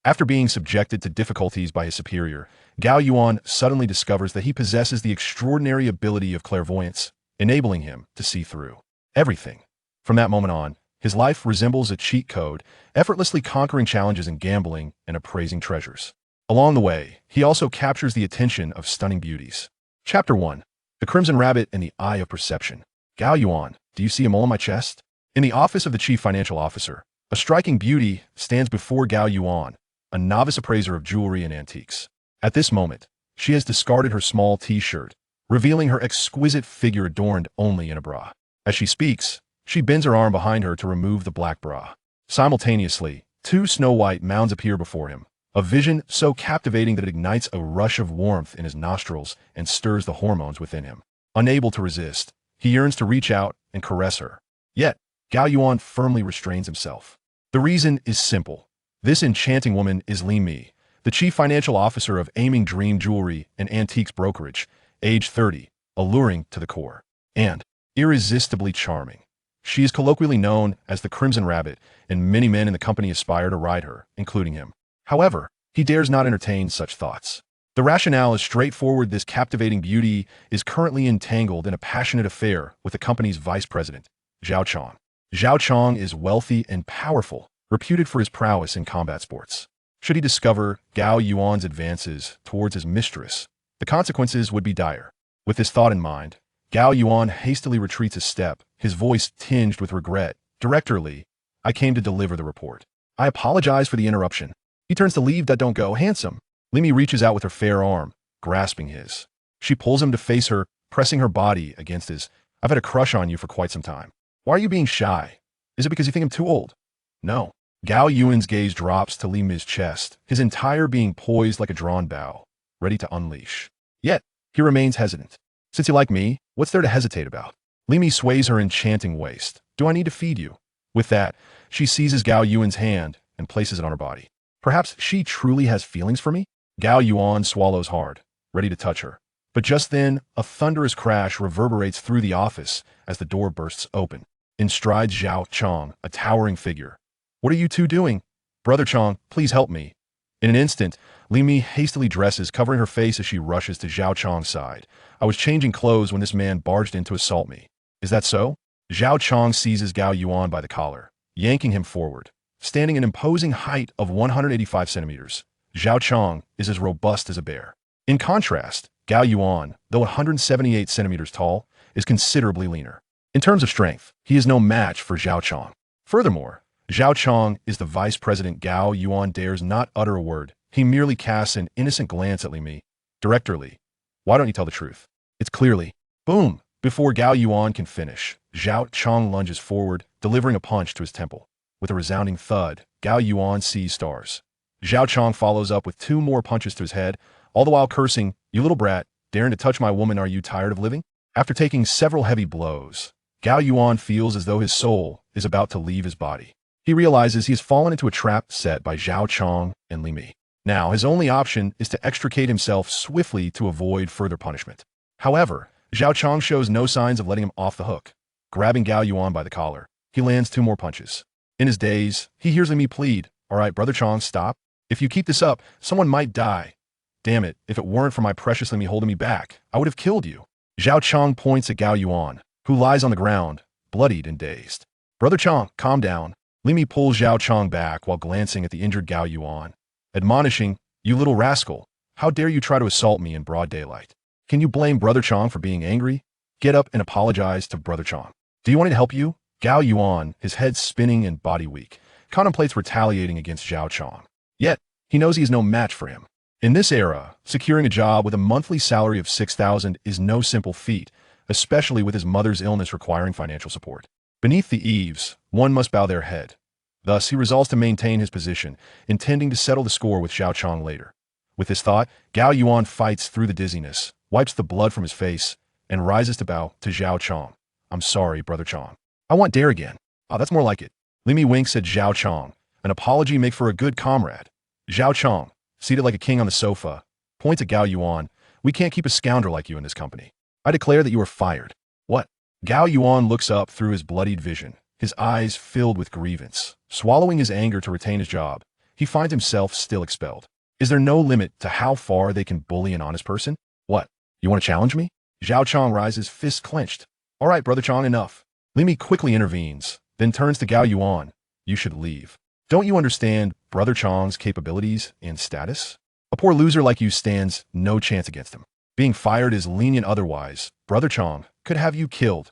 After being subjected to difficulties by his superior, Gao Yuan suddenly discovers that he possesses the extraordinary ability of clairvoyance, enabling him to see through everything. From that moment on, his life resembles a cheat code, effortlessly conquering challenges in gambling and appraising treasures. Along the way, he also captures the attention of stunning beauties. Chapter 1. The Crimson Rabbit and the Eye of Perception. Gao Yuan, do you see a mole on my chest? In the office of the Chief Financial Officer, a striking beauty stands before Gao Yuan, a novice appraiser of jewelry and antiques. At this moment, she has discarded her small t-shirt, revealing her exquisite figure adorned only in a bra. As she speaks, she bends her arm behind her to remove the black bra. Simultaneously, two snow-white mounds appear before him, a vision so captivating that it ignites a rush of warmth in his nostrils and stirs the hormones within him. Unable to resist, he yearns to reach out and caress her. Yet, Gao Yuan firmly restrains himself. The reason is simple. This enchanting woman is Li Mi, the Chief Financial Officer of Aiming Dream Jewelry and Antiques Brokerage, age 30, alluring to the core, and irresistibly charming. She is colloquially known as the Crimson Rabbit, and many men in the company aspire to ride her, including him. However, he dares not entertain such thoughts. The rationale is straightforward. This captivating beauty is currently entangled in a passionate affair with the company's vice president, Zhao Chong. Zhao Chong is wealthy and powerful, reputed for his prowess in combat sports. Should he discover Gao Yuan's advances towards his mistress, the consequences would be dire. With this thought in mind, Gao Yuan hastily retreats a step, his voice tinged with regret. Director Li, I came to deliver the report. I apologize for the interruption. He turns to leave. That don't go, handsome. Li Mi reaches out with her fair arm, grasping his. She pulls him to face her, pressing her body against his. I've had a crush on you for quite some time. Why are you being shy? Is it because you think I'm too old? No. Gao Yuan's gaze drops to Li Mi's chest, his entire being poised like a drawn bow, ready to unleash. Yet, he remains hesitant. Since you like me, what's there to hesitate about? Li Mi sways her enchanting waist. Do I need to feed you? With that, she seizes Gao Yuan's hand and places it on her body. Perhaps she truly has feelings for me? Gao Yuan swallows hard, ready to touch her. But just then, a thunderous crash reverberates through the office as the door bursts open. In strides Zhao Chong, a towering figure. What are you two doing? Brother Chong, please help me. In an instant, Li Mi hastily dresses, covering her face as she rushes to Zhao Chong's side. I was changing clothes when this man barged in to assault me. Is that so? Zhao Chong seizes Gao Yuan by the collar, yanking him forward. Standing an imposing height of 185 centimeters, Zhao Chong is as robust as a bear. In contrast, Gao Yuan, though 178 centimeters tall, is considerably leaner. In terms of strength, he is no match for Zhao Chong. Furthermore, Zhao Chong is the vice president. Gao Yuan dares not utter a word. He merely casts an innocent glance at Li Mi. Director Li, why don't you tell the truth? It's clearly. Boom! Before Gao Yuan can finish, Zhao Chong lunges forward, delivering a punch to his temple. With a resounding thud, Gao Yuan sees stars. Zhao Chong follows up with two more punches to his head, all the while cursing, "You little brat, daring to touch my woman, are you tired of living?" After taking several heavy blows, Gao Yuan feels as though his soul is about to leave his body. He realizes he has fallen into a trap set by Zhao Chong and Li Mi. Now, his only option is to extricate himself swiftly to avoid further punishment. However, Zhao Chong shows no signs of letting him off the hook. Grabbing Gao Yuan by the collar, he lands two more punches. In his daze, he hears Li Mi plead, "All right, Brother Chong, stop. If you keep this up, someone might die. Damn it, if it weren't for my precious Li Mi holding me back, I would have killed you." Zhao Chong points at Gao Yuan, who lies on the ground, bloodied and dazed. "Brother Chong, calm down." Li Mi pulls Zhao Chong back while glancing at the injured Gao Yuan, admonishing, "You little rascal, how dare you try to assault me in broad daylight? Can you blame Brother Chong for being angry? Get up and apologize to Brother Chong. Do you want me to help you?" Gao Yuan, his head spinning and body weak, contemplates retaliating against Zhao Chong. Yet, he knows he is no match for him. In this era, securing a job with a monthly salary of 6,000 is no simple feat, especially with his mother's illness requiring financial support. Beneath the eaves, one must bow their head. Thus, he resolves to maintain his position, intending to settle the score with Zhao Chong later. With this thought, Gao Yuan fights through the dizziness, wipes the blood from his face, and rises to bow to Zhao Chong. "I'm sorry, Brother Chong. I want dare again." "Oh, that's more like it." Li Mi winks at Zhao Chong. "An apology make for a good comrade." Zhao Chong, seated like a king on the sofa, points at Gao Yuan. "We can't keep a scoundrel like you in this company. I declare that you are fired." "What?" Gao Yuan looks up through his bloodied vision, his eyes filled with grievance. Swallowing his anger to retain his job, he finds himself still expelled. Is there no limit to how far they can bully an honest person? What? You want to challenge me? Zhao Chong rises, fists clenched. All right, Brother Chong, enough. Li Mi quickly intervenes, then turns to Gao Yuan. You should leave. Don't you understand Brother Chong's capabilities and status? A poor loser like you stands no chance against him. Being fired is lenient otherwise. Brother Chong could have you killed.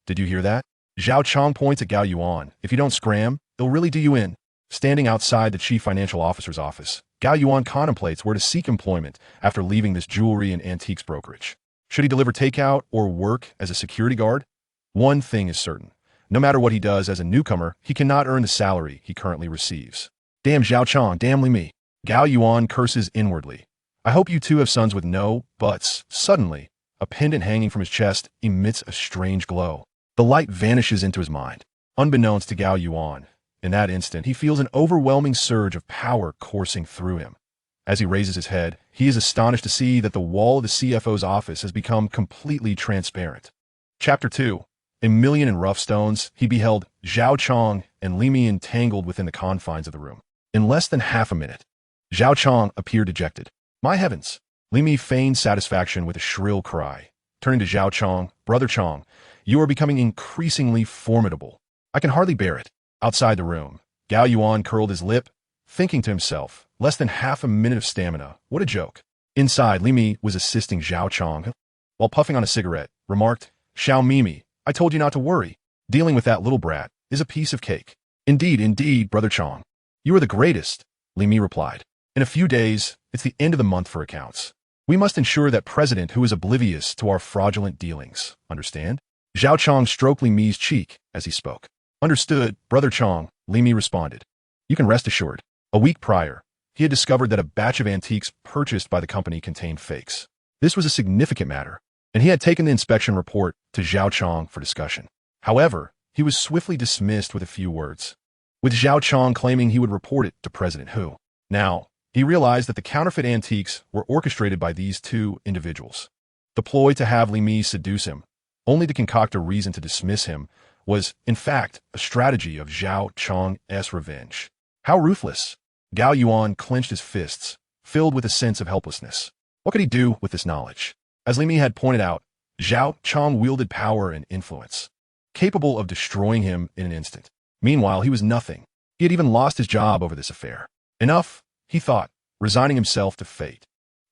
Did you hear that? Zhao Chong points at Gao Yuan. If you don't scram, they'll really do you in. Standing outside the chief financial officer's office, Gao Yuan contemplates where to seek employment after leaving this jewelry and antiques brokerage. Should he deliver takeout or work as a security guard? One thing is certain. No matter what he does as a newcomer, he cannot earn the salary he currently receives. Damn Zhao Chong, damn Li Mi. Gao Yuan curses inwardly. I hope you two have sons with no buts. Suddenly, a pendant hanging from his chest emits a strange glow. The light vanishes into his mind. Unbeknownst to Gao Yuan, in that instant, he feels an overwhelming surge of power coursing through him. As he raises his head, he is astonished to see that the wall of the CFO's office has become completely transparent. Chapter 2. A million in rough stones, he beheld Zhao Chong and Li Mi entangled within the confines of the room. In less than half a minute, Zhao Chong appeared dejected. My heavens! Li Mi feigned satisfaction with a shrill cry. Turning to Zhao Chong, Brother Chong, you are becoming increasingly formidable. I can hardly bear it. Outside the room, Gao Yuan curled his lip, thinking to himself, less than half a minute of stamina. What a joke. Inside, Li Mi was assisting Zhao Chong, while puffing on a cigarette, remarked, Xiao Mimi, I told you not to worry. Dealing with that little brat is a piece of cake. Indeed, Brother Chong. You are the greatest, Li Mi replied. In a few days, it's the end of the month for accounts. We must ensure that President who is oblivious to our fraudulent dealings. Understand? Zhao Chong stroked Li Mi's cheek as he spoke. Understood, Brother Chong, Li Mi responded. You can rest assured. A week prior, he had discovered that a batch of antiques purchased by the company contained fakes. This was a significant matter, and he had taken the inspection report to Zhao Chong for discussion. However, he was swiftly dismissed with a few words, with Zhao Chong claiming he would report it to President Hu. Now, he realized that the counterfeit antiques were orchestrated by these two individuals. The ploy to have Li Mi seduce him, only to concoct a reason to dismiss him, was, in fact, a strategy of Zhao Chong's revenge. How ruthless! Gao Yuan clenched his fists, filled with a sense of helplessness. What could he do with this knowledge? As Li Mi had pointed out, Zhao Chong wielded power and influence, capable of destroying him in an instant. Meanwhile, he was nothing. He had even lost his job over this affair. Enough, he thought, resigning himself to fate.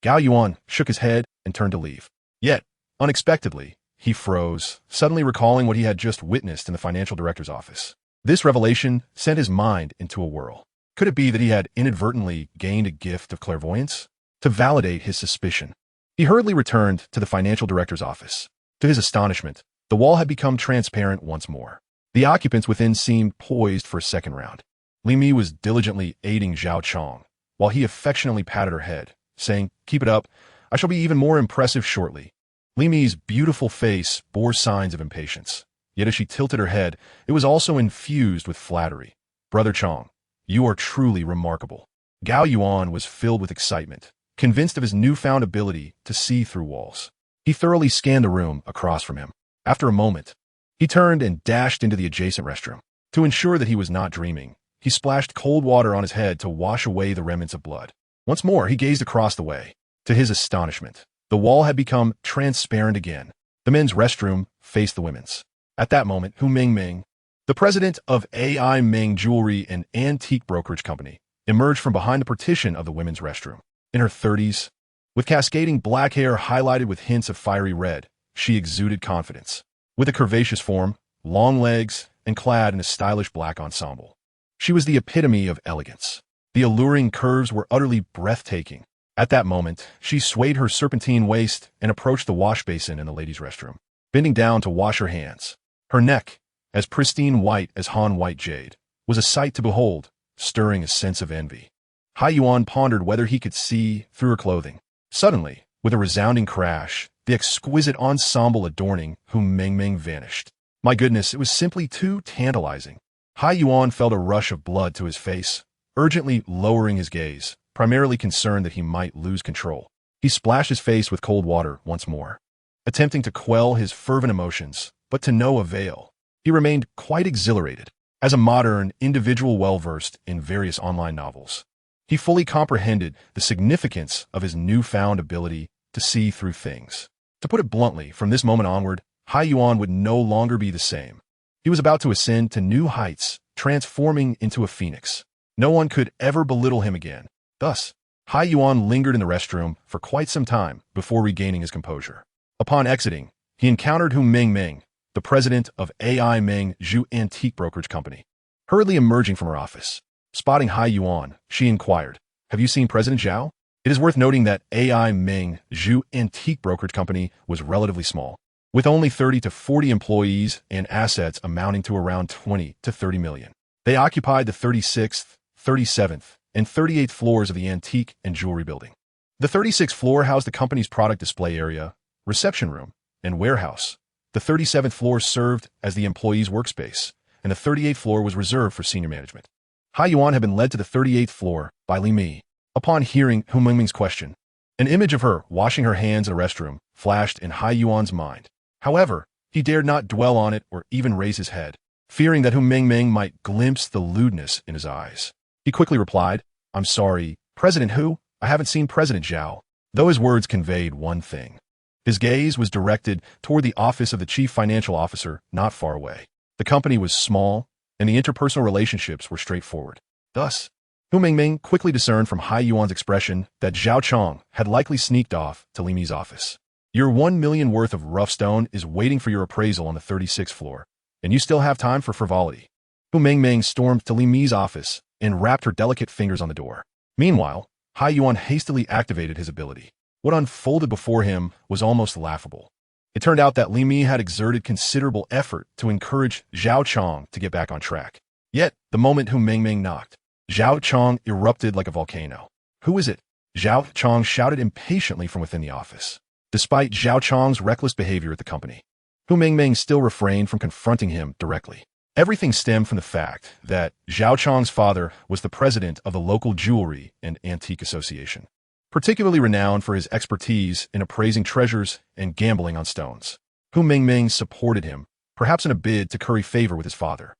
Gao Yuan shook his head and turned to leave. Yet, unexpectedly, he froze, suddenly recalling what he had just witnessed in the financial director's office. This revelation sent his mind into a whirl. Could it be that he had inadvertently gained a gift of clairvoyance? To validate his suspicion, he hurriedly returned to the financial director's office. To his astonishment, the wall had become transparent once more. The occupants within seemed poised for a second round. Li Mi was diligently aiding Zhao Chong, while he affectionately patted her head, saying, Keep it up, I shall be even more impressive shortly. Li Mi's beautiful face bore signs of impatience, yet as she tilted her head, it was also infused with flattery. Brother Chong, you are truly remarkable. Gao Yuan was filled with excitement, convinced of his newfound ability to see through walls. He thoroughly scanned the room across from him. After a moment, he turned and dashed into the adjacent restroom. To ensure that he was not dreaming, he splashed cold water on his head to wash away the remnants of blood. Once more, he gazed across the way. To his astonishment, the wall had become transparent again. The men's restroom faced the women's. At that moment, Hu Mingming, the president of AI Ming Jewelry and Antique Brokerage Company, emerged from behind the partition of the women's restroom. In her 30s, with cascading black hair highlighted with hints of fiery red, she exuded confidence. With a curvaceous form, long legs, and clad in a stylish black ensemble, she was the epitome of elegance. The alluring curves were utterly breathtaking. At that moment, she swayed her serpentine waist and approached the wash basin in the ladies' restroom, bending down to wash her hands. Her neck, as pristine white as Han white jade, was a sight to behold, stirring a sense of envy. Hai Yuan pondered whether he could see through her clothing. Suddenly, with a resounding crash, the exquisite ensemble adorning Hu Mingming vanished. My goodness, it was simply too tantalizing. Hai Yuan felt a rush of blood to his face, urgently lowering his gaze, primarily concerned that he might lose control. He splashed his face with cold water once more, attempting to quell his fervent emotions, but to no avail. He remained quite exhilarated. As a modern individual well-versed in various online novels, He fully comprehended the significance of his newfound ability to see through things. To put it bluntly, from this moment onward, Hai Yuan would no longer be the same. He was about to ascend to new heights, transforming into a phoenix. No one could ever belittle him again. Thus, Hai Yuan lingered in the restroom for quite some time before regaining his composure. Upon exiting, he encountered Hu Mengmeng, the president of AI Meng Zhu Antique Brokerage Company. Hurriedly emerging from her office, spotting Hai Yuan, she inquired, "Have you seen President Zhao?" It is worth noting that AI Meng Zhu Antique Brokerage Company was relatively small, with only 30 to 40 employees and assets amounting to around 20 to 30 million. They occupied the 36th, 37th, and 38th floors of the antique and jewelry building. The 36th floor housed the company's product display area, reception room, and warehouse. The 37th floor served as the employees' workspace, and the 38th floor was reserved for senior management. Hai Yuan had been led to the 38th floor by Li Mi. Upon hearing Hu Mengming's question, an image of her washing her hands in a restroom flashed in Hai Yuan's mind. However, he dared not dwell on it or even raise his head, fearing that Hu Mengming might glimpse the lewdness in his eyes. He quickly replied, "I'm sorry, President Hu, I haven't seen President Zhao," though his words conveyed one thing. His gaze was directed toward the office of the chief financial officer not far away. The company was small, and the interpersonal relationships were straightforward. Thus, Hu Mengming quickly discerned from Hai Yuan's expression that Zhao Chong had likely sneaked off to Li Mi's office. "Your 1 million worth of rough stone is waiting for your appraisal on the 36th floor, and you still have time for frivolity." Hu Mengming stormed to Li Mi's office and wrapped her delicate fingers on the door. Meanwhile, Hai Yuan hastily activated his ability. What unfolded before him was almost laughable. It turned out that Li Mi had exerted considerable effort to encourage Zhao Chong to get back on track. Yet, the moment Hu Mengming knocked, Zhao Chong erupted like a volcano. "Who is it?" Zhao Chong shouted impatiently from within the office. Despite Zhao Chong's reckless behavior at the company, Hu Mengming still refrained from confronting him directly. Everything stemmed from the fact that Zhao Chong's father was the president of the local Jewelry and Antique Association, particularly renowned for his expertise in appraising treasures and gambling on stones. Hu Mengming supported him, perhaps in a bid to curry favor with his father.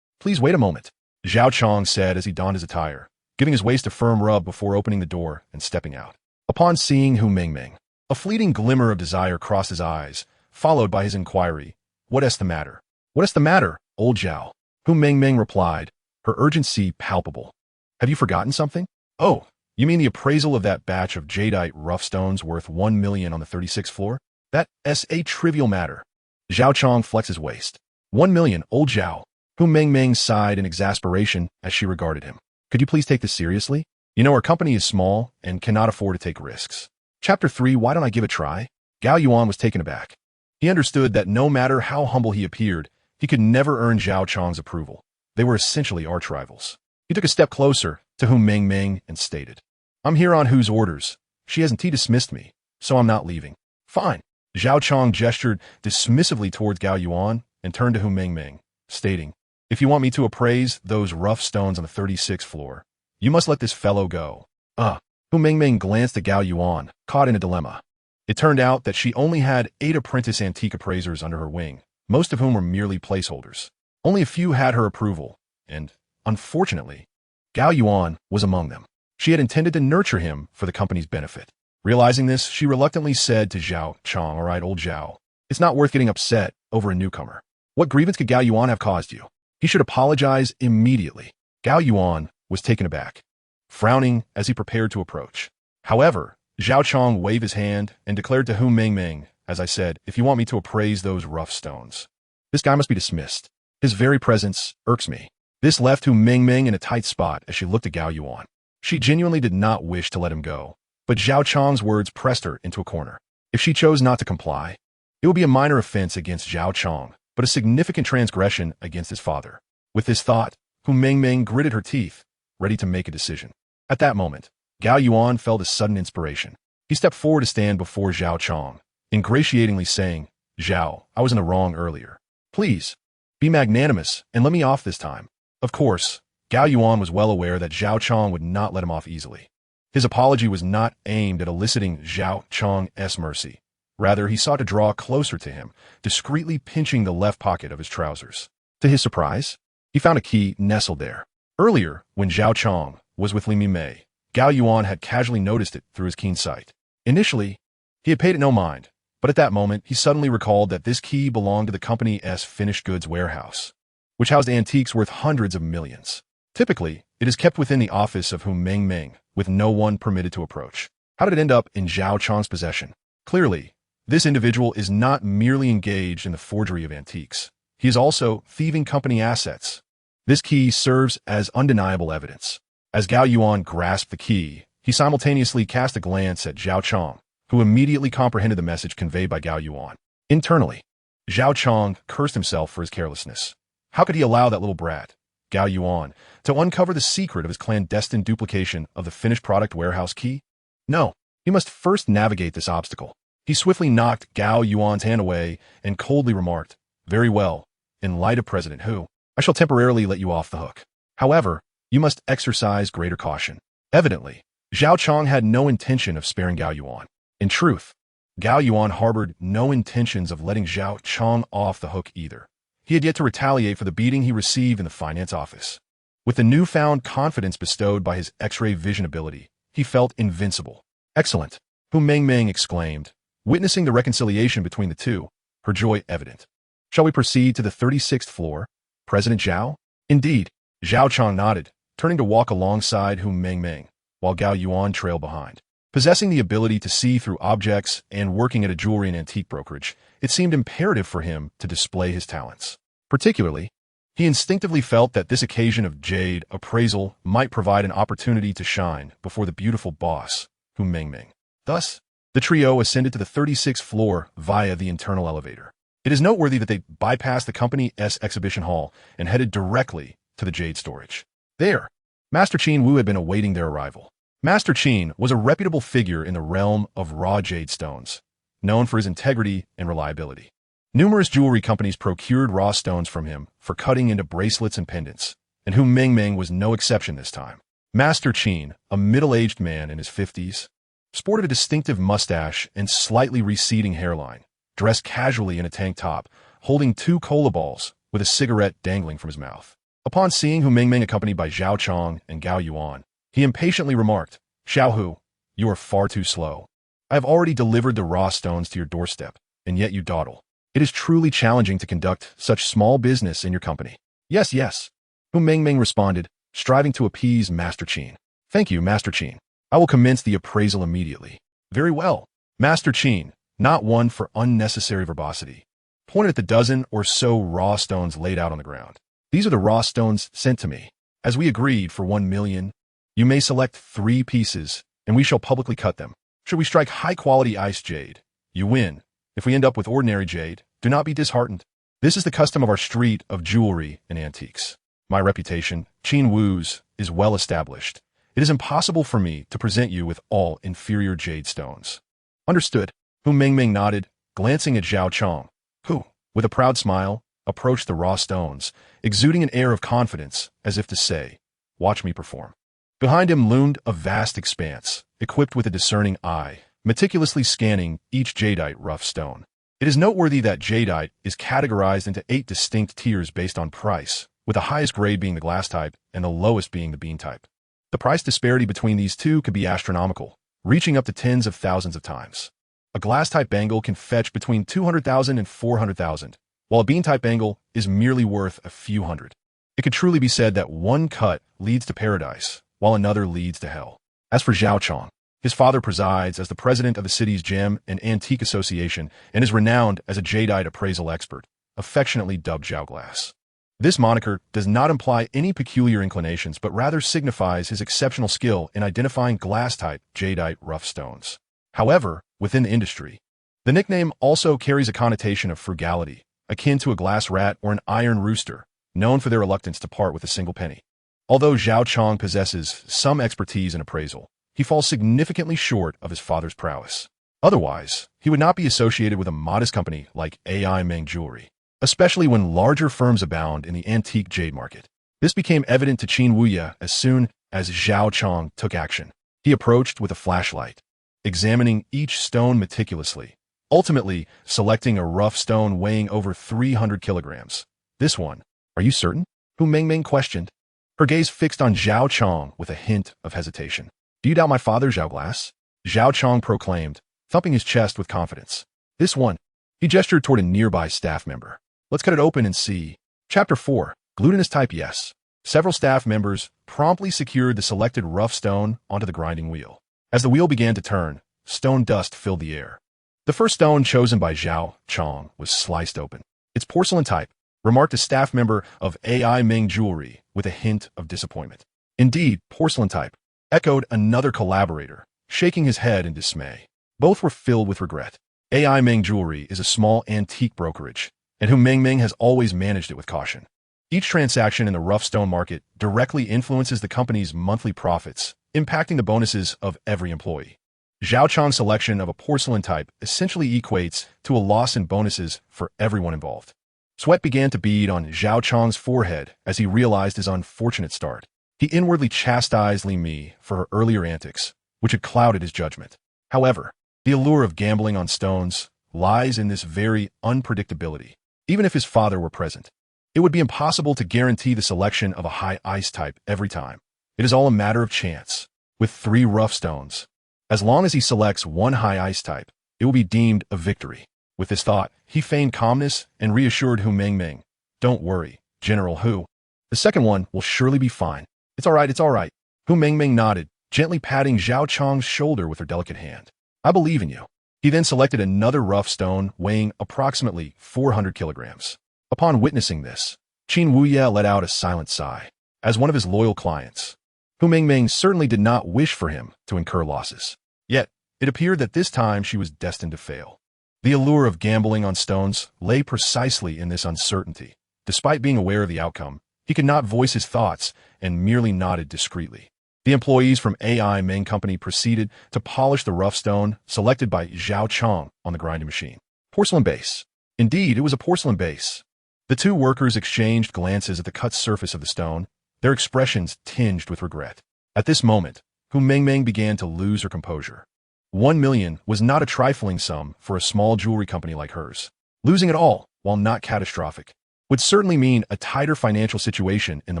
Please wait a moment," Zhao Chong said as he donned his attire, giving his waist a firm rub before opening the door and stepping out. Upon seeing Hu Mengming, a fleeting glimmer of desire crossed his eyes, followed by his inquiry, "What is the matter?" "What is the matter, old Zhao?" Hu Mengming replied, her urgency palpable. "Have you forgotten something?" "Oh, you mean the appraisal of that batch of jadeite rough stones worth 1 million on the 36th floor? That's a trivial matter." Zhao Chong flexed his waist. 1 million, old Zhao." Hu Mengming sighed in exasperation as she regarded him. "Could you please take this seriously? You know our company is small and cannot afford to take risks." Chapter 3, Why Don't I Give a Try? Gao Yuan was taken aback. He understood that no matter how humble he appeared, he could never earn Zhao Chong's approval. They were essentially arch rivals. He took a step closer to Hu Mengming and stated, "I'm here on Hu's orders. She hasn't dismissed me, so I'm not leaving." "Fine." Zhao Chong gestured dismissively towards Gao Yuan and turned to Hu Mengming, stating, "If you want me to appraise those rough stones on the 36th floor, you must let this fellow go." Hu Mengming glanced at Gao Yuan, caught in a dilemma. It turned out that she only had 8 apprentice antique appraisers under her wing, most of whom were merely placeholders. Only a few had her approval, and, unfortunately, Gao Yuan was among them. She had intended to nurture him for the company's benefit. Realizing this, she reluctantly said to Zhao Chong, "All right, old Zhao, it's not worth getting upset over a newcomer. What grievance could Gao Yuan have caused you? He should apologize immediately." Gao Yuan was taken aback, frowning as he prepared to approach. However, Zhao Chong waved his hand and declared to Hu Mengming, "As I said, if you want me to appraise those rough stones, this guy must be dismissed. His very presence irks me." This left Hu Mengming in a tight spot as she looked at Gao Yuan. She genuinely did not wish to let him go, but Zhao Chong's words pressed her into a corner. If she chose not to comply, it would be a minor offense against Zhao Chong, but a significant transgression against his father. With this thought, Hu Mengming gritted her teeth, ready to make a decision. At that moment, Gao Yuan felt a sudden inspiration. He stepped forward to stand before Zhao Chong, ingratiatingly saying, "Zhao, I was in the wrong earlier. Please, be magnanimous and let me off this time." Of course, Gao Yuan was well aware that Zhao Chong would not let him off easily. His apology was not aimed at eliciting Zhao Chong's mercy. Rather, he sought to draw closer to him, discreetly pinching the left pocket of his trousers. To his surprise, he found a key nestled there. Earlier, when Zhao Chong was with Li Mei. Gao Yuan had casually noticed it through his keen sight. Initially, he had paid it no mind, but at that moment, he suddenly recalled that this key belonged to the company's finished goods warehouse, which housed antiques worth hundreds of millions. Typically, it is kept within the office of Hu Mengmeng, with no one permitted to approach. How did it end up in Zhao Chang's possession? Clearly, this individual is not merely engaged in the forgery of antiques. He is also thieving company assets. This key serves as undeniable evidence. As Gao Yuan grasped the key, he simultaneously cast a glance at Zhao Chang, who immediately comprehended the message conveyed by Gao Yuan. Internally, Zhao Chang cursed himself for his carelessness. How could he allow that little brat, Gao Yuan, to uncover the secret of his clandestine duplication of the finished product warehouse key? No, he must first navigate this obstacle. He swiftly knocked Gao Yuan's hand away and coldly remarked, "Very well, in light of President Hu, I shall temporarily let you off the hook. However, you must exercise greater caution." Evidently, Zhao Chang had no intention of sparing Gao Yuan. In truth, Gao Yuan harbored no intentions of letting Zhao Chang off the hook either. He had yet to retaliate for the beating he received in the finance office. With the newfound confidence bestowed by his X-ray vision ability, he felt invincible. "Excellent," Hu Mengmeng exclaimed, witnessing the reconciliation between the two, her joy evident. "Shall we proceed to the 36th floor, President Zhao?" "Indeed," Zhao Chang nodded, turning to walk alongside Hu Mengmeng, while Gao Yuan trailed behind. Possessing the ability to see through objects and working at a jewelry and antique brokerage, it seemed imperative for him to display his talents. Particularly, he instinctively felt that this occasion of jade appraisal might provide an opportunity to shine before the beautiful boss, Hu Mengmeng. Thus, the trio ascended to the 36th floor via the internal elevator. It is noteworthy that they bypassed the company's exhibition hall and headed directly to the jade storage. There, Master Qin Wu had been awaiting their arrival. Master Qin was a reputable figure in the realm of raw jade stones, known for his integrity and reliability. Numerous jewelry companies procured raw stones from him for cutting into bracelets and pendants, and Hu Mengmeng was no exception this time. Master Qin, a middle-aged man in his 50s, sported a distinctive mustache and slightly receding hairline, dressed casually in a tank top, holding 2 cola balls with a cigarette dangling from his mouth. Upon seeing Hu Mengmeng accompanied by Zhao Chang and Gao Yuan, he impatiently remarked, "Xiao Hu, you are far too slow. I have already delivered the raw stones to your doorstep, and yet you dawdle. It is truly challenging to conduct such small business in your company." "Yes, yes," Hu Mengmeng responded, striving to appease Master Qin. "Thank you, Master Qin. I will commence the appraisal immediately." "Very well." Master Qin, not one for unnecessary verbosity, pointed at the dozen or so raw stones laid out on the ground. "These are the raw stones sent to me. As we agreed for 1 million, you may select 3 pieces, and we shall publicly cut them. Should we strike high-quality ice jade, you win. If we end up with ordinary jade, do not be disheartened. This is the custom of our street of jewelry and antiques. My reputation, Qin Wu's, is well established. It is impossible for me to present you with all inferior jade stones." "Understood." Hu Mengmeng nodded, glancing at Zhao Chang, who, with a proud smile, approached the raw stones, exuding an air of confidence, as if to say, "Watch me perform." Behind him loomed a vast expanse, equipped with a discerning eye, meticulously scanning each jadeite rough stone. It is noteworthy that jadeite is categorized into 8 distinct tiers based on price, with the highest grade being the glass type and the lowest being the bean type. The price disparity between these two could be astronomical, reaching up to tens of thousands of times. A glass-type bangle can fetch between 200,000 and 400,000, while a bean-type bangle is merely worth a few hundred. It could truly be said that one cut leads to paradise, while another leads to hell. As for Zhao Chang, his father presides as the president of the city's Gem and Antique Association and is renowned as a jadeite appraisal expert, affectionately dubbed Zhao Glass. This moniker does not imply any peculiar inclinations, but rather signifies his exceptional skill in identifying glass-type jadeite rough stones. However, within the industry, the nickname also carries a connotation of frugality, akin to a glass rat or an iron rooster, known for their reluctance to part with a single penny. Although Zhao Chang possesses some expertise in appraisal, he falls significantly short of his father's prowess. Otherwise, he would not be associated with a modest company like AI Meng Jewelry, especially when larger firms abound in the antique jade market. This became evident to Qin Wuya as soon as Zhao Chang took action. He approached with a flashlight, examining each stone meticulously, ultimately selecting a rough stone weighing over 300 kilograms. "This one, are you certain?" Hu Mengmeng questioned. her gaze fixed on Zhao Chong with a hint of hesitation. "Do you doubt my father, Zhao Glass?" Zhao Chong proclaimed, thumping his chest with confidence. "This one." He gestured toward a nearby staff member. "Let's cut it open and see." Chapter 4. Glutinous type yes. Several staff members promptly secured the selected rough stone onto the grinding wheel. As the wheel began to turn, stone dust filled the air. The first stone chosen by Zhao Chong was sliced open. "It's porcelain type," remarked a staff member of AI Ming Jewelry with a hint of disappointment. "Indeed, porcelain type," echoed another collaborator, shaking his head in dismay. Both were filled with regret. AI Ming Jewelry is a small antique brokerage, and Hu Ming has always managed it with caution. Each transaction in the rough stone market directly influences the company's monthly profits, impacting the bonuses of every employee. Zhao Chong's selection of a porcelain type essentially equates to a loss in bonuses for everyone involved. Sweat began to bead on Zhao Chong's forehead as he realized his unfortunate start. He inwardly chastised Li Mi for her earlier antics, which had clouded his judgment. However, the allure of gambling on stones lies in this very unpredictability. Even if his father were present, it would be impossible to guarantee the selection of a high ice type every time. It is all a matter of chance. With 3 rough stones, as long as he selects one high ice type, it will be deemed a victory. With this thought, he feigned calmness and reassured Hu Ming. "Don't worry, General Hu. The second one will surely be fine. It's all right, it's all right." Hu Ming nodded, gently patting Zhao Chong's shoulder with her delicate hand. "I believe in you." He then selected another rough stone weighing approximately 400 kilograms. Upon witnessing this, Qin Wuye let out a silent sigh. As one of his loyal clients, Hu Ming certainly did not wish for him to incur losses. Yet, it appeared that this time she was destined to fail. The allure of gambling on stones lay precisely in this uncertainty. Despite being aware of the outcome, he could not voice his thoughts and merely nodded discreetly. The employees from AI Ming Company proceeded to polish the rough stone selected by Zhao Chong on the grinding machine. Porcelain base. Indeed, it was a porcelain base. The two workers exchanged glances at the cut surface of the stone, their expressions tinged with regret. At this moment, Hu Ming began to lose her composure. 1 million was not a trifling sum for a small jewelry company like hers. Losing it all, while not catastrophic, would certainly mean a tighter financial situation in the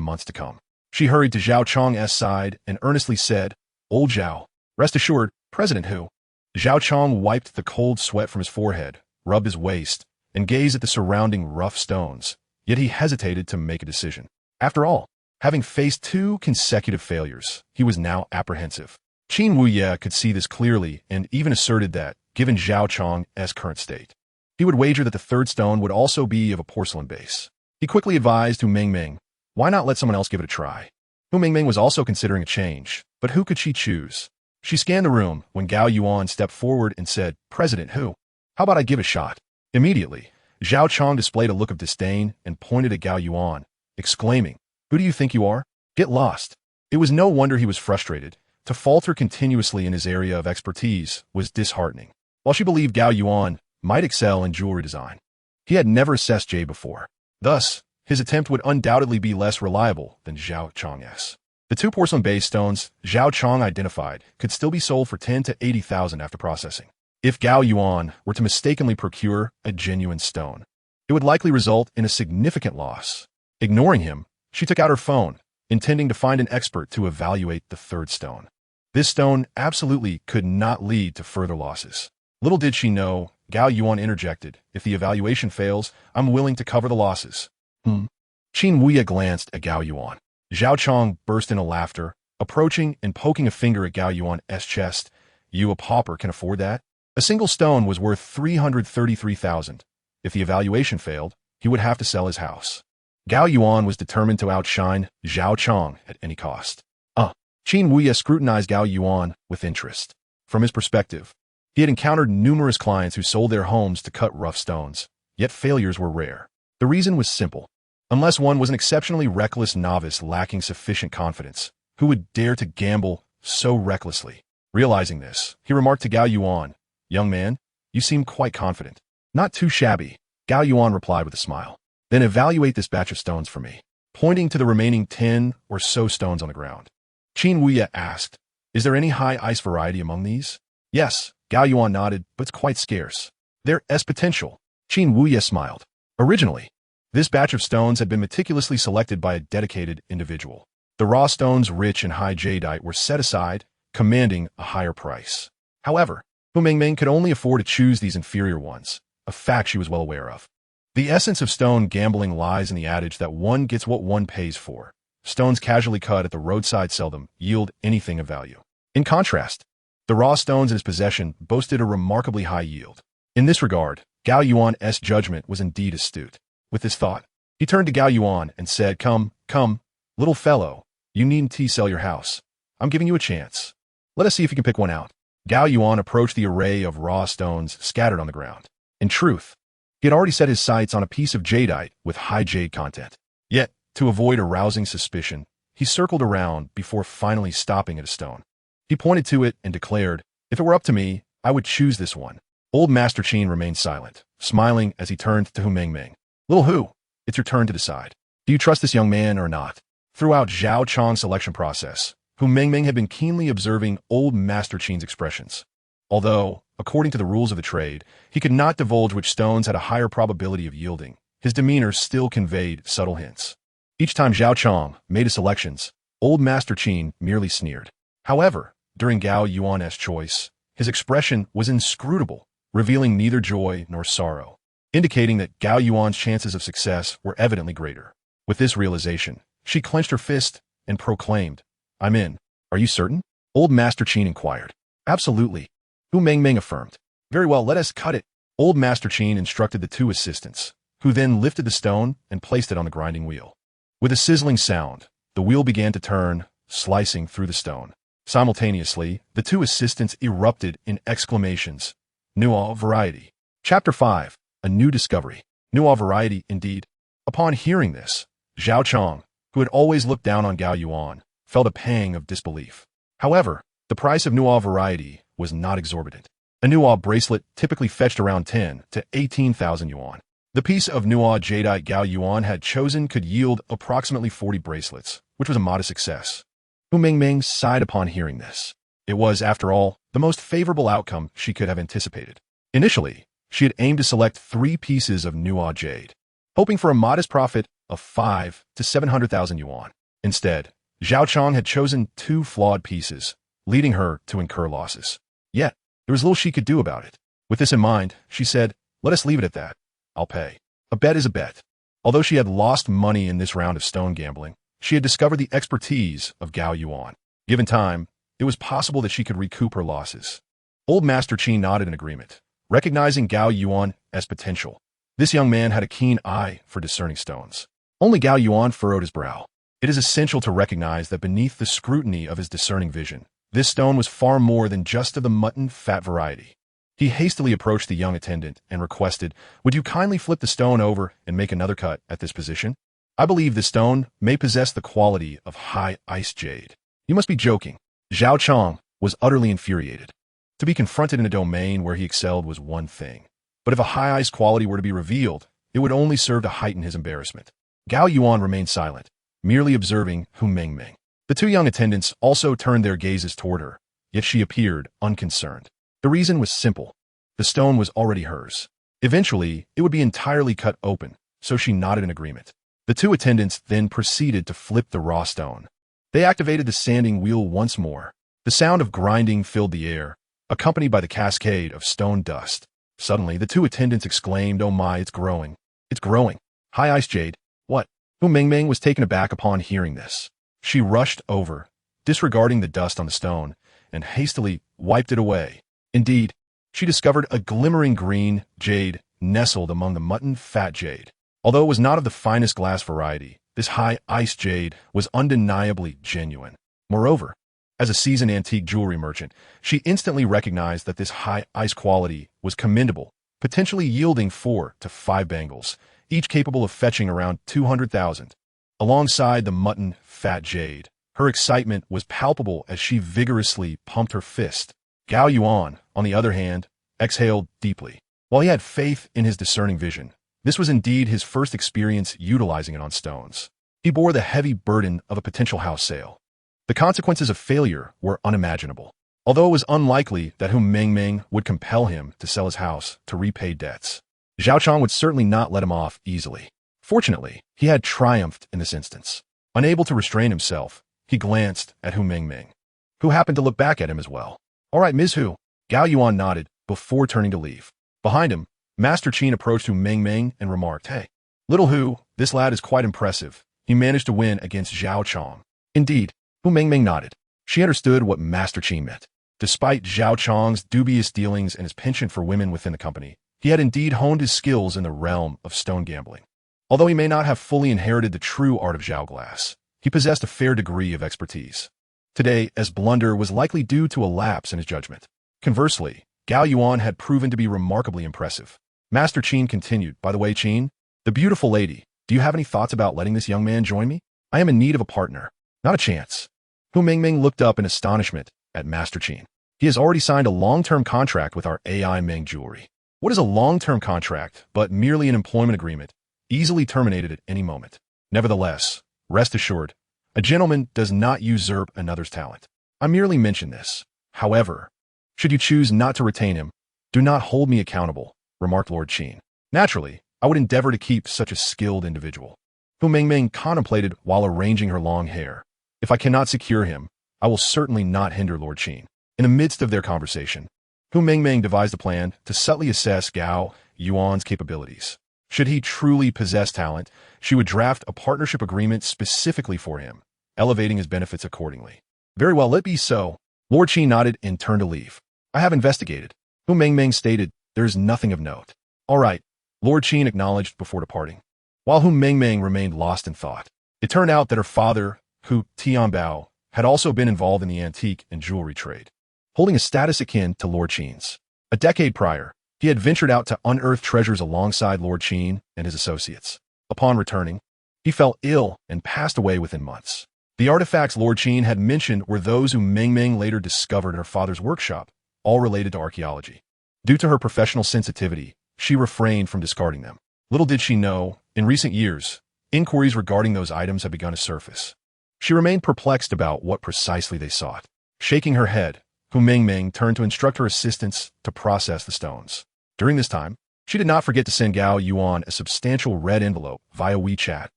months to come. She hurried to Zhao Chong's side and earnestly said, "Old Zhao, rest assured, President Hu." Zhao Chong wiped the cold sweat from his forehead, rubbed his waist, and gazed at the surrounding rough stones, yet he hesitated to make a decision. After all, having faced 2 consecutive failures, he was now apprehensive. Qin Wuye could see this clearly and even asserted that, given Zhao Chong's current state, he would wager that the third stone would also be of a porcelain base. He quickly advised Hu Ming, why not let someone else give it a try? Hu Ming was also considering a change, but who could she choose? She scanned the room when Gao Yuan stepped forward and said, "President Hu, how about I give it a shot?" Immediately, Zhao Chong displayed a look of disdain and pointed at Gao Yuan, exclaiming, "Who do you think you are? Get lost." It was no wonder he was frustrated. To falter continuously in his area of expertise was disheartening. While she believed Gao Yuan might excel in jewelry design, he had never assessed jade before. Thus, his attempt would undoubtedly be less reliable than Zhao Chong's. The 2 porcelain-based stones Zhao Chong identified could still be sold for 10 to 80,000 after processing. If Gao Yuan were to mistakenly procure a genuine stone, it would likely result in a significant loss. Ignoring him, she took out her phone, intending to find an expert to evaluate the third stone. This stone absolutely could not lead to further losses. Little did she know, Gao Yuan interjected, "If the evaluation fails, I'm willing to cover the losses." Qin Wuye glanced at Gao Yuan. Zhao Chong burst into laughter, approaching and poking a finger at Gao Yuan's chest. "You, a pauper, can afford that?" A single stone was worth 333,000. If the evaluation failed, he would have to sell his house. Gao Yuan was determined to outshine Zhao Chong at any cost. Qin Wuye scrutinized Gao Yuan with interest. From his perspective, he had encountered numerous clients who sold their homes to cut rough stones, yet failures were rare. The reason was simple. Unless one was an exceptionally reckless novice lacking sufficient confidence, who would dare to gamble so recklessly? Realizing this, he remarked to Gao Yuan, "Young man, you seem quite confident." "Not too shabby," Gao Yuan replied with a smile. "Then evaluate this batch of stones for me," pointing to the remaining 10 or so stones on the ground. Qin Wuye asked, "Is there any high ice variety among these?" "Yes," Gao Yuan nodded, "but it's quite scarce." "There's potential." Qin Wuye smiled. Originally, this batch of stones had been meticulously selected by a dedicated individual. The raw stones rich in high jadeite were set aside, commanding a higher price. However, Hu Mingming could only afford to choose these inferior ones, a fact she was well aware of. The essence of stone gambling lies in the adage that one gets what one pays for. Stones casually cut at the roadside seldom yield anything of value. In contrast, the raw stones in his possession boasted a remarkably high yield. In this regard, Gao Yuan's judgment was indeed astute. With this thought, he turned to Gao Yuan and said, Come, little fellow, you needn't sell your house. I'm giving you a chance. Let us see if you can pick one out. Gao Yuan approached the array of raw stones scattered on the ground. In truth, he had already set his sights on a piece of jadeite with high jade content. Yet, to avoid arousing suspicion, he circled around before finally stopping at a stone. He pointed to it and declared, If it were up to me, I would choose this one. Old Master Qin remained silent, smiling as he turned to Hu Mingming. Little Hu, it's your turn to decide. Do you trust this young man or not? Throughout Zhao Chang's selection process, Hu Mingming had been keenly observing Old Master Qin's expressions. Although, according to the rules of the trade, he could not divulge which stones had a higher probability of yielding, his demeanor still conveyed subtle hints. Each time Zhao Chang made his selections, Old Master Qin merely sneered. However, during Gao Yuan's choice, his expression was inscrutable, revealing neither joy nor sorrow, indicating that Gao Yuan's chances of success were evidently greater. With this realization, she clenched her fist and proclaimed, I'm in. Are you certain? Old Master Qin inquired. Absolutely. Hu Mingming affirmed. Very well, let us cut it. Old Master Qin instructed the two assistants, who then lifted the stone and placed it on the grinding wheel. With a sizzling sound, the wheel began to turn, slicing through the stone. Simultaneously, the two assistants erupted in exclamations. New variety. Chapter 5. A new discovery. New variety, indeed. Upon hearing this, Zhao Chang, who had always looked down on Gao Yuan, felt a pang of disbelief. However, the price of new variety was not exorbitant. A new bracelet typically fetched around 10 to 18,000 yuan. The piece of new jadeite Gao Yuan had chosen could yield approximately 40 bracelets, which was a modest success. Hu Mingming sighed upon hearing this. It was, after all, the most favorable outcome she could have anticipated. Initially, she had aimed to select 3 pieces of new jade, hoping for a modest profit of 5 to 700,000 yuan. Instead, Zhao Chang had chosen 2 flawed pieces, leading her to incur losses. Yet, there was little she could do about it. With this in mind, she said, Let us leave it at that. I'll pay. A bet is a bet. Although she had lost money in this round of stone gambling, she had discovered the expertise of Gao Yuan. Given time, it was possible that she could recoup her losses. Old Master Qin nodded in agreement, recognizing Gao Yuan as potential. This young man had a keen eye for discerning stones. Only Gao Yuan furrowed his brow. It is essential to recognize that beneath the scrutiny of his discerning vision, this stone was far more than just of the mutton fat variety. He hastily approached the young attendant and requested, Would you kindly flip the stone over and make another cut at this position? I believe this stone may possess the quality of high ice jade. You must be joking. Zhao Chang was utterly infuriated. To be confronted in a domain where he excelled was one thing, but if a high ice quality were to be revealed, it would only serve to heighten his embarrassment. Gao Yuan remained silent, merely observing Hu Mingming. The 2 young attendants also turned their gazes toward her, yet she appeared unconcerned. The reason was simple. The stone was already hers. Eventually, it would be entirely cut open, so she nodded in agreement. The 2 attendants then proceeded to flip the raw stone. They activated the sanding wheel once more. The sound of grinding filled the air, accompanied by the cascade of stone dust. Suddenly, the 2 attendants exclaimed, Oh my, it's growing. It's growing. High ice jade. What? Hu Mingming was taken aback upon hearing this. She rushed over, disregarding the dust on the stone, and hastily wiped it away. Indeed, she discovered a glimmering green jade nestled among the mutton fat jade. Although it was not of the finest glass variety, this high ice jade was undeniably genuine. Moreover, as a seasoned antique jewelry merchant, she instantly recognized that this high ice quality was commendable, potentially yielding 4 to 5 bangles, each capable of fetching around 200,000. Alongside the mutton fat jade, her excitement was palpable as she vigorously pumped her fist. Gao Yuan, on the other hand, exhaled deeply. While he had faith in his discerning vision, this was indeed his first experience utilizing it on stones. He bore the heavy burden of a potential house sale. The consequences of failure were unimaginable. Although it was unlikely that Hu Mingming would compel him to sell his house to repay debts, Zhao Chang would certainly not let him off easily. Fortunately, he had triumphed in this instance. Unable to restrain himself, He glanced at Hu Mengmeng, who happened to look back at him as well. All right, Ms. Hu. Gao Yuan nodded before turning to leave. Behind him, Master Qin approached Hu Mengmeng and remarked, "Hey, little Hu, this lad is quite impressive. He managed to win against Zhao Chong." Indeed, Hu Mengmeng nodded. She understood what Master Qin meant. Despite Zhao Chong's dubious dealings and his penchant for women within the company, he had indeed honed his skills in the realm of stone gambling. Although he may not have fully inherited the true art of Zhao Glass, he possessed a fair degree of expertise. Today, as blunder was likely due to a lapse in his judgment. Conversely, Gao Yuan had proven to be remarkably impressive. Master Qin continued, "By the way, Qin, the beautiful lady, do you have any thoughts about letting this young man join me? I am in need of a partner." "Not a chance." Hu Mengmeng looked up in astonishment at Master Qin. "He has already signed a long-term contract with our AI Meng Jewelry." What is a long-term contract but merely an employment agreement, easily terminated at any moment? Nevertheless, rest assured, a gentleman does not usurp another's talent. I merely mention this. However, should you choose not to retain him, do not hold me accountable, remarked Lord Qin. Naturally, I would endeavor to keep such a skilled individual. Hu Mengmeng contemplated while arranging her long hair. If I cannot secure him, I will certainly not hinder Lord Qin. In the midst of their conversation, Hu Mengmeng devised a plan to subtly assess Gao Yuan's capabilities. Should he truly possess talent, she would draft a partnership agreement specifically for him, elevating his benefits accordingly. "Very well, let be so." Lord Qin nodded and turned to leave. "I have investigated." Hu Mengmeng stated, "There is nothing of note." "All right," Lord Qin acknowledged before departing. While Hu Mengmeng remained lost in thought, it turned out that her father, Hu Tianbao, had also been involved in the antique and jewelry trade, holding a status akin to Lord Qin's. A decade prior, he had ventured out to unearth treasures alongside Lord Qin and his associates. Upon returning, he fell ill and passed away within months. The artifacts Lord Qin had mentioned were those who Mengmeng later discovered in her father's workshop, all related to archaeology. Due to her professional sensitivity, she refrained from discarding them. Little did she know, in recent years, inquiries regarding those items had begun to surface. She remained perplexed about what precisely they sought. Shaking her head, Hu Mengmeng turned to instruct her assistants to process the stones. During this time, she did not forget to send Gao Yuan a substantial red envelope via WeChat.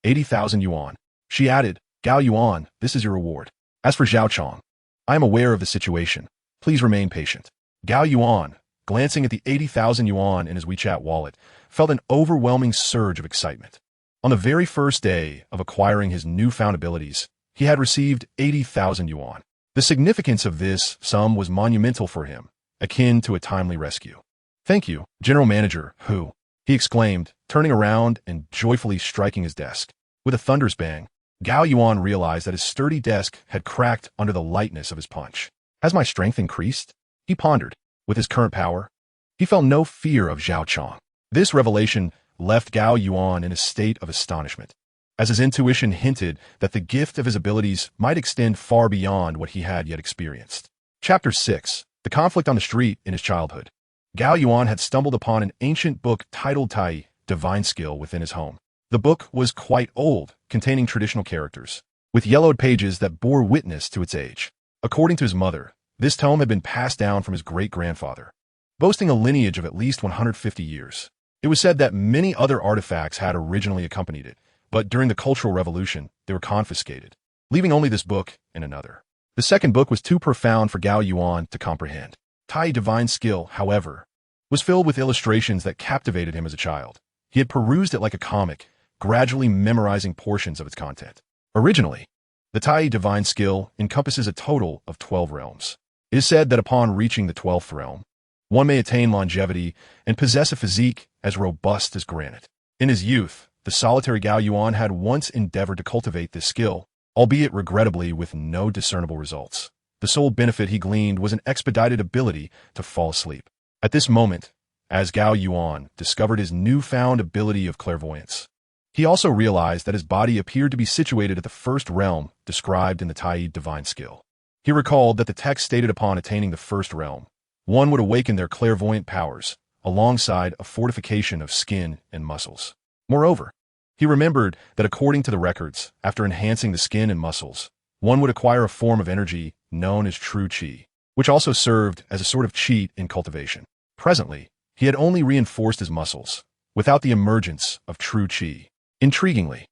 80,000 yuan. She added, "Gao Yuan, this is your reward. As for Zhao Chong, I am aware of the situation. Please remain patient." Gao Yuan, glancing at the 80,000 yuan in his WeChat wallet, felt an overwhelming surge of excitement. On the very first day of acquiring his newfound abilities, he had received 80,000 yuan. The significance of this sum was monumental for him, akin to a timely rescue. "Thank you, General Manager Hu," he exclaimed, turning around and joyfully striking his desk. With a thunderous bang, Gao Yuan realized that his sturdy desk had cracked under the lightness of his punch. "Has my strength increased?" he pondered. With his current power, he felt no fear of Zhao Chong. This revelation left Gao Yuan in a state of astonishment, as his intuition hinted that the gift of his abilities might extend far beyond what he had yet experienced. Chapter 6. The Conflict on the Street in his Childhood. Gao Yuan had stumbled upon an ancient book titled Tai, Divine Skill, within his home. The book was quite old, containing traditional characters, with yellowed pages that bore witness to its age. According to his mother, this tome had been passed down from his great-grandfather, boasting a lineage of at least 150 years. It was said that many other artifacts had originally accompanied it, but during the Cultural Revolution, they were confiscated, leaving only this book and another. The second book was too profound for Gao Yuan to comprehend. Tai Divine Skill, however, was filled with illustrations that captivated him as a child. He had perused it like a comic, gradually memorizing portions of its content. Originally, the Tai Divine Skill encompasses a total of 12 realms. It is said that upon reaching the 12th realm, one may attain longevity and possess a physique as robust as granite. In his youth, the solitary Gao Yuan had once endeavored to cultivate this skill, albeit regrettably with no discernible results. The sole benefit he gleaned was an expedited ability to fall asleep. At this moment, as Gao Yuan discovered his newfound ability of clairvoyance, he also realized that his body appeared to be situated at the first realm described in the Tai Divine Skill. He recalled that the text stated upon attaining the first realm, one would awaken their clairvoyant powers, alongside a fortification of skin and muscles. Moreover, he remembered that according to the records, after enhancing the skin and muscles, one would acquire a form of energy known as true qi, which also served as a sort of cheat in cultivation. Presently, he had only reinforced his muscles, without the emergence of true qi. Intriguingly,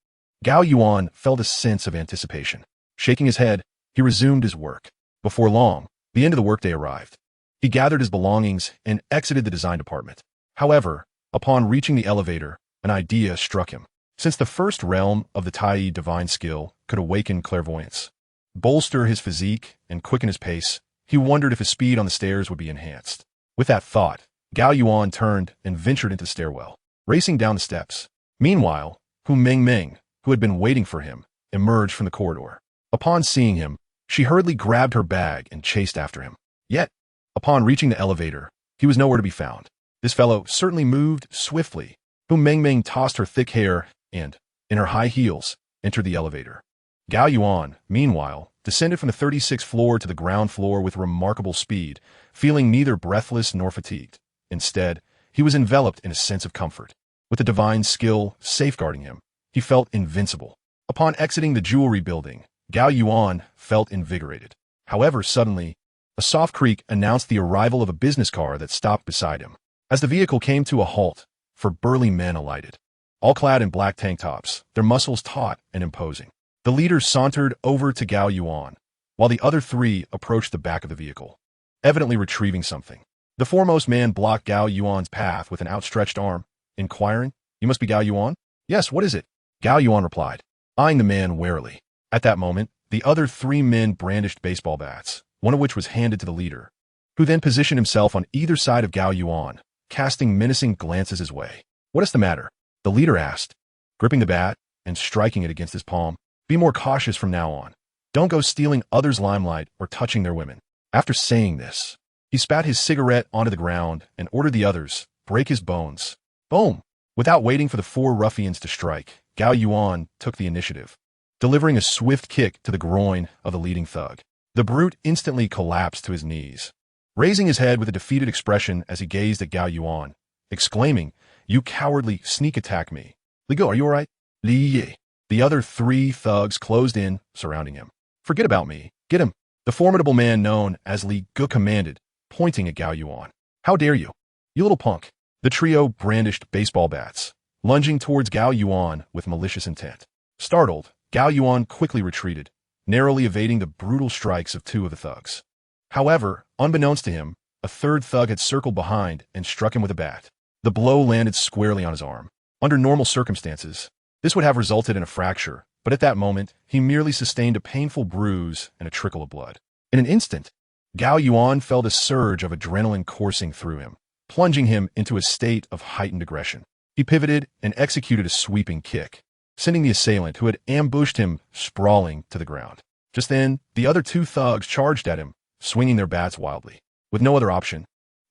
Gao Yuan felt a sense of anticipation. Shaking his head, he resumed his work. Before long, the end of the workday arrived. He gathered his belongings and exited the design department. However, upon reaching the elevator, an idea struck him. Since the first realm of the Tai divine skill could awaken clairvoyance, bolster his physique, and quicken his pace, he wondered if his speed on the stairs would be enhanced. With that thought, Gao Yuan turned and ventured into the stairwell, racing down the steps. Meanwhile, Hu Mengmeng, who had been waiting for him, emerged from the corridor. Upon seeing him, she hurriedly grabbed her bag and chased after him. Yet, upon reaching the elevator, he was nowhere to be found. This fellow certainly moved swiftly. Hu Mengmeng tossed her thick hair and, in her high heels, entered the elevator. Gao Yuan, meanwhile, descended from the 36th floor to the ground floor with remarkable speed, feeling neither breathless nor fatigued. Instead, he was enveloped in a sense of comfort. With the divine skill safeguarding him, he felt invincible. Upon exiting the jewelry building, Gao Yuan felt invigorated. However, suddenly, a soft creak announced the arrival of a business car that stopped beside him. As the vehicle came to a halt, four burly men alighted, all clad in black tank tops, their muscles taut and imposing. The leader sauntered over to Gao Yuan, while the other three approached the back of the vehicle, evidently retrieving something. The foremost man blocked Gao Yuan's path with an outstretched arm, inquiring, "You must be Gao Yuan?" "Yes, what is it?" Gao Yuan replied, eyeing the man warily. At that moment, the other three men brandished baseball bats, one of which was handed to the leader, who then positioned himself on either side of Gao Yuan, casting menacing glances his way. "What is the matter?" the leader asked, gripping the bat and striking it against his palm. "Be more cautious from now on. Don't go stealing others' limelight or touching their women." After saying this, he spat his cigarette onto the ground and ordered the others, "Break his bones." Boom! Without waiting for the four ruffians to strike, Gao Yuan took the initiative, delivering a swift kick to the groin of the leading thug. The brute instantly collapsed to his knees, raising his head with a defeated expression as he gazed at Gao Yuan, exclaiming, "You cowardly sneak attack me. Li Go, are you all right?" "Li Ye." The other three thugs closed in, surrounding him. "Forget about me. Get him." The formidable man known as Li Ge commanded, pointing at Gao Yuan. "How dare you? You little punk." The trio brandished baseball bats, lunging towards Gao Yuan with malicious intent. Startled, Gao Yuan quickly retreated, narrowly evading the brutal strikes of two of the thugs. However, unbeknownst to him, a third thug had circled behind and struck him with a bat. The blow landed squarely on his arm. Under normal circumstances, this would have resulted in a fracture, but at that moment, he merely sustained a painful bruise and a trickle of blood. In an instant, Gao Yuan felt a surge of adrenaline coursing through him, plunging him into a state of heightened aggression. He pivoted and executed a sweeping kick, sending the assailant who had ambushed him sprawling to the ground. Just then, the other two thugs charged at him, swinging their bats wildly. With no other option,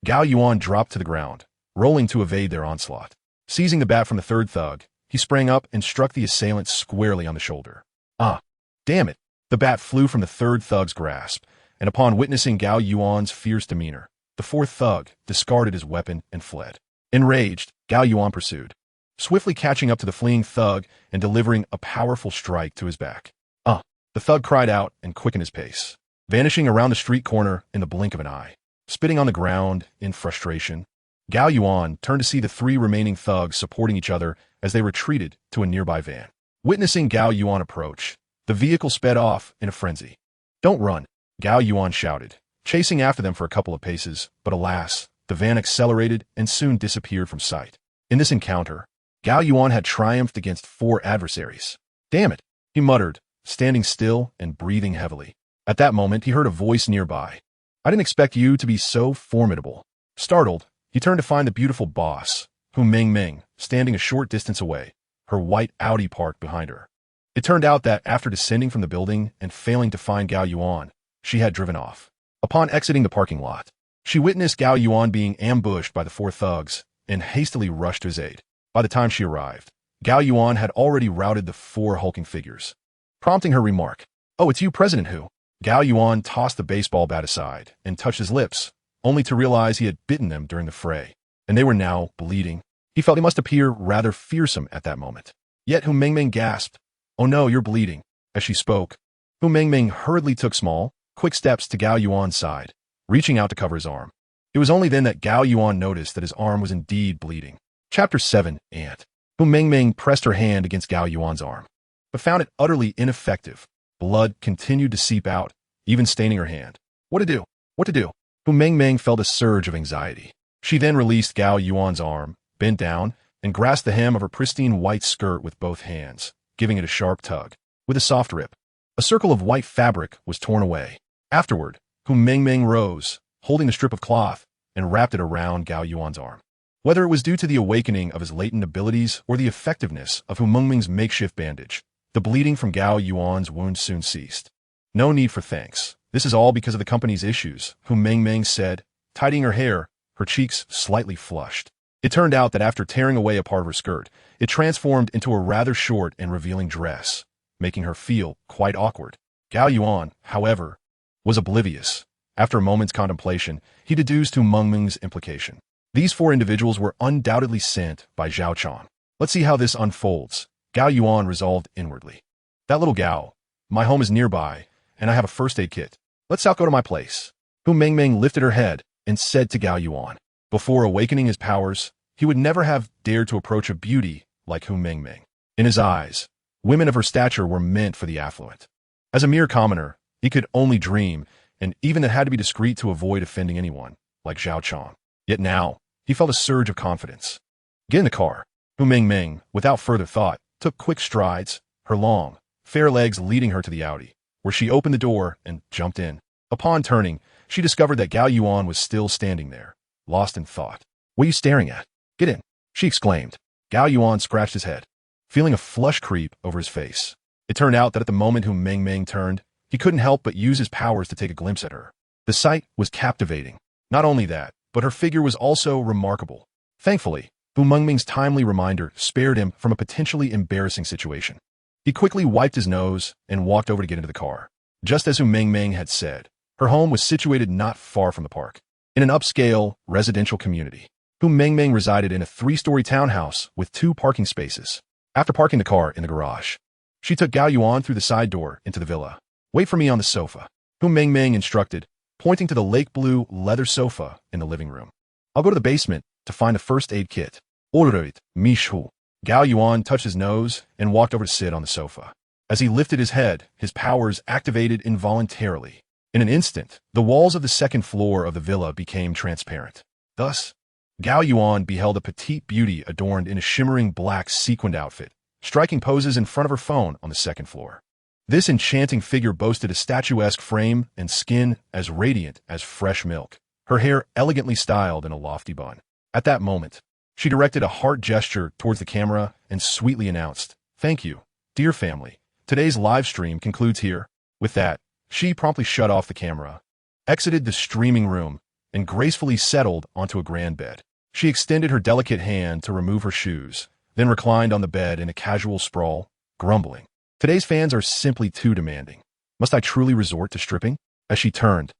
Gao Yuan dropped to the ground, rolling to evade their onslaught. Seizing the bat from the third thug, he sprang up and struck the assailant squarely on the shoulder. "Ah, damn it!" The bat flew from the third thug's grasp, and upon witnessing Gao Yuan's fierce demeanor, the fourth thug discarded his weapon and fled. Enraged, Gao Yuan pursued, swiftly catching up to the fleeing thug and delivering a powerful strike to his back. "Ah!" The thug cried out and quickened his pace, vanishing around the street corner in the blink of an eye. Spitting on the ground in frustration, Gao Yuan turned to see the three remaining thugs supporting each other as they retreated to a nearby van. Witnessing Gao Yuan approach, the vehicle sped off in a frenzy. "Don't run," Gao Yuan shouted, chasing after them for a couple of paces, but alas, the van accelerated and soon disappeared from sight. In this encounter, Gao Yuan had triumphed against four adversaries. "Damn it," he muttered, standing still and breathing heavily. At that moment, he heard a voice nearby. "I didn't expect you to be so formidable." Startled, he turned to find the beautiful boss, Hu Mengmeng, standing a short distance away, her white Audi parked behind her. It turned out that after descending from the building and failing to find Gao Yuan, she had driven off. Upon exiting the parking lot, she witnessed Gao Yuan being ambushed by the four thugs and hastily rushed to his aid. By the time she arrived, Gao Yuan had already routed the four hulking figures, prompting her remark, "Oh, it's you, President Hu." Gao Yuan tossed the baseball bat aside and touched his lips, only to realize he had bitten them during the fray, and they were now bleeding. He felt he must appear rather fearsome at that moment. Yet Hu Mengmeng gasped, "Oh no, you're bleeding." As she spoke, Hu Mengmeng hurriedly took small, quick steps to Gao Yuan's side, reaching out to cover his arm. It was only then that Gao Yuan noticed that his arm was indeed bleeding. Chapter 7, Ant. Hu Mengmeng pressed her hand against Gao Yuan's arm, but found it utterly ineffective. Blood continued to seep out, even staining her hand. What to do? What to do? Hu Mengmeng felt a surge of anxiety. She then released Gao Yuan's arm, bent down, and grasped the hem of her pristine white skirt with both hands, giving it a sharp tug. With a soft rip, a circle of white fabric was torn away. Afterward, Hu Mengmeng rose, holding the strip of cloth, and wrapped it around Gao Yuan's arm. Whether it was due to the awakening of his latent abilities or the effectiveness of Hu Mengmeng's makeshift bandage, the bleeding from Gao Yuan's wound soon ceased. No need for thanks. This is all because of the company's issues, Hu Mengmeng said, tidying her hair, her cheeks slightly flushed. It turned out that after tearing away a part of her skirt, it transformed into a rather short and revealing dress, making her feel quite awkward. Gao Yuan, however, was oblivious. After a moment's contemplation, he deduced Hu Mengmeng's implication. These 4 individuals were undoubtedly sent by Zhao Chang. Let's see how this unfolds, Gao Yuan resolved inwardly. That little Gao, my home is nearby, and I have a first aid kit. Let's out go to my place. Hu Mengmeng lifted her head and said to Gao Yuan. Before awakening his powers, he would never have dared to approach a beauty like Hu Mengmeng. In his eyes, women of her stature were meant for the affluent. As a mere commoner, he could only dream, and even had to be discreet to avoid offending anyone, like Zhao Chang. Yet now, he felt a surge of confidence. Get in the car. Hu Mengmeng, without further thought, took quick strides, her long, fair legs leading her to the Audi, where she opened the door and jumped in. Upon turning, she discovered that Gao Yuan was still standing there, lost in thought. What are you staring at? Get in, she exclaimed. Gao Yuan scratched his head, feeling a flush creep over his face. It turned out that at the moment Hu Mengmeng turned, he couldn't help but use his powers to take a glimpse at her. The sight was captivating. Not only that, but her figure was also remarkable. Thankfully, Hu Mengmeng's timely reminder spared him from a potentially embarrassing situation. He quickly wiped his nose and walked over to get into the car. Just as Hu Mengmeng had said, her home was situated not far from the park, in an upscale, residential community. Hu Mengmeng resided in a 3-story townhouse with 2 parking spaces. After parking the car in the garage, she took Gao Yuan through the side door into the villa. Wait for me on the sofa, Hu Mengmeng instructed, pointing to the lake blue leather sofa in the living room. I'll go to the basement to find a first aid kit. Ordered, Mishu. Gao Yuan touched his nose and walked over to sit on the sofa. As he lifted his head, his powers activated involuntarily. In an instant, the walls of the 2nd floor of the villa became transparent. Thus, Gao Yuan beheld a petite beauty adorned in a shimmering black sequined outfit, striking poses in front of her phone on the 2nd floor. This enchanting figure boasted a statuesque frame and skin as radiant as fresh milk, her hair elegantly styled in a lofty bun. At that moment, she directed a heart gesture towards the camera and sweetly announced, "Thank you, dear family. Today's live stream concludes here." With that, she promptly shut off the camera, exited the streaming room, and gracefully settled onto a grand bed. She extended her delicate hand to remove her shoes, then reclined on the bed in a casual sprawl, grumbling. Today's fans are simply too demanding. Must I truly resort to stripping? As she turned,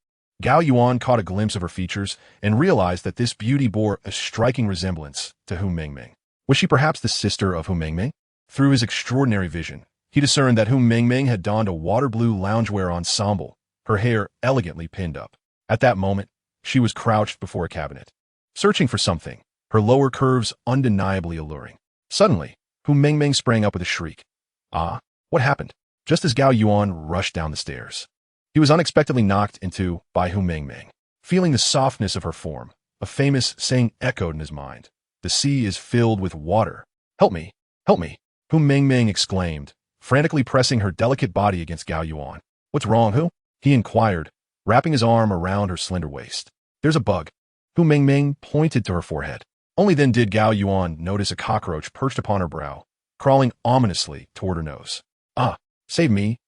Gao Yuan caught a glimpse of her features and realized that this beauty bore a striking resemblance to Hu Mengmeng. Was she perhaps the sister of Hu Mengmeng? Through his extraordinary vision, he discerned that Hu Mengmeng had donned a water blue loungewear ensemble, her hair elegantly pinned up. At that moment, she was crouched before a cabinet, searching for something, her lower curves undeniably alluring. Suddenly, Hu Mengmeng sprang up with a shriek. Ah, what happened? Just as Gao Yuan rushed down the stairs, he was unexpectedly knocked into by Hu Mengmeng. Feeling the softness of her form, a famous saying echoed in his mind. The sea is filled with water. Help me, help me, Hu Mengmeng exclaimed, frantically pressing her delicate body against Gao Yuan. What's wrong, Hu? He inquired, wrapping his arm around her slender waist. There's a bug. Hu Mengmeng pointed to her forehead. Only then did Gao Yuan notice a cockroach perched upon her brow, crawling ominously toward her nose. Ah, save me,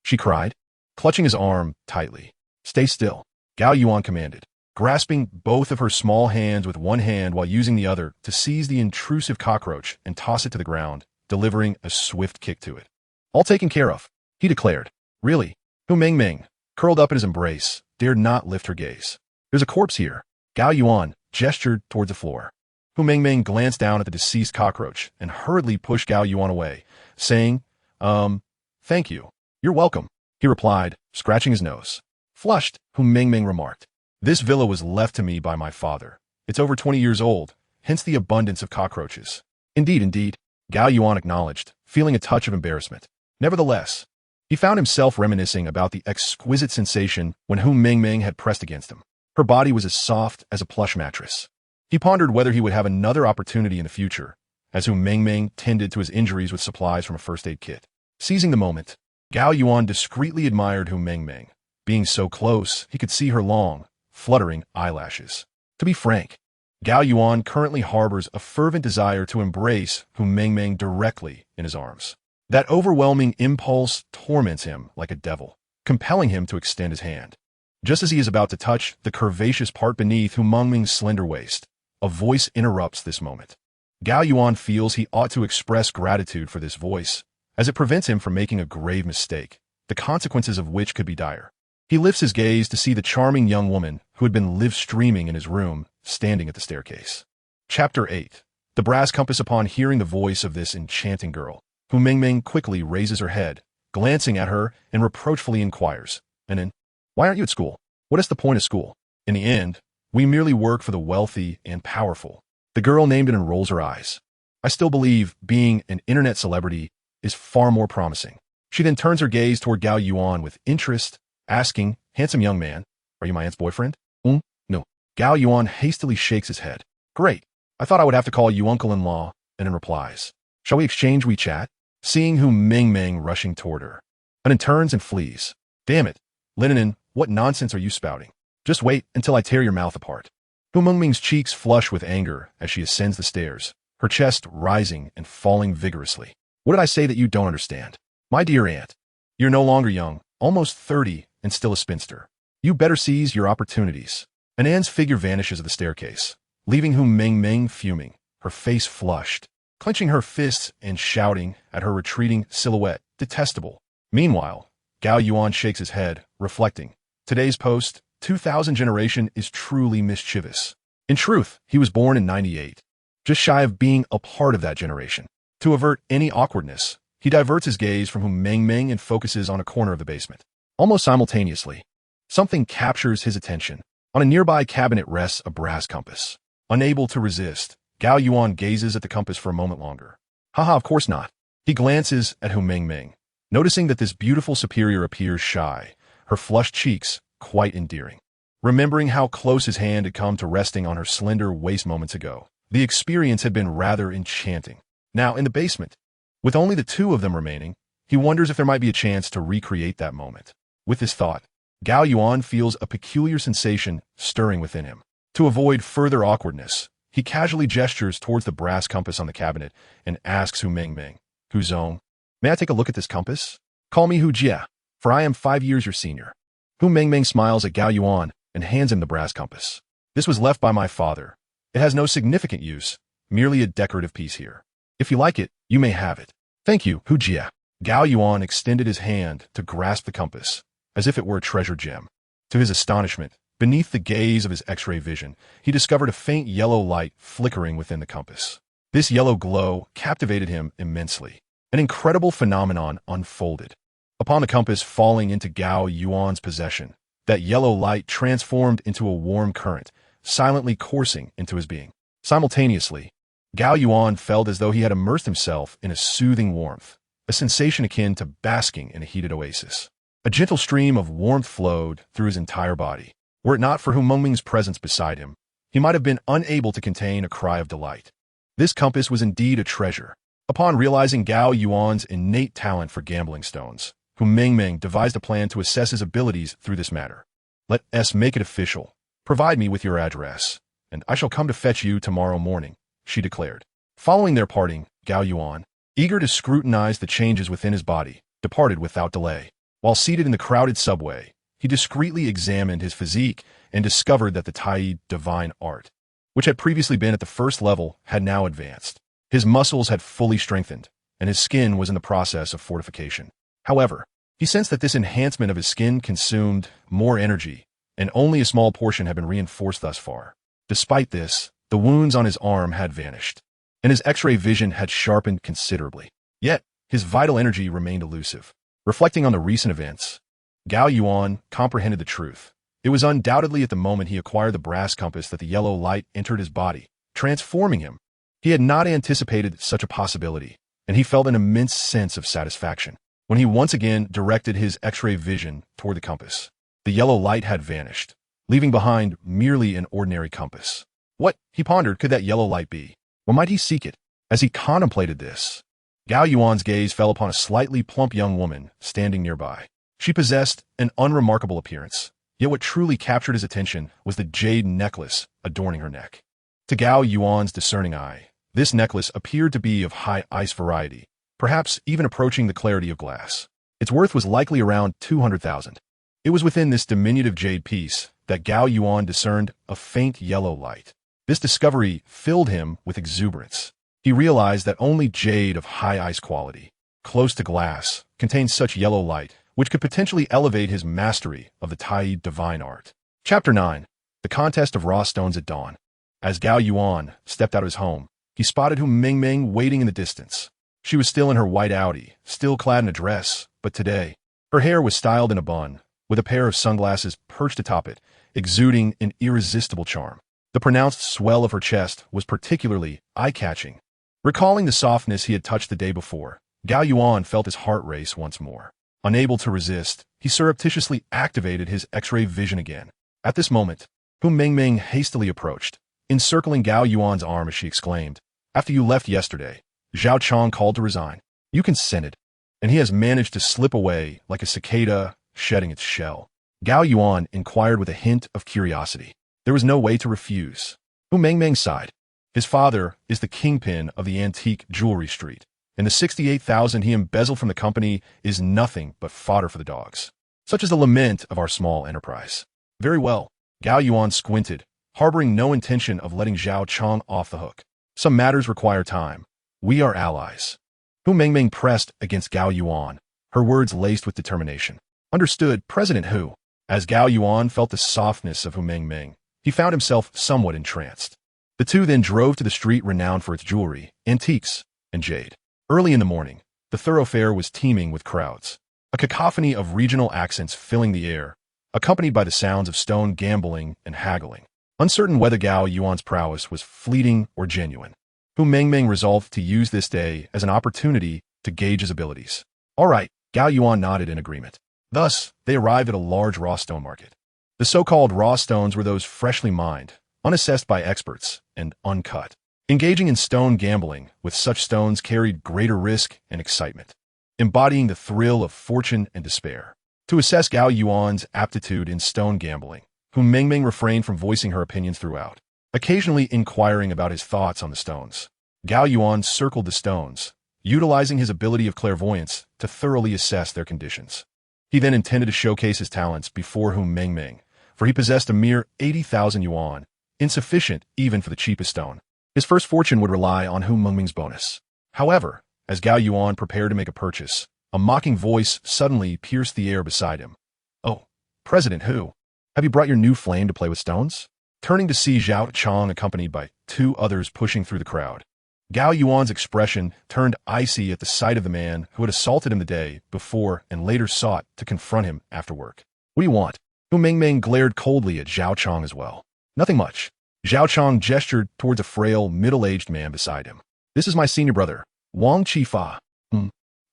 she cried, clutching his arm tightly. Stay still, Gao Yuan commanded, grasping both of her small hands with one hand while using the other to seize the intrusive cockroach and toss it to the ground, delivering a swift kick to it. All taken care of, he declared. Really? Hu Mengmeng, curled up in his embrace, dared not lift her gaze. There's a corpse here. Gao Yuan gestured towards the floor. Hu Mengmeng glanced down at the deceased cockroach and hurriedly pushed Gao Yuan away, saying, thank you. You're welcome, he replied, scratching his nose. Flushed, Hu Mengmeng remarked. This villa was left to me by my father. It's over 20 years old, hence the abundance of cockroaches. Indeed, Gao Yuan acknowledged, feeling a touch of embarrassment. Nevertheless, He found himself reminiscing about the exquisite sensation when Meng Meng had pressed against him. Her body was as soft as a plush mattress. He pondered whether he would have another opportunity in the future, as Meng Meng tended to his injuries with supplies from a first aid kit. Seizing the moment, Gao Yuan discreetly admired Meng Meng. Being so close, he could see her long, fluttering eyelashes. To be frank, Gao Yuan currently harbors a fervent desire to embrace Meng Meng directly in his arms. That overwhelming impulse torments him like a devil, compelling him to extend his hand. Just as he is about to touch the curvaceous part beneath Meng Meng's slender waist, a voice interrupts this moment. Gao Yuan feels he ought to express gratitude for this voice, as it prevents him from making a grave mistake, the consequences of which could be dire. He lifts his gaze to see the charming young woman who had been live-streaming in his room, standing at the staircase. Chapter 8. The brass compass. Upon hearing the voice of this enchanting girl, Meng Meng quickly raises her head, glancing at her, and reproachfully inquires, "And then, why aren't you at school? What is the point of school? In the end, we merely work for the wealthy and powerful." The girl named it and rolls her eyes. "I still believe being an internet celebrity is far more promising." She then turns her gaze toward Gao Yuan with interest, asking, "Handsome young man, are you my aunt's boyfriend?" No. Gao Yuan hastily shakes his head. "Great. I thought I would have to call you uncle-in-law," and then replies, "Shall we exchange WeChat?" Seeing Meng Meng rushing toward her, and then turns and flees. "Damn it, Linen, what nonsense are you spouting? Just wait until I tear your mouth apart." Meng Meng's cheeks flush with anger as she ascends the stairs, her chest rising and falling vigorously. "What did I say that you don't understand? My dear aunt, you're no longer young, almost 30, and still a spinster. You better seize your opportunities." An Anne's figure vanishes at the staircase, leaving Meng Meng fuming, her face flushed, clenching her fists and shouting at her retreating silhouette, "Detestable." Meanwhile, Gao Yuan shakes his head, reflecting, "Today's post, 2000 generation, is truly mischievous." In truth, he was born in 98, just shy of being a part of that generation. To avert any awkwardness, he diverts his gaze from Meng Meng and focuses on a corner of the basement. Almost simultaneously, something captures his attention. On a nearby cabinet rests a brass compass. Unable to resist, Gao Yuan gazes at the compass for a moment longer. "Haha, of course not." He glances at Meng Meng, noticing that this beautiful superior appears shy, her flushed cheeks quite endearing. Remembering how close his hand had come to resting on her slender waist moments ago, the experience had been rather enchanting. Now, in the basement, with only the two of them remaining, he wonders if there might be a chance to recreate that moment. With this thought, Gao Yuan feels a peculiar sensation stirring within him. To avoid further awkwardness, he casually gestures towards the brass compass on the cabinet and asks Meng Meng, "Zong, may I take a look at this compass? Call me Jia, for I am 5 years your senior." Meng Meng smiles at Gao Yuan and hands him the brass compass. "This was left by my father. It has no significant use, merely a decorative piece here. If you like it, you may have it." "Thank you, Jia." Gao Yuan extended his hand to grasp the compass, as if it were a treasure gem. To his astonishment, beneath the gaze of his X-ray vision, he discovered a faint yellow light flickering within the compass. This yellow glow captivated him immensely. An incredible phenomenon unfolded. Upon the compass falling into Gao Yuan's possession, that yellow light transformed into a warm current, silently coursing into his being. Simultaneously, Gao Yuan felt as though he had immersed himself in a soothing warmth, a sensation akin to basking in a heated oasis. A gentle stream of warmth flowed through his entire body. Were it not for Meng Meng's presence beside him, he might have been unable to contain a cry of delight. This compass was indeed a treasure. Upon realizing Gao Yuan's innate talent for gambling stones, Meng Meng devised a plan to assess his abilities through this matter. "Let us make it official. Provide me with your address, and I shall come to fetch you tomorrow morning," she declared. Following their parting, Gao Yuan, eager to scrutinize the changes within his body, departed without delay. While seated in the crowded subway, he discreetly examined his physique and discovered that the Tai divine art, which had previously been at the first level, had now advanced. His muscles had fully strengthened, and his skin was in the process of fortification. However, he sensed that this enhancement of his skin consumed more energy, and only a small portion had been reinforced thus far. Despite this, the wounds on his arm had vanished, and his X-ray vision had sharpened considerably. Yet, his vital energy remained elusive. Reflecting on the recent events, Gao Yuan comprehended the truth. It was undoubtedly at the moment he acquired the brass compass that the yellow light entered his body, transforming him. He had not anticipated such a possibility, and he felt an immense sense of satisfaction. when he once again directed his X-ray vision toward the compass. The yellow light had vanished, leaving behind merely an ordinary compass. What, he pondered, could that yellow light be? Or might he seek it? As he contemplated this, Gao Yuan's gaze fell upon a slightly plump young woman standing nearby. She possessed an unremarkable appearance, yet what truly captured his attention was the jade necklace adorning her neck. To Gao Yuan's discerning eye, this necklace appeared to be of high ice variety, perhaps even approaching the clarity of glass. Its worth was likely around 200,000. It was within this diminutive jade piece that Gao Yuan discerned a faint yellow light. This discovery filled him with exuberance. He realized that only jade of high ice quality, close to glass, contained such yellow light, which could potentially elevate his mastery of the Tai divine art. Chapter 9. The Contest of Raw Stones at Dawn. As Gao Yuan stepped out of his home, he spotted Hu Mingming waiting in the distance. She was still in her white Audi, still clad in a dress, but today, her hair was styled in a bun, with a pair of sunglasses perched atop it, exuding an irresistible charm. The pronounced swell of her chest was particularly eye-catching. Recalling the softness he had touched the day before, Gao Yuan felt his heart race once more. Unable to resist, he surreptitiously activated his X-ray vision again. At this moment, Hu Mingming hastily approached, encircling Gao Yuan's arm as she exclaimed, "After you left yesterday, Zhao Chong called to resign. You consented, and he has managed to slip away like a cicada shedding its shell." Gao Yuan inquired with a hint of curiosity. There was no way to refuse. Hu Mingming sighed. His father is the kingpin of the antique jewelry street, and the 68,000 he embezzled from the company is nothing but fodder for the dogs. Such is the lament of our small enterprise. Very well. Gao Yuan squinted, harboring no intention of letting Zhao Chong off the hook. Some matters require time. We are allies. Hu Mingming pressed against Gao Yuan, her words laced with determination. Understood, President Hu. As Gao Yuan felt the softness of Hu Mingming, he found himself somewhat entranced. The two then drove to the street renowned for its jewelry, antiques, and jade. Early in the morning, the thoroughfare was teeming with crowds, a cacophony of regional accents filling the air, accompanied by the sounds of stone gambling and haggling. Uncertain whether Gao Yuan's prowess was fleeting or genuine, Hu Mingming resolved to use this day as an opportunity to gauge his abilities. All right, Gao Yuan nodded in agreement. Thus, they arrived at a large raw stone market. The so-called raw stones were those freshly mined, unassessed by experts, and uncut. Engaging in stone gambling with such stones carried greater risk and excitement, embodying the thrill of fortune and despair. To assess Gao Yuan's aptitude in stone gambling, Hu Mingming refrained from voicing her opinions throughout, occasionally inquiring about his thoughts on the stones. Gao Yuan circled the stones, utilizing his ability of clairvoyance to thoroughly assess their conditions. He then intended to showcase his talents before Hu Mingming, for he possessed a mere 80,000 yuan, insufficient even for the cheapest stone. His first fortune would rely on Hu Mingming's bonus. However, as Gao Yuan prepared to make a purchase, a mocking voice suddenly pierced the air beside him. "Oh, President Hu, have you brought your new flame to play with stones?" Turning to see Zhao Chong accompanied by two others pushing through the crowd, Gao Yuan's expression turned icy at the sight of the man who had assaulted him the day before and later sought to confront him after work. "What do you want?" Hu Mingming glared coldly at Zhao Chong as well. "Nothing much." Zhao Chong gestured towards a frail, middle-aged man beside him. "This is my senior brother, Wang Qifa."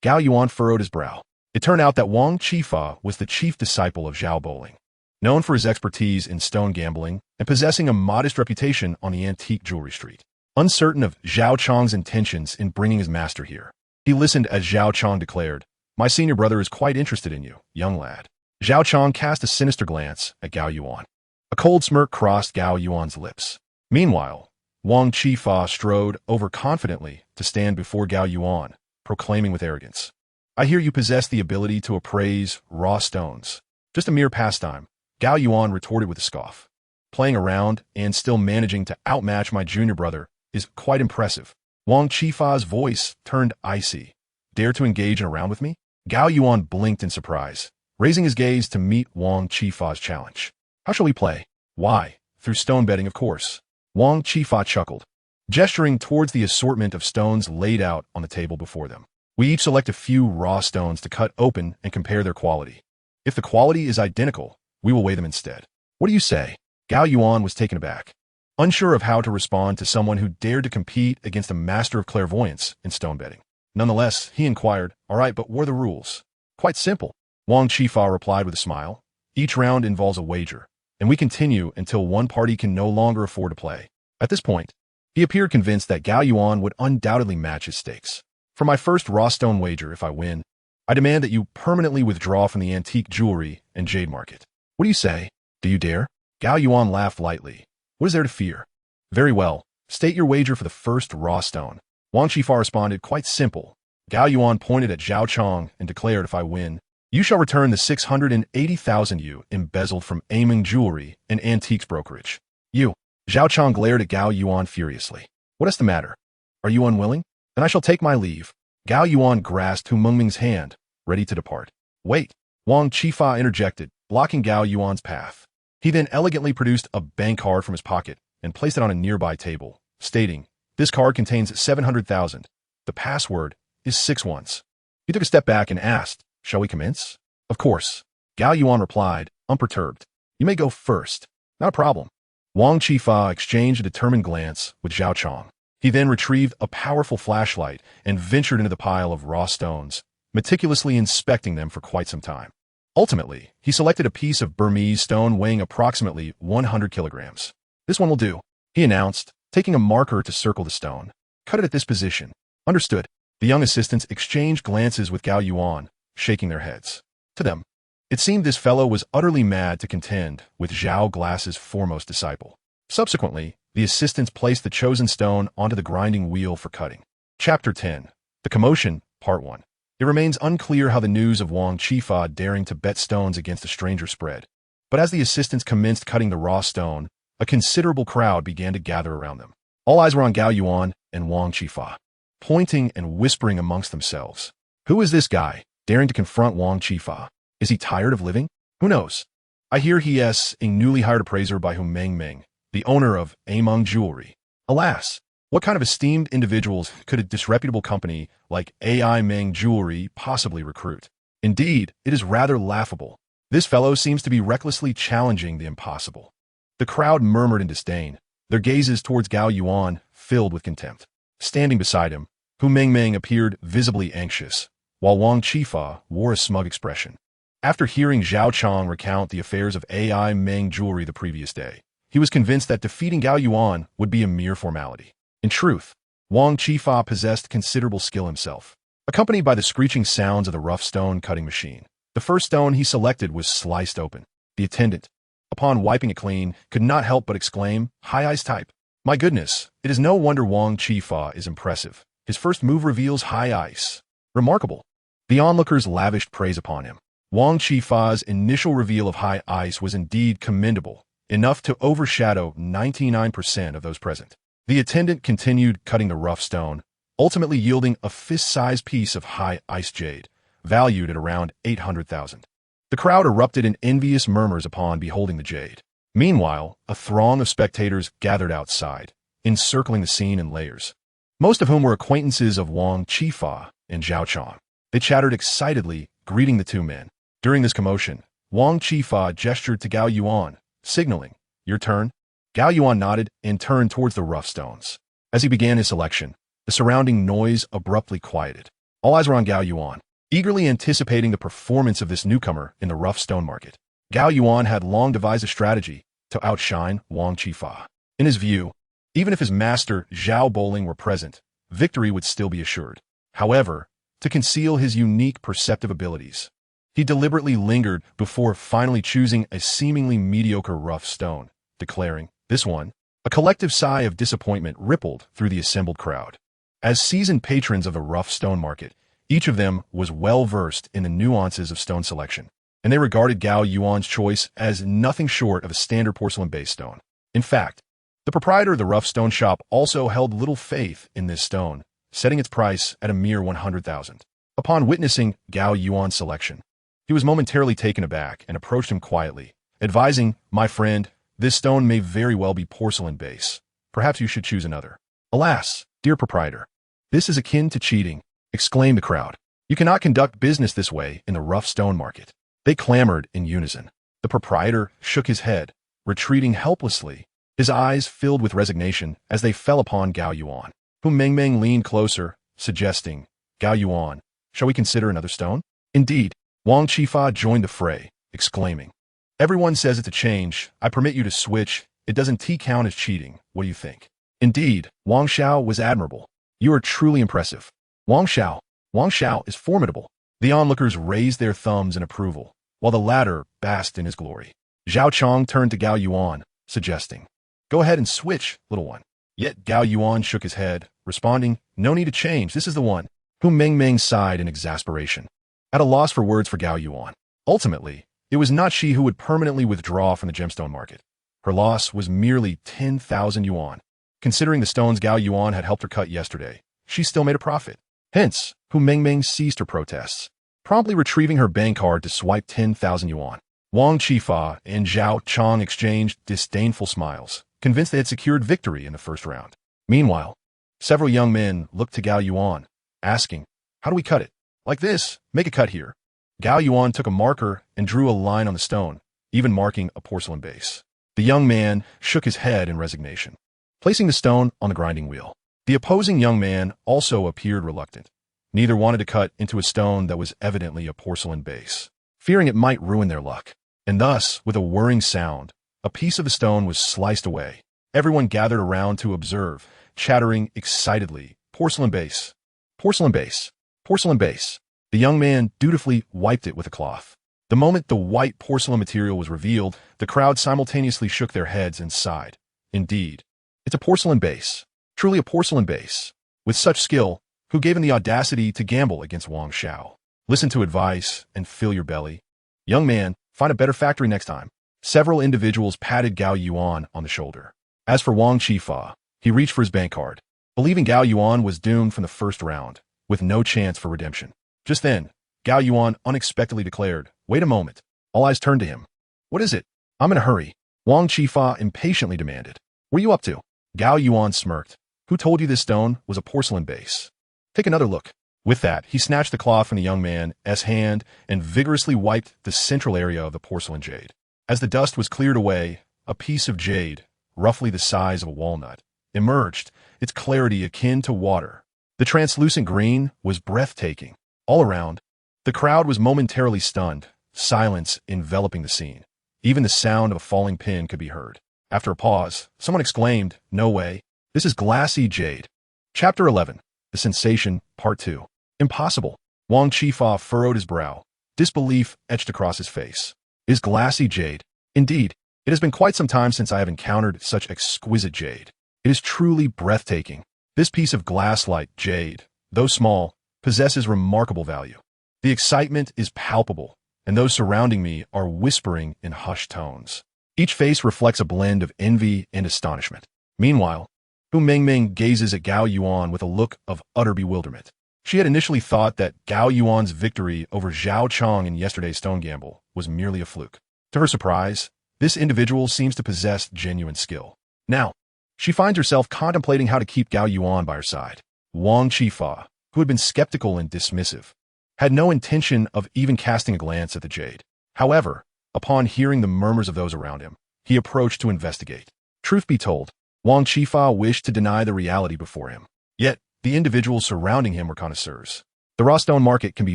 Gao Yuan furrowed his brow. It turned out that Wang Qifa was the chief disciple of Zhao Bowling, known for his expertise in stone gambling and possessing a modest reputation on the antique jewelry street. Uncertain of Zhao Chong's intentions in bringing his master here, he listened as Zhao Chong declared, "My senior brother is quite interested in you, young lad." Zhao Chong cast a sinister glance at Gao Yuan. A cold smirk crossed Gao Yuan's lips. Meanwhile, Wang Qifa strode overconfidently to stand before Gao Yuan, proclaiming with arrogance, "I hear you possess the ability to appraise raw stones." "Just a mere pastime," Gao Yuan retorted with a scoff. "Playing around and still managing to outmatch my junior brother is quite impressive." Wang Qifa's voice turned icy. "Dare to engage in a round with me?" Gao Yuan blinked in surprise, raising his gaze to meet Wang Qifa's challenge. "How shall we play?" "Why, through stone betting, of course." Wang Qifa chuckled, gesturing towards the assortment of stones laid out on the table before them. "We each select a few raw stones to cut open and compare their quality. If the quality is identical, we will weigh them instead. What do you say?" Gao Yuan was taken aback, unsure of how to respond to someone who dared to compete against a master of clairvoyance in stone betting. Nonetheless, he inquired, "All right, but what are the rules?" Quite simple, Wang Qifa replied with a smile. Each round involves a wager, and we continue until one party can no longer afford to play. At this point, he appeared convinced that Gao Yuan would undoubtedly match his stakes. For my first raw stone wager, if I win, I demand that you permanently withdraw from the antique jewelry and jade market. What do you say? Do you dare? Gao Yuan laughed lightly. What is there to fear? Very well. State your wager for the first raw stone. Wang Qifa responded, quite simple. Gao Yuan pointed at Zhao Chong and declared, if I win, you shall return the 680,000 yu embezzled from Aming Jewelry and Antiques Brokerage. You. Zhao Chong glared at Gao Yuan furiously. What is the matter? Are you unwilling? Then I shall take my leave. Gao Yuan grasped Hu Mengming's hand, ready to depart. Wait. Wang Qifa interjected, blocking Gao Yuan's path. He then elegantly produced a bank card from his pocket and placed it on a nearby table, stating, this card contains 700,000. The password is 6 ones. He took a step back and asked, shall we commence? Of course. Gao Yuan replied, unperturbed. You may go first. Not a problem. Wang Qifa exchanged a determined glance with Zhao Chong. He then retrieved a powerful flashlight and ventured into the pile of raw stones, meticulously inspecting them for quite some time. Ultimately, he selected a piece of Burmese stone weighing approximately 100 kilograms. This one will do, he announced, taking a marker to circle the stone. Cut it at this position. Understood. The young assistants exchanged glances with Gao Yuan, shaking their heads. To them, it seemed this fellow was utterly mad to contend with Zhao Glass's foremost disciple. Subsequently, the assistants placed the chosen stone onto the grinding wheel for cutting. Chapter 10. The Commotion, Part 1. It remains unclear how the news of Wang Qifa daring to bet stones against a stranger spread. But as the assistants commenced cutting the raw stone, a considerable crowd began to gather around them. All eyes were on Gao Yuan and Wang Qifa, pointing and whispering amongst themselves. Who is this guy, daring to confront Wang Qifa? Is he tired of living? Who knows? I hear he is a newly hired appraiser by Hu Mengming, the owner of Aming Jewelry. Alas, what kind of esteemed individuals could a disreputable company like Aming Jewelry possibly recruit? Indeed, it is rather laughable. This fellow seems to be recklessly challenging the impossible. The crowd murmured in disdain, their gazes towards Gao Yuan filled with contempt. Standing beside him, Hu Mengming appeared visibly anxious, while Wang Qifa wore a smug expression. After hearing Zhao Chong recount the affairs of Aming Jewelry the previous day, he was convinced that defeating Gao Yuan would be a mere formality. In truth, Wang Qifa possessed considerable skill himself. Accompanied by the screeching sounds of the rough stone cutting machine, the first stone he selected was sliced open. The attendant, upon wiping it clean, could not help but exclaim, high ice type. My goodness, it is no wonder Wang Qifa is impressive. His first move reveals high ice. Remarkable. The onlookers lavished praise upon him. Wang Qifa's initial reveal of high ice was indeed commendable, enough to overshadow 99% of those present. The attendant continued cutting the rough stone, ultimately yielding a fist-sized piece of high ice jade, valued at around 800,000. The crowd erupted in envious murmurs upon beholding the jade. Meanwhile, a throng of spectators gathered outside, encircling the scene in layers, most of whom were acquaintances of Wang Qifa and Zhao Chong. They chattered excitedly, greeting the two men. During this commotion, Wang Qifa gestured to Gao Yuan, signaling, your turn. Gao Yuan nodded and turned towards the rough stones. As he began his selection, the surrounding noise abruptly quieted. All eyes were on Gao Yuan, eagerly anticipating the performance of this newcomer in the rough stone market. Gao Yuan had long devised a strategy to outshine Wang Qifa. In his view, even if his master Zhao Bowling were present, victory would still be assured. However, to conceal his unique perceptive abilities, he deliberately lingered before finally choosing a seemingly mediocre rough stone, declaring, this one. A collective sigh of disappointment rippled through the assembled crowd. As seasoned patrons of the rough stone market, each of them was well versed in the nuances of stone selection, and they regarded Gao Yuan's choice as nothing short of a standard porcelain-based stone. In fact, the proprietor of the rough stone shop also held little faith in this stone, setting its price at a mere 100,000. Upon witnessing Gao Yuan's selection, he was momentarily taken aback and approached him quietly, advising, my friend, this stone may very well be porcelain base. Perhaps you should choose another. Alas, dear proprietor, this is akin to cheating, exclaimed the crowd. You cannot conduct business this way in the rough stone market. They clamored in unison. The proprietor shook his head, retreating helplessly, his eyes filled with resignation as they fell upon Gao Yuan. Hu Mengming leaned closer, suggesting, Gao Yuan, shall we consider another stone? Indeed, Wang Qifa joined the fray, exclaiming, "Everyone says it's a change. I permit you to switch. It doesn't count as cheating. What do you think?" Indeed, Wang Xiao was admirable. "You are truly impressive." Wang Xiao is formidable. The onlookers raised their thumbs in approval, while the latter basked in his glory. Zhao Chong turned to Gao Yuan, suggesting, "Go ahead and switch, little one." Yet Gao Yuan shook his head, responding, "No need to change. This is the one." Hu Mengmeng sighed in exasperation, at a loss for words for Gao Yuan. Ultimately, it was not she who would permanently withdraw from the gemstone market. Her loss was merely 10,000 yuan. Considering the stones Gao Yuan had helped her cut yesterday, she still made a profit. Hence, Hu Mengmeng ceased her protests, promptly retrieving her bank card to swipe 10,000 yuan. Wang Qifa and Zhao Chong exchanged disdainful smiles, convinced they had secured victory in the first round. Meanwhile, several young men looked to Gao Yuan, asking, "How do we cut it?" "Like this. Make a cut here." Gao Yuan took a marker and drew a line on the stone, even marking a porcelain base. The young man shook his head in resignation, placing the stone on the grinding wheel. The opposing young man also appeared reluctant. Neither wanted to cut into a stone that was evidently a porcelain base, fearing it might ruin their luck. And thus, with a whirring sound, a piece of the stone was sliced away. Everyone gathered around to observe, chattering excitedly, "Porcelain base! Porcelain base! Porcelain base!" The young man dutifully wiped it with a cloth. The moment the white porcelain material was revealed, the crowd simultaneously shook their heads and sighed. Indeed, it's a porcelain base. Truly a porcelain base. With such skill, who gave him the audacity to gamble against Wang Xiao? Listen to advice and fill your belly. Young man, find a better factory next time. Several individuals patted Gao Yuan on the shoulder. As for Wang Qifa, he reached for his bank card, believing Gao Yuan was doomed from the first round, with no chance for redemption. Just then, Gao Yuan unexpectedly declared, "Wait a moment." All eyes turned to him. "What is it?" "I'm in a hurry," Wang Qifa impatiently demanded. "What are you up to?" Gao Yuan smirked. "Who told you this stone was a porcelain base? Take another look." With that, he snatched the cloth from the young man's hand and vigorously wiped the central area of the porcelain jade. As the dust was cleared away, a piece of jade, roughly the size of a walnut, emerged, its clarity akin to water. The translucent green was breathtaking. All around, the crowd was momentarily stunned, silence enveloping the scene. Even the sound of a falling pin could be heard. After a pause, someone exclaimed, "No way. This is glassy jade." Chapter 11. The Sensation, Part 2. "Impossible." Wang Qifa furrowed his brow. Disbelief etched across his face. "Is glassy jade? Indeed, it has been quite some time since I have encountered such exquisite jade. It is truly breathtaking. This piece of glass-like jade, though small, possesses remarkable value. The excitement is palpable, and those surrounding me are whispering in hushed tones. Each face reflects a blend of envy and astonishment. Meanwhile, Hu Mengmeng gazes at Gao Yuan with a look of utter bewilderment. She had initially thought that Gao Yuan's victory over Zhao Chong in yesterday's stone gamble was merely a fluke. To her surprise, this individual seems to possess genuine skill. Now, she finds herself contemplating how to keep Gao Yuan by her side. Wang Qifa, who had been skeptical and dismissive, had no intention of even casting a glance at the jade. However, upon hearing the murmurs of those around him, he approached to investigate. Truth be told, Wang Qifa wished to deny the reality before him. Yet, the individuals surrounding him were connoisseurs. The raw stone market can be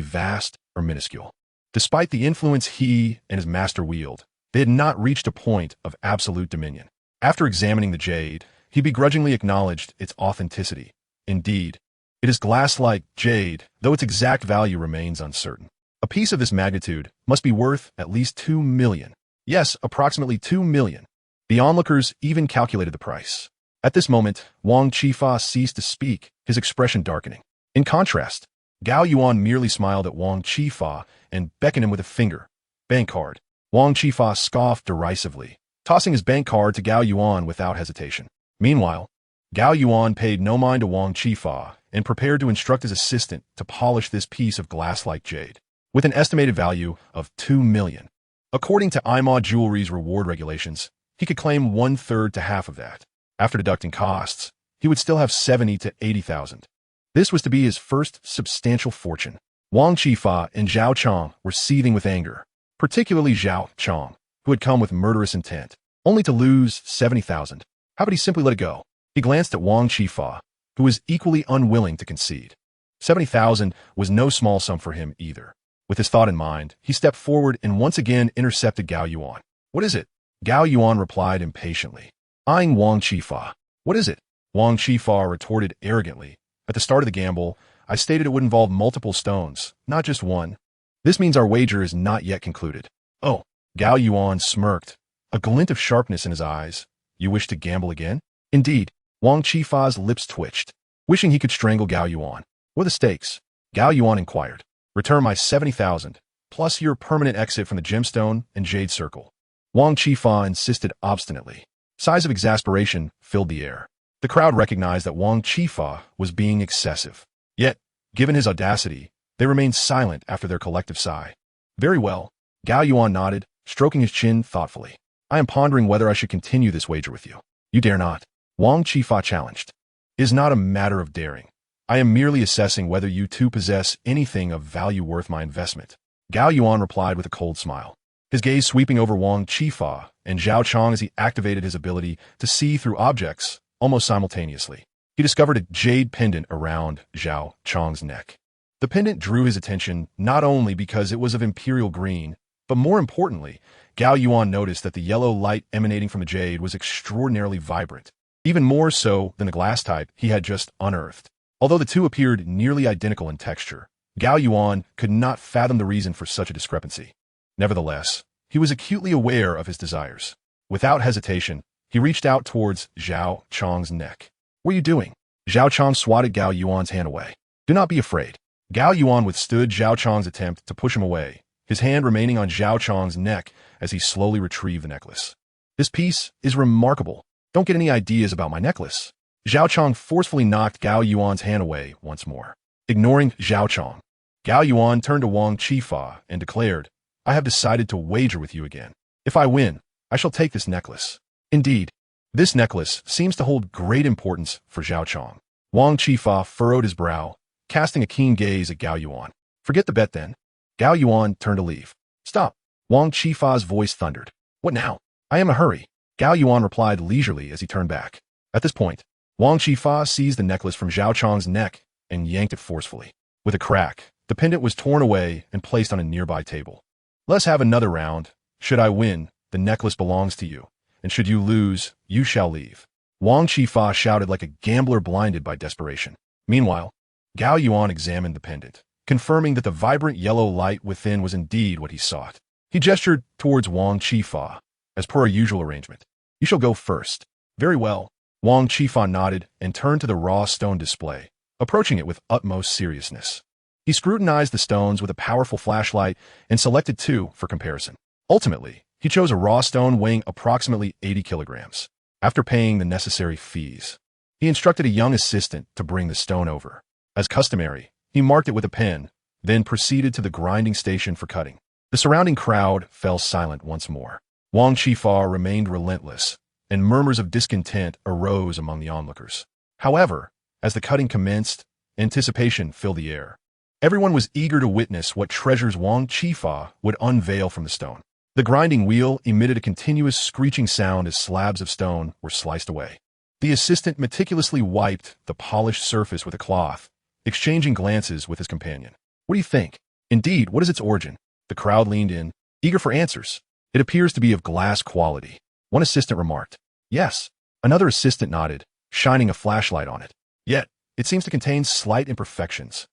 vast or minuscule. Despite the influence he and his master wield, they had not reached a point of absolute dominion. After examining the jade, he begrudgingly acknowledged its authenticity. Indeed, it is glass-like jade, though its exact value remains uncertain. A piece of this magnitude must be worth at least 2 million. Yes, approximately 2 million. The onlookers even calculated the price. At this moment, Wang Qifa ceased to speak, his expression darkening. In contrast, Gao Yuan merely smiled at Wang Qifa and beckoned him with a finger. "Bank card." Wang Qifa scoffed derisively, tossing his bank card to Gao Yuan without hesitation. Meanwhile, Gao Yuan paid no mind to Wang Qifa and prepared to instruct his assistant to polish this piece of glass-like jade, with an estimated value of 2 million. According to Ima Jewelry's reward regulations, he could claim 1/3 to half of that. After deducting costs, he would still have 70 to 80,000. This was to be his first substantial fortune. Wang Qifa and Zhao Chong were seething with anger, particularly Zhao Chong, who had come with murderous intent, only to lose 70,000. How could he simply let it go? He glanced at Wang Qifa, who was equally unwilling to concede. 70,000 was no small sum for him either. With his thought in mind, he stepped forward and once again intercepted Gao Yuan. What is it? Gao Yuan replied impatiently, eyeing Wang Qifa. What is it? Wang Qifa retorted arrogantly. At the start of the gamble, I stated it would involve multiple stones, not just one. This means our wager is not yet concluded. Oh, Gao Yuan smirked, a glint of sharpness in his eyes. You wish to gamble again? Indeed. Wang Qifa's lips twitched, wishing he could strangle Gao Yuan. What are the stakes? Gao Yuan inquired. Return my 70,000, plus your permanent exit from the gemstone and jade circle. Wang Qifa insisted obstinately. Sighs of exasperation filled the air. The crowd recognized that Wang Qifa was being excessive. Yet, given his audacity, they remained silent after their collective sigh. Very well. Gao Yuan nodded, stroking his chin thoughtfully. I am pondering whether I should continue this wager with you. You dare not. Wang Qifa challenged. It is not a matter of daring. I am merely assessing whether you two possess anything of value worth my investment. Gao Yuan replied with a cold smile, his gaze sweeping over Wang Qifa and Zhao Chong as he activated his ability to see through objects almost simultaneously. He discovered a jade pendant around Zhao Chong's neck. The pendant drew his attention not only because it was of imperial green, but more importantly, Gao Yuan noticed that the yellow light emanating from the jade was extraordinarily vibrant, even more so than the glass type he had just unearthed. Although the two appeared nearly identical in texture, Gao Yuan could not fathom the reason for such a discrepancy. Nevertheless, he was acutely aware of his desires. Without hesitation, he reached out towards Zhao Chong's neck. What are you doing? Zhao Chong swatted Gao Yuan's hand away. Do not be afraid. Gao Yuan withstood Zhao Chong's attempt to push him away, his hand remaining on Zhao Chong's neck as he slowly retrieved the necklace. This piece is remarkable. Don't get any ideas about my necklace. Zhao Chong forcefully knocked Gao Yuan's hand away once more. Ignoring Zhao Chong, Gao Yuan turned to Wang Qifa and declared, I have decided to wager with you again. If I win, I shall take this necklace. Indeed, this necklace seems to hold great importance for Zhao Chong. Wang Qifa furrowed his brow, casting a keen gaze at Gao Yuan. Forget the bet then. Gao Yuan turned to leave. Stop. Wang Qifa's voice thundered. What now? I am in a hurry. Gao Yuan replied leisurely as he turned back. At this point, Wang Qifa seized the necklace from Zhao Chong's neck and yanked it forcefully. With a crack, the pendant was torn away and placed on a nearby table. Let's have another round. Should I win, the necklace belongs to you, and should you lose, you shall leave. Wang Qifa shouted like a gambler blinded by desperation. Meanwhile, Gao Yuan examined the pendant, confirming that the vibrant yellow light within was indeed what he sought. He gestured towards Wang Qifa, as per our usual arrangement. You shall go first. Very well. Wang Qifa nodded and turned to the raw stone display, approaching it with utmost seriousness. He scrutinized the stones with a powerful flashlight and selected two for comparison. Ultimately, he chose a raw stone weighing approximately 80 kilograms. After paying the necessary fees, he instructed a young assistant to bring the stone over. As customary, he marked it with a pen, then proceeded to the grinding station for cutting. The surrounding crowd fell silent once more. Wang Qifa remained relentless, and murmurs of discontent arose among the onlookers. However, as the cutting commenced, anticipation filled the air. Everyone was eager to witness what treasures Wang Qifa would unveil from the stone. The grinding wheel emitted a continuous screeching sound as slabs of stone were sliced away. The assistant meticulously wiped the polished surface with a cloth, exchanging glances with his companion. What do you think? Indeed, what is its origin? The crowd leaned in, eager for answers. It appears to be of glass quality. One assistant remarked. Yes. Another assistant nodded, shining a flashlight on it. Yet, it seems to contain slight imperfections.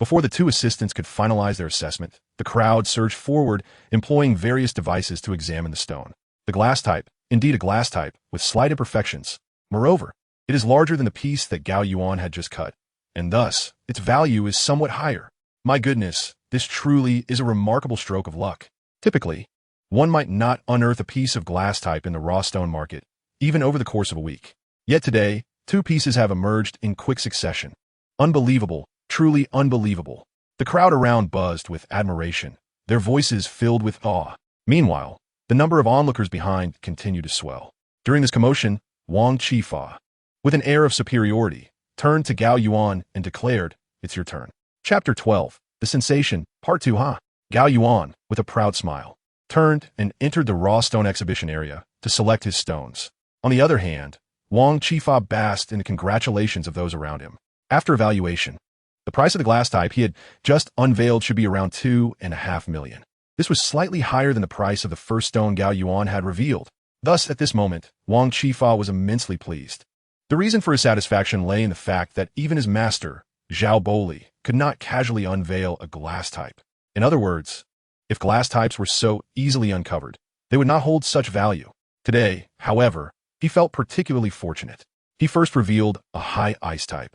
Before the two assistants could finalize their assessment, the crowd surged forward, employing various devices to examine the stone. The glass type, indeed a glass type, with slight imperfections. Moreover, it is larger than the piece that Gao Yuan had just cut, and thus, its value is somewhat higher. My goodness, this truly is a remarkable stroke of luck. Typically, one might not unearth a piece of glass type in the raw stone market, even over the course of a week. Yet today, two pieces have emerged in quick succession. Unbelievable, truly unbelievable. The crowd around buzzed with admiration, their voices filled with awe. Meanwhile, the number of onlookers behind continued to swell. During this commotion, Wang Qifa, with an air of superiority, turned to Gao Yuan and declared, It's your turn. Chapter 12, The Sensation, Part 2 Gao Yuan, with a proud smile, turned and entered the raw stone exhibition area to select his stones. On the other hand, Wang Qifa basked in the congratulations of those around him. After evaluation, The price of the glass type he had just unveiled should be around 2.5 million. This was slightly higher than the price of the first stone Gao Yuan had revealed. Thus, at this moment, Wang Qifa was immensely pleased. The reason for his satisfaction lay in the fact that even his master, Zhao Boli, could not casually unveil a glass type. In other words, if glass types were so easily uncovered, they would not hold such value. Today, however, he felt particularly fortunate. He first revealed a high ice type,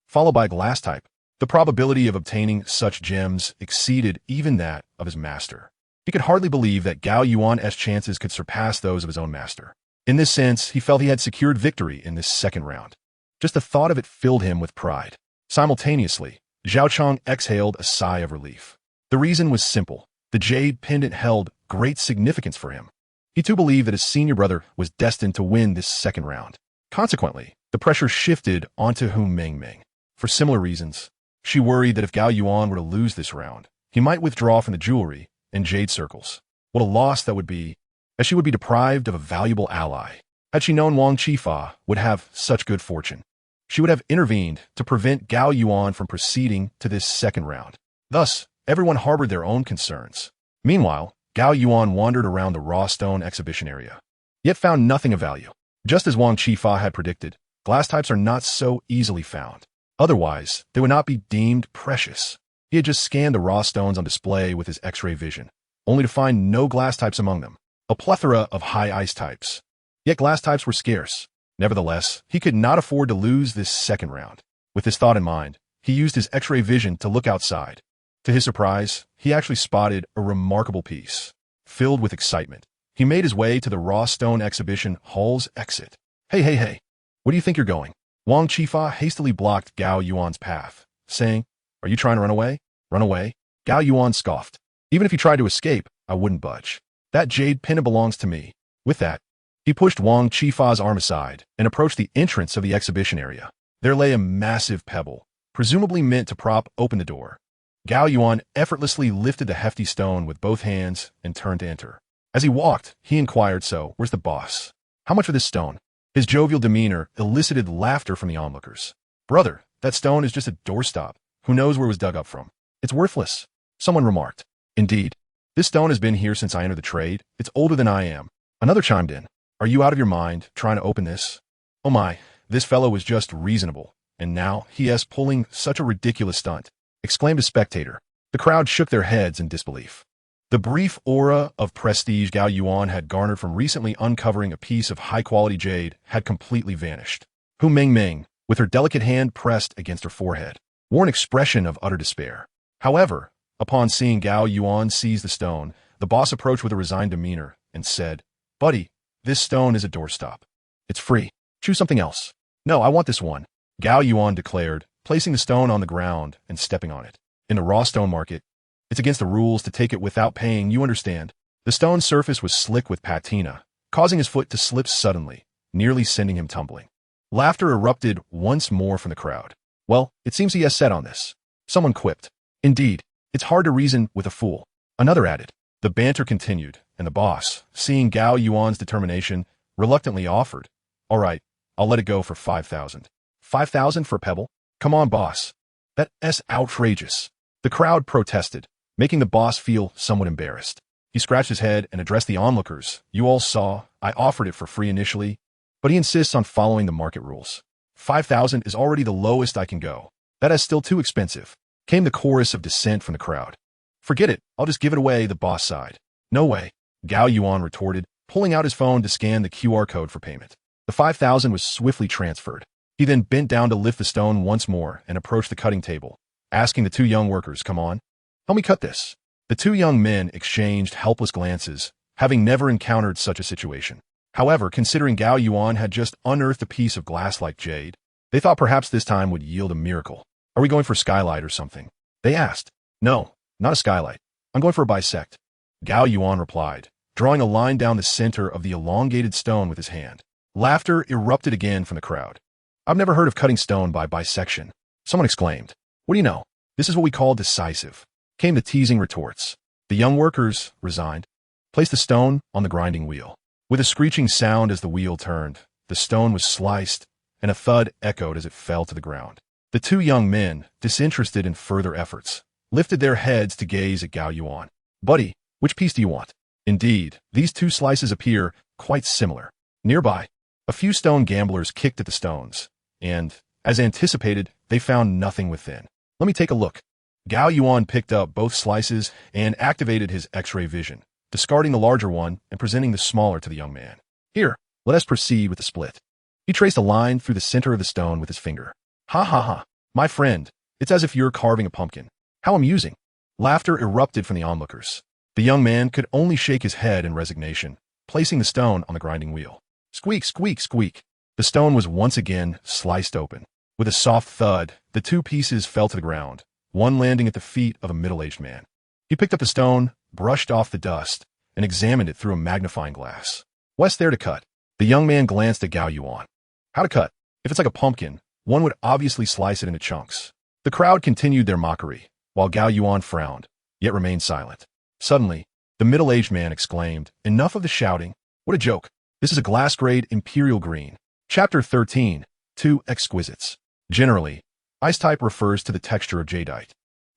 followed by a glass type. The probability of obtaining such gems exceeded even that of his master. He could hardly believe that Gao Yuan's chances could surpass those of his own master. In this sense, he felt he had secured victory in this second round. Just the thought of it filled him with pride. Simultaneously, Zhao Chong exhaled a sigh of relief. The reason was simple. The jade pendant held great significance for him. He too believed that his senior brother was destined to win this second round. Consequently, the pressure shifted onto Hu Mengmeng. For similar reasons, she worried that if Gao Yuan were to lose this round, he might withdraw from the jewelry and jade circles. What a loss that would be, as she would be deprived of a valuable ally. Had she known Wang Qifa would have such good fortune, she would have intervened to prevent Gao Yuan from proceeding to this second round. Thus, everyone harbored their own concerns. Meanwhile, Gao Yuan wandered around the raw stone exhibition area, yet found nothing of value. Just as Wang Qifa had predicted, glass types are not so easily found. Otherwise, they would not be deemed precious. He had just scanned the raw stones on display with his X-ray vision, only to find no glass types among them, a plethora of high ice types. Yet glass types were scarce. Nevertheless, he could not afford to lose this second round. With this thought in mind, he used his X-ray vision to look outside. To his surprise, he actually spotted a remarkable piece. Filled with excitement, he made his way to the raw stone exhibition hall's exit. Hey, where do you think you're going? Wang Qifa hastily blocked Gao Yuan's path, saying, "Are you trying to run away?" "Run away?" Gao Yuan scoffed. "Even if you tried to escape, I wouldn't budge. That jade pendant belongs to me." With that, he pushed Wang Qifa's arm aside and approached the entrance of the exhibition area. There lay a massive pebble, presumably meant to prop open the door. Gao Yuan effortlessly lifted the hefty stone with both hands and turned to enter. As he walked, he inquired, "So, where's the boss? How much for this stone?" His jovial demeanor elicited laughter from the onlookers. "Brother, that stone is just a doorstop. Who knows where it was dug up from? It's worthless," someone remarked. "Indeed, this stone has been here since I entered the trade. It's older than I am." Another chimed in. "Are you out of your mind, trying to open this?" "Oh my, this fellow was just reasonable, and now he is pulling such a ridiculous stunt," exclaimed a spectator. The crowd shook their heads in disbelief. The brief aura of prestige Gao Yuan had garnered from recently uncovering a piece of high-quality jade had completely vanished. Hu Mengmeng, with her delicate hand pressed against her forehead, wore an expression of utter despair. However, upon seeing Gao Yuan seize the stone, the boss approached with a resigned demeanor and said, "Buddy, this stone is a doorstop. It's free. Choose something else." "No, I want this one," Gao Yuan declared, placing the stone on the ground and stepping on it. In the raw stone market, it's against the rules to take it without paying, you understand. The stone's surface was slick with patina, causing his foot to slip suddenly, nearly sending him tumbling. Laughter erupted once more from the crowd. "Well, it seems he has set on this," someone quipped. "Indeed, it's hard to reason with a fool," another added. The banter continued, and the boss, seeing Gao Yuan's determination, reluctantly offered, "All right, I'll let it go for 5,000. 5,000 for a pebble? Come on, boss. That's outrageous." The crowd protested, making the boss feel somewhat embarrassed. He scratched his head and addressed the onlookers. "You all saw, I offered it for free initially, but he insists on following the market rules. 5,000 is already the lowest I can go. That is still too expensive," came the chorus of dissent from the crowd. "Forget it, I'll just give it away," the boss sighed. "No way," Gao Yuan retorted, pulling out his phone to scan the QR code for payment. The 5,000 was swiftly transferred. He then bent down to lift the stone once more and approached the cutting table, asking the two young workers, "Come on, help me cut this." The two young men exchanged helpless glances, having never encountered such a situation. However, considering Gao Yuan had just unearthed a piece of glass like jade, they thought perhaps this time would yield a miracle. "Are we going for skylight or something?" they asked. "No, not a skylight. I'm going for a bisect," Gao Yuan replied, drawing a line down the center of the elongated stone with his hand. Laughter erupted again from the crowd. "I've never heard of cutting stone by bisection," someone exclaimed. "What do you know? This is what we call decisive," came the teasing retorts. The young workers, resigned, placed the stone on the grinding wheel. With a screeching sound as the wheel turned, the stone was sliced, and a thud echoed as it fell to the ground. The two young men, disinterested in further efforts, lifted their heads to gaze at Gao Yuan. Buddy, which piece do you want? Indeed, these two slices appear quite similar. Nearby, a few stone gamblers kicked at the stones, and, as anticipated, they found nothing within. Let me take a look. Gao Yuan picked up both slices and activated his X-ray vision, discarding the larger one and presenting the smaller to the young man. Here, let us proceed with the split. He traced a line through the center of the stone with his finger. Ha ha ha, my friend, it's as if you're carving a pumpkin. How amusing. Laughter erupted from the onlookers. The young man could only shake his head in resignation, placing the stone on the grinding wheel. Squeak, squeak, squeak. The stone was once again sliced open. With a soft thud, the two pieces fell to the ground, one landing at the feet of a middle-aged man. He picked up the stone, brushed off the dust, and examined it through a magnifying glass. What's there to cut? The young man glanced at Gao Yuan. How to cut? If it's like a pumpkin, one would obviously slice it into chunks. The crowd continued their mockery, while Gao Yuan frowned, yet remained silent. Suddenly, the middle-aged man exclaimed, Enough of the shouting. What a joke. This is a glass-grade imperial green. Chapter 13. Two Exquisites. Generally, ice type refers to the texture of jadeite,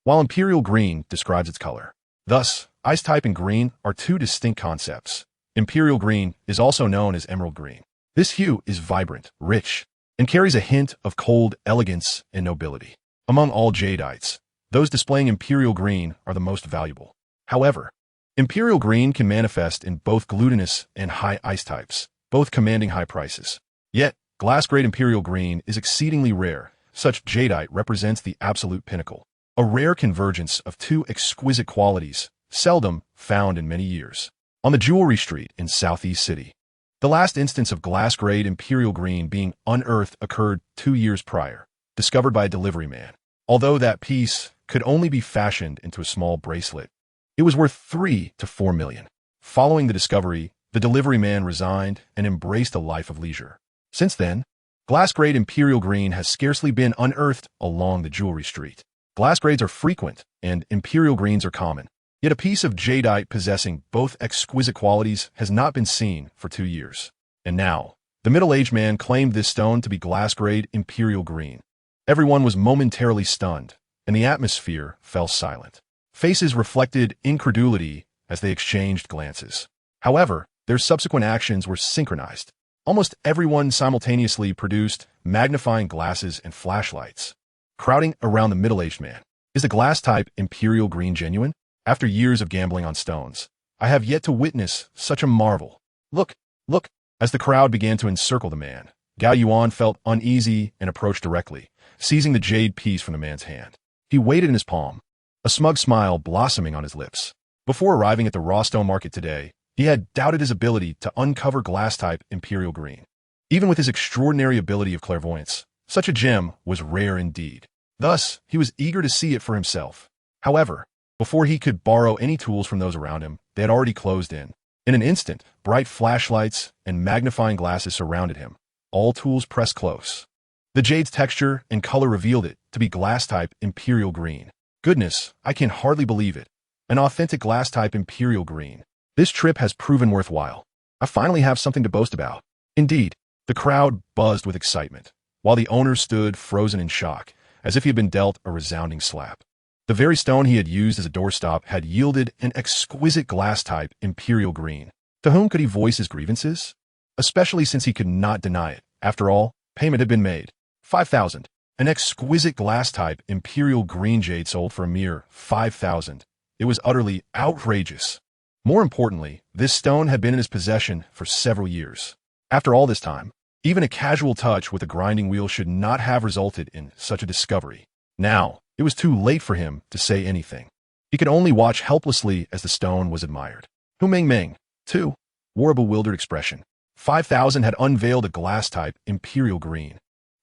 while imperial green describes its color. Thus, ice type and green are two distinct concepts. Imperial green is also known as emerald green. This hue is vibrant, rich, and carries a hint of cold elegance and nobility. Among all jadeites, those displaying imperial green are the most valuable. However, imperial green can manifest in both glutinous and high ice types, both commanding high prices. Yet, glass-grade imperial green is exceedingly rare. Such jadeite represents the absolute pinnacle, a rare convergence of two exquisite qualities, seldom found in many years. On the jewelry street in Southeast City, the last instance of glass-grade imperial green being unearthed occurred 2 years prior, discovered by a delivery man. Although that piece could only be fashioned into a small bracelet, it was worth 3 to 4 million. Following the discovery, the delivery man resigned and embraced a life of leisure. Since then, glass-grade imperial green has scarcely been unearthed along the jewelry street. Glass grades are frequent, and imperial greens are common. Yet a piece of jadeite possessing both exquisite qualities has not been seen for 2 years. And now, the middle-aged man claimed this stone to be glass-grade imperial green. Everyone was momentarily stunned, and the atmosphere fell silent. Faces reflected incredulity as they exchanged glances. However, their subsequent actions were synchronized. Almost everyone simultaneously produced magnifying glasses and flashlights, crowding around the middle-aged man. Is the glass-type imperial green genuine? After years of gambling on stones, I have yet to witness such a marvel. Look, look! As the crowd began to encircle the man, Gao Yuan felt uneasy and approached directly, seizing the jade piece from the man's hand. He weighed it in his palm, a smug smile blossoming on his lips. Before arriving at the raw stone market today, he had doubted his ability to uncover glass-type imperial green. Even with his extraordinary ability of clairvoyance, such a gem was rare indeed. Thus, he was eager to see it for himself. However, before he could borrow any tools from those around him, they had already closed in. In an instant, bright flashlights and magnifying glasses surrounded him, all tools pressed close. The jade's texture and color revealed it to be glass-type imperial green. Goodness, I can hardly believe it. An authentic glass-type imperial green. This trip has proven worthwhile. I finally have something to boast about. Indeed, the crowd buzzed with excitement, while the owner stood frozen in shock, as if he had been dealt a resounding slap. The very stone he had used as a doorstop had yielded an exquisite glass-type imperial green. To whom could he voice his grievances? Especially since he could not deny it. After all, payment had been made. 5,000. An exquisite glass-type imperial green jade sold for a mere 5,000. It was utterly outrageous. More importantly, this stone had been in his possession for several years. After all this time, even a casual touch with a grinding wheel should not have resulted in such a discovery. Now, it was too late for him to say anything. He could only watch helplessly as the stone was admired. Hu Meng Meng, too, wore a bewildered expression. 5,000 had unveiled a glass-type imperial green.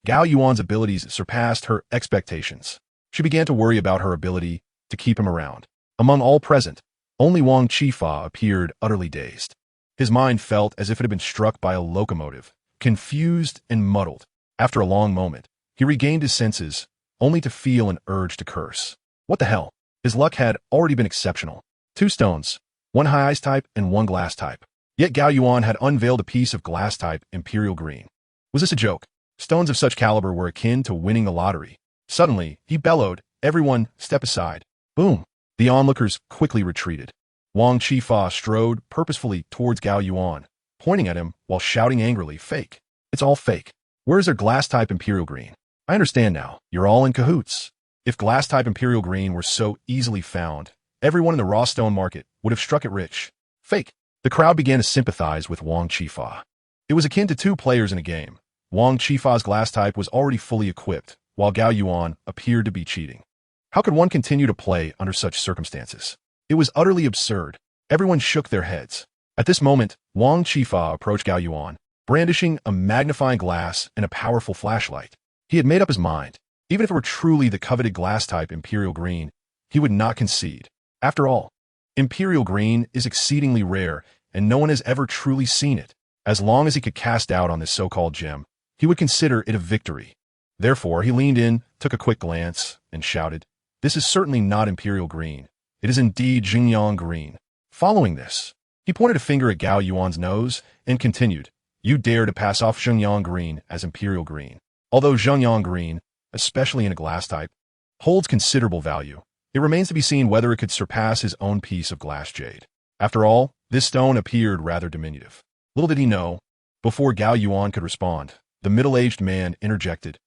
Gao Yuan's abilities surpassed her expectations. She began to worry about her ability to keep him around. Among all present, only Wang Qifa appeared utterly dazed. His mind felt as if it had been struck by a locomotive, confused and muddled. After a long moment, he regained his senses, only to feel an urge to curse. What the hell? His luck had already been exceptional. 2 stones, 1 high ice type and 1 glass type. Yet Gao Yuan had unveiled a piece of glass-type imperial green. Was this a joke? Stones of such caliber were akin to winning the lottery. Suddenly, he bellowed, "Everyone, step aside." Boom! The onlookers quickly retreated. Wang Qifa strode purposefully towards Gao Yuan, pointing at him while shouting angrily, "Fake. It's all fake. Where's their glass-type Imperial Green? I understand now. You're all in cahoots." If glass-type Imperial Green were so easily found, everyone in the raw stone market would have struck it rich. Fake. The crowd began to sympathize with Wang Qifa. It was akin to two players in a game. Wang Qifa's glass type was already fully equipped, while Gao Yuan appeared to be cheating. How could one continue to play under such circumstances? It was utterly absurd. Everyone shook their heads. At this moment, Wang Qifa approached Gao Yuan, brandishing a magnifying glass and a powerful flashlight. He had made up his mind. Even if it were truly the coveted glass-type Imperial Green, he would not concede. After all, Imperial Green is exceedingly rare, and no one has ever truly seen it. As long as he could cast doubt on this so-called gem, he would consider it a victory. Therefore, he leaned in, took a quick glance, and shouted, "This is certainly not Imperial Green. It is indeed Xingyang Green." Following this, he pointed a finger at Gao Yuan's nose and continued, "You dare to pass off Xingyang Green as Imperial Green. Although Xingyang Green, especially in a glass type, holds considerable value, it remains to be seen whether it could surpass his own piece of glass jade. After all, this stone appeared rather diminutive." Little did he know, before Gao Yuan could respond, the middle-aged man interjected,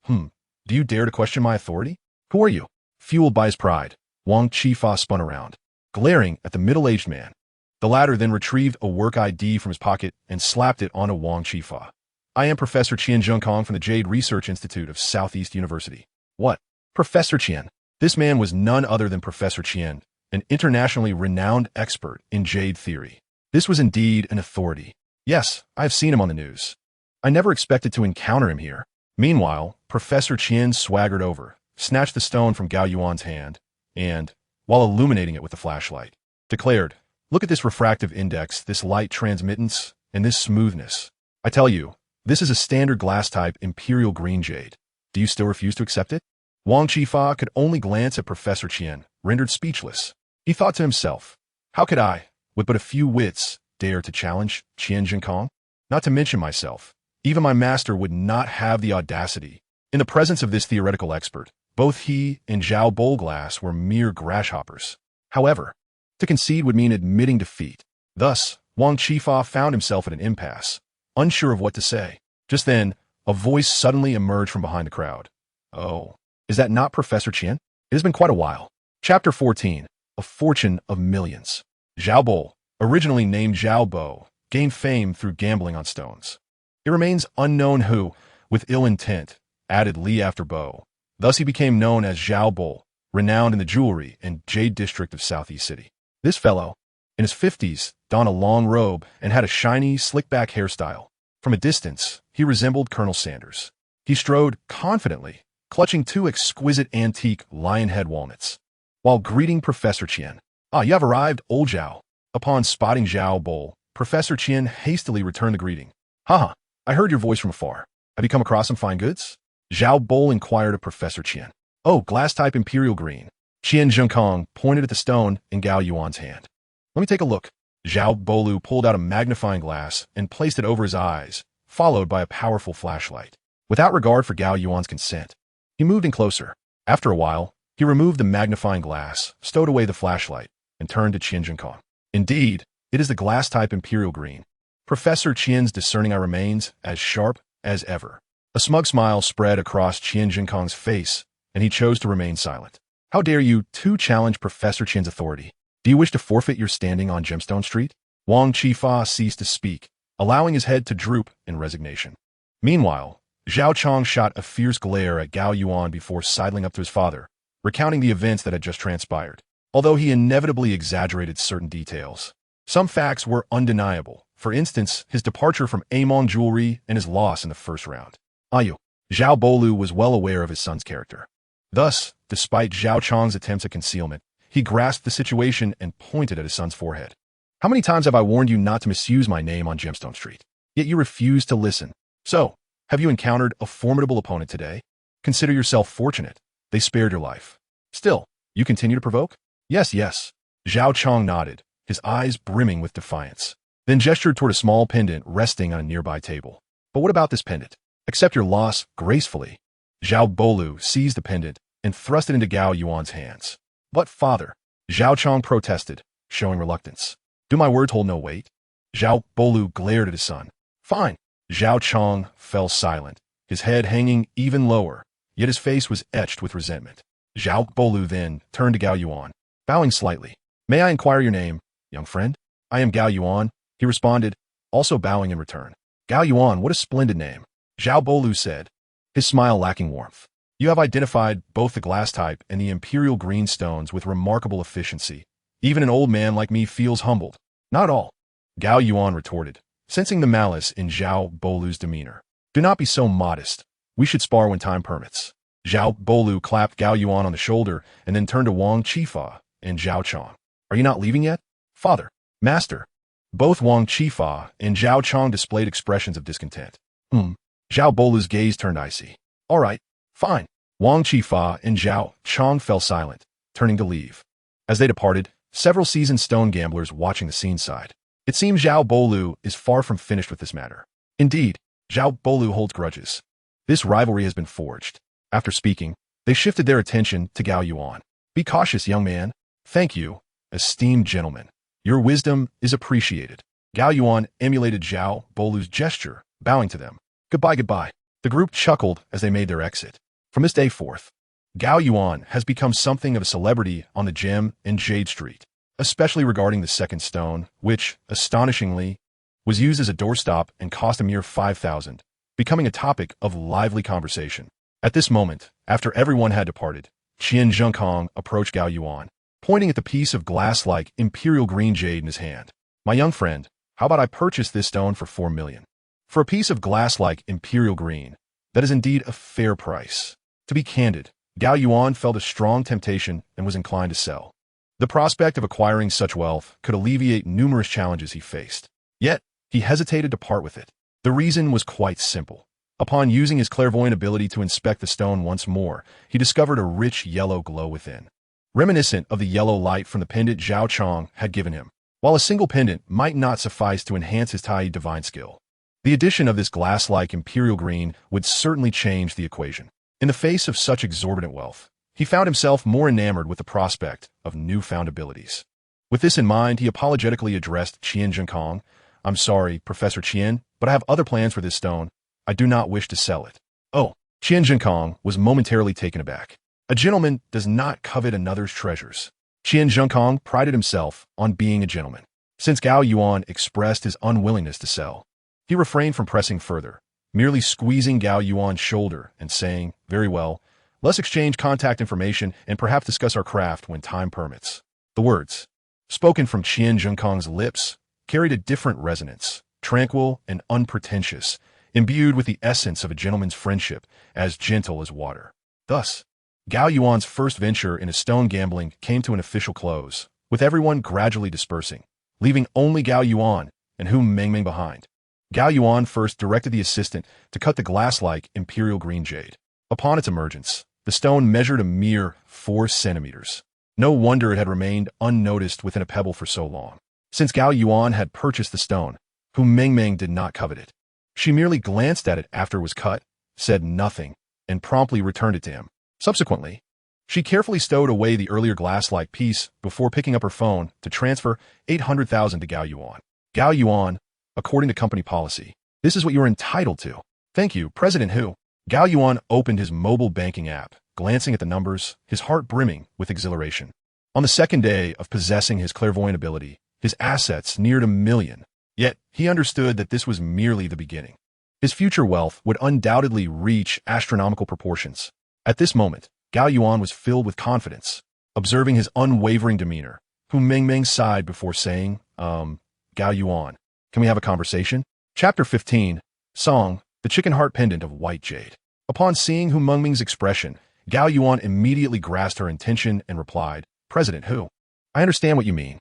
Do you dare to question my authority? Who are you?" Fueled by his pride, Wang Qifa spun around, glaring at the middle-aged man. The latter then retrieved a work ID from his pocket and slapped it onto Wang Qifa. "I am Professor Qian Zhengkong from the Jade Research Institute of Southeast University." "What? Professor Qian?" This man was none other than Professor Qian, an internationally renowned expert in jade theory. This was indeed an authority. "Yes, I have seen him on the news. I never expected to encounter him here." Meanwhile, Professor Qian swaggered over, snatched the stone from Gao Yuan's hand, and, while illuminating it with the flashlight, declared, "Look at this refractive index, this light transmittance, and this smoothness. I tell you, this is a standard glass-type Imperial Green jade. Do you still refuse to accept it?" Wang Qifa could only glance at Professor Qian, rendered speechless. He thought to himself, "How could I, with but a few wits, dare to challenge Qian Zhengkong? Not to mention myself. Even my master would not have the audacity." In the presence of this theoretical expert, both he and Zhao Bolglass were mere grasshoppers. However, to concede would mean admitting defeat. Thus, Wang Qifa found himself at an impasse, unsure of what to say. Just then, a voice suddenly emerged from behind the crowd. "Oh, is that not Professor Qian? It has been quite a while." Chapter 14, A Fortune of Millions. Zhao Bo, originally named Zhao Bo, gained fame through gambling on stones. It remains unknown who, with ill intent, added Li after Bo. Thus he became known as Zhao Bo, renowned in the jewelry and jade district of Southeast City. This fellow, in his 50s, donned a long robe and had a shiny, slick-back hairstyle. From a distance, he resembled Colonel Sanders. He strode confidently, clutching two exquisite antique lion head walnuts, while greeting Professor Qian. "Ah, you have arrived, old Zhao." Upon spotting Zhao Bo, Professor Qian hastily returned the greeting. "Haha, I heard your voice from afar. Have you come across some fine goods?" Zhao Bo inquired of Professor Qian. "Oh, glass-type Imperial Green." Qian Zhengkong pointed at the stone in Gao Yuan's hand. "Let me take a look." Zhao Bolu pulled out a magnifying glass and placed it over his eyes, followed by a powerful flashlight. Without regard for Gao Yuan's consent, he moved in closer. After a while, he removed the magnifying glass, stowed away the flashlight, and turned to Qian Zhengkong. "Indeed, it is the glass-type Imperial Green." Professor Qian's discerning eye remains as sharp as ever. A smug smile spread across Qian Zhengkong's face, and he chose to remain silent. "How dare you to challenge Professor Qian's authority? Do you wish to forfeit your standing on Gemstone Street?" Wang Qifa ceased to speak, allowing his head to droop in resignation. Meanwhile, Zhao Chong shot a fierce glare at Gao Yuan before sidling up to his father, recounting the events that had just transpired. Although he inevitably exaggerated certain details, some facts were undeniable. For instance, his departure from Amon Jewelry and his loss in the first round. Ayu. Zhao Bolu was well aware of his son's character. Thus, despite Zhao Chong's attempts at concealment, he grasped the situation and pointed at his son's forehead. "How many times have I warned you not to misuse my name on Gemstone Street? Yet you refuse to listen. So, have you encountered a formidable opponent today? Consider yourself fortunate. They spared your life. Still, you continue to provoke?" "Yes, yes." Zhao Chong nodded, his eyes brimming with defiance, then gestured toward a small pendant resting on a nearby table. "But what about this pendant? Accept your loss gracefully." Zhao Bolu seized the pendant and thrust it into Gao Yuan's hands. But father, Zhao Chong protested, showing reluctance. Do my words hold no weight? Zhao Bolu glared at his son. Fine. Zhao Chong fell silent, his head hanging even lower, yet his face was etched with resentment. Zhao Bolu then turned to Gao Yuan, bowing slightly. May I inquire your name, young friend? I am Gao Yuan, he responded, also bowing in return. Gao Yuan, what a splendid name, Zhao Bolu said, his smile lacking warmth. You have identified both the glass type and the imperial green stones with remarkable efficiency. Even an old man like me feels humbled. Not all, Gao Yuan retorted, sensing the malice in Zhao Bolu's demeanor. Do not be so modest. We should spar when time permits. Zhao Bolu clapped Gao Yuan on the shoulder and then turned to Wang Qifa and Zhao Chong. Are you not leaving yet? Father, master. Both Wang Qifa and Zhao Chong displayed expressions of discontent. Zhao Bolu's gaze turned icy. All right, fine. Wang Qifa and Zhao Chong fell silent, turning to leave. As they departed, several seasoned stone gamblers watching the scene sighed. It seems Zhao Bolu is far from finished with this matter. Indeed, Zhao Bolu holds grudges. This rivalry has been forged. After speaking, they shifted their attention to Gao Yuan. Be cautious, young man. Thank you, esteemed gentlemen. Your wisdom is appreciated. Gao Yuan emulated Zhao Bolu's gesture, bowing to them. Goodbye, goodbye. The group chuckled as they made their exit. From this day forth, Gao Yuan has become something of a celebrity on the Gem and Jade Street, especially regarding the second stone, which, astonishingly, was used as a doorstop and cost a mere 5,000, becoming a topic of lively conversation. At this moment, after everyone had departed, Qian Zhengkong approached Gao Yuan, pointing at the piece of glass-like imperial green jade in his hand. My young friend, how about I purchase this stone for 4 million? For a piece of glass-like imperial green, that is indeed a fair price. To be candid, Gao Yuan felt a strong temptation and was inclined to sell. The prospect of acquiring such wealth could alleviate numerous challenges he faced. Yet, he hesitated to part with it. The reason was quite simple. Upon using his clairvoyant ability to inspect the stone once more, he discovered a rich yellow glow within, reminiscent of the yellow light from the pendant Zhao Chong had given him. While a single pendant might not suffice to enhance his Tai divine skill, the addition of this glass-like imperial green would certainly change the equation. In the face of such exorbitant wealth, he found himself more enamored with the prospect of newfound abilities. With this in mind, he apologetically addressed Qian Zhengkong. I'm sorry, Professor Qian, but I have other plans for this stone. I do not wish to sell it. Oh, Qian Zhengkong was momentarily taken aback. A gentleman does not covet another's treasures. Qian Zhengkong prided himself on being a gentleman. Since Gao Yuan expressed his unwillingness to sell, he refrained from pressing further, merely squeezing Gao Yuan's shoulder and saying, very well, let's exchange contact information and perhaps discuss our craft when time permits. The words, spoken from Qian Zhengkong's lips, carried a different resonance, tranquil and unpretentious, imbued with the essence of a gentleman's friendship, as gentle as water. Thus, Gao Yuan's first venture into stone gambling came to an official close, with everyone gradually dispersing, leaving only Gao Yuan and Hu Mengmeng behind. Gao Yuan first directed the assistant to cut the glass-like imperial green jade. Upon its emergence, the stone measured a mere 4 centimeters. No wonder it had remained unnoticed within a pebble for so long. Since Gao Yuan had purchased the stone, Hu Mengmeng did not covet it. She merely glanced at it after it was cut, said nothing, and promptly returned it to him. Subsequently, she carefully stowed away the earlier glass-like piece before picking up her phone to transfer 800,000 to Gao Yuan. Gao Yuan, according to company policy, this is what you are entitled to. Thank you, President Hu. Gao Yuan opened his mobile banking app, glancing at the numbers, his heart brimming with exhilaration. On the second day of possessing his clairvoyant ability, his assets neared 1 million. Yet, he understood that this was merely the beginning. His future wealth would undoubtedly reach astronomical proportions. At this moment, Gao Yuan was filled with confidence. Observing his unwavering demeanor, Hu Mengmeng sighed before saying, Gao Yuan, can we have a conversation? Chapter 15, Song, the Chicken Heart Pendant of White Jade. Upon seeing Hu Mengmeng's expression, Gao Yuan immediately grasped her intention and replied, President Hu, I understand what you mean.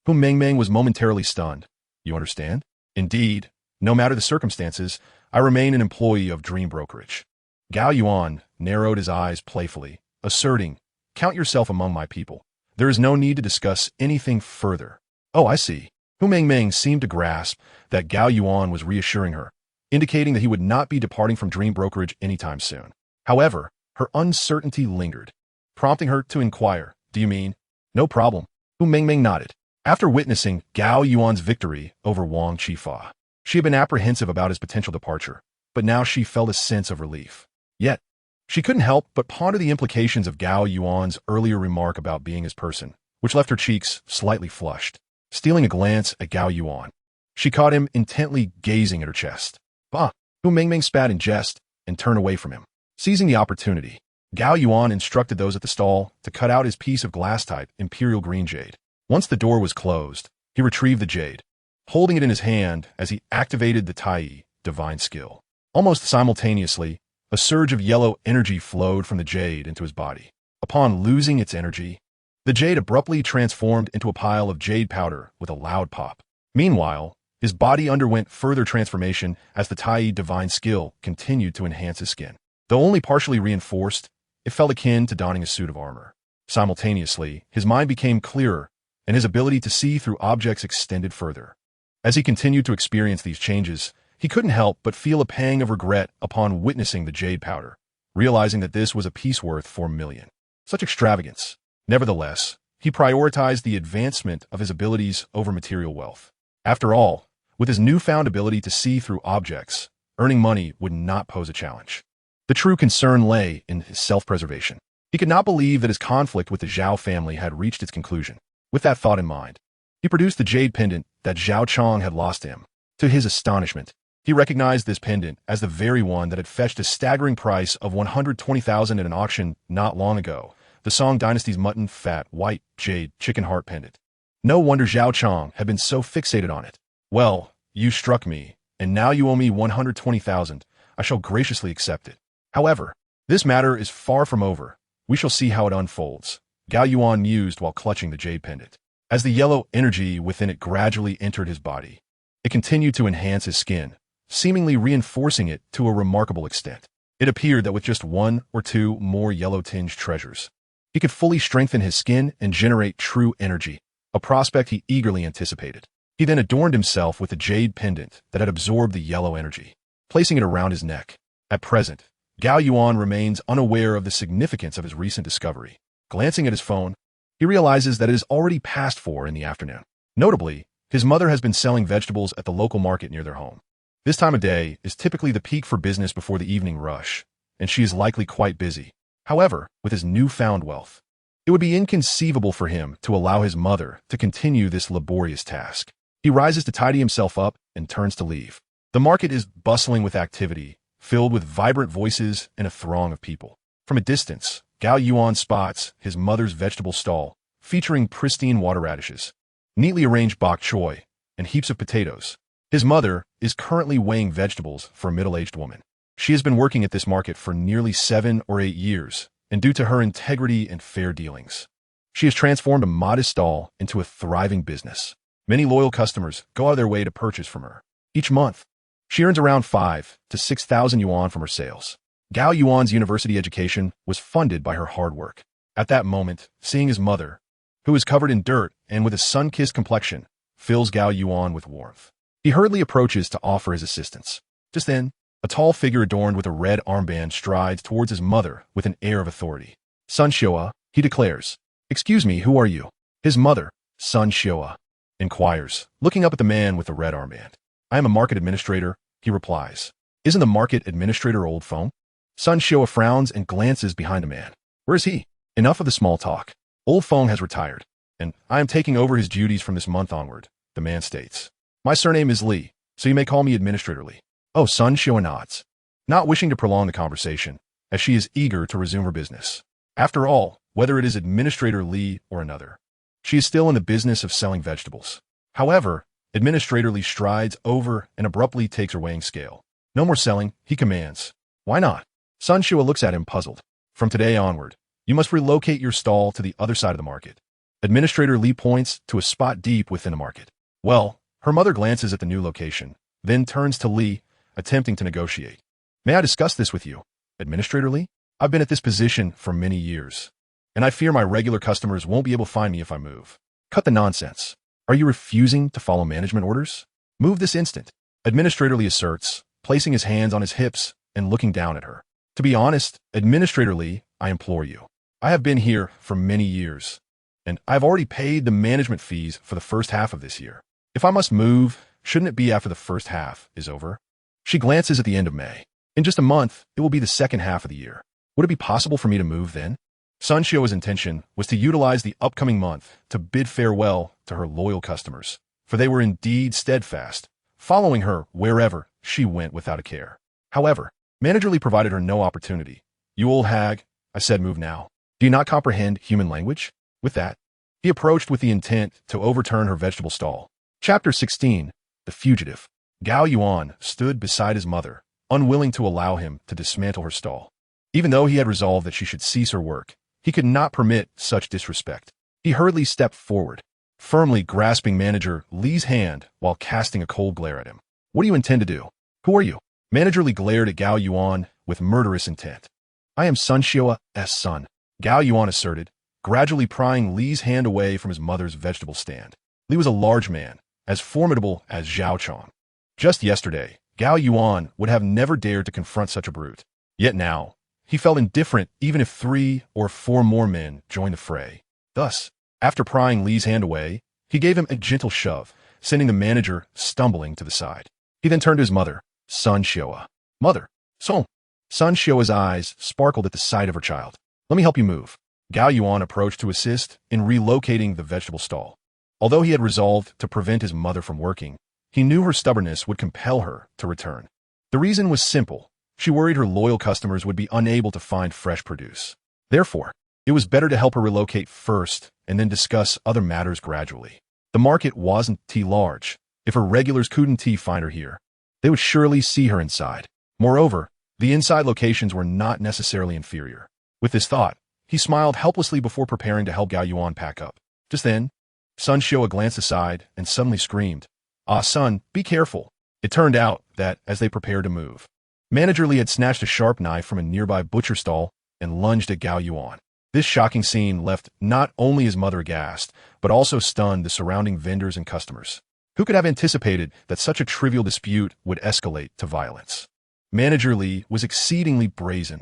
Hu Mengmeng was momentarily stunned. You understand? Indeed, no matter the circumstances, I remain an employee of Dream Brokerage. Gao Yuan narrowed his eyes playfully, asserting, count yourself among my people. There is no need to discuss anything further. Oh, I see. Hu Mengmeng seemed to grasp that Gao Yuan was reassuring her, indicating that he would not be departing from Dream Brokerage anytime soon. However, her uncertainty lingered, prompting her to inquire, "Do you mean?" "No problem." Hu Mengmeng nodded. After witnessing Gao Yuan's victory over Wang Qifa, she had been apprehensive about his potential departure, but now she felt a sense of relief. Yet, she couldn't help but ponder the implications of Gao Yuan's earlier remark about being his person, which left her cheeks slightly flushed. Stealing a glance at Gao Yuan, she caught him intently gazing at her chest. "Bah!" Hu Mengmeng spat in jest and turned away from him. Seizing the opportunity, Gao Yuan instructed those at the stall to cut out his piece of glass-type imperial green jade. Once the door was closed, he retrieved the jade, holding it in his hand as he activated the Tai divine skill. Almost simultaneously, a surge of yellow energy flowed from the jade into his body. Upon losing its energy, the jade abruptly transformed into a pile of jade powder with a loud pop. Meanwhile, his body underwent further transformation as the Tai divine skill continued to enhance his skin. Though only partially reinforced, it felt akin to donning a suit of armor. Simultaneously, his mind became clearer, and his ability to see through objects extended further. As he continued to experience these changes, he couldn't help but feel a pang of regret upon witnessing the jade powder, realizing that this was a piece worth 4 million. Such extravagance. Nevertheless, he prioritized the advancement of his abilities over material wealth. After all, with his newfound ability to see through objects, earning money would not pose a challenge. The true concern lay in his self-preservation. He could not believe that his conflict with the Zhao family had reached its conclusion. With that thought in mind, he produced the jade pendant that Zhao Chong had lost to him. To his astonishment, he recognized this pendant as the very one that had fetched a staggering price of 120,000 at an auction not long ago, the Song Dynasty's mutton fat white jade chicken heart pendant. No wonder Zhao Chong had been so fixated on it. "Well, you struck me, and now you owe me 120,000. I shall graciously accept it. However, this matter is far from over. We shall see how it unfolds," Gao Yuan mused while clutching the jade pendant. As the yellow energy within it gradually entered his body, it continued to enhance his skin, seemingly reinforcing it to a remarkable extent. It appeared that with just 1 or 2 more yellow-tinged treasures, he could fully strengthen his skin and generate true energy, a prospect he eagerly anticipated. He then adorned himself with the jade pendant that had absorbed the yellow energy, placing it around his neck. At present, Gao Yuan remains unaware of the significance of his recent discovery. Glancing at his phone, he realizes that it is already past 4 in the afternoon. Notably, his mother has been selling vegetables at the local market near their home. This time of day is typically the peak for business before the evening rush, and she is likely quite busy. However, with his newfound wealth, it would be inconceivable for him to allow his mother to continue this laborious task. He rises to tidy himself up and turns to leave. The market is bustling with activity, filled with vibrant voices and a throng of people. From a distance, Gao Yuan spots his mother's vegetable stall, featuring pristine water radishes, neatly arranged bok choy, and heaps of potatoes. His mother is currently weighing vegetables for a middle-aged woman. She has been working at this market for nearly 7 or 8 years, and due to her integrity and fair dealings, she has transformed a modest stall into a thriving business. Many loyal customers go out of their way to purchase from her. Each month, she earns around 5,000 to 6,000 yuan from her sales. Gao Yuan's university education was funded by her hard work. At that moment, seeing his mother, who is covered in dirt and with a sun-kissed complexion, fills Gao Yuan with warmth. He hurriedly approaches to offer his assistance. Just then, a tall figure adorned with a red armband strides towards his mother with an air of authority. "Sun Xiua," he declares. "Excuse me, who are you?" His mother, Sun Xiua, inquires, looking up at the man with the red armband. "I am a market administrator," he replies. "Isn't the market administrator Old Feng?" Sun Xiua frowns and glances behind the man. "Where is he?" "Enough of the small talk. Old Feng has retired, and I am taking over his duties from this month onward," the man states. "My surname is Li, so you may call me Administrator Li." Oh, Sun Xiua nods, not wishing to prolong the conversation, as she is eager to resume her business. After all, whether it is Administrator Li or another, she is still in the business of selling vegetables. However, Administrator Li strides over and abruptly takes her weighing scale. "No more selling," he commands. "Why not?" Sun Xiua looks at him puzzled. "From today onward, you must relocate your stall to the other side of the market." Administrator Li points to a spot deep within the market. Well, her mother glances at the new location, then turns to Li, attempting to negotiate. "May I discuss this with you, Administrator Li? I've been at this position for many years, and I fear my regular customers won't be able to find me if I move." "Cut the nonsense. Are you refusing to follow management orders? Move this instant," Administrator Li asserts, placing his hands on his hips and looking down at her. To be honest, Administrator Li, I implore you. I have been here for many years, and I've already paid the management fees for the first half of this year. If I must move, shouldn't it be after the first half is over? She glances at the end of May. In just a month, it will be the second half of the year. Would it be possible for me to move then? Sun Xiao's intention was to utilize the upcoming month to bid farewell to her loyal customers, for they were indeed steadfast, following her wherever she went without a care. However, Manager Li provided her no opportunity. You old hag, I said move now. Do you not comprehend human language? With that, he approached with the intent to overturn her vegetable stall. Chapter 16. The Fugitive. Gao Yuan stood beside his mother, unwilling to allow him to dismantle her stall. Even though he had resolved that she should cease her work, he could not permit such disrespect. He hurriedly stepped forward, firmly grasping Manager Li's hand while casting a cold glare at him. What do you intend to do? Who are you? Manager Li glared at Gao Yuan with murderous intent. I am Sun Xiao's son, Gao Yuan asserted, gradually prying Li's hand away from his mother's vegetable stand. Li was a large man, as formidable as Zhao Chong. Just yesterday, Gao Yuan would have never dared to confront such a brute. Yet now, he felt indifferent even if 3 or 4 more men joined the fray. Thus, after prying Li's hand away, he gave him a gentle shove, sending the manager stumbling to the side. He then turned to his mother, Sun Xiao. Mother, Song. Sun Xiao's eyes sparkled at the sight of her child. Let me help you move. Gao Yuan approached to assist in relocating the vegetable stall. Although he had resolved to prevent his mother from working, he knew her stubbornness would compel her to return. The reason was simple. She worried her loyal customers would be unable to find fresh produce. Therefore, it was better to help her relocate first and then discuss other matters gradually. The market wasn't too large. If her regulars couldn't find her here, they would surely see her inside. Moreover, the inside locations were not necessarily inferior. With this thought, he smiled helplessly before preparing to help Gao Yuan pack up. Just then, Sun Xiao glanced aside and suddenly screamed, Ah, son, be careful. It turned out that, as they prepared to move, Manager Li had snatched a sharp knife from a nearby butcher stall and lunged at Gao Yuan. This shocking scene left not only his mother aghast, but also stunned the surrounding vendors and customers. Who could have anticipated that such a trivial dispute would escalate to violence? Manager Li was exceedingly brazen.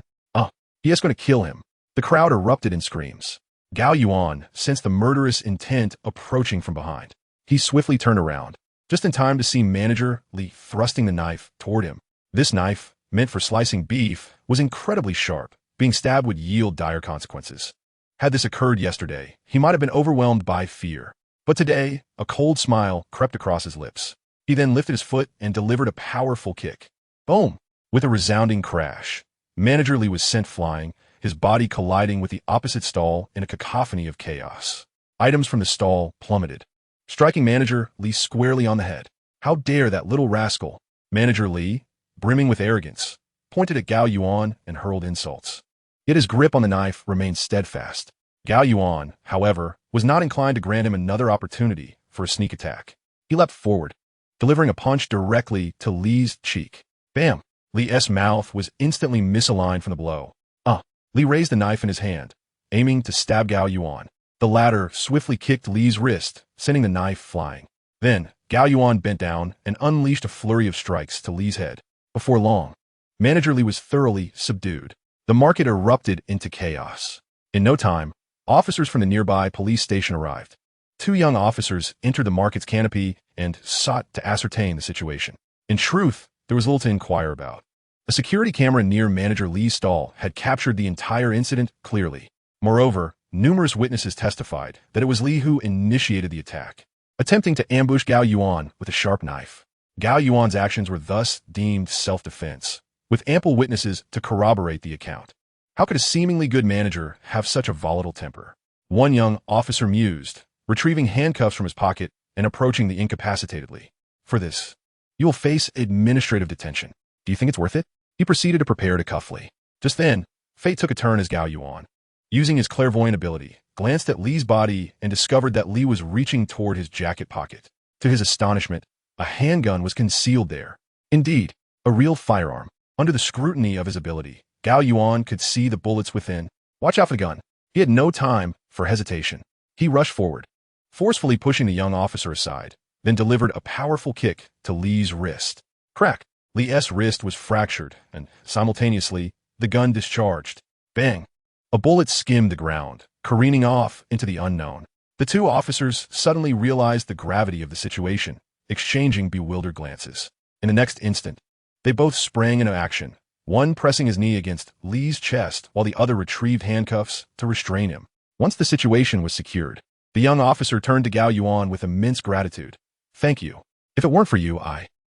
He is going to kill him. The crowd erupted in screams. Gao Yuan sensed the murderous intent approaching from behind. He swiftly turned around, just in time to see Manager Li thrusting the knife toward him. This knife, meant for slicing beef, was incredibly sharp. Being stabbed would yield dire consequences. Had this occurred yesterday, he might have been overwhelmed by fear. But today, a cold smile crept across his lips. He then lifted his foot and delivered a powerful kick. Boom! With a resounding crash, Manager Li was sent flying, his body colliding with the opposite stall in a cacophony of chaos. Items from the stall plummeted, striking Manager Li squarely on the head. How dare that little rascal? Manager Li, brimming with arrogance, pointed at Gao Yuan and hurled insults. Yet his grip on the knife remained steadfast. Gao Yuan, however, was not inclined to grant him another opportunity for a sneak attack. He leapt forward, delivering a punch directly to Li's cheek. Bam! Li's mouth was instantly misaligned from the blow. Li raised the knife in his hand, aiming to stab Gao Yuan. The latter swiftly kicked Li's wrist, sending the knife flying. Then, Gao Yuan bent down and unleashed a flurry of strikes to Li's head. Before long, Manager Li was thoroughly subdued. The market erupted into chaos. In no time, officers from the nearby police station arrived. 2 young officers entered the market's canopy and sought to ascertain the situation. In truth, there was little to inquire about. A security camera near Manager Li's stall had captured the entire incident clearly. Moreover, numerous witnesses testified that it was Li who initiated the attack, attempting to ambush Gao Yuan with a sharp knife. Gao Yuan's actions were thus deemed self-defense, with ample witnesses to corroborate the account. How could a seemingly good manager have such a volatile temper? One young officer mused, retrieving handcuffs from his pocket and approaching the incapacitated Li. For this, you will face administrative detention. Do you think it's worth it? He proceeded to prepare to cuff Li. Just then, fate took a turn as Gao Yuan, using his clairvoyant ability, glanced at Li's body and discovered that Li was reaching toward his jacket pocket. To his astonishment, a handgun was concealed there. Indeed, a real firearm. Under the scrutiny of his ability, Gao Yuan could see the bullets within. Watch out for the gun. He had no time for hesitation. He rushed forward, forcefully pushing the young officer aside, then delivered a powerful kick to Li's wrist. Crack! Li's wrist was fractured, and simultaneously, the gun discharged. Bang! A bullet skimmed the ground, careening off into the unknown. The two officers suddenly realized the gravity of the situation, exchanging bewildered glances. In the next instant, they both sprang into action, one pressing his knee against Li's chest while the other retrieved handcuffs to restrain him. Once the situation was secured, the young officer turned to Gao Yuan with immense gratitude. "Thank you. If it weren't for you,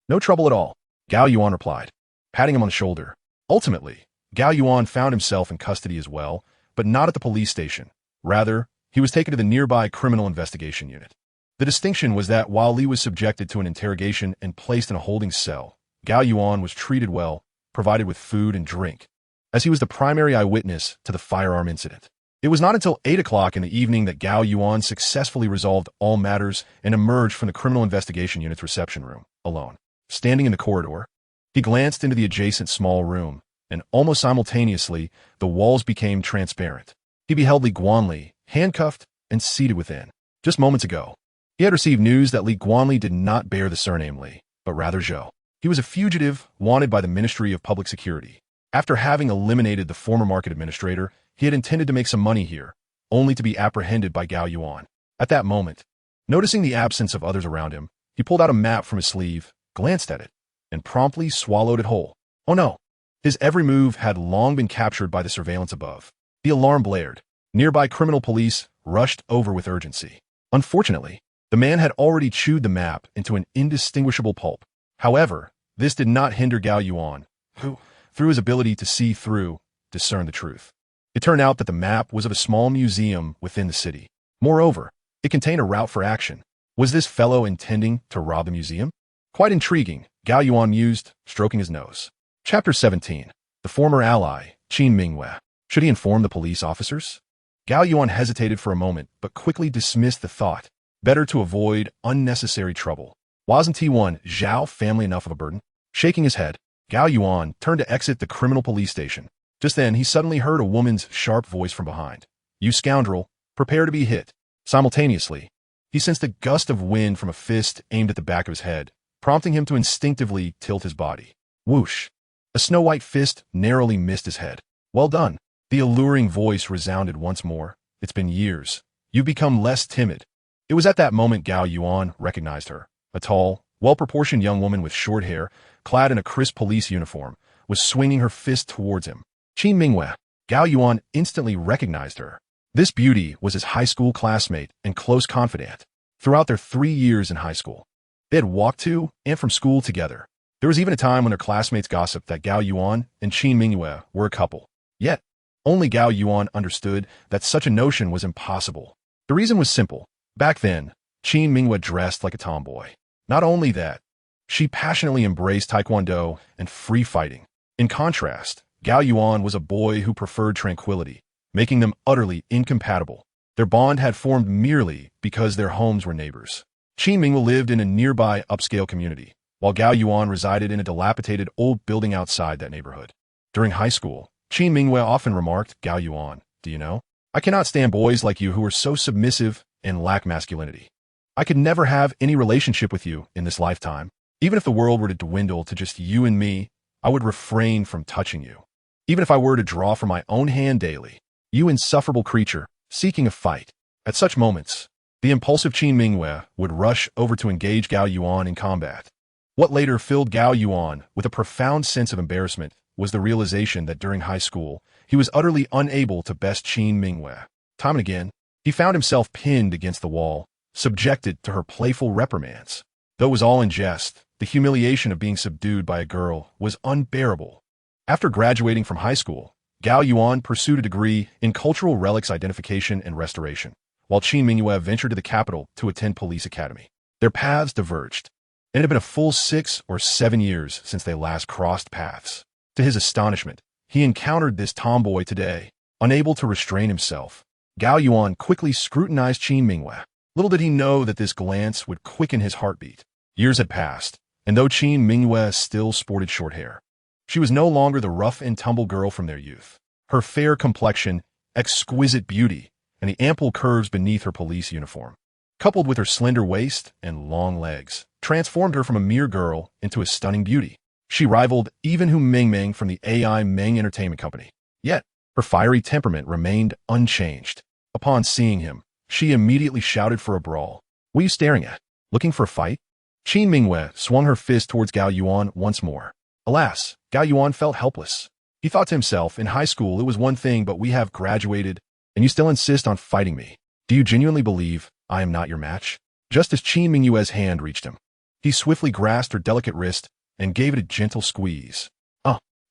No trouble at all," Gao Yuan replied, patting him on the shoulder. Ultimately, Gao Yuan found himself in custody as well, but not at the police station. Rather, he was taken to the nearby criminal investigation unit. The distinction was that while Li was subjected to an interrogation and placed in a holding cell, Gao Yuan was treated well, provided with food and drink, as he was the primary eyewitness to the firearm incident. It was not until 8 o'clock in the evening that Gao Yuan successfully resolved all matters and emerged from the criminal investigation unit's reception room, alone. Standing in the corridor, he glanced into the adjacent small room, and almost simultaneously, the walls became transparent. He beheld Li Guanli, handcuffed and seated within. Just moments ago, he had received news that Li Guanli did not bear the surname Li, but rather Zhou. He was a fugitive wanted by the Ministry of Public Security. After having eliminated the former market administrator, he had intended to make some money here, only to be apprehended by Gao Yuan. At that moment, noticing the absence of others around him, he pulled out a map from his sleeve, glanced at it, and promptly swallowed it whole. Oh no! His every move had long been captured by the surveillance above. The alarm blared. Nearby criminal police rushed over with urgency. Unfortunately, the man had already chewed the map into an indistinguishable pulp. However, this did not hinder Gao Yuan, who, through his ability to see through, discerned the truth. It turned out that the map was of a small museum within the city. Moreover, it contained a route for action. Was this fellow intending to rob the museum? Quite intriguing, Gao Yuan mused, stroking his nose. Chapter 17. The former ally, Qin Mingwei. Should he inform the police officers? Gao Yuan hesitated for a moment, but quickly dismissed the thought. Better to avoid unnecessary trouble. Wasn't T1 Zhao family enough of a burden? Shaking his head, Gao Yuan turned to exit the criminal police station. Just then, he suddenly heard a woman's sharp voice from behind. "You scoundrel, prepare to be hit." Simultaneously, he sensed a gust of wind from a fist aimed at the back of his head, prompting him to instinctively tilt his body. Whoosh! A snow-white fist narrowly missed his head. "Well done." The alluring voice resounded once more. "It's been years. You've become less timid." It was at that moment Gao Yuan recognized her. A tall, well-proportioned young woman with short hair, clad in a crisp police uniform, was swinging her fist towards him. Qin Mingwei. Gao Yuan instantly recognized her. This beauty was his high school classmate and close confidant. Throughout their 3 years in high school, they had walked to and from school together. There was even a time when their classmates gossiped that Gao Yuan and Qin Mingwei were a couple. Yet, only Gao Yuan understood that such a notion was impossible. The reason was simple. Back then, Qin Mingwei dressed like a tomboy. Not only that, she passionately embraced taekwondo and free fighting. In contrast, Gao Yuan was a boy who preferred tranquility, making them utterly incompatible. Their bond had formed merely because their homes were neighbors. Qin Mingwei lived in a nearby upscale community, while Gao Yuan resided in a dilapidated old building outside that neighborhood. During high school, Qin Mingwei often remarked, "Gao Yuan, do you know? I cannot stand boys like you who are so submissive and lack masculinity. I could never have any relationship with you in this lifetime. Even if the world were to dwindle to just you and me, I would refrain from touching you. Even if I were to draw from my own hand daily, you insufferable creature, seeking a fight." At such moments, the impulsive Qin Mingwei would rush over to engage Gao Yuan in combat. What later filled Gao Yuan with a profound sense of embarrassment was the realization that during high school, he was utterly unable to best Qin Mingwei. Time and again, he found himself pinned against the wall, subjected to her playful reprimands. Though it was all in jest, the humiliation of being subdued by a girl was unbearable. After graduating from high school, Gao Yuan pursued a degree in cultural relics identification and restoration, while Qin Mingwei ventured to the capital to attend police academy. Their paths diverged, and it had been a full 6 or 7 years since they last crossed paths. To his astonishment, he encountered this tomboy today, unable to restrain himself. Gao Yuan quickly scrutinized Qin Mingwei. Little did he know that this glance would quicken his heartbeat. Years had passed, and though Qin Mingwei still sported short hair, she was no longer the rough-and-tumble girl from their youth. Her fair complexion, exquisite beauty, and the ample curves beneath her police uniform, coupled with her slender waist and long legs, transformed her from a mere girl into a stunning beauty. She rivaled even Hu Mingming from the AI Meng Entertainment Company. Yet, her fiery temperament remained unchanged. Upon seeing him, she immediately shouted for a brawl. "What are you staring at? Looking for a fight?" Qin Mingwei swung her fist towards Gao Yuan once more. Alas, Gao Yuan felt helpless. He thought to himself, in high school it was one thing, but we have graduated, and you still insist on fighting me. Do you genuinely believe I am not your match? Just as Qin Mingyue's hand reached him, he swiftly grasped her delicate wrist and gave it a gentle squeeze.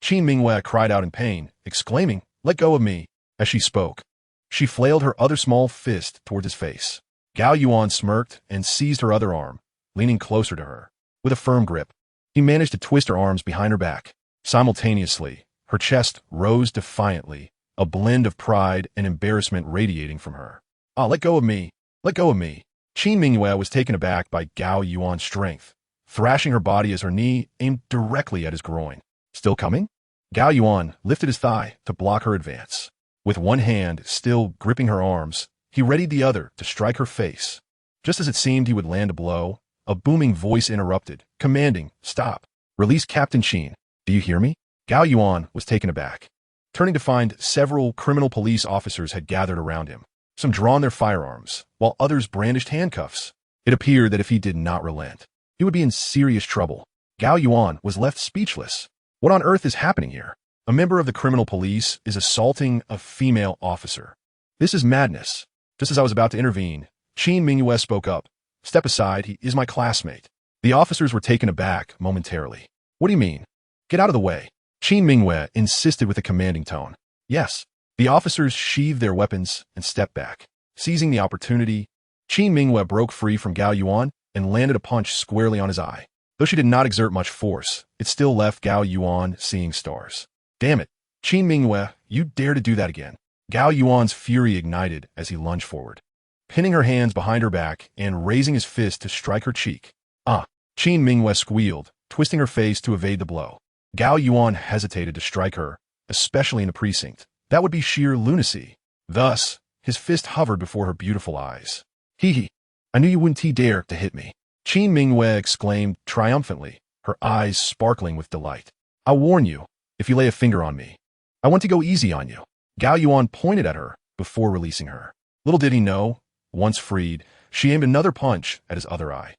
Qin Mingyue cried out in pain, exclaiming, "Let go of me." As she spoke, she flailed her other small fist towards his face. Gao Yuan smirked and seized her other arm, leaning closer to her. With a firm grip, he managed to twist her arms behind her back. Simultaneously, her chest rose defiantly, a blend of pride and embarrassment radiating from her. Let go of me. Let go of me." Qin Mingyue was taken aback by Gao Yuan's strength, thrashing her body as her knee aimed directly at his groin. "Still coming?" Gao Yuan lifted his thigh to block her advance. With one hand still gripping her arms, he readied the other to strike her face. Just as it seemed he would land a blow, a booming voice interrupted, commanding, "Stop. Release Captain Qin. Do you hear me?" Gao Yuan was taken aback, turning to find several criminal police officers had gathered around him. Some drawn their firearms, while others brandished handcuffs. It appeared that if he did not relent, he would be in serious trouble. Gao Yuan was left speechless. What on earth is happening here? A member of the criminal police is assaulting a female officer. This is madness. Just as I was about to intervene, Qin Mingyue spoke up. "Step aside, he is my classmate." The officers were taken aback momentarily. "What do you mean? Get out of the way." Qin Mingyue insisted with a commanding tone. "Yes." The officers sheathed their weapons and stepped back. Seizing the opportunity, Qin Mingyue broke free from Gao Yuan and landed a punch squarely on his eye. Though she did not exert much force, it still left Gao Yuan seeing stars. "Damn it, Qin Mingyue, you dare to do that again." Gao Yuan's fury ignited as he lunged forward, pinning her hands behind her back and raising his fist to strike her cheek. Qin Mingyue squealed, twisting her face to evade the blow. Gao Yuan hesitated to strike her, especially in the precinct. That would be sheer lunacy. Thus, his fist hovered before her beautiful eyes. "Hee, I knew you wouldn't dare to hit me," Qin Mingyue exclaimed triumphantly, her eyes sparkling with delight. "I'll warn you, if you lay a finger on me, I want to go easy on you." Gao Yuan pointed at her before releasing her. Little did he know, once freed, she aimed another punch at his other eye.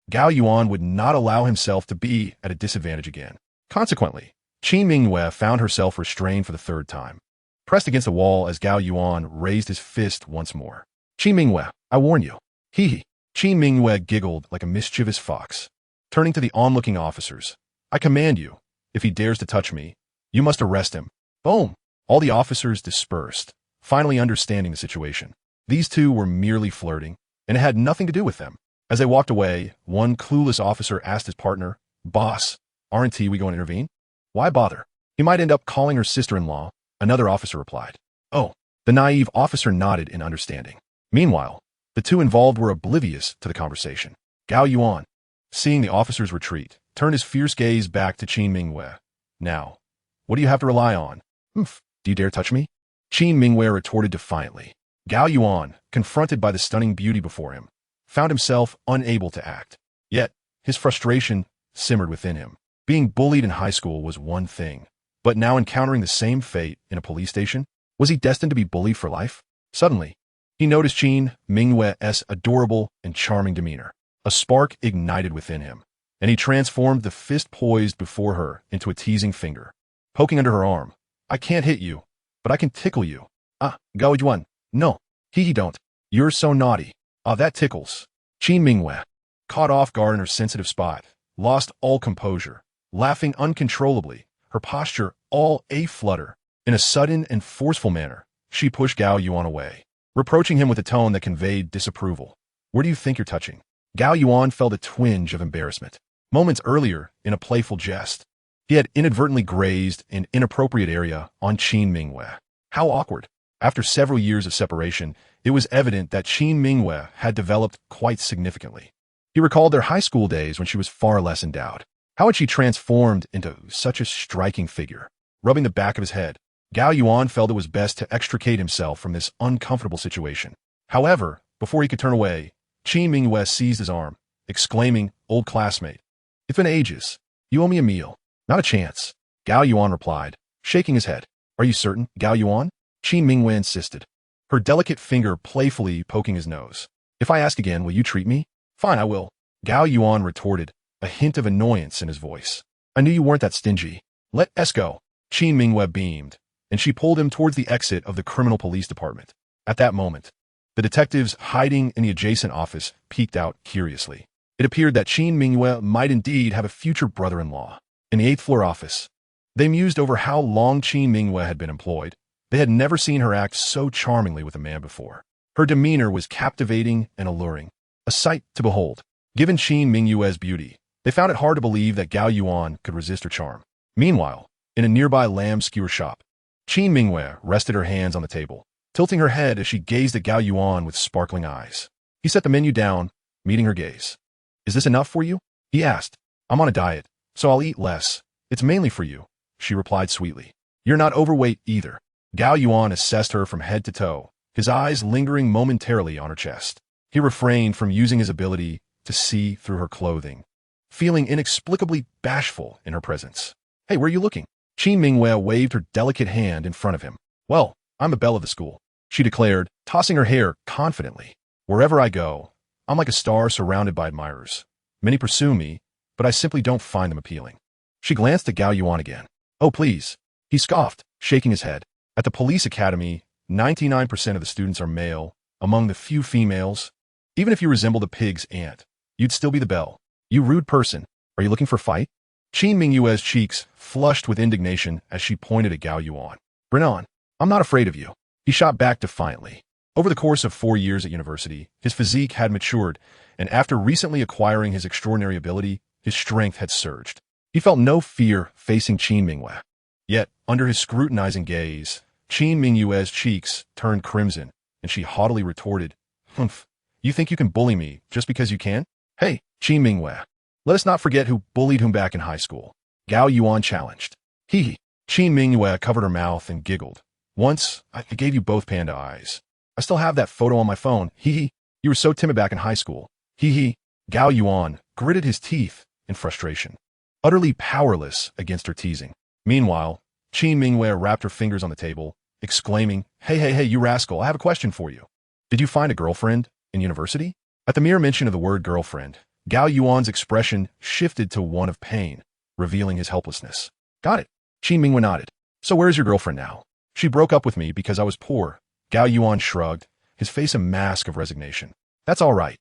Gao Yuan would not allow himself to be at a disadvantage again. Consequently, Qin Mingyue found herself restrained for the third time, pressed against the wall as Gao Yuan raised his fist once more. "Qin Mingyue, I warn you." Hee. Qin Mingyue giggled like a mischievous fox. Turning to the onlooking officers, "I command you, if he dares to touch me, you must arrest him." Boom! All the officers dispersed, finally understanding the situation. These two were merely flirting, and it had nothing to do with them. As they walked away, one clueless officer asked his partner, "Boss, aren't we going to intervene?" "Why bother? He might end up calling her sister-in-law," another officer replied. "Oh." The naive officer nodded in understanding. Meanwhile, the two involved were oblivious to the conversation. Gao Yuan, seeing the officers retreat, turned his fierce gaze back to Qin Mingyue. "Now, what do you have to rely on? Do you dare touch me?" Qin Mingyue retorted defiantly. Gao Yuan, confronted by the stunning beauty before him, found himself unable to act. Yet, his frustration simmered within him. Being bullied in high school was one thing, but now encountering the same fate in a police station, was he destined to be bullied for life? Suddenly, he noticed Qin Mingyue's adorable and charming demeanor. A spark ignited within him, and he transformed the fist poised before her into a teasing finger. Poking under her arm, "I can't hit you, but I can tickle you." Gao Yuan, no. He don't. You're so naughty. That tickles." Qin Mingyue, caught off guard in her sensitive spot, lost all composure, laughing uncontrollably, her posture all a-flutter. In a sudden and forceful manner, she pushed Gao Yuan away, reproaching him with a tone that conveyed disapproval. "Where do you think you're touching?" Gao Yuan felt a twinge of embarrassment. Moments earlier, in a playful jest, he had inadvertently grazed an inappropriate area on Qin Mingyue. How awkward. After several years of separation, it was evident that Qin Mingyue had developed quite significantly. He recalled their high school days when she was far less endowed. How had she transformed into such a striking figure? Rubbing the back of his head, Gao Yuan felt it was best to extricate himself from this uncomfortable situation. However, before he could turn away, Qin Mingyue seized his arm, exclaiming, "Old classmate, it's been ages. You owe me a meal. Not a chance. Gao Yuan replied, shaking his head. Are you certain, Gao Yuan? Qin Mingwei insisted, her delicate finger playfully poking his nose. If I ask again, will you treat me? Fine, I will. Gao Yuan retorted, a hint of annoyance in his voice. I knew you weren't that stingy. Let us go. Qin Mingwei beamed, and she pulled him towards the exit of the criminal police department. At that moment, the detectives hiding in the adjacent office peeked out curiously. It appeared that Qin Mingwei might indeed have a future brother-in-law. In the 8th floor office, they mused over how long Qin Mingwei had been employed. They had never seen her act so charmingly with a man before. Her demeanor was captivating and alluring, a sight to behold. Given Qin Mingwei's beauty, they found it hard to believe that Gao Yuan could resist her charm. Meanwhile, in a nearby lamb skewer shop, Qin Mingwei rested her hands on the table, tilting her head as she gazed at Gao Yuan with sparkling eyes. He set the menu down, meeting her gaze. Is this enough for you? He asked. I'm on a diet, so I'll eat less. It's mainly for you, she replied sweetly. You're not overweight either. Gao Yuan assessed her from head to toe, his eyes lingering momentarily on her chest. He refrained from using his ability to see through her clothing, feeling inexplicably bashful in her presence. Hey, where are you looking? Qin Mingwei waved her delicate hand in front of him. Well, I'm the belle of the school, she declared, tossing her hair confidently. Wherever I go, I'm like a star surrounded by admirers. Many pursue me, but I simply don't find them appealing. She glanced at Gao Yuan again. Oh, please. He scoffed, shaking his head. At the police academy, 99% of the students are male. Among the few females, even if you resemble the pig's aunt, you'd still be the belle. You rude person. Are you looking for a fight? Qin Mingwei's cheeks flushed with indignation as she pointed at Gao Yuan. Bring on. I'm not afraid of you. He shot back defiantly. Over the course of 4 years at university, his physique had matured, and after recently acquiring his extraordinary ability, his strength had surged. He felt no fear facing Qin Mingwei. Yet, under his scrutinizing gaze, Qin Mingwei's cheeks turned crimson, and she haughtily retorted, Humph, you think you can bully me just because you can? Hey, Qin Mingwei, let us not forget who bullied whom back in high school. Gao Yuan challenged. Hee. Qin Mingwei covered her mouth and giggled. Once, I gave you both panda eyes. I still have that photo on my phone. Hee. You were so timid back in high school. Hee. Gao Yuan gritted his teeth in frustration, utterly powerless against her teasing. Meanwhile, Qin Mingwei wrapped her fingers on the table, exclaiming, Hey, you rascal, I have a question for you. Did you find a girlfriend in university? At the mere mention of the word girlfriend, Gao Yuan's expression shifted to one of pain, revealing his helplessness. Got it. Qin Mingwei nodded. So where's your girlfriend now? She broke up with me because I was poor. Gao Yuan shrugged, his face a mask of resignation. That's all right.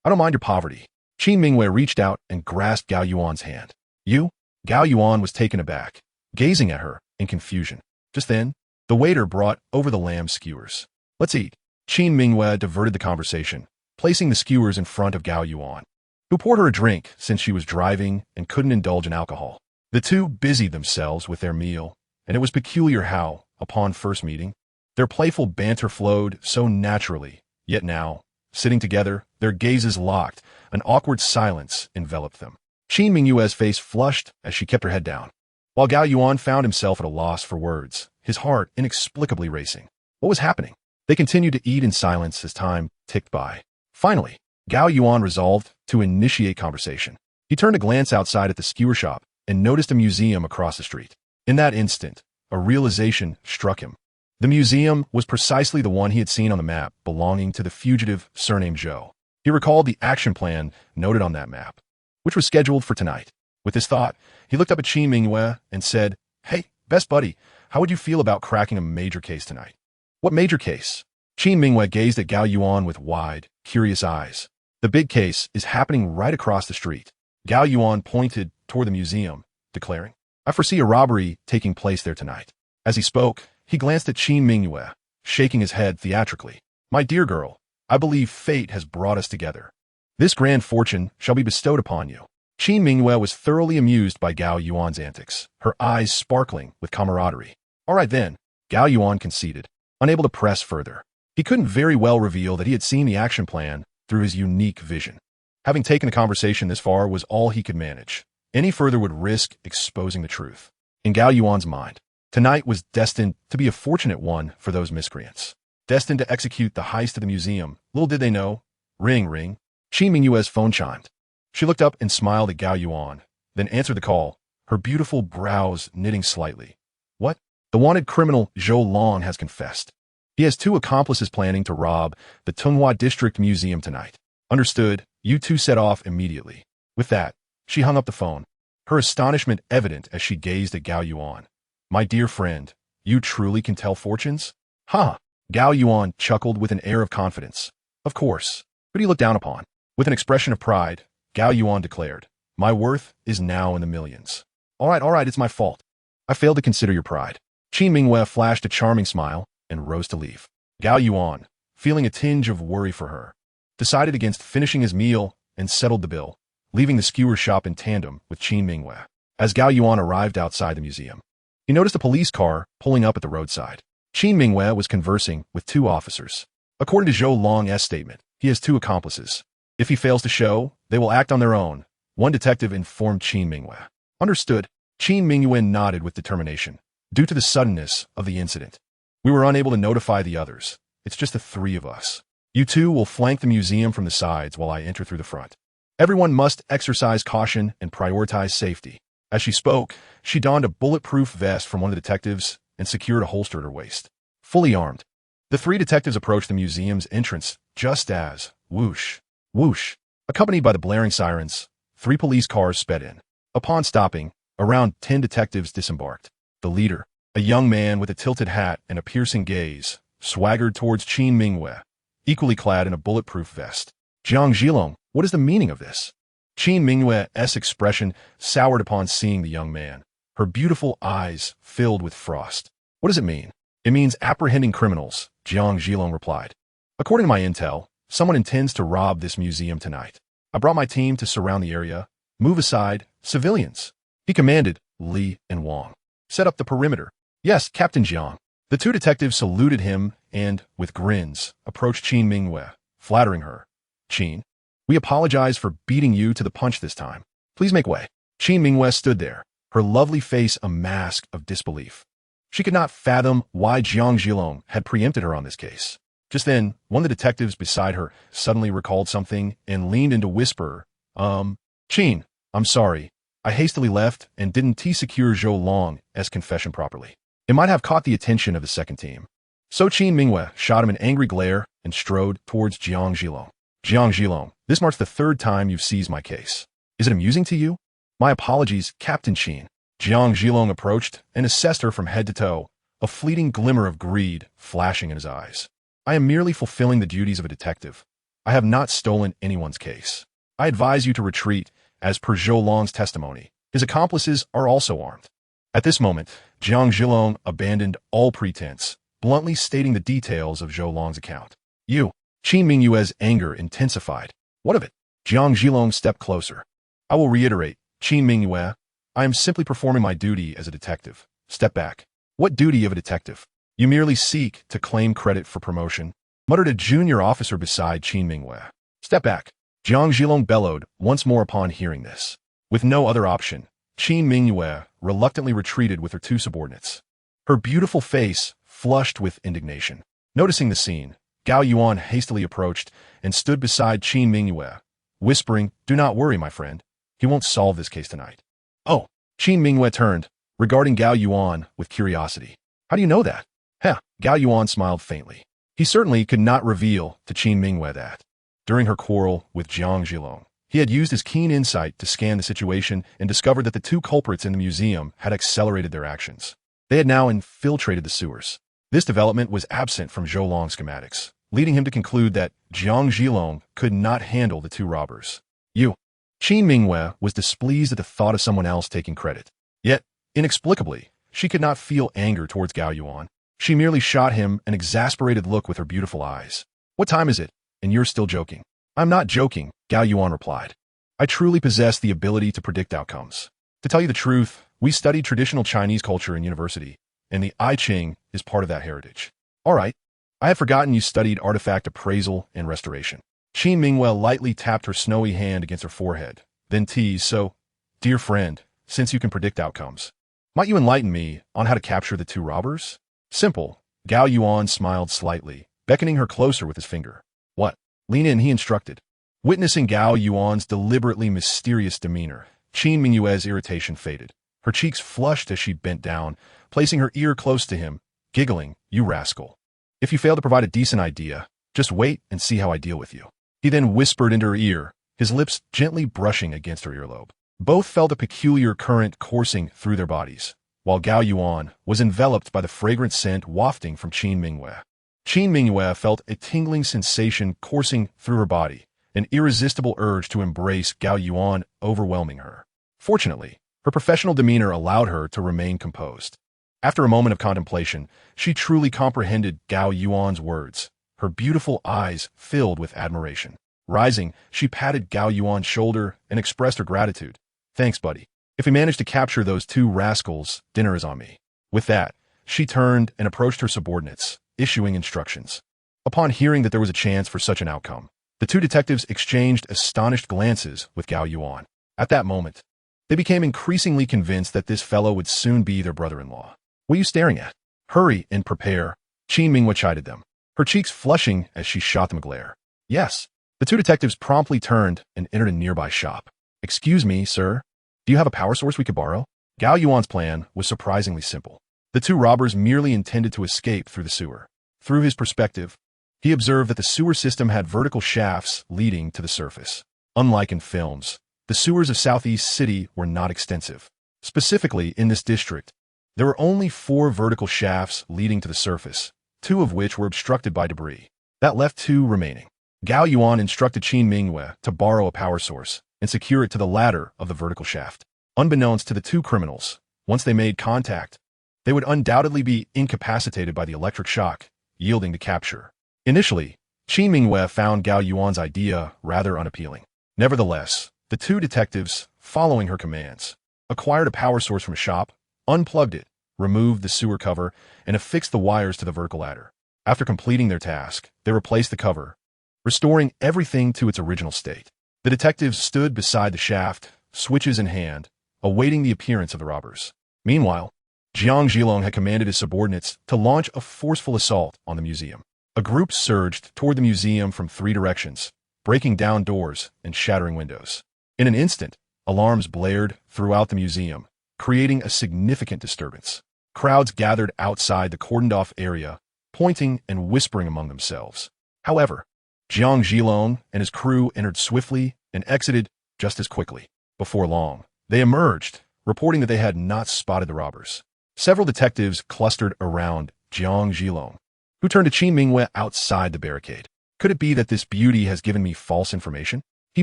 I don't mind your poverty. Qin Mingwei reached out and grasped Gao Yuan's hand. You? Gao Yuan was taken aback, gazing at her in confusion. Just then, the waiter brought over the lamb skewers. Let's eat. Qin Mingwei diverted the conversation, placing the skewers in front of Gao Yuan, who poured her a drink since she was driving and couldn't indulge in alcohol. The two busied themselves with their meal, and it was peculiar how, upon first meeting, their playful banter flowed so naturally, yet now, sitting together, their gazes locked, an awkward silence enveloped them. Qin Mingwei's face flushed as she kept her head down, while Gao Yuan found himself at a loss for words, his heart inexplicably racing. What was happening? They continued to eat in silence as time ticked by. Finally, Gao Yuan resolved to initiate conversation. He turned to glance outside at the skewer shop and noticed a museum across the street. In that instant, a realization struck him. The museum was precisely the one he had seen on the map belonging to the fugitive surnamed Zhou. He recalled the action plan noted on that map, which was scheduled for tonight. With this thought, he looked up at Qin Mingwei and said, Hey, best buddy, how would you feel about cracking a major case tonight? What major case? Qin Mingwei gazed at Gao Yuan with wide, curious eyes. The big case is happening right across the street. Gao Yuan pointed toward the museum, declaring, I foresee a robbery taking place there tonight. As he spoke, he glanced at Qin Mingwei, shaking his head theatrically. My dear girl, I believe fate has brought us together. This grand fortune shall be bestowed upon you. Qin Mingwei was thoroughly amused by Gao Yuan's antics, her eyes sparkling with camaraderie. All right then, Gao Yuan conceded, unable to press further. He couldn't very well reveal that he had seen the action plan through his unique vision. Having taken the conversation this far was all he could manage. Any further would risk exposing the truth. In Gao Yuan's mind, tonight was destined to be a fortunate one for those miscreants. Destined to execute the heist of the museum. Little did they know. Ring, ring. Qin Mingwei's phone chimed. She looked up and smiled at Gao Yuan, then answered the call, her beautiful brows knitting slightly. What? The wanted criminal Zhou Long has confessed. He has 2 accomplices planning to rob the Tunghua District Museum tonight. Understood, you two set off immediately. With that, she hung up the phone, her astonishment evident as she gazed at Gao Yuan. My dear friend, you truly can tell fortunes? Ha! Gao Yuan chuckled with an air of confidence. Of course. Who do you look down upon? With an expression of pride, Gao Yuan declared, my worth is now in the millions. All right, it's my fault. I failed to consider your pride. Qin Mingwei flashed a charming smile and rose to leave. Gao Yuan, feeling a tinge of worry for her, decided against finishing his meal and settled the bill, leaving the skewer shop in tandem with Qin Mingwei. As Gao Yuan arrived outside the museum, he noticed a police car pulling up at the roadside. Qin Mingwei was conversing with 2 officers. According to Zhou Long's statement, he has 2 accomplices. If he fails to show, they will act on their own, one detective informed Qin Mingwei. Understood. Qin Mingwei nodded with determination. Due to the suddenness of the incident, we were unable to notify the others. It's just the 3 of us. You 2 will flank the museum from the sides while I enter through the front. Everyone must exercise caution and prioritize safety. As she spoke, she donned a bulletproof vest from one of the detectives and secured a holster at her waist. Fully armed, the 3 detectives approached the museum's entrance just as, whoosh, whoosh, accompanied by the blaring sirens, 3 police cars sped in. Upon stopping, around 10 detectives disembarked. The leader, a young man with a tilted hat and a piercing gaze, swaggered towards Qin Mingwei, equally clad in a bulletproof vest. Jiang Zhilong, what is the meaning of this? Qin Mingwei's expression soured upon seeing the young man, her beautiful eyes filled with frost. What does it mean? It means apprehending criminals, Jiang Zhilong replied. According to my intel, someone intends to rob this museum tonight. I brought my team to surround the area. Move aside, civilians. He commanded Li and Wang. Set up the perimeter. Yes, Captain Jiang. The 2 detectives saluted him and, with grins, approached Qin Mingwei, flattering her. Qin, we apologize for beating you to the punch this time. Please make way. Qin Mingwei stood there, her lovely face a mask of disbelief. She could not fathom why Jiang Zhilong had preempted her on this case. Just then, one of the detectives beside her suddenly recalled something and leaned in to whisper, Qin, I'm sorry. I hastily left and didn't secure Zhou Long's confession properly. It might have caught the attention of the second team. So Qin Mingwei shot him an angry glare and strode towards Jiang Zhilong. Jiang Zhilong, this marks the 3rd time you've seized my case. Is it amusing to you? My apologies, Captain Qin. Jiang Zhilong approached and assessed her from head to toe, a fleeting glimmer of greed flashing in his eyes. I am merely fulfilling the duties of a detective. I have not stolen anyone's case. I advise you to retreat. As per Zhou Long's testimony, his accomplices are also armed. At this moment, Jiang Zhilong abandoned all pretense, bluntly stating the details of Zhou Long's account. You, Qin Mingwei's anger intensified. What of it? Jiang Zhilong stepped closer. I will reiterate, Qin Mingwei, I am simply performing my duty as a detective. Step back. What duty of a detective? You merely seek to claim credit for promotion, muttered a junior officer beside Qin Mingwei. Step back. Jiang Zhilong bellowed once more upon hearing this. With no other option, Qin Mingwei reluctantly retreated with her 2 subordinates. Her beautiful face flushed with indignation. Noticing the scene, Gao Yuan hastily approached and stood beside Qin Mingwei, whispering, do not worry, my friend. He won't solve this case tonight. Oh, Qin Mingwei turned, regarding Gao Yuan with curiosity. How do you know that? Heh, Gao Yuan smiled faintly. He certainly could not reveal to Qin Mingwei that, during her quarrel with Jiang Zhilong, he had used his keen insight to scan the situation and discovered that the 2 culprits in the museum had accelerated their actions. They had now infiltrated the sewers. This development was absent from Zhou Long's schematics, leading him to conclude that Jiang Zhilong could not handle the 2 robbers. You. Qin Mingwei was displeased at the thought of someone else taking credit. Yet, inexplicably, she could not feel anger towards Gao Yuan. She merely shot him an exasperated look with her beautiful eyes. What time is it? And you're still joking. I'm not joking, Gao Yuan replied. I truly possess the ability to predict outcomes. To tell you the truth, we studied traditional Chinese culture in university, and the I Ching is part of that heritage. All right, I had forgotten you studied artifact appraisal and restoration. Qin Mingwei lightly tapped her snowy hand against her forehead, then teased, so, dear friend, since you can predict outcomes, might you enlighten me on how to capture the 2 robbers? Simple. Gao Yuan smiled slightly, beckoning her closer with his finger. What? Lean in, he instructed. Witnessing Gao Yuan's deliberately mysterious demeanor, Qin Mingyue's irritation faded. Her cheeks flushed as she bent down, placing her ear close to him, giggling, "You rascal. If you fail to provide a decent idea, just wait and see how I deal with you." He then whispered into her ear, his lips gently brushing against her earlobe. Both felt a peculiar current coursing through their bodies, while Gao Yuan was enveloped by the fragrant scent wafting from Qin Mingyue. Qin Mingyue felt a tingling sensation coursing through her body, an irresistible urge to embrace Gao Yuan overwhelming her. Fortunately, her professional demeanor allowed her to remain composed. After a moment of contemplation, she truly comprehended Gao Yuan's words. Her beautiful eyes filled with admiration. Rising, she patted Gao Yuan's shoulder and expressed her gratitude. "Thanks, buddy. If we manage to capture those two rascals, dinner is on me." With that, she turned and approached her subordinates, issuing instructions. Upon hearing that there was a chance for such an outcome, the two detectives exchanged astonished glances with Gao Yuan. At that moment, they became increasingly convinced that this fellow would soon be their brother-in-law. "What are you staring at? Hurry and prepare," Qin Mingyue chided them, her cheeks flushing as she shot them a glare. "Yes." The two detectives promptly turned and entered a nearby shop. "Excuse me, sir. Do you have a power source we could borrow?" Gao Yuan's plan was surprisingly simple. The two robbers merely intended to escape through the sewer. Through his perspective, he observed that the sewer system had vertical shafts leading to the surface. Unlike in films, the sewers of Southeast City were not extensive. Specifically, in this district, there were only 4 vertical shafts leading to the surface, 2 of which were obstructed by debris. That left 2 remaining. Gao Yuan instructed Qin Mingyue to borrow a power source and secure it to the ladder of the vertical shaft. Unbeknownst to the 2 criminals, once they made contact, they would undoubtedly be incapacitated by the electric shock, yielding to capture. Initially, Qin Mingyue found Gao Yuan's idea rather unappealing. Nevertheless, the 2 detectives, following her commands, acquired a power source from a shop, unplugged it, removed the sewer cover, and affixed the wires to the vertical ladder. After completing their task, they replaced the cover, restoring everything to its original state. The detectives stood beside the shaft, switches in hand, awaiting the appearance of the robbers. Meanwhile, Jiang Zhilong had commanded his subordinates to launch a forceful assault on the museum. A group surged toward the museum from 3 directions, breaking down doors and shattering windows. In an instant, alarms blared throughout the museum, creating a significant disturbance. Crowds gathered outside the cordoned-off area, pointing and whispering among themselves. However, Jiang Zhilong and his crew entered swiftly and exited just as quickly. Before long, they emerged, reporting that they had not spotted the robbers. Several detectives clustered around Jiang Zhilong, who turned to Qin Mingyue outside the barricade. "Could it be that this beauty has given me false information?" He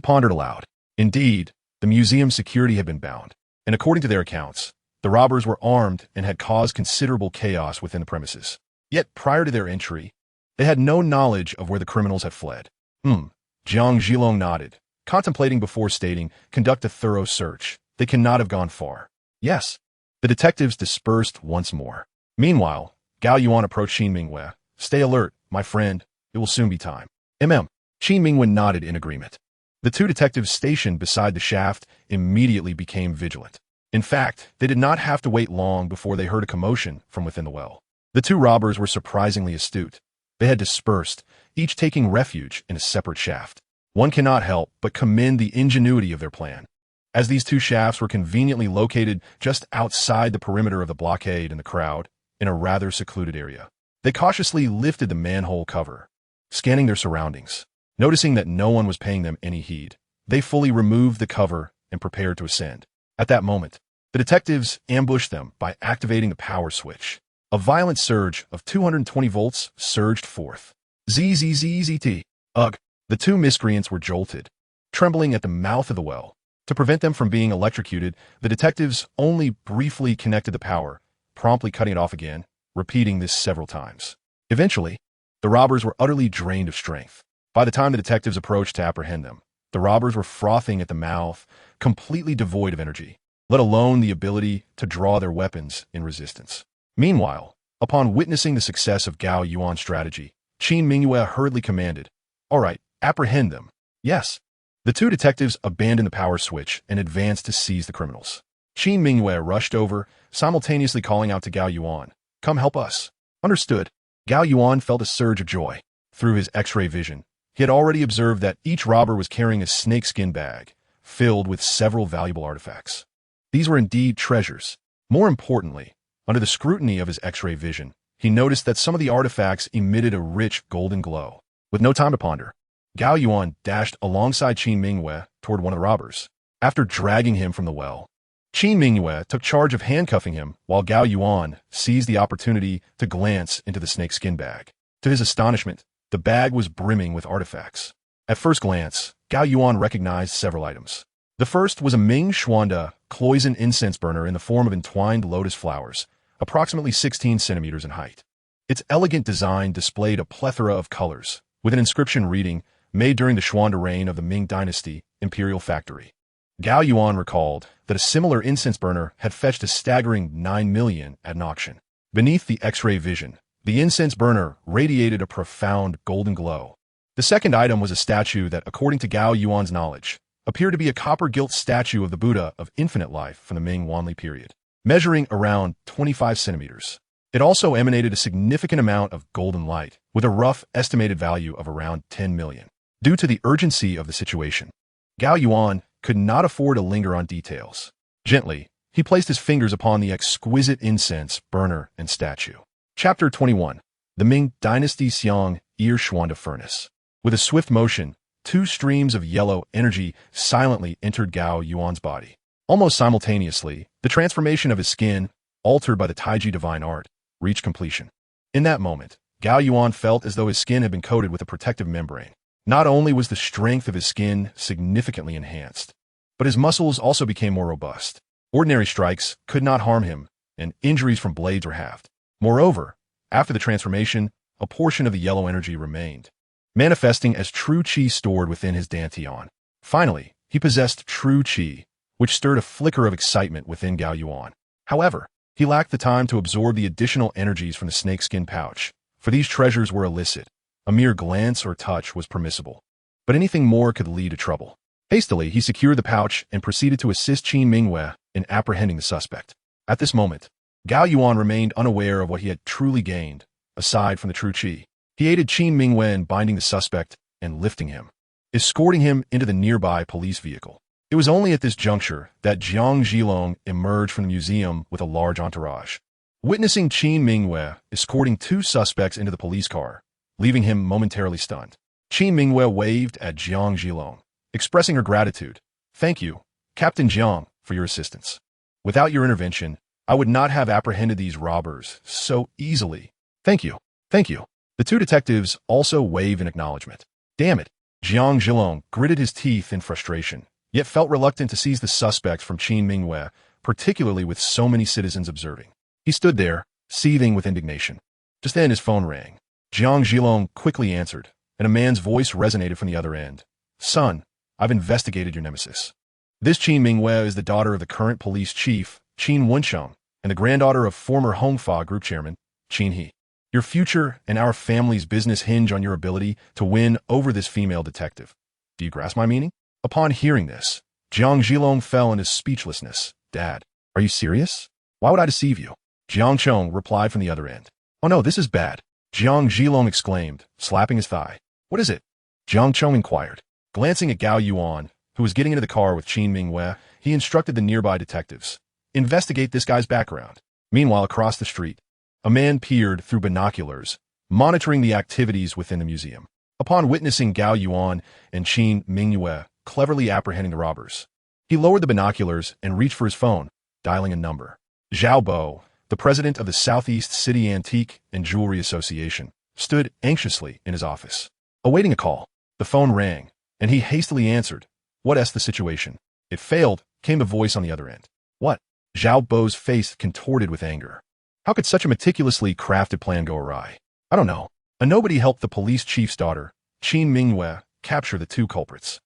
pondered aloud. Indeed, the museum's security had been bound, and according to their accounts, the robbers were armed and had caused considerable chaos within the premises. Yet prior to their entry, they had no knowledge of where the criminals had fled. Jiang Zhilong nodded, contemplating before stating, "Conduct a thorough search. They cannot have gone far." "Yes." The detectives dispersed once more. Meanwhile, Gao Yuan approached Qin Mingyue. "Stay alert, my friend. It will soon be time." Qin Mingyue nodded in agreement. The 2 detectives stationed beside the shaft immediately became vigilant. In fact, they did not have to wait long before they heard a commotion from within the well. The 2 robbers were surprisingly astute. They had dispersed, each taking refuge in a separate shaft. One cannot help but commend the ingenuity of their plan, as these 2 shafts were conveniently located just outside the perimeter of the blockade and the crowd, in a rather secluded area. They cautiously lifted the manhole cover, scanning their surroundings. Noticing that no one was paying them any heed, they fully removed the cover and prepared to ascend. At that moment, the detectives ambushed them by activating the power switch. A violent surge of 220 volts surged forth. ZZZZT. Ugh. The 2 miscreants were jolted, trembling at the mouth of the well. To prevent them from being electrocuted, the detectives only briefly connected the power, promptly cutting it off again, repeating this several times. Eventually, the robbers were utterly drained of strength. By the time the detectives approached to apprehend them, the robbers were frothing at the mouth, completely devoid of energy, let alone the ability to draw their weapons in resistance. Meanwhile, upon witnessing the success of Gao Yuan's strategy, Qin Mingyue hurriedly commanded, "All right, apprehend them." "Yes." The 2 detectives abandoned the power switch and advanced to seize the criminals. Qin Mingyue rushed over, simultaneously calling out to Gao Yuan, "Come help us." "Understood." Gao Yuan felt a surge of joy. Through his X-ray vision, he had already observed that each robber was carrying a snakeskin bag, filled with several valuable artifacts. These were indeed treasures. More importantly, under the scrutiny of his X-ray vision, he noticed that some of the artifacts emitted a rich golden glow. With no time to ponder, Gao Yuan dashed alongside Qin Mingyue toward one of the robbers. After dragging him from the well, Qin Mingyue took charge of handcuffing him while Gao Yuan seized the opportunity to glance into the snakeskin bag. To his astonishment, the bag was brimming with artifacts. At first glance, Gao Yuan recognized several items. The first was a Ming Xuanda cloisonne incense burner in the form of entwined lotus flowers, approximately 16 centimeters in height. Its elegant design displayed a plethora of colors, with an inscription reading, "Made during the Xuanda reign of the Ming Dynasty, Imperial Factory." Gao Yuan recalled that a similar incense burner had fetched a staggering 9 million at an auction. Beneath the X-ray vision, the incense burner radiated a profound golden glow. The second item was a statue that, according to Gao Yuan's knowledge, appeared to be a copper-gilt statue of the Buddha of infinite life from the Ming Wanli period, measuring around 25 centimeters. It also emanated a significant amount of golden light, with a rough estimated value of around 10 million. Due to the urgency of the situation, Gao Yuan could not afford to linger on details. Gently, he placed his fingers upon the exquisite incense burner and statue. Chapter 21. The Ming Dynasty Xiang Ear Xuanda Furnace. With a swift motion, 2 streams of yellow energy silently entered Gao Yuan's body. Almost simultaneously, the transformation of his skin, altered by the Taiji divine art, reached completion. In that moment, Gao Yuan felt as though his skin had been coated with a protective membrane. Not only was the strength of his skin significantly enhanced, but his muscles also became more robust. Ordinary strikes could not harm him, and injuries from blades were halved. Moreover, after the transformation, a portion of the yellow energy remained, manifesting as true qi stored within his dantian. Finally, he possessed true qi, which stirred a flicker of excitement within Gao Yuan. However, he lacked the time to absorb the additional energies from the snakeskin pouch, for these treasures were illicit. A mere glance or touch was permissible, but anything more could lead to trouble. Hastily, he secured the pouch and proceeded to assist Qin Mingyue in apprehending the suspect. At this moment, Gao Yuan remained unaware of what he had truly gained, aside from the true qi. He aided Qin Mingyue in binding the suspect and lifting him, escorting him into the nearby police vehicle. It was only at this juncture that Jiang Zhilong emerged from the museum with a large entourage. Witnessing Qin Mingyue escorting 2 suspects into the police car, leaving him momentarily stunned, Qin Mingyue waved at Jiang Zhilong, expressing her gratitude. "Thank you, Captain Jiang, for your assistance. Without your intervention, I would not have apprehended these robbers so easily. Thank you. Thank you." The 2 detectives also waved in acknowledgement. Damn it. Jiang Zhilong gritted his teeth in frustration, yet felt reluctant to seize the suspect from Qin Mingyue, particularly with so many citizens observing. He stood there, seething with indignation. Just then his phone rang. Jiang Zhilong quickly answered, and a man's voice resonated from the other end. "Son, I've investigated your nemesis. This Qin Mingyue is the daughter of the current police chief, Qin Wensheng, and the granddaughter of former Hongfa group chairman, Qin He. Your future and our family's business hinge on your ability to win over this female detective. Do you grasp my meaning?" Upon hearing this, Jiang Zhilong fell into speechlessness. "Dad, are you serious? Why would I deceive you?" Jiang Chong replied from the other end. "Oh no, this is bad," Jiang Zhilong exclaimed, slapping his thigh. "What is it?" Jiang Chong inquired. Glancing at Gao Yuan, who was getting into the car with Qin Mingyue, he instructed the nearby detectives, "Investigate this guy's background." Meanwhile, across the street, a man peered through binoculars, monitoring the activities within the museum. Upon witnessing Gao Yuan and Qin Mingyue cleverly apprehending the robbers, he lowered the binoculars and reached for his phone, dialing a number. Zhao Bo, the president of the Southeast City Antique and Jewelry Association, stood anxiously in his office, awaiting a call. The phone rang, and he hastily answered. "What's the situation?" It failed, came the voice on the other end. "What?" Zhao Bo's face contorted with anger. How could such a meticulously crafted plan go awry? "I don't know. A nobody helped the police chief's daughter, Qin Mingyue, capture the 2 culprits."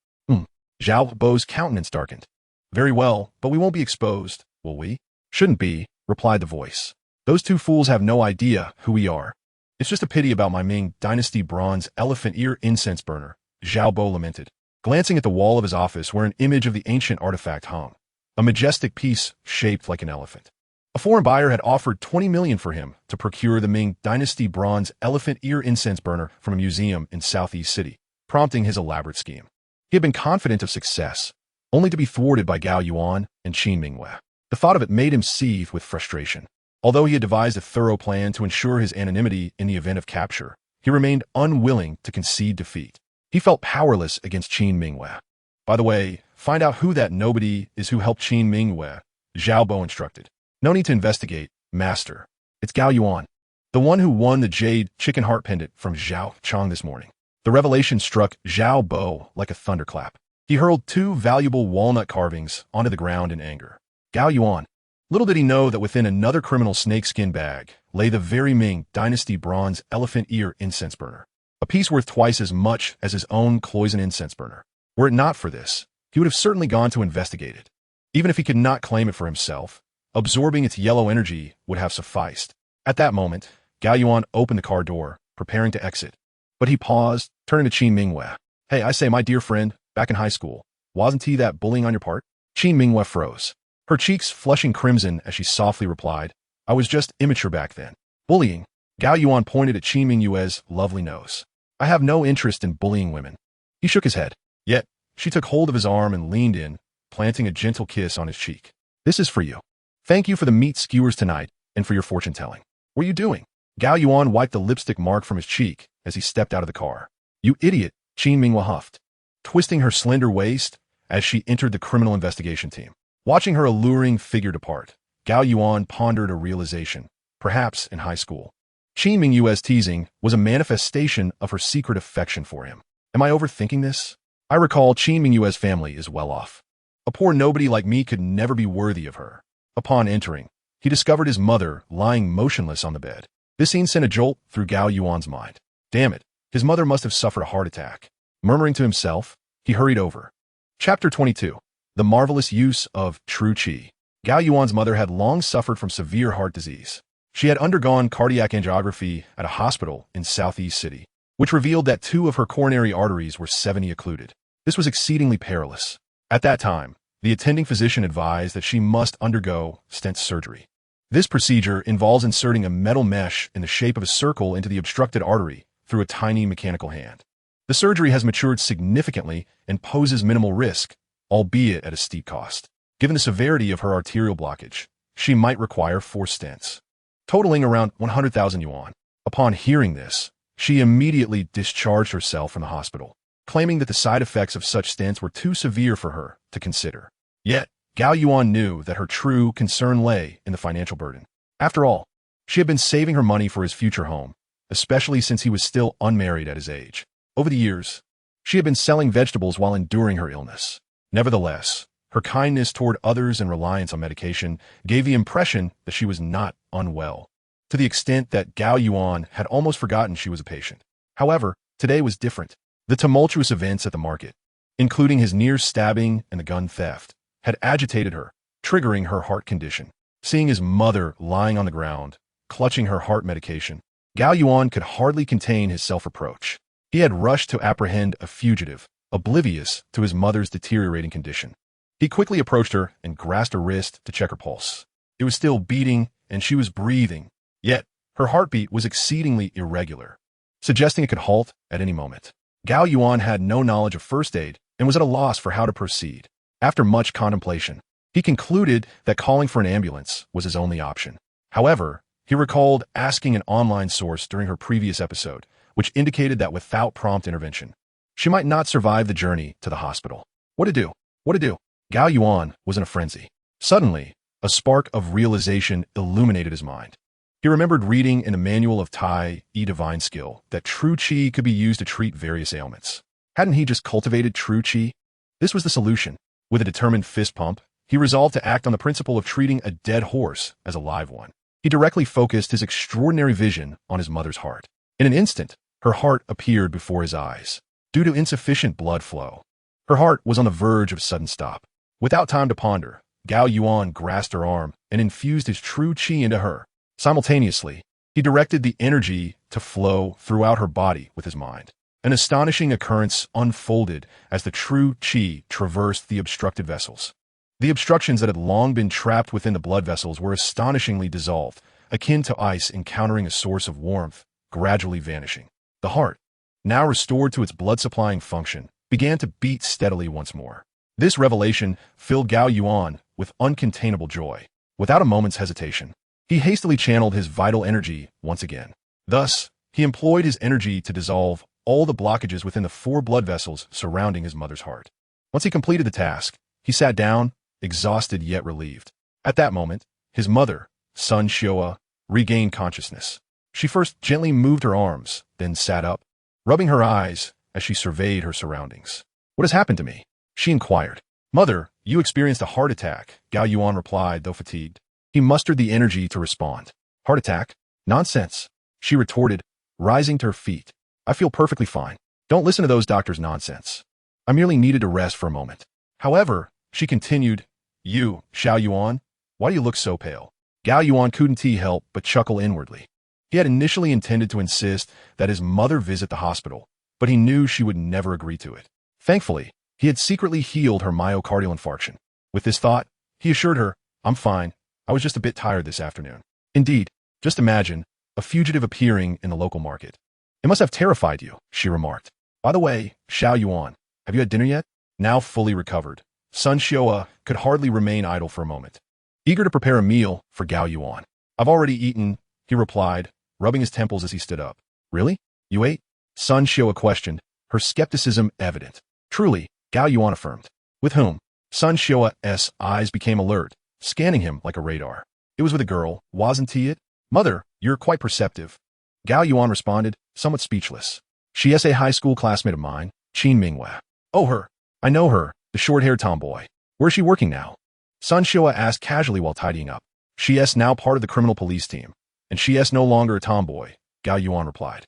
Zhao Bo's countenance darkened. "Very well, but we won't be exposed, will we?" "Shouldn't be," replied the voice. "Those 2 fools have no idea who we are. It's just a pity about my Ming Dynasty bronze elephant ear incense burner," Zhao Bo lamented, glancing at the wall of his office where an image of the ancient artifact hung, a majestic piece shaped like an elephant. A foreign buyer had offered 20 million for him to procure the Ming Dynasty bronze elephant ear incense burner from a museum in Southeast City, prompting his elaborate scheme. He had been confident of success, only to be thwarted by Gao Yuan and Qin Mingwei. The thought of it made him seethe with frustration. Although he had devised a thorough plan to ensure his anonymity in the event of capture, he remained unwilling to concede defeat. He felt powerless against Qin Mingwei. By the way, find out who that nobody is who helped Qin Mingwei, Zhao Bo instructed. No need to investigate, master. It's Gao Yuan, the one who won the jade chicken heart pendant from Zhao Chong this morning. The revelation struck Zhao Bo like a thunderclap. He hurled 2 valuable walnut carvings onto the ground in anger. Gao Yuan. Little did he know that within another criminal snakeskin bag lay the very Ming Dynasty bronze elephant ear incense burner, a piece worth twice as much as his own Cloyson incense burner. Were it not for this, he would have certainly gone to investigate it. Even if he could not claim it for himself, absorbing its yellow energy would have sufficed. At that moment, Gao Yuan opened the car door, preparing to exit. But he paused, turning to Qin Mingwei. Hey, I say, my dear friend, back in high school, wasn't he that bullying on your part? Qin Mingwei froze, her cheeks flushing crimson as she softly replied, I was just immature back then. Bullying? Gao Yuan pointed at Qin Mingwei's lovely nose. I have no interest in bullying women. He shook his head. Yet, she took hold of his arm and leaned in, planting a gentle kiss on his cheek. This is for you. Thank you for the meat skewers tonight and for your fortune-telling. What are you doing? Gao Yuan wiped the lipstick mark from his cheek as he stepped out of the car. You idiot, Qin Mingwei huffed, twisting her slender waist as she entered the criminal investigation team. Watching her alluring figure depart, Gao Yuan pondered a realization, perhaps in high school. Qin Mingwei's teasing was a manifestation of her secret affection for him. Am I overthinking this? I recall Qin Mingwei's family is well off. A poor nobody like me could never be worthy of her. Upon entering, he discovered his mother lying motionless on the bed. This scene sent a jolt through Gao Yuan's mind. Damn it, his mother must have suffered a heart attack. Murmuring to himself, he hurried over. Chapter 22. The Marvelous Use of True Qi. Gao Yuan's mother had long suffered from severe heart disease. She had undergone cardiac angiography at a hospital in Southeast City, which revealed that 2 of her coronary arteries were 70 occluded. This was exceedingly perilous. At that time, the attending physician advised that she must undergo stent surgery. This procedure involves inserting a metal mesh in the shape of a circle into the obstructed artery through a tiny mechanical hand. The surgery has matured significantly and poses minimal risk, albeit at a steep cost. Given the severity of her arterial blockage, she might require 4 stents, totaling around 100,000 yuan. Upon hearing this, she immediately discharged herself from the hospital, claiming that the side effects of such stents were too severe for her to consider. Yet, Gao Yuan knew that her true concern lay in the financial burden. After all, she had been saving her money for his future home, especially since he was still unmarried at his age. Over the years, she had been selling vegetables while enduring her illness. Nevertheless, her kindness toward others and reliance on medication gave the impression that she was not unwell, to the extent that Gao Yuan had almost forgotten she was a patient. However, today was different. The tumultuous events at the market, including his near stabbing and the gun theft, had agitated her, triggering her heart condition. Seeing his mother lying on the ground, clutching her heart medication, Gao Yuan could hardly contain his self-reproach. He had rushed to apprehend a fugitive, oblivious to his mother's deteriorating condition. He quickly approached her and grasped her wrist to check her pulse. It was still beating, and she was breathing, yet her heartbeat was exceedingly irregular, suggesting it could halt at any moment. Gao Yuan had no knowledge of first aid and was at a loss for how to proceed. After much contemplation, he concluded that calling for an ambulance was his only option. However, he recalled asking an online source during her previous episode, which indicated that without prompt intervention, she might not survive the journey to the hospital. What to do? What to do? Gao Yuan was in a frenzy. Suddenly, a spark of realization illuminated his mind. He remembered reading in the manual of Tai E Divine Skill that true qi could be used to treat various ailments. Hadn't he just cultivated true qi? This was the solution. With a determined fist pump, he resolved to act on the principle of treating a dead horse as a live one. He directly focused his extraordinary vision on his mother's heart. In an instant, her heart appeared before his eyes. Due to insufficient blood flow, her heart was on the verge of sudden stop. Without time to ponder, Gao Yuan grasped her arm and infused his true qi into her. Simultaneously, he directed the energy to flow throughout her body with his mind. An astonishing occurrence unfolded as the true qi traversed the obstructed vessels. The obstructions that had long been trapped within the blood vessels were astonishingly dissolved, akin to ice encountering a source of warmth, gradually vanishing. The heart, now restored to its blood-supplying function, began to beat steadily once more. This revelation filled Gao Yuan with uncontainable joy. Without a moment's hesitation, he hastily channeled his vital energy once again. Thus, he employed his energy to dissolve all the blockages within the 4 blood vessels surrounding his mother's heart. Once he completed the task, he sat down, exhausted yet relieved. At that moment, his mother, Sun Xioa, regained consciousness. She first gently moved her arms, then sat up, rubbing her eyes as she surveyed her surroundings. "What has happened to me?" she inquired. "Mother, you experienced a heart attack," Gao Yuan replied, though fatigued. He mustered the energy to respond. "Heart attack? Nonsense," she retorted, rising to her feet. "I feel perfectly fine. Don't listen to those doctors' nonsense. I merely needed to rest for a moment." However, she continued, "You, Xiao Yuan, why do you look so pale?" Gao Yuan couldn't help but chuckle inwardly. He had initially intended to insist that his mother visit the hospital, but he knew she would never agree to it. Thankfully, he had secretly healed her myocardial infarction. With this thought, he assured her, "I'm fine. I was just a bit tired this afternoon." Indeed, just imagine a fugitive appearing in the local market. "It must have terrified you," she remarked. "By the way, Xiao Yuan, have you had dinner yet?" Now fully recovered, Sun Xioa could hardly remain idle for a moment, eager to prepare a meal for Gao Yuan. "I've already eaten," he replied, rubbing his temples as he stood up. "Really? You ate?" Sun Xioa questioned, her skepticism evident. "Truly," Gao Yuan affirmed. "With whom?" Sun Xioa's eyes became alert, scanning him like a radar. "It was with a girl, wasn't he it?" "Mother, you're quite perceptive," Gao Yuan responded, somewhat speechless. "She's a high school classmate of mine, Qin Minghua." "Oh, her. I know her, the short-haired tomboy. Where's she working now?" Sun Xioa asked casually while tidying up. "She's now part of the criminal police team, and she's no longer a tomboy," Gao Yuan replied.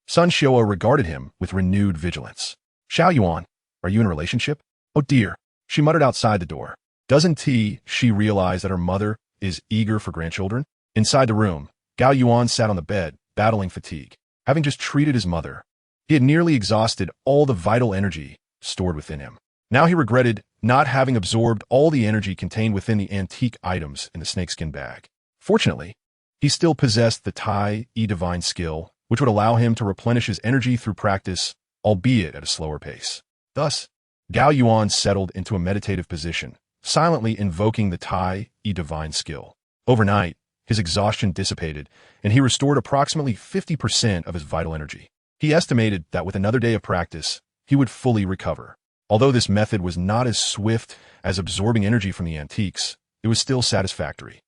Sun Xioa regarded him with renewed vigilance. "Xiao Yuan, are you in a relationship?" "Oh dear," she muttered outside the door. Doesn't she realize that her mother is eager for grandchildren? Inside the room, Gao Yuan sat on the bed, battling fatigue. Having just treated his mother, he had nearly exhausted all the vital energy stored within him. Now he regretted not having absorbed all the energy contained within the antique items in the snakeskin bag. Fortunately, he still possessed the Tai Divine skill, which would allow him to replenish his energy through practice, albeit at a slower pace. Thus, Gao Yuan settled into a meditative position, silently invoking the Tai Divine skill. Overnight, his exhaustion dissipated, and he restored approximately 50% of his vital energy. He estimated that with another day of practice, he would fully recover. Although this method was not as swift as absorbing energy from the antiques, it was still satisfactory.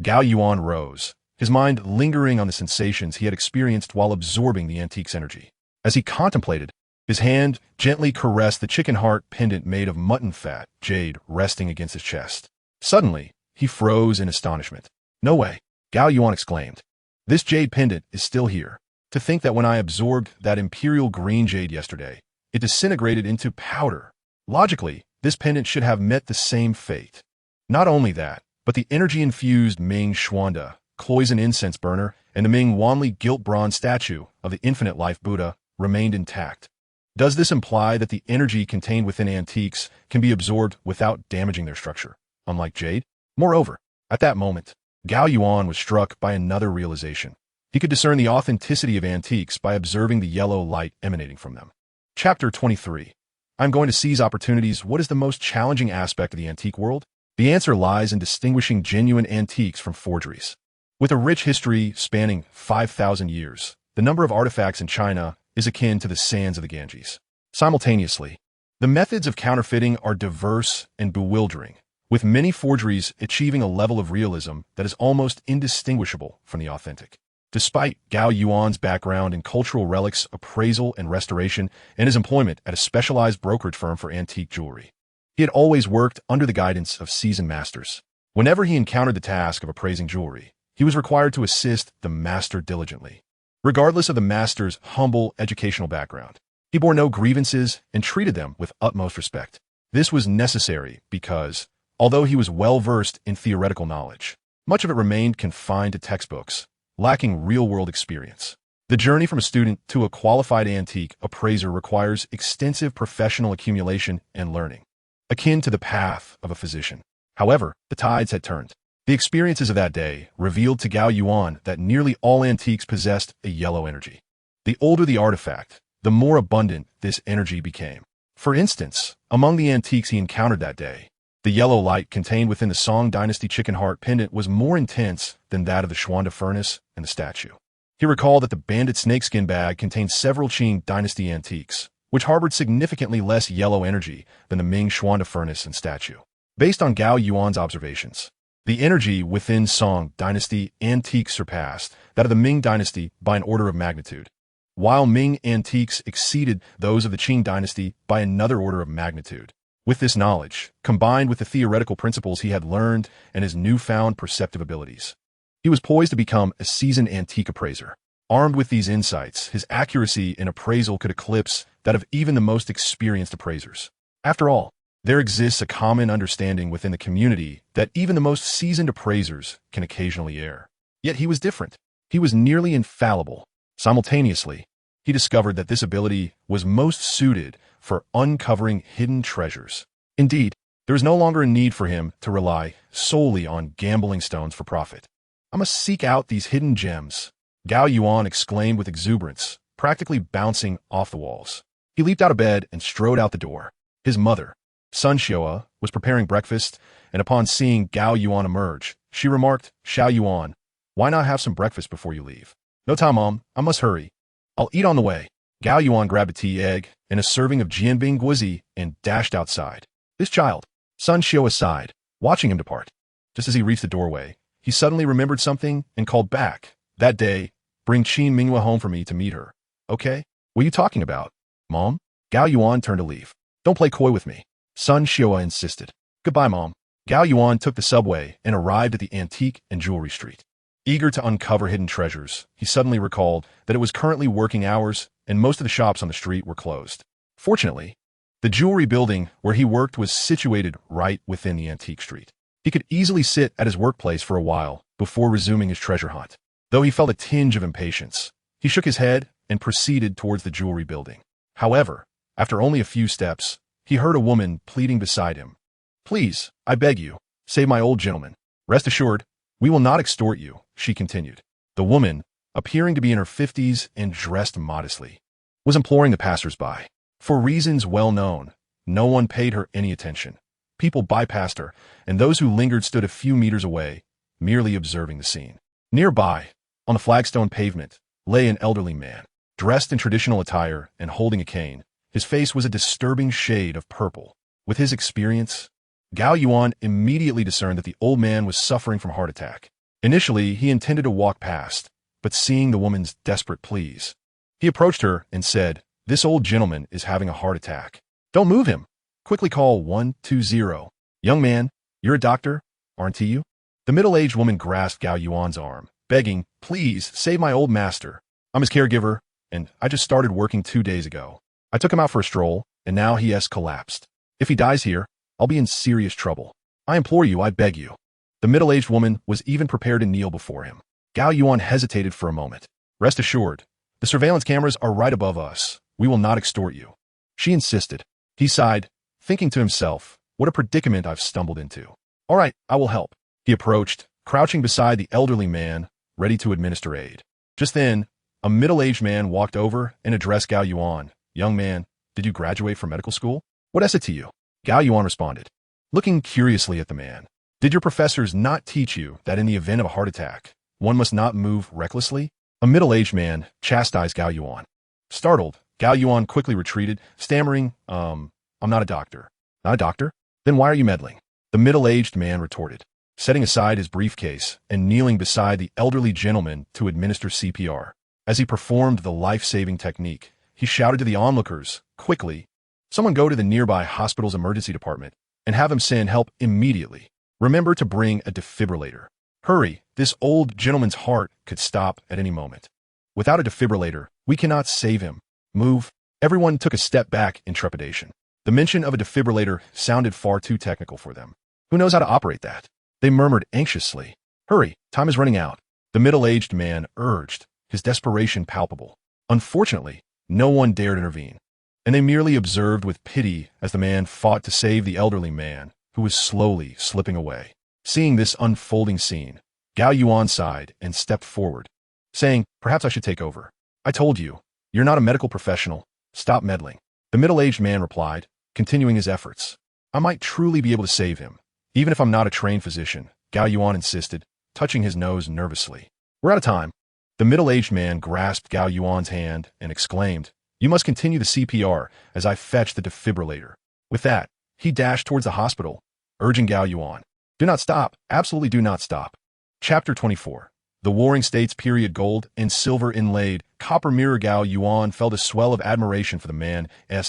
Gao Yuan rose, his mind lingering on the sensations he had experienced while absorbing the antique's energy. As he contemplated, his hand gently caressed the chicken heart pendant made of mutton fat, jade, resting against his chest. Suddenly, he froze in astonishment. "No way," Gao Yuan exclaimed. "This jade pendant is still here. To think that when I absorbed that imperial green jade yesterday, it disintegrated into powder. Logically, this pendant should have met the same fate. Not only that, but the energy-infused Ming Xuanda, Cloyson incense burner, and the Ming Wanli gilt bronze statue of the infinite life Buddha remained intact. Does this imply that the energy contained within antiques can be absorbed without damaging their structure, unlike jade? Moreover, at that moment, Gao Yuan was struck by another realization. He could discern the authenticity of antiques by observing the yellow light emanating from them. Chapter 23. I'm going to seize opportunities. What is the most challenging aspect of the antique world? The answer lies in distinguishing genuine antiques from forgeries. With a rich history spanning 5,000 years, the number of artifacts in China is akin to the sands of the Ganges. Simultaneously, the methods of counterfeiting are diverse and bewildering, with many forgeries achieving a level of realism that is almost indistinguishable from the authentic. Despite Gao Yuan's background in cultural relics, appraisal, and restoration, and his employment at a specialized brokerage firm for antique jewelry, he had always worked under the guidance of seasoned masters. Whenever he encountered the task of appraising jewelry, he was required to assist the master diligently. Regardless of the master's humble educational background, he bore no grievances and treated them with utmost respect. This was necessary because, although he was well-versed in theoretical knowledge, much of it remained confined to textbooks, lacking real-world experience. The journey from a student to a qualified antique appraiser requires extensive professional accumulation and learning, akin to the path of a physician. However, the tides had turned. The experiences of that day revealed to Gao Yuan that nearly all antiques possessed a yellow energy. The older the artifact, the more abundant this energy became. For instance, among the antiques he encountered that day, the yellow light contained within the Song Dynasty chicken heart pendant was more intense than that of the Xuanda furnace and the statue. He recalled that the bandit snakeskin bag contained several Qing Dynasty antiques, which harbored significantly less yellow energy than the Ming Xuanda furnace and statue. Based on Gao Yuan's observations, the energy within Song Dynasty antiques surpassed that of the Ming Dynasty by an order of magnitude, while Ming antiques exceeded those of the Qing Dynasty by another order of magnitude. With this knowledge, combined with the theoretical principles he had learned and his newfound perceptive abilities, he was poised to become a seasoned antique appraiser. Armed with these insights, his accuracy in appraisal could eclipse that of even the most experienced appraisers. After all, there exists a common understanding within the community that even the most seasoned appraisers can occasionally err. Yet he was different. He was nearly infallible. Simultaneously, he discovered that this ability was most suited for uncovering hidden treasures. Indeed, there was no longer a need for him to rely solely on gambling stones for profit. I must seek out these hidden gems, Gao Yuan exclaimed with exuberance, practically bouncing off the walls. He leaped out of bed and strode out the door. His mother, Sun Xiaoa, was preparing breakfast, and upon seeing Gao Yuan emerge, she remarked, "Xiao Yuan, why not have some breakfast before you leave?" "No time, Mom. I must hurry. I'll eat on the way." Gao Yuan grabbed a tea egg and a serving of jianbing guozi and dashed outside. This child, Sun Xiaoa sighed, watching him depart. Just as he reached the doorway, he suddenly remembered something and called back. "That day, bring Qin Minghua home for me to meet her. Okay? What are you talking about, Mom?" Gao Yuan turned to leave. "Don't play coy with me," Sun Xiaoa insisted. "Goodbye, Mom." Gao Yuan took the subway and arrived at the antique and jewelry street. Eager to uncover hidden treasures, he suddenly recalled that it was currently working hours and most of the shops on the street were closed. Fortunately, the jewelry building where he worked was situated right within the antique street. He could easily sit at his workplace for a while before resuming his treasure hunt. Though he felt a tinge of impatience, he shook his head and proceeded towards the jewelry building. However, after only a few steps, he heard a woman pleading beside him. "Please, I beg you, save my old gentleman. Rest assured, we will not extort you," she continued. The woman, appearing to be in her 50s and dressed modestly, was imploring the passers-by. For reasons well known, no one paid her any attention. People bypassed her, and those who lingered stood a few meters away, merely observing the scene. Nearby, on the flagstone pavement, lay an elderly man, dressed in traditional attire and holding a cane. His face was a disturbing shade of purple. With his experience, Gao Yuan immediately discerned that the old man was suffering from a heart attack. Initially, he intended to walk past, but seeing the woman's desperate pleas, he approached her and said, "This old gentleman is having a heart attack. Don't move him. Quickly call 120. Young man, you're a doctor, aren't you?" The middle-aged woman grasped Gao Yuan's arm, begging, "Please, save my old master. I'm his caregiver, and I just started working 2 days ago. I took him out for a stroll, and now he has collapsed. If he dies here, I'll be in serious trouble. I implore you, I beg you." The middle-aged woman was even prepared to kneel before him. Gao Yuan hesitated for a moment. "Rest assured, the surveillance cameras are right above us. We will not extort you." She insisted. He sighed, thinking to himself, "What a predicament I've stumbled into. All right, I will help." He approached, crouching beside the elderly man, ready to administer aid. Just then, a middle-aged man walked over and addressed Gao Yuan. "Young man, did you graduate from medical school? What is it to you?" Gao Yuan responded, looking curiously at the man. "Did your professors not teach you that in the event of a heart attack, one must not move recklessly?" A middle-aged man chastised Gao Yuan. Startled, Gao Yuan quickly retreated, stammering, I'm not a doctor." "Not a doctor? Then why are you meddling?" The middle-aged man retorted, setting aside his briefcase and kneeling beside the elderly gentleman to administer CPR. As he performed the life-saving technique, he shouted to the onlookers, "Quickly, someone go to the nearby hospital's emergency department and have them send help immediately. Remember to bring a defibrillator. Hurry, this old gentleman's heart could stop at any moment. Without a defibrillator, we cannot save him. Move." Everyone took a step back in trepidation. The mention of a defibrillator sounded far too technical for them. Who knows how to operate that? They murmured anxiously. "Hurry, time is running out," the middle-aged man urged, his desperation palpable. Unfortunately, no one dared intervene, and they merely observed with pity as the man fought to save the elderly man, who was slowly slipping away. Seeing this unfolding scene, Gao Yuan sighed and stepped forward, saying, "Perhaps I should take over." "I told you, you're not a medical professional. Stop meddling." The middle-aged man replied, continuing his efforts. I might truly be able to save him, even if I'm not a trained physician, Gao Yuan insisted, touching his nose nervously. We're out of time. The middle-aged man grasped Gao Yuan's hand and exclaimed, "You must continue the CPR as I fetch the defibrillator." With that, he dashed towards the hospital, urging Gao Yuan, "Do not stop, absolutely do not stop." Chapter 24. The Warring States period. Gold and silver inlaid copper mirror. Gao Yuan felt a swell of admiration for the man's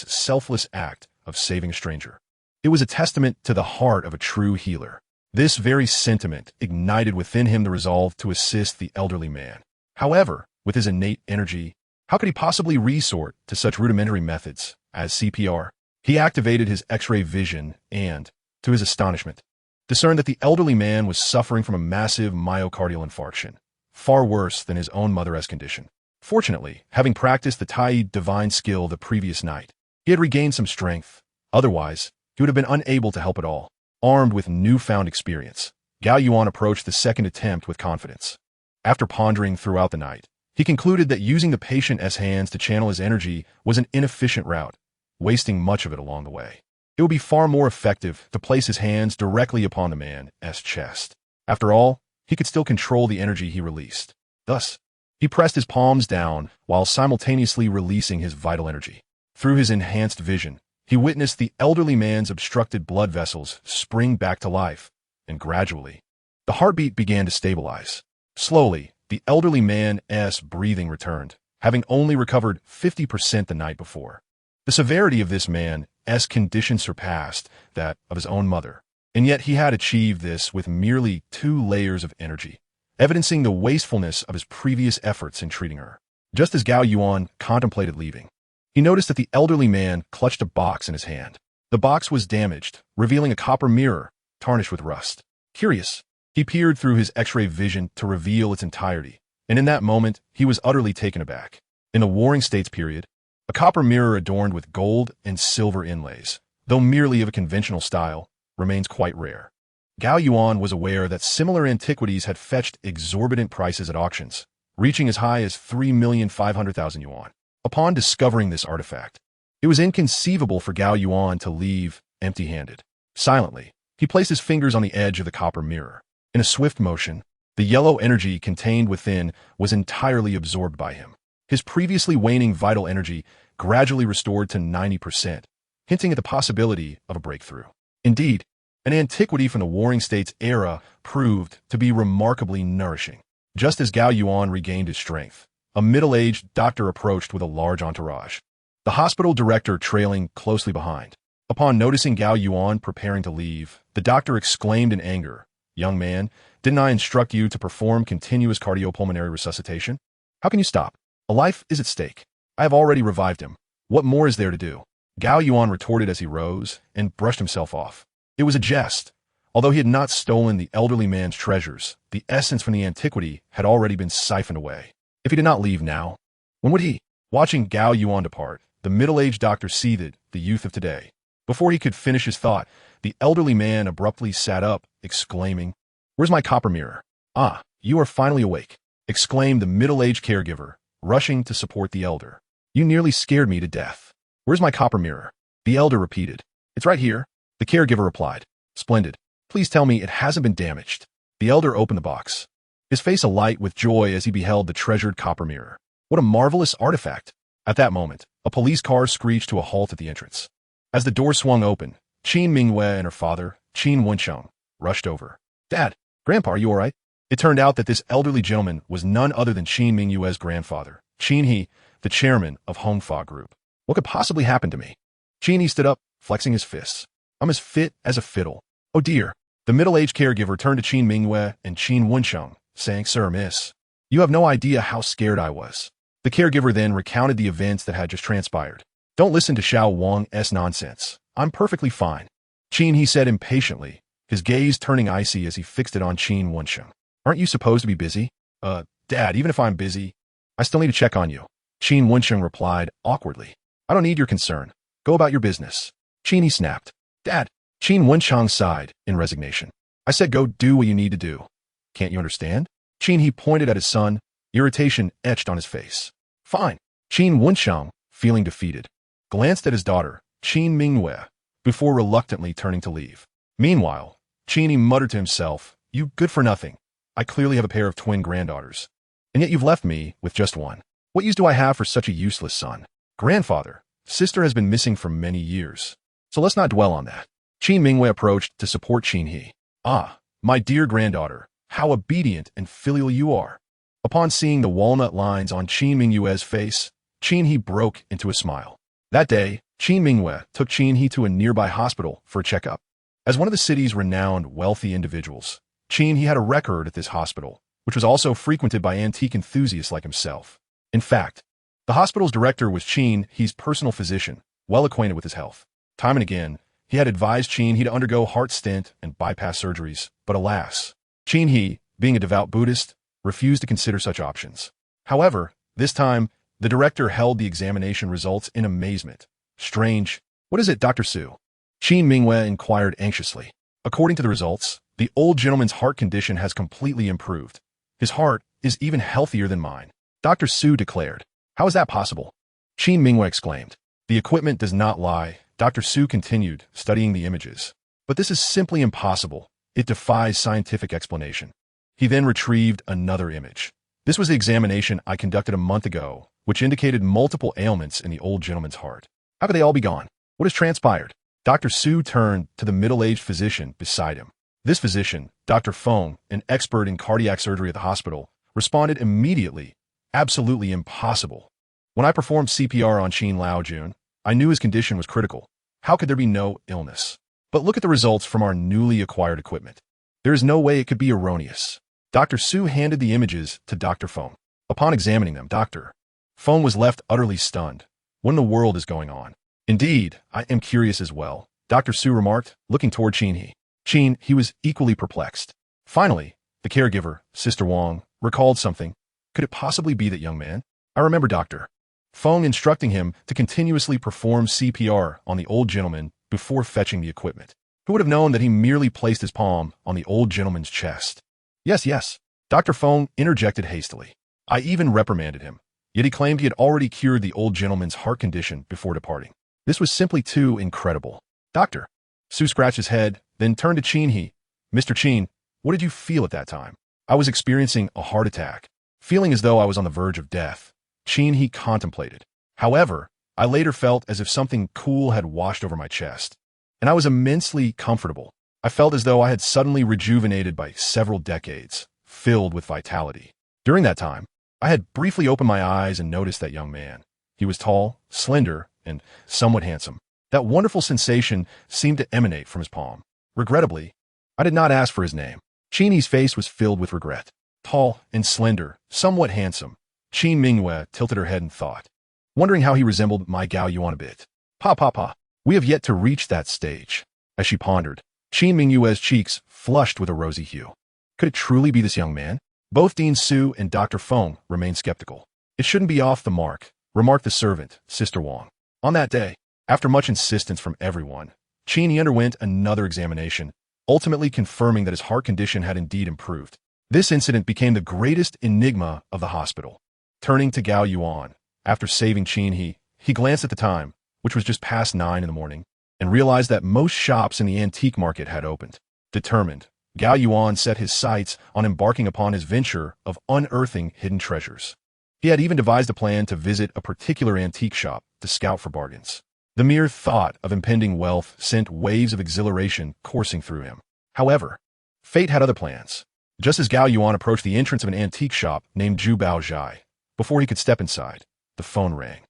selfless act of saving a stranger. It was a testament to the heart of a true healer. This very sentiment ignited within him the resolve to assist the elderly man. However, with his innate energy, how could he possibly resort to such rudimentary methods as CPR? He activated his X-ray vision and, to his astonishment, discerned that the elderly man was suffering from a massive myocardial infarction, far worse than his own mother's condition. Fortunately, having practiced the Tai divine skill the previous night, he had regained some strength. Otherwise, he would have been unable to help at all. Armed with newfound experience, Gao Yuan approached the second attempt with confidence. After pondering throughout the night, he concluded that using the patient's hands to channel his energy was an inefficient route, wasting much of it along the way. It would be far more effective to place his hands directly upon the man's chest. After all, he could still control the energy he released. Thus, he pressed his palms down while simultaneously releasing his vital energy. Through his enhanced vision, he witnessed the elderly man's obstructed blood vessels spring back to life, and gradually, the heartbeat began to stabilize. Slowly, the elderly man's breathing returned, having only recovered 50% the night before. The severity of this man's condition surpassed that of his own mother, and yet he had achieved this with merely 2 layers of energy, evidencing the wastefulness of his previous efforts in treating her. Just as Gao Yuan contemplated leaving, he noticed that the elderly man clutched a box in his hand. The box was damaged, revealing a copper mirror tarnished with rust. Curious, he peered through his X-ray vision to reveal its entirety, and in that moment, he was utterly taken aback. In the Warring States period, a copper mirror adorned with gold and silver inlays, though merely of a conventional style, remains quite rare. Gao Yuan was aware that similar antiquities had fetched exorbitant prices at auctions, reaching as high as 3,500,000 yuan. Upon discovering this artifact, it was inconceivable for Gao Yuan to leave empty-handed. Silently, he placed his fingers on the edge of the copper mirror. In a swift motion, the yellow energy contained within was entirely absorbed by him. His previously waning vital energy gradually restored to 90%, hinting at the possibility of a breakthrough. Indeed, an antiquity from the Warring States era proved to be remarkably nourishing. Just as Gao Yuan regained his strength, a middle-aged doctor approached with a large entourage, the hospital director trailing closely behind. Upon noticing Gao Yuan preparing to leave, the doctor exclaimed in anger, "Young man, didn't I instruct you to perform continuous cardiopulmonary resuscitation? How can you stop? A life is at stake. I have already revived him. What more is there to do?" Gao Yuan retorted as he rose and brushed himself off. It was a jest. Although he had not stolen the elderly man's treasures, the essence from the antiquity had already been siphoned away. If he did not leave now, when would he? Watching Gao Yuan depart, the middle-aged doctor seethed the youth of today. Before he could finish his thought, the elderly man abruptly sat up, exclaiming, "Where's my copper mirror?" "Ah, you are finally awake," exclaimed the middle-aged caregiver, rushing to support the elder. "You nearly scared me to death. Where's my copper mirror?" The elder repeated. "It's right here," the caregiver replied. "Splendid. Please tell me it hasn't been damaged." The elder opened the box, his face alight with joy as he beheld the treasured copper mirror. What a marvelous artifact! At that moment, a police car screeched to a halt at the entrance. As the door swung open, Qin Mingyue and her father, Qin Wencheng, rushed over. "Dad, Grandpa, are you all right?" It turned out that this elderly gentleman was none other than Qin Mingyue's grandfather, Qin He, the chairman of Hongfa Group. "What could possibly happen to me?" Qin He stood up, flexing his fists. "I'm as fit as a fiddle." "Oh dear." The middle-aged caregiver turned to Qin Mingyue and Qin Wencheng, saying, "Sir, miss, you have no idea how scared I was." The caregiver then recounted the events that had just transpired. "Don't listen to Xiao Wang's nonsense. I'm perfectly fine." Qin He said impatiently, his gaze turning icy as he fixed it on Qin Wencheng. "Aren't you supposed to be busy?" Dad, even if I'm busy, I still need to check on you." Qin Wencheng replied awkwardly. "I don't need your concern. Go about your business." Qin He snapped. "Dad." Qin Wencheng sighed in resignation. "I said go do what you need to do. Can't you understand?" Qin He pointed at his son, irritation etched on his face. "Fine." Qin Wencheng, feeling defeated, glanced at his daughter, Qin Mingyue, before reluctantly turning to leave. Meanwhile, Qin muttered to himself, "You good for nothing. I clearly have a pair of twin granddaughters. And yet you've left me with just one. What use do I have for such a useless son? Grandfather, sister has been missing for many years. So let's not dwell on that." Qin Mingwei approached to support Qin He. "Ah, my dear granddaughter, how obedient and filial you are." Upon seeing the walnut lines on Qin Mingwei's face, Qin He broke into a smile. That day, Qin Mingwei took Qin He to a nearby hospital for a checkup. As one of the city's renowned wealthy individuals, Qin He had a record at this hospital, which was also frequented by antique enthusiasts like himself. In fact, the hospital's director was Qin He's personal physician, well acquainted with his health. Time and again, he had advised Qin He to undergo heart stent and bypass surgeries, but alas, Qin He, being a devout Buddhist, refused to consider such options. However, this time, the director held the examination results in amazement. "Strange. What is it, Dr. Su?" Qin Mingwei inquired anxiously. "According to the results, the old gentleman's heart condition has completely improved. His heart is even healthier than mine," Dr. Su declared. "How is that possible?" Qin Mingwei exclaimed. "The equipment does not lie," Dr. Su continued, studying the images. "But this is simply impossible. It defies scientific explanation." He then retrieved another image. "This was the examination I conducted a month ago, which indicated multiple ailments in the old gentleman's heart. How could they all be gone? What has transpired?" Dr. Su turned to the middle-aged physician beside him. This physician, Dr. Feng, an expert in cardiac surgery at the hospital, responded immediately, "Absolutely impossible. When I performed CPR on Qin Laojun, I knew his condition was critical. How could there be no illness? But look at the results from our newly acquired equipment. There is no way it could be erroneous." Dr. Su handed the images to Dr. Feng. Upon examining them, Dr. Feng was left utterly stunned. "What in the world is going on?" "Indeed, I am curious as well," Dr. Su remarked, looking toward Qin He. Qin He was equally perplexed. Finally, the caregiver, Sister Wang, recalled something. "Could it possibly be that young man? I remember Dr. Feng instructing him to continuously perform CPR on the old gentleman before fetching the equipment. Who would have known that he merely placed his palm on the old gentleman's chest?" Yes, Dr. Feng interjected hastily. "I even reprimanded him, yet he claimed he had already cured the old gentleman's heart condition before departing. This was simply too incredible." Dr. Su scratched his head, then turned to Qin He. "Mr. Qin, what did you feel at that time?" "I was experiencing a heart attack, feeling as though I was on the verge of death," Qin He contemplated. "However, I later felt as if something cool had washed over my chest, and I was immensely comfortable. I felt as though I had suddenly rejuvenated by several decades, filled with vitality. During that time, I had briefly opened my eyes and noticed that young man. He was tall, slender, and somewhat handsome. That wonderful sensation seemed to emanate from his palm. Regrettably, I did not ask for his name." Qin He's face was filled with regret. Tall and slender, somewhat handsome. Qin Mingwei tilted her head in thought, wondering how he resembled my Gao Yuan a bit. Pa. We have yet to reach that stage." As she pondered, Qin Mingwei's cheeks flushed with a rosy hue. Could it truly be this young man? Both Dean Su and Dr. Feng remained skeptical. "It shouldn't be off the mark," remarked the servant, Sister Wang. On that day, after much insistence from everyone, Qin He underwent another examination, ultimately confirming that his heart condition had indeed improved. This incident became the greatest enigma of the hospital. Turning to Gao Yuan, after saving Qin He glanced at the time, which was just past 9 in the morning, and realized that most shops in the antique market had opened. Determined, Gao Yuan set his sights on embarking upon his venture of unearthing hidden treasures. He had even devised a plan to visit a particular antique shop to scout for bargains. The mere thought of impending wealth sent waves of exhilaration coursing through him. However, fate had other plans. Just as Gao Yuan approached the entrance of an antique shop named Zhu Baozhai, before he could step inside, the phone rang.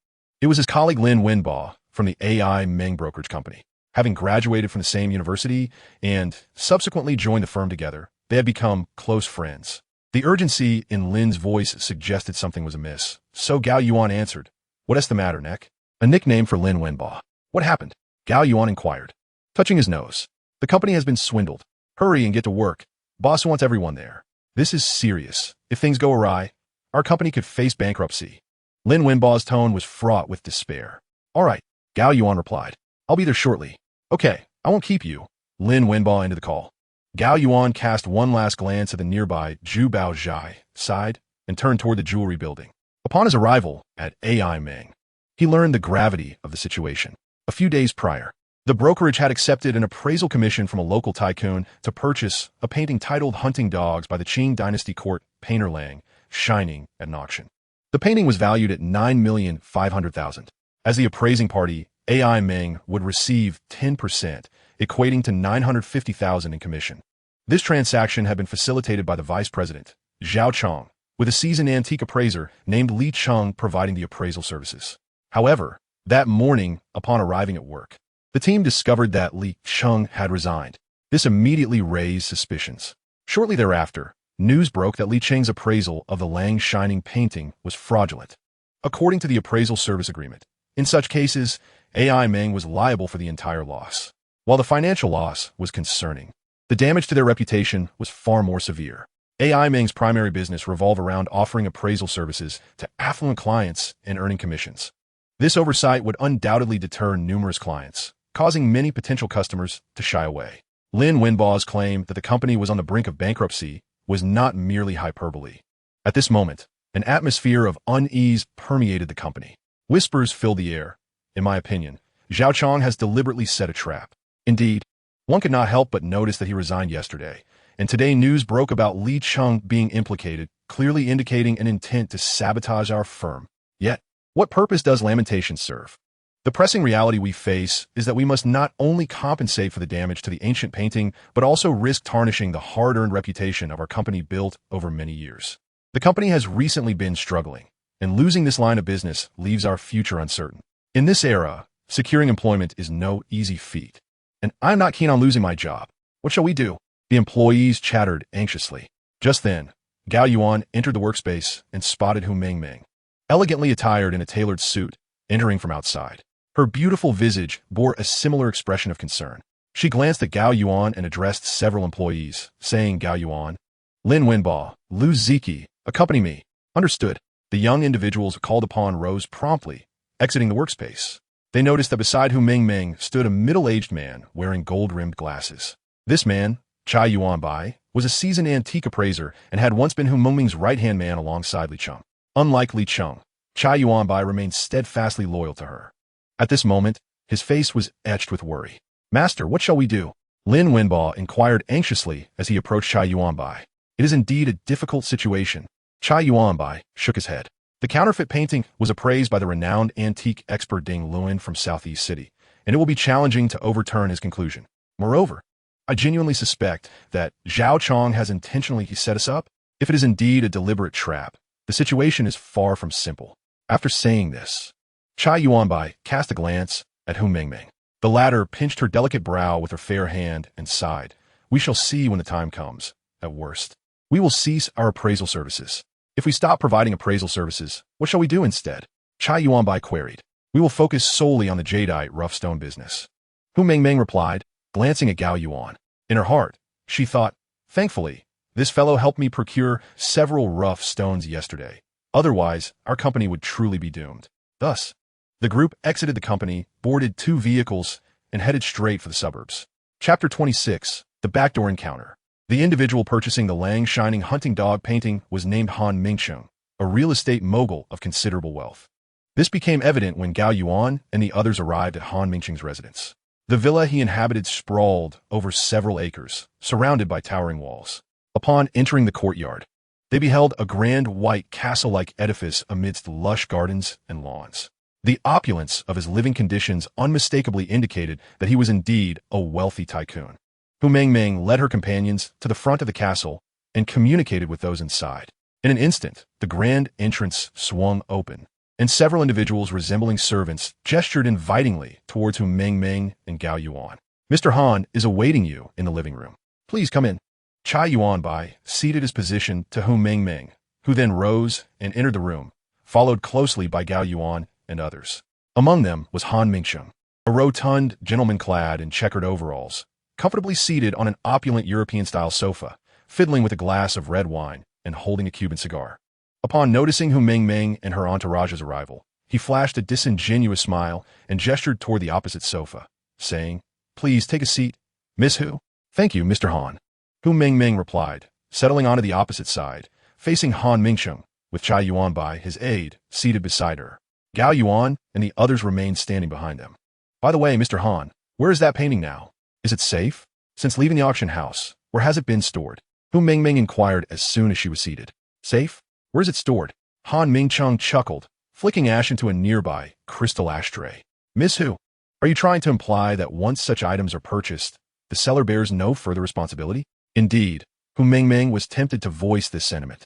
It was his colleague Lin Wenba from the AI Meng Brokerage Company. Having graduated from the same university and subsequently joined the firm together, they had become close friends. The urgency in Lin's voice suggested something was amiss, so Gao Yuan answered, "What's the matter, Neck?" A nickname for Lin Wenba. "What happened?" Gao Yuan inquired, touching his nose. "The company has been swindled. Hurry and get to work. Boss wants everyone there. This is serious. If things go awry, our company could face bankruptcy." Lin Wenba's tone was fraught with despair. "All right," Gao Yuan replied. "I'll be there shortly." "Okay, I won't keep you." Lin Wenba ended the call. Gao Yuan cast one last glance at the nearby Zhu Baozhai, sighed, and turned toward the jewelry building. Upon his arrival at AI Meng, he learned the gravity of the situation. A few days prior, The brokerage had accepted an appraisal commission from a local tycoon to purchase a painting titled Hunting Dogs by the Qing Dynasty court painter Lang, shining at an auction. The painting was valued at $9,500,000. As the appraising party, AI Meng would receive 10%, equating to $950,000 in commission. This transaction had been facilitated by the vice president, Zhao Chong, with a seasoned antique appraiser named Li Cheng providing the appraisal services. However, that morning, upon arriving at work, the team discovered that Li Cheng had resigned. This immediately raised suspicions. Shortly thereafter, news broke that Li Cheng's appraisal of the Lang shining painting was fraudulent. According to the appraisal service agreement, in such cases, AI Meng was liable for the entire loss. While the financial loss was concerning, the damage to their reputation was far more severe. AI Meng's primary business revolved around offering appraisal services to affluent clients and earning commissions. This oversight would undoubtedly deter numerous clients, causing many potential customers to shy away. Lin Wenbao's claim that the company was on the brink of bankruptcy was not merely hyperbole. At this moment, an atmosphere of unease permeated the company. Whispers filled the air. In my opinion, Zhao Chong has deliberately set a trap. Indeed, one could not help but notice that he resigned yesterday, and today news broke about Li Cheng being implicated, clearly indicating an intent to sabotage our firm. Yet, what purpose does lamentation serve? The pressing reality we face is that we must not only compensate for the damage to the ancient painting, but also risk tarnishing the hard-earned reputation of our company built over many years. The company has recently been struggling, and losing this line of business leaves our future uncertain. In this era, securing employment is no easy feat, and I'm not keen on losing my job. What shall we do? The employees chattered anxiously. Just then, Gao Yuan entered the workspace and spotted Hu Meng, elegantly attired in a tailored suit, entering from outside. Her beautiful visage bore a similar expression of concern. She glanced at Gao Yuan and addressed several employees, saying, "Gao Yuan, Lin Wenbao, Lu Ziki, accompany me." Understood. The young individuals called upon rose promptly, exiting the workspace. They noticed that beside Hu Meng stood a middle-aged man wearing gold-rimmed glasses. This man, Chai Yuanbai, was a seasoned antique appraiser and had once been Hu Meng's right-hand man alongside Li Cheng. Unlike Li Cheng, Chai Yuanbai remained steadfastly loyal to her. At this moment, his face was etched with worry. "Master, what shall we do?" Lin Wenbao inquired anxiously as he approached Chai Yuanbai. "It is indeed a difficult situation." Chai Yuanbai shook his head. The counterfeit painting was appraised by the renowned antique expert Ding Luan from Southeast City, and it will be challenging to overturn his conclusion. Moreover, I genuinely suspect that Zhao Chong has intentionally set us up. If it is indeed a deliberate trap, the situation is far from simple. After saying this, Chai Yuanbai cast a glance at Hu Meng. The latter pinched her delicate brow with her fair hand and sighed. "We shall see when the time comes. At worst, we will cease our appraisal services. If we stop providing appraisal services, what shall we do instead?" Chai Yuanbai queried. "We will focus solely on the jadeite rough stone business." Hu Meng replied, glancing at Gao Yuan. In her heart, she thought, "Thankfully, this fellow helped me procure several rough stones yesterday. Otherwise, our company would truly be doomed." Thus, the group exited the company, boarded 2 vehicles, and headed straight for the suburbs. Chapter 26, The Backdoor Encounter. The individual purchasing the Lang Shining Hunting Dog painting was named Han Mingcheng, a real estate mogul of considerable wealth. This became evident when Gao Yuan and the others arrived at Han Mingcheng's residence. The villa he inhabited sprawled over several acres, surrounded by towering walls. Upon entering the courtyard, they beheld a grand white castle-like edifice amidst lush gardens and lawns. The opulence of his living conditions unmistakably indicated that he was indeed a wealthy tycoon. Hu Meng led her companions to the front of the castle and communicated with those inside. In an instant, the grand entrance swung open, and several individuals resembling servants gestured invitingly towards Hu Meng and Gao Yuan. "Mr. Han is awaiting you in the living room. Please come in." Chai Yuanbai ceded his position to Hu Meng, who then rose and entered the room, followed closely by Gao Yuan and others. Among them was Han Mingcheng, a rotund gentleman clad in checkered overalls, comfortably seated on an opulent European-style sofa, fiddling with a glass of red wine and holding a Cuban cigar. Upon noticing Hu Meng and her entourage's arrival, he flashed a disingenuous smile and gestured toward the opposite sofa, saying, "Please take a seat, Miss Hu." "Thank you, Mr. Han," Hu Meng replied, settling onto the opposite side, facing Han Mingcheng, with Chai Yuanbai, his aide, seated beside her. Gao Yuan and the others remained standing behind them. "By the way, Mr. Han, Where is that painting now? Is it safe? Since leaving the auction house, where has it been stored? Hu Mingming inquired as soon as she was seated. Safe? Where is it stored? Han Mingcheng chuckled, flicking ash into a nearby crystal ashtray. Miss Hu, are you trying to imply that once such items are purchased, the seller bears no further responsibility? Indeed, Hu Mingming was tempted to voice this sentiment.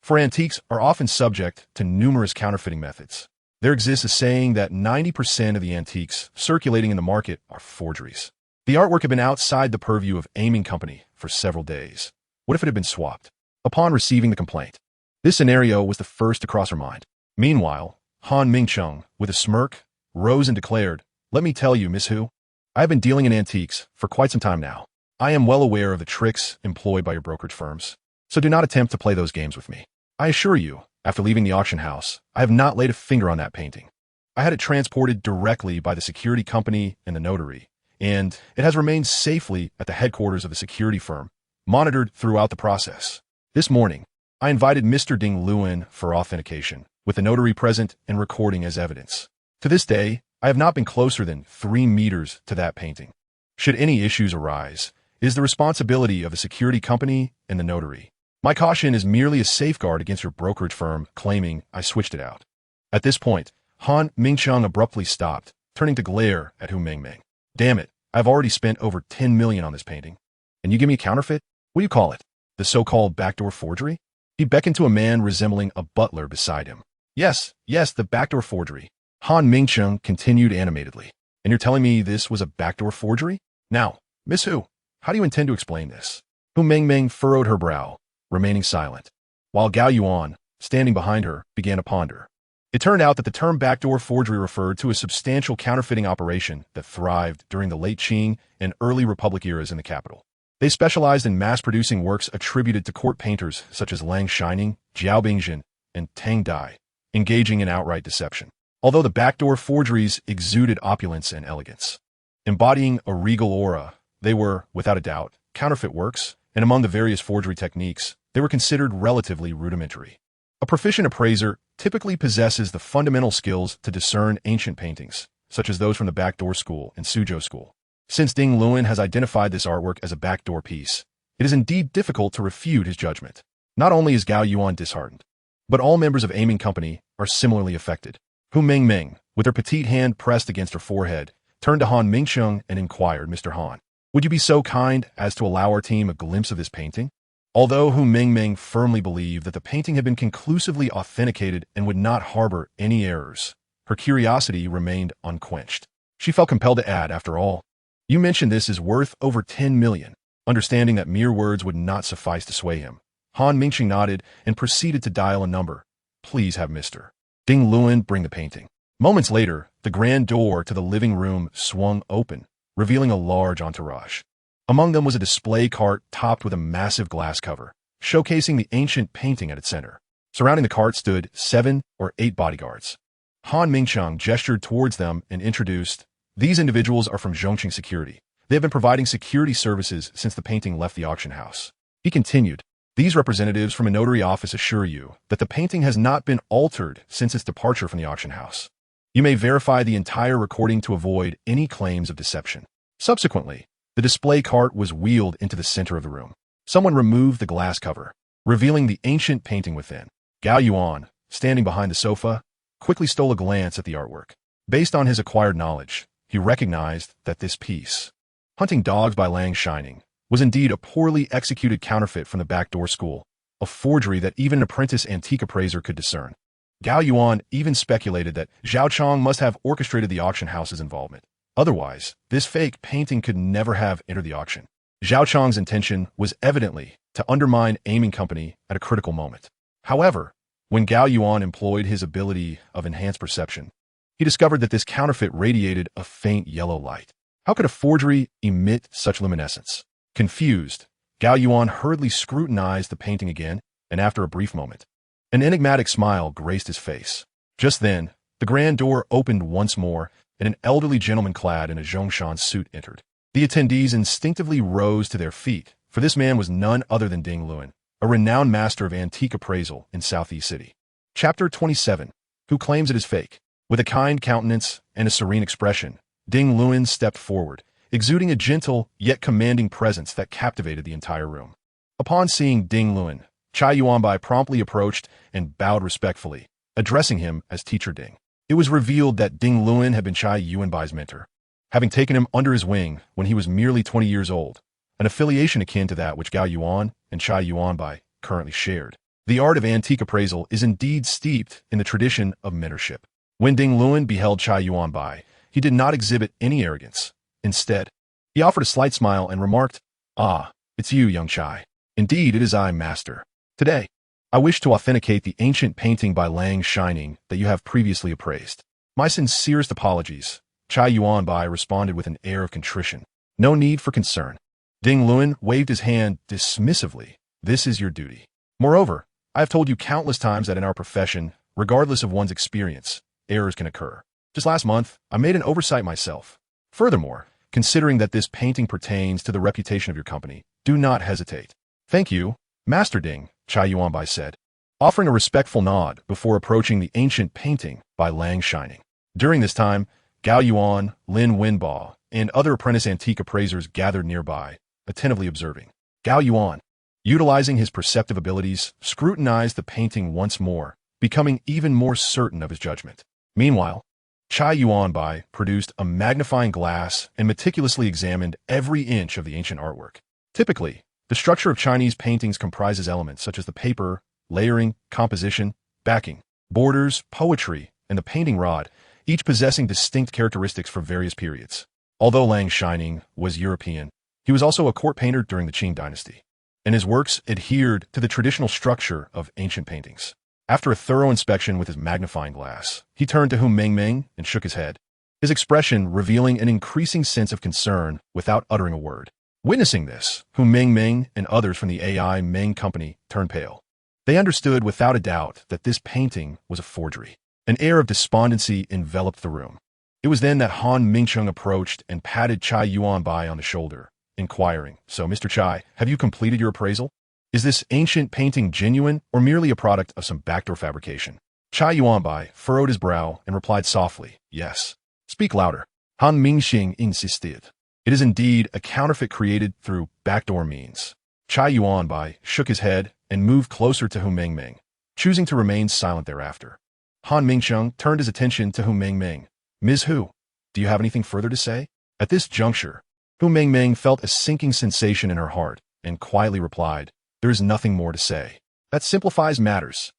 For antiques are often subject to numerous counterfeiting methods. There exists a saying that 90% of the antiques circulating in the market are forgeries. The artwork had been outside the purview of Aiming Company for several days. What if it had been swapped? Upon receiving the complaint, this scenario was the first to cross her mind. Meanwhile, Han Mingcheng, with a smirk, rose and declared, "Let me tell you, Miss Hu, I have been dealing in antiques for quite some time now. I am well aware of the tricks employed by your brokerage firms, so do not attempt to play those games with me. I assure you, after leaving the auction house, I have not laid a finger on that painting. I had it transported directly by the security company and the notary, and it has remained safely at the headquarters of the security firm, monitored throughout the process. This morning, I invited Mr. Ding Luan for authentication, with the notary present and recording as evidence. To this day, I have not been closer than 3 meters to that painting. Should any issues arise, it is the responsibility of the security company and the notary. My caution is merely a safeguard against your brokerage firm claiming I switched it out." At this point, Han Mingcheng abruptly stopped, turning to glare at Hu Mingming. "Damn it, I've already spent over 10 million on this painting. And you give me a counterfeit? What do you call it? The so-called backdoor forgery?" He beckoned to a man resembling a butler beside him. Yes, the backdoor forgery." Han Mingcheng continued animatedly. "And you're telling me this was a backdoor forgery? Now, Miss Hu, how do you intend to explain this?" Hu Mingming furrowed her brow, remaining silent, while Gao Yuan, standing behind her, began to ponder. It turned out that the term backdoor forgery referred to a substantial counterfeiting operation that thrived during the late Qing and early Republic eras in the capital. They specialized in mass-producing works attributed to court painters such as Lang Shining, Jiao Bingjin, and Tang Dai, engaging in outright deception. Although the backdoor forgeries exuded opulence and elegance, embodying a regal aura, they were, without a doubt, counterfeit works, and among the various forgery techniques, they were considered relatively rudimentary. A proficient appraiser typically possesses the fundamental skills to discern ancient paintings, such as those from the backdoor school and Suzhou school. Since Ding Luan has identified this artwork as a backdoor piece, it is indeed difficult to refute his judgment. Not only is Gao Yuan disheartened, but all members of Aiming Company are similarly affected. Hu Mingming, with her petite hand pressed against her forehead, turned to Han Mingcheng and inquired, "Mr. Han, would you be so kind as to allow our team a glimpse of this painting?" Although Hu Mingming firmly believed that the painting had been conclusively authenticated and would not harbor any errors, her curiosity remained unquenched. She felt compelled to add, "After all, you mentioned this is worth over 10 million. Understanding that mere words would not suffice to sway him, Han Mingcheng nodded and proceeded to dial a number. "Please have Mr. Ding Luan bring the painting." Moments later, the grand door to the living room swung open, revealing a large entourage. Among them was a display cart topped with a massive glass cover, showcasing the ancient painting at its center. Surrounding the cart stood 7 or 8 bodyguards. Han Mingcheng gestured towards them and introduced, "These individuals are from Zhongqing Security. They have been providing security services since the painting left the auction house." He continued, "These representatives from a notary office assure you that the painting has not been altered since its departure from the auction house. You may verify the entire recording to avoid any claims of deception." Subsequently, the display cart was wheeled into the center of the room. Someone removed the glass cover, revealing the ancient painting within. Gao Yuan, standing behind the sofa, quickly stole a glance at the artwork. Based on his acquired knowledge, he recognized that this piece, Hunting Dogs by Lang Shining, was indeed a poorly executed counterfeit from the backdoor school, a forgery that even an apprentice antique appraiser could discern. Gao Yuan even speculated that Zhao Chong must have orchestrated the auction house's involvement. Otherwise, this fake painting could never have entered the auction. Zhao Chong's intention was evidently to undermine Aiming Company at a critical moment. However, when Gao Yuan employed his ability of enhanced perception, he discovered that this counterfeit radiated a faint yellow light. How could a forgery emit such luminescence? Confused, Gao Yuan hurriedly scrutinized the painting again, and after a brief moment, an enigmatic smile graced his face. Just then, the grand door opened once more, and an elderly gentleman clad in a Zhongshan suit entered. The attendees instinctively rose to their feet, for this man was none other than Ding Luan, a renowned master of antique appraisal in Southeast City. Chapter 27. Who claims it is fake? With a kind countenance and a serene expression, Ding Luan stepped forward, exuding a gentle yet commanding presence that captivated the entire room. Upon seeing Ding Luan, Chai Yuanbai promptly approached and bowed respectfully, addressing him as Teacher Ding. It was revealed that Ding Luan had been Chai Yuanbai's mentor, having taken him under his wing when he was merely 20 years old, an affiliation akin to that which Gao Yuan and Chai Yuanbai currently shared. The art of antique appraisal is indeed steeped in the tradition of mentorship. When Ding Luan beheld Chai Yuanbai, he did not exhibit any arrogance. Instead, he offered a slight smile and remarked, "Ah, it's you, young Chai. Indeed, it is I, Master. Today, I wish to authenticate the ancient painting by Lang Shining that you have previously appraised." "My sincerest apologies," Chai Yuanbai responded with an air of contrition. "No need for concern." Ding Luan waved his hand dismissively. "This is your duty. Moreover, I have told you countless times that in our profession, regardless of one's experience, errors can occur. Just last month, I made an oversight myself. Furthermore, considering that this painting pertains to the reputation of your company, do not hesitate." "Thank you, Master Ding," Chai Yuanbai said, offering a respectful nod before approaching the ancient painting by Lang Shining. During this time, Gao Yuan, Lin Wenbao, and other apprentice antique appraisers gathered nearby, attentively observing. Gao Yuan, utilizing his perceptive abilities, scrutinized the painting once more, becoming even more certain of his judgment. Meanwhile, Chai Yuanbai produced a magnifying glass and meticulously examined every inch of the ancient artwork. Typically, the structure of Chinese paintings comprises elements such as the paper, layering, composition, backing, borders, poetry, and the painting rod, each possessing distinct characteristics for various periods. Although Lang Shining was European, he was also a court painter during the Qing dynasty, and his works adhered to the traditional structure of ancient paintings. After a thorough inspection with his magnifying glass, he turned to Hu Mengmeng and shook his head, his expression revealing an increasing sense of concern without uttering a word. Witnessing this, Hu Mengmeng and others from the AI Meng Company turned pale. They understood without a doubt that this painting was a forgery. An air of despondency enveloped the room. It was then that Han Mingcheng approached and patted Chai Yuanbai on the shoulder, inquiring, "So, Mr. Chai, have you completed your appraisal? Is this ancient painting genuine or merely a product of some backdoor fabrication?" Chai Yuanbai furrowed his brow and replied softly, "Yes." "Speak louder." Han Mingxing insisted. "It is indeed a counterfeit created through backdoor means." Chai Yuanbai shook his head and moved closer to Hu Mengmeng, choosing to remain silent thereafter. Han Mingcheng turned his attention to Hu Mengmeng. "Ms. Hu, do you have anything further to say?" At this juncture, Hu Mengmeng felt a sinking sensation in her heart and quietly replied, "There is nothing more to say." "That simplifies matters."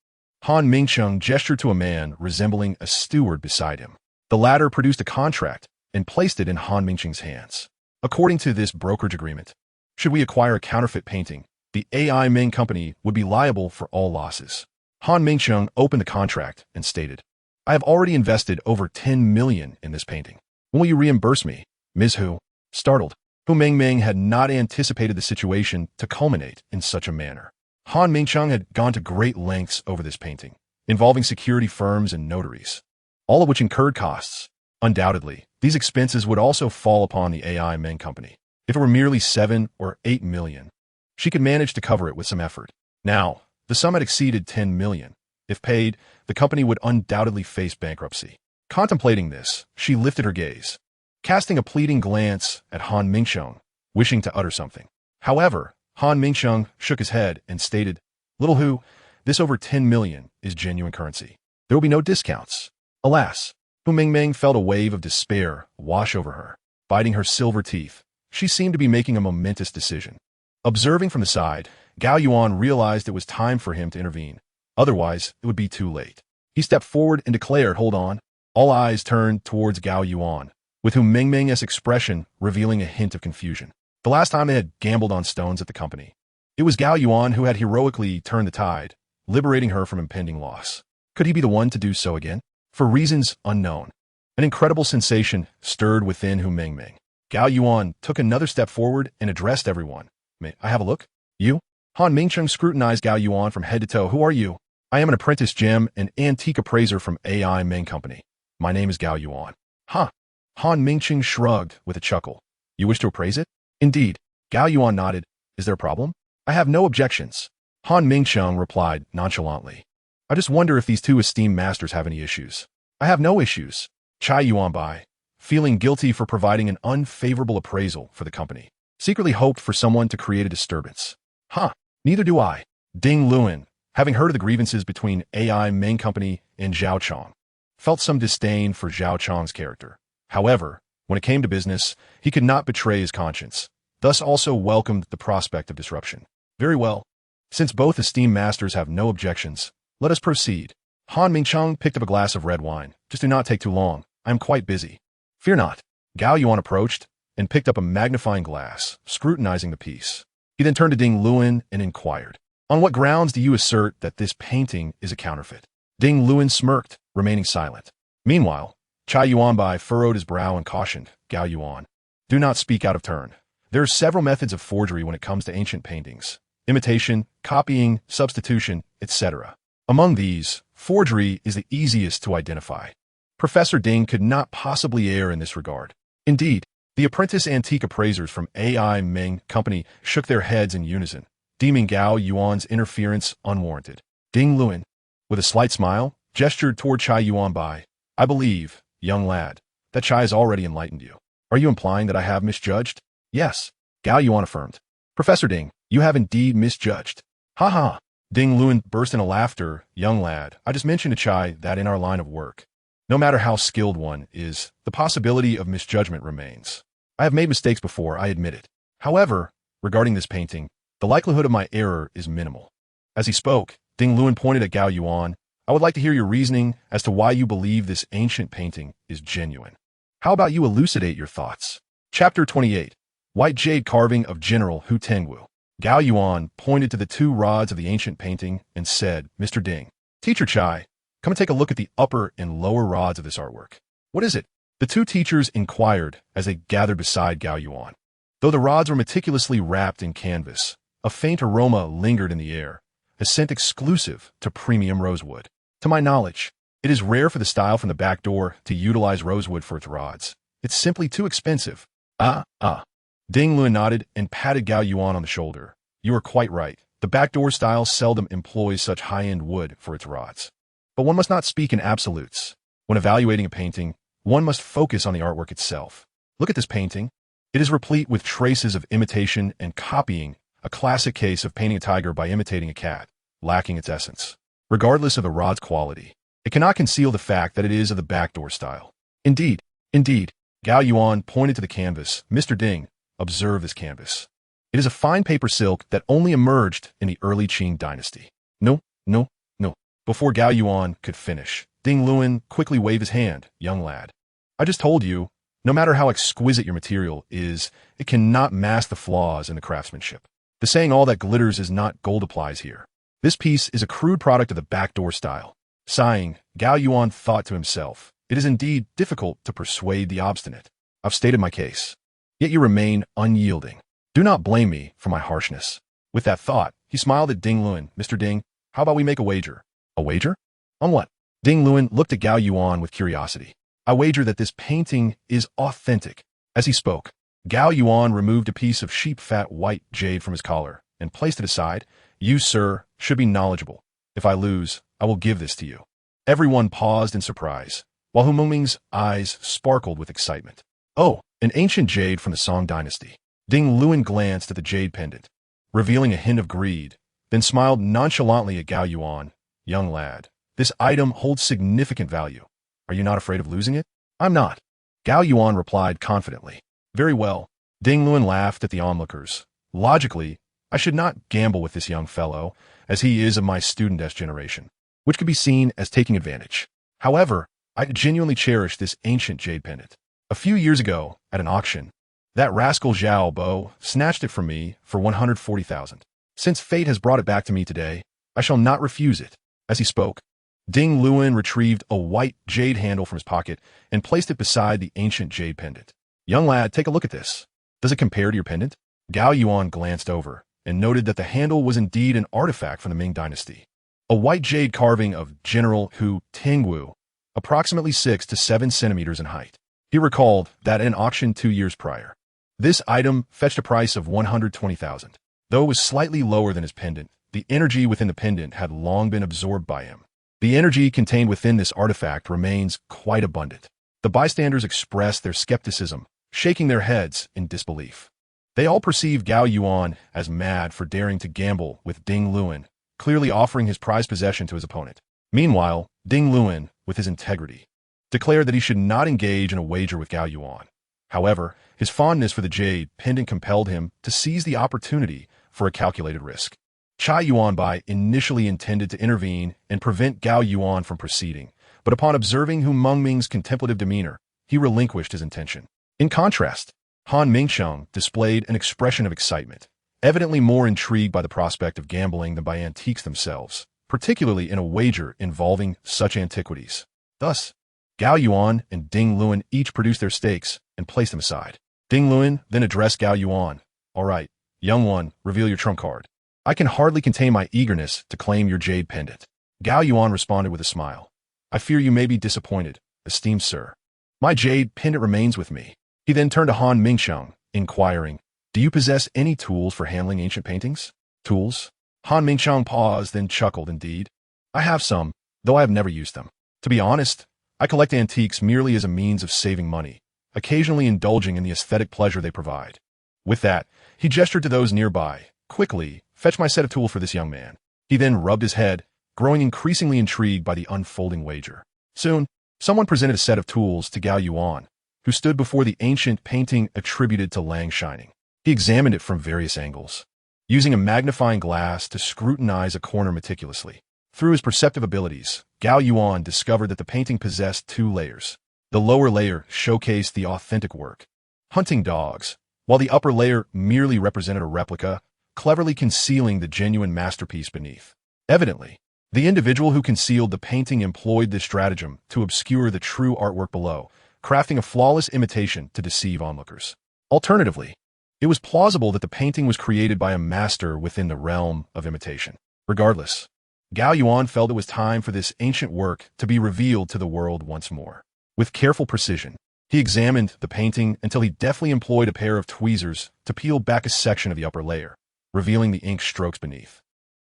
Han Mingcheng gestured to a man resembling a steward beside him. The latter produced a contract and placed it in Han Mingcheng's hands. According to this brokerage agreement, should we acquire a counterfeit painting, the AI Ming Company would be liable for all losses. Han Mingcheng opened the contract and stated, "I have already invested over 10 million in this painting. When will you reimburse me?" Ms. Hu, startled, Hu Mengmeng had not anticipated the situation to culminate in such a manner. Han Mingcheng had gone to great lengths over this painting, involving security firms and notaries, all of which incurred costs. Undoubtedly, these expenses would also fall upon the AI Meng Company. If it were merely 7 or 8 million, she could manage to cover it with some effort. Now, the sum had exceeded 10 million. If paid, the company would undoubtedly face bankruptcy. Contemplating this, she lifted her gaze, casting a pleading glance at Han Mingcheng, wishing to utter something. However, Han Mingcheng shook his head and stated, "Little Hu, this over 10 million is genuine currency. There will be no discounts." Alas, Hu Mengmeng felt a wave of despair wash over her. Biting her silver teeth, she seemed to be making a momentous decision. Observing from the side, Gao Yuan realized it was time for him to intervene. Otherwise, it would be too late. He stepped forward and declared, "Hold on." All eyes turned towards Gao Yuan, with Hu Mengmeng's expression revealing a hint of confusion. The last time they had gambled on stones at the company, it was Gao Yuan who had heroically turned the tide, liberating her from impending loss. Could he be the one to do so again? For reasons unknown, an incredible sensation stirred within Hu Mengmeng. Gao Yuan took another step forward and addressed everyone. "May I have a look?" "You?" Han Mingcheng scrutinized Gao Yuan from head to toe. "Who are you?" "I am an apprentice gem and antique appraiser from AI Meng Company. My name is Gao Yuan." "Huh." Han Mingcheng shrugged with a chuckle. "You wish to appraise it?" "Indeed." Gao Yuan nodded. "Is there a problem?" "I have no objections." Han Mingcheng replied nonchalantly. "I just wonder if these two esteemed masters have any issues." "I have no issues." Chai Yuanbai, feeling guilty for providing an unfavorable appraisal for the company. Secretly hoped for someone to create a disturbance. Huh, neither do I. Ding Luan, having heard of the grievances between AI main company and Zhao Chong, felt some disdain for Zhao Chong's character. However, when it came to business, he could not betray his conscience, thus also welcomed the prospect of disruption. Very well. Since both esteemed masters have no objections, let us proceed. Han Mingcheng picked up a glass of red wine. Just do not take too long. I am quite busy. Fear not. Gao Yuan approached and picked up a magnifying glass, scrutinizing the piece. He then turned to Ding Luan and inquired, "On what grounds do you assert that this painting is a counterfeit?" Ding Luan smirked, remaining silent. Meanwhile, Chai Yuanbai furrowed his brow and cautioned Gao Yuan, "Do not speak out of turn. There are several methods of forgery when it comes to ancient paintings: imitation, copying, substitution, etc. Among these, forgery is the easiest to identify. Professor Ding could not possibly err in this regard. Indeed, the apprentice antique appraisers from AI Ming Company shook their heads in unison, deeming Gao Yuan's interference unwarranted. Ding Luan, with a slight smile, gestured toward Chai Yuanbai. "I believe, young lad, that Chai has already enlightened you. Are you implying that I have misjudged?" "Yes," Gao Yuan affirmed. "Professor Ding, you have indeed misjudged." "Ha ha!" Ding Luan burst into laughter. "Young lad, I just mentioned to Chai that in our line of work, no matter how skilled one is, the possibility of misjudgment remains. I have made mistakes before, I admit it. However, regarding this painting, the likelihood of my error is minimal." As he spoke, Ding Luan pointed at Gao Yuan. "I would like to hear your reasoning as to why you believe this ancient painting is genuine. How about you elucidate your thoughts?" Chapter 28. White Jade Carving of General Hu Tengwu. Gao Yuan pointed to the two rods of the ancient painting and said, "Mr. Ding, Teacher Chai, come and take a look at the upper and lower rods of this artwork." "What is it?" the two teachers inquired as they gathered beside Gao Yuan. Though the rods were meticulously wrapped in canvas, a faint aroma lingered in the air, a scent exclusive to premium rosewood. "To my knowledge, it is rare for the style from the back door to utilize rosewood for its rods. It's simply too expensive." Ding Luan nodded and patted Gao Yuan on the shoulder. "You are quite right. The backdoor style seldom employs such high-end wood for its rods. But one must not speak in absolutes. When evaluating a painting, one must focus on the artwork itself. Look at this painting. It is replete with traces of imitation and copying, a classic case of painting a tiger by imitating a cat, lacking its essence. Regardless of the rod's quality, it cannot conceal the fact that it is of the backdoor style." Indeed. Gao Yuan pointed to the canvas. "Mr. Ding, observe this canvas. It is a fine paper silk that only emerged in the early Qing dynasty." No. Before Gao Yuan could finish, Ding Luan quickly waved his hand. "Young lad, I just told you, no matter how exquisite your material is, it cannot mask the flaws in the craftsmanship. The saying all that glitters is not gold applies here. This piece is a crude product of the backdoor style." Sighing, Gao Yuan thought to himself, "It is indeed difficult to persuade the obstinate. I've stated my case, yet you remain unyielding. Do not blame me for my harshness." With that thought, he smiled at Ding Luan. "Mr. Ding, how about we make a wager?" "A wager? On what?" Ding Luan looked at Gao Yuan with curiosity. "I wager that this painting is authentic." As he spoke, Gao Yuan removed a piece of sheep-fat white jade from his collar and placed it aside. "You, sir, should be knowledgeable. If I lose, I will give this to you." Everyone paused in surprise, while Hu Mengming's eyes sparkled with excitement. "Oh, an ancient jade from the Song dynasty." Ding Luan glanced at the jade pendant, revealing a hint of greed, then smiled nonchalantly at Gao Yuan. "Young lad, this item holds significant value. Are you not afraid of losing it?" "I'm not," Gao Yuan replied confidently. "Very well." Ding Luan laughed at the onlookers. "Logically, I should not gamble with this young fellow, as he is of my student-esque generation, which could be seen as taking advantage. However, I genuinely cherish this ancient jade pendant. A few years ago, at an auction, that rascal Zhao Bo snatched it from me for 140,000. Since fate has brought it back to me today, I shall not refuse it." As he spoke, Ding Luan retrieved a white jade handle from his pocket and placed it beside the ancient jade pendant. "Young lad, take a look at this. Does it compare to your pendant?" Gao Yuan glanced over and noted that the handle was indeed an artifact from the Ming dynasty. A white jade carving of General Hu Tengwu, approximately 6 to 7 centimeters in height. He recalled that at an auction 2 years prior, this item fetched a price of 120,000. Though it was slightly lower than his pendant, the energy within the pendant had long been absorbed by him. The energy contained within this artifact remains quite abundant. The bystanders expressed their skepticism, shaking their heads in disbelief. They all perceived Gao Yuan as mad for daring to gamble with Ding Luan, clearly offering his prized possession to his opponent. Meanwhile, Ding Luan, with his integrity, declared that he should not engage in a wager with Gao Yuan. However, his fondness for the jade pendant compelled him to seize the opportunity for a calculated risk. Chai Yuanbai initially intended to intervene and prevent Gao Yuan from proceeding, but upon observing Hu Mengming's contemplative demeanor, he relinquished his intention. In contrast, Han Mingsheng displayed an expression of excitement, evidently more intrigued by the prospect of gambling than by antiques themselves, particularly in a wager involving such antiquities. Thus, Gao Yuan and Ding Luan each produced their stakes and placed them aside. Ding Luan then addressed Gao Yuan. "All right, young one, reveal your trump card. I can hardly contain my eagerness to claim your jade pendant." Gao Yuan responded with a smile. "I fear you may be disappointed, esteemed sir. My jade pendant remains with me." He then turned to Han Mingsheng, inquiring, "Do you possess any tools for handling ancient paintings?" "Tools?" Han Mingsheng paused, then chuckled. "Indeed, I have some, though I have never used them. To be honest, I collect antiques merely as a means of saving money, occasionally indulging in the aesthetic pleasure they provide." With that, he gestured to those nearby. "Quickly, fetch my set of tools for this young man." He then rubbed his head, growing increasingly intrigued by the unfolding wager. Soon, someone presented a set of tools to Gao Yuan, who stood before the ancient painting attributed to Lang Shining. He examined it from various angles, using a magnifying glass to scrutinize a corner meticulously. Through his perceptive abilities, Gao Yuan discovered that the painting possessed two layers. The lower layer showcased the authentic work, hunting dogs, while the upper layer merely represented a replica, cleverly concealing the genuine masterpiece beneath. Evidently, the individual who concealed the painting employed this stratagem to obscure the true artwork below, crafting a flawless imitation to deceive onlookers. Alternatively, it was plausible that the painting was created by a master within the realm of imitation. Regardless, Gao Yuan felt it was time for this ancient work to be revealed to the world once more. With careful precision, he examined the painting until he deftly employed a pair of tweezers to peel back a section of the upper layer, revealing the ink strokes beneath.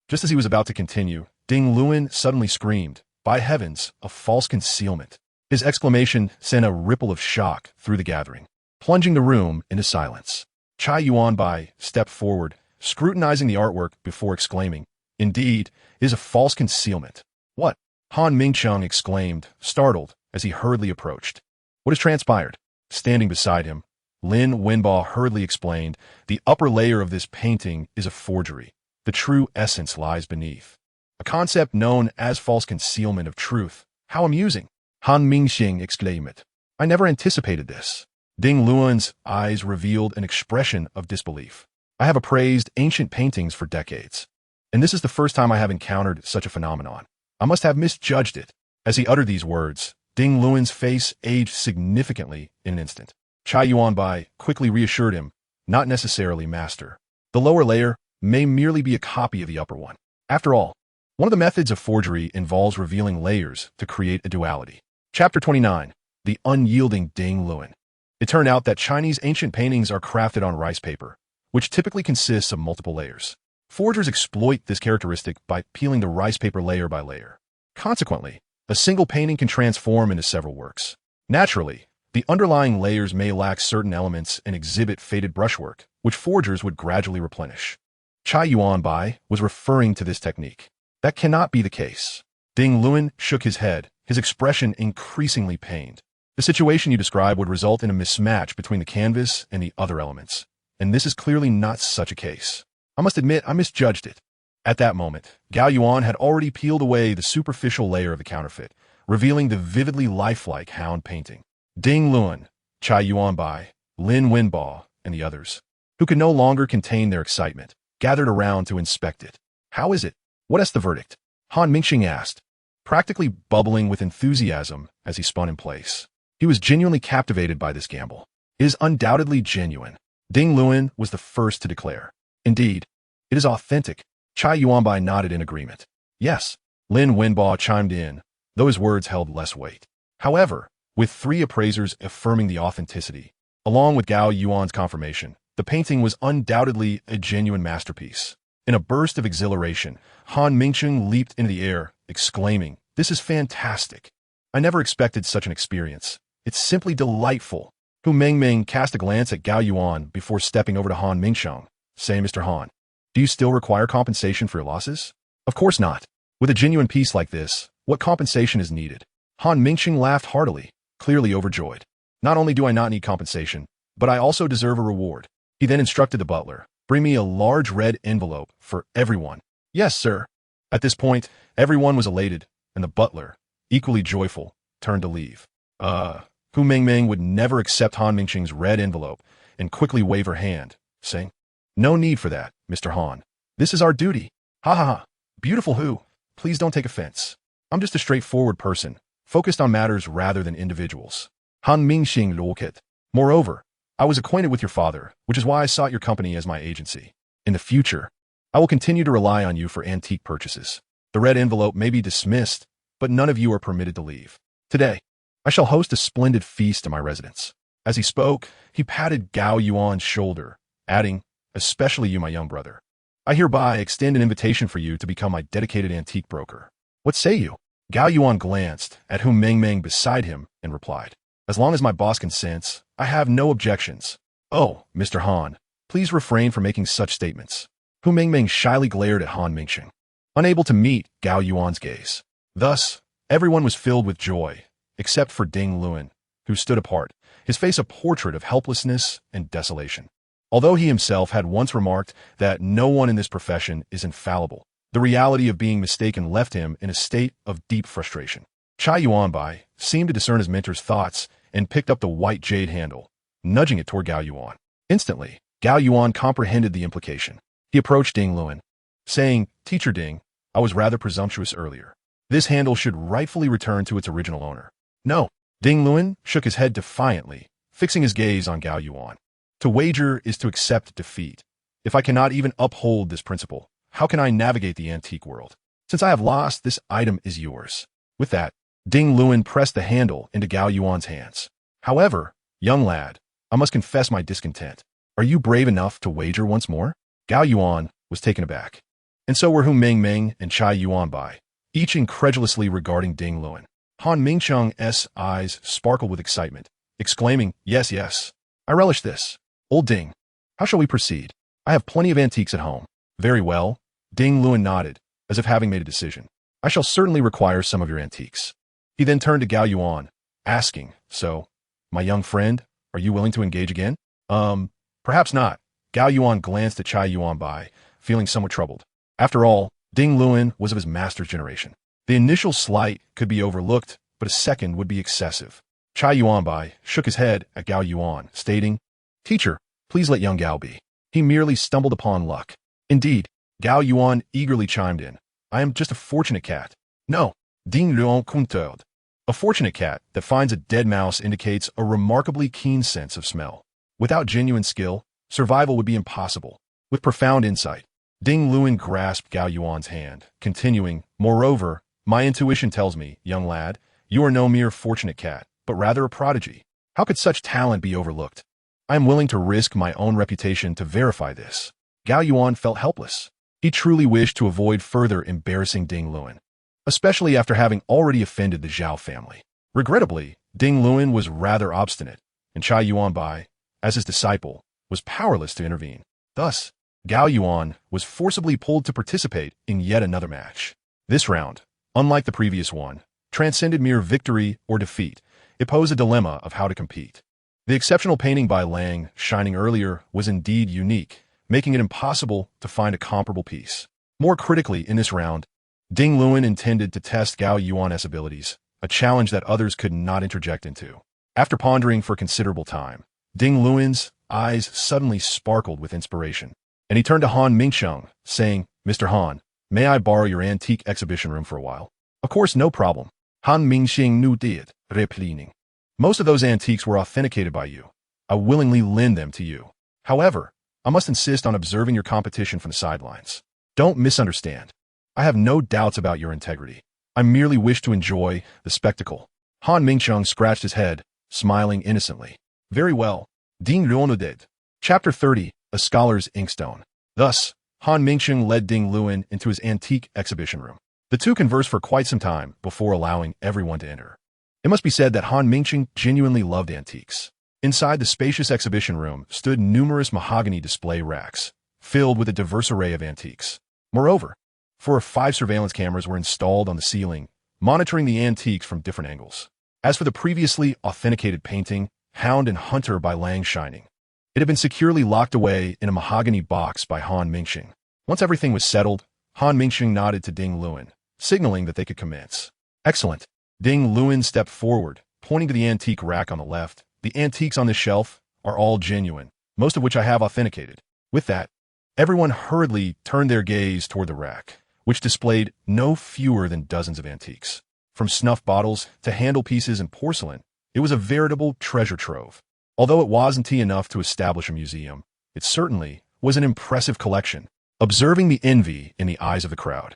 Just as he was about to continue, Ding Luan suddenly screamed, "By heavens, a false concealment!" His exclamation sent a ripple of shock through the gathering, plunging the room into silence. Chai Yuanbai stepped forward, scrutinizing the artwork before exclaiming, "Indeed, it is a false concealment." "What?" Han Mingsheng exclaimed, startled, as he hurriedly approached. "What has transpired?" Standing beside him, Lin Wenba hurriedly explained, "The upper layer of this painting is a forgery. The true essence lies beneath. A concept known as false concealment of truth. How amusing!" Han Mingsheng exclaimed. "I never anticipated this." Ding Luan's eyes revealed an expression of disbelief. "I have appraised ancient paintings for decades, and this is the first time I have encountered such a phenomenon. I must have misjudged it." As he uttered these words, Ding Luan's face aged significantly in an instant. Chai Yuanbai quickly reassured him, "Not necessarily, master. The lower layer may merely be a copy of the upper one. After all, one of the methods of forgery involves revealing layers to create a duality." Chapter 29. The Unyielding Ding Luan. It turned out that Chinese ancient paintings are crafted on rice paper, which typically consists of multiple layers. Forgers exploit this characteristic by peeling the rice paper layer by layer. Consequently, a single painting can transform into several works. Naturally, the underlying layers may lack certain elements and exhibit faded brushwork, which forgers would gradually replenish. Chai Yuanbai was referring to this technique. That cannot be the case. Ding Luan shook his head, his expression increasingly pained. The situation you describe would result in a mismatch between the canvas and the other elements, and this is clearly not such a case. I must admit I misjudged it. At that moment, Gao Yuan had already peeled away the superficial layer of the counterfeit, revealing the vividly lifelike hound painting. Ding Luan, Chai Yuanbai, Lin Wenba, and the others, who could no longer contain their excitement, gathered around to inspect it. "How is it? What is the verdict?" Han Mingsheng asked, practically bubbling with enthusiasm as he spun in place. He was genuinely captivated by this gamble. "It is undoubtedly genuine," Ding Luan was the first to declare. "Indeed, it is authentic." Chai Yuanbai nodded in agreement. "Yes," Lin Wenba chimed in, though his words held less weight. However, with three appraisers affirming the authenticity, along with Gao Yuan's confirmation, the painting was undoubtedly a genuine masterpiece. In a burst of exhilaration, Han Mingsheng leaped into the air, exclaiming, "This is fantastic! I never expected such an experience. It's simply delightful. Hu Mengmeng cast a glance at Gao Yuan before stepping over to Han Mingsheng, saying, Mr. Han, do you still require compensation for your losses? Of course not. With a genuine piece like this, what compensation is needed? Han Mingsheng laughed heartily, clearly overjoyed. Not only do I not need compensation, but I also deserve a reward. He then instructed the butler, bring me a large red envelope for everyone. Yes, sir. At this point, everyone was elated, and the butler, equally joyful, turned to leave. Hu Mengmeng would never accept Han Mingsheng's red envelope and quickly wave her hand, saying, no need for that, Mr. Han. This is our duty. Ha ha ha. Beautiful Hu, please don't take offense. I'm just a straightforward person, focused on matters rather than individuals. Han Mingsheng looked. Moreover, I was acquainted with your father, which is why I sought your company as my agency. In the future, I will continue to rely on you for antique purchases. The red envelope may be dismissed, but none of you are permitted to leave. Today, I shall host a splendid feast in my residence. As he spoke, he patted Gao Yuan's shoulder, adding, especially you, my young brother. I hereby extend an invitation for you to become my dedicated antique broker. What say you? Gao Yuan glanced at Hu Mengmeng beside him and replied, as long as my boss consents, I have no objections. Oh, Mr. Han, please refrain from making such statements. Hu Mengmeng shyly glared at Han Mingsheng, unable to meet Gao Yuan's gaze. Thus, everyone was filled with joy, except for Ding Luan, who stood apart, his face a portrait of helplessness and desolation. Although he himself had once remarked that no one in this profession is infallible, the reality of being mistaken left him in a state of deep frustration. Chai Yuanbai seemed to discern his mentor's thoughts and picked up the white jade handle, nudging it toward Gao Yuan. Instantly, Gao Yuan comprehended the implication. He approached Ding Luan, saying, Teacher Ding, I was rather presumptuous earlier. This handle should rightfully return to its original owner. No. Ding Luan shook his head defiantly, fixing his gaze on Gao Yuan. To wager is to accept defeat. If I cannot even uphold this principle, how can I navigate the antique world? Since I have lost, this item is yours. With that, Ding Luan pressed the handle into Gao Yuan's hands. However, young lad, I must confess my discontent. Are you brave enough to wager once more? Gao Yuan was taken aback. And so were Hu Mengmeng and Chai Yuanbai, each incredulously regarding Ding Luan. Han Mingsheng's eyes sparkled with excitement, exclaiming, Yes, yes. I relish this. Old Ding, how shall we proceed? I have plenty of antiques at home. Very well. Ding Luan nodded, as if having made a decision. I shall certainly require some of your antiques. He then turned to Gao Yuan, asking, So, my young friend, are you willing to engage again? Perhaps not. Gao Yuan glanced at Chai Yuanbai, feeling somewhat troubled. After all, Ding Luan was of his master's generation. The initial slight could be overlooked, but a second would be excessive. Chai Yuanbai shook his head at Gao Yuan, stating, Teacher, please let young Gao be. He merely stumbled upon luck. Indeed, Gao Yuan eagerly chimed in. I am just a fortunate cat. No, Ding Luan countered. A fortunate cat that finds a dead mouse indicates a remarkably keen sense of smell. Without genuine skill, survival would be impossible. With profound insight, Ding Luan grasped Gao Yuan's hand, continuing, Moreover, my intuition tells me, young lad, you are no mere fortunate cat, but rather a prodigy. How could such talent be overlooked? I am willing to risk my own reputation to verify this. Gao Yuan felt helpless. He truly wished to avoid further embarrassing Ding Luan, especially after having already offended the Zhao family. Regrettably, Ding Luan was rather obstinate, and Chai Yuanbai, as his disciple, was powerless to intervene. Thus, Gao Yuan was forcibly pulled to participate in yet another match. This round, unlike the previous one, transcended mere victory or defeat. It posed a dilemma of how to compete. The exceptional painting by Lang, shining earlier, was indeed unique, making it impossible to find a comparable piece. More critically, in this round, Ding Luan intended to test Gao Yuan's abilities, a challenge that others could not interject into. After pondering for considerable time, Ding Luan's eyes suddenly sparkled with inspiration, and he turned to Han Mingsheng, saying, Mr. Han, may I borrow your antique exhibition room for a while? Of course, no problem. Han Mingsheng nodded, replying. Most of those antiques were authenticated by you. I willingly lend them to you. However, I must insist on observing your competition from the sidelines. Don't misunderstand. I have no doubts about your integrity. I merely wish to enjoy the spectacle. Han Mingsheng scratched his head, smiling innocently. Very well. Ding Luan nodded. Chapter 30, A Scholar's Inkstone. Thus, Han Mingsheng led Ding Luan into his antique exhibition room. The two conversed for quite some time before allowing everyone to enter. It must be said that Han Mingqing genuinely loved antiques. Inside the spacious exhibition room stood numerous mahogany display racks, filled with a diverse array of antiques. Moreover, 4 or 5 surveillance cameras were installed on the ceiling, monitoring the antiques from different angles. As for the previously authenticated painting, Hound and Hunter by Lang Shining, it had been securely locked away in a mahogany box by Han Mingqing. Once everything was settled, Han Mingqing nodded to Ding Luan, signaling that they could commence. Excellent. Ding Luan stepped forward, pointing to the antique rack on the left. The antiques on this shelf are all genuine, most of which I have authenticated. With that, everyone hurriedly turned their gaze toward the rack, which displayed no fewer than dozens of antiques. From snuff bottles to handle pieces and porcelain, it was a veritable treasure trove. Although it wasn't enough to establish a museum, it certainly was an impressive collection. Observing the envy in the eyes of the crowd,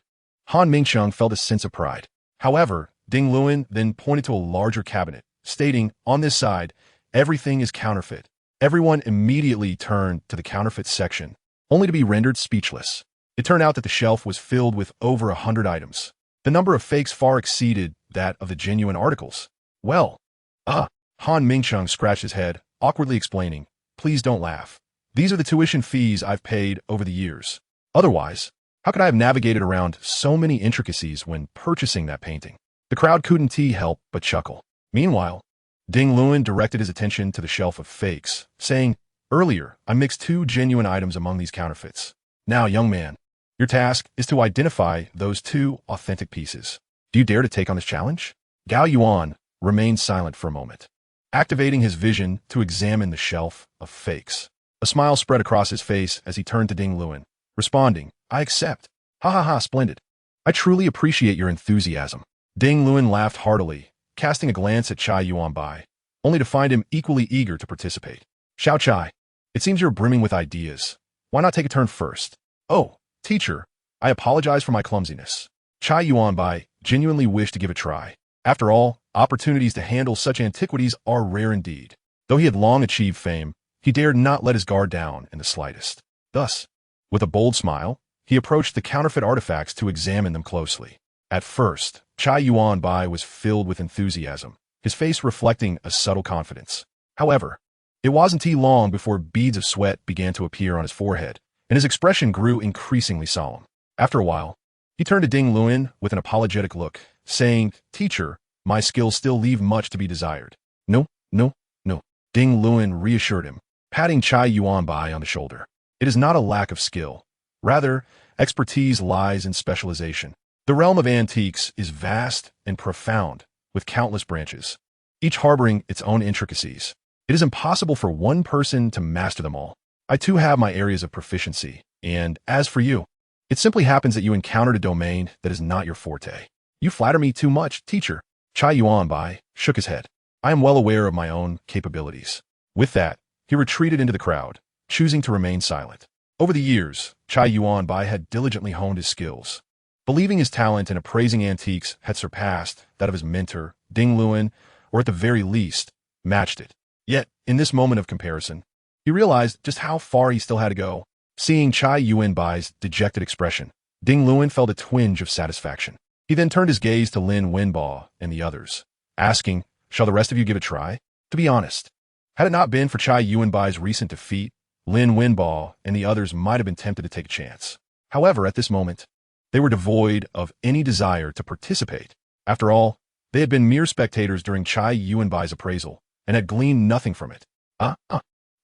Han Mingqiang felt a sense of pride. However, Ding Luan then pointed to a larger cabinet, stating, "On this side, everything is counterfeit." Everyone immediately turned to the counterfeit section, only to be rendered speechless. It turned out that the shelf was filled with over 100 items. The number of fakes far exceeded that of the genuine articles. Well, Han Mingqiang scratched his head, awkwardly explaining, "Please don't laugh. These are the tuition fees I've paid over the years. Otherwise, how could I have navigated around so many intricacies when purchasing that painting?" The crowd couldn't help but chuckle. Meanwhile, Ding Luan directed his attention to the shelf of fakes, saying, "Earlier, I mixed 2 genuine items among these counterfeits. Now, young man, your task is to identify those 2 authentic pieces. Do you dare to take on this challenge?" Gao Yuan remained silent for a moment, activating his vision to examine the shelf of fakes. A smile spread across his face as he turned to Ding Luan, responding, "I accept. Ha ha ha, splendid. I truly appreciate your enthusiasm." Ding Luan laughed heartily, casting a glance at Chai Yuanbai, only to find him equally eager to participate. "Xiao Chai, it seems you're brimming with ideas. Why not take a turn first?" "Oh, teacher, I apologize for my clumsiness." Chai Yuanbai genuinely wished to give a try. After all, opportunities to handle such antiquities are rare indeed. Though he had long achieved fame, he dared not let his guard down in the slightest. Thus, with a bold smile, he approached the counterfeit artifacts to examine them closely. At first, Chai Yuanbai was filled with enthusiasm, his face reflecting a subtle confidence. However, it wasn't long before beads of sweat began to appear on his forehead, and his expression grew increasingly solemn. After a while, he turned to Ding Luan with an apologetic look, saying, "Teacher, my skills still leave much to be desired." No. Ding Luan reassured him, patting Chai Yuanbai on the shoulder. "It is not a lack of skill. Rather, expertise lies in specialization. The realm of antiques is vast and profound, with countless branches, each harboring its own intricacies. It is impossible for one person to master them all. I too have my areas of proficiency, and as for you, it simply happens that you encountered a domain that is not your forte." "You flatter me too much, teacher." Chai Yuanbai shook his head. "I am well aware of my own capabilities." With that, he retreated into the crowd, choosing to remain silent. Over the years, Chai Yuanbai had diligently honed his skills, believing his talent in appraising antiques had surpassed that of his mentor, Ding Luan, or at the very least, matched it. Yet, in this moment of comparison, he realized just how far he still had to go. Seeing Chai Yuanbai's dejected expression, Ding Luan felt a twinge of satisfaction. He then turned his gaze to Lin Wenbo and the others, asking, "Shall the rest of you give it a try?" To be honest, had it not been for Chai Yuanbai's recent defeat, Lin Wenbo and the others might have been tempted to take a chance. However, at this moment, they were devoid of any desire to participate. After all, they had been mere spectators during Chai Yuanbai's appraisal and had gleaned nothing from it.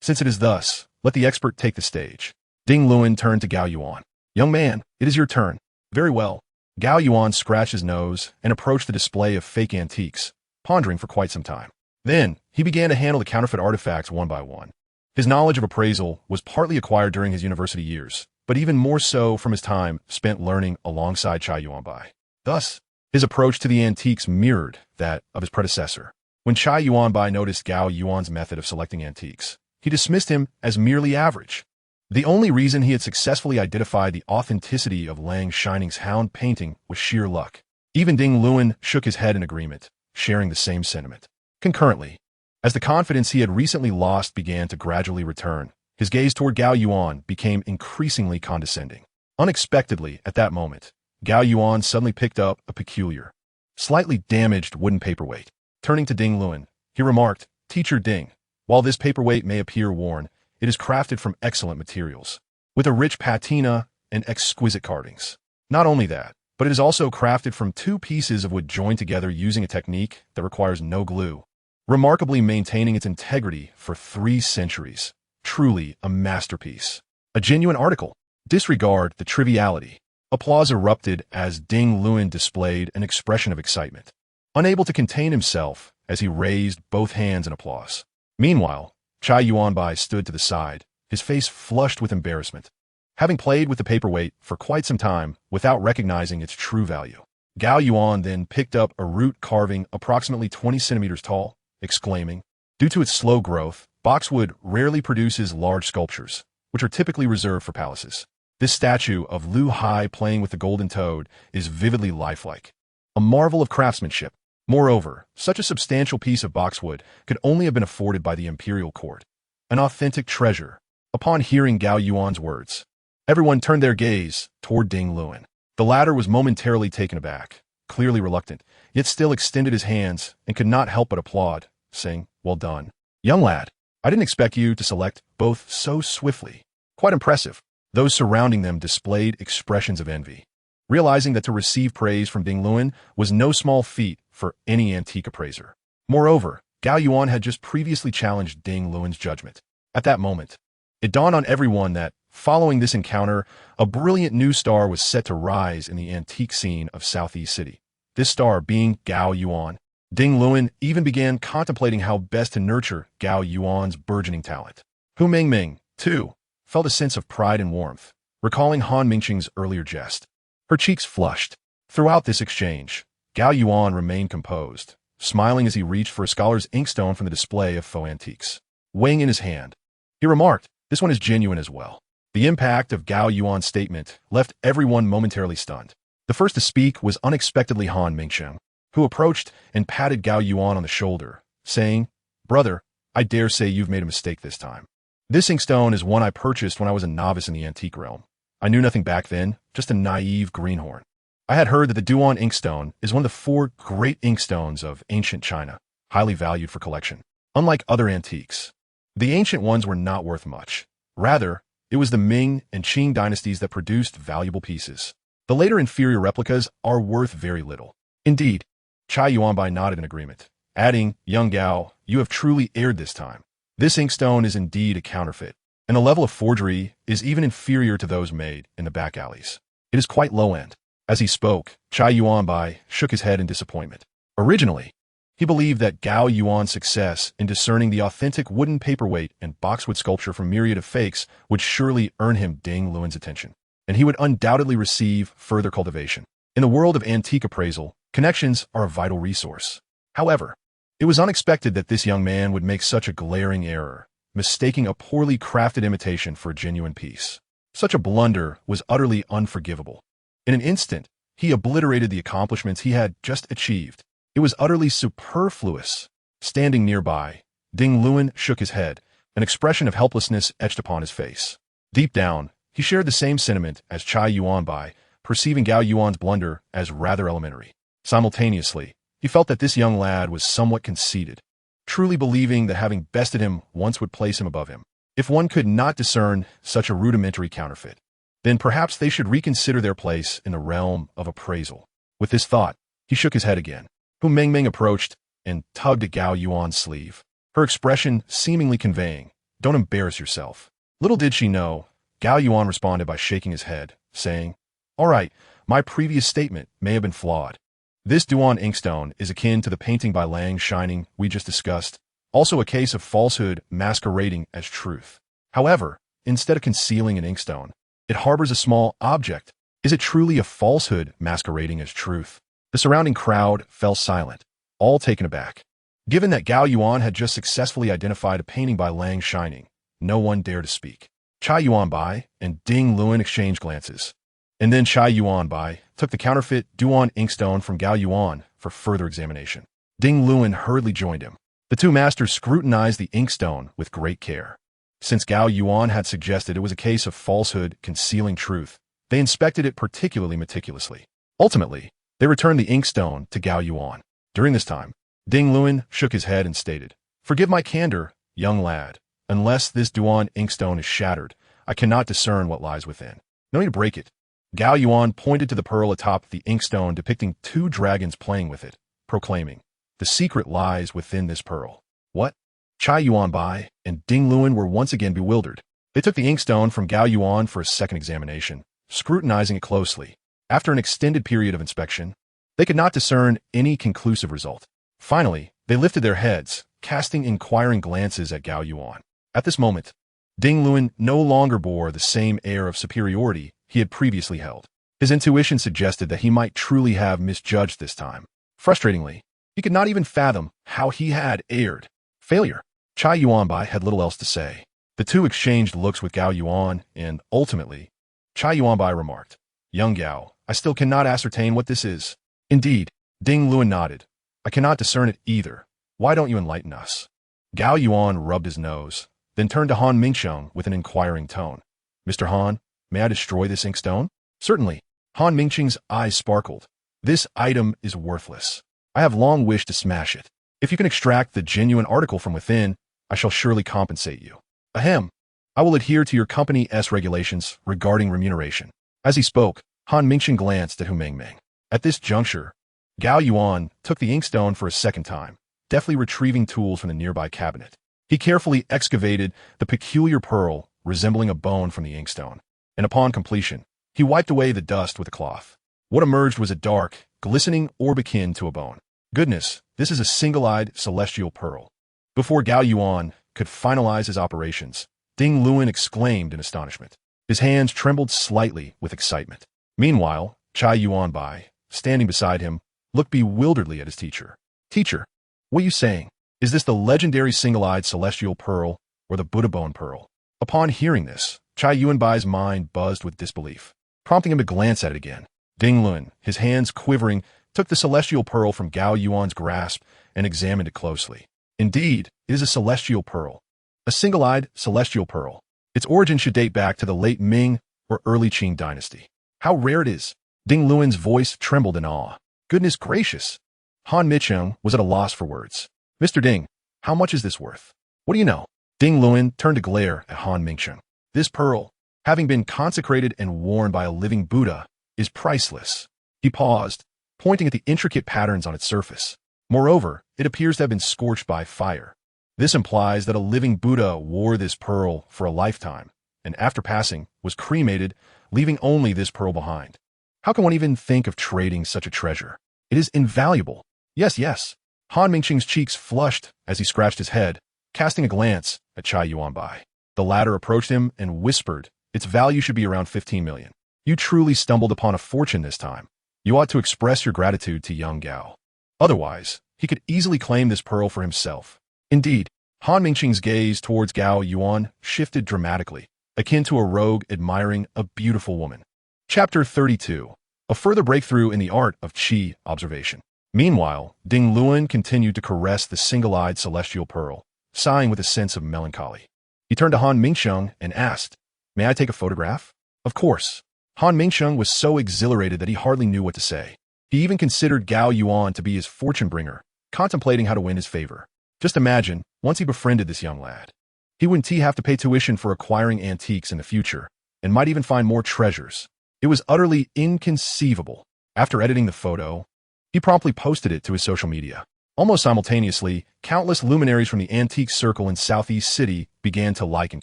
Since it is thus, let the expert take the stage." Ding Luan turned to Gao Yuan. "Young man, it is your turn." "Very well." Gao Yuan scratched his nose and approached the display of fake antiques, pondering for quite some time. Then, he began to handle the counterfeit artifacts one by one. His knowledge of appraisal was partly acquired during his university years, but even more so from his time spent learning alongside Chai Yuanbai. Thus, his approach to the antiques mirrored that of his predecessor. When Chai Yuanbai noticed Gao Yuan's method of selecting antiques, he dismissed him as merely average. The only reason he had successfully identified the authenticity of Lang Shining's Hound painting was sheer luck. Even Ding Luan shook his head in agreement, sharing the same sentiment. Concurrently, as the confidence he had recently lost began to gradually return, his gaze toward Gao Yuan became increasingly condescending. Unexpectedly, at that moment, Gao Yuan suddenly picked up a peculiar, slightly damaged wooden paperweight. Turning to Ding Luan, he remarked, "Teacher Ding, while this paperweight may appear worn, it is crafted from excellent materials, with a rich patina and exquisite carvings. Not only that, but it is also crafted from two pieces of wood joined together using a technique that requires no glue, remarkably maintaining its integrity for 3 centuries. Truly a masterpiece. A genuine article. Disregard the triviality." Applause erupted as Ding Luan displayed an expression of excitement, unable to contain himself as he raised both hands in applause. Meanwhile, Chai Yuanbai stood to the side, his face flushed with embarrassment, having played with the paperweight for quite some time without recognizing its true value. Gao Yuan then picked up a root carving approximately 20 centimeters tall, exclaiming, "Due to its slow growth, boxwood rarely produces large sculptures, which are typically reserved for palaces. This statue of Lu Hai playing with the golden toad is vividly lifelike, a marvel of craftsmanship. Moreover, such a substantial piece of boxwood could only have been afforded by the imperial court. An authentic treasure." Upon hearing Gao Yuan's words, everyone turned their gaze toward Ding Luan. The latter was momentarily taken aback, clearly reluctant, yet still extended his hands and could not help but applaud, saying, "Well done. Young lad, I didn't expect you to select both so swiftly. Quite impressive." Those surrounding them displayed expressions of envy, realizing that to receive praise from Ding Luan was no small feat for any antique appraiser. Moreover, Gao Yuan had just previously challenged Ding Luan's judgment. At that moment, it dawned on everyone that, following this encounter, a brilliant new star was set to rise in the antique scene of Southeast City. This star being Gao Yuan. Ding Luan even began contemplating how best to nurture Gao Yuan's burgeoning talent. Hu Mingming, too, felt a sense of pride and warmth, recalling Han Mingqing's earlier jest. Her cheeks flushed. Throughout this exchange, Gao Yuan remained composed, smiling as he reached for a scholar's inkstone from the display of faux antiques. Weighing in his hand, he remarked, "This one is genuine as well." The impact of Gao Yuan's statement left everyone momentarily stunned. The first to speak was unexpectedly Han Mingqing, who approached and patted Gao Yuan on the shoulder, saying, "Brother, I dare say you've made a mistake this time. This inkstone is one I purchased when I was a novice in the antique realm. I knew nothing back then, just a naive greenhorn. I had heard that the Duan inkstone is one of the 4 great inkstones of ancient China, highly valued for collection. Unlike other antiques, the ancient ones were not worth much. Rather, it was the Ming and Qing dynasties that produced valuable pieces. The later inferior replicas are worth very little." Indeed, Chai Yuanbai nodded in agreement, adding, "Young Gao, you have truly erred this time. This inkstone is indeed a counterfeit, and the level of forgery is even inferior to those made in the back alleys. It is quite low-end." As he spoke, Chai Yuanbai shook his head in disappointment. Originally, he believed that Gao Yuan's success in discerning the authentic wooden paperweight and boxwood sculpture from myriad of fakes would surely earn him Ding Luan's attention, and he would undoubtedly receive further cultivation. In the world of antique appraisal, connections are a vital resource. However, it was unexpected that this young man would make such a glaring error, mistaking a poorly crafted imitation for a genuine piece. Such a blunder was utterly unforgivable. In an instant, he obliterated the accomplishments he had just achieved. It was utterly superfluous. Standing nearby, Ding Luan shook his head, an expression of helplessness etched upon his face. Deep down, he shared the same sentiment as Chai Yuanbai, perceiving Gao Yuan's blunder as rather elementary. Simultaneously, he felt that this young lad was somewhat conceited, truly believing that having bested him once would place him above him. If one could not discern such a rudimentary counterfeit, then perhaps they should reconsider their place in the realm of appraisal. With this thought, he shook his head again. Hu Mingming approached and tugged at Gao Yuan's sleeve, her expression seemingly conveying, "Don't embarrass yourself." Little did she know, Gao Yuan responded by shaking his head, saying, "All right, my previous statement may have been flawed. This Duan inkstone is akin to the painting by Lang Shining we just discussed, also a case of falsehood masquerading as truth. However, instead of concealing an inkstone, it harbors a small object. Is it truly a falsehood masquerading as truth?" The surrounding crowd fell silent, all taken aback. Given that Gao Yuan had just successfully identified a painting by Lang Shining, no one dared to speak. Chai Yuanbai and Ding Luan exchanged glances, and then Chai Yuanbai took the counterfeit Duan inkstone from Gao Yuan for further examination. Ding Luan hurriedly joined him. The two masters scrutinized the inkstone with great care. Since Gao Yuan had suggested it was a case of falsehood concealing truth, they inspected it particularly meticulously. Ultimately, they returned the inkstone to Gao Yuan. During this time, Ding Luan shook his head and stated, "Forgive my candor, young lad. Unless this Duan inkstone is shattered, I cannot discern what lies within. No need to break it." Gao Yuan pointed to the pearl atop the inkstone depicting two dragons playing with it, proclaiming, "The secret lies within this pearl." What? Chai Yuanbai and Ding Luan were once again bewildered. They took the inkstone from Gao Yuan for a second examination, scrutinizing it closely. After an extended period of inspection, they could not discern any conclusive result. Finally, they lifted their heads, casting inquiring glances at Gao Yuan. At this moment, Ding Luan no longer bore the same air of superiority he had previously held. His intuition suggested that he might truly have misjudged this time. Frustratingly, he could not even fathom how he had erred. Failure. Chai Yuanbai had little else to say. The two exchanged looks with Gao Yuan, and ultimately, Chai Yuanbai remarked, "Young Gao, I still cannot ascertain what this is." "Indeed," Ding Luan nodded. "I cannot discern it either. Why don't you enlighten us?" Gao Yuan rubbed his nose, then turned to Han Mingsheng with an inquiring tone. "Mr. Han, may I destroy this inkstone?" "Certainly." Han Mingsheng's eyes sparkled. "This item is worthless. I have long wished to smash it. If you can extract the genuine article from within, I shall surely compensate you. Ahem. I will adhere to your company's regulations regarding remuneration." As he spoke, Han Mingsheng glanced at Hu Mengmeng. At this juncture, Gao Yuan took the inkstone for a second time, deftly retrieving tools from the nearby cabinet. He carefully excavated the peculiar pearl resembling a bone from the inkstone, and upon completion, he wiped away the dust with a cloth. What emerged was a dark, glistening orb akin to a bone. "Goodness, this is a single-eyed celestial pearl." Before Gao Yuan could finalize his operations, Ding Luan exclaimed in astonishment. His hands trembled slightly with excitement. Meanwhile, Chai Yuanbai, standing beside him, looked bewilderedly at his teacher. "Teacher, what are you saying? Is this the legendary single-eyed celestial pearl or the Buddha bone pearl?" Upon hearing this, Chai Yuanbai's mind buzzed with disbelief, prompting him to glance at it again. Ding Luan, his hands quivering, took the celestial pearl from Gao Yuan's grasp and examined it closely. Indeed, it is a celestial pearl. A single-eyed celestial pearl. Its origin should date back to the late Ming or early Qing dynasty. How rare it is. Ding Luan's voice trembled in awe. Goodness gracious. Han Mingsheng was at a loss for words. "Mr. Ding, how much is this worth? What do you know?" Ding Luan turned to glare at Han Mingsheng. "This pearl, having been consecrated and worn by a living Buddha, is priceless." He paused, pointing at the intricate patterns on its surface. Moreover, it appears to have been scorched by fire. This implies that a living Buddha wore this pearl for a lifetime, and after passing, was cremated, leaving only this pearl behind. How can one even think of trading such a treasure? It is invaluable. Yes, yes. Han Mingsheng's cheeks flushed as he scratched his head, casting a glance at Chai Yuanbai. The latter approached him and whispered, "Its value should be around 15 million. You truly stumbled upon a fortune this time. You ought to express your gratitude to young Gao. Otherwise, he could easily claim this pearl for himself." Indeed, Han Mingsheng's gaze towards Gao Yuan shifted dramatically, akin to a rogue admiring a beautiful woman. Chapter 32. A further breakthrough in the art of Qi observation. Meanwhile, Ding Luan continued to caress the single-eyed celestial pearl, sighing with a sense of melancholy. He turned to Han Mingsheng and asked, "May I take a photograph?" Of course. Han Mingsheng was so exhilarated that he hardly knew what to say. He even considered Gao Yuan to be his fortune bringer, contemplating how to win his favor. Just imagine, once he befriended this young lad, he wouldn't have to pay tuition for acquiring antiques in the future, and might even find more treasures. It was utterly inconceivable. After editing the photo, he promptly posted it to his social media. Almost simultaneously, countless luminaries from the antique circle in Southeast City began to like and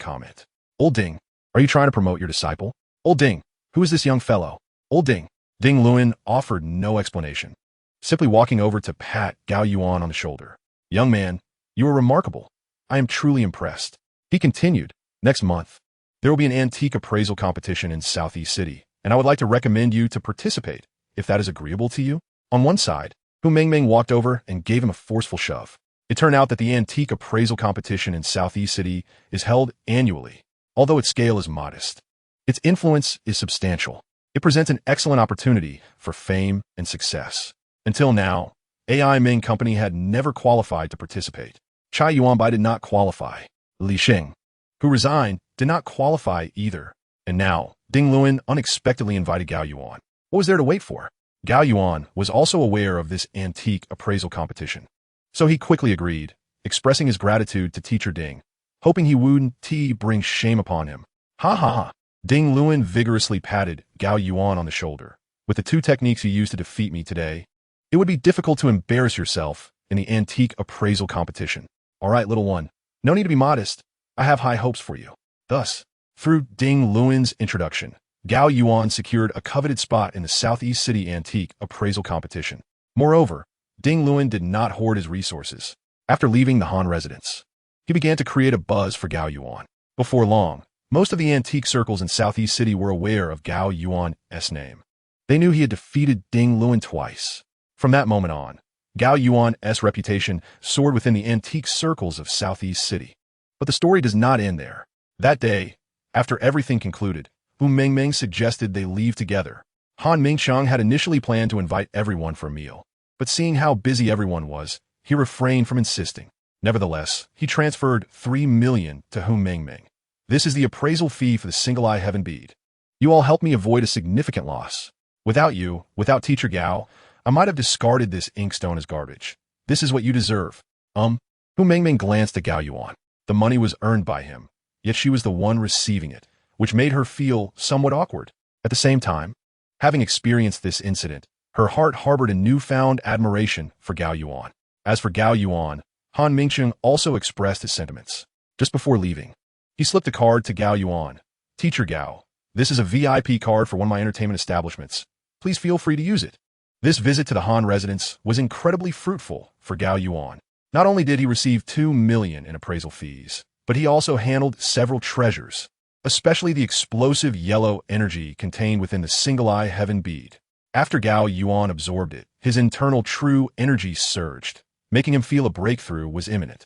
comment. "Old Ding, are you trying to promote your disciple?" "Old Ding, who is this young fellow?" "Old Ding." Ding Luan offered no explanation, simply walking over to pat Gao Yuan on the shoulder. "Young man, you are remarkable. I am truly impressed." He continued, "Next month, there will be an antique appraisal competition in Southeast City, and I would like to recommend you to participate, if that is agreeable to you." On one side, Hu Mengmeng walked over and gave him a forceful shove. It turned out that the antique appraisal competition in Southeast City is held annually, although its scale is modest. Its influence is substantial. It presents an excellent opportunity for fame and success. Until now, AI Ming Company had never qualified to participate. Chai Yuanbai did not qualify. Li Sheng, who resigned, did not qualify either. And now, Ding Luan unexpectedly invited Gao Yuan. What was there to wait for? Gao Yuan was also aware of this antique appraisal competition. So he quickly agreed, expressing his gratitude to teacher Ding, hoping he wouldn't bring shame upon him. Ha ha ha. Ding Luan vigorously patted Gao Yuan on the shoulder. With the two techniques you used to defeat me today, it would be difficult to embarrass yourself in the antique appraisal competition. All right, little one. No need to be modest. I have high hopes for you. Thus, through Ding Luan's introduction, Gao Yuan secured a coveted spot in the Southeast City Antique Appraisal Competition. Moreover, Ding Luan did not hoard his resources. After leaving the Han residence, he began to create a buzz for Gao Yuan. Before long, most of the antique circles in Southeast City were aware of Gao Yuan's name. They knew he had defeated Ding Luan twice. From that moment on, Gao Yuan's reputation soared within the antique circles of Southeast City. But the story does not end there. That day, after everything concluded, Wu Mengmeng suggested they leave together. Han Mingqiang had initially planned to invite everyone for a meal, but seeing how busy everyone was, he refrained from insisting. Nevertheless, he transferred 3 million to Hu Mengmeng. This is the appraisal fee for the single-eye heaven bead. You all helped me avoid a significant loss. Without you, without Teacher Gao, I might have discarded this inkstone as garbage. This is what you deserve. Hu Mengmeng glanced at Gao Yuan. The money was earned by him, yet she was the one receiving it, which made her feel somewhat awkward. At the same time, having experienced this incident, her heart harbored a newfound admiration for Gao Yuan. As for Gao Yuan, Han Mingqiang also expressed his sentiments. Just before leaving, he slipped a card to Gao Yuan. Teacher Gao, this is a VIP card for one of my entertainment establishments. Please feel free to use it. This visit to the Han residence was incredibly fruitful for Gao Yuan. Not only did he receive 2 million in appraisal fees, but he also handled several treasures, especially the explosive yellow energy contained within the single-eye heaven bead. After Gao Yuan absorbed it, his internal true energy surged, making him feel a breakthrough was imminent.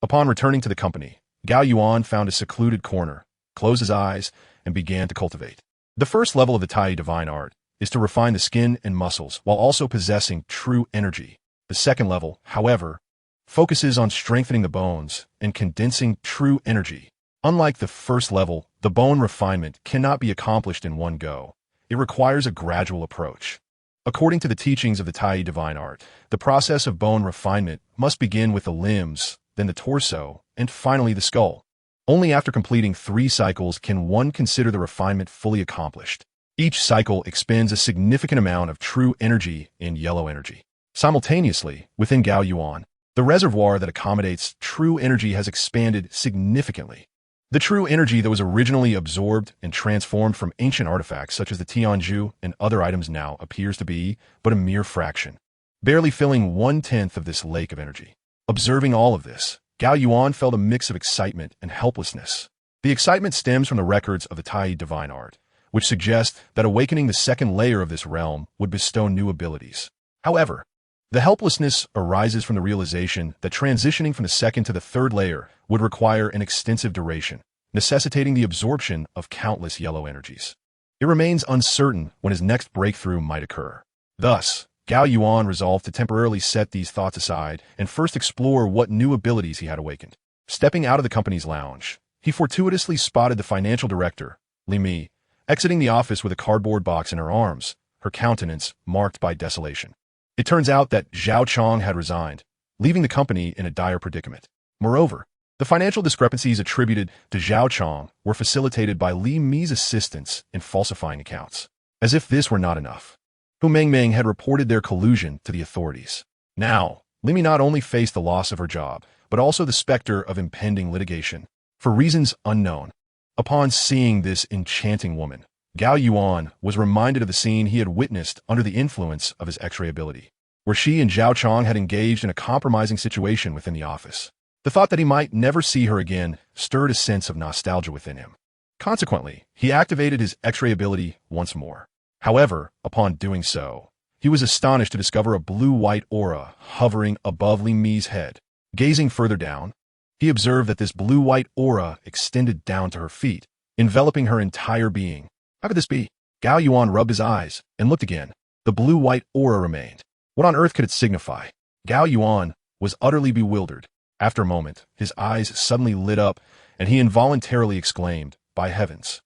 Upon returning to the company, Gao Yuan found a secluded corner, closed his eyes, and began to cultivate. The first level of the Tai Divine Art is to refine the skin and muscles while also possessing true energy. The second level, however, focuses on strengthening the bones and condensing true energy. Unlike the first level, the bone refinement cannot be accomplished in one go. It requires a gradual approach. According to the teachings of the Tai Divine Art, the process of bone refinement must begin with the limbs, then the torso, and finally the skull. Only after completing 3 cycles can one consider the refinement fully accomplished. Each cycle expends a significant amount of true energy and yellow energy. Simultaneously, within Gao Yuan, the reservoir that accommodates true energy has expanded significantly. The true energy that was originally absorbed and transformed from ancient artifacts such as the Tianju and other items now appears to be but a mere fraction, barely filling 1/10 of this lake of energy. Observing all of this, Gao Yuan felt a mix of excitement and helplessness. The excitement stems from the records of the Tai Divine Art, which suggest that awakening the second layer of this realm would bestow new abilities. However, the helplessness arises from the realization that transitioning from the second to the third layer would require an extensive duration, necessitating the absorption of countless yellow energies. It remains uncertain when his next breakthrough might occur. Thus, Gao Yuan resolved to temporarily set these thoughts aside and first explore what new abilities he had awakened. Stepping out of the company's lounge, he fortuitously spotted the financial director, Li Mi, exiting the office with a cardboard box in her arms, her countenance marked by desolation. It turns out that Zhao Chong had resigned, leaving the company in a dire predicament. Moreover, the financial discrepancies attributed to Zhao Chong were facilitated by Li Mi's assistance in falsifying accounts. As if this were not enough, Hu Mengmeng had reported their collusion to the authorities. Now, Li Mi not only faced the loss of her job, but also the specter of impending litigation, for reasons unknown. Upon seeing this enchanting woman, Gao Yuan was reminded of the scene he had witnessed under the influence of his X-ray ability, where she and Zhao Chong had engaged in a compromising situation within the office. The thought that he might never see her again stirred a sense of nostalgia within him. Consequently, he activated his X-ray ability once more. However, upon doing so, he was astonished to discover a blue-white aura hovering above Li Mi's head. Gazing further down, he observed that this blue-white aura extended down to her feet, enveloping her entire being. How could this be? Gao Yuan rubbed his eyes and looked again. The blue-white aura remained. What on earth could it signify? Gao Yuan was utterly bewildered. After a moment, his eyes suddenly lit up, and he involuntarily exclaimed, "By heavens!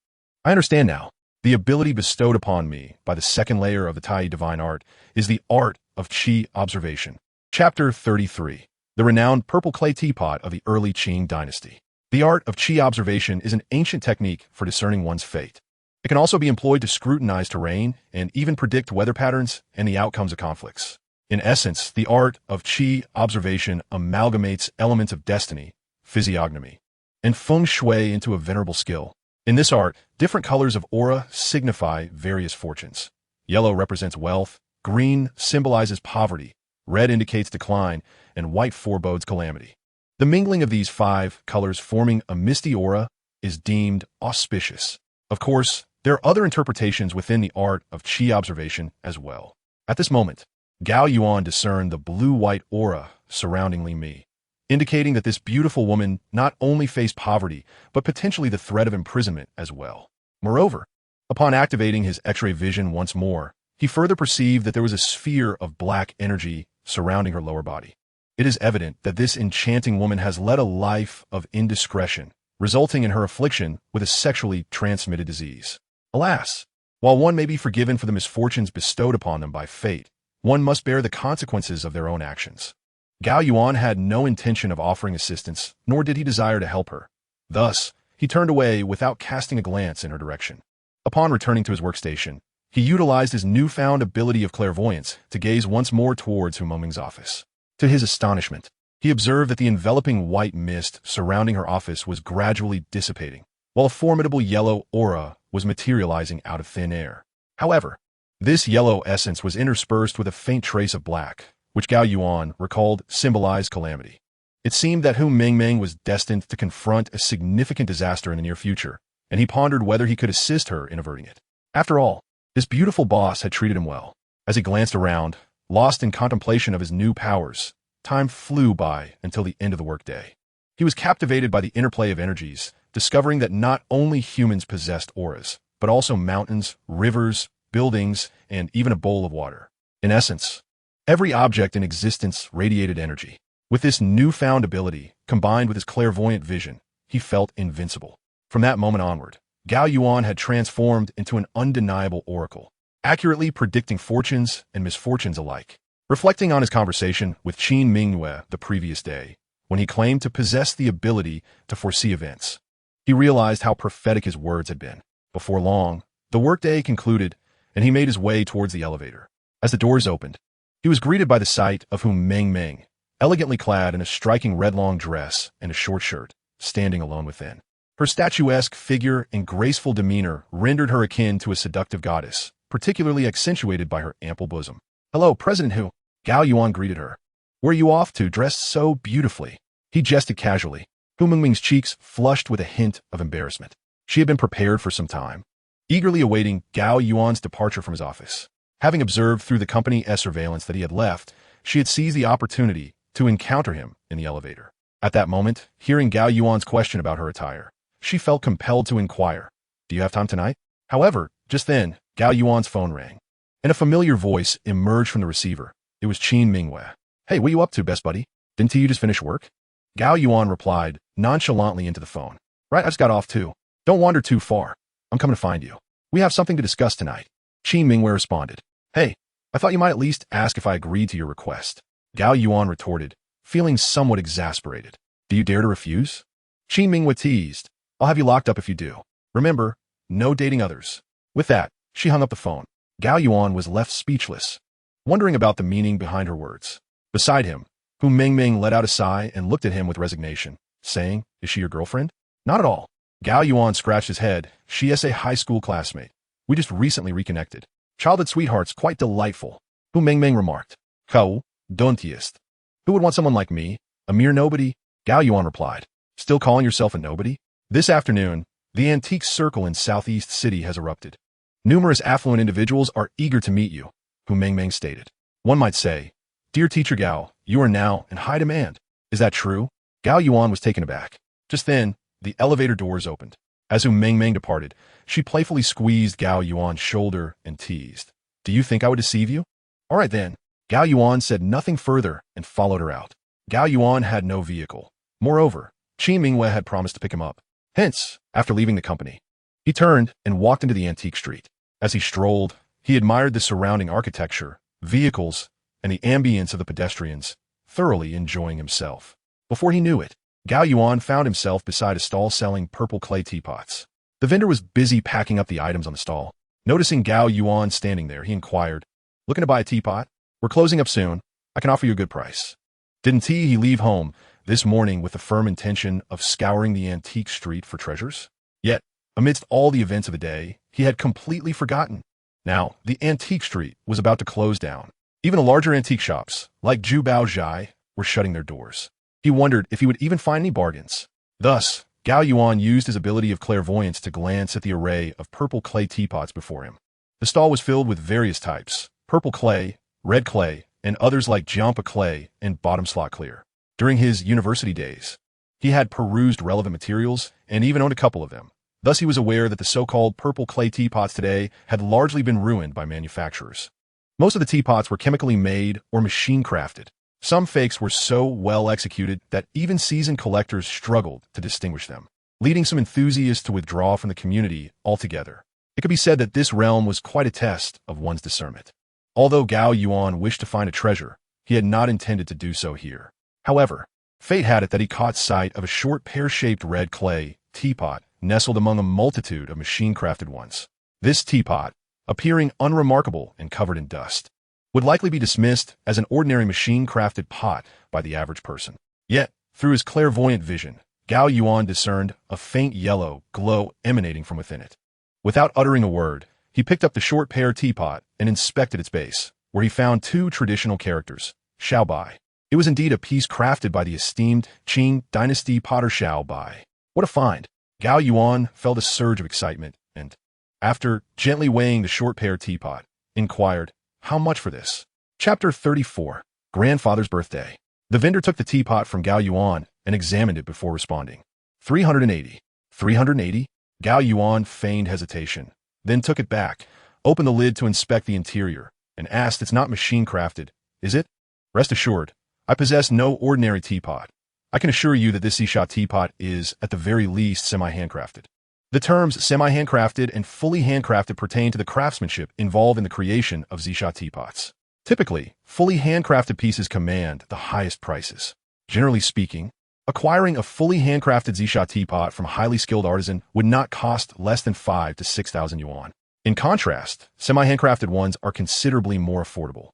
I understand now. The ability bestowed upon me by the second layer of the Tai Divine Art is the art of Qi observation." Chapter 33. the renowned purple clay teapot of the early Qing dynasty. The art of qi observation is an ancient technique for discerning one's fate. It can also be employed to scrutinize terrain and even predict weather patterns and the outcomes of conflicts. In essence, the art of qi observation amalgamates elements of destiny, physiognomy, and feng shui into a venerable skill. In this art, different colors of aura signify various fortunes. Yellow represents wealth, green symbolizes poverty, red indicates decline, and white forebodes calamity. The mingling of these 5 colors forming a misty aura is deemed auspicious. Of course, there are other interpretations within the art of qi observation as well. At this moment, Gao Yuan discerned the blue-white aura surrounding Li Mi, indicating that this beautiful woman not only faced poverty, but potentially the threat of imprisonment as well. Moreover, upon activating his X-ray vision once more, he further perceived that there was a sphere of black energy surrounding her lower body. It is evident that this enchanting woman has led a life of indiscretion, resulting in her affliction with a sexually transmitted disease. Alas, while one may be forgiven for the misfortunes bestowed upon them by fate, one must bear the consequences of their own actions. Gao Yuan had no intention of offering assistance, nor did he desire to help her. Thus, he turned away without casting a glance in her direction. Upon returning to his workstation, he utilized his newfound ability of clairvoyance to gaze once more towards Hu Mengming's office. To his astonishment, he observed that the enveloping white mist surrounding her office was gradually dissipating, while a formidable yellow aura was materializing out of thin air. However, this yellow essence was interspersed with a faint trace of black, which Gao Yuan recalled symbolized calamity. It seemed that Hu Mengming was destined to confront a significant disaster in the near future, and he pondered whether he could assist her in averting it. After all, his beautiful boss had treated him well. As he glanced around, lost in contemplation of his new powers, time flew by until the end of the workday. He was captivated by the interplay of energies, discovering that not only humans possessed auras, but also mountains, rivers, buildings, and even a bowl of water. In essence, every object in existence radiated energy. With this newfound ability, combined with his clairvoyant vision, he felt invincible. From that moment onward, Gao Yuan had transformed into an undeniable oracle, accurately predicting fortunes and misfortunes alike. Reflecting on his conversation with Qin Mingyue the previous day, when he claimed to possess the ability to foresee events, he realized how prophetic his words had been. Before long, the workday concluded, and he made his way towards the elevator. As the doors opened, he was greeted by the sight of Hu Mengming, elegantly clad in a striking red long dress and a short shirt, standing alone within. Her statuesque figure and graceful demeanor rendered her akin to a seductive goddess, particularly accentuated by her ample bosom. "Hello, President Hu," Gao Yuan greeted her. "Where are you off to, dressed so beautifully?" He jested casually. Hu Mengming's cheeks flushed with a hint of embarrassment. She had been prepared for some time, eagerly awaiting Gao Yuan's departure from his office. Having observed through the company surveillance that he had left, she had seized the opportunity to encounter him in the elevator. At that moment, hearing Gao Yuan's question about her attire, she felt compelled to inquire, "Do you have time tonight?" However, just then, Gao Yuan's phone rang, and a familiar voice emerged from the receiver. It was Qin Mingyue. "Hey, what you up to, best buddy? Didn't you just finish work?" Gao Yuan replied nonchalantly into the phone. "Right, I just got off too. Don't wander too far. I'm coming to find you. We have something to discuss tonight." Qin Mingyue responded, "Hey, I thought you might at least ask if I agreed to your request." Gao Yuan retorted, feeling somewhat exasperated. "Do you dare to refuse?" Qin Mingyue teased, "I'll have you locked up if you do. Remember, no dating others." With that, she hung up the phone. Gao Yuan was left speechless, wondering about the meaning behind her words. Beside him, Hu Mengming let out a sigh and looked at him with resignation, saying, "Is she your girlfriend?" "Not at all." Gao Yuan scratched his head. "She is a high school classmate. We just recently reconnected. Childhood sweetheart's quite delightful." Hu Mengming remarked. "Kau, don'tiest. Who would want someone like me? A mere nobody?" Gao Yuan replied. "Still calling yourself a nobody?" This afternoon, the antique circle in Southeast City has erupted. Numerous affluent individuals are eager to meet you, Hu Mengming stated. One might say, "Dear Teacher Gao, you are now in high demand." Is that true? Gao Yuan was taken aback. Just then, the elevator doors opened. As Hu Mengming departed, she playfully squeezed Gao Yuan's shoulder and teased, "Do you think I would deceive you?" "All right then." Gao Yuan said nothing further and followed her out. Gao Yuan had no vehicle. Moreover, Qin Mingyue had promised to pick him up. Hence, after leaving the company, he turned and walked into the antique street. As he strolled, he admired the surrounding architecture, vehicles, and the ambience of the pedestrians, thoroughly enjoying himself. Before he knew it, Gao Yuan found himself beside a stall selling purple clay teapots. The vendor was busy packing up the items on the stall. Noticing Gao Yuan standing there, he inquired, "Looking to buy a teapot? We're closing up soon. I can offer you a good price." Didn't he leave home this morning with the firm intention of scouring the antique street for treasures? Yet, amidst all the events of the day, he had completely forgotten. Now, the antique street was about to close down. Even the larger antique shops, like Jubao Zhai, were shutting their doors. He wondered if he would even find any bargains. Thus, Gao Yuan used his ability of clairvoyance to glance at the array of purple clay teapots before him. The stall was filled with various types: purple clay, red clay, and others like Jiampa clay and bottom slot clear. During his university days, he had perused relevant materials and even owned a couple of them. Thus he was aware that the so-called purple clay teapots today had largely been ruined by manufacturers. Most of the teapots were chemically made or machine-crafted. Some fakes were so well executed that even seasoned collectors struggled to distinguish them, leading some enthusiasts to withdraw from the community altogether. It could be said that this realm was quite a test of one's discernment. Although Gao Yuan wished to find a treasure, he had not intended to do so here. However, fate had it that he caught sight of a short pear-shaped red clay teapot nestled among a multitude of machine-crafted ones. This teapot, appearing unremarkable and covered in dust, would likely be dismissed as an ordinary machine-crafted pot by the average person. Yet, through his clairvoyant vision, Gao Yuan discerned a faint yellow glow emanating from within it. Without uttering a word, he picked up the short pear teapot and inspected its base, where he found two traditional characters, Xiao Bai. It was indeed a piece crafted by the esteemed Qing dynasty potter Xiao Bai. What a find! Gao Yuan felt a surge of excitement and, after gently weighing the short pear teapot, inquired, "How much for this?" Chapter 34. Grandfather's Birthday. The vendor took the teapot from Gao Yuan and examined it before responding. 380. 380? Gao Yuan feigned hesitation, then took it back, opened the lid to inspect the interior, and asked, "It's not machine-crafted, is it?" "Rest assured, I possess no ordinary teapot. I can assure you that this Xisha teapot is, at the very least, semi-handcrafted." The terms semi-handcrafted and fully handcrafted pertain to the craftsmanship involved in the creation of Xisha teapots. Typically, fully handcrafted pieces command the highest prices. Generally speaking, acquiring a fully handcrafted Xisha teapot from a highly skilled artisan would not cost less than 5,000 to 6,000 yuan. In contrast, semi-handcrafted ones are considerably more affordable,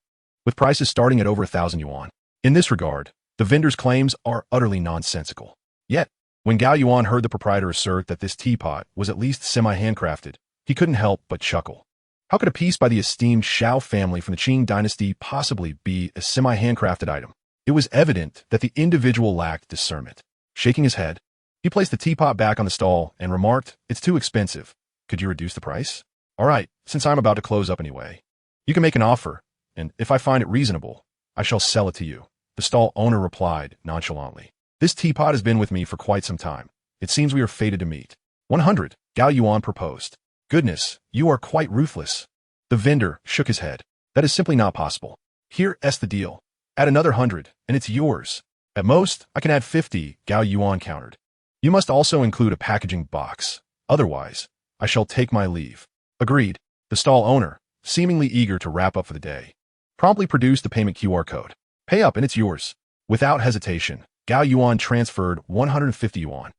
with prices starting at over 1,000 yuan. In this regard, the vendor's claims are utterly nonsensical. Yet, when Gao Yuan heard the proprietor assert that this teapot was at least semi-handcrafted, he couldn't help but chuckle. How could a piece by the esteemed Shao family from the Qing dynasty possibly be a semi-handcrafted item? It was evident that the individual lacked discernment. Shaking his head, he placed the teapot back on the stall and remarked, "It's too expensive. Could you reduce the price?" "All right, since I'm about to close up anyway. You can make an offer, and if I find it reasonable, I shall sell it to you," the stall owner replied nonchalantly. "This teapot has been with me for quite some time. It seems we are fated to meet." 100, Gao Yuan proposed. "Goodness, you are quite ruthless." The vendor shook his head. "That is simply not possible. Here's the deal. Add another 100, and it's yours. At most, I can add 50, Gao Yuan countered. "You must also include a packaging box. Otherwise, I shall take my leave." "Agreed." The stall owner, seemingly eager to wrap up for the day, promptly produced the payment QR code. "Pay up, and it's yours." Without hesitation, Gao Yuan transferred 150 yuan.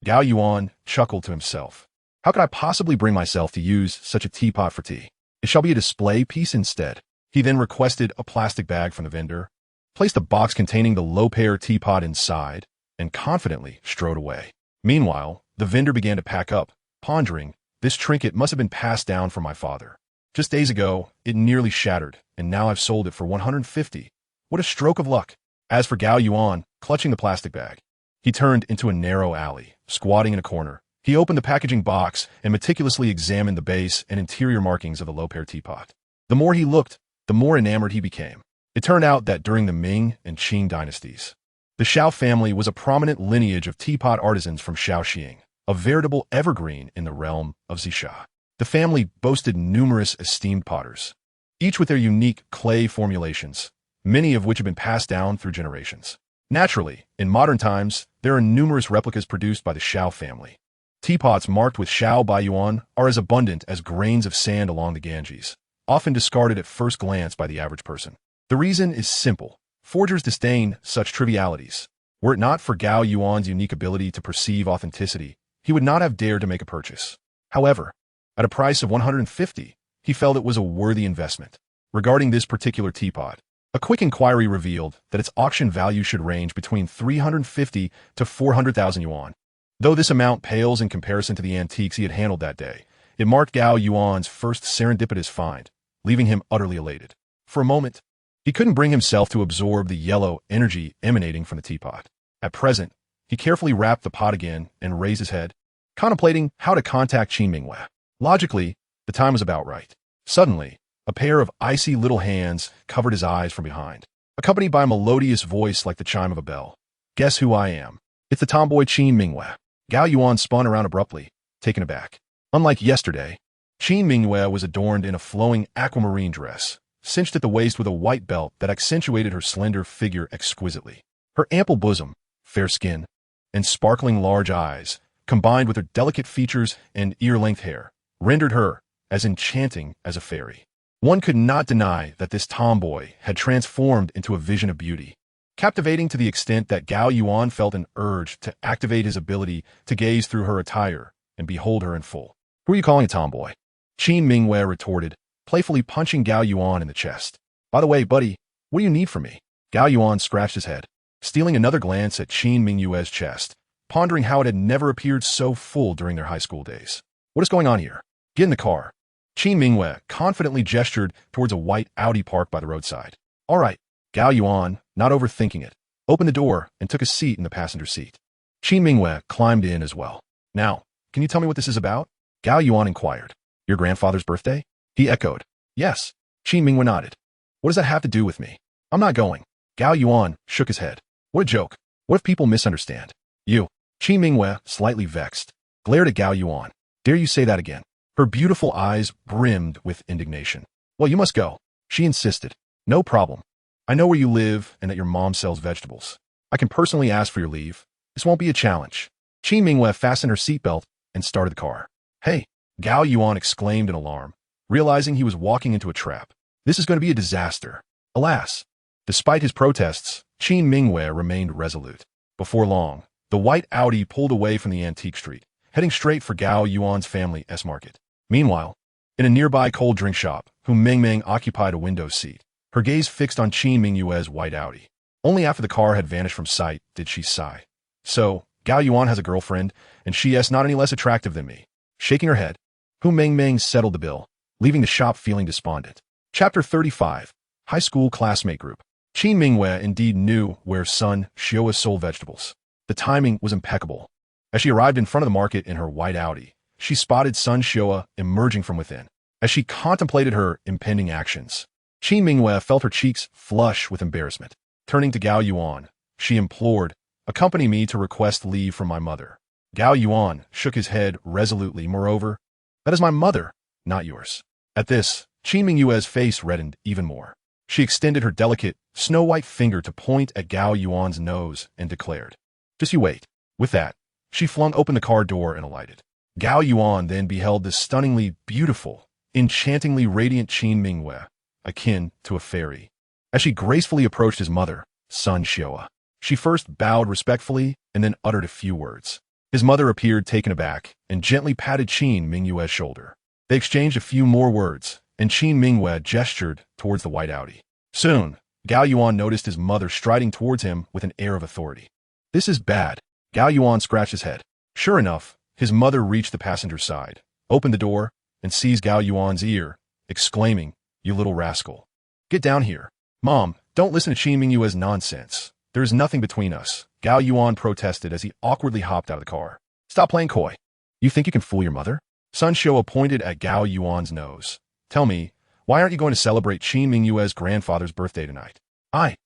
Gao Yuan chuckled to himself. "How could I possibly bring myself to use such a teapot for tea? It shall be a display piece instead." He then requested a plastic bag from the vendor, placed a box containing the low pear teapot inside, and confidently strode away. Meanwhile, the vendor began to pack up, pondering, "This trinket must have been passed down from my father. Just days ago, it nearly shattered, and now I've sold it for 150. What a stroke of luck." As for Gao Yuan, clutching the plastic bag, he turned into a narrow alley, squatting in a corner. He opened the packaging box and meticulously examined the base and interior markings of the low pear teapot. The more he looked, the more enamored he became. It turned out that during the Ming and Qing dynasties, the Shao family was a prominent lineage of teapot artisans from Shaoxing, a veritable evergreen in the realm of Xisha. The family boasted numerous esteemed potters, each with their unique clay formulations, many of which have been passed down through generations. Naturally, in modern times, there are numerous replicas produced by the Shao family. Teapots marked with Xiao Bai Yuan are as abundant as grains of sand along the Ganges, often discarded at first glance by the average person. The reason is simple. Forgers disdain such trivialities. Were it not for Gao Yuan's unique ability to perceive authenticity, he would not have dared to make a purchase. However, at a price of 150, he felt it was a worthy investment. Regarding this particular teapot, a quick inquiry revealed that its auction value should range between 350 to 400,000 yuan. Though this amount pales in comparison to the antiques he had handled that day, it marked Gao Yuan's first serendipitous find, leaving him utterly elated. For a moment, he couldn't bring himself to absorb the yellow energy emanating from the teapot. At present, he carefully wrapped the pot again and raised his head, contemplating how to contact Qin Mingyue. Logically, the time was about right. Suddenly, a pair of icy little hands covered his eyes from behind, accompanied by a melodious voice like the chime of a bell. "Guess who I am? It's the tomboy Qin Mingyue." Gao Yuan spun around abruptly, taken aback. Unlike yesterday, Qin Mingyue was adorned in a flowing aquamarine dress, cinched at the waist with a white belt that accentuated her slender figure exquisitely. Her ample bosom, fair skin, and sparkling large eyes, combined with her delicate features and ear-length hair, rendered her as enchanting as a fairy. One could not deny that this tomboy had transformed into a vision of beauty, captivating to the extent that Gao Yuan felt an urge to activate his ability to gaze through her attire and behold her in full. "Who are you calling a tomboy?" Qin Mingyue retorted, playfully punching Gao Yuan in the chest. "By the way, buddy, what do you need from me?" Gao Yuan scratched his head, stealing another glance at Qin Mingyue's chest, pondering how it had never appeared so full during their high school days. "What is going on here? Get in the car." Qin Mingyue confidently gestured towards a white Audi parked by the roadside. "All right." Gao Yuan, not overthinking it, opened the door and took a seat in the passenger seat. Qin Mingyue climbed in as well. "Now, can you tell me what this is about?" Gao Yuan inquired. "Your grandfather's birthday?" He echoed. "Yes." Qin Mingyue nodded. "What does that have to do with me?" "I'm not going." Gao Yuan shook his head. "What a joke. What if people misunderstand?" "You." Qin Mingyue, slightly vexed, glared at Gao Yuan. "Dare you say that again?" Her beautiful eyes brimmed with indignation. "Well, you must go," she insisted. "No problem. I know where you live and that your mom sells vegetables. I can personally ask for your leave. This won't be a challenge." Qin Mingyue fastened her seatbelt and started the car. "Hey!" Gao Yuan exclaimed in alarm, realizing he was walking into a trap. This is going to be a disaster. Alas! Despite his protests, Qin Mingyue remained resolute. Before long, the white Audi pulled away from the antique street, heading straight for Gao Yuan's family S-Market. Meanwhile, in a nearby cold drink shop, Meng Meng occupied a window seat, her gaze fixed on Qin Mingyue's white Audi. Only after the car had vanished from sight did she sigh. "So, Gao Yuan has a girlfriend, and she is not any less attractive than me." Shaking her head, Meng Meng settled the bill, leaving the shop feeling despondent. Chapter 35. High School Classmate Group. Qin Mingyue indeed knew where Sun Xiaoa sold vegetables. The timing was impeccable. As she arrived in front of the market in her white Audi, she spotted Sun Xiaoa emerging from within. As she contemplated her impending actions, Qin Mingyue felt her cheeks flush with embarrassment. Turning to Gao Yuan, she implored, "Accompany me to request leave from my mother." Gao Yuan shook his head resolutely. "Moreover, that is my mother, not yours." At this, Qin Mingyue's face reddened even more. She extended her delicate, snow-white finger to point at Gao Yuan's nose and declared, "Just you wait." With that, she flung open the car door and alighted. Gao Yuan then beheld the stunningly beautiful, enchantingly radiant Qin Mingyue, akin to a fairy. As she gracefully approached his mother, Sun Xiaoa, she first bowed respectfully and then uttered a few words. His mother appeared taken aback and gently patted Qin Mingyue's shoulder. They exchanged a few more words, and Qin Mingyue gestured towards the white Audi. Soon, Gao Yuan noticed his mother striding towards him with an air of authority. "This is bad." Gao Yuan scratched his head. Sure enough, his mother reached the passenger side, opened the door, and seized Gao Yuan's ear, exclaiming, "You little rascal. Get down here." "Mom, don't listen to Qin Mingyue's nonsense. There is nothing between us," Gao Yuan protested as he awkwardly hopped out of the car. "Stop playing coy. You think you can fool your mother?" Sun Xiaoa pointed at Gao Yuan's nose. "Tell me, why aren't you going to celebrate Qin Mingyue's grandfather's birthday tonight?" I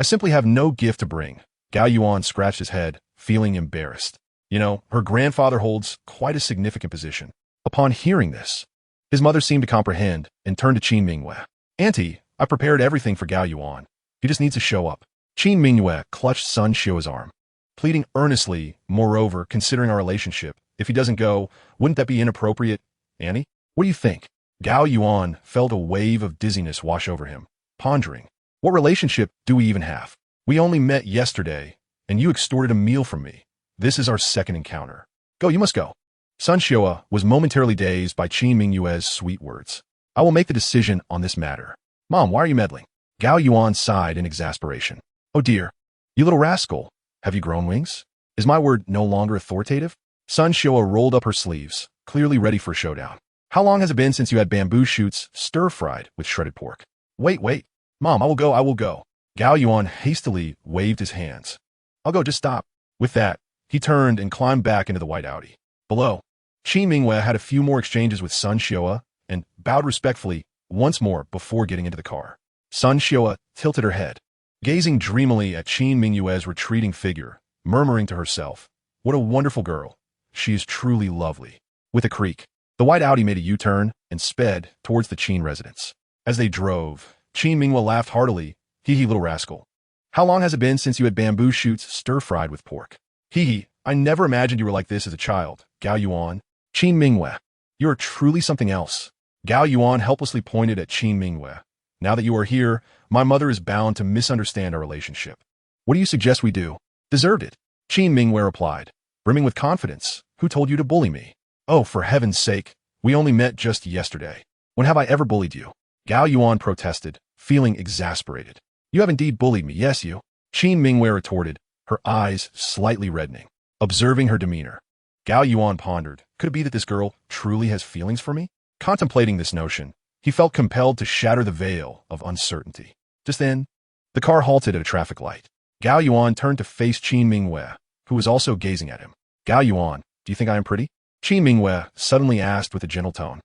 simply have no gift to bring." Gao Yuan scratched his head, feeling embarrassed. You know, her grandfather holds quite a significant position. Upon hearing this, his mother seemed to comprehend and turned to Qin Mingyue. "Auntie, I prepared everything for Gao Yuan. He just needs to show up." Qin Mingyue clutched Sun Xiao's arm, pleading earnestly. "Moreover, considering our relationship, if he doesn't go, wouldn't that be inappropriate? Annie, what do you think?" Gao Yuan felt a wave of dizziness wash over him, pondering, What relationship do we even have? We only met yesterday, and you extorted a meal from me. This is our second encounter. Go, you must go. Sun Xiua was momentarily dazed by Qin Mingyue's sweet words. I will make the decision on this matter. Mom, why are you meddling? Gao Yuan sighed in exasperation. Oh dear. You little rascal. Have you grown wings? Is my word no longer authoritative? Sun Xiua rolled up her sleeves, clearly ready for a showdown. How long has it been since you had bamboo shoots stir-fried with shredded pork? Wait. Mom, I will go. Gao Yuan hastily waved his hands. I'll go, just stop. With that, he turned and climbed back into the white Audi. Below, Qin Mingyue had a few more exchanges with Sun Xiua and bowed respectfully once more before getting into the car. Sun Xiua tilted her head, gazing dreamily at Qin Mingyue's retreating figure, murmuring to herself, what a wonderful girl. She is truly lovely. With a creak, the white Audi made a U-turn and sped towards the Qin residence. As they drove, Qin Mingyue laughed heartily. Hee little rascal. How long has it been since you had bamboo shoots stir-fried with pork? I never imagined you were like this as a child. Gao Yuan. Qin Mingyue. You are truly something else. Gao Yuan helplessly pointed at Qin Mingyue. Now that you are here, my mother is bound to misunderstand our relationship. What do you suggest we do? Deserved it. Qin Mingyue replied, brimming with confidence. Who told you to bully me? Oh, for heaven's sake, we only met just yesterday. When have I ever bullied you? Gao Yuan protested, feeling exasperated. You have indeed bullied me, yes you. Qin Mingyue retorted, her eyes slightly reddening. Observing her demeanor, Gao Yuan pondered, could it be that this girl truly has feelings for me? Contemplating this notion, he felt compelled to shatter the veil of uncertainty. Just then, the car halted at a traffic light. Gao Yuan turned to face Qin Mingyue, who was also gazing at him. Gao Yuan, do you think I am pretty? Qin Mingyue suddenly asked with a gentle tone.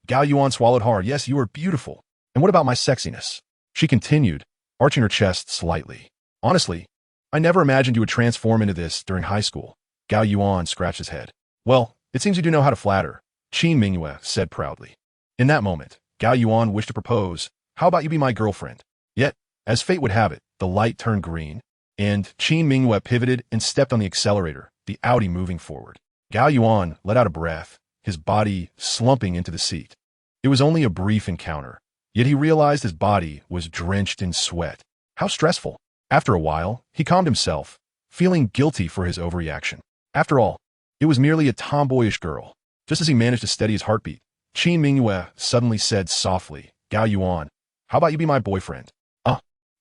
Gao Yuan swallowed hard. Yes, you are beautiful. And what about my sexiness? She continued, arching her chest slightly. Honestly, I never imagined you would transform into this during high school. Gao Yuan scratched his head. Well, it seems you do know how to flatter, Qin Mingyue said proudly. In that moment, Gao Yuan wished to propose, how about you be my girlfriend? Yet, as fate would have it, the light turned green, and Qin Mingyue pivoted and stepped on the accelerator, the Audi moving forward. Gao Yuan let out a breath, his body slumping into the seat. It was only a brief encounter, yet he realized his body was drenched in sweat. How stressful. After a while, he calmed himself, feeling guilty for his overreaction. After all, it was merely a tomboyish girl. Just as he managed to steady his heartbeat, Qin Mingyue suddenly said softly, Gao Yuan, how about you be my boyfriend?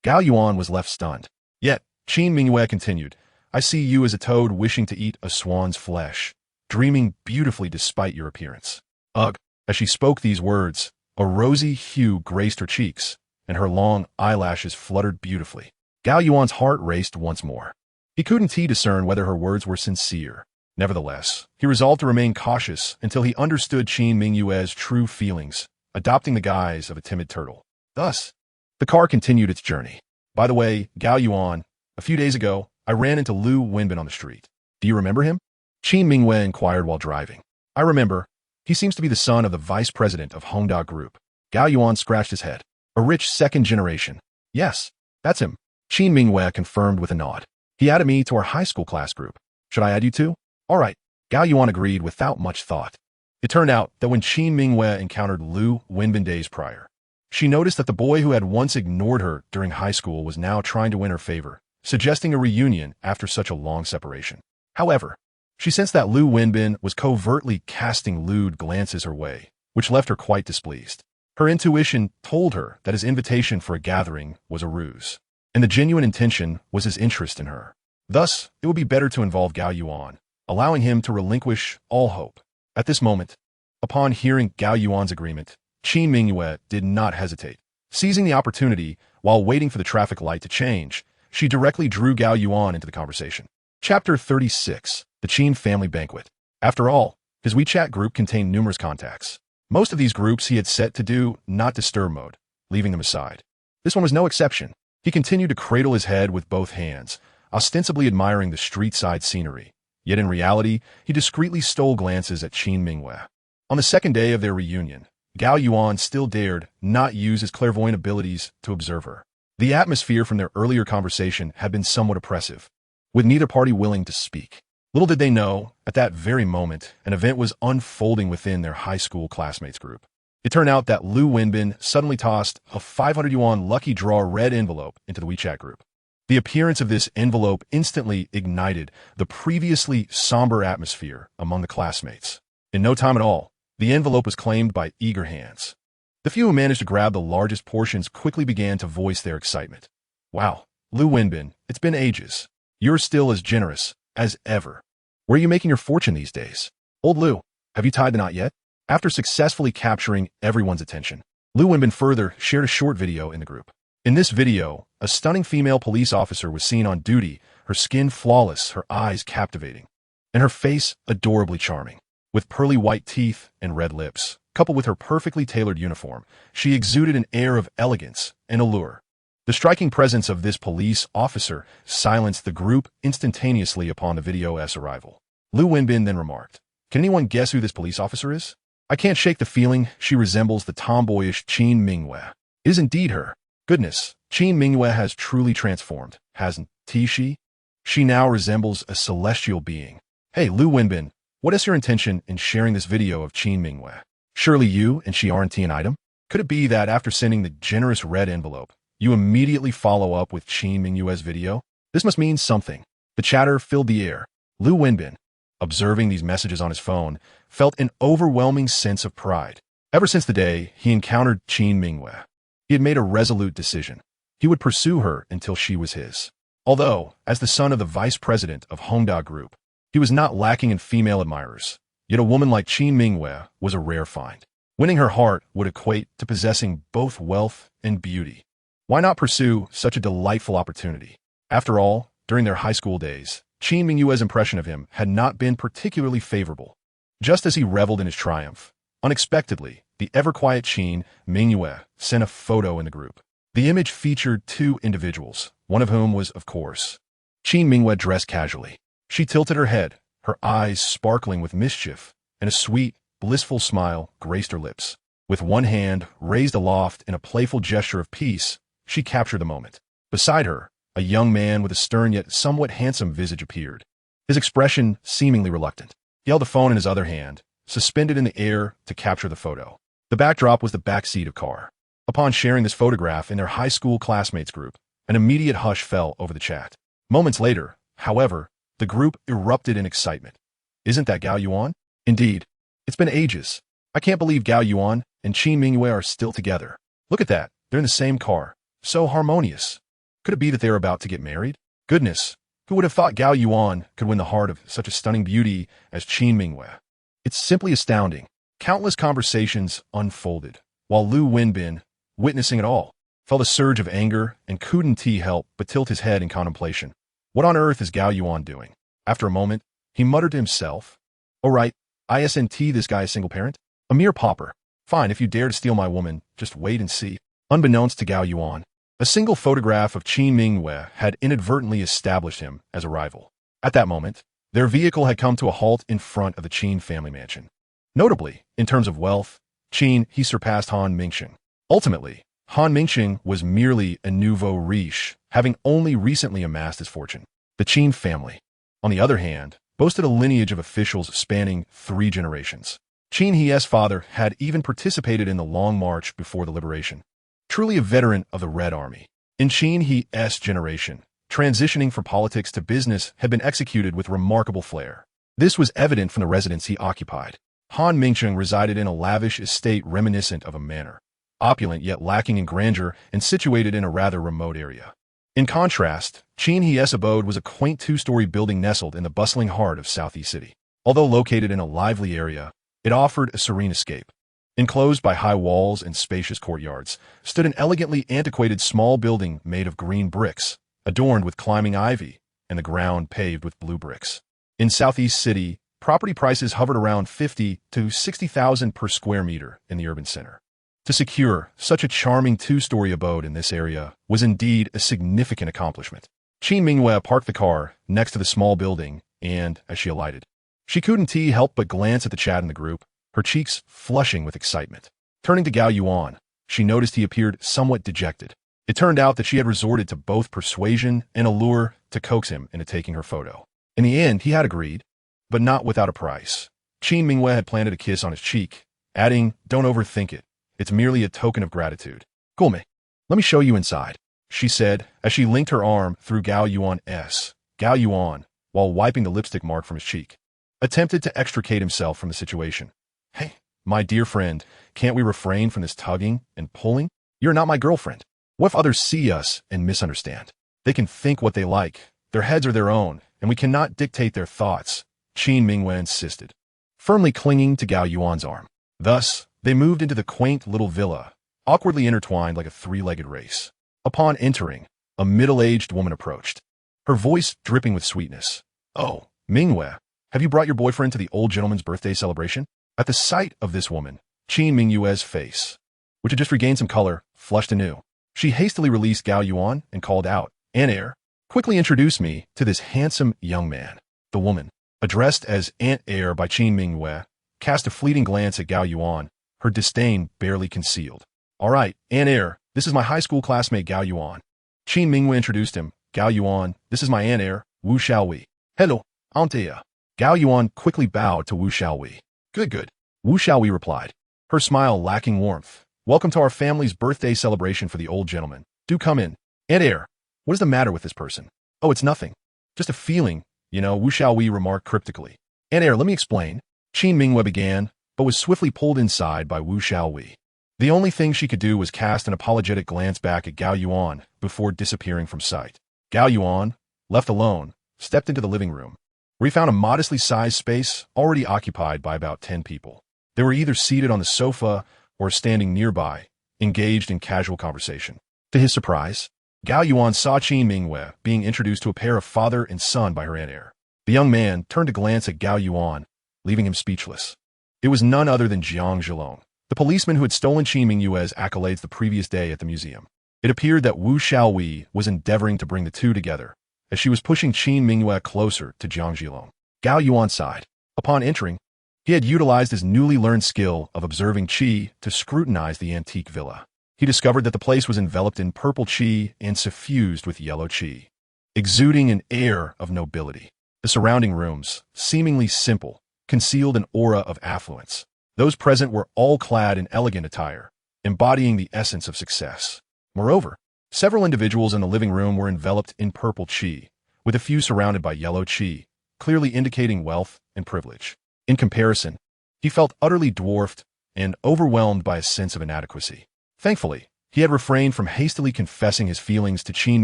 Gao Yuan was left stunned. Yet, Qin Mingyue continued, I see you as a toad wishing to eat a swan's flesh, dreaming beautifully despite your appearance. Ugh. As she spoke these words, a rosy hue graced her cheeks, and her long eyelashes fluttered beautifully. Gao Yuan's heart raced once more. He couldn't discern whether her words were sincere. Nevertheless, he resolved to remain cautious until he understood Qin Mingyue's true feelings, adopting the guise of a timid turtle. Thus, the car continued its journey. By the way, Gao Yuan, a few days ago, I ran into Lu Wenbin on the street. Do you remember him? Qin Mingyue inquired while driving. I remember. He seems to be the son of the vice president of Hongda Group. Gao Yuan scratched his head. A rich second generation. Yes, that's him. Qin Mingyue confirmed with a nod. He added me to our high school class group. Should I add you too? All right. Gao Yuan agreed without much thought. It turned out that when Qin Mingyue encountered Lu Wenbin days prior, she noticed that the boy who had once ignored her during high school was now trying to win her favor, suggesting a reunion after such a long separation. However, she sensed that Lu Wenbin was covertly casting lewd glances her way, which left her quite displeased. Her intuition told her that his invitation for a gathering was a ruse, and the genuine intention was his interest in her. Thus, it would be better to involve Gao Yuan, allowing him to relinquish all hope. At this moment, upon hearing Gao Yuan's agreement, Qin Mingyue did not hesitate. Seizing the opportunity while waiting for the traffic light to change, she directly drew Gao Yuan into the conversation. Chapter 36. The Qin Family Banquet. After all, his WeChat group contained numerous contacts. Most of these groups he had set to do not disturb mode, leaving them aside. This one was no exception. He continued to cradle his head with both hands, ostensibly admiring the street-side scenery. Yet in reality, he discreetly stole glances at Qin Mingyue. On the second day of their reunion, Gao Yuan still dared not use his clairvoyant abilities to observe her. The atmosphere from their earlier conversation had been somewhat oppressive, with neither party willing to speak. Little did they know, at that very moment, an event was unfolding within their high school classmates group. It turned out that Lu Wenbin suddenly tossed a 500 yuan lucky draw red envelope into the WeChat group. The appearance of this envelope instantly ignited the previously somber atmosphere among the classmates. In no time at all, the envelope was claimed by eager hands. The few who managed to grab the largest portions quickly began to voice their excitement. Wow, Lu Wenbin, it's been ages. You're still as generous as ever. Where are you making your fortune these days? Old Lu, have you tied the knot yet? After successfully capturing everyone's attention, Lu Wenbin further shared a short video in the group. In this video, a stunning female police officer was seen on duty, her skin flawless, her eyes captivating, and her face adorably charming. With pearly white teeth and red lips, coupled with her perfectly tailored uniform, she exuded an air of elegance and allure. The striking presence of this police officer silenced the group instantaneously upon the video's arrival. Lu Wenbin then remarked, "Can anyone guess who this police officer is? I can't shake the feeling she resembles the tomboyish Qin Mingyue. It is indeed her. Goodness, Qin Mingyue has truly transformed, hasn't she? She now resembles a celestial being. Hey, Lu Wenbin, what is your intention in sharing this video of Qin Mingyue? Surely you and she aren't an item? Could it be that after sending the generous red envelope, you immediately follow up with Qin Mingyue's video? This must mean something." The chatter filled the air. Lu Wenbin, observing these messages on his phone, felt an overwhelming sense of pride. Ever since the day he encountered Qin Mingyue, he had made a resolute decision. He would pursue her until she was his. Although, as the son of the vice president of Hongda Group, he was not lacking in female admirers, yet a woman like Qin Mingyue was a rare find. Winning her heart would equate to possessing both wealth and beauty. Why not pursue such a delightful opportunity? After all, during their high school days, Qin Mingyue's impression of him had not been particularly favorable. Just as he reveled in his triumph, unexpectedly, the ever-quiet Qin Mingyue sent a photo in the group. The image featured two individuals, one of whom was, of course, Qin Mingyue dressed casually. She tilted her head, her eyes sparkling with mischief, and a sweet, blissful smile graced her lips. With one hand raised aloft in a playful gesture of peace, she captured the moment. Beside her, a young man with a stern yet somewhat handsome visage appeared, his expression seemingly reluctant. He held the phone in his other hand, suspended in the air to capture the photo. The backdrop was the back seat of car. Upon sharing this photograph in their high school classmates group, an immediate hush fell over the chat. Moments later, however, the group erupted in excitement. Isn't that Gao Yuan? Indeed. It's been ages. I can't believe Gao Yuan and Qin Mingyue are still together. Look at that. They're in the same car. So harmonious. Could it be that they're about to get married? Goodness, who would have thought Gao Yuan could win the heart of such a stunning beauty as Qin Mingyue? It's simply astounding. Countless conversations unfolded, while Lu Wenbin, witnessing it all, felt a surge of anger and couldn't help but tilt his head in contemplation. What on earth is Gao Yuan doing? After a moment, he muttered to himself, "Oh right, isn't this guy a single parent? A mere pauper. Fine, if you dare to steal my woman, just wait and see." Unbeknownst to Gao Yuan, a single photograph of Qin Mingyue had inadvertently established him as a rival. At that moment, their vehicle had come to a halt in front of the Qin family mansion. Notably, in terms of wealth, Qin he surpassed Han Mingxing. Ultimately, Han Mingxing was merely a nouveau riche, having only recently amassed his fortune. The Qin family, on the other hand, boasted a lineage of officials spanning 3 generations. Qin He's father had even participated in the Long March before the liberation. Truly a veteran of the Red Army. In Qin He's generation, transitioning from politics to business had been executed with remarkable flair. This was evident from the residence he occupied. Han Mingxing resided in a lavish estate reminiscent of a manor, opulent yet lacking in grandeur and situated in a rather remote area. In contrast, Qin He's abode was a quaint 2-story building nestled in the bustling heart of Southeast City. Although located in a lively area, it offered a serene escape. Enclosed by high walls and spacious courtyards, stood an elegantly antiquated small building made of green bricks, adorned with climbing ivy, and the ground paved with blue bricks. In Southeast City, property prices hovered around 50 to 60,000 per square meter in the urban center. To secure such a charming 2-story abode in this area was indeed a significant accomplishment. Qin Mingyue parked the car next to the small building, and, as she alighted, she couldn't help but glance at the chat in the group, her cheeks flushing with excitement. Turning to Gao Yuan, she noticed he appeared somewhat dejected. It turned out that she had resorted to both persuasion and allure to coax him into taking her photo. In the end, he had agreed, but not without a price. Qin Mingyue had planted a kiss on his cheek, adding, "Don't overthink it. It's merely a token of gratitude. Gulme, let me show you inside, she said as she linked her arm through Gao Yuan's. Gao Yuan, while wiping the lipstick mark from his cheek, attempted to extricate himself from the situation. Hey, my dear friend, can't we refrain from this tugging and pulling? You're not my girlfriend. What if others see us and misunderstand? They can think what they like. Their heads are their own, and we cannot dictate their thoughts, Qin Mingwei insisted, firmly clinging to Gao Yuan's arm. Thus, they moved into the quaint little villa, awkwardly intertwined like a three-legged race. Upon entering, a middle-aged woman approached, her voice dripping with sweetness. Oh, Mingwei, have you brought your boyfriend to the old gentleman's birthday celebration? At the sight of this woman, Qin Mingwei's face, which had just regained some color, flushed anew. She hastily released Gao Yuan and called out, Aunt Air, quickly introduce me to this handsome young man. The woman, addressed as Aunt Air by Qin Mingwei, cast a fleeting glance at Gao Yuan, her disdain barely concealed. All right, Aunt Air, this is my high school classmate Gao Yuan. Qin Mingwei introduced him. Gao Yuan, this is my Aunt Air, Wu Xiaowei. Hello, Aunt Air. Gao Yuan quickly bowed to Wu Xiaowei. Good. Wu Xiaowei replied, her smile lacking warmth. Welcome to our family's birthday celebration for the old gentleman. Do come in. Aunt Air, what is the matter with this person? Oh, it's nothing. Just a feeling, Wu Xiaowei remarked cryptically. Aunt Air, let me explain. Qin Mingwei began, but was swiftly pulled inside by Wu Xiaowei. The only thing she could do was cast an apologetic glance back at Gao Yuan before disappearing from sight. Gao Yuan, left alone, stepped into the living room, where he found a modestly sized space already occupied by about 10 people. They were either seated on the sofa or standing nearby, engaged in casual conversation. To his surprise, Gao Yuan saw Qin Mingwei being introduced to a pair of father and son by her Aunt Air. The young man turned to glance at Gao Yuan, leaving him speechless. It was none other than Jiang Zhilong, the policeman who had stolen Qin Mingwei's accolades the previous day at the museum. It appeared that Wu Xiaowei was endeavoring to bring the two together, as she was pushing Qin Mingwei closer to Jiang Zhilong. Gao Yuan sighed. Upon entering, he had utilized his newly learned skill of observing qi to scrutinize the antique villa. He discovered that the place was enveloped in purple qi and suffused with yellow qi, exuding an air of nobility. The surrounding rooms, seemingly simple, concealed an aura of affluence. Those present were all clad in elegant attire, embodying the essence of success. Moreover, several individuals in the living room were enveloped in purple qi, with a few surrounded by yellow qi, clearly indicating wealth and privilege. In comparison, he felt utterly dwarfed and overwhelmed by a sense of inadequacy. Thankfully, he had refrained from hastily confessing his feelings to Qin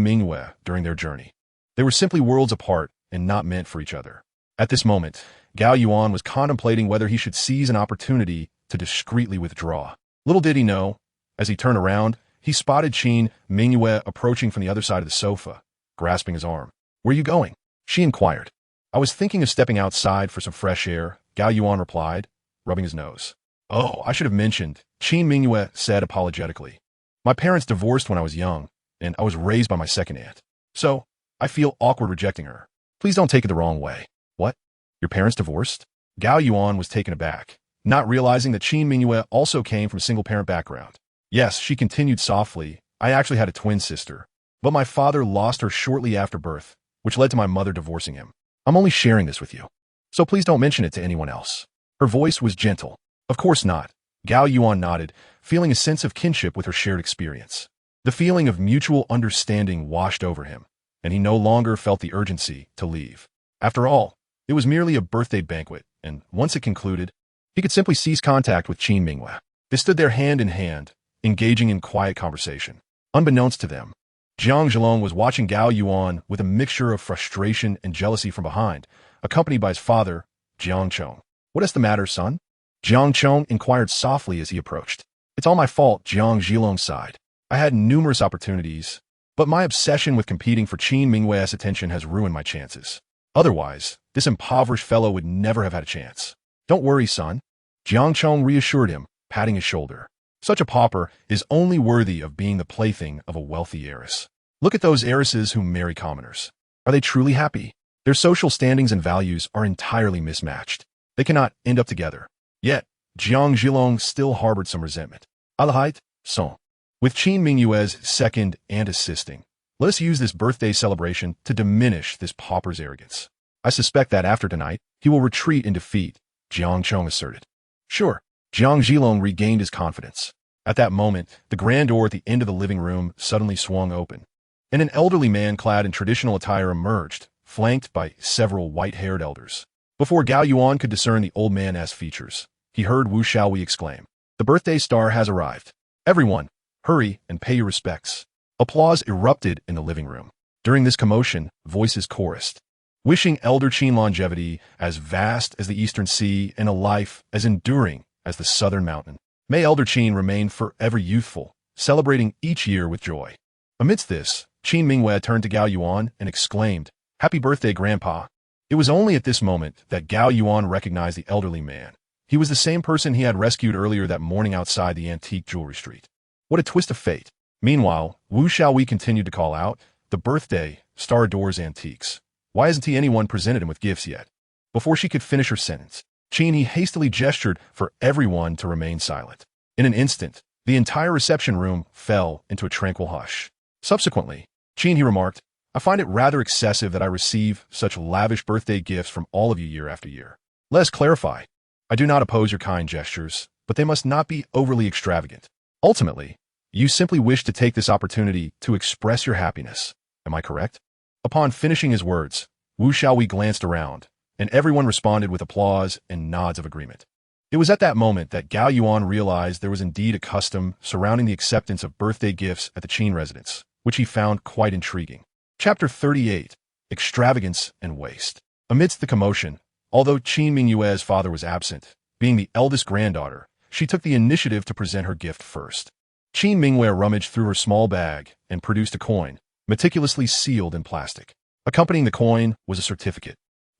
Mingwei during their journey. They were simply worlds apart and not meant for each other. At this moment, Gao Yuan was contemplating whether he should seize an opportunity to discreetly withdraw. Little did he know, as he turned around, he spotted Qin Mingwei approaching from the other side of the sofa, grasping his arm. Where are you going? She inquired. I was thinking of stepping outside for some fresh air, Gao Yuan replied, rubbing his nose. Oh, I should have mentioned, Qin Mingwei said apologetically. My parents divorced when I was young, and I was raised by my second aunt. So, I feel awkward rejecting her. Please don't take it the wrong way. What? Your parents divorced? Gao Yuan was taken aback, not realizing that Qin Mingwei also came from a single-parent background. Yes, she continued softly, I actually had a twin sister, but my father lost her shortly after birth, which led to my mother divorcing him. I'm only sharing this with you, so please don't mention it to anyone else. Her voice was gentle. Of course not. Gao Yuan nodded, feeling a sense of kinship with her shared experience. The feeling of mutual understanding washed over him, and he no longer felt the urgency to leave. After all, it was merely a birthday banquet, and once it concluded, he could simply cease contact with Qin Mingwei. They stood there hand in hand, engaging in quiet conversation. Unbeknownst to them, Jiang Zhilong was watching Gao Yuan with a mixture of frustration and jealousy from behind, accompanied by his father, Jiang Chong. What is the matter, son? Jiang Chong inquired softly as he approached. It's all my fault, Jiang Zhilong sighed. I had numerous opportunities, but my obsession with competing for Qin Mingwei's attention has ruined my chances. Otherwise, this impoverished fellow would never have had a chance. Don't worry, son. Jiang Chong reassured him, patting his shoulder. Such a pauper is only worthy of being the plaything of a wealthy heiress. Look at those heiresses who marry commoners. Are they truly happy? Their social standings and values are entirely mismatched. They cannot end up together. Yet, Jiang Zhilong still harbored some resentment. Alahite, son. With Qin Mingwei's second and assisting, let us use this birthday celebration to diminish this pauper's arrogance. I suspect that after tonight, he will retreat in defeat, Jiang Chong asserted. Sure. Jiang Zhilong regained his confidence. At that moment, the grand door at the end of the living room suddenly swung open, and an elderly man clad in traditional attire emerged, flanked by several white-haired elders. Before Gao Yuan could discern the old man's features, he heard Wu Xiaowei exclaim, "The birthday star has arrived. Everyone, hurry and pay your respects." Applause erupted in the living room. During this commotion, voices chorused, wishing Elder Qin longevity as vast as the eastern sea and a life as enduring as the southern mountain. May Elder Qin remain forever youthful, celebrating each year with joy. Amidst this, Qin Mingwei turned to Gao Yuan and exclaimed, "Happy birthday, Grandpa." It was only at this moment that Gao Yuan recognized the elderly man. He was the same person he had rescued earlier that morning outside the antique jewelry street. What a twist of fate. Meanwhile, Wu Xiaowei continued to call out, "The birthday star adores antiques. Why hasn't anyone presented him with gifts yet?" Before she could finish her sentence, Qin He hastily gestured for everyone to remain silent. In an instant, the entire reception room fell into a tranquil hush. Subsequently, Qin He remarked, "I find it rather excessive that I receive such lavish birthday gifts from all of you year after year. Let us clarify. I do not oppose your kind gestures, but they must not be overly extravagant. Ultimately, you simply wish to take this opportunity to express your happiness. Am I correct?" Upon finishing his words, Wu Xiaowei glanced around, and everyone responded with applause and nods of agreement. It was at that moment that Gao Yuan realized there was indeed a custom surrounding the acceptance of birthday gifts at the Qin residence, which he found quite intriguing. Chapter 38. Extravagance and Waste. Amidst the commotion, although Qin Mingyue's father was absent, being the eldest granddaughter, she took the initiative to present her gift first. Qin Mingyue rummaged through her small bag and produced a coin, meticulously sealed in plastic. Accompanying the coin was a certificate.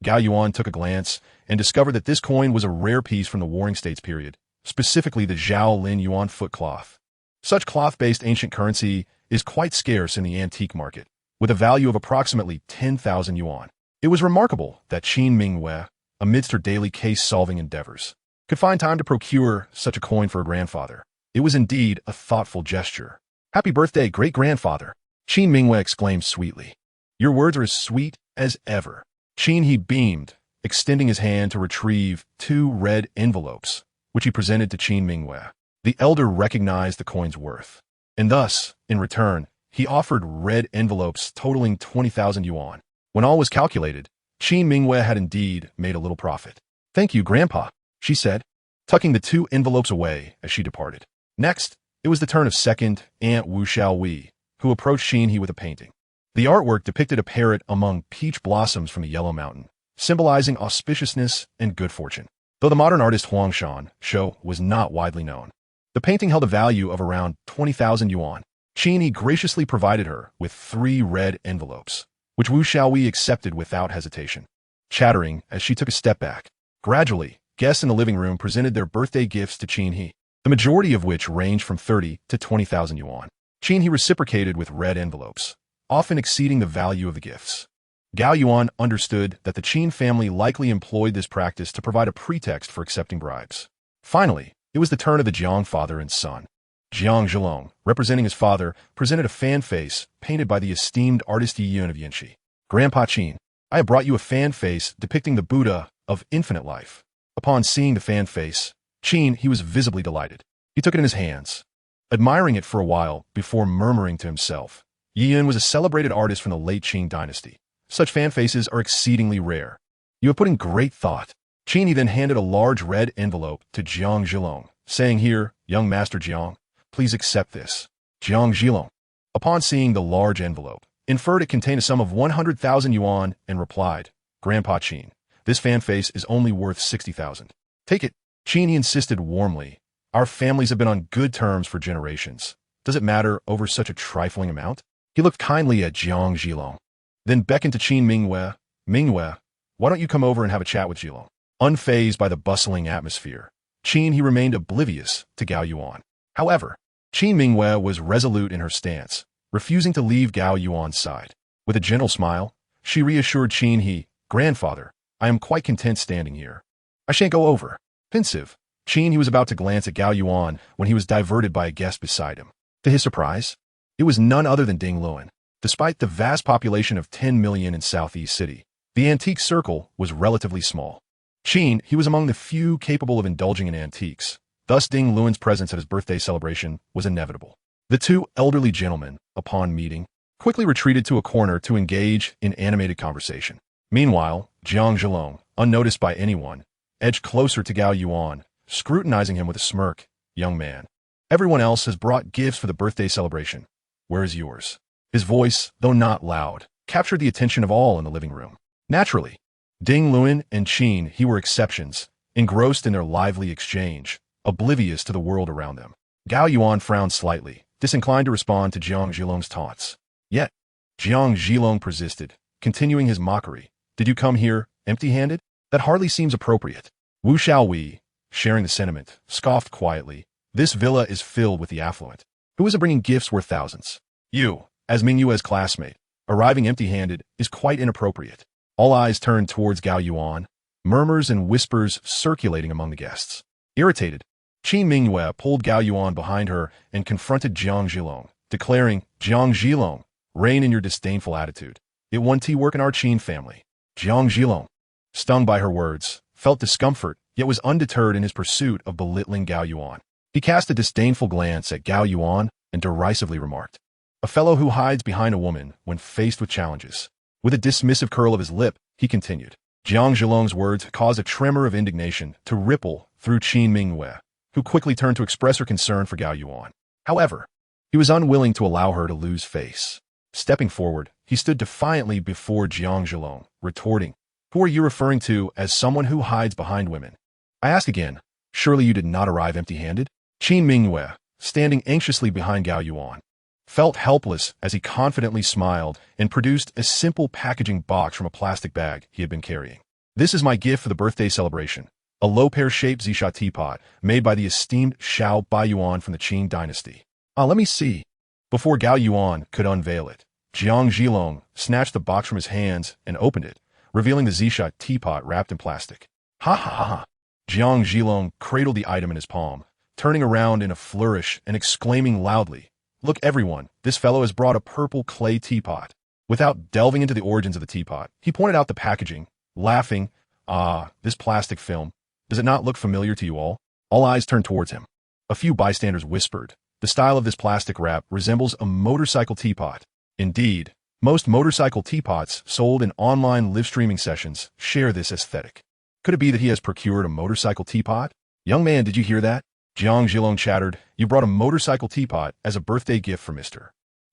Gao Yuan took a glance and discovered that this coin was a rare piece from the Warring States period, specifically the Zhao Lin Yuan foot cloth. Such cloth-based ancient currency is quite scarce in the antique market, with a value of approximately 10,000 yuan. It was remarkable that Qin Mingyue, amidst her daily case-solving endeavors, could find time to procure such a coin for her grandfather. It was indeed a thoughtful gesture. "Happy birthday, great-grandfather!" Qin Mingyue exclaimed sweetly. "Your words are as sweet as ever." Qin He beamed, extending his hand to retrieve 2 red envelopes, which he presented to Qin Mingyue. The elder recognized the coin's worth, and thus, in return, he offered red envelopes totaling 20,000 yuan. When all was calculated, Qin Mingyue had indeed made a little profit. "Thank you, Grandpa," she said, tucking the 2 envelopes away as she departed. Next, it was the turn of second Aunt Wu Xiaowei, who approached Qin He with a painting. The artwork depicted a parrot among peach blossoms from the Yellow Mountain, symbolizing auspiciousness and good fortune. Though the modern artist Huang Shan Shou was not widely known, the painting held a value of around 20,000 yuan. Qin He graciously provided her with 3 red envelopes, which Wu Xiaowei accepted without hesitation, chattering as she took a step back. Gradually, guests in the living room presented their birthday gifts to Qin He, the majority of which ranged from 30 to 20,000 yuan. Qin He reciprocated with red envelopes, often exceeding the value of the gifts. Gao Yuan understood that the Qin family likely employed this practice to provide a pretext for accepting bribes. Finally, it was the turn of the Jiang father and son. Jiang Zhilong, representing his father, presented a fan face painted by the esteemed artist Yi Yun of Yanxi. "Grandpa Qin, I have brought you a fan face depicting the Buddha of infinite life." Upon seeing the fan face, Qin He was visibly delighted. He took it in his hands, admiring it for a while before murmuring to himself, "Yi Yun was a celebrated artist from the late Qing dynasty. Such fan faces are exceedingly rare. You have put in great thought." Qin He then handed a large red envelope to Jiang Zhilong, saying, "Here, young Master Jiang, please accept this." Jiang Zhilong, upon seeing the large envelope, inferred it contained a sum of 100,000 yuan and replied, "Grandpa Qin, this fan face is only worth 60,000. Take it." Qin He insisted warmly, "Our families have been on good terms for generations. Does it matter over such a trifling amount?" He looked kindly at Jiang Zhilong, then beckoned to Qin Mingyue. "Mingyue, why don't you come over and have a chat with Zhilong?" Unfazed by the bustling atmosphere, Qin He remained oblivious to Gao Yuan. However, Qin Mingyue was resolute in her stance, refusing to leave Gao Yuan's side. With a gentle smile, she reassured Qin He, "Grandfather, I am quite content standing here. I shan't go over." Pensive, Qin He was about to glance at Gao Yuan when he was diverted by a guest beside him. To his surprise, it was none other than Ding Luan. Despite the vast population of 10 million in Southeast City, the antique circle was relatively small. Qin He was among the few capable of indulging in antiques, Thus Ding Luan's presence at his birthday celebration was inevitable. The two elderly gentlemen, upon meeting, quickly retreated to a corner to engage in animated conversation. Meanwhile, Jiang Zhilong, unnoticed by anyone, edged closer to Gao Yuan, scrutinizing him with a smirk. Young man, everyone else has brought gifts for the birthday celebration. Where is yours? His voice, though not loud, captured the attention of all in the living room. Naturally, Ding Luan and Qin He were exceptions, engrossed in their lively exchange, oblivious to the world around them. Gao Yuan frowned slightly, disinclined to respond to Jiang Zhilong's taunts. Yet, Jiang Zhilong persisted, continuing his mockery. Did you come here empty-handed? That hardly seems appropriate. Wu Xiaowei, sharing the sentiment, scoffed quietly. This villa is filled with the affluent. Who is bringing gifts worth thousands? You, as Mingyue's classmate, arriving empty-handed is quite inappropriate. All eyes turned towards Gao Yuan, murmurs and whispers circulating among the guests. Irritated, Qin Mingyue pulled Gao Yuan behind her and confronted Jiang Zhilong, declaring, Jiang Zhilong, rein in your disdainful attitude. It won tea work in our Qin family. Jiang Zhilong, stung by her words, felt discomfort, yet was undeterred in his pursuit of belittling Gao Yuan. He cast a disdainful glance at Gao Yuan and derisively remarked, a fellow who hides behind a woman when faced with challenges. With a dismissive curl of his lip, he continued. Jiang Zhilong's words caused a tremor of indignation to ripple through Qin Mingyue, who quickly turned to express her concern for Gao Yuan. However, he was unwilling to allow her to lose face. Stepping forward, he stood defiantly before Jiang Zhilong, retorting, who are you referring to as someone who hides behind women? I ask again, surely you did not arrive empty-handed? Qin Mingyue, standing anxiously behind Gao Yuan, felt helpless as he confidently smiled and produced a simple packaging box from a plastic bag he had been carrying. This is my gift for the birthday celebration, a low-pear-shaped zisha teapot made by the esteemed Xiao Baiyuan from the Qin dynasty. Let me see. Before Gao Yuan could unveil it, Jiang Zhilong snatched the box from his hands and opened it, revealing the zisha teapot wrapped in plastic. Ha ha ha ha! Jiang Zhilong cradled the item in his palm, turning around in a flourish and exclaiming loudly, Look everyone, this fellow has brought a purple clay teapot. Without delving into the origins of the teapot, he pointed out the packaging, laughing, this plastic film. Does it not look familiar to you all? All eyes turned towards him. A few bystanders whispered, the style of this plastic wrap resembles a motorcycle teapot. Indeed, most motorcycle teapots sold in online live streaming sessions share this aesthetic. Could it be that he has procured a motorcycle teapot? Young man, did you hear that? Jiang Zhilong chattered, you brought a motorcycle teapot as a birthday gift for Mr.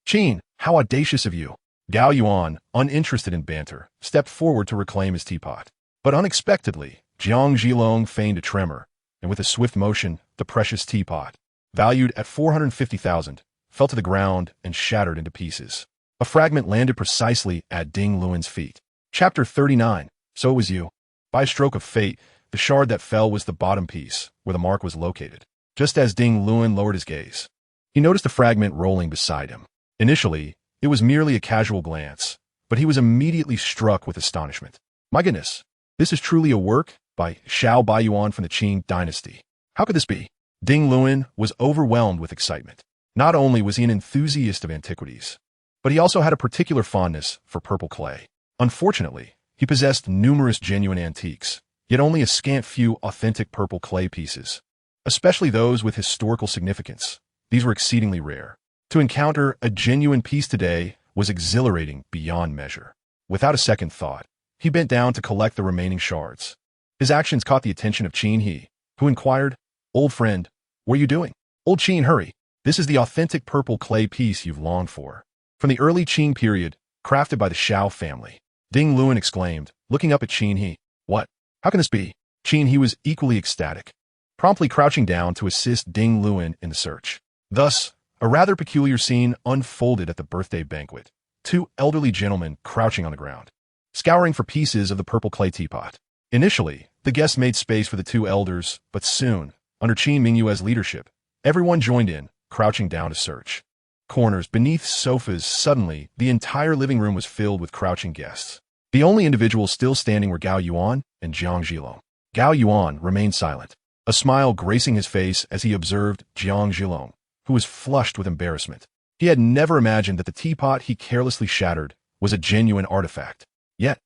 Qin, how audacious of you. Gao Yuan, uninterested in banter, stepped forward to reclaim his teapot. But unexpectedly, Jiang Zhilong feigned a tremor, and with a swift motion, the precious teapot, valued at 450,000, fell to the ground and shattered into pieces. A fragment landed precisely at Ding Luan's feet. Chapter 39. So it was you. By a stroke of fate, the shard that fell was the bottom piece, where the mark was located. Just as Ding Luan lowered his gaze, he noticed the fragment rolling beside him. Initially, it was merely a casual glance, but he was immediately struck with astonishment. My goodness, this is truly a work by Xiao Baiyuan from the Qin dynasty. How could this be? Ding Luan was overwhelmed with excitement. Not only was he an enthusiast of antiquities, but he also had a particular fondness for purple clay. Unfortunately, he possessed numerous genuine antiques, yet only a scant few authentic purple clay pieces, especially those with historical significance. These were exceedingly rare. To encounter a genuine piece today was exhilarating beyond measure. Without a second thought, he bent down to collect the remaining shards. His actions caught the attention of Qin He, who inquired, Old friend, what are you doing? Old Qin, hurry. This is the authentic purple clay piece you've longed for. From the early Qin period, crafted by the Xiao family. Ding Luan exclaimed, looking up at Qin He. What? How can this be? Qin He was equally ecstatic, promptly crouching down to assist Ding Luan in the search. Thus, a rather peculiar scene unfolded at the birthday banquet. Two elderly gentlemen crouching on the ground, scouring for pieces of the purple clay teapot. Initially, the guests made space for the two elders, but soon, under Qin Mingyue's leadership, everyone joined in, crouching down to search. Corners beneath sofas, suddenly, the entire living room was filled with crouching guests. The only individuals still standing were Gao Yuan and Jiang Zhilong. Gao Yuan remained silent, a smile gracing his face as he observed Jiang Zhilong, who was flushed with embarrassment. He had never imagined that the teapot he carelessly shattered was a genuine artifact. Yet,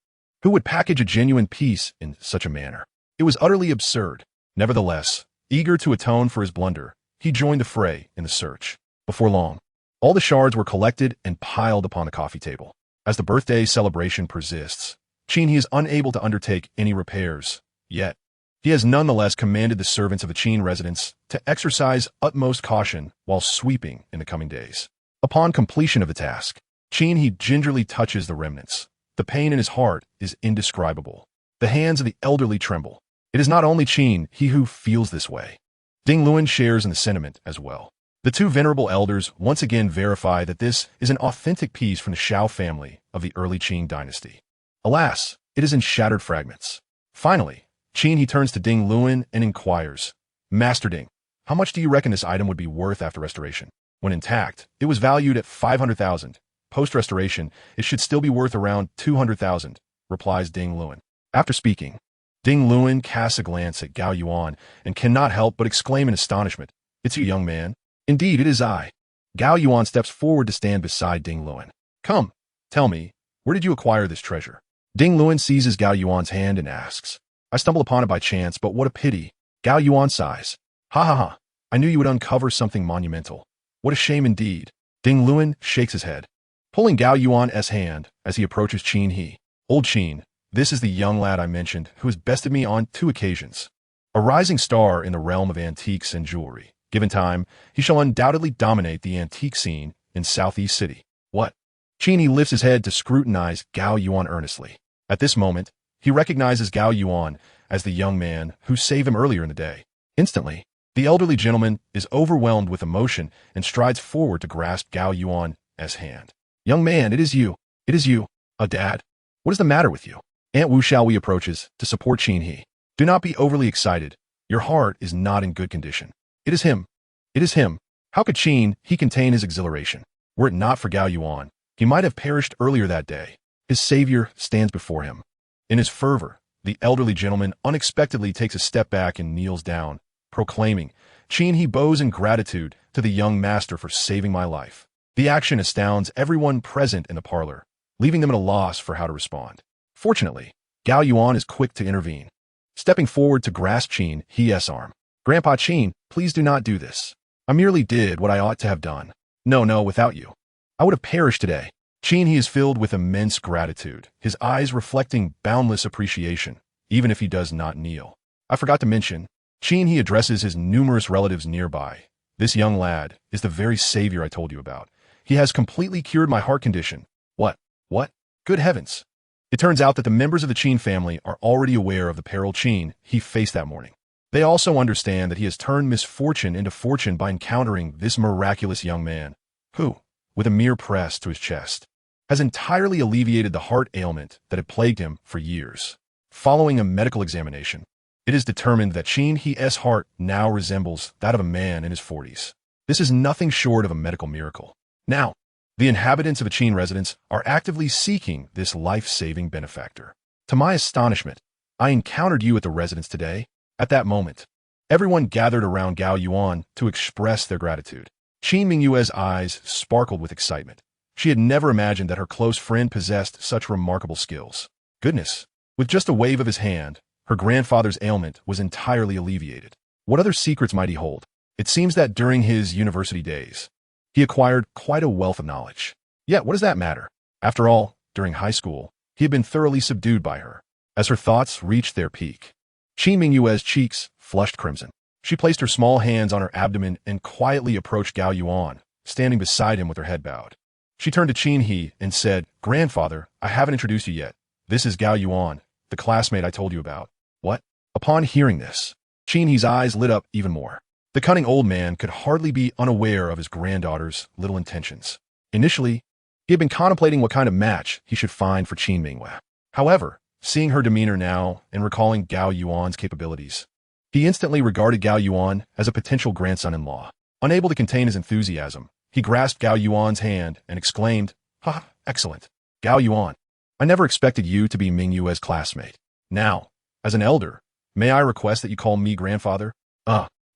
who would package a genuine piece in such a manner? It was utterly absurd. Nevertheless, Eager to atone for his blunder, he joined the fray in the search. Before long, all the shards were collected and piled upon the coffee table. As the birthday celebration persists, Qin He is unable to undertake any repairs, yet he has nonetheless commanded the servants of the Qin residence to exercise utmost caution while sweeping in the coming days. Upon completion of the task, Qin He gingerly touches the remnants. The pain in his heart is indescribable. The hands of the elderly tremble. It is not only Qin He who feels this way. Ding Luan shares in the sentiment as well. The two venerable elders once again verify that this is an authentic piece from the Shao family of the early Qin dynasty. Alas, it is in shattered fragments. Finally, Qin He turns to Ding Luan and inquires, Master Ding, how much do you reckon this item would be worth after restoration? When intact, it was valued at 500,000. Post-restoration, it should still be worth around 200,000, replies Ding Luan. After speaking, Ding Luan casts a glance at Gao Yuan and cannot help but exclaim in astonishment, It's you, young man. Indeed, it is I. Gao Yuan steps forward to stand beside Ding Luan. Come, tell me, where did you acquire this treasure? Ding Luan seizes Gao Yuan's hand and asks, I stumbled upon it by chance, but what a pity. Gao Yuan sighs. Ha ha ha, I knew you would uncover something monumental. What a shame indeed. Ding Luan shakes his head, pulling Gao Yuan's hand as he approaches Qin He. Old Qin, this is the young lad I mentioned who has bested me on 2 occasions. A rising star in the realm of antiques and jewelry. Given time, he shall undoubtedly dominate the antique scene in Southeast City. What? Qin He lifts his head to scrutinize Gao Yuan earnestly. At this moment, he recognizes Gao Yuan as the young man who saved him earlier in the day. Instantly, the elderly gentleman is overwhelmed with emotion and strides forward to grasp Gao Yuan's hand. Young man, it is you. It is you. Dad. What is the matter with you? Aunt Wu Xiaowei approaches to support Qin He. Do not be overly excited. Your heart is not in good condition. It is him. It is him. How could Qin He contain his exhilaration? Were it not for Gao Yuan, he might have perished earlier that day. His savior stands before him. In his fervor, the elderly gentleman unexpectedly takes a step back and kneels down, proclaiming, Qin He bows in gratitude to the young master for saving my life. The action astounds everyone present in the parlor, leaving them at a loss for how to respond. Fortunately, Gao Yuan is quick to intervene, stepping forward to grasp Qin He's arm. Grandpa Qin, please do not do this. I merely did what I ought to have done. No, without you, I would have perished today. Qin He is filled with immense gratitude, his eyes reflecting boundless appreciation, even if he does not kneel. I forgot to mention, Qin He addresses his numerous relatives nearby. This young lad is the very savior I told you about. He has completely cured my heart condition. What? Good heavens. It turns out that the members of the Qin family are already aware of the peril Qin He faced that morning. They also understand that he has turned misfortune into fortune by encountering this miraculous young man, who, with a mere press to his chest, has entirely alleviated the heart ailment that had plagued him for years. Following a medical examination, it is determined that Qin He's heart now resembles that of a man in his 40s. This is nothing short of a medical miracle. Now, the inhabitants of a Qin residence are actively seeking this life-saving benefactor. To my astonishment, I encountered you at the residence today. At that moment, everyone gathered around Gao Yuan to express their gratitude. Qin Mingyue's eyes sparkled with excitement. She had never imagined that her close friend possessed such remarkable skills. Goodness, with just a wave of his hand, her grandfather's ailment was entirely alleviated. What other secrets might he hold? It seems that during his university days, he acquired quite a wealth of knowledge. Yet, what does that matter? After all, during high school, he had been thoroughly subdued by her. As her thoughts reached their peak, Qin Mingyue's cheeks flushed crimson. She placed her small hands on her abdomen and quietly approached Gao Yuan, standing beside him with her head bowed. She turned to Qin He and said, Grandfather, I haven't introduced you yet. This is Gao Yuan, the classmate I told you about. What? Upon hearing this, Qin He's eyes lit up even more. The cunning old man could hardly be unaware of his granddaughter's little intentions. Initially, he had been contemplating what kind of match he should find for Qin Mingyue. However, seeing her demeanor now and recalling Gao Yuan's capabilities, he instantly regarded Gao Yuan as a potential grandson-in-law. Unable to contain his enthusiasm, he grasped Gao Yuan's hand and exclaimed, Ha, excellent. Gao Yuan, I never expected you to be Mingyue's classmate. Now, as an elder, may I request that you call me grandfather?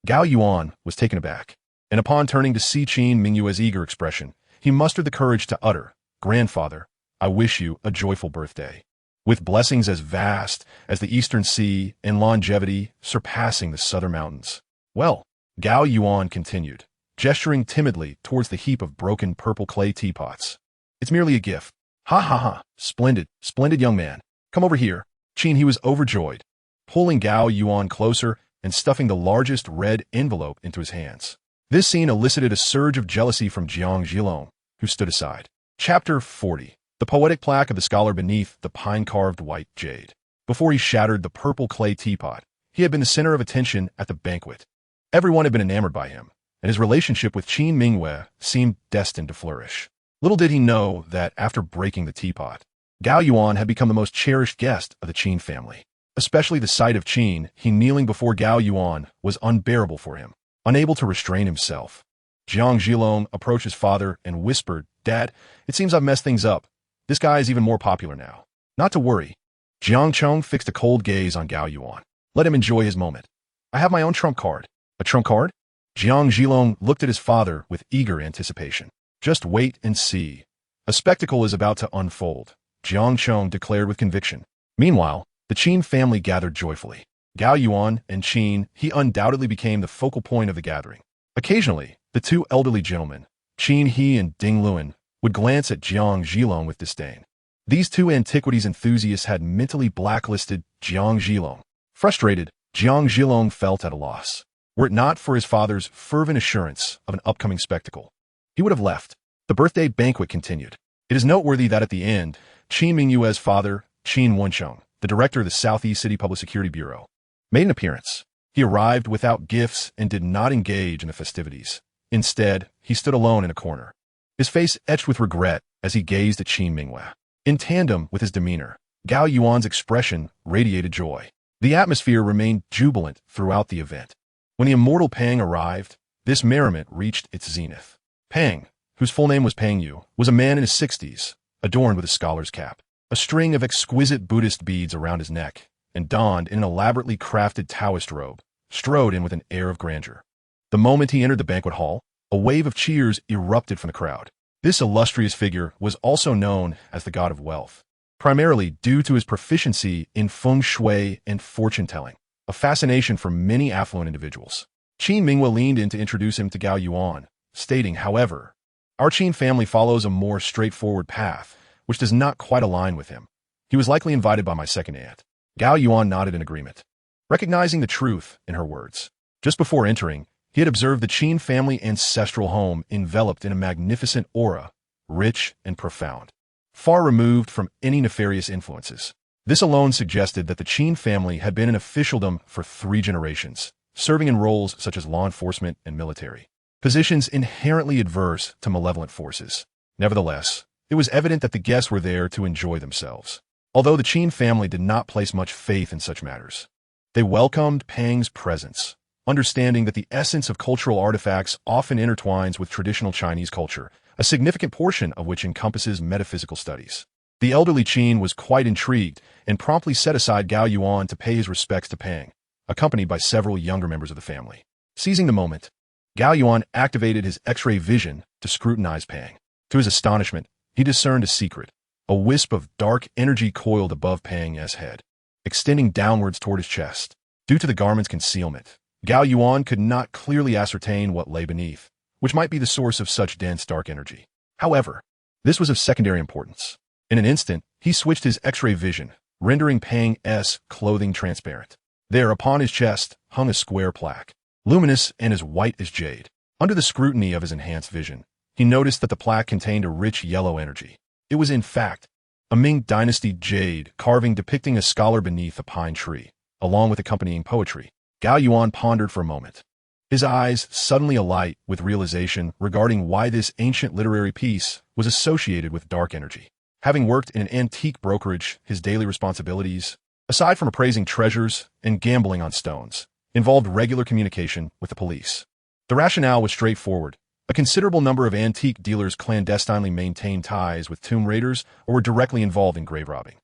Gao Yuan was taken aback, and upon turning to see Qin Mingyue's eager expression, he mustered the courage to utter, Grandfather, I wish you a joyful birthday, with blessings as vast as the eastern sea and longevity surpassing the southern mountains. Well, Gao Yuan continued, gesturing timidly towards the heap of broken purple clay teapots. It's merely a gift. Ha ha ha, splendid, splendid young man. Come over here. He was overjoyed, pulling Gao Yuan closer and stuffing the largest red envelope into his hands. This scene elicited a surge of jealousy from Jiang Zhilong, who stood aside. Chapter 40. The poetic plaque of the scholar beneath the pine-carved white jade. Before he shattered the purple clay teapot, he had been the center of attention at the banquet. Everyone had been enamored by him, and his relationship with Qin Mingwei seemed destined to flourish. Little did he know that after breaking the teapot, Gao Yuan had become the most cherished guest of the Qin family. Especially the sight of Qin, he kneeling before Gao Yuan, was unbearable for him. Unable to restrain himself, Jiang Zhilong approached his father and whispered, "Dad, it seems I've messed things up. This guy is even more popular now." "Not to worry." Jiang Cheng fixed a cold gaze on Gao Yuan. "Let him enjoy his moment. I have my own trump card." "A trump card?" Jiang Zhilong looked at his father with eager anticipation. "Just wait and see. A spectacle is about to unfold," Jiang Cheng declared with conviction. Meanwhile, the Qin family gathered joyfully. Gao Yuan and Qin, he undoubtedly became the focal point of the gathering. Occasionally, the two elderly gentlemen, Qin He and Ding Luan, would glance at Jiang Zhilong with disdain. These two antiquities enthusiasts had mentally blacklisted Jiang Zhilong. Frustrated, Jiang Zhilong felt at a loss. Were it not for his father's fervent assurance of an upcoming spectacle, he would have left. The birthday banquet continued. It is noteworthy that at the end, Qin Mingyue's father, Qin Wencheng, the director of the Southeast City Public Security Bureau, made an appearance. He arrived without gifts and did not engage in the festivities. Instead, he stood alone in a corner, his face etched with regret as he gazed at Qin Mingwei. In tandem with his demeanor, Gao Yuan's expression radiated joy. The atmosphere remained jubilant throughout the event. When the immortal Pang arrived, this merriment reached its zenith. Pang, whose full name was Pang Yu, was a man in his 60s, adorned with a scholar's cap, a string of exquisite Buddhist beads around his neck, and donned in an elaborately crafted Taoist robe, strode in with an air of grandeur. The moment he entered the banquet hall, a wave of cheers erupted from the crowd. This illustrious figure was also known as the god of wealth, primarily due to his proficiency in feng shui and fortune-telling, a fascination for many affluent individuals. Qin Mingwei leaned in to introduce him to Gao Yuan, stating, however, "Our Qin family follows a more straightforward path, which does not quite align with him. He was likely invited by my second aunt." Gao Yuan nodded in agreement, recognizing the truth in her words. Just before entering, he had observed the Qin family ancestral home enveloped in a magnificent aura, rich and profound, far removed from any nefarious influences. This alone suggested that the Qin family had been in officialdom for 3 generations, serving in roles such as law enforcement and military, positions inherently adverse to malevolent forces. Nevertheless, it was evident that the guests were there to enjoy themselves. Although the Qin family did not place much faith in such matters, they welcomed Pang's presence, understanding that the essence of cultural artifacts often intertwines with traditional Chinese culture, a significant portion of which encompasses metaphysical studies. The elderly Qin was quite intrigued and promptly set aside Gao Yuan to pay his respects to Pang, accompanied by several younger members of the family. Seizing the moment, Gao Yuan activated his X-ray vision to scrutinize Pang. To his astonishment, he discerned a secret. A wisp of dark energy coiled above Pang's head, extending downwards toward his chest. Due to the garment's concealment, Gao Yuan could not clearly ascertain what lay beneath, which might be the source of such dense dark energy. However, this was of secondary importance. In an instant, he switched his X-ray vision, rendering Pang's clothing transparent. There, upon his chest, hung a square plaque, luminous and as white as jade. Under the scrutiny of his enhanced vision, he noticed that the plaque contained a rich yellow energy. It was, in fact, a Ming Dynasty jade carving depicting a scholar beneath a pine tree, along with accompanying poetry. Gao Yuan pondered for a moment, his eyes suddenly alight with realization regarding why this ancient literary piece was associated with dark energy. Having worked in an antique brokerage, his daily responsibilities, aside from appraising treasures and gambling on stones, involved regular communication with the police. The rationale was straightforward. A considerable number of antique dealers clandestinely maintained ties with tomb raiders or were directly involved in grave robbing.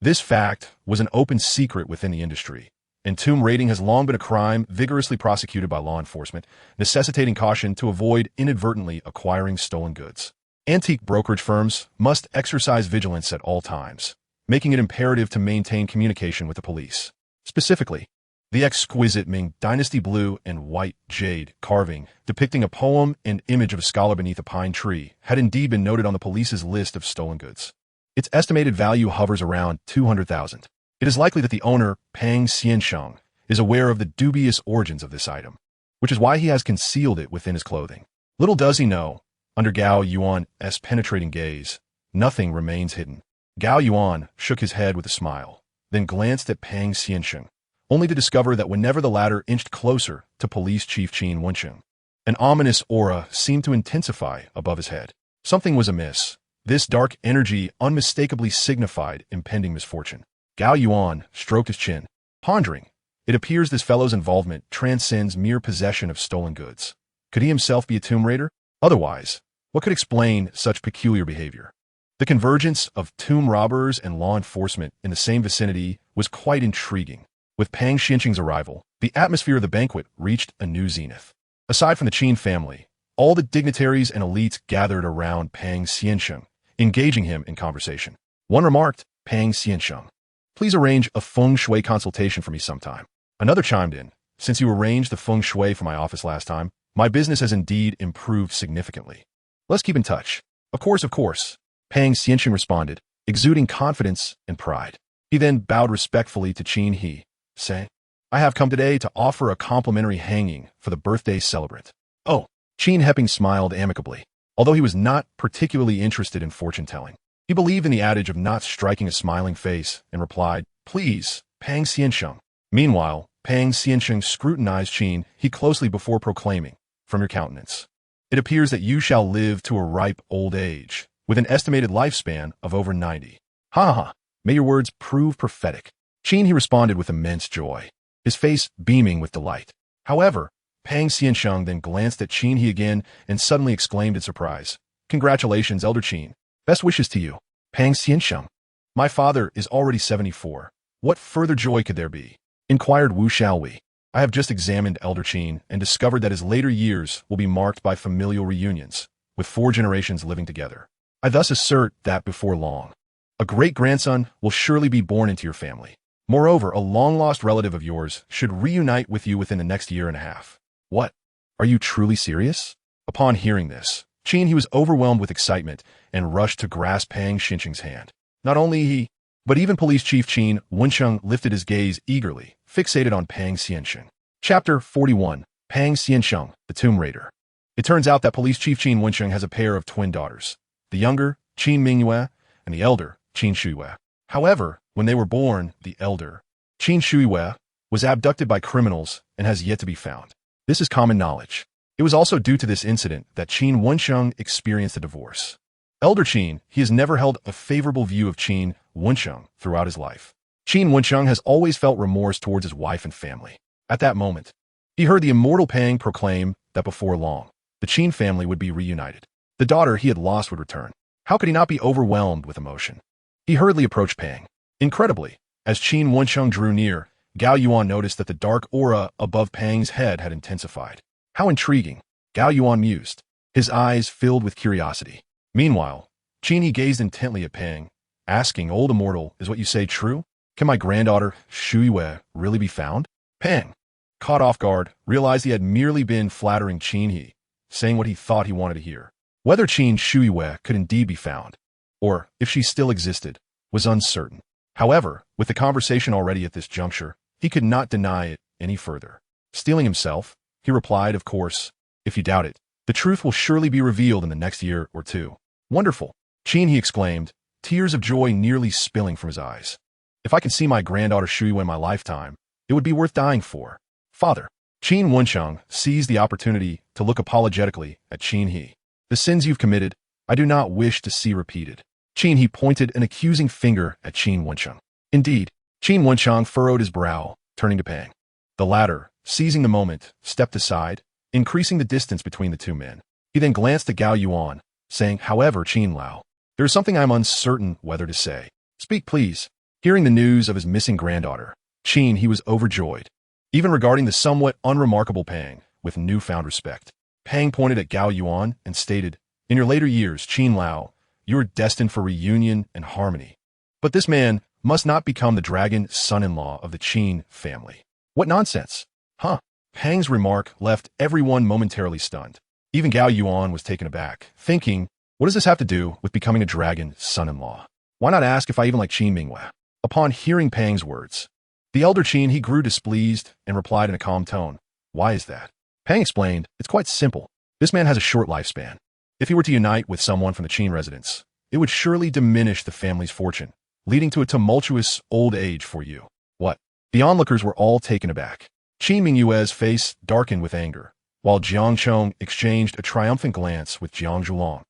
This fact was an open secret within the industry, and tomb raiding has long been a crime vigorously prosecuted by law enforcement, necessitating caution to avoid inadvertently acquiring stolen goods. Antique brokerage firms must exercise vigilance at all times, making it imperative to maintain communication with the police. Specifically, The exquisite Ming Dynasty blue and white jade carving depicting a poem and image of a scholar beneath a pine tree had indeed been noted on the police's list of stolen goods. Its estimated value hovers around 200,000. It is likely that the owner, Pang Xiansheng, is aware of the dubious origins of this item, which is why he has concealed it within his clothing. Little does he know, under Gao Yuan's penetrating gaze, nothing remains hidden. Gao Yuan shook his head with a smile, then glanced at Pang Xiansheng, only to discover that whenever the latter inched closer to Police Chief Qin Wensheng, an ominous aura seemed to intensify above his head. Something was amiss. This dark energy unmistakably signified impending misfortune. Gao Yuan stroked his chin, pondering. It appears this fellow's involvement transcends mere possession of stolen goods. Could he himself be a tomb raider? Otherwise, what could explain such peculiar behavior? The convergence of tomb robbers and law enforcement in the same vicinity was quite intriguing. With Pang Xiansheng's arrival, the atmosphere of the banquet reached a new zenith. Aside from the Qin family, all the dignitaries and elites gathered around Pang Xiansheng, engaging him in conversation. One remarked, "Pang Xiansheng, please arrange a feng shui consultation for me sometime." Another chimed in, "Since you arranged the feng shui for my office last time, my business has indeed improved significantly. Let's keep in touch." Of course, Pang Xiansheng responded, exuding confidence and pride. He then bowed respectfully to Qin He, saying, "I have come today to offer a complimentary hanging for the birthday celebrant." Oh, Qin Heping smiled amicably, although he was not particularly interested in fortune-telling. He believed in the adage of not striking a smiling face and replied, "Please, Pang Xiansheng." Meanwhile, Pang Xiansheng scrutinized Qin He closely before proclaiming, "From your countenance, it appears that you shall live to a ripe old age, with an estimated lifespan of over 90. Ha ha, may your words prove prophetic." Qin He responded with immense joy, his face beaming with delight. However, Pang Xiansheng then glanced at Qin He again and suddenly exclaimed in surprise, "Congratulations, Elder Qin. Best wishes to you." Pang Xiansheng, "My father is already 74. What further joy could there be?" inquired Wu Xiaowei. "I have just examined Elder Qin and discovered that his later years will be marked by familial reunions, with 4 generations living together. I thus assert that before long, a great-grandson will surely be born into your family. Moreover, a long-lost relative of yours should reunite with you within the next year and a half." "What? Are you truly serious?" Upon hearing this, Qin He was overwhelmed with excitement and rushed to grasp Pang Xiansheng's hand. Not only he, but even Police Chief Qin Wensheng lifted his gaze eagerly, fixated on Pang Xiansheng. Chapter 41. Pang Xiansheng, the Tomb Raider. It turns out that Police Chief Qin Wensheng has a pair of twin daughters, the younger, Qin Mingyue, and the elder, Qin Shuiyue. However, when they were born, the elder, Qin Shuiyue, was abducted by criminals and has yet to be found. This is common knowledge. It was also due to this incident that Qin Wensheng experienced a divorce. Elder Qin, he has never held a favorable view of Qin Wensheng throughout his life. Qin Wensheng has always felt remorse towards his wife and family. At that moment, he heard the immortal Pang proclaim that before long, the Qin family would be reunited. The daughter he had lost would return. How could he not be overwhelmed with emotion? He hurriedly approached Pang. Incredibly, as Qin Wensheng drew near, Gao Yuan noticed that the dark aura above Pang's head had intensified. How intriguing, Gao Yuan mused, his eyes filled with curiosity. Meanwhile, Qin He gazed intently at Pang, asking, "Old immortal, is what you say true? Can my granddaughter, Shuiyue, really be found?" Pang, caught off guard, realized he had merely been flattering Qin He, saying what he thought he wanted to hear. Whether Qin Shuiyue could indeed be found, or if she still existed, was uncertain. However, with the conversation already at this juncture, he could not deny it any further. Steeling himself, he replied, "Of course, if you doubt it, the truth will surely be revealed in the next year or 2. "Wonderful!" Qin He exclaimed, tears of joy nearly spilling from his eyes. "If I can see my granddaughter Shuiyue in my lifetime, it would be worth dying for." "Father." Qin Wensheng seized the opportunity to look apologetically at Qin He. "The sins you've committed, I do not wish to see repeated." Qin He pointed an accusing finger at Qin Wensheng. "Indeed." Qin Wensheng furrowed his brow, turning to Pang. The latter, seizing the moment, stepped aside, increasing the distance between the two men. He then glanced at Gao Yuan, saying, "However, Qin Lao, there is something I am uncertain whether to say." "Speak, please." Hearing the news of his missing granddaughter, Qin He was overjoyed, even regarding the somewhat unremarkable Pang with newfound respect. Pang pointed at Gao Yuan and stated, "In your later years, Qin Lao, you are destined for reunion and harmony. But this man must not become the dragon son-in-law of the Qin family." What nonsense? Huh? Pang's remark left everyone momentarily stunned. Even Gao Yuan was taken aback, thinking, what does this have to do with becoming a dragon's son-in-law? Why not ask if I even like Qin Mingwei? Upon hearing Pang's words, the elder Qin, he grew displeased and replied in a calm tone, why is that? Pang explained, it's quite simple. This man has a short lifespan. If he were to unite with someone from the Qin residence, it would surely diminish the family's fortune, leading to a tumultuous old age for you. What? The onlookers were all taken aback. Qin Mingyue's face darkened with anger, while Jiang Chong exchanged a triumphant glance with Jiang Zhulong,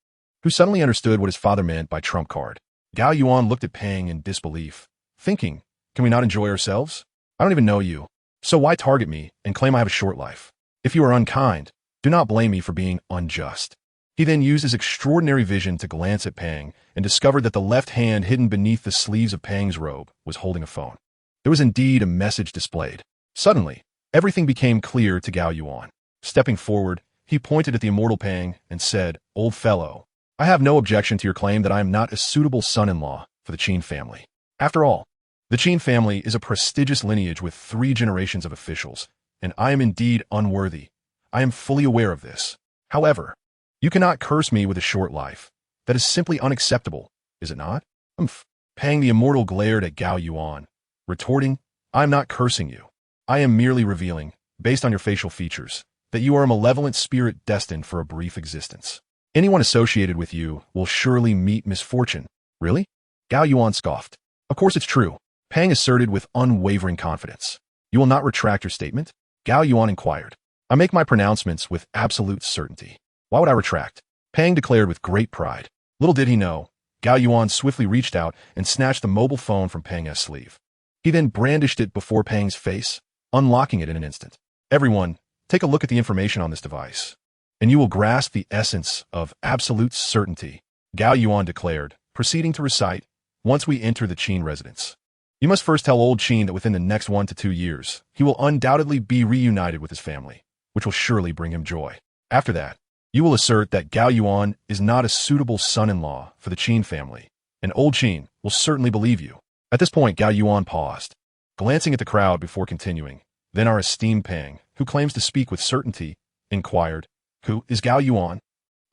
who suddenly understood what his father meant by trump card. Gao Yuan looked at Pang in disbelief, thinking, can we not enjoy ourselves? I don't even know you, so why target me and claim I have a short life? If you are unkind, do not blame me for being unjust. He then used his extraordinary vision to glance at Pang and discovered that the left hand hidden beneath the sleeves of Pang's robe was holding a phone. There was indeed a message displayed. Suddenly, everything became clear to Gao Yuan. Stepping forward, he pointed at the immortal Pang and said, old fellow, I have no objection to your claim that I am not a suitable son-in-law for the Qin family. After all, the Qin family is a prestigious lineage with 3 generations of officials, and I am indeed unworthy. I am fully aware of this. However, you cannot curse me with a short life. That is simply unacceptable, is it not? Pang the immortal glared at Gao Yuan, retorting, I am not cursing you. I am merely revealing, based on your facial features, that you are a malevolent spirit destined for a brief existence. Anyone associated with you will surely meet misfortune. Really? Gao Yuan scoffed. Of course it's true. Pang asserted with unwavering confidence. You will not retract your statement? Gao Yuan inquired. I make my pronouncements with absolute certainty. Why would I retract? Pang declared with great pride. Little did he know, Gao Yuan swiftly reached out and snatched the mobile phone from Pang's sleeve. He then brandished it before Pang's face, unlocking it in an instant. Everyone, take a look at the information on this device, and you will grasp the essence of absolute certainty, Gao Yuan declared, proceeding to recite, once we enter the Qin residence. You must first tell old Qin that within the next 1 to 2 years, he will undoubtedly be reunited with his family, which will surely bring him joy. After that, you will assert that Gao Yuan is not a suitable son-in-law for the Qin family, and old Qin will certainly believe you. At this point, Gao Yuan paused, glancing at the crowd before continuing. Then our esteemed Pang, who claims to speak with certainty, inquired, who is Gao Yuan?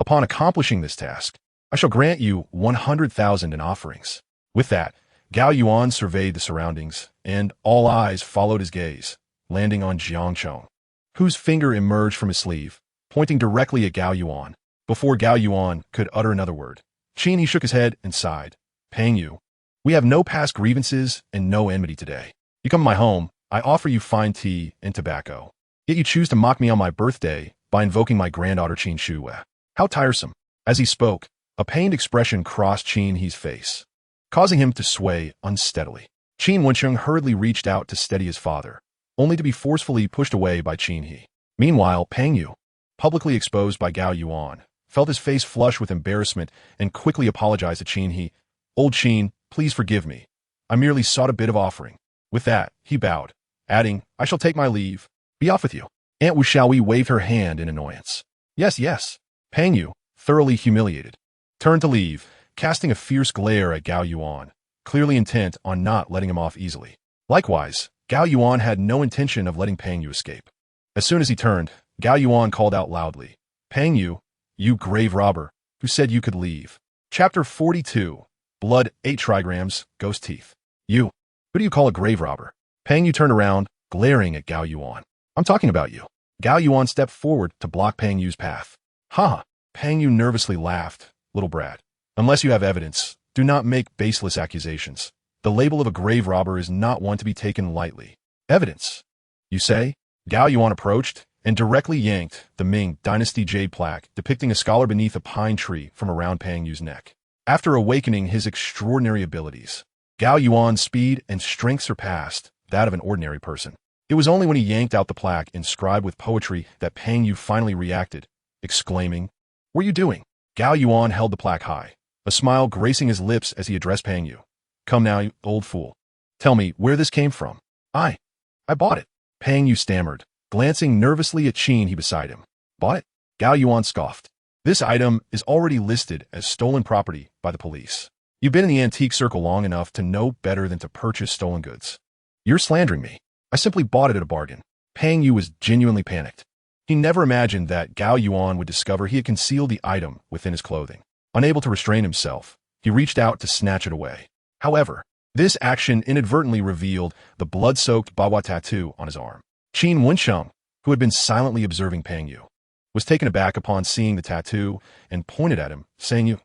Upon accomplishing this task, I shall grant you 100,000 in offerings. With that, Gao Yuan surveyed the surroundings, and all eyes followed his gaze, landing on Jiang Chong, whose finger emerged from his sleeve, pointing directly at Gao Yuan. Before Gao Yuan could utter another word, Qin he shook his head and sighed. Pang you, we have no past grievances and no enmity today. You come to my home, I offer you fine tea and tobacco. Yet you choose to mock me on my birthday by invoking my granddaughter Qin Shuwei. How tiresome. As he spoke, a pained expression crossed Qin He's face, causing him to sway unsteadily. Qin Wencheng hurriedly reached out to steady his father, only to be forcefully pushed away by Qin He. Meanwhile, Pang Yu, publicly exposed by Gao Yuan, felt his face flush with embarrassment and quickly apologized to Qin He. Old Qin, please forgive me. I merely sought a bit of offering. With that, he bowed, adding, I shall take my leave. Be off with you. Aunt Wu Xiaoyi waved her hand in annoyance. Yes, yes. Pang Yu, thoroughly humiliated, turned to leave, casting a fierce glare at Gao Yuan, clearly intent on not letting him off easily. Likewise, Gao Yuan had no intention of letting Pang Yu escape. As soon as he turned, Gao Yuan called out loudly, Pang Yu, you grave robber, who said you could leave. Chapter 42, Blood 8 trigrams, Ghost Teeth. You, who do you call a grave robber? Pang Yu turned around, glaring at Gao Yuan. I'm talking about you. Gao Yuan stepped forward to block Pang Yu's path. Ha! Pang Yu nervously laughed. Little brat. Unless you have evidence, do not make baseless accusations. The label of a grave robber is not one to be taken lightly. Evidence, you say? Gao Yuan approached and directly yanked the Ming Dynasty jade plaque depicting a scholar beneath a pine tree from around Pang Yu's neck. After awakening his extraordinary abilities, Gao Yuan's speed and strength surpassed that of an ordinary person. It was only when he yanked out the plaque inscribed with poetry that Pang Yu finally reacted, exclaiming, What are you doing? Gao Yuan held the plaque high, a smile gracing his lips as he addressed Pang Yu. Come now, you old fool. Tell me where this came from. I bought it. Pang Yu stammered, glancing nervously at Qin He beside him. Bought it? Gao Yuan scoffed. This item is already listed as stolen property by the police. You've been in the antique circle long enough to know better than to purchase stolen goods. You're slandering me. I simply bought it at a bargain. Pang Yu was genuinely panicked. He never imagined that Gao Yuan would discover he had concealed the item within his clothing. Unable to restrain himself, he reached out to snatch it away. However, this action inadvertently revealed the blood-soaked Bawa tattoo on his arm. Qin Wensheng, who had been silently observing Pang Yu, was taken aback upon seeing the tattoo and pointed at him, saying,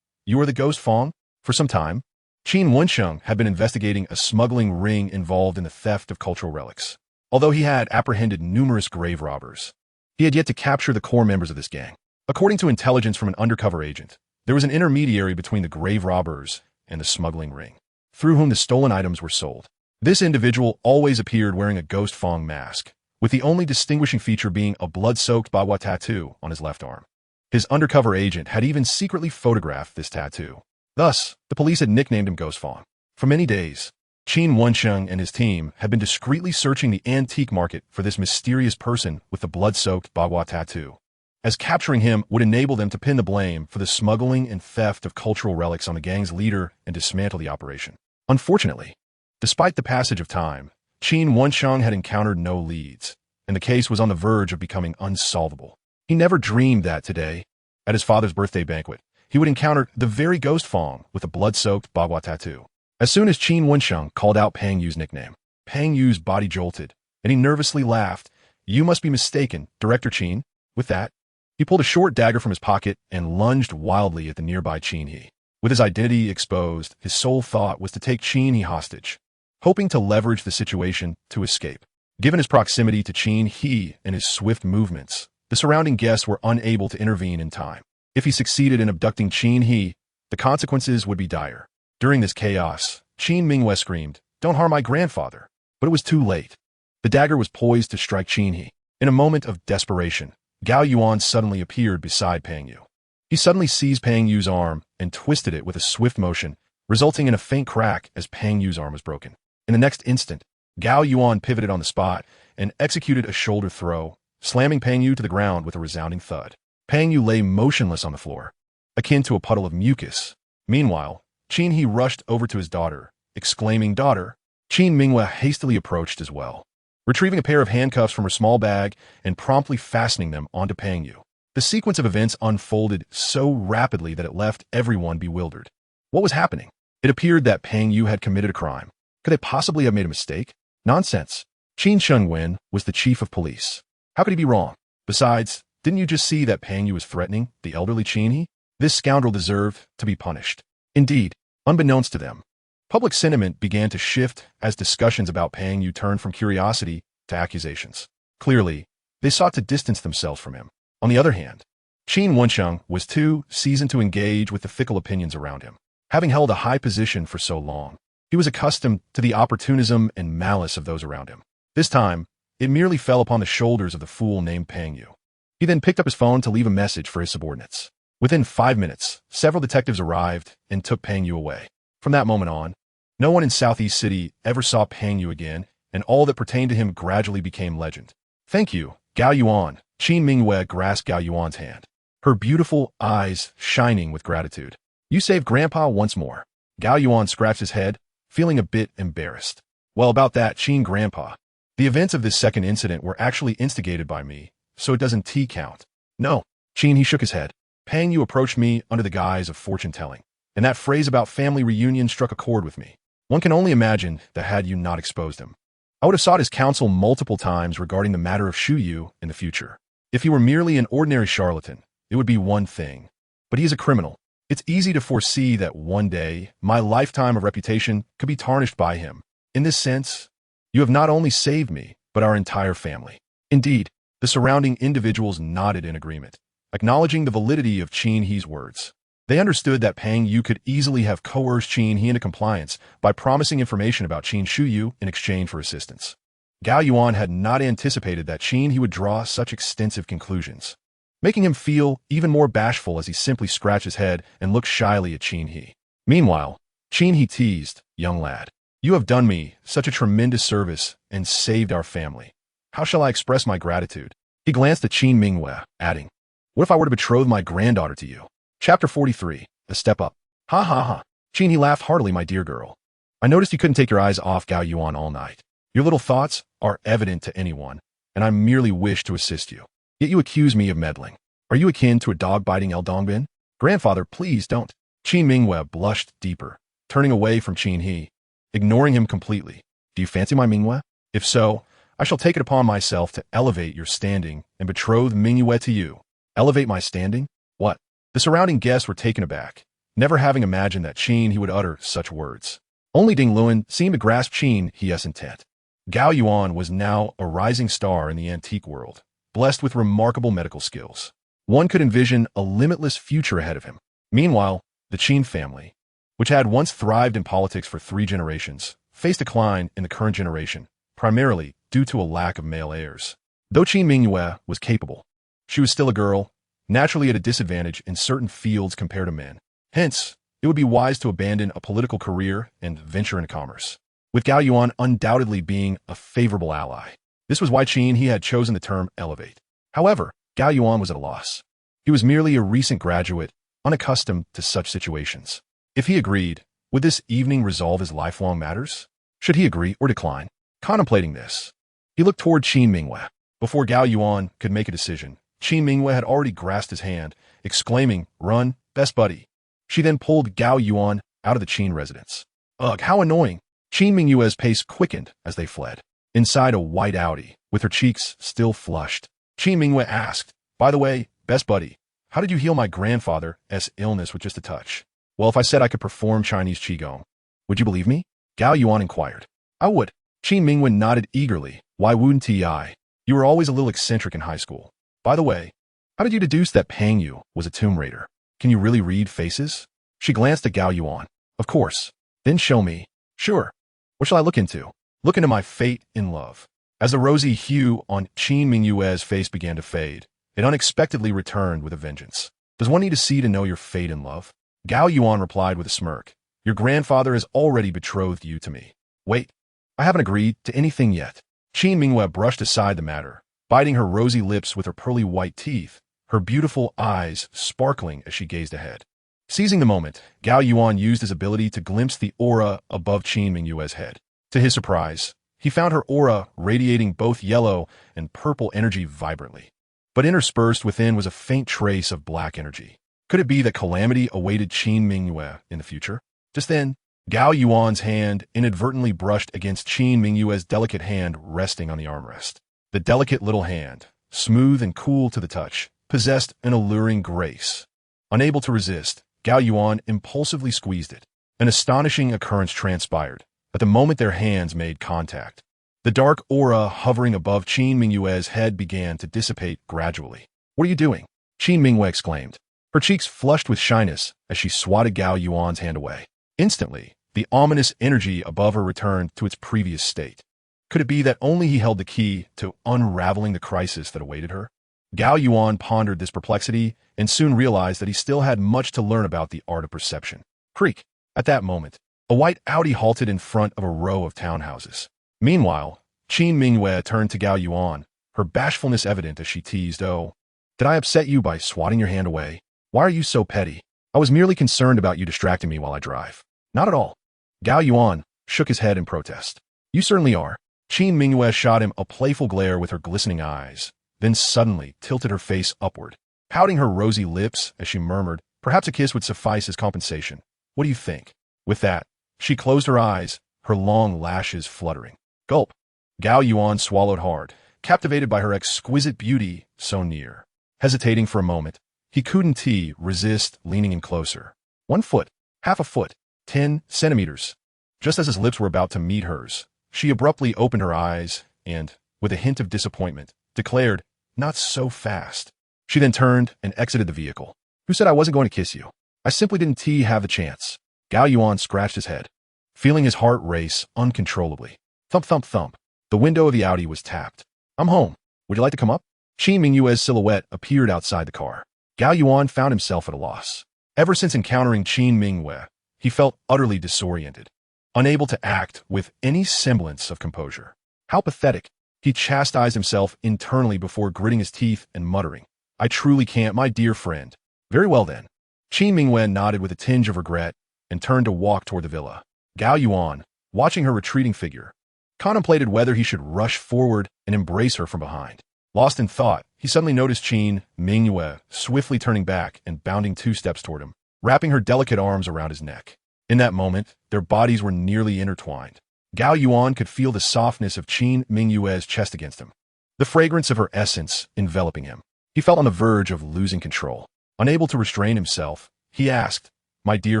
You are the ghost Fong? For some time, Qin Wensheng had been investigating a smuggling ring involved in the theft of cultural relics. Although he had apprehended numerous grave robbers, he had yet to capture the core members of this gang. According to intelligence from an undercover agent, there was an intermediary between the grave robbers and the smuggling ring, through whom the stolen items were sold. This individual always appeared wearing a ghost Fong mask, with the only distinguishing feature being a blood-soaked Bawa tattoo on his left arm. His undercover agent had even secretly photographed this tattoo. Thus, the police had nicknamed him Ghost Fong. For many days, Qin Wensheng and his team had been discreetly searching the antique market for this mysterious person with the blood-soaked Bawa tattoo, as capturing him would enable them to pin the blame for the smuggling and theft of cultural relics on the gang's leader and dismantle the operation. Unfortunately, despite the passage of time, Qin Wensheng had encountered no leads, and the case was on the verge of becoming unsolvable. He never dreamed that today, at his father's birthday banquet, he would encounter the very ghost Fong with a blood-soaked Bawa tattoo. As soon as Qin Wensheng called out Pang Yu's nickname, Pang Yu's body jolted, and he nervously laughed. You must be mistaken, Director Qin. With that, he pulled a short dagger from his pocket and lunged wildly at the nearby Qin He. With his identity exposed, his sole thought was to take Qin He hostage, hoping to leverage the situation to escape. Given his proximity to Qin He and his swift movements, the surrounding guests were unable to intervene in time. If he succeeded in abducting Qin He, the consequences would be dire. During this chaos, Qin Mingwei screamed, Don't harm my grandfather. But it was too late. The dagger was poised to strike Qin He. In a moment of desperation, Gao Yuan suddenly appeared beside Pang Yu. He suddenly seized Pang Yu's arm and twisted it with a swift motion, resulting in a faint crack as Pang Yu's arm was broken. In the next instant, Gao Yuan pivoted on the spot and executed a shoulder throw, slamming Pang Yu to the ground with a resounding thud. Pang Yu lay motionless on the floor, akin to a puddle of mucus. Meanwhile, Qin He rushed over to his daughter, exclaiming, Daughter. Qin Mingwei hastily approached as well, retrieving a pair of handcuffs from her small bag and promptly fastening them onto Pang Yu. The sequence of events unfolded so rapidly that it left everyone bewildered. What was happening? It appeared that Pang Yu had committed a crime. Could they possibly have made a mistake? Nonsense. Qin Shengwen was the chief of police. How could he be wrong? Besides, didn't you just see that Pang Yu was threatening the elderly Qin He? This scoundrel deserved to be punished. Indeed, unbeknownst to them, public sentiment began to shift as discussions about Pang Yu turned from curiosity to accusations. Clearly, they sought to distance themselves from him. On the other hand, Qin Wensheng was too seasoned to engage with the fickle opinions around him. Having held a high position for so long, he was accustomed to the opportunism and malice of those around him. This time, it merely fell upon the shoulders of the fool named Pang Yu. He then picked up his phone to leave a message for his subordinates. Within 5 minutes, several detectives arrived and took Pang Yu away. From that moment on, no one in Southeast City ever saw Pang Yu again, and all that pertained to him gradually became legend. Thank you, Gao Yuan. Qin Mingwei grasped Gao Yuan's hand, her beautiful eyes shining with gratitude. You saved Grandpa once more. Gao Yuan scratched his head, feeling a bit embarrassed. Well, about that, Qin Grandpa. The events of this second incident were actually instigated by me, so it doesn't count. No. Qin, he shook his head. Pang Yu approached me under the guise of fortune-telling, and that phrase about family reunion struck a chord with me. One can only imagine that had you not exposed him, I would have sought his counsel multiple times regarding the matter of Shu Yu in the future. If he were merely an ordinary charlatan, it would be one thing. But he is a criminal. It's easy to foresee that one day, my lifetime of reputation could be tarnished by him. In this sense, you have not only saved me, but our entire family. Indeed, the surrounding individuals nodded in agreement, acknowledging the validity of Qin He's words. They understood that Pang Yu could easily have coerced Qin He into compliance by promising information about Qin Shu Yu in exchange for assistance. Gao Yuan had not anticipated that Qin He would draw such extensive conclusions, making him feel even more bashful as he simply scratched his head and looked shyly at Qin He. Meanwhile, Qin He teased, Young lad, you have done me such a tremendous service and saved our family. How shall I express my gratitude? He glanced at Qin Mingwei, adding, What if I were to betroth my granddaughter to you? Chapter 43, A Step Up. Ha ha ha. Qin He laughed heartily, my dear girl. I noticed you couldn't take your eyes off Gao Yuan all night. Your little thoughts are evident to anyone, and I merely wish to assist you. Yet you accuse me of meddling. Are you akin to a dog biting El Dongbin? Grandfather, please don't. Qin Mingwei blushed deeper, turning away from Qin He, ignoring him completely. Do you fancy my Mingwei? If so, I shall take it upon myself to elevate your standing and betroth Mingwei to you. Elevate my standing? What? The surrounding guests were taken aback, never having imagined that Qin He would utter such words. Only Ding Luan seemed to grasp Qin He's intent. Gao Yuan was now a rising star in the antique world, blessed with remarkable medical skills. One could envision a limitless future ahead of him. Meanwhile, the Qin family, which had once thrived in politics for 3 generations, faced decline in the current generation, primarily due to a lack of male heirs. Though Qin Mingyue was capable, she was still a girl, naturally at a disadvantage in certain fields compared to men. Hence, it would be wise to abandon a political career and venture into commerce, with Gao Yuan undoubtedly being a favorable ally. This was why Qin He had chosen the term elevate. However, Gao Yuan was at a loss. He was merely a recent graduate, unaccustomed to such situations. If he agreed, would this evening resolve his lifelong matters? Should he agree or decline? Contemplating this, he looked toward Qin Mingwei. Before Gao Yuan could make a decision, Qin Mingwei had already grasped his hand, exclaiming, "Run, best buddy." She then pulled Gao Yuan out of the Qin residence. Ugh, how annoying. Qin Mingyue's pace quickened as they fled. Inside a white Audi, with her cheeks still flushed, Qin Mingwei asked, "By the way, best buddy, how did you heal my grandfather's illness with just a touch?" "Well, if I said I could perform Chinese Qigong, would you believe me?" Gao Yuan inquired. "I would." Qin Mingwen nodded eagerly. "Why wouldn't I? You were always a little eccentric in high school. By the way, how did you deduce that Pang Yu was a Tomb Raider? Can you really read faces?" She glanced at Gao Yuan. "Of course. Then show me." "Sure. What shall I look into?" "Look into my fate in love." As the rosy hue on Qin Mingyue's face began to fade, it unexpectedly returned with a vengeance. "Does one need to see to know your fate in love?" Gao Yuan replied with a smirk. "Your grandfather has already betrothed you to me." "Wait, I haven't agreed to anything yet." Qin Mingyue brushed aside the matter, biting her rosy lips with her pearly white teeth, her beautiful eyes sparkling as she gazed ahead. Seizing the moment, Gao Yuan used his ability to glimpse the aura above Qin Mingyue's head. To his surprise, he found her aura radiating both yellow and purple energy vibrantly. But interspersed within was a faint trace of black energy. Could it be that calamity awaited Qin Mingyue in the future? Just then, Gao Yuan's hand inadvertently brushed against Qin Mingyue's delicate hand resting on the armrest. The delicate little hand, smooth and cool to the touch, possessed an alluring grace. Unable to resist, Gao Yuan impulsively squeezed it. An astonishing occurrence transpired. At the moment their hands made contact, the dark aura hovering above Qin Mingyue's head began to dissipate gradually. "What are you doing?" Qin Mingyue exclaimed. Her cheeks flushed with shyness as she swatted Gao Yuan's hand away. Instantly, the ominous energy above her returned to its previous state. Could it be that only he held the key to unraveling the crisis that awaited her? Gao Yuan pondered this perplexity and soon realized that he still had much to learn about the art of perception. Creak! At that moment, a white Audi halted in front of a row of townhouses. Meanwhile, Qin Mingyue turned to Gao Yuan, her bashfulness evident as she teased, "Oh, did I upset you by swatting your hand away? Why are you so petty? I was merely concerned about you distracting me while I drive." "Not at all." Gao Yuan shook his head in protest. "You certainly are." Qin Mingyue shot him a playful glare with her glistening eyes, then suddenly tilted her face upward, pouting her rosy lips as she murmured, "Perhaps a kiss would suffice as compensation. What do you think?" With that, she closed her eyes, her long lashes fluttering. Gulp! Gao Yuan swallowed hard, captivated by her exquisite beauty so near. Hesitating for a moment, he couldn't resist leaning in closer. 1 foot, half a foot, 10 centimeters. Just as his lips were about to meet hers, she abruptly opened her eyes and, with a hint of disappointment, declared, "Not so fast." She then turned and exited the vehicle. "Who said I wasn't going to kiss you? I simply didn't have the chance." Gao Yuan scratched his head, feeling his heart race uncontrollably. Thump, thump, thump. The window of the Audi was tapped. "I'm home. Would you like to come up?" Qin Mingyue's silhouette appeared outside the car. Gao Yuan found himself at a loss. Ever since encountering Qin Mingyue, he felt utterly disoriented, unable to act with any semblance of composure. How pathetic. He chastised himself internally before gritting his teeth and muttering, "I truly can't, my dear friend." "Very well then." Qin Mingyue nodded with a tinge of regret and turned to walk toward the villa. Gao Yuan, watching her retreating figure, contemplated whether he should rush forward and embrace her from behind. Lost in thought, he suddenly noticed Qin Mingyue swiftly turning back and bounding 2 steps toward him, wrapping her delicate arms around his neck. In that moment, their bodies were nearly intertwined. Gao Yuan could feel the softness of Qin Mingyue's chest against him, the fragrance of her essence enveloping him. He felt on the verge of losing control. Unable to restrain himself, he asked, "My dear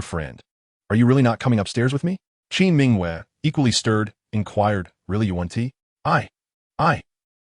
friend, are you really not coming upstairs with me?" Qin Mingyue, equally stirred, inquired, "Really, Yuan Ti?" I.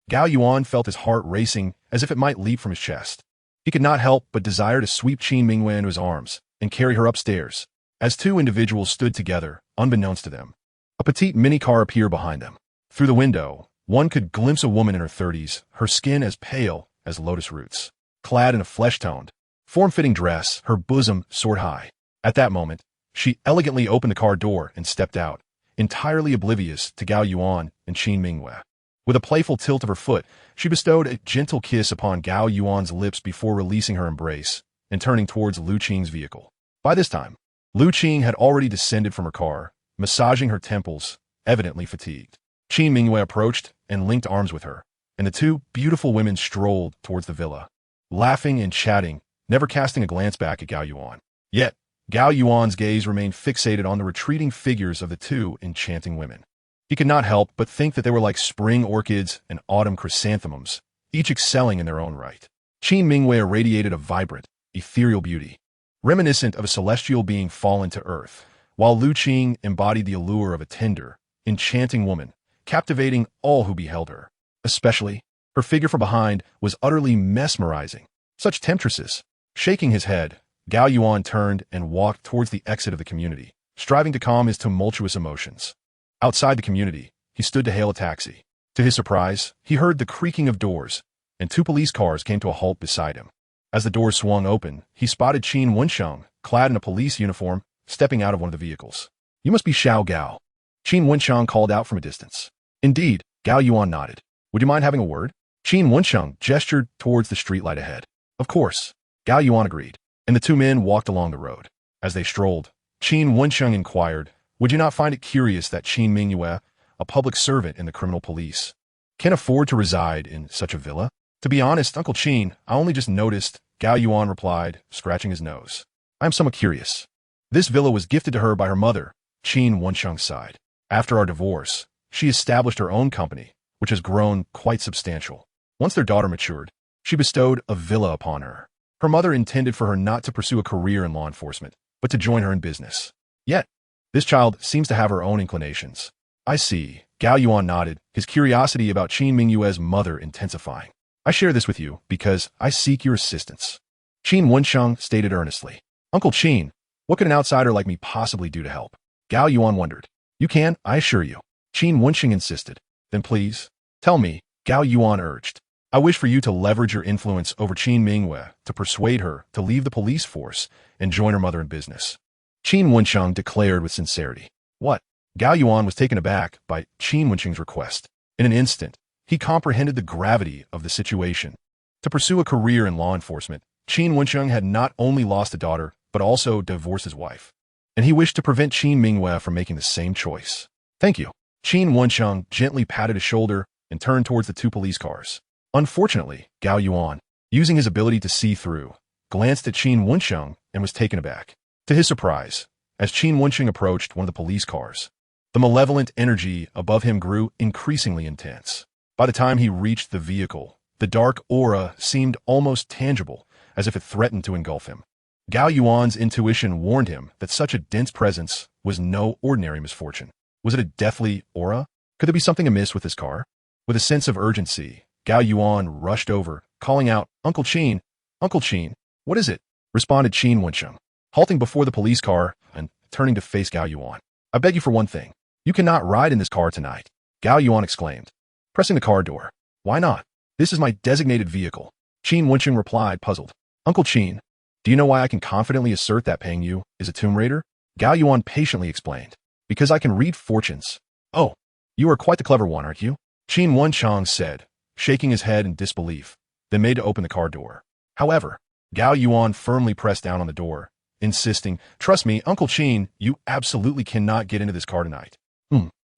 Gao Yuan felt his heart racing as if it might leap from his chest. He could not help but desire to sweep Qin Mingyue into his arms and carry her upstairs. As 2 individuals stood together, unbeknownst to them, a petite minicar appeared behind them. Through the window, one could glimpse a woman in her 30s, her skin as pale as lotus roots, clad in a flesh-toned, form-fitting dress, her bosom soared high. At that moment, she elegantly opened the car door and stepped out, entirely oblivious to Gao Yuan and Qin Mingyue. With a playful tilt of her foot, she bestowed a gentle kiss upon Gao Yuan's lips before releasing her embrace and turning towards Lu Qing's vehicle. By this time, Lu Qing had already descended from her car, massaging her temples, evidently fatigued. Qin Mingyue approached and linked arms with her, and the 2 beautiful women strolled towards the villa, laughing and chatting, never casting a glance back at Gao Yuan. Yet, Gao Yuan's gaze remained fixated on the retreating figures of the 2 enchanting women. He could not help but think that they were like spring orchids and autumn chrysanthemums, each excelling in their own right. Qin Mingyue radiated a vibrant, ethereal beauty, reminiscent of a celestial being fallen to earth, while Lu Qing embodied the allure of a tender, enchanting woman, captivating all who beheld her. Especially, her figure from behind was utterly mesmerizing. Such temptresses. Shaking his head, Gao Yuan turned and walked towards the exit of the community, striving to calm his tumultuous emotions. Outside the community, he stood to hail a taxi. To his surprise, he heard the creaking of doors, and 2 police cars came to a halt beside him. As the doors swung open, he spotted Qin Wensheng, clad in a police uniform, stepping out of one of the vehicles. "You must be Xiao Gao," Qin Wensheng called out from a distance. "Indeed," Gao Yuan nodded. "Would you mind having a word?" Qin Wensheng gestured towards the streetlight ahead. "Of course," Gao Yuan agreed, and the 2 men walked along the road. As they strolled, Qin Wensheng inquired, "Would you not find it curious that Qin Mingyue, a public servant in the criminal police, can afford to reside in such a villa?" "To be honest, Uncle Qin, I only just noticed," Gao Yuan replied, scratching his nose. "I am somewhat curious. This villa was gifted to her by her mother," Qin Wensheng sighed. "After our divorce, she established her own company, which has grown quite substantial. Once their daughter matured, she bestowed a villa upon her. Her mother intended for her not to pursue a career in law enforcement, but to join her in business. Yet, this child seems to have her own inclinations." "I see," Gao Yuan nodded, his curiosity about Qin Mingyue's mother intensifying. "I share this with you because I seek your assistance," Qin Wensheng stated earnestly. "Uncle Qin, what could an outsider like me possibly do to help?" Gao Yuan wondered. "You can, I assure you," Qin Wensheng insisted. "Then please, tell me," Gao Yuan urged. "I wish for you to leverage your influence over Qin Mingyue to persuade her to leave the police force and join her mother in business," Qin Wensheng declared with sincerity. "What?" Gao Yuan was taken aback by Qin Wensheng's request. In an instant, he comprehended the gravity of the situation. To pursue a career in law enforcement, Qin Wensheng had not only lost a daughter, but also divorced his wife. And he wished to prevent Qin Mingyue from making the same choice. "Thank you." Qin Wensheng gently patted his shoulder and turned towards the 2 police cars. Unfortunately, Gao Yuan, using his ability to see through, glanced at Qin Wensheng and was taken aback. To his surprise, as Qin Wensheng approached one of the police cars, the malevolent energy above him grew increasingly intense. By the time he reached the vehicle, the dark aura seemed almost tangible, as if it threatened to engulf him. Gao Yuan's intuition warned him that such a dense presence was no ordinary misfortune. Was it a deathly aura? Could there be something amiss with his car? With a sense of urgency, Gao Yuan rushed over, calling out, "Uncle Qin! Uncle Qin! What is it?" responded Qin Wensheng, halting before the police car and turning to face Gao Yuan. "I beg you for one thing. You cannot ride in this car tonight," Gao Yuan exclaimed, pressing the car door. "Why not? This is my designated vehicle," Qin Wensheng replied, puzzled. "Uncle Qin, do you know why I can confidently assert that paying you is a tomb raider?" Gao Yuan patiently explained. "Because I can read fortunes." "Oh, you are quite the clever one, aren't you?" Qin Wensheng said, shaking his head in disbelief, then made to open the car door. However, Gao Yuan firmly pressed down on the door, insisting, "Trust me, Uncle Qin, you absolutely cannot get into this car tonight."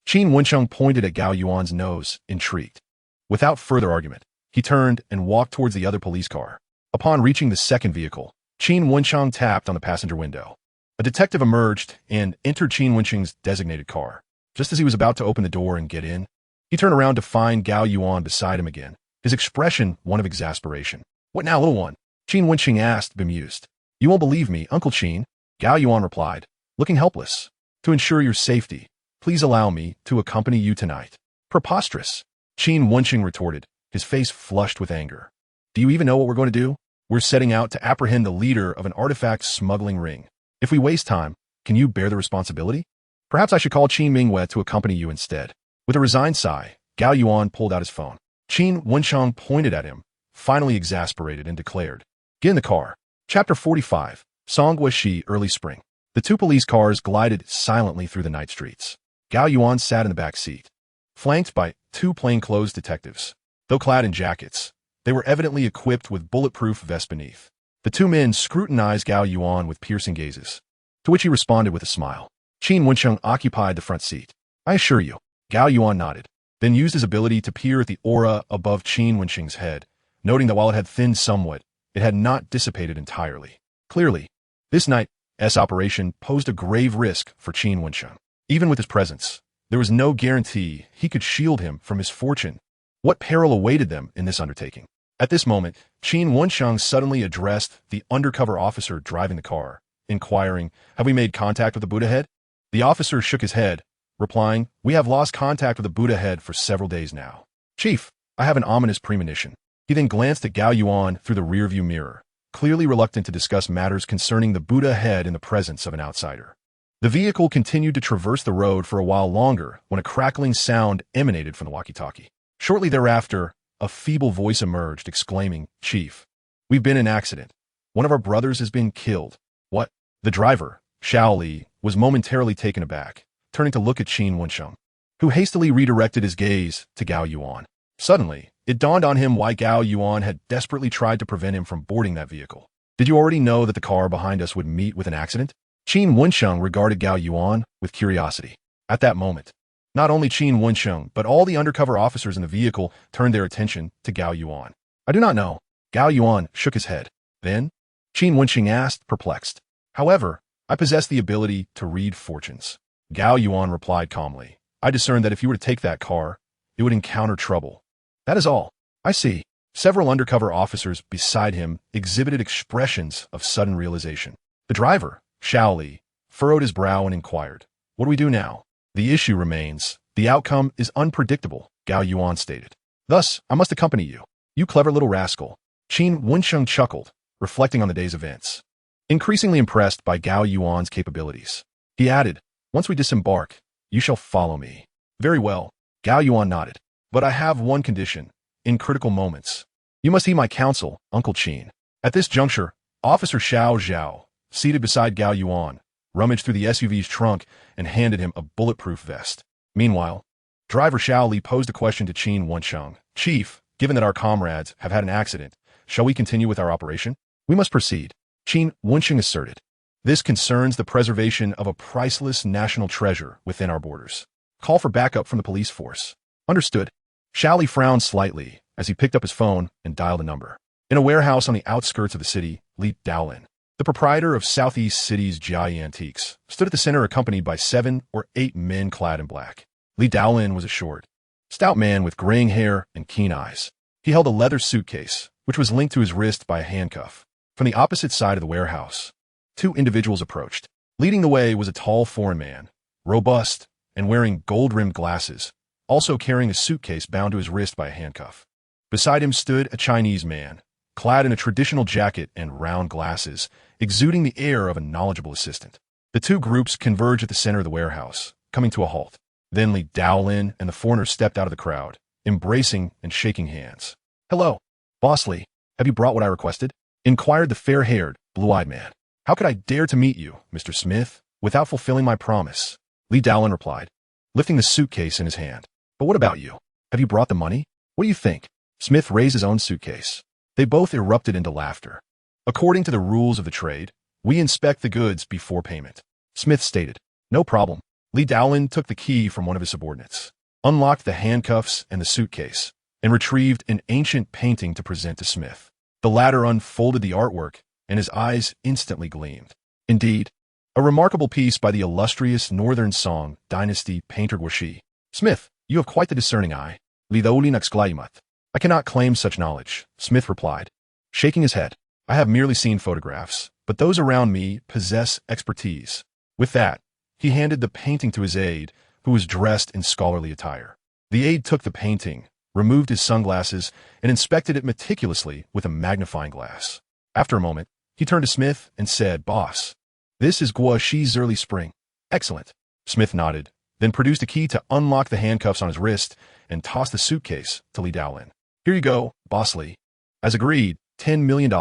Qin Wencheng pointed at Gao Yuan's nose, intrigued. Without further argument, he turned and walked towards the other police car. Upon reaching the second vehicle, Qin Wencheng tapped on the passenger window. A detective emerged and entered Qin Wencheng's designated car. Just as he was about to open the door and get in, he turned around to find Gao Yuan beside him again, his expression one of exasperation. "What now, little one?" Qin Wencheng asked, bemused. "You won't believe me, Uncle Qin," Gao Yuan replied, looking helpless. "To ensure your safety, please allow me to accompany you tonight." "Preposterous," Qin Wencheng retorted, his face flushed with anger. "Do you even know what we're going to do? We're setting out to apprehend the leader of an artifact smuggling ring. If we waste time, can you bear the responsibility? Perhaps I should call Qin Mingwei to accompany you instead." With a resigned sigh, Gao Yuan pulled out his phone. Qin Wencheng pointed at him, finally exasperated, and declared, "Get in the car." Chapter 45, Songguishi Early Spring. The two police cars glided silently through the night streets. Gao Yuan sat in the back seat, flanked by two plainclothes detectives. Though clad in jackets, they were evidently equipped with bulletproof vests beneath. The two men scrutinized Gao Yuan with piercing gazes, to which he responded with a smile. Qin Wencheng occupied the front seat. "I assure you," Gao Yuan nodded, then used his ability to peer at the aura above Qin Wencheng's head, noting that while it had thinned somewhat, it had not dissipated entirely. Clearly, this night's operation posed a grave risk for Qin Wencheng. Even with his presence, there was no guarantee he could shield him from misfortune. What peril awaited them in this undertaking? At this moment, Qin Wencheng suddenly addressed the undercover officer driving the car, inquiring, "Have we made contact with the Buddha head?" The officer shook his head, replying, "We have lost contact with the Buddha head for several days now. Chief, I have an ominous premonition." He then glanced at Gao Yuan through the rearview mirror, clearly reluctant to discuss matters concerning the Buddha head in the presence of an outsider. The vehicle continued to traverse the road for a while longer when a crackling sound emanated from the walkie-talkie. Shortly thereafter, a feeble voice emerged, exclaiming, "Chief, we've been in an accident. One of our brothers has been killed." "What?" The driver, Xiao Li, was momentarily taken aback, turning to look at Qin Wencheng, who hastily redirected his gaze to Gao Yuan. Suddenly, it dawned on him why Gao Yuan had desperately tried to prevent him from boarding that vehicle. "Did you already know that the car behind us would meet with an accident?" Qin Wencheng regarded Gao Yuan with curiosity. At that moment, not only Qin Wencheng, but all the undercover officers in the vehicle turned their attention to Gao Yuan. "I do not know." Gao Yuan shook his head. Then, Qin Wencheng asked, perplexed, "However, I possess the ability to read fortunes." Gao Yuan replied calmly, "I discerned that if you were to take that car, it would encounter trouble. That is all." "I see." Several undercover officers beside him exhibited expressions of sudden realization. The driver, Xiao Li, furrowed his brow and inquired, "What do we do now?" "The issue remains. The outcome is unpredictable," Gao Yuan stated. "Thus, I must accompany you." "You clever little rascal." Qin Wencheng chuckled, reflecting on the day's events. Increasingly impressed by Gao Yuan's capabilities, he added, "Once we disembark, you shall follow me." "Very well," Gao Yuan nodded. "But I have one condition. In critical moments, you must heed my counsel, Uncle Qin." At this juncture, Officer Xiao Zhao, seated beside Gao Yuan, rummaged through the SUV's trunk and handed him a bulletproof vest. Meanwhile, driver Xiao Li posed a question to Qin Wencheng. "Chief, given that our comrades have had an accident, shall we continue with our operation?" "We must proceed," Qin Wencheng asserted. "This concerns the preservation of a priceless national treasure within our borders. Call for backup from the police force." "Understood." Xiao Li frowned slightly as he picked up his phone and dialed a number. In a warehouse on the outskirts of the city, Li Daolin, the proprietor of Southeast City's Jai Antiques, stood at the center accompanied by 7 or 8 men clad in black. Li Daolin was a short, stout man with graying hair and keen eyes. He held a leather suitcase, which was linked to his wrist by a handcuff. From the opposite side of the warehouse, 2 individuals approached. Leading the way was a tall foreign man, robust and wearing gold-rimmed glasses, also carrying a suitcase bound to his wrist by a handcuff. Beside him stood a Chinese man, clad in a traditional jacket and round glasses, exuding the air of a knowledgeable assistant. The two groups converged at the center of the warehouse, coming to a halt. Then Li Daolin and the foreigner stepped out of the crowd, embracing and shaking hands. "Hello, Boss Li, have you brought what I requested?" inquired the fair-haired, blue-eyed man. "How could I dare to meet you, Mr. Smith, without fulfilling my promise?" Li Daolin replied, lifting the suitcase in his hand. "But what about you? Have you brought the money? What do you think?" Smith raised his own suitcase. They both erupted into laughter. "According to the rules of the trade, we inspect the goods before payment," Smith stated. "No problem." Li Daolin took the key from one of his subordinates, unlocked the handcuffs and the suitcase, and retrieved an ancient painting to present to Smith. The latter unfolded the artwork, and his eyes instantly gleamed. Indeed, a remarkable piece by the illustrious Northern Song Dynasty painter Guashi. Smith, you have quite the discerning eye. Li Daolin exclaimed. I cannot claim such knowledge, Smith replied, shaking his head. I have merely seen photographs, but those around me possess expertise. With that, he handed the painting to his aide, who was dressed in scholarly attire. The aide took the painting, removed his sunglasses, and inspected it meticulously with a magnifying glass. After a moment, he turned to Smith and said, Boss, this is Guashi's early spring. Excellent. Smith nodded, then produced a key to unlock the handcuffs on his wrist and tossed the suitcase to Li Daolin. Here you go, Boss Li. As agreed, $10 million.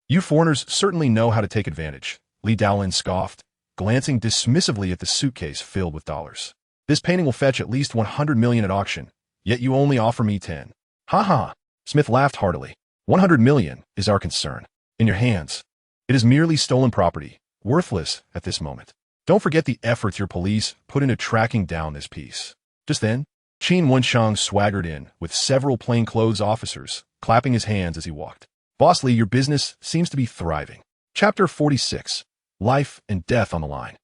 You foreigners certainly know how to take advantage, Li Daolin scoffed, glancing dismissively at the suitcase filled with dollars. This painting will fetch at least $100 million at auction, yet you only offer me 10. Ha ha. Smith laughed heartily. $100 million is our concern. In your hands. It is merely stolen property, worthless at this moment. Don't forget the efforts your police put into tracking down this piece. Just then, Qin Wenshang swaggered in with several plainclothes officers, clapping his hands as he walked. Boss Li, your business seems to be thriving. Chapter 46. Life and Death on the Line.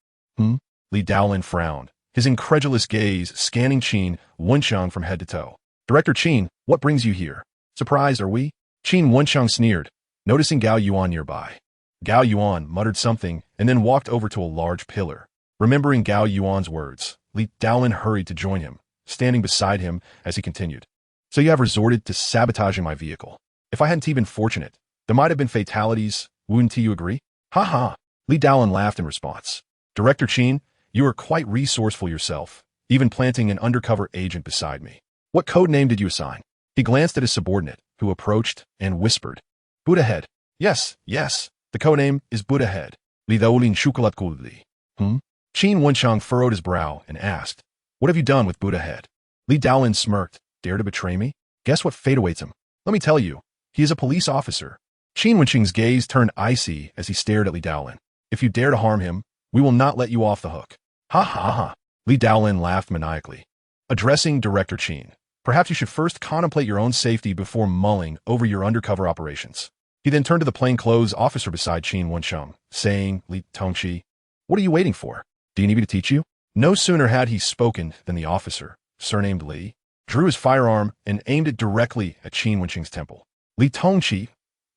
Li Daolin frowned, his incredulous gaze scanning Qin Wenshang from head to toe. Director Qin, what brings you here? Surprised, are we? Qin Wenshang sneered, noticing Gao Yuan nearby. Gao Yuan muttered something and then walked over to a large pillar. Remembering Gao Yuan's words, Li Daolin hurried to join him, standing beside him as he continued. So you have resorted to sabotaging my vehicle. If I hadn't been fortunate, there might have been fatalities, wouldn't you agree? Ha ha. Li Daolin laughed in response. Director Qin, you are quite resourceful yourself, even planting an undercover agent beside me. What code name did you assign? He glanced at his subordinate, who approached and whispered. Buddha Head. Yes, yes. The codename is Buddha Head. Li Daolin Shukalatkulli. Qin Wenshang furrowed his brow and asked, What have you done with Buddha Head? Li Daolin smirked. Dare to betray me? Guess what fate awaits him? Let me tell you, he is a police officer. Qin Wenshang's gaze turned icy as he stared at Li Daolin. If you dare to harm him, we will not let you off the hook. Ha ha ha. Li Daolin laughed maniacally. Addressing Director Qin, perhaps you should first contemplate your own safety before mulling over your undercover operations. He then turned to the plainclothes officer beside Qin Wenshang, saying, Li Tongqi, what are you waiting for? Do you need me to teach you? No sooner had he spoken than the officer, surnamed Li, drew his firearm and aimed it directly at Qin Wenshang's temple. Li Tongqi.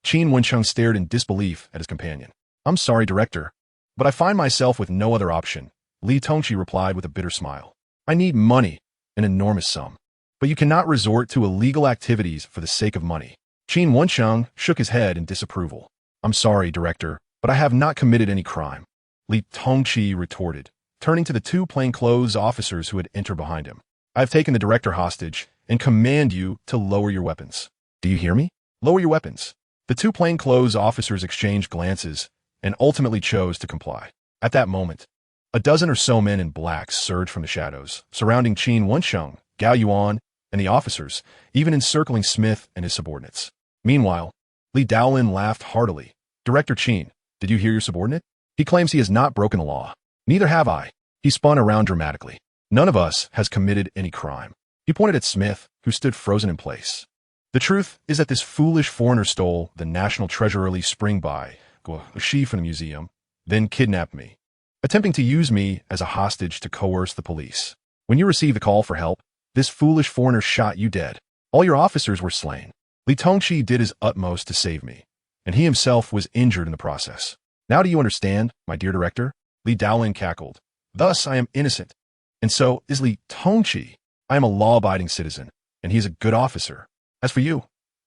Qin Wenshang stared in disbelief at his companion. I'm sorry, Director, but I find myself with no other option. Li Tongqi replied with a bitter smile. I need money, an enormous sum. But you cannot resort to illegal activities for the sake of money. Qin Wenshang shook his head in disapproval. I'm sorry, Director, but I have not committed any crime. Li Tongqi retorted, turning to the two plainclothes officers who had entered behind him. I have taken the Director hostage and command you to lower your weapons. Do you hear me? Lower your weapons. The two plainclothes officers exchanged glances and ultimately chose to comply. At that moment, a dozen or so men in black surged from the shadows, surrounding Qin Wenshang, Gao Yuan, and the officers, even encircling Smith and his subordinates. Meanwhile, Li Daolin laughed heartily. Director Qin, did you hear your subordinate? He claims he has not broken the law. Neither have I. He spun around dramatically. None of us has committed any crime. He pointed at Smith, who stood frozen in place. The truth is that this foolish foreigner stole the national treasure early spring by Guashi from the museum, then kidnapped me, attempting to use me as a hostage to coerce the police. When you received the call for help, this foolish foreigner shot you dead. All your officers were slain. Li Tongqi did his utmost to save me, and he himself was injured in the process. Now do you understand, my dear Director? Li Daolin cackled. Thus I am innocent. And so is Li Tongqi. I am a law-abiding citizen, and he is a good officer. As for you,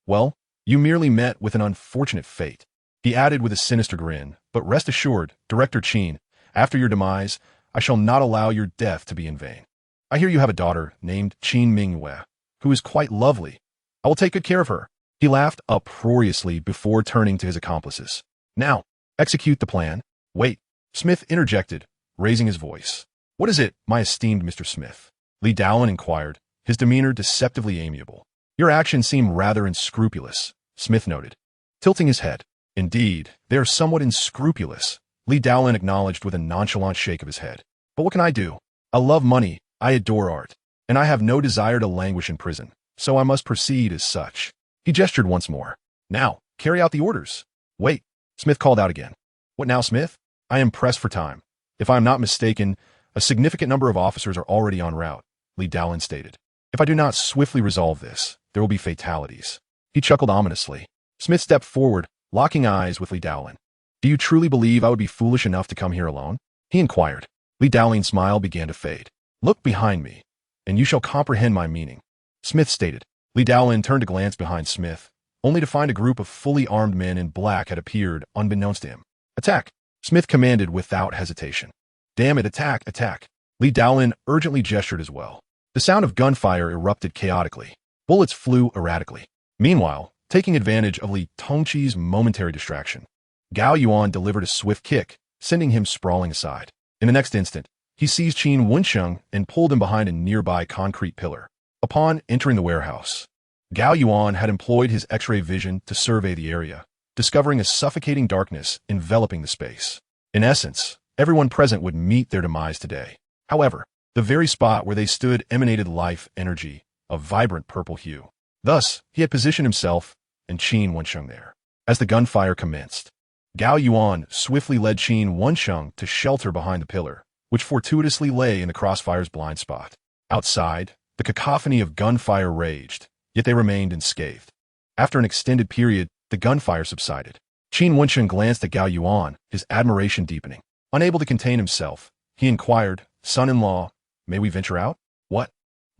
well, you merely met with an unfortunate fate. He added with a sinister grin, but rest assured, Director Qin, after your demise, I shall not allow your death to be in vain. I hear you have a daughter named Qin Mingyue, who is quite lovely. I will take good care of her. He laughed uproariously before turning to his accomplices. Now, execute the plan. Wait, Smith interjected, raising his voice. What is it, my esteemed Mr. Smith? Li Daolin inquired, his demeanor deceptively amiable. Your actions seem rather unscrupulous, Smith noted, tilting his head. Indeed, they are somewhat unscrupulous, Li Daolin acknowledged with a nonchalant shake of his head. But what can I do? I love money, I adore art, and I have no desire to languish in prison, so I must proceed as such. He gestured once more. Now, carry out the orders. Wait, Smith called out again. What now, Smith? I am pressed for time. If I am not mistaken, a significant number of officers are already en route, Li Daolin stated. If I do not swiftly resolve this, there will be fatalities. He chuckled ominously. Smith stepped forward, locking eyes with Li Daolin. Do you truly believe I would be foolish enough to come here alone? He inquired. Li Daolin's smile began to fade. Look behind me, and you shall comprehend my meaning, Smith stated. Li Daolin turned to glance behind Smith, only to find a group of fully armed men in black had appeared unbeknownst to him. Attack, Smith commanded without hesitation. Damn it, attack, attack. Li Daolin urgently gestured as well. The sound of gunfire erupted chaotically. Bullets flew erratically. Meanwhile, taking advantage of Li Tongqi's momentary distraction, Gao Yuan delivered a swift kick, sending him sprawling aside. In the next instant, he seized Qin Wensheng and pulled him behind a nearby concrete pillar. Upon entering the warehouse, Gao Yuan had employed his X-ray vision to survey the area, discovering a suffocating darkness enveloping the space. In essence, everyone present would meet their demise today. However, the very spot where they stood emanated life energy, a vibrant purple hue. Thus, he had positioned himself and Qin Wensheng there. As the gunfire commenced, Gao Yuan swiftly led Qin Wensheng to shelter behind the pillar, which fortuitously lay in the crossfire's blind spot. Outside, the cacophony of gunfire raged, yet they remained unscathed. After an extended period, the gunfire subsided. Qin Wensheng glanced at Gao Yuan, his admiration deepening. Unable to contain himself, he inquired, Son-in-law, may we venture out? What?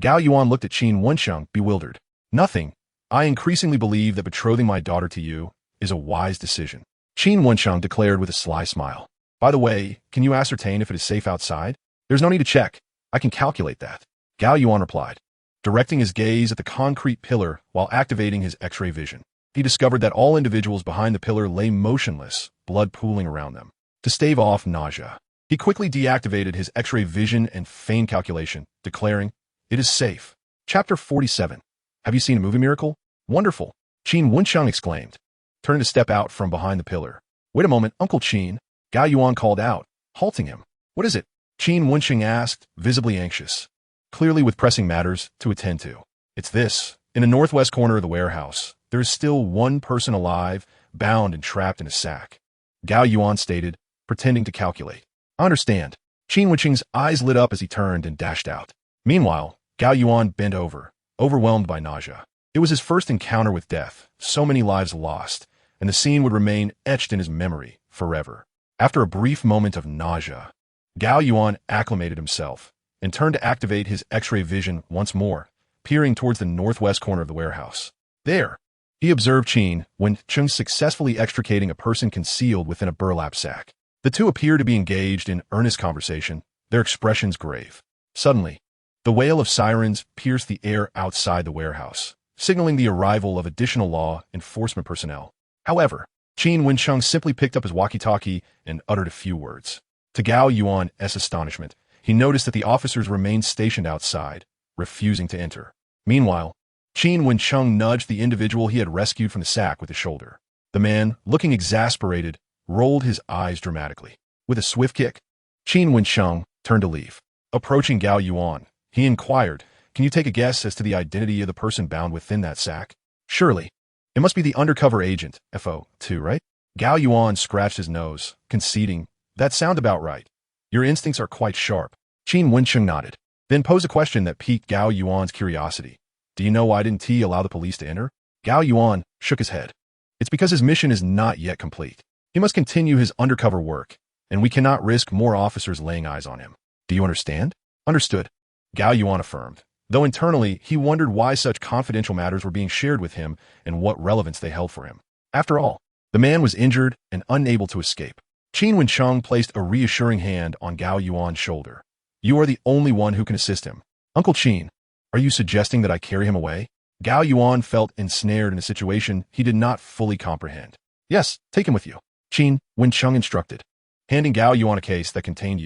Gao Yuan looked at Qin Wensheng, bewildered. Nothing. I increasingly believe that betrothing my daughter to you is a wise decision, Qin Wensheng declared with a sly smile. By the way, can you ascertain if it is safe outside? There's no need to check. I can calculate that, Gao Yuan replied, directing his gaze at the concrete pillar while activating his X-ray vision. He discovered that all individuals behind the pillar lay motionless, blood pooling around them. To stave off nausea, he quickly deactivated his X-ray vision and feigned calculation, declaring, It is safe. Chapter 47. Have you seen a movie miracle? Wonderful, Qin Wensheng exclaimed, turning to step out from behind the pillar. Wait a moment, Uncle Qin, Gao Yuan called out, halting him. What is it? Qin Wensheng asked, visibly anxious, clearly with pressing matters to attend to. It's this. In the northwest corner of the warehouse, there is still one person alive, bound and trapped in a sack, Gao Yuan stated, pretending to calculate. I understand. Qin Wensheng's eyes lit up as he turned and dashed out. Meanwhile, Gao Yuan bent over, overwhelmed by nausea. It was his first encounter with death, so many lives lost, and the scene would remain etched in his memory forever. After a brief moment of nausea, Gao Yuan acclimated himself and turned to activate his X-ray vision once more, peering towards the northwest corner of the warehouse. There, he observed Qin Wensheng successfully extricating a person concealed within a burlap sack. The two appeared to be engaged in earnest conversation, their expressions grave. Suddenly, the wail of sirens pierced the air outside the warehouse, signaling the arrival of additional law enforcement personnel. However, Qin Wensheng simply picked up his walkie-talkie and uttered a few words. To Gao Yuan's astonishment, he noticed that the officers remained stationed outside, refusing to enter. Meanwhile, Qin Wensheng nudged the individual he had rescued from the sack with his shoulder. The man, looking exasperated, rolled his eyes dramatically. With a swift kick, Qin Wensheng turned to leave. Approaching Gao Yuan, he inquired, Can you take a guess as to the identity of the person bound within that sack? Surely. It must be the undercover agent, FO2, right? Gao Yuan scratched his nose, conceding, That sounds about right. Your instincts are quite sharp. Qin Wensheng nodded, then posed a question that piqued Gao Yuan's curiosity. Do you know why didn't T allow the police to enter? Gao Yuan shook his head. It's because his mission is not yet complete. He must continue his undercover work, and we cannot risk more officers laying eyes on him. Do you understand? Understood, Gao Yuan affirmed, though internally he wondered why such confidential matters were being shared with him and what relevance they held for him. After all, the man was injured and unable to escape. Qin Wensheng placed a reassuring hand on Gao Yuan's shoulder. You are the only one who can assist him. Uncle Qin, are you suggesting that I carry him away? Gao Yuan felt ensnared in a situation he did not fully comprehend. Yes, take him with you, Qin Wensheng instructed, handing Gao Yuan a case that contained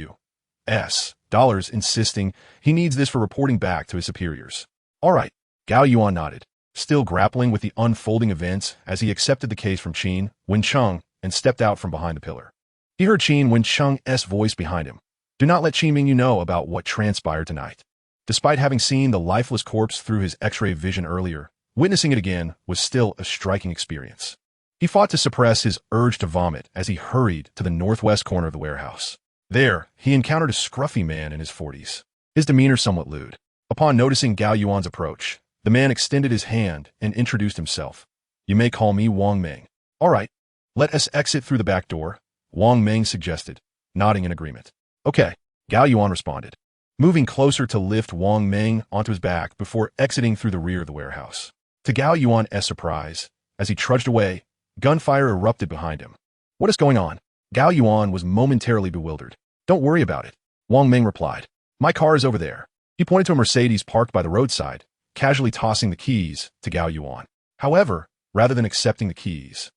$, insisting he needs this for reporting back to his superiors. All right, Gao Yuan nodded, still grappling with the unfolding events as he accepted the case from Qin Wensheng and stepped out from behind the pillar. He heard Qin Wensheng's voice behind him. Do not let Qi Mingyu know about what transpired tonight. Despite having seen the lifeless corpse through his X-ray vision earlier, witnessing it again was still a striking experience. He fought to suppress his urge to vomit as he hurried to the northwest corner of the warehouse. There, he encountered a scruffy man in his 40s, his demeanor somewhat lewd. Upon noticing Gao Yuan's approach, the man extended his hand and introduced himself. "You may call me Wang Meng." "All right, let us exit through the back door," Wang Meng suggested, nodding in agreement. "Okay," Gao Yuan responded, moving closer to lift Wang Meng onto his back before exiting through the rear of the warehouse. To Gao Yuan's surprise, as he trudged away, gunfire erupted behind him. "What is going on?" Gao Yuan was momentarily bewildered. "Don't worry about it," Wang Meng replied. "My car is over there." He pointed to a Mercedes parked by the roadside, casually tossing the keys to Gao Yuan. However, rather than accepting the keys,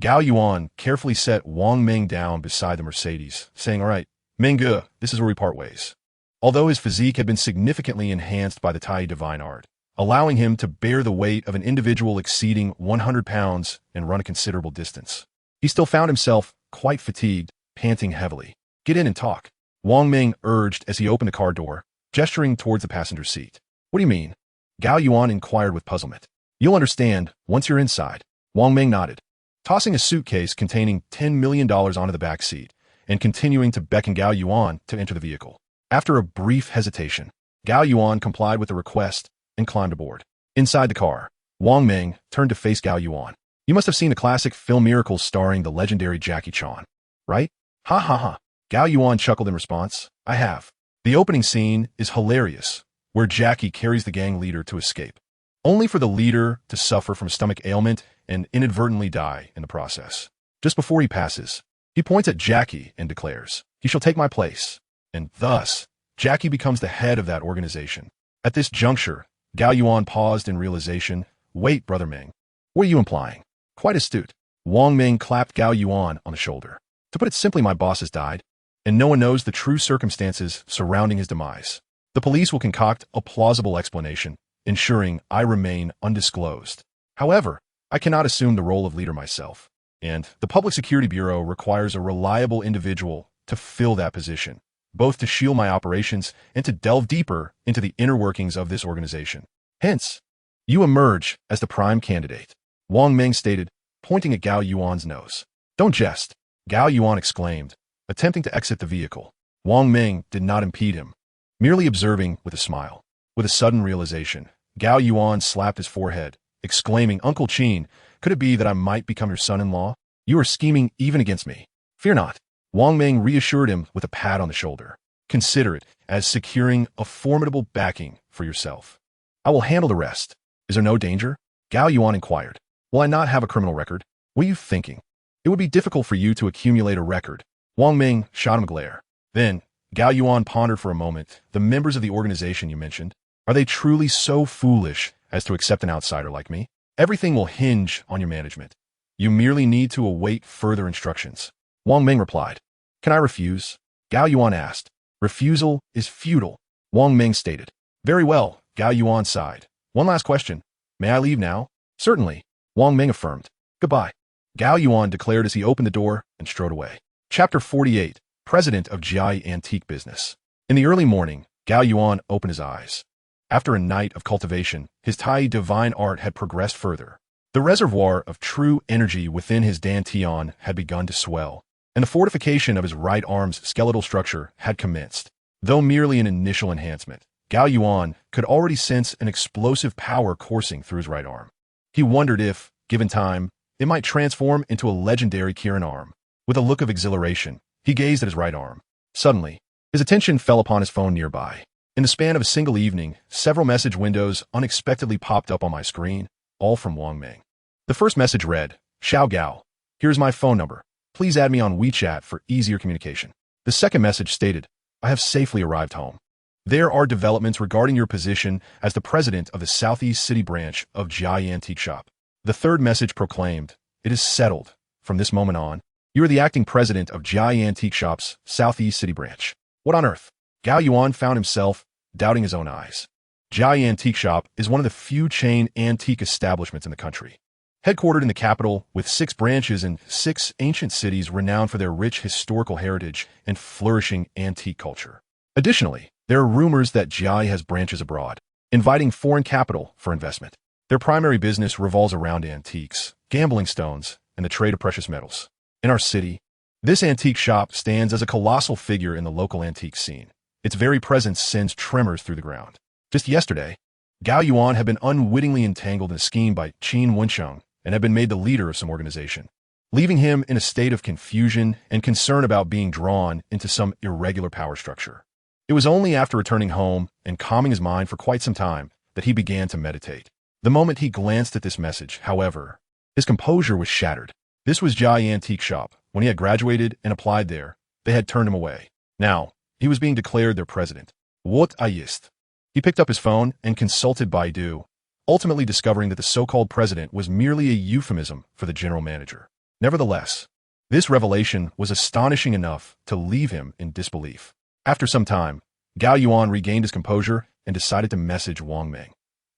Gao Yuan carefully set Wang Meng down beside the Mercedes, saying, "All right, Mengge, this is where we part ways." Although his physique had been significantly enhanced by the Tai divine art, allowing him to bear the weight of an individual exceeding 100 pounds and run a considerable distance, he still found himself quite fatigued, panting heavily. "Get in and talk," Wang Meng urged as he opened the car door, gesturing towards the passenger seat. "What do you mean?" Gao Yuan inquired with puzzlement. "You'll understand once you're inside," Wang Meng nodded, tossing a suitcase containing $10 million onto the back seat and continuing to beckon Gao Yuan to enter the vehicle. After a brief hesitation, Gao Yuan complied with the request and climbed aboard. Inside the car, Wang Meng turned to face Gao Yuan. "You must have seen the classic film Miracles starring the legendary Jackie Chan, right?" "Ha ha ha." Gao Yuan chuckled in response. "I have. The opening scene is hilarious, where Jackie carries the gang leader to escape, only for the leader to suffer from a stomach ailment and inadvertently die in the process. Just before he passes, he points at Jackie and declares, 'He shall take my place.' And thus, Jackie becomes the head of that organization." At this juncture, Gao Yuan paused in realization. "Wait, Brother Meng. What are you implying?" "Quite astute." Wang Meng clapped Gao Yuan on the shoulder. "To put it simply, my boss has died, and no one knows the true circumstances surrounding his demise. The police will concoct a plausible explanation, ensuring I remain undisclosed. However, I cannot assume the role of leader myself, and the Public Security Bureau requires a reliable individual to fill that position, both to shield my operations and to delve deeper into the inner workings of this organization. Hence, you emerge as the prime candidate," Wang Meng stated, pointing at Gao Yuan's nose. "Don't jest," Gao Yuan exclaimed, attempting to exit the vehicle. Wang Meng did not impede him, merely observing with a smile. With a sudden realization, Gao Yuan slapped his forehead, exclaiming, "Uncle Qin, could it be that I might become your son-in-law? You are scheming even against me." "Fear not," Wang Meng reassured him with a pat on the shoulder. "Consider it as securing a formidable backing for yourself. I will handle the rest. Is there no danger?" Gao Yuan inquired. "Will I not have a criminal record?" "What are you thinking? It would be difficult for you to accumulate a record." Wang Meng shot him a glare. Then, Gao Yuan pondered for a moment. "The members of the organization you mentioned, are they truly so foolish as to accept an outsider like me? Everything will hinge on your management. You merely need to await further instructions." Wang Meng replied. "Can I refuse?" Gao Yuan asked. "Refusal is futile," Wang Meng stated. "Very well," Gao Yuan sighed. "One last question. May I leave now?" "Certainly," Wang Meng affirmed. "Goodbye," Gao Yuan declared as he opened the door and strode away. Chapter 48, President of Jai Antique Business. In the early morning, Gao Yuan opened his eyes. After a night of cultivation, his Tai divine art had progressed further. The reservoir of true energy within his dantian had begun to swell, and the fortification of his right arm's skeletal structure had commenced. Though merely an initial enhancement, Gao Yuan could already sense an explosive power coursing through his right arm. He wondered if, given time, it might transform into a legendary Kirin arm. With a look of exhilaration, he gazed at his right arm. Suddenly, his attention fell upon his phone nearby. In the span of a single evening, several message windows unexpectedly popped up on my screen, all from Wang Meng. The first message read, "Xiao Gao, here's my phone number. Please add me on WeChat for easier communication." The second message stated, "I have safely arrived home. There are developments regarding your position as the president of the Southeast City branch of Jai Antique Shop." The third message proclaimed, "It is settled. From this moment on, you are the acting president of Jai Antique Shop's Southeast City branch." What on earth? Gao Yuan found himself doubting his own eyes. Jai Antique Shop is one of the few chain antique establishments in the country. Headquartered in the capital, with 6 branches in 6 ancient cities renowned for their rich historical heritage and flourishing antique culture. Additionally, there are rumors that Jai has branches abroad, inviting foreign capital for investment. Their primary business revolves around antiques, gambling stones, and the trade of precious metals. In our city, this antique shop stands as a colossal figure in the local antique scene. Its very presence sends tremors through the ground. Just yesterday, Gao Yuan had been unwittingly entangled in a scheme by Qin Wensheng and had been made the leader of some organization, leaving him in a state of confusion and concern about being drawn into some irregular power structure. It was only after returning home and calming his mind for quite some time that he began to meditate. The moment he glanced at this message, however, his composure was shattered. This was Jai Antique Shop. When he had graduated and applied there, they had turned him away. Now, he was being declared their president. What ist? He picked up his phone and consulted Baidu, ultimately discovering that the so-called president was merely a euphemism for the general manager. Nevertheless, this revelation was astonishing enough to leave him in disbelief. After some time, Gao Yuan regained his composure and decided to message Wang Meng.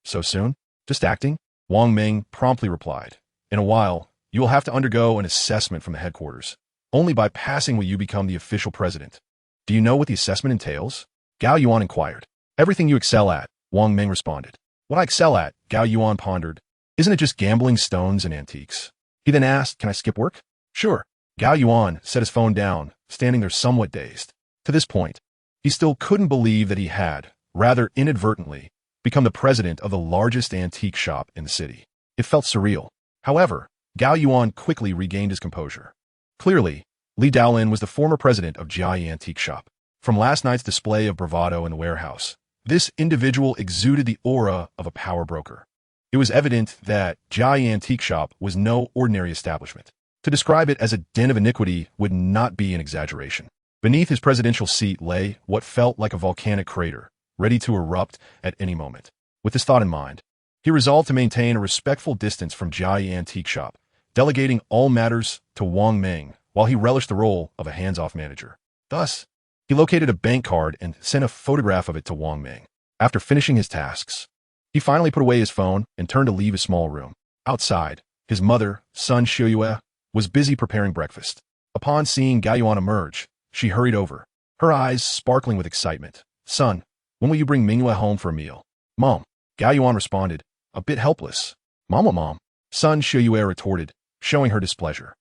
So soon? Just acting? Wang Meng promptly replied. In a while, you will have to undergo an assessment from the headquarters. Only by passing will you become the official president. Do you know what the assessment entails? Gao Yuan inquired. Everything you excel at, Wang Meng responded. What I excel at, Gao Yuan pondered. Isn't it just gambling stones and antiques? He then asked, can I skip work? Sure. Gao Yuan set his phone down, standing there somewhat dazed. To this point, he still couldn't believe that he had, rather inadvertently, become the president of the largest antique shop in the city. It felt surreal. However, Gao Yuan quickly regained his composure. Clearly, Li Daolin was the former president of Jai Antique Shop. From last night's display of bravado in the warehouse, this individual exuded the aura of a power broker. It was evident that Jai Antique Shop was no ordinary establishment. To describe it as a den of iniquity would not be an exaggeration. Beneath his presidential seat lay what felt like a volcanic crater, ready to erupt at any moment. With this thought in mind, he resolved to maintain a respectful distance from Jai Antique Shop, delegating all matters to Wang Meng while he relished the role of a hands-off manager. Thus, he located a bank card and sent a photograph of it to Wang Meng. After finishing his tasks, he finally put away his phone and turned to leave his small room. Outside, his mother, Sun Xiuyue, was busy preparing breakfast. Upon seeing Gao Yuan emerge, she hurried over, her eyes sparkling with excitement. Son, when will you bring Mingyue home for a meal? Mom, Gao Yuan responded, a bit helpless. Mom, Sun Xiuyue retorted, showing her displeasure.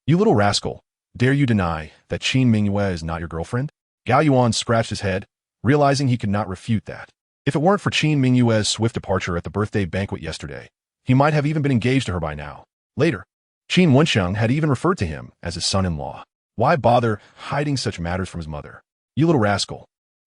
You little rascal, dare you deny that Qin Mingyue is not your girlfriend? Gao Yuan scratched his head, realizing he could not refute that. If it weren't for Qin Mingyue's swift departure at the birthday banquet yesterday, he might have even been engaged to her by now. Later, Qin Wensheng had even referred to him as his son-in-law. Why bother hiding such matters from his mother? You little rascal.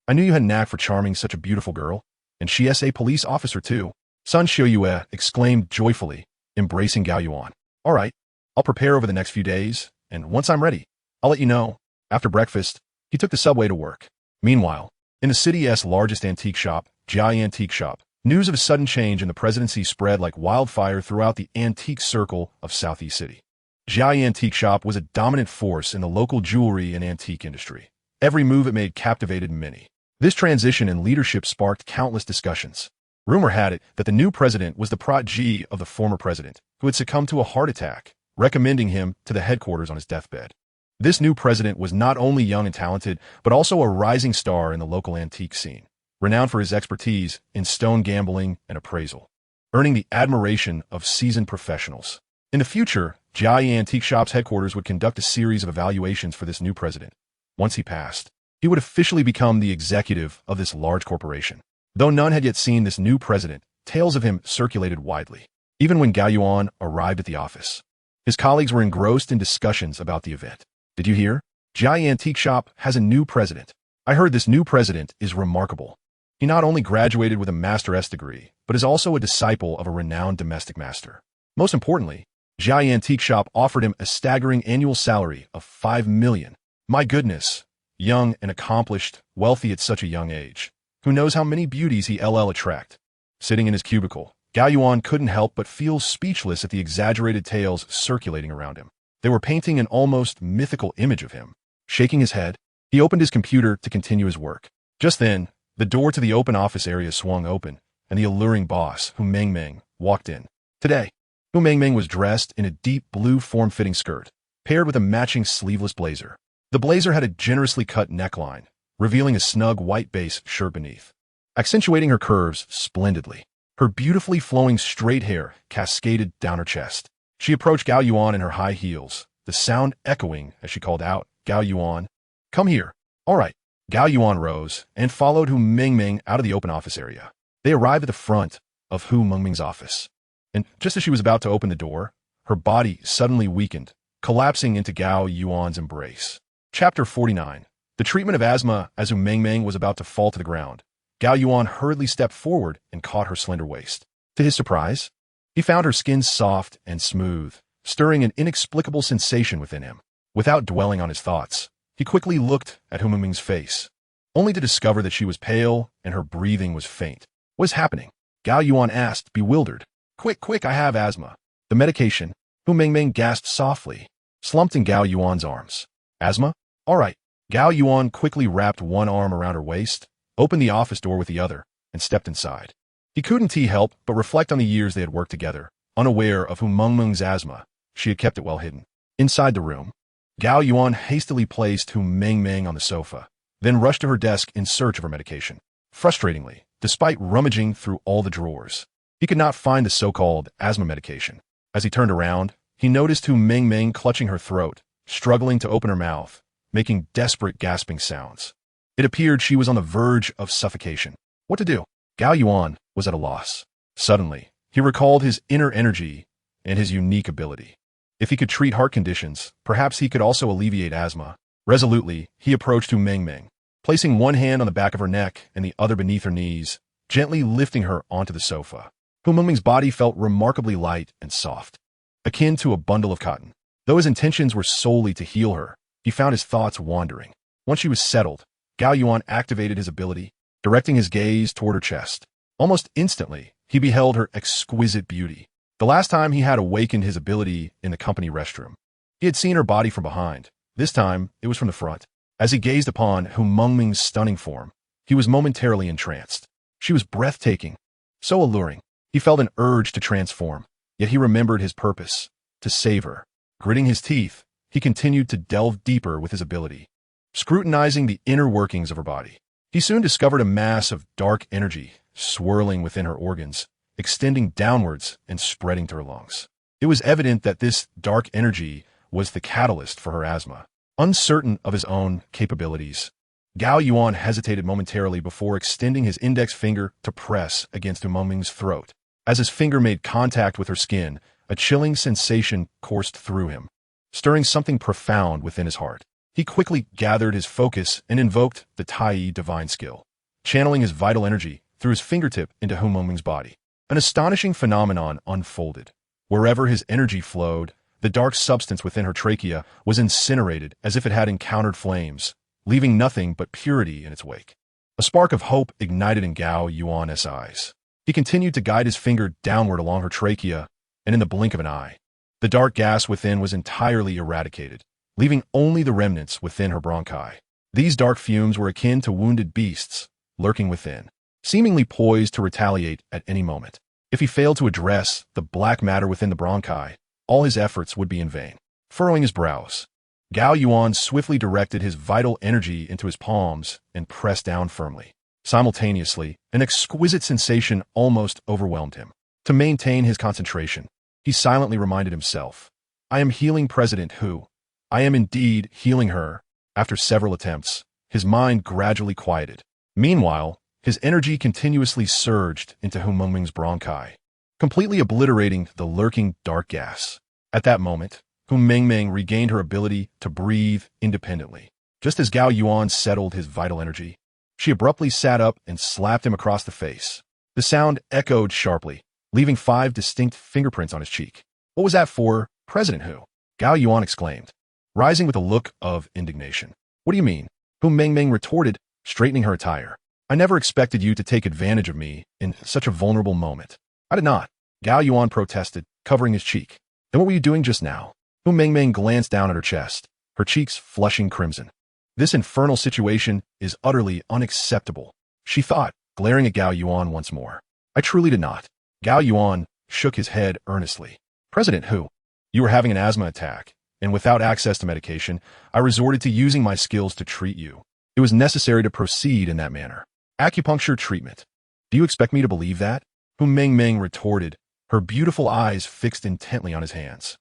I knew you had a knack for charming such a beautiful girl, and she is a police officer too. Sun Xiuyue exclaimed joyfully, embracing Gao Yuan. All right, I'll prepare over the next few days, and once I'm ready, I'll let you know. After breakfast, he took the subway to work. Meanwhile, in the city's largest antique shop, Jai Antique Shop, news of a sudden change in the presidency spread like wildfire throughout the antique circle of Southeast City. Jai Antique Shop was a dominant force in the local jewelry and antique industry. Every move it made captivated many. This transition in leadership sparked countless discussions. Rumor had it that the new president was the protege of the former president, who had succumbed to a heart attack, recommending him to the headquarters on his deathbed. This new president was not only young and talented, but also a rising star in the local antique scene, renowned for his expertise in stone gambling and appraisal, earning the admiration of seasoned professionals. In the future, Jai Antique Shop's headquarters would conduct a series of evaluations for this new president. Once he passed, he would officially become the executive of this large corporation. Though none had yet seen this new president, tales of him circulated widely. Even when Gao Yuan arrived at the office, his colleagues were engrossed in discussions about the event. Did you hear? Jai Antique Shop has a new president. I heard this new president is remarkable. He not only graduated with a Master S degree, but is also a disciple of a renowned domestic master. Most importantly, Jai Antique Shop offered him a staggering annual salary of 5 million. My goodness, young and accomplished, wealthy at such a young age. Who knows how many beauties he LL attract? Sitting in his cubicle, Gao Yuan couldn't help but feel speechless at the exaggerated tales circulating around him. They were painting an almost mythical image of him. Shaking his head, he opened his computer to continue his work. Just then, the door to the open office area swung open, and the alluring boss, Meng, walked in. Today, Hu Mengmeng was dressed in a deep blue form-fitting skirt, paired with a matching sleeveless blazer. The blazer had a generously cut neckline, revealing a snug white base shirt beneath, accentuating her curves splendidly. Her beautifully flowing straight hair cascaded down her chest. She approached Gao Yuan in her high heels, the sound echoing as she called out, "Gao Yuan, come here." "All right." Gao Yuan rose and followed Hu Mengmeng out of the open office area. They arrived at the front of Hu Mengmeng's office, and just as she was about to open the door, her body suddenly weakened, collapsing into Gao Yuan's embrace. Chapter 49. The treatment of asthma. As Hu Mengmeng was about to fall to the ground, Gao Yuan hurriedly stepped forward and caught her slender waist. To his surprise, he found her skin soft and smooth, stirring an inexplicable sensation within him. Without dwelling on his thoughts, he quickly looked at Hu Mengmeng's face, only to discover that she was pale and her breathing was faint. "What is happening?" Gao Yuan asked, bewildered. Quick, I have asthma." "The medication?" Hu Mengmeng gasped softly, slumped in Gao Yuan's arms. "Asthma? All right." Gao Yuan quickly wrapped one arm around her waist, opened the office door with the other, and stepped inside. He couldn't help but reflect on the years they had worked together. Unaware of Hu Mengmeng's asthma, she had kept it well hidden. Inside the room, Gao Yuan hastily placed Hu Mengmeng on the sofa, then rushed to her desk in search of her medication. Frustratingly, despite rummaging through all the drawers, he could not find the so-called asthma medication. As he turned around, he noticed Hu Mengmeng clutching her throat, struggling to open her mouth, making desperate gasping sounds. It appeared she was on the verge of suffocation. What to do? Gao Yuan was at a loss. Suddenly, he recalled his inner energy and his unique ability. If he could treat heart conditions, perhaps he could also alleviate asthma. Resolutely, he approached Hu Mengmeng, placing one hand on the back of her neck and the other beneath her knees, gently lifting her onto the sofa. Hu Mengmeng's body felt remarkably light and soft, akin to a bundle of cotton. Though his intentions were solely to heal her, he found his thoughts wandering. Once she was settled, Gao Yuan activated his ability, directing his gaze toward her chest. Almost instantly, he beheld her exquisite beauty. The last time he had awakened his ability in the company restroom, he had seen her body from behind. This time, it was from the front. As he gazed upon Hu Mengmeng's stunning form, he was momentarily entranced. She was breathtaking, so alluring. He felt an urge to transform, yet he remembered his purpose, to save her. Gritting his teeth, he continued to delve deeper with his ability, scrutinizing the inner workings of her body. He soon discovered a mass of dark energy swirling within her organs, extending downwards and spreading to her lungs. It was evident that this dark energy was the catalyst for her asthma. Uncertain of his own capabilities, Gao Yuan hesitated momentarily before extending his index finger to press against Hu Mengmeng's throat. As his finger made contact with her skin, a chilling sensation coursed through him, stirring something profound within his heart. He quickly gathered his focus and invoked the Tai divine skill, channeling his vital energy through his fingertip into Hu Mengmeng's body. An astonishing phenomenon unfolded. Wherever his energy flowed, the dark substance within her trachea was incinerated as if it had encountered flames, leaving nothing but purity in its wake. A spark of hope ignited in Gao Yuan's eyes. He continued to guide his finger downward along her trachea, and in the blink of an eye, the dark gas within was entirely eradicated, leaving only the remnants within her bronchi. These dark fumes were akin to wounded beasts, lurking within, seemingly poised to retaliate at any moment. If he failed to address the black matter within the bronchi, all his efforts would be in vain. Furrowing his brows, Gao Yuan swiftly directed his vital energy into his palms and pressed down firmly. Simultaneously, an exquisite sensation almost overwhelmed him. To maintain his concentration, he silently reminded himself, "I am healing President Hu. I am indeed healing her." After several attempts, his mind gradually quieted. Meanwhile, his energy continuously surged into Hu Mengmeng's bronchi, completely obliterating the lurking dark gas. At that moment, Hu Mengmeng regained her ability to breathe independently. Just as Gao Yuan settled his vital energy, she abruptly sat up and slapped him across the face. The sound echoed sharply, leaving 5 distinct fingerprints on his cheek. "What was that for, President Hu?" Gao Yuan exclaimed, rising with a look of indignation. "What do you mean?" Hu Mengmeng retorted, straightening her attire. "I never expected you to take advantage of me in such a vulnerable moment." "I did not," Gao Yuan protested, covering his cheek. "Then what were you doing just now?" Hu Mengmeng glanced down at her chest, her cheeks flushing crimson. "This infernal situation is utterly unacceptable," she thought, glaring at Gao Yuan once more. "I truly did not." Gao Yuan shook his head earnestly. President who? You were having an asthma attack, and without access to medication, I resorted to using my skills to treat you. It was necessary to proceed in that manner. Acupuncture treatment. Do you expect me to believe that? Hu Mengmeng retorted, her beautiful eyes fixed intently on his hands.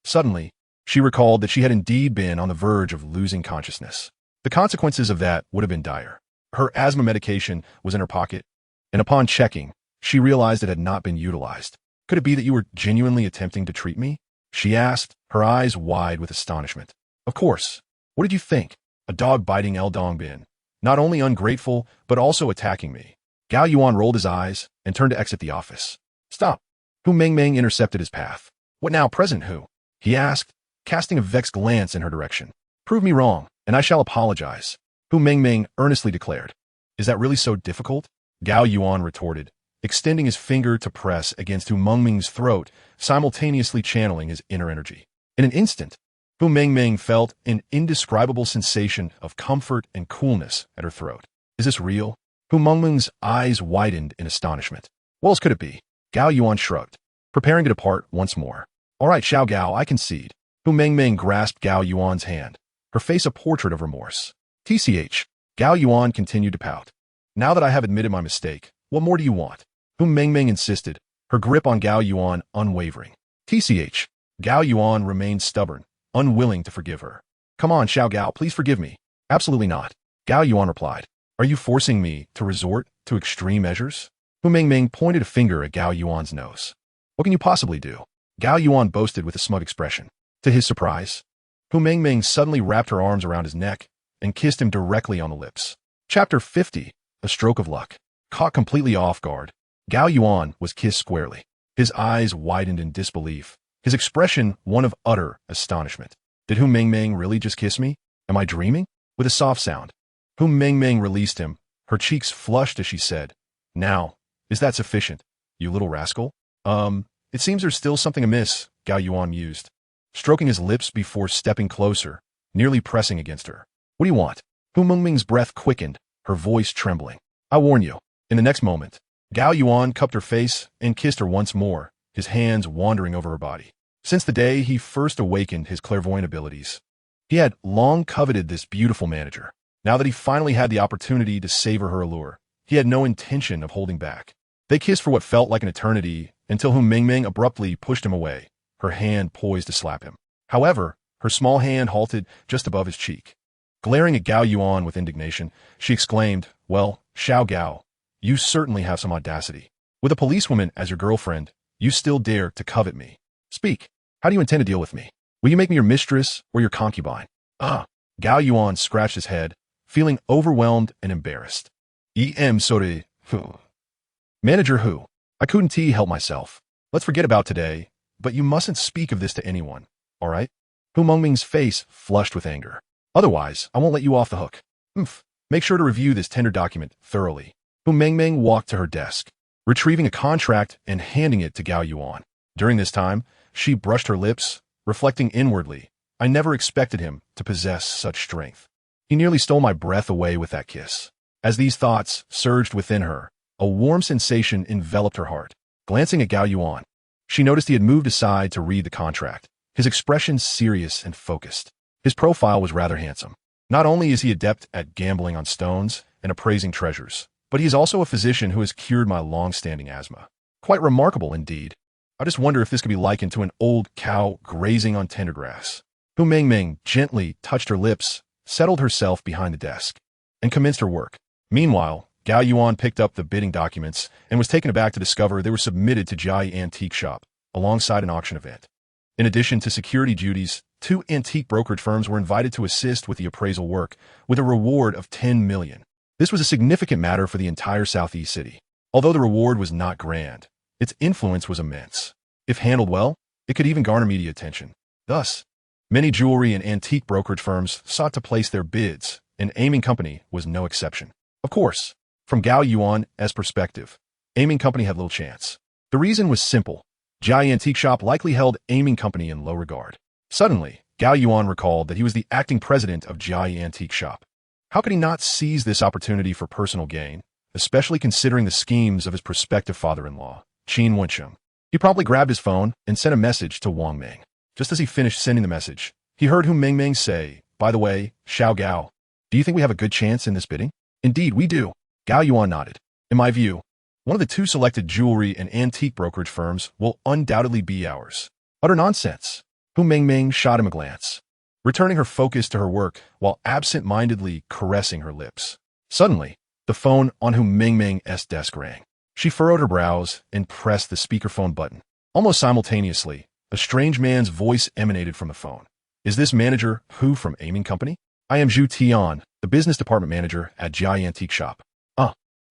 Suddenly, she recalled that she had indeed been on the verge of losing consciousness. The consequences of that would have been dire. Her asthma medication was in her pocket, and upon checking, she realized it had not been utilized. Could it be that you were genuinely attempting to treat me? She asked, her eyes wide with astonishment. Of course. What did you think? A dog biting El Dongbin. Not only ungrateful, but also attacking me. Gao Yuan rolled his eyes and turned to exit the office. Stop. Hu Mengmeng intercepted his path. What now, President Hu? He asked, casting a vexed glance in her direction. Prove me wrong, and I shall apologize. Hu Mengmeng earnestly declared. Is that really so difficult? Gao Yuan retorted, extending his finger to press against Hu Mengmeng's throat, simultaneously channeling his inner energy. In an instant, Hu Mengmeng felt an indescribable sensation of comfort and coolness at her throat. Is this real? Hu Mengmeng's eyes widened in astonishment. What else could it be? Gao Yuan shrugged, preparing to depart once more. All right, Xiao Gao, I concede. Hu Mengmeng grasped Gao Yuan's hand, her face a portrait of remorse. TCH. Gao Yuan continued to pout. Now that I have admitted my mistake, what more do you want? Hu Mengmeng insisted, her grip on Gao Yuan unwavering. TCH. Gao Yuan remained stubborn, unwilling to forgive her. Come on, Xiao Gao, please forgive me. Absolutely not. Gao Yuan replied. Are you forcing me to resort to extreme measures? Hu Mengmeng pointed a finger at Gao Yuan's nose. What can you possibly do? Gao Yuan boasted with a smug expression. To his surprise, Hu Mengmeng suddenly wrapped her arms around his neck and kissed him directly on the lips. Chapter 50. A Stroke of Luck. Caught completely off guard, Gao Yuan was kissed squarely. His eyes widened in disbelief, his expression one of utter astonishment. Did Hu Mengmeng really just kiss me? Am I dreaming? With a soft sound, Hu Mengmeng released him, her cheeks flushed as she said, Now, is that sufficient, you little rascal? It seems there's still something amiss, Gao Yuan mused, stroking his lips before stepping closer, nearly pressing against her. What do you want? Hu Mengmeng's breath quickened, her voice trembling. I warn you. In the next moment, Gao Yuan cupped her face and kissed her once more, his hands wandering over her body. Since the day he first awakened his clairvoyant abilities, he had long coveted this beautiful manager. Now that he finally had the opportunity to savor her allure, he had no intention of holding back. They kissed for what felt like an eternity until Hu Mengmeng abruptly pushed him away, her hand poised to slap him. However, her small hand halted just above his cheek. Glaring at Gao Yuan with indignation, she exclaimed, Well, Xiao Gao, you certainly have some audacity. With a policewoman as your girlfriend, you still dare to covet me. Speak. How do you intend to deal with me? Will you make me your mistress or your concubine? Gao Yuan scratched his head, feeling overwhelmed and embarrassed. Sorry. Manager Hu, I couldn't help myself. Let's forget about today, but you mustn't speak of this to anyone, all right? Hu Mengmeng's face flushed with anger. Otherwise, I won't let you off the hook. Make sure to review this tender document thoroughly. Hu Mengmeng walked to her desk, retrieving a contract and handing it to Gao Yuan. During this time, she brushed her lips, reflecting inwardly, I never expected him to possess such strength. He nearly stole my breath away with that kiss. As these thoughts surged within her, a warm sensation enveloped her heart. Glancing at Gao Yuan, she noticed he had moved aside to read the contract, his expression serious and focused. His profile was rather handsome. Not only is he adept at gambling on stones and appraising treasures, but he is also a physician who has cured my long-standing asthma. Quite remarkable indeed. I just wonder if this could be likened to an old cow grazing on tender grass. Hu Mengmeng gently touched her lips, settled herself behind the desk, and commenced her work. Meanwhile, Gao Yuan picked up the bidding documents and was taken aback to discover they were submitted to Jai Antique Shop alongside an auction event. In addition to security duties, 2 antique brokerage firms were invited to assist with the appraisal work with a reward of 10 million. This was a significant matter for the entire Southeast city. Although the reward was not grand, its influence was immense. If handled well, it could even garner media attention. Thus, many jewelry and antique brokerage firms sought to place their bids, and Aiming Company was no exception. Of course, from Gao Yuan's perspective, Aiming Company had little chance. The reason was simple. Jai Antique Shop likely held Aiming Company in low regard. Suddenly, Gao Yuan recalled that he was the acting president of Jai Antique Shop. How could he not seize this opportunity for personal gain, especially considering the schemes of his prospective father-in-law, Qin Wensheng? He promptly grabbed his phone and sent a message to Wang Ming. Just as he finished sending the message, he heard Hu Mingming say, "By the way, Xiao Gao, do you think we have a good chance in this bidding?" "Indeed, we do." Gao Yuan nodded. "In my view, one of the two selected jewelry and antique brokerage firms will undoubtedly be ours." "Utter nonsense." Hu Mingming shot him a glance, returning her focus to her work while absent-mindedly caressing her lips. Suddenly, the phone on Hu Mingming's desk rang. She furrowed her brows and pressed the speakerphone button. Almost simultaneously, a strange man's voice emanated from the phone. "Is this Manager Hu from Aiming Company? I am Zhu Tian, the business department manager at Jai Antique Shop."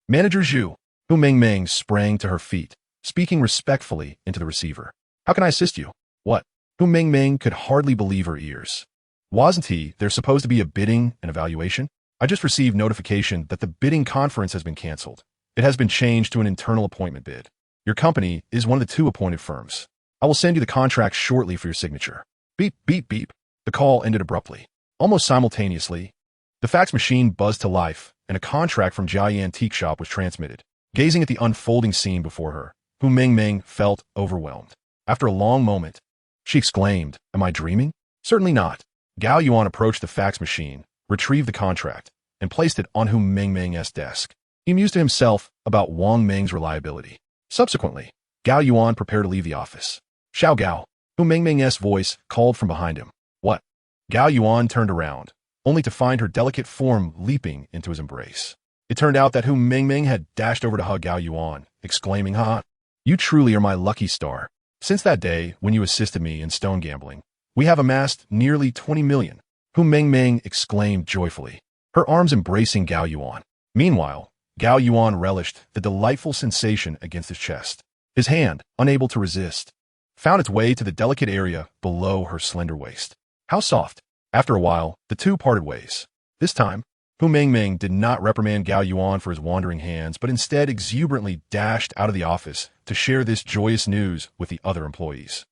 Manager Zhu." Hu Mingming sprang to her feet, speaking respectfully into the receiver. "How can I assist you?" "What?" Hu Mingming could hardly believe her ears. "Wasn't there supposed to be a bidding and evaluation? I just received notification that the bidding conference has been canceled. It has been changed to an internal appointment bid. Your company is one of the two appointed firms. I will send you the contract shortly for your signature." Beep, beep, beep. The call ended abruptly. Almost simultaneously, the fax machine buzzed to life, and a contract from Jai Antique Shop was transmitted. Gazing at the unfolding scene before her, Hu Mingming felt overwhelmed. After a long moment, she exclaimed, "Am I dreaming?" "Certainly not." Gao Yuan approached the fax machine, retrieved the contract, and placed it on Hu Mingming's desk. He mused to himself about Wang Ming's reliability. Subsequently, Gao Yuan prepared to leave the office. "Xiao Gao," Hu Mingming's voice called from behind him. "What?" Gao Yuan turned around, only to find her delicate form leaping into his embrace. It turned out that Hu Mingming had dashed over to hug Gao Yuan, exclaiming, "Ha! You truly are my lucky star. Since that day when you assisted me in stone gambling, we have amassed nearly 20 million. Hu Mingming exclaimed joyfully, her arms embracing Gao Yuan. Meanwhile, Gao Yuan relished the delightful sensation against his chest. His hand, unable to resist, found its way to the delicate area below her slender waist. How soft! After a while, the two parted ways. This time, Hu Mingming did not reprimand Gao Yuan for his wandering hands, but instead exuberantly dashed out of the office to share this joyous news with the other employees.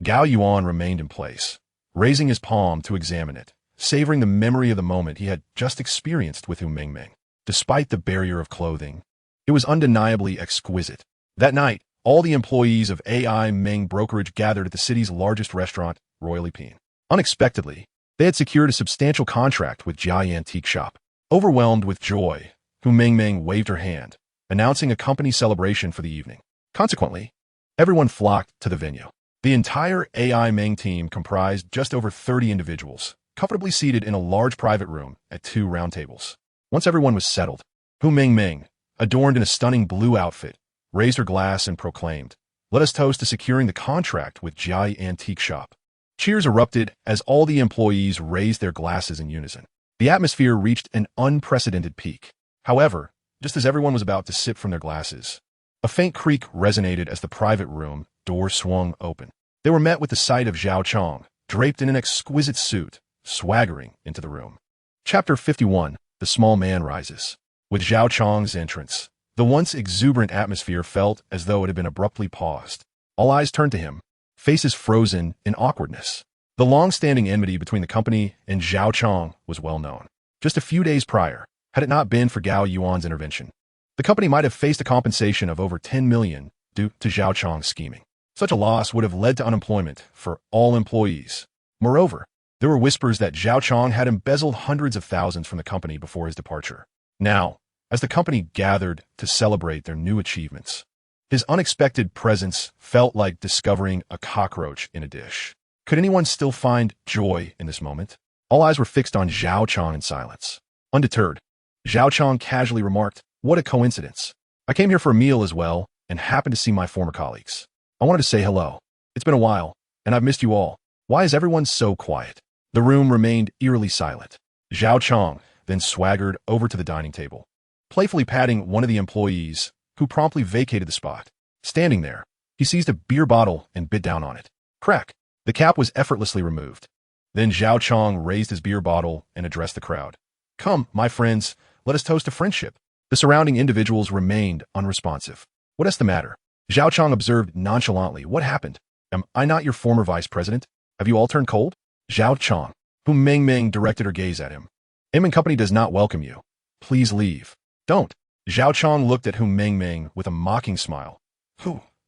Gao Yuan remained in place, raising his palm to examine it, savoring the memory of the moment he had just experienced with Hu Mingming. Despite the barrier of clothing, it was undeniably exquisite. That night, all the employees of AI Ming Brokerage gathered at the city's largest restaurant, Royally Peen. Unexpectedly, they had secured a substantial contract with Jai Antique Shop. Overwhelmed with joy, Hu Mingming waved her hand, announcing a company celebration for the evening. Consequently, everyone flocked to the venue. The entire AI Ming team comprised just over 30 individuals, comfortably seated in a large private room at 2 round tables. Once everyone was settled, Hu Mingming, adorned in a stunning blue outfit, raised her glass and proclaimed, "Let us toast to securing the contract with Jai Antique Shop." Cheers erupted as all the employees raised their glasses in unison. The atmosphere reached an unprecedented peak. However, just as everyone was about to sip from their glasses, a faint creak resonated as the private room door swung open. They were met with the sight of Zhao Chong, draped in an exquisite suit, swaggering into the room. Chapter 51, The Small Man Rises. With Zhao Chong's entrance, the once exuberant atmosphere felt as though it had been abruptly paused. All eyes turned to him, faces frozen in awkwardness. The long-standing enmity between the company and Zhao Chong was well known. Just a few days prior, had it not been for Gao Yuan's intervention, the company might have faced a compensation of over 10 million due to Zhao Chong's scheming. Such a loss would have led to unemployment for all employees. Moreover, there were whispers that Zhao Chong had embezzled hundreds of thousands from the company before his departure. Now, as the company gathered to celebrate their new achievements, his unexpected presence felt like discovering a cockroach in a dish. Could anyone still find joy in this moment? All eyes were fixed on Zhao Chong in silence. Undeterred, Zhao Chong casually remarked, "What a coincidence. I came here for a meal as well and happened to see my former colleagues. I wanted to say hello. It's been a while, and I've missed you all. Why is everyone so quiet?" The room remained eerily silent. Zhao Chong then swaggered over to the dining table, playfully patting one of the employees, who promptly vacated the spot. Standing there, he seized a beer bottle and bit down on it. Crack! The cap was effortlessly removed. Then Zhao Chong raised his beer bottle and addressed the crowd. "Come, my friends, let us toast to friendship." The surrounding individuals remained unresponsive. "What is the matter?" Zhao Chong observed nonchalantly. "What happened? Am I not your former vice president? Have you all turned cold?" Zhao Chong, Hu Mingming directed her gaze at him. "Aiming Company does not welcome you. Please leave." "Don't." Zhao Chong looked at Hu Mingming with a mocking smile.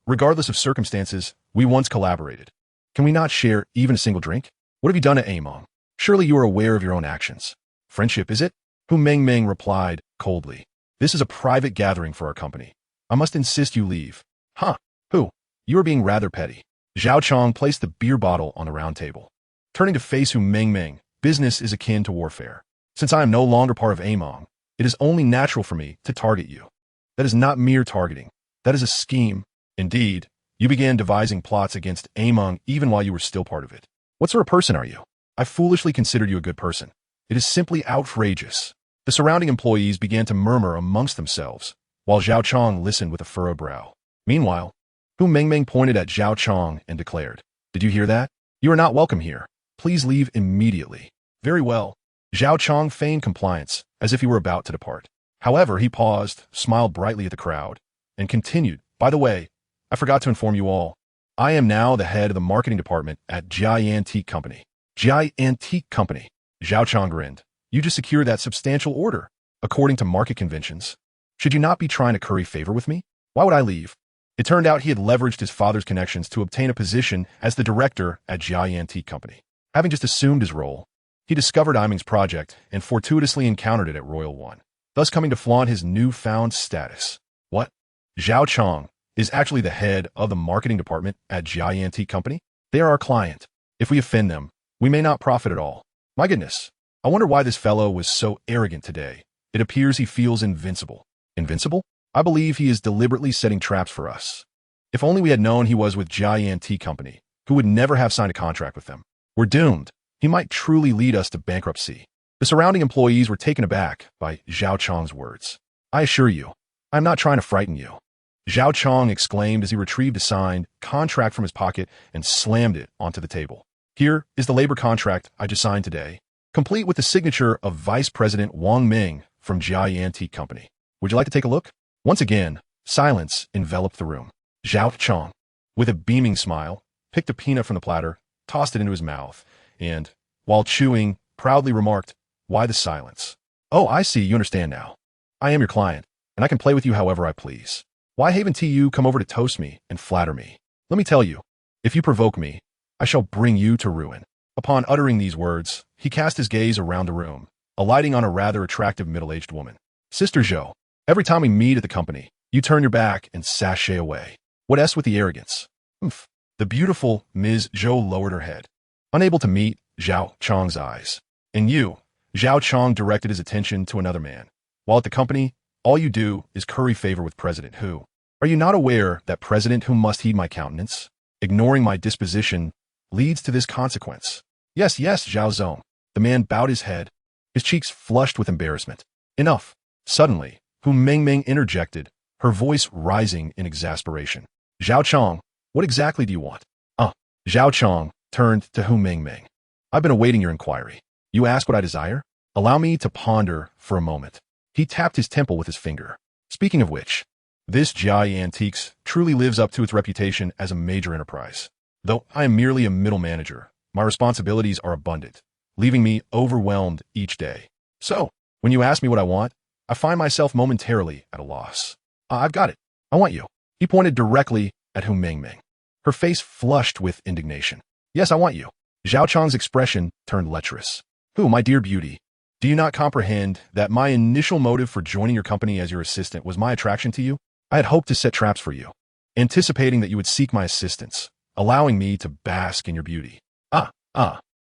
Regardless of circumstances, we once collaborated. Can we not share even a single drink? What have you done at Among? Surely you are aware of your own actions. Friendship, is it? Hu Mengmeng replied coldly. This is a private gathering for our company. I must insist you leave. Huh? Who? You are being rather petty. Zhao Chong placed the beer bottle on the round table. Turning to face Hu Mengmeng, business is akin to warfare. Since I am no longer part of Among, it is only natural for me to target you. That is not mere targeting. That is a scheme. Indeed, you began devising plots against Among even while you were still part of it. What sort of person are you? I foolishly considered you a good person. It is simply outrageous. The surrounding employees began to murmur amongst themselves, while Zhao Chong listened with a furrowed brow. Meanwhile, Hu Mengmeng pointed at Zhao Chong and declared, "Did you hear that? You are not welcome here. Please leave immediately." Very well. Zhao Chong feigned compliance, as if he were about to depart. However, he paused, smiled brightly at the crowd, and continued, "By the way, I forgot to inform you all. I am now the head of the marketing department at Jai Antique Company." Jai Antique Company. Zhao Chong grinned. "You just secured that substantial order, according to market conventions. Should you not be trying to curry favor with me? Why would I leave?" It turned out he had leveraged his father's connections to obtain a position as the director at Jai Antique Company. Having just assumed his role, he discovered Iming's project and fortuitously encountered it at Royal One, thus coming to flaunt his newfound status. What? Zhao Chong is actually the head of the marketing department at Jai Antique Company? They are our client. If we offend them, we may not profit at all. My goodness, I wonder why this fellow was so arrogant today. It appears he feels invincible. Invincible? I believe he is deliberately setting traps for us. If only we had known he was with Jai Antique Company, who would never have signed a contract with them. We're doomed. He might truly lead us to bankruptcy. The surrounding employees were taken aback by Zhao Chong's words. I assure you, I am not trying to frighten you. Zhao Chong exclaimed as he retrieved a signed contract from his pocket and slammed it onto the table. Here is the labor contract I just signed today, complete with the signature of Vice President Wang Ming from Jai Antique Company. Would you like to take a look? Once again, silence enveloped the room. Zhao Chong, with a beaming smile, picked a peanut from the platter, tossed it into his mouth, and, while chewing, proudly remarked, "Why the silence? Oh, I see, you understand now. I am your client, and I can play with you however I please. Why haven't you come over to toast me and flatter me? Let me tell you, if you provoke me, I shall bring you to ruin." Upon uttering these words, he cast his gaze around the room, alighting on a rather attractive middle-aged woman. "Sister Zhou, every time we meet at the company, you turn your back and sashay away. What s with the arrogance?" Oomph. The beautiful Ms. Zhou lowered her head, unable to meet Zhao Chong's eyes. "And you," Zhao Chong directed his attention to another man. "While at the company, all you do is curry favor with President Hu. Are you not aware that President Hu must heed my countenance? Ignoring my disposition leads to this consequence." Yes, Zhao Zong." The man bowed his head, his cheeks flushed with embarrassment. "Enough." Suddenly, Hu Mengmeng interjected, her voice rising in exasperation. "Zhao Chong, what exactly do you want?" Zhao Chong turned to Hu Mengmeng. "I've been awaiting your inquiry. You ask what I desire? Allow me to ponder for a moment." He tapped his temple with his finger. "Speaking of which, this Jai Antiques truly lives up to its reputation as a major enterprise. Though I am merely a middle manager, my responsibilities are abundant, leaving me overwhelmed each day. So, when you ask me what I want, I find myself momentarily at a loss. I've got it. I want you." He pointed directly at Hu Mengmeng. Her face flushed with indignation. "Yes, I want you." Zhao Chong's expression turned lecherous. "Who, my dear beauty? Do you not comprehend that my initial motive for joining your company as your assistant was my attraction to you? I had hoped to set traps for you, anticipating that you would seek my assistance, allowing me to bask in your beauty.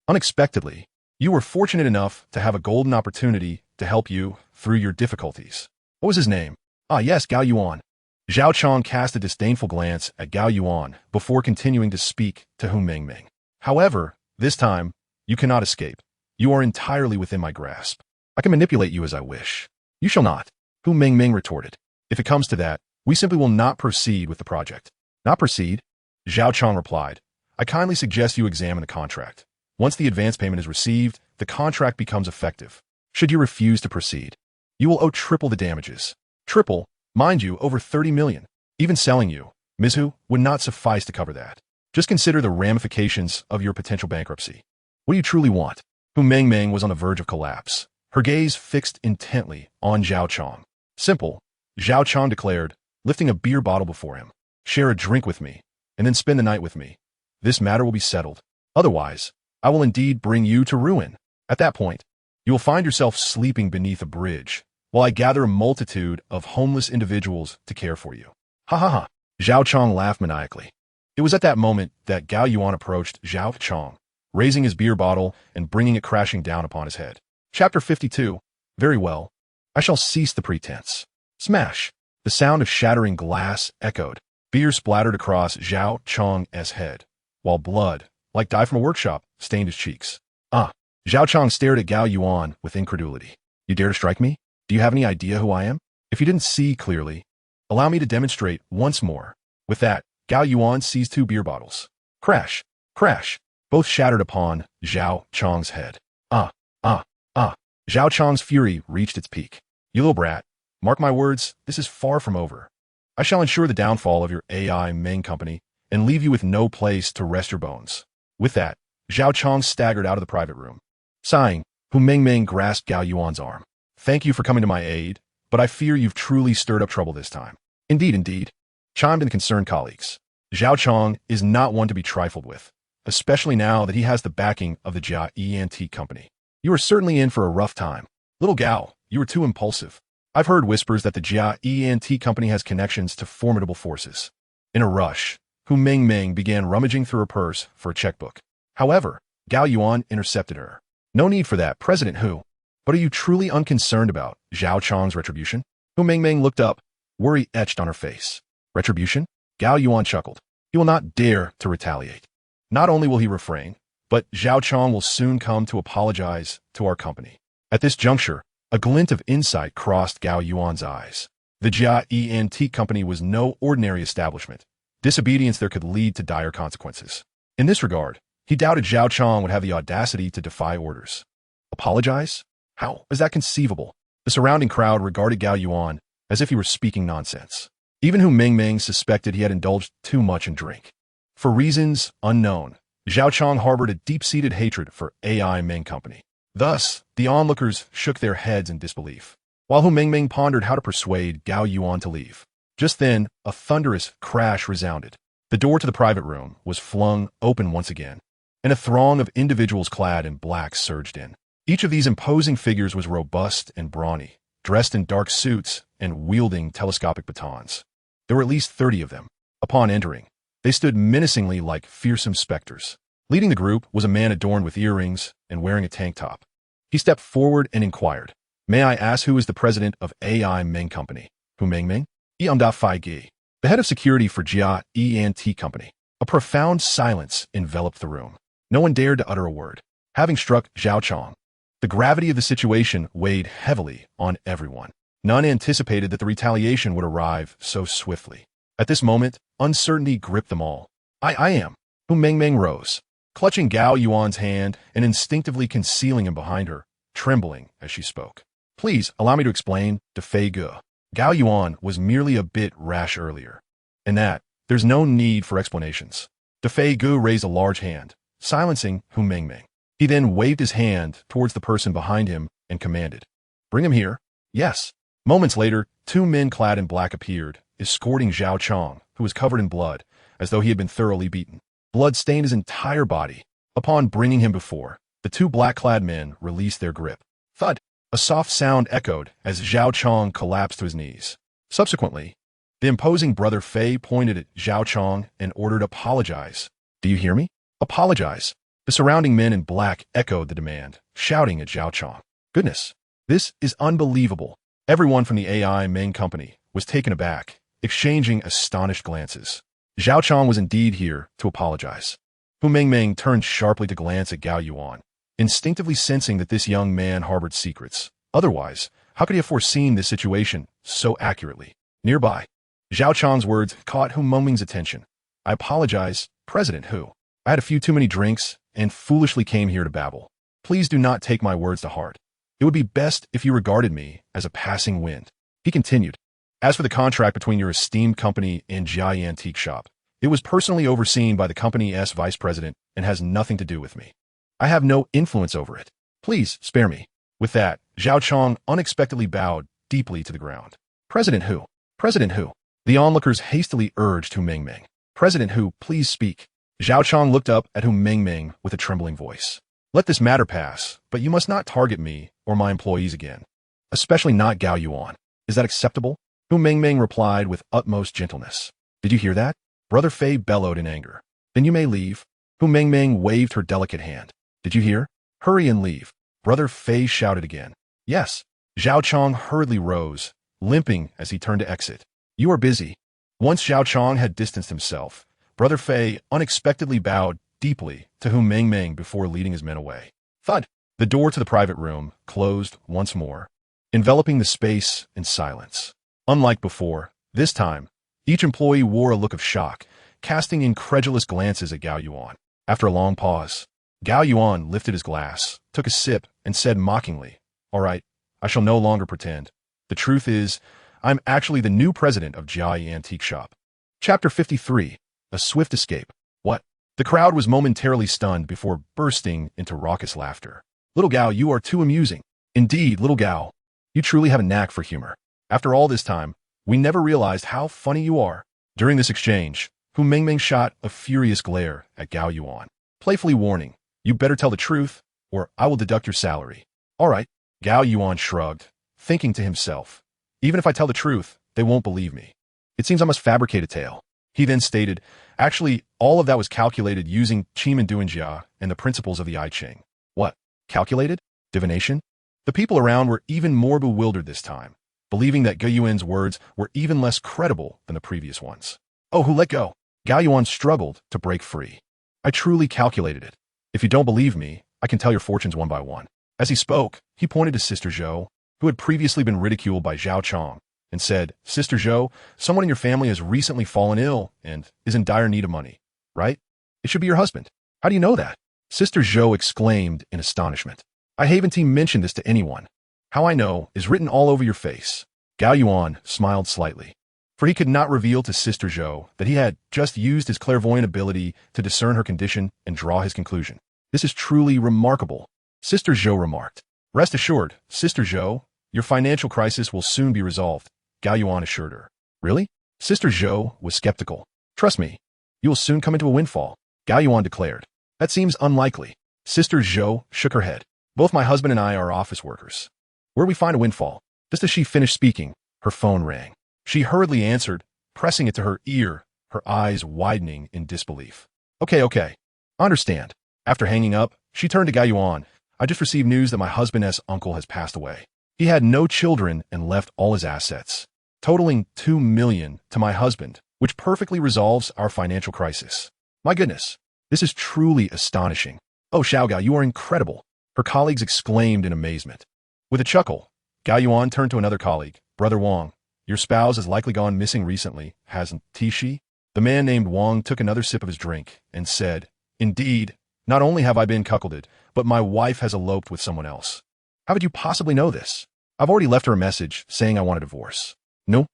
Unexpectedly, you were fortunate enough to have a golden opportunity to help you through your difficulties. What was his name? Yes, Gao Yuan." Zhao Chong cast a disdainful glance at Gao Yuan before continuing to speak to Hu Mengmeng. "However, this time, you cannot escape. You are entirely within my grasp. I can manipulate you as I wish." "You shall not," Hu Mengmeng retorted. "If it comes to that, we simply will not proceed with the project." "Not proceed?" Zhao Chong replied. "I kindly suggest you examine the contract. Once the advance payment is received, the contract becomes effective. Should you refuse to proceed, you will owe triple the damages. Triple, mind you, over 30 million. Even selling you, Ms. Hu, would not suffice to cover that. Just consider the ramifications of your potential bankruptcy. What do you truly want?" Hu Mengmeng was on the verge of collapse, her gaze fixed intently on Zhao Chong. "Simple," Zhao Chong declared, lifting a beer bottle before him. share a drink with me, and then spend the night with me. This matter will be settled. Otherwise, I will indeed bring you to ruin. At that point, you will find yourself sleeping beneath a bridge, while I gather a multitude of homeless individuals to care for you. Ha ha ha. Zhao Chong laughed maniacally. It was at that moment that Gao Yuan approached Zhao Chong, raising his beer bottle and bringing it crashing down upon his head. Chapter 52. Very well. I shall cease the pretense. Smash. The sound of shattering glass echoed. Beer splattered across Zhao Chong's head, while blood, like dye from a workshop, stained his cheeks. Ah. Zhao Chong stared at Gao Yuan with incredulity. You dare to strike me? Do you have any idea who I am? If you didn't see clearly, allow me to demonstrate once more. With that, Gao Yuan seized 2 beer bottles. Crash! Crash! Both shattered upon Zhao Chong's head. Ah! Ah! Ah! Zhao Chong's fury reached its peak. You little brat, mark my words, this is far from over. I shall ensure the downfall of your AI main company and leave you with no place to rest your bones. With that, Zhao Chong staggered out of the private room. Sighing, Hu Mengmeng grasped Gao Yuan's arm. Thank you for coming to my aid, but I fear you've truly stirred up trouble this time. Indeed, chimed in the concerned colleagues. Zhao Chong is not one to be trifled with, especially now that he has the backing of the Jia Antique Company. You are certainly in for a rough time. Little Gao, you are too impulsive. I've heard whispers that the Jia Antique Company has connections to formidable forces. In a rush, Hu Mengmeng began rummaging through her purse for a checkbook. However, Gao Yuan intercepted her. No need for that, President Hu. But are you truly unconcerned about Zhao Chong's retribution? Hu Mengmeng looked up, worry etched on her face. Retribution? Gao Yuan chuckled. He will not dare to retaliate. Not only will he refrain, but Zhao Chong will soon come to apologize to our company. At this juncture, a glint of insight crossed Gao Yuan's eyes. The Jia Antique Company was no ordinary establishment. Disobedience there could lead to dire consequences. In this regard, he doubted Zhao Chong would have the audacity to defy orders. Apologize? How is that conceivable? The surrounding crowd regarded Gao Yuan as if he were speaking nonsense. Even Hu Mengmeng suspected he had indulged too much in drink. For reasons unknown, Zhao Chong harbored a deep-seated hatred for AI main company. Thus, the onlookers shook their heads in disbelief, while Hu Mengmeng pondered how to persuade Gao Yuan to leave. Just then, a thunderous crash resounded. The door to the private room was flung open once again, and a throng of individuals clad in black surged in. Each of these imposing figures was robust and brawny, dressed in dark suits and wielding telescopic batons. There were at least 30 of them. Upon entering, they stood menacingly like fearsome specters. Leading the group was a man adorned with earrings and wearing a tank top. He stepped forward and inquired, "May I ask who is the president of AI Meng Company?" Hu Mengmeng? Yamda Fai Gi, the head of security for Jia Antique Company. A profound silence enveloped the room. No one dared to utter a word. Having struck Zhao Chong, the gravity of the situation weighed heavily on everyone. None anticipated that the retaliation would arrive so swiftly. At this moment, uncertainty gripped them all. I am. Hu Mengmeng rose, clutching Gao Yuan's hand and instinctively concealing him behind her, trembling as she spoke. Please allow me to explain, De Fei Ge. Gao Yuan was merely a bit rash earlier. In that, there's no need for explanations. De Fei Ge raised a large hand, silencing Hu Mengmeng. He then waved his hand towards the person behind him and commanded, "Bring him here." Yes. Moments later, 2 men clad in black appeared, escorting Zhao Chong, who was covered in blood, as though he had been thoroughly beaten. Blood stained his entire body. Upon bringing him before, the 2 black-clad men released their grip. Thud! A soft sound echoed as Zhao Chong collapsed to his knees. Subsequently, the imposing brother Fei pointed at Zhao Chong and ordered, "Apologize." Do you hear me? Apologize. The surrounding men in black echoed the demand, shouting at Zhao Chong. Goodness, this is unbelievable. Everyone from the AI main company was taken aback, exchanging astonished glances. Zhao Chong was indeed here to apologize. Hu Mengmeng turned sharply to glance at Gao Yuan, instinctively sensing that this young man harbored secrets. Otherwise, how could he have foreseen this situation so accurately? Nearby, Zhao Chong's words caught Hu Mengmeng's attention. I apologize, President Hu. I had a few too many drinks and foolishly came here to babble. Please do not take my words to heart. It would be best if you regarded me as a passing wind. He continued, as for the contract between your esteemed company and Jia Antique Shop, it was personally overseen by the company's vice president and has nothing to do with me. I have no influence over it. Please spare me. With that, Zhao Chong unexpectedly bowed deeply to the ground. President Hu. President Hu. The onlookers hastily urged Hu Mengmeng. President Hu, please speak. Zhao Chong looked up at Hu Mengmeng with a trembling voice. Let this matter pass, but you must not target me or my employees again. Especially not Gao Yuan. Is that acceptable? Hu Mengmeng replied with utmost gentleness. Did you hear that? Brother Fei bellowed in anger. Then you may leave. Hu Mengmeng waved her delicate hand. Did you hear? Hurry and leave. Brother Fei shouted again. Yes. Zhao Chong hurriedly rose, limping as he turned to exit. You are busy. Once Zhao Chong had distanced himself, Brother Fei unexpectedly bowed deeply to Hu Mengmeng before leading his men away. Thud! The door to the private room closed once more, enveloping the space in silence. Unlike before, this time, each employee wore a look of shock, casting incredulous glances at Gao Yuan. After a long pause, Gao Yuan lifted his glass, took a sip, and said mockingly, All right, I shall no longer pretend. The truth is, I'm actually the new president of Jiayi Antique Shop. Chapter 53. A Swift Escape. What? The crowd was momentarily stunned before bursting into raucous laughter. Little Gao, you are too amusing. Indeed, little Gao, you truly have a knack for humor. After all this time, we never realized how funny you are. During this exchange, Hu Mengmeng shot a furious glare at Gao Yuan, playfully warning, You better tell the truth, or I will deduct your salary. All right. Gao Yuan shrugged, thinking to himself, Even if I tell the truth, they won't believe me. It seems I must fabricate a tale. He then stated, Actually, all of that was calculated using Qi and Duanjia and the principles of the I Ching. What? Calculated? Divination? The people around were even more bewildered this time, believing that Gao Yuan's words were even less credible than the previous ones. Oh, who let go? Gao Yuan struggled to break free. I truly calculated it. If you don't believe me, I can tell your fortunes one by one. As he spoke, he pointed to Sister Zhou, who had previously been ridiculed by Zhao Chong, and said, Sister Zhou, someone in your family has recently fallen ill and is in dire need of money, right? It should be your husband. How do you know that? Sister Zhou exclaimed in astonishment. I haven't even mentioned this to anyone. How I know is written all over your face. Gao Yuan smiled slightly, for he could not reveal to Sister Zhou that he had just used his clairvoyant ability to discern her condition and draw his conclusion. This is truly remarkable. Sister Zhou remarked. Rest assured, Sister Zhou, your financial crisis will soon be resolved, Gao Yuan assured her. Really? Sister Zhou was skeptical. Trust me, you will soon come into a windfall, Gao Yuan declared. That seems unlikely. Sister Zhou shook her head. Both my husband and I are office workers. Where do we find a windfall? Just as she finished speaking, her phone rang. She hurriedly answered, pressing it to her ear, her eyes widening in disbelief. Okay. I understand. After hanging up, she turned to Gao Yuan. I just received news that my husband's uncle has passed away. He had no children and left all his assets, totaling 2 million to my husband, which perfectly resolves our financial crisis. My goodness, this is truly astonishing. Oh, Xiaogao, you are incredible, her colleagues exclaimed in amazement. With a chuckle, Gao Yuan turned to another colleague. Brother Wang, your spouse has likely gone missing recently, hasn't she? The man named Wang took another sip of his drink and said, Indeed, not only have I been cuckolded, but my wife has eloped with someone else. How could you possibly know this? I've already left her a message saying I want a divorce. No.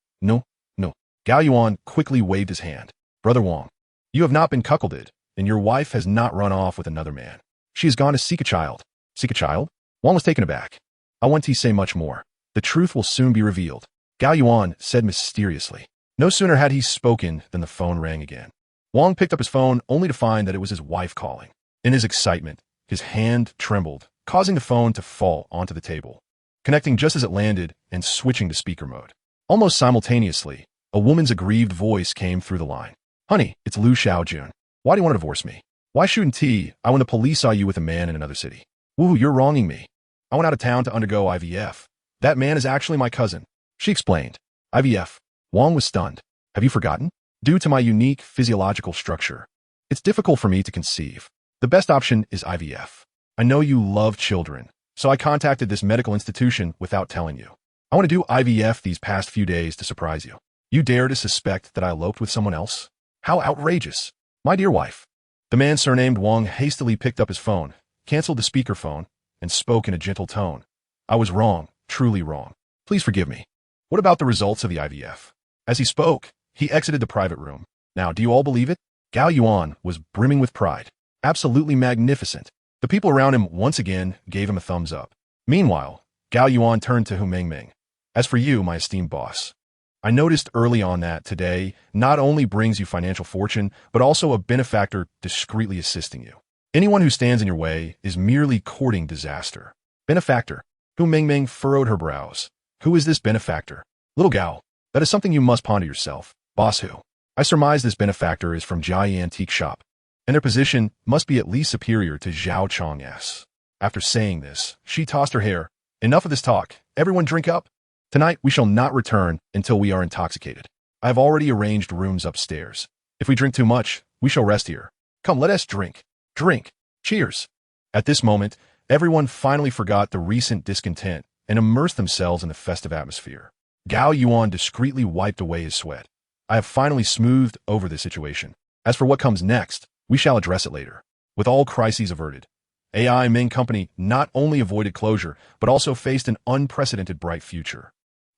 Gao Yuan quickly waved his hand. Brother Wang, you have not been cuckolded, and your wife has not run off with another man. She has gone to seek a child. Seek a child? Wang was taken aback. I want to say much more. The truth will soon be revealed, Gao Yuan said mysteriously. No sooner had he spoken than the phone rang again. Wang picked up his phone only to find that it was his wife calling. In his excitement, his hand trembled, causing the phone to fall onto the table, connecting just as it landed and switching to speaker mode. Almost simultaneously, a woman's aggrieved voice came through the line. Honey, it's Lu Xiaojun. Why do you want to divorce me? Why shouldn't I when the police saw you with a man in another city? Woo, you're wronging me. I went out of town to undergo IVF. That man is actually my cousin, she explained. IVF. Wang was stunned. Have you forgotten? Due to my unique physiological structure, it's difficult for me to conceive. The best option is IVF. I know you love children, so I contacted this medical institution without telling you. I want to do IVF these past few days to surprise you. You dare to suspect that I eloped with someone else? How outrageous. My dear wife. The man surnamed Wang hastily picked up his phone, canceled the speakerphone, and spoke in a gentle tone. I was wrong, truly wrong. Please forgive me. What about the results of the IVF? As he spoke, he exited the private room. Now, do you all believe it? Gao Yuan was brimming with pride. Absolutely magnificent. The people around him once again gave him a thumbs up. Meanwhile, Gao Yuan turned to Hu Mengmeng. As for you, my esteemed boss, I noticed early on that today not only brings you financial fortune, but also a benefactor discreetly assisting you. Anyone who stands in your way is merely courting disaster. Benefactor. Hu Mengmeng furrowed her brows. Who is this benefactor? Little Gao, that is something you must ponder yourself. Boss Hu. I surmise this benefactor is from Jai Antique Shop, and their position must be at least superior to Zhao Chong's. After saying this, she tossed her hair. Enough of this talk. Everyone drink up. Tonight we shall not return until we are intoxicated. I have already arranged rooms upstairs. If we drink too much, we shall rest here. Come, let us drink. Drink. Cheers. At this moment, everyone finally forgot the recent discontent and immersed themselves in the festive atmosphere. Gao Yuan discreetly wiped away his sweat. I have finally smoothed over the situation. As for what comes next, we shall address it later. With all crises averted, AI Ming Company not only avoided closure, but also faced an unprecedented bright future.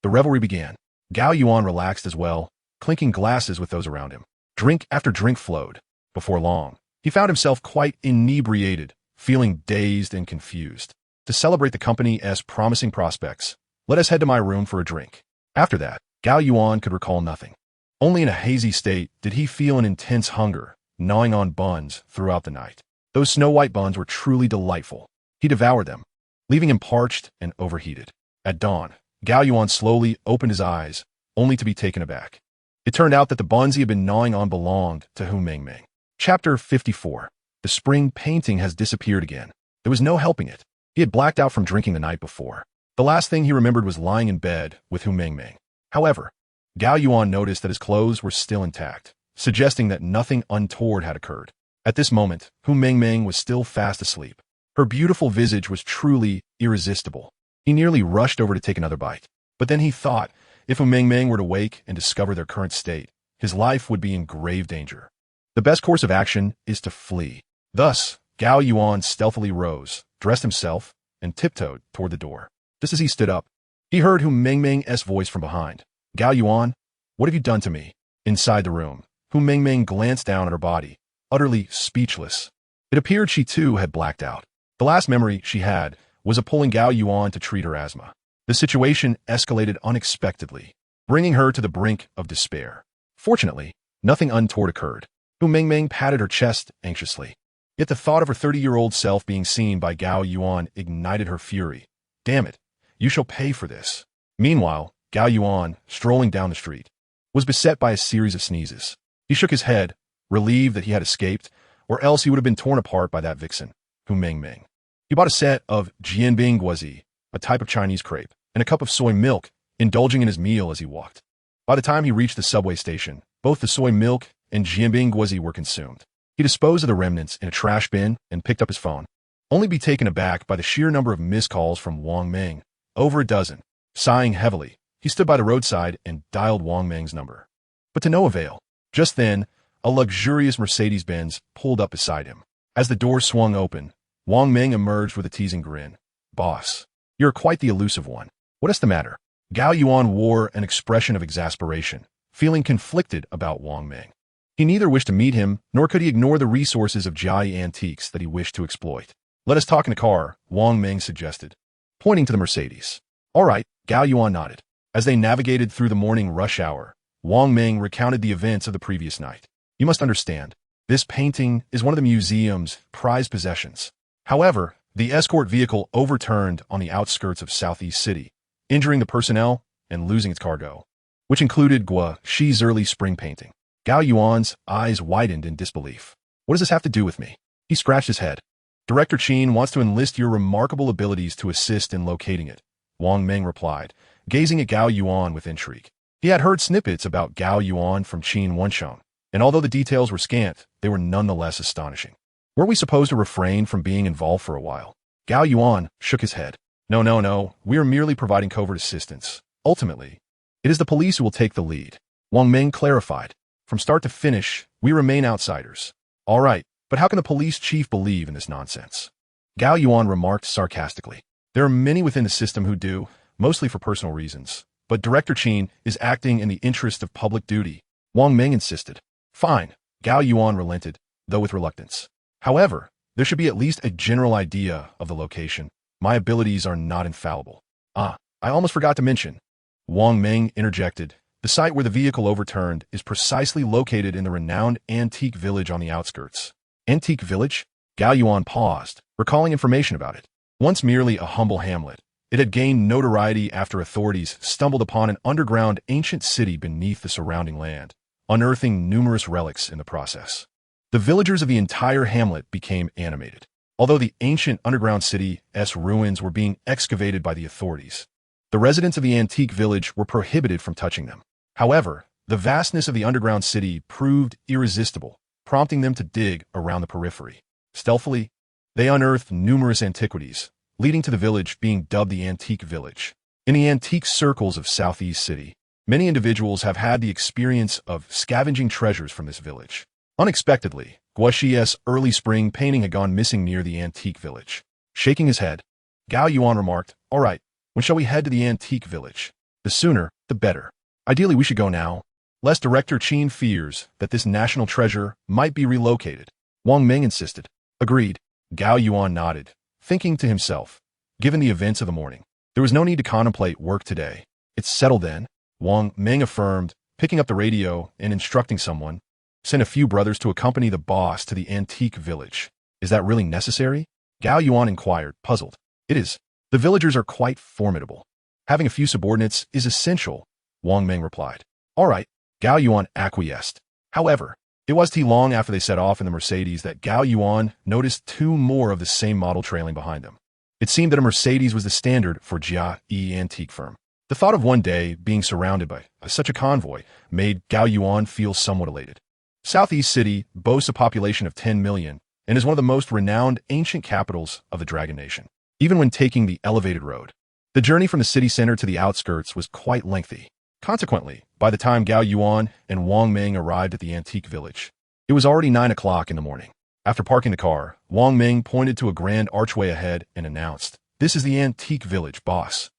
The revelry began. Gao Yuan relaxed as well, clinking glasses with those around him. Drink after drink flowed. Before long, he found himself quite inebriated, feeling dazed and confused. To celebrate the company's promising prospects, let us head to my room for a drink. After that, Gao Yuan could recall nothing. Only in a hazy state did he feel an intense hunger, gnawing on buns throughout the night. Those snow-white buns were truly delightful. He devoured them, leaving him parched and overheated. At dawn, Gao Yuan slowly opened his eyes, only to be taken aback. It turned out that the buns he had been gnawing on belonged to Hu Mengmeng. Chapter 54. The spring painting has disappeared again. There was no helping it. He had blacked out from drinking the night before. The last thing he remembered was lying in bed with Hu Mengmeng. However, Gao Yuan noticed that his clothes were still intact, suggesting that nothing untoward had occurred. At this moment, Hu Mengmeng was still fast asleep. Her beautiful visage was truly irresistible. He nearly rushed over to take another bite. But then he thought, if Hu Mengmeng were to wake and discover their current state, his life would be in grave danger. The best course of action is to flee. Thus, Gao Yuan stealthily rose, dressed himself, and tiptoed toward the door. Just as he stood up, he heard Hu Mengmeng's voice from behind. Gao Yuan, what have you done to me? Inside the room, Hu Mengmeng glanced down at her body, utterly speechless. It appeared she too had blacked out. The last memory she had was of pulling Gao Yuan to treat her asthma. The situation escalated unexpectedly, bringing her to the brink of despair. Fortunately, nothing untoward occurred. Hu Mengmeng patted her chest anxiously. Yet the thought of her 30-year-old self being seen by Gao Yuan ignited her fury. Damn it, you shall pay for this. Meanwhile, Gao Yuan, strolling down the street, was beset by a series of sneezes. He shook his head, relieved that he had escaped, or else he would have been torn apart by that vixen, Hu Mengmeng. He bought a set of jianbing guozi, a type of Chinese crepe, and a cup of soy milk, indulging in his meal as he walked. By the time he reached the subway station, both the soy milk and jianbing guozi were consumed. He disposed of the remnants in a trash bin and picked up his phone, only to be taken aback by the sheer number of missed calls from Wang Meng, over a dozen. Sighing heavily, he stood by the roadside and dialed Wang Meng's number. But to no avail. Just then, a luxurious Mercedes-Benz pulled up beside him. As the door swung open, Wang Meng emerged with a teasing grin. Boss, you're quite the elusive one. What is the matter? Gao Yuan wore an expression of exasperation, feeling conflicted about Wang Meng. He neither wished to meet him, nor could he ignore the resources of Jai Antiques that he wished to exploit. Let us talk in a car, Wang Meng suggested, pointing to the Mercedes. All right, Gao Yuan nodded. As they navigated through the morning rush hour, Wang Meng recounted the events of the previous night. You must understand, this painting is one of the museum's prized possessions. However, the escort vehicle overturned on the outskirts of Southeast City, injuring the personnel and losing its cargo, which included Gua Shi's early spring painting. Gao Yuan's eyes widened in disbelief. What does this have to do with me? He scratched his head. Director Qin wants to enlist your remarkable abilities to assist in locating it, Wang Meng replied, gazing at Gao Yuan with intrigue. He had heard snippets about Gao Yuan from Qin Wensheng, and although the details were scant, they were nonetheless astonishing. Were we supposed to refrain from being involved for a while? Gao Yuan shook his head. No, we are merely providing covert assistance. Ultimately, it is the police who will take the lead. Wang Meng clarified. From start to finish, we remain outsiders. All right, but how can the police chief believe in this nonsense? Gao Yuan remarked sarcastically. There are many within the system who do, mostly for personal reasons. But Director Qin is acting in the interest of public duty, Wang Meng insisted. Fine, Gao Yuan relented, though with reluctance. However, there should be at least a general idea of the location. My abilities are not infallible. I almost forgot to mention. Wang Meng interjected, The site where the vehicle overturned is precisely located in the renowned antique village on the outskirts. Antique village? Gao Yuan paused, recalling information about it. Once merely a humble hamlet, it had gained notoriety after authorities stumbled upon an underground ancient city beneath the surrounding land, unearthing numerous relics in the process. The villagers of the entire hamlet became animated, although the ancient underground city's ruins were being excavated by the authorities. The residents of the antique village were prohibited from touching them. However, the vastness of the underground city proved irresistible, prompting them to dig around the periphery. Stealthily, they unearthed numerous antiquities, leading to the village being dubbed the Antique Village. In the antique circles of Southeast City, many individuals have had the experience of scavenging treasures from this village. Unexpectedly, Guoxi's early spring painting had gone missing near the Antique Village. Shaking his head, Gao Yuan remarked, "All right, when shall we head to the Antique Village? The sooner, the better. Ideally, we should go now, lest Director Qin fears that this national treasure might be relocated." Wang Ming insisted. Agreed. Gao Yuan nodded, thinking to himself, given the events of the morning, there was no need to contemplate work today. It's settled then, Wang Ming affirmed, picking up the radio and instructing someone. Send a few brothers to accompany the boss to the antique village. Is that really necessary? Gao Yuan inquired, puzzled. It is. The villagers are quite formidable. Having a few subordinates is essential, Wang Ming replied. All right, Gao Yuan acquiesced. However, it wasn't long after they set off in the Mercedes that Gao Yuan noticed two more of the same model trailing behind them. It seemed that a Mercedes was the standard for Jia antique firm. The thought of one day being surrounded by such a convoy made Gao Yuan feel somewhat elated. Southeast City boasts a population of 10 million and is one of the most renowned ancient capitals of the Dragon Nation. Even when taking the elevated road, the journey from the city center to the outskirts was quite lengthy. Consequently, by the time Gao Yuan and Wang Ming arrived at the antique village, it was already 9 o'clock in the morning. After parking the car, Wang Ming pointed to a grand archway ahead and announced, "This is the antique village, boss."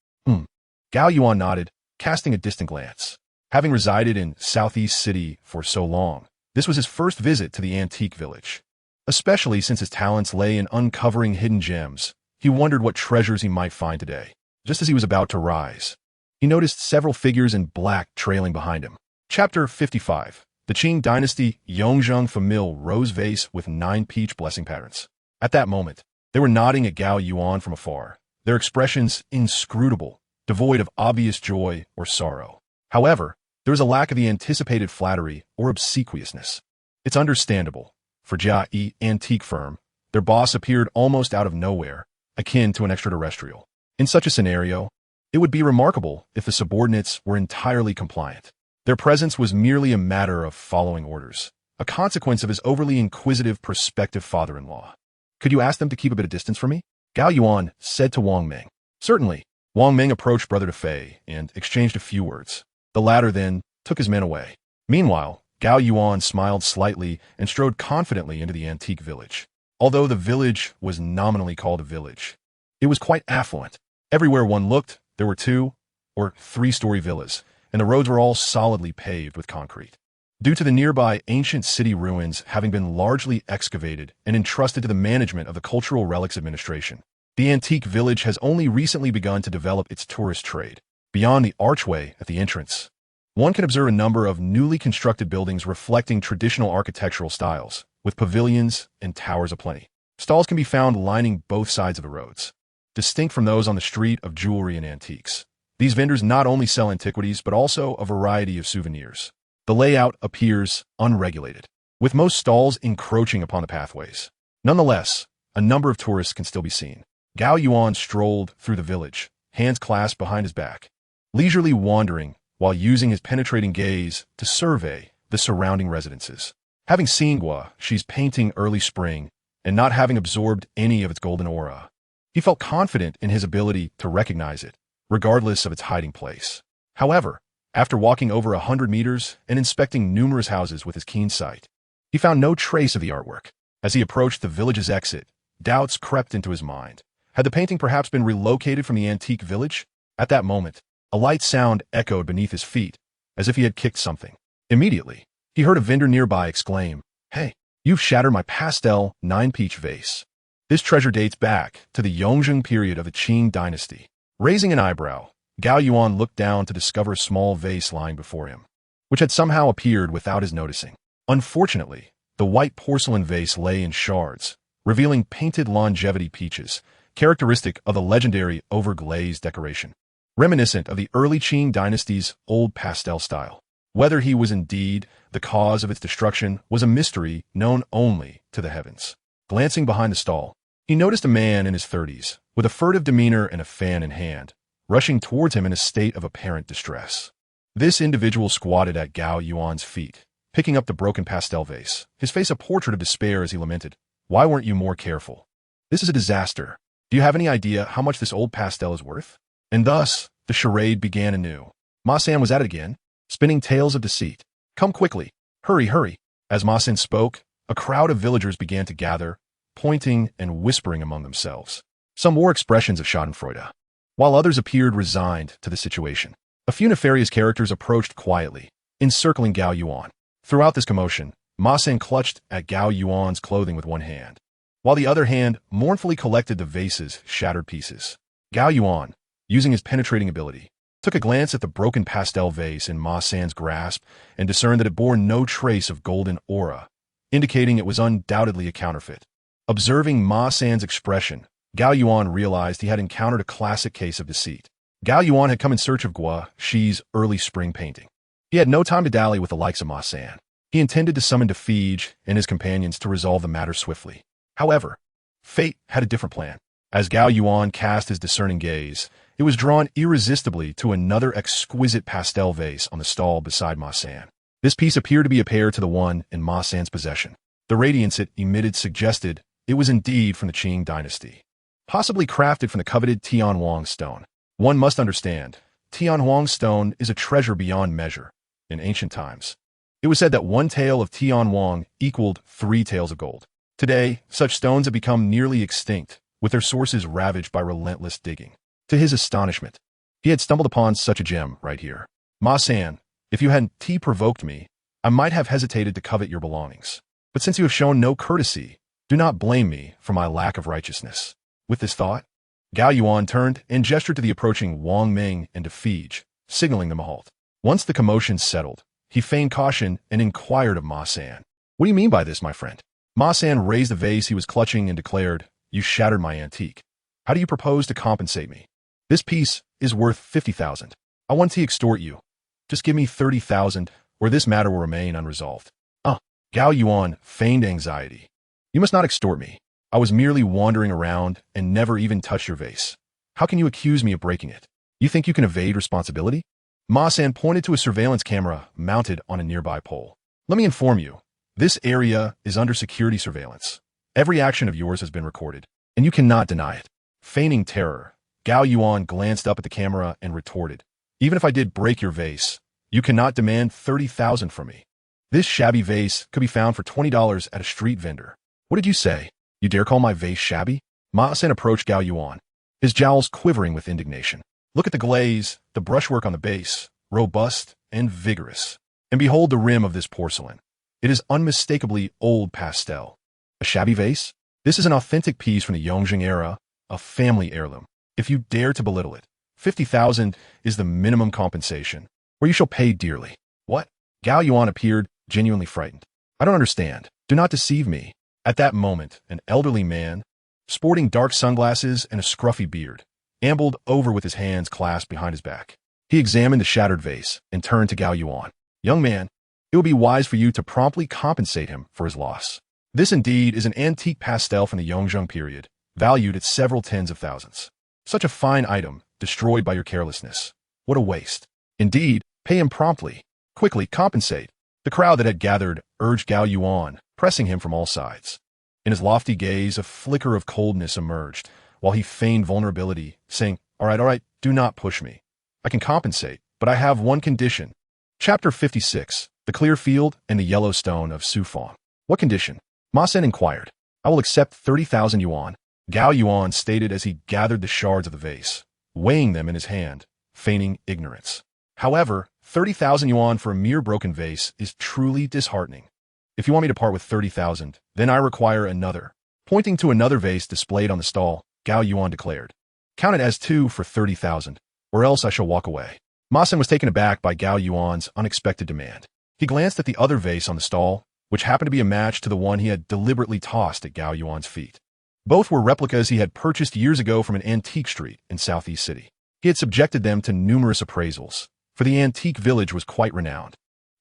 Gao Yuan nodded, casting a distant glance. Having resided in Southeast City for so long, this was his first visit to the antique village. Especially since his talents lay in uncovering hidden gems, he wondered what treasures he might find today. Just as he was about to rise, he noticed several figures in black trailing behind him. Chapter 55. The Qing Dynasty Yongzheng Famille Rose Vase with 9 peach blessing patterns. At that moment, they were nodding at Gao Yuan from afar, their expressions inscrutable, devoid of obvious joy or sorrow. However, there was a lack of the anticipated flattery or obsequiousness. It's understandable. For Jia antique firm, their boss appeared almost out of nowhere, akin to an extraterrestrial. In such a scenario, it would be remarkable if the subordinates were entirely compliant. Their presence was merely a matter of following orders, a consequence of his overly inquisitive prospective father-in-law. "Could you ask them to keep a bit of distance from me?" Gao Yuan said to Wang Ming. "Certainly." Wang Ming approached Brother Fei and exchanged a few words. The latter then took his men away. Meanwhile, Gao Yuan smiled slightly and strode confidently into the antique village. Although the village was nominally called a village, it was quite affluent. Everywhere one looked, there were 2- or 3-story villas, and the roads were all solidly paved with concrete. Due to the nearby ancient city ruins having been largely excavated and entrusted to the management of the Cultural Relics Administration, the antique village has only recently begun to develop its tourist trade. Beyond the archway at the entrance, one can observe a number of newly constructed buildings reflecting traditional architectural styles, with pavilions and towers aplenty. Stalls can be found lining both sides of the roads, distinct from those on the street of jewelry and antiques. These vendors not only sell antiquities but also a variety of souvenirs. The layout appears unregulated, with most stalls encroaching upon the pathways. Nonetheless, a number of tourists can still be seen. Gao Yuan strolled through the village, hands clasped behind his back, leisurely wandering while using his penetrating gaze to survey the surrounding residences. Having seen Guoxi's painting early spring and not having absorbed any of its golden aura, he felt confident in his ability to recognize it, regardless of its hiding place. However, after walking over 100 meters and inspecting numerous houses with his keen sight, he found no trace of the artwork. As he approached the village's exit, doubts crept into his mind. Had the painting perhaps been relocated from the antique village? At that moment, a light sound echoed beneath his feet, as if he had kicked something. Immediately, he heard a vendor nearby exclaim, "Hey, you've shattered my pastel 9-peach vase." This treasure dates back to the Yongzheng period of the Qing Dynasty. Raising an eyebrow, Gao Yuan looked down to discover a small vase lying before him, which had somehow appeared without his noticing. Unfortunately, the white porcelain vase lay in shards, revealing painted longevity peaches, characteristic of the legendary overglazed decoration, reminiscent of the early Qing dynasty's old pastel style. Whether he was indeed the cause of its destruction was a mystery known only to the heavens. Glancing behind the stall, he noticed a man in his 30s, with a furtive demeanor and a fan in hand, rushing towards him in a state of apparent distress. This individual squatted at Gao Yuan's feet, picking up the broken pastel vase, his face a portrait of despair as he lamented, "Why weren't you more careful? This is a disaster. Do you have any idea how much this old pastel is worth?" And thus, the charade began anew. Ma-san was at it again, spinning tales of deceit. "Come quickly. Hurry, hurry." As Ma-san spoke, a crowd of villagers began to gather, pointing and whispering among themselves. Some wore expressions of schadenfreude, while others appeared resigned to the situation. A few nefarious characters approached quietly, encircling Gao Yuan. Throughout this commotion, Ma-san clutched at Gao Yuan's clothing with one hand, while the other hand mournfully collected the vase's shattered pieces. Gao Yuan, using his penetrating ability, took a glance at the broken pastel vase in Ma-san's grasp and discerned that it bore no trace of golden aura, indicating it was undoubtedly a counterfeit. Observing Ma-san's expression, Gao Yuan realized he had encountered a classic case of deceit. Gao Yuan had come in search of Gua Shi's early spring painting. He had no time to dally with the likes of Ma-san. He intended to summon Defige and his companions to resolve the matter swiftly. However, fate had a different plan. As Gao Yuan cast his discerning gaze, it was drawn irresistibly to another exquisite pastel vase on the stall beside Ma-san. This piece appeared to be a pair to the one in Ma-san's possession. The radiance it emitted suggested it was indeed from the Qing dynasty, possibly crafted from the coveted Tianhuang stone. One must understand, Tianhuang stone is a treasure beyond measure. In ancient times, it was said that one tael of Tianhuang equaled 3 taels of gold. Today, such stones have become nearly extinct, with their sources ravaged by relentless digging. To his astonishment, he had stumbled upon such a gem right here. "Ma-san, if you hadn't provoked me, I might have hesitated to covet your belongings. But since you have shown no courtesy, do not blame me for my lack of righteousness." With this thought, Gao Yuan turned and gestured to the approaching Wang Ming and Defige, signaling them a halt. Once the commotion settled, he feigned caution and inquired of Ma-san, "What do you mean by this, my friend?" Ma-san raised the vase he was clutching and declared, "You shattered my antique. How do you propose to compensate me? This piece is worth 50,000. I want to extort you. Just give me 30,000, or this matter will remain unresolved." Gao Yuan feigned anxiety. "You must not extort me. I was merely wandering around and never even touched your vase. How can you accuse me of breaking it? You think you can evade responsibility?" Ma-san pointed to a surveillance camera mounted on a nearby pole. "Let me inform you, this area is under security surveillance. Every action of yours has been recorded, and you cannot deny it." Feigning terror, Gao Yuan glanced up at the camera and retorted, "Even if I did break your vase, you cannot demand 30,000 from me. This shabby vase could be found for $20 at a street vendor." "What did you say? You dare call my vase shabby?" Ma-san approached Gao Yuan, his jowls quivering with indignation. "Look at the glaze, the brushwork on the base, robust and vigorous. And behold the rim of this porcelain. It is unmistakably old pastel. A shabby vase? This is an authentic piece from the Yongjing era, a family heirloom. If you dare to belittle it, 50,000 is the minimum compensation, or you shall pay dearly." "What?" Gao Yuan appeared genuinely frightened. "I don't understand. Do not deceive me." At that moment, an elderly man, sporting dark sunglasses and a scruffy beard, ambled over with his hands clasped behind his back. He examined the shattered vase and turned to Gao Yuan. "Young man, it would be wise for you to promptly compensate him for his loss. This indeed is an antique pastel from the Yongjing period, valued at several tens of thousands. Such a fine item, destroyed by your carelessness. What a waste. Indeed, pay him promptly. Quickly, compensate." The crowd that had gathered urged Gao Yuan, pressing him from all sides. In his lofty gaze, a flicker of coldness emerged, while he feigned vulnerability, saying, all right, do not push me. I can compensate, but I have one condition." Chapter 56, The Clear Field and the Yellow Stone of Sufang. "What condition?" Ma-san inquired. "I will accept 30,000 yuan. Gao Yuan stated as he gathered the shards of the vase, weighing them in his hand, feigning ignorance. However, 30,000 yuan for a mere broken vase is truly disheartening. If you want me to part with 30,000, then I require another." Pointing to another vase displayed on the stall, Gao Yuan declared, "Count it as 2 for 30,000, or else I shall walk away. Ma Sen was taken aback by Gao Yuan's unexpected demand. He glanced at the other vase on the stall, which happened to be a match to the one he had deliberately tossed at Gao Yuan's feet. Both were replicas he had purchased years ago from an antique street in Southeast City. He had subjected them to numerous appraisals, for the antique village was quite renowned,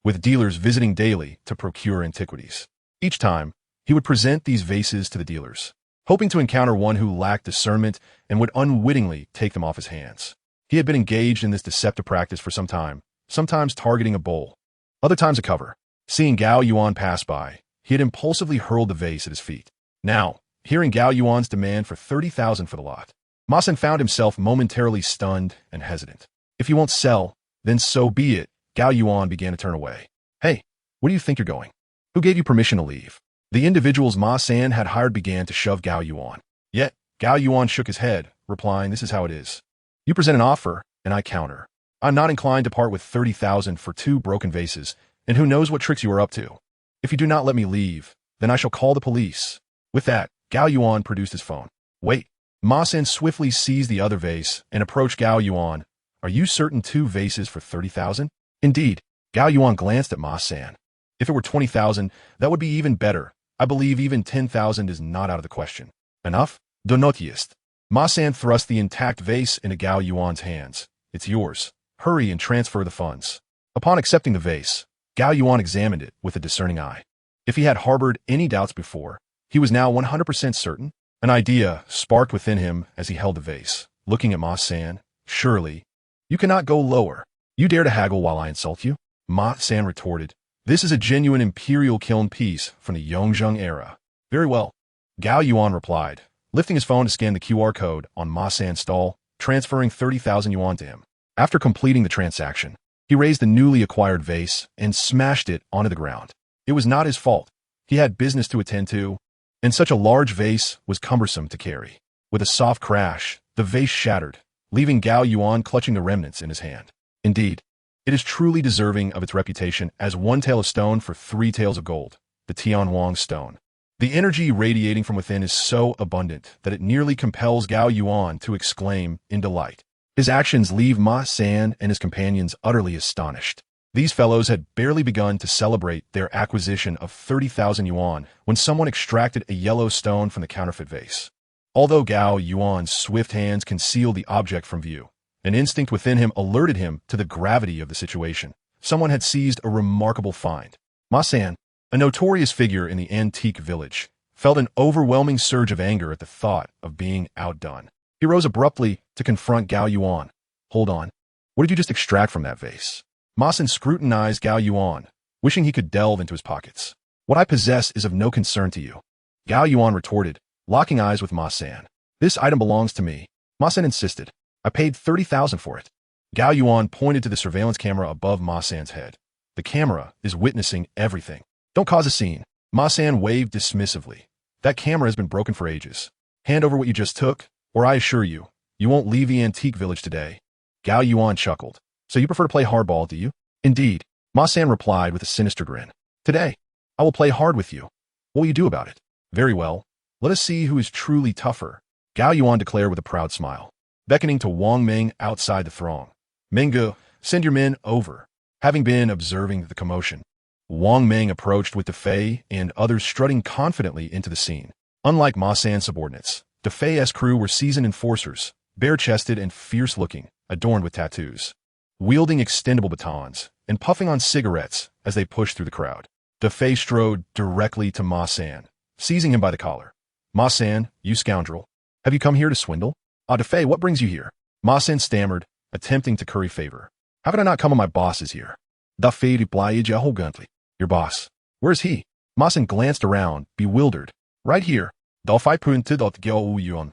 with dealers visiting daily to procure antiquities. Each time, he would present these vases to the dealers, hoping to encounter one who lacked discernment and would unwittingly take them off his hands. He had been engaged in this deceptive practice for some time, sometimes targeting a bowl, other times a cover. Seeing Gao Yuan pass by, he had impulsively hurled the vase at his feet. Now, hearing Gao Yuan's demand for 30,000 for the lot, Ma Sen found himself momentarily stunned and hesitant. If you won't sell, then so be it. Gao Yuan began to turn away. Hey, where do you think you're going? Who gave you permission to leave? The individuals Ma Sen had hired began to shove Gao Yuan. Yet, Gao Yuan shook his head, replying, "This is how it is. You present an offer, and I counter. I'm not inclined to part with 30,000 for 2 broken vases, and who knows what tricks you are up to. If you do not let me leave, then I shall call the police." With that, Gao Yuan produced his phone. Wait. Ma Sen swiftly seized the other vase and approached Gao Yuan. Are you certain 2 vases for 30,000? Indeed. Gao Yuan glanced at Ma Sen. If it were 20,000, that would be even better. I believe even 10,000 is not out of the question. Enough? Donotist. Ma Sen thrust the intact vase into Gao Yuan's hands. It's yours. Hurry and transfer the funds. Upon accepting the vase, Gao Yuan examined it with a discerning eye. If he had harbored any doubts before, he was now 100% certain. An idea sparked within him as he held the vase, looking at Ma Sen. Surely, you cannot go lower. You dare to haggle while I insult you? Ma Sen retorted. This is a genuine imperial kiln piece from the Yongzheng era. Very well. Gao Yuan replied, lifting his phone to scan the QR code on Ma Sen's stall, transferring 30,000 yuan to him. After completing the transaction, he raised the newly acquired vase and smashed it onto the ground. It was not his fault. He had business to attend to, and such a large vase was cumbersome to carry. With a soft crash, the vase shattered, leaving Gao Yuan clutching the remnants in his hand. Indeed, it is truly deserving of its reputation as 1 tael of stone for 3 taels of gold, the Tianwang stone. The energy radiating from within is so abundant that it nearly compels Gao Yuan to exclaim in delight. His actions leave Ma Sen and his companions utterly astonished. These fellows had barely begun to celebrate their acquisition of 30,000 yuan when someone extracted a yellow stone from the counterfeit vase. Although Gao Yuan's swift hands concealed the object from view, an instinct within him alerted him to the gravity of the situation. Someone had seized a remarkable find. Ma Sen, a notorious figure in the antique village, felt an overwhelming surge of anger at the thought of being outdone. He rose abruptly to confront Gao Yuan. Hold on. What did you just extract from that vase? Ma Sen scrutinized Gao Yuan, wishing he could delve into his pockets. What I possess is of no concern to you. Gao Yuan retorted, locking eyes with Ma Sen. This item belongs to me. Ma Sen insisted. I paid 30,000 for it. Gao Yuan pointed to the surveillance camera above Ma Sen's head. The camera is witnessing everything. Don't cause a scene. Ma Sen waved dismissively. That camera has been broken for ages. Hand over what you just took, or I assure you, you won't leave the antique village today. Gao Yuan chuckled. So you prefer to play hardball, do you? Indeed, Ma Sen replied with a sinister grin. Today, I will play hard with you. What will you do about it? Very well. Let us see who is truly tougher, Gao Yuan declared with a proud smile, beckoning to Wang Meng outside the throng. Mengu, send your men over. Having been observing the commotion, Wang Meng approached with Defei and others strutting confidently into the scene. Unlike Ma Sen's subordinates, Defei's crew were seasoned enforcers, bare-chested and fierce-looking, adorned with tattoos, wielding extendable batons, and puffing on cigarettes as they pushed through the crowd. Defei strode directly to Ma Sen, seizing him by the collar. Ma Sen, you scoundrel. Have you come here to swindle? Defei, what brings you here? Ma Sen stammered, attempting to curry favor. How could I not come when my boss is here? Defei replied arrogantly. Your boss. Where is he? Ma Sen glanced around, bewildered. Right here. Defei pointed at Gao Yuan.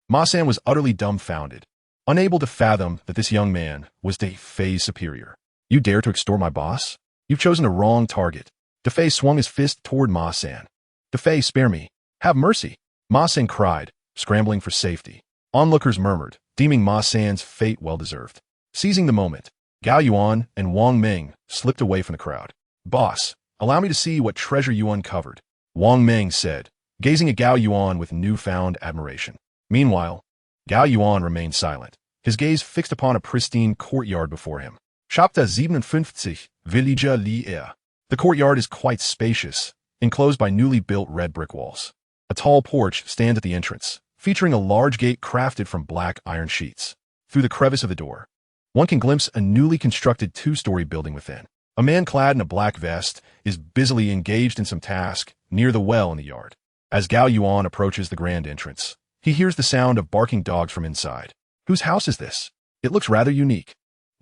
Ma Sen was utterly dumbfounded, unable to fathom that this young man was Defei's superior. You dare to extort my boss? You've chosen a wrong target. Defei swung his fist toward Ma Sen. Defei, spare me. Have mercy. Ma Sen cried, scrambling for safety. Onlookers murmured, deeming Ma Sen's fate well-deserved. Seizing the moment, Gao Yuan and Wang Meng slipped away from the crowd. Boss, allow me to see what treasure you uncovered, Wang Meng said, gazing at Gao Yuan with newfound admiration. Meanwhile, Gao Yuan remained silent, his gaze fixed upon a pristine courtyard before him. Chapter 57, Villager Lier. The courtyard is quite spacious, enclosed by newly built red brick walls. A tall porch stands at the entrance, featuring a large gate crafted from black iron sheets. Through the crevice of the door, one can glimpse a newly constructed two-story building within. A man clad in a black vest is busily engaged in some task near the well in the yard. As Gao Yuan approaches the grand entrance, he hears the sound of barking dogs from inside. Whose house is this? It looks rather unique.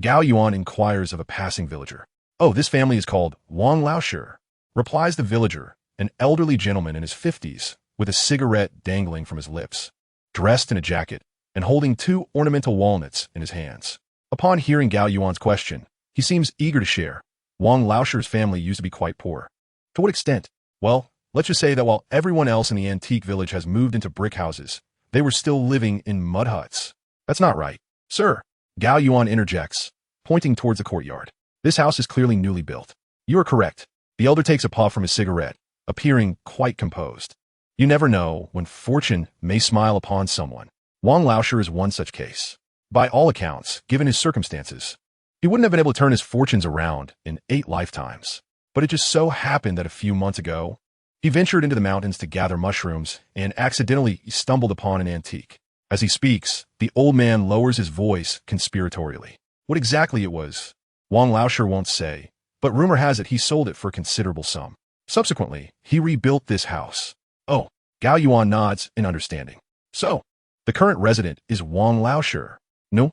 Gao Yuan inquires of a passing villager. Oh, this family is called Wang Laoshi, replies the villager, an elderly gentleman in his 50s, with a cigarette dangling from his lips, dressed in a jacket, and holding two ornamental walnuts in his hands. Upon hearing Gao Yuan's question, he seems eager to share. Wang Laoshi's family used to be quite poor. To what extent? Well, let's just say that while everyone else in the antique village has moved into brick houses, they were still living in mud huts. That's not right. Sir, Gao Yuan interjects, pointing towards the courtyard. This house is clearly newly built. You are correct. The elder takes a puff from his cigarette, appearing quite composed. You never know when fortune may smile upon someone. Wang Laoshi is one such case. By all accounts, given his circumstances, he wouldn't have been able to turn his fortunes around in 8 lifetimes. But it just so happened that a few months ago, he ventured into the mountains to gather mushrooms and accidentally stumbled upon an antique. As he speaks, the old man lowers his voice conspiratorially. What exactly it was, Wang Laoshi won't say, but rumor has it he sold it for a considerable sum. Subsequently, he rebuilt this house. Oh, Gao Yuan nods in understanding. So, the current resident is Wang Laoshi. No.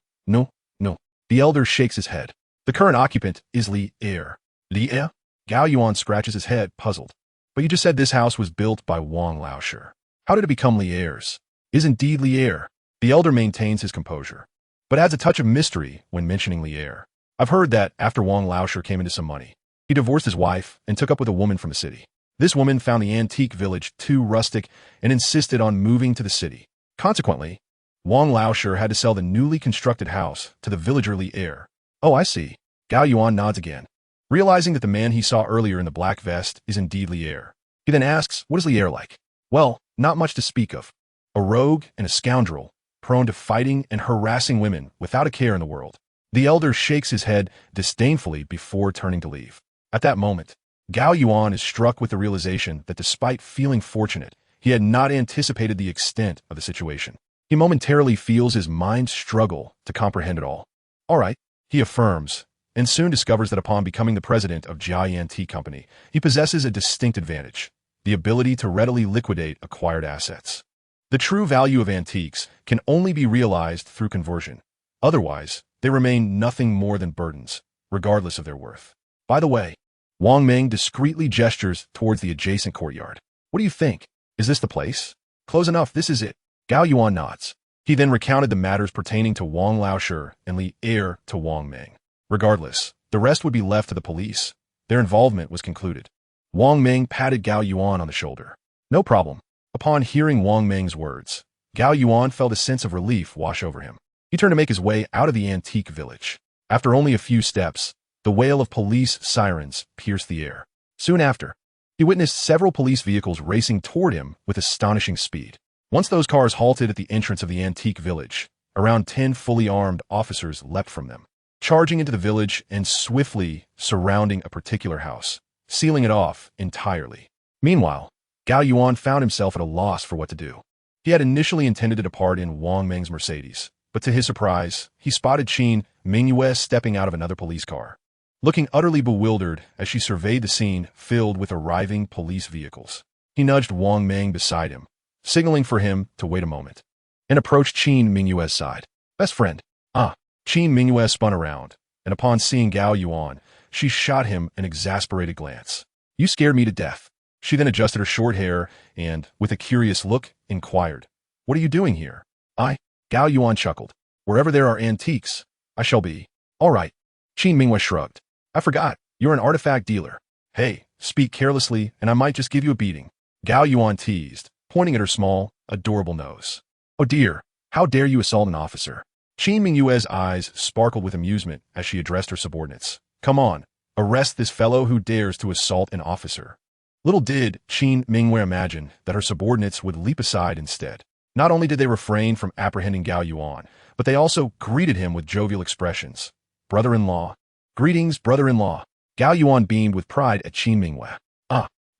The elder shakes his head. The current occupant is Li Er. Li Er? Gao Yuan scratches his head, puzzled. But you just said this house was built by Wang Laoshi. How did it become Li Er's? Is indeed Li Er. The elder maintains his composure, but adds a touch of mystery when mentioning Li Er. I've heard that after Wang Laoshi came into some money, he divorced his wife and took up with a woman from the city. This woman found the antique village too rustic and insisted on moving to the city. Consequently, Wang Laoshi had to sell the newly constructed house to the villager Li Er. Oh, I see. Gao Yuan nods again, realizing that the man he saw earlier in the black vest is indeed Li Er. He then asks, what is Li Er like? Well, not much to speak of. A rogue and a scoundrel, prone to fighting and harassing women without a care in the world. The elder shakes his head disdainfully before turning to leave. At that moment, Gao Yuan is struck with the realization that despite feeling fortunate, he had not anticipated the extent of the situation. He momentarily feels his mind struggle to comprehend it all. All right, he affirms, and soon discovers that upon becoming the president of Jia Antique Company, he possesses a distinct advantage, the ability to readily liquidate acquired assets. The true value of antiques can only be realized through conversion. Otherwise, they remain nothing more than burdens, regardless of their worth. By the way, Wang Ming discreetly gestures towards the adjacent courtyard. What do you think? Is this the place? Close enough, this is it. Gao Yuan nods. He then recounted the matters pertaining to Wang Laoshi and Li Er to Wang Ming. Regardless, the rest would be left to the police. Their involvement was concluded. Wang Ming patted Gao Yuan on the shoulder. No problem. Upon hearing Wang Ming's words, Gao Yuan felt a sense of relief wash over him. He turned to make his way out of the antique village. After only a few steps, the wail of police sirens pierced the air. Soon after, he witnessed several police vehicles racing toward him with astonishing speed. Once those cars halted at the entrance of the antique village, around 10 fully armed officers leapt from them, charging into the village and swiftly surrounding a particular house, sealing it off entirely. Meanwhile, Gao Yuan found himself at a loss for what to do. He had initially intended to depart in Wang Ming's Mercedes, but to his surprise, he spotted Qin Mingyue stepping out of another police car, looking utterly bewildered as she surveyed the scene filled with arriving police vehicles. He nudged Wang Ming beside him, signaling for him to wait a moment, and approached Qin Mingyue's side. Best friend. Qin Mingyue spun around, and upon seeing Gao Yuan, she shot him an exasperated glance. You scared me to death. She then adjusted her short hair and, with a curious look, inquired, What are you doing here? Gao Yuan chuckled. Wherever there are antiques, I shall be. All right. Qin Mingyue shrugged. I forgot, you're an artifact dealer. Hey, speak carelessly and I might just give you a beating. Gao Yuan teased, pointing at her small, adorable nose. Oh dear, how dare you assault an officer? Qin Mingyue's eyes sparkled with amusement as she addressed her subordinates. Come on, arrest this fellow who dares to assault an officer. Little did Qin Mingyue imagine that her subordinates would leap aside instead. Not only did they refrain from apprehending Gao Yuan, but but they also greeted him with jovial expressions. Brother-in-law. Greetings, brother-in-law. Gao Yuan beamed with pride at Qin Mingyue.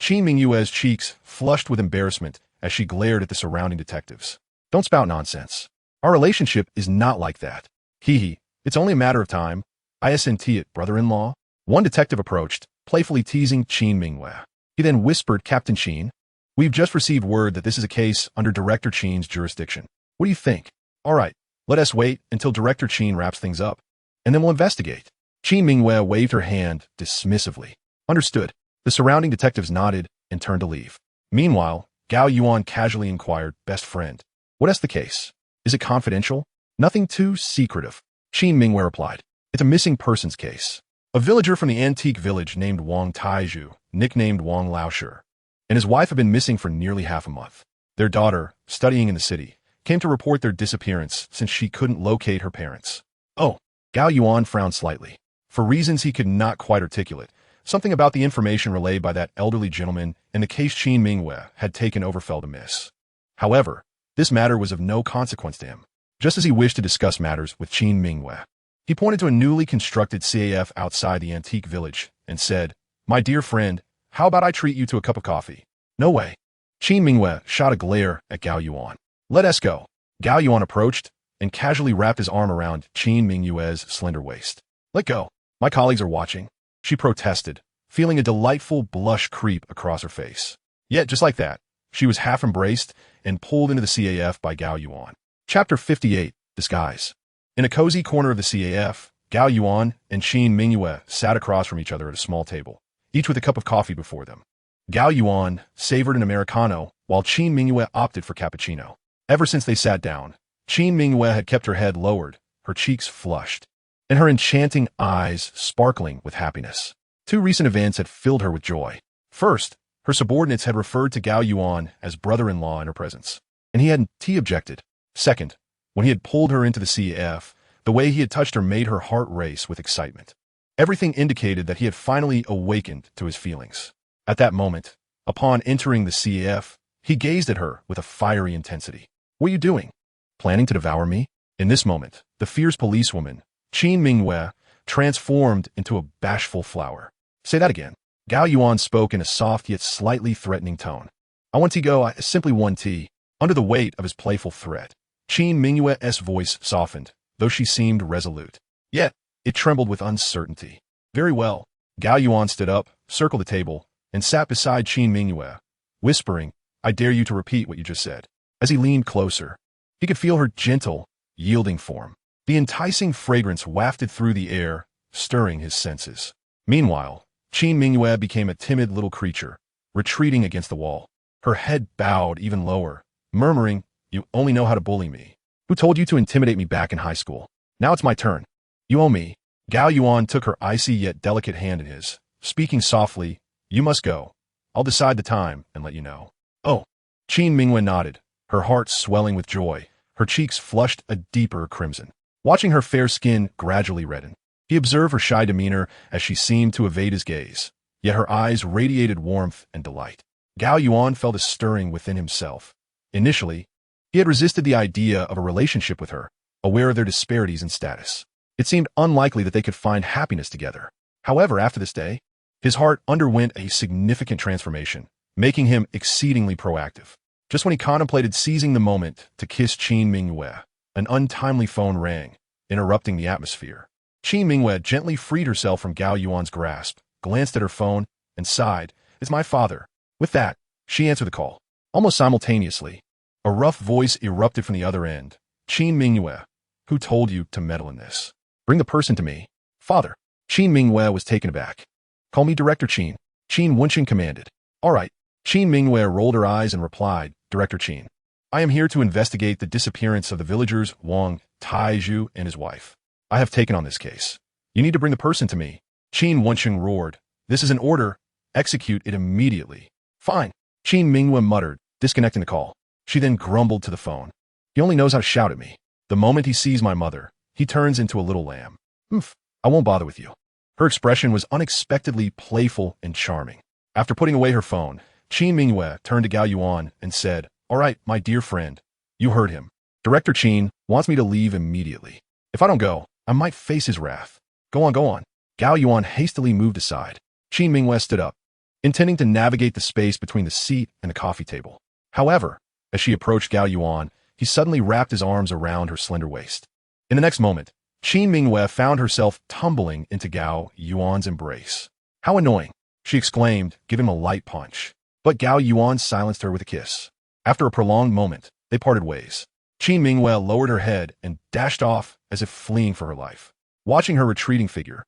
Qin Mingyue's cheeks flushed with embarrassment as she glared at the surrounding detectives. Don't spout nonsense. Our relationship is not like that. Hee, it's only a matter of time. Isn't it, brother-in-law? One detective approached, playfully teasing Qin Mingyue. He then whispered, Captain Qin, we've just received word that this is a case under Director Qin's jurisdiction. What do you think? All right, let us wait until Director Qin wraps things up, and then we'll investigate. Qin Mingyue waved her hand dismissively. Understood. The surrounding detectives nodded and turned to leave. Meanwhile, Gao Yuan casually inquired, best friend, what's the case? Is it confidential? Nothing too secretive. Qin Mingyue replied. It's a missing persons case. A villager from the antique village named Wang Taizhu, nicknamed Wang Laosher, and his wife have been missing for nearly half a month. Their daughter, studying in the city, came to report their disappearance since she couldn't locate her parents. Oh, Gao Yuan frowned slightly. For reasons he could not quite articulate, something about the information relayed by that elderly gentleman in the case Qin Mingyue had taken over felt amiss. However, this matter was of no consequence to him, just as he wished to discuss matters with Qin Mingyue. He pointed to a newly constructed CAF outside the antique village and said, My dear friend, how about I treat you to a cup of coffee? No way. Qin Mingyue shot a glare at Gao Yuan. Let us go. Gao Yuan approached and casually wrapped his arm around Qin Mingyue's slender waist. Let go. My colleagues are watching. She protested, feeling a delightful blush creep across her face. Yet, just like that, she was half embraced and pulled into the CAF by Gao Yuan. Chapter 58, Disguise. In a cozy corner of the CAF, Gao Yuan and Qin Mingyue sat across from each other at a small table, each with a cup of coffee before them. Gao Yuan savored an Americano, while Qin Mingyue opted for cappuccino. Ever since they sat down, Qin Mingyue had kept her head lowered, her cheeks flushed, and her enchanting eyes sparkling with happiness. Two recent events had filled her with joy. First, her subordinates had referred to Gao Yuan as brother-in-law in her presence, and he hadn't objected. Second, when he had pulled her into the CAF, the way he had touched her made her heart race with excitement. Everything indicated that he had finally awakened to his feelings. At that moment, upon entering the CAF, he gazed at her with a fiery intensity. What are you doing? Planning to devour me? In this moment, the fierce policewoman, Qin Mingyue, transformed into a bashful flower. Say that again. Gao Yuan spoke in a soft yet slightly threatening tone. I want to go, I simply want tea. Under the weight of his playful threat, Qin Mingyue's voice softened, though she seemed resolute. Yet, it trembled with uncertainty. Very well. Gao Yuan stood up, circled the table, and sat beside Qin Mingyue, whispering, I dare you to repeat what you just said. As he leaned closer, he could feel her gentle, yielding form. The enticing fragrance wafted through the air, stirring his senses. Meanwhile, Qin Mingyue became a timid little creature, retreating against the wall. Her head bowed even lower, murmuring, You only know how to bully me. Who told you to intimidate me back in high school? Now it's my turn. You owe me. Gao Yuan took her icy yet delicate hand in his, speaking softly, You must go. I'll decide the time and let you know. Oh. Qin Mingyue nodded, her heart swelling with joy, her cheeks flushed a deeper crimson. Watching her fair skin gradually redden, he observed her shy demeanor as she seemed to evade his gaze, yet her eyes radiated warmth and delight. Gao Yuan felt a stirring within himself. Initially, he had resisted the idea of a relationship with her, aware of their disparities in status. It seemed unlikely that they could find happiness together. However, after this day, his heart underwent a significant transformation, making him exceedingly proactive. Just when he contemplated seizing the moment to kiss Qin Mingyue, an untimely phone rang, interrupting the atmosphere. Qin Mingyue gently freed herself from Gao Yuan's grasp, glanced at her phone, and sighed, It's my father. With that, she answered the call. Almost simultaneously, a rough voice erupted from the other end. Qin Mingyue, who told you to meddle in this? Bring the person to me. Father. Qin Mingyue was taken aback. Call me Director Qin. Qin Wenqing commanded. All right. Qin Mingyue rolled her eyes and replied, Director Qin. I am here to investigate the disappearance of the villagers Wang Taizhu and his wife. I have taken on this case. You need to bring the person to me. Qin Wenqing roared. This is an order. Execute it immediately. Fine. Qin Mingyue muttered, disconnecting the call. She then grumbled to the phone. He only knows how to shout at me. The moment he sees my mother, he turns into a little lamb. I won't bother with you. Her expression was unexpectedly playful and charming. After putting away her phone, Qin Mingyue turned to Gao Yuan and said, All right, my dear friend. You heard him. Director Qin wants me to leave immediately. If I don't go, I might face his wrath. Go on, go on. Gao Yuan hastily moved aside. Qin Mingwei stood up, intending to navigate the space between the seat and the coffee table. However, as she approached Gao Yuan, he suddenly wrapped his arms around her slender waist. In the next moment, Qin Mingwei found herself tumbling into Gao Yuan's embrace. How annoying, she exclaimed, giving him a light punch. But Gao Yuan silenced her with a kiss. After a prolonged moment, they parted ways. Qin Mingwei lowered her head and dashed off as if fleeing for her life. Watching her retreating figure,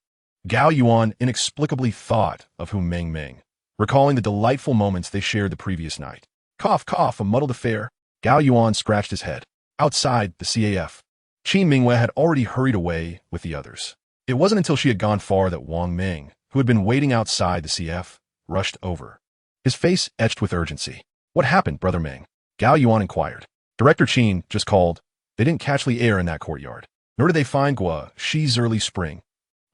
Gao Yuan inexplicably thought of Hu Mengming, recalling the delightful moments they shared the previous night. Cough, cough, a muddled affair. Gao Yuan scratched his head. Outside the CAF, Qin Mingwei had already hurried away with the others. It wasn't until she had gone far that Wang Ming, who had been waiting outside the CF, rushed over. His face etched with urgency. What happened, Brother Ming? Gao Yuan inquired. Director Qin just called. They didn't catch Li Er in that courtyard, nor did they find Gua Shi's early spring.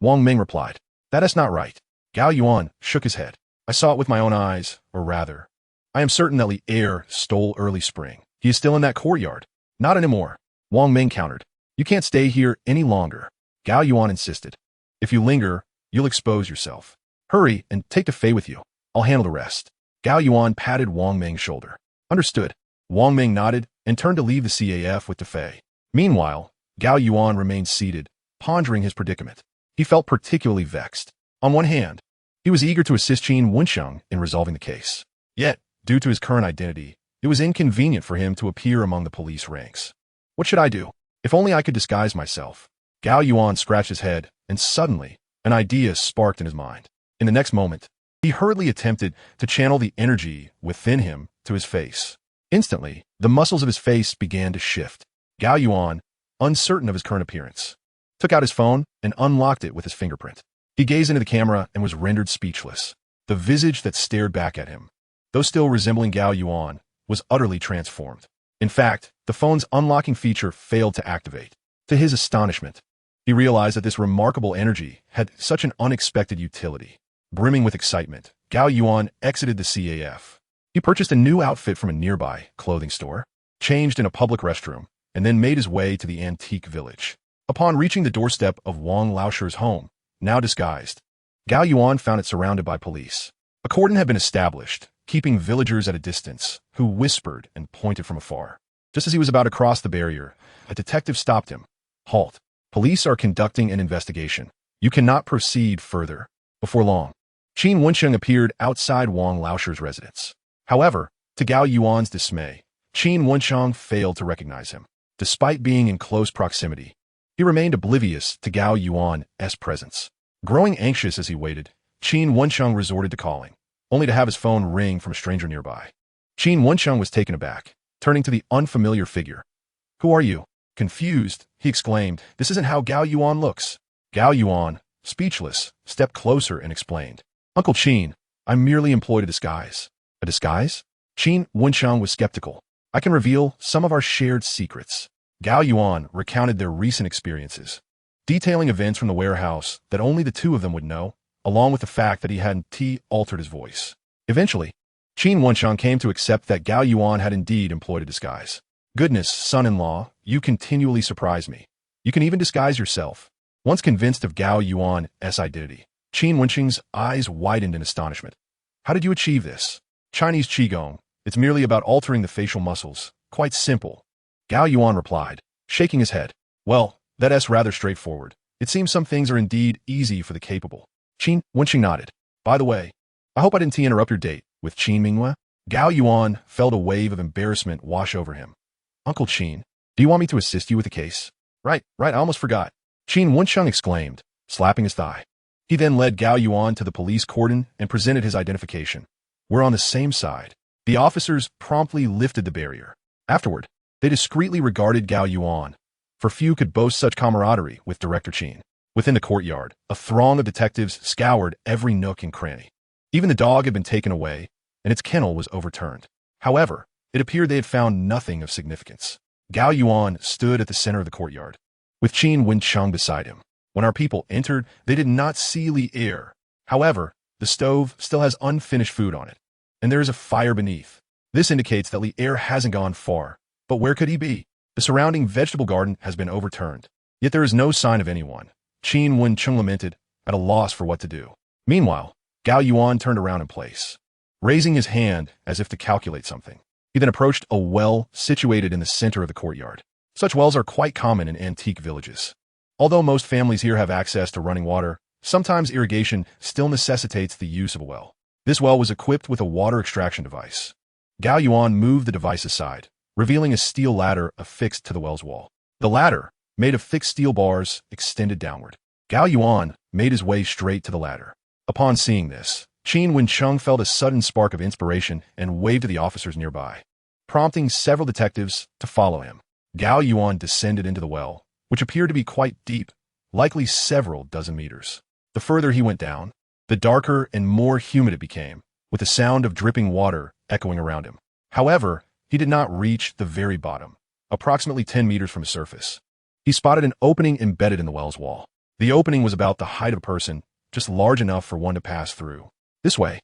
Wang Ming replied. That is not right. Gao Yuan shook his head. I saw it with my own eyes, or rather, I am certain that Li Er stole early spring. He is still in that courtyard. Not anymore. Wang Ming countered. You can't stay here any longer. Gao Yuan insisted. If you linger, you'll expose yourself. Hurry and take the Fei with you. I'll handle the rest. Gao Yuan patted Wang Ming's shoulder. Understood. Wang Ming nodded and turned to leave the CAF with the Fei. Meanwhile, Gao Yuan remained seated, pondering his predicament. He felt particularly vexed. On one hand, he was eager to assist Qin Wensheng in resolving the case. Yet, due to his current identity, it was inconvenient for him to appear among the police ranks. What should I do? If only I could disguise myself. Gao Yuan scratched his head, and suddenly, an idea sparked in his mind. In the next moment, he hurriedly attempted to channel the energy within him to his face. Instantly, the muscles of his face began to shift. Gao Yuan, uncertain of his current appearance, took out his phone and unlocked it with his fingerprint. He gazed into the camera and was rendered speechless. The visage that stared back at him, though still resembling Gao Yuan, was utterly transformed. In fact, the phone's unlocking feature failed to activate. To his astonishment, he realized that this remarkable energy had such an unexpected utility. Brimming with excitement, Gao Yuan exited the CAF. He purchased a new outfit from a nearby clothing store, changed in a public restroom, and then made his way to the antique village. Upon reaching the doorstep of Wang Laosher's home, now disguised, Gao Yuan found it surrounded by police. A cordon had been established, keeping villagers at a distance, who whispered and pointed from afar. Just as he was about to cross the barrier, a detective stopped him. Halt. Police are conducting an investigation. You cannot proceed further. Before long, Qin Wensheng appeared outside Wang Laosher's residence. However, to Gao Yuan's dismay, Qin Wensheng failed to recognize him. Despite being in close proximity, he remained oblivious to Gao Yuan's presence. Growing anxious as he waited, Qin Wensheng resorted to calling, only to have his phone ring from a stranger nearby. Qin Wensheng was taken aback, turning to the unfamiliar figure. Who are you? Confused, he exclaimed, this isn't how Gao Yuan looks. Gao Yuan, speechless, stepped closer and explained. Uncle Qin, I'm merely employed a disguise. A disguise? Qin Wensheng was skeptical. I can reveal some of our shared secrets. Gao Yuan recounted their recent experiences, detailing events from the warehouse that only the two of them would know, along with the fact that he hadn't altered his voice. Eventually, Qin Wensheng came to accept that Gao Yuan had indeed employed a disguise. Goodness, son-in-law, you continually surprise me. You can even disguise yourself. Once convinced of Gao Yuan's identity, Qin Wensheng's eyes widened in astonishment. How did you achieve this? Chinese Qigong. It's merely about altering the facial muscles. Quite simple. Gao Yuan replied, shaking his head. Well, that's rather straightforward. It seems some things are indeed easy for the capable. Qin Wensheng nodded. By the way, I hope I didn't interrupt your date with Qin Mingwei. Gao Yuan felt a wave of embarrassment wash over him. Uncle Qin, do you want me to assist you with the case? Right, I almost forgot. Qin Wensheng exclaimed, slapping his thigh. He then led Gao Yuan to the police cordon and presented his identification. We're on the same side. The officers promptly lifted the barrier. Afterward, they discreetly regarded Gao Yuan, for few could boast such camaraderie with Director Qin. Within the courtyard, a throng of detectives scoured every nook and cranny. Even the dog had been taken away, and its kennel was overturned. However, it appeared they had found nothing of significance. Gao Yuan stood at the center of the courtyard, with Qin Wensheng beside him. When our people entered, they did not see Li Er. However, the stove still has unfinished food on it, and there is a fire beneath. This indicates that Li Er hasn't gone far. But where could he be? The surrounding vegetable garden has been overturned, yet there is no sign of anyone. Qin Wencheng lamented, at a loss for what to do. Meanwhile, Gao Yuan turned around in place, raising his hand as if to calculate something. He then approached a well situated in the center of the courtyard. Such wells are quite common in antique villages. Although most families here have access to running water, sometimes irrigation still necessitates the use of a well. This well was equipped with a water extraction device. Gao Yuan moved the device aside, revealing a steel ladder affixed to the well's wall. The ladder, made of thick steel bars, extended downward. Gao Yuan made his way straight to the ladder. Upon seeing this, Qin Wencheng felt a sudden spark of inspiration and waved to the officers nearby, prompting several detectives to follow him. Gao Yuan descended into the well, which appeared to be quite deep, likely several dozen meters. The further he went down, the darker and more humid it became, with the sound of dripping water echoing around him. However, he did not reach the very bottom, approximately 10 meters from the surface. He spotted an opening embedded in the well's wall. The opening was about the height of a person, just large enough for one to pass through. This way,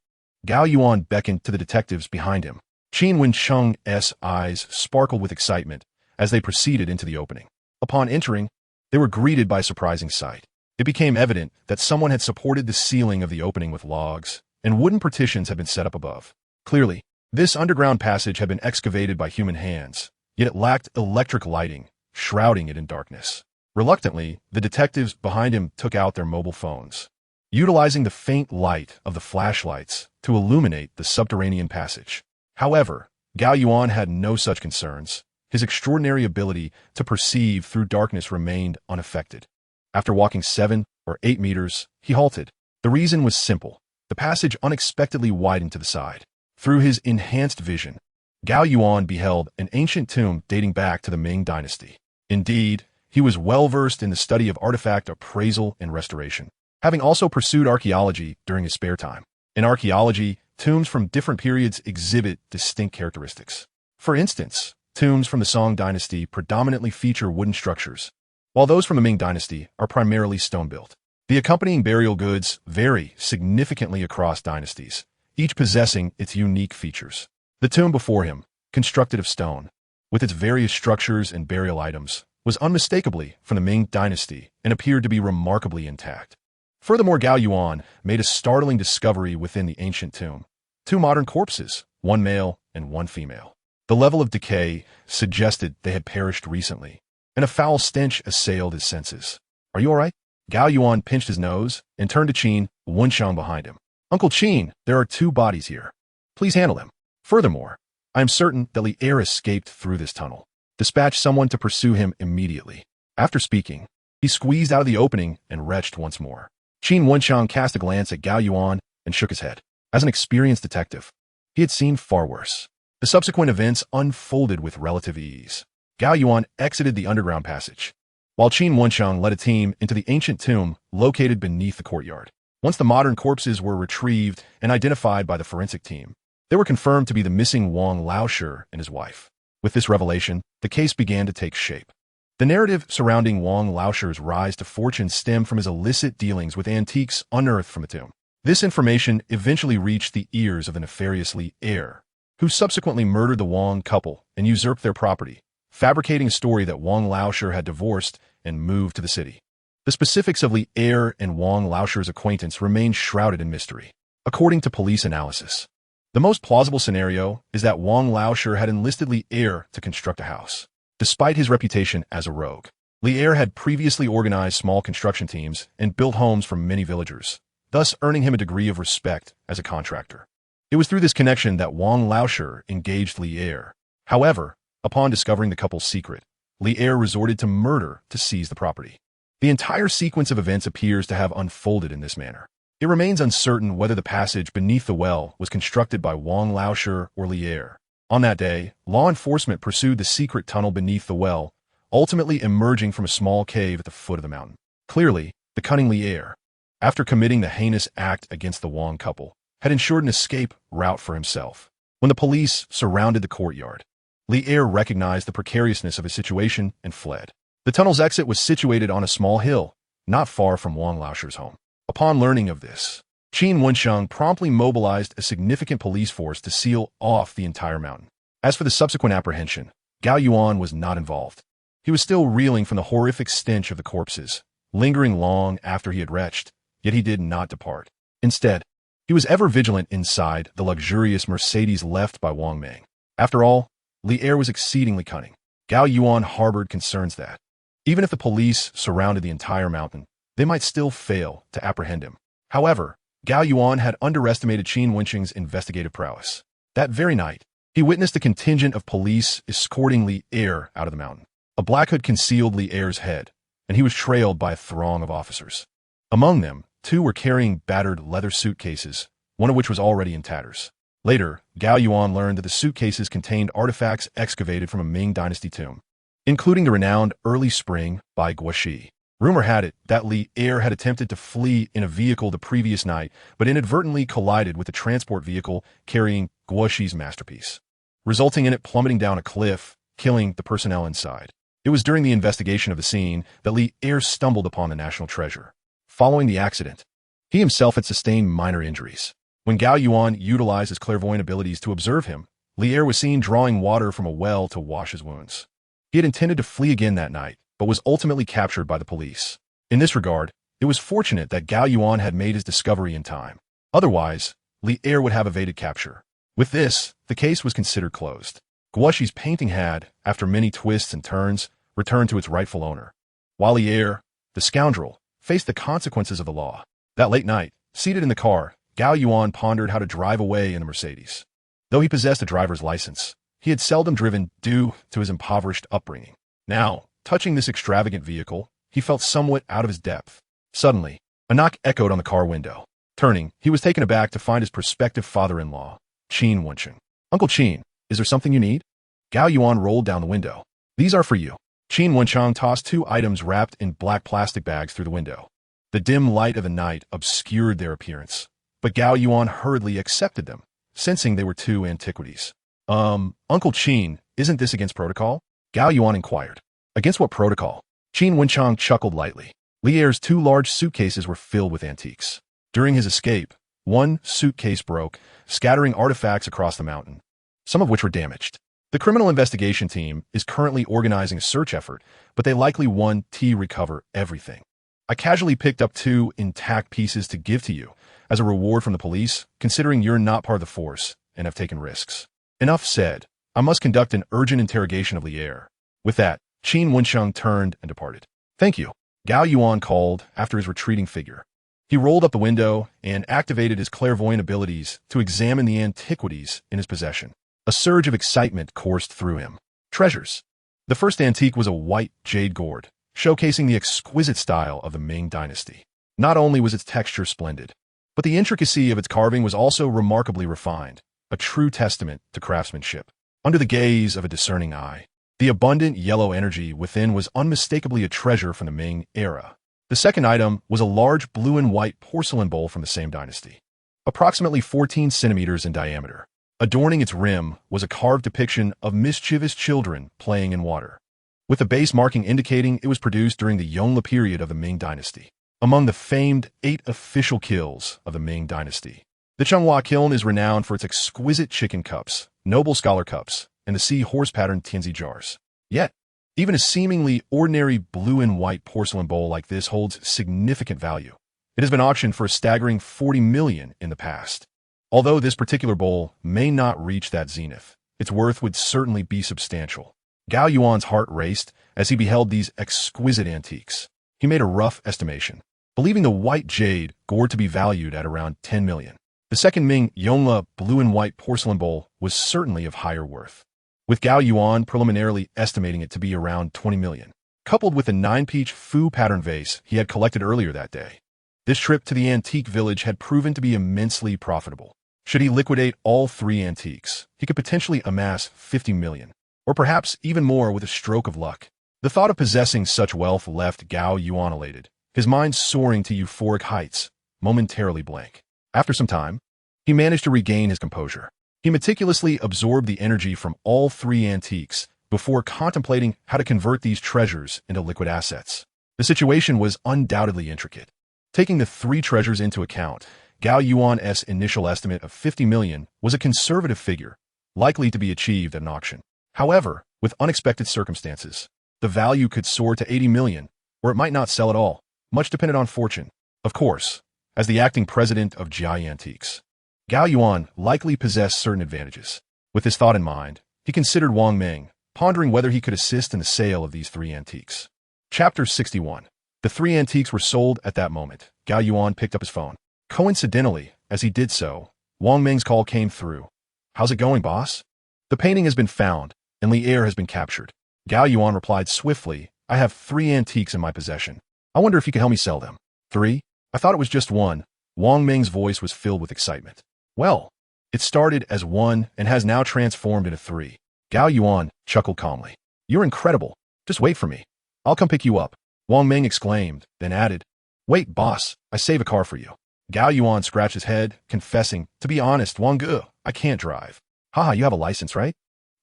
Gao Yuan beckoned to the detectives behind him. Qin Wencheng's eyes sparkled with excitement as they proceeded into the opening. Upon entering, they were greeted by a surprising sight. It became evident that someone had supported the ceiling of the opening with logs, and wooden partitions had been set up above. Clearly, this underground passage had been excavated by human hands, yet it lacked electric lighting, shrouding it in darkness. Reluctantly, the detectives behind him took out their mobile phones, utilizing the faint light of the flashlights to illuminate the subterranean passage. However, Gao Yuan had no such concerns. His extraordinary ability to perceive through darkness remained unaffected. After walking 7 or 8 meters, he halted. The reason was simple. The passage unexpectedly widened to the side. Through his enhanced vision, Gao Yuan beheld an ancient tomb dating back to the Ming Dynasty. Indeed, he was well-versed in the study of artifact appraisal and restoration, having also pursued archaeology during his spare time. In archaeology, tombs from different periods exhibit distinct characteristics. For instance, tombs from the Song Dynasty predominantly feature wooden structures, while those from the Ming Dynasty are primarily stone-built. The accompanying burial goods vary significantly across dynasties, each possessing its unique features. The tomb before him, constructed of stone, with its various structures and burial items, was unmistakably from the Ming Dynasty and appeared to be remarkably intact. Furthermore, Gao Yuan made a startling discovery within the ancient tomb. 2 modern corpses, one male and one female. The level of decay suggested they had perished recently, and a foul stench assailed his senses. "Are you all right?" Gao Yuan pinched his nose and turned to Qin Wencheng behind him. "Uncle Qin, there are 2 bodies here. Please handle them. Furthermore, I am certain that Li Er escaped through this tunnel. Dispatch someone to pursue him immediately." After speaking, he squeezed out of the opening and retched once more. Qin Wencheng cast a glance at Gao Yuan and shook his head. As an experienced detective, he had seen far worse. The subsequent events unfolded with relative ease. Gao Yuan exited the underground passage, while Qin Wencheng led a team into the ancient tomb located beneath the courtyard. Once the modern corpses were retrieved and identified by the forensic team, they were confirmed to be the missing Wang Laoshi and his wife. With this revelation, the case began to take shape. The narrative surrounding Wang Laoshi's rise to fortune stemmed from his illicit dealings with antiques unearthed from the tomb. This information eventually reached the ears of the nefarious Li Er, who subsequently murdered the Wang couple and usurped their property, fabricating a story that Wang Laoshi had divorced and moved to the city. The specifics of Li Er and Wang Laoshi's acquaintance remain shrouded in mystery. According to police analysis, the most plausible scenario is that Wang Laoshi had enlisted Li Er to construct a house. Despite his reputation as a rogue, Li Er had previously organized small construction teams and built homes for many villagers, thus earning him a degree of respect as a contractor. It was through this connection that Wang Laoshi engaged Li Er. However, upon discovering the couple's secret, Li Er resorted to murder to seize the property. The entire sequence of events appears to have unfolded in this manner. It remains uncertain whether the passage beneath the well was constructed by Wang Laoshi or Li Er. On that day, law enforcement pursued the secret tunnel beneath the well, ultimately emerging from a small cave at the foot of the mountain. Clearly, the cunning Li Er, after committing the heinous act against the Wang couple, had ensured an escape route for himself. When the police surrounded the courtyard, Li Er recognized the precariousness of his situation and fled. The tunnel's exit was situated on a small hill, not far from Wang Laoshi's home. Upon learning of this, Qin Wencheng promptly mobilized a significant police force to seal off the entire mountain. As for the subsequent apprehension, Gao Yuan was not involved. He was still reeling from the horrific stench of the corpses, lingering long after he had retched, yet he did not depart. Instead, he was ever vigilant inside the luxurious Mercedes left by Wang Meng. After all, Li Er was exceedingly cunning. Gao Yuan harbored concerns that, even if the police surrounded the entire mountain, they might still fail to apprehend him. However, Gao Yuan had underestimated Qin Wenqing's investigative prowess. That very night, he witnessed a contingent of police escorting Li Er out of the mountain. A black hood concealed Li Er's head, and he was trailed by a throng of officers. Among them, 2 were carrying battered leather suitcases, one of which was already in tatters. Later, Gao Yuan learned that the suitcases contained artifacts excavated from a Ming Dynasty tomb, including the renowned Early Spring by Guoxi. Rumor had it that Li Er had attempted to flee in a vehicle the previous night, but inadvertently collided with a transport vehicle carrying Guoxi's masterpiece, resulting in it plummeting down a cliff, killing the personnel inside. It was during the investigation of the scene that Li Er stumbled upon the national treasure. Following the accident, he himself had sustained minor injuries. When Gao Yuan utilized his clairvoyant abilities to observe him, Li Er was seen drawing water from a well to wash his wounds. He had intended to flee again that night, but was ultimately captured by the police. In this regard, it was fortunate that Gao Yuan had made his discovery in time. Otherwise, Li Er would have evaded capture. With this, the case was considered closed. Guoxi's painting had, after many twists and turns, returned to its rightful owner, while Li Er, the scoundrel, faced the consequences of the law. That late night, seated in the car, Gao Yuan pondered how to drive away in the Mercedes. Though he possessed a driver's license, he had seldom driven due to his impoverished upbringing. Now, touching this extravagant vehicle, he felt somewhat out of his depth. Suddenly, a knock echoed on the car window. Turning, he was taken aback to find his prospective father-in-law, Qin Wenqing. "Uncle Qin, is there something you need?" Gao Yuan rolled down the window. "These are for you." Qin Wenqing tossed 2 items wrapped in black plastic bags through the window. The dim light of the night obscured their appearance, but Gao Yuan hurriedly accepted them, sensing they were 2 antiquities. Uncle Qin, isn't this against protocol?" Gao Yuan inquired. "Against what protocol?" Qin Wenqing chuckled lightly. Li Er's 2 large suitcases were filled with antiques. During his escape, one suitcase broke, scattering artifacts across the mountain, some of which were damaged. The criminal investigation team is currently organizing a search effort, but they likely want to recover everything. I casually picked up 2 intact pieces to give to you as a reward from the police, considering you're not part of the force and have taken risks. Enough said. I must conduct an urgent interrogation of Li Er. With that, Qin Wenqing turned and departed. "Thank you," Gao Yuan called after his retreating figure. He rolled up the window and activated his clairvoyant abilities to examine the antiquities in his possession. A surge of excitement coursed through him. Treasures. The first antique was a white jade gourd, showcasing the exquisite style of the Ming Dynasty. Not only was its texture splendid, but the intricacy of its carving was also remarkably refined, a true testament to craftsmanship. Under the gaze of a discerning eye, the abundant yellow energy within was unmistakably a treasure from the Ming era. The second item was a large blue and white porcelain bowl from the same dynasty, approximately 14 centimeters in diameter. Adorning its rim was a carved depiction of mischievous children playing in water, with the base marking indicating it was produced during the Yongle period of the Ming Dynasty. Among the famed 8 official kilns of the Ming Dynasty, the Chenghua kiln is renowned for its exquisite chicken cups, noble scholar cups, and the sea-horse patterned Tianzi jars. Yet, even a seemingly ordinary blue and white porcelain bowl like this holds significant value. It has been auctioned for a staggering 40 million in the past. Although this particular bowl may not reach that zenith, its worth would certainly be substantial. Gao Yuan's heart raced as he beheld these exquisite antiques. He made a rough estimation, believing the white jade gourd to be valued at around 10 million. The second Ming Yongle blue and white porcelain bowl was certainly of higher worth, with Gao Yuan preliminarily estimating it to be around 20 million. Coupled with the 9-peach Fu pattern vase he had collected earlier that day, this trip to the antique village had proven to be immensely profitable. Should he liquidate all 3 antiques, he could potentially amass 50 million, or perhaps even more with a stroke of luck. The thought of possessing such wealth left Gao Yuan elated, his mind soaring to euphoric heights, momentarily blank. After some time, he managed to regain his composure. He meticulously absorbed the energy from all 3 antiques before contemplating how to convert these treasures into liquid assets. The situation was undoubtedly intricate. Taking the 3 treasures into account, Gao Yuan's initial estimate of 50 million was a conservative figure, likely to be achieved at an auction. However, with unexpected circumstances. The value could soar to 80 million, or it might not sell at all, much depended on fortune. Of course, as the acting president of Jade Antiques, Gao Yuan likely possessed certain advantages. With this thought in mind, he considered Wang Ming, pondering whether he could assist in the sale of these 3 antiques. Chapter 61. The 3 antiques were sold at that moment. Gao Yuan picked up his phone. Coincidentally, as he did so, Wang Ming's call came through. "How's it going, boss?" "The painting has been found, and Li Er has been captured." Gao Yuan replied swiftly, "I have 3 antiques in my possession. I wonder if you could help me sell them." "3? I thought it was just 1. Wang Ming's voice was filled with excitement. "Well, it started as 1 and has now transformed into 3. Gao Yuan chuckled calmly. "You're incredible. Just wait for me. I'll come pick you up." Wang Ming exclaimed, then added, "Wait, boss, I save a car for you." Gao Yuan scratched his head, confessing, "To be honest, Wang Ge, I can't drive." "Haha, you have a license, right?"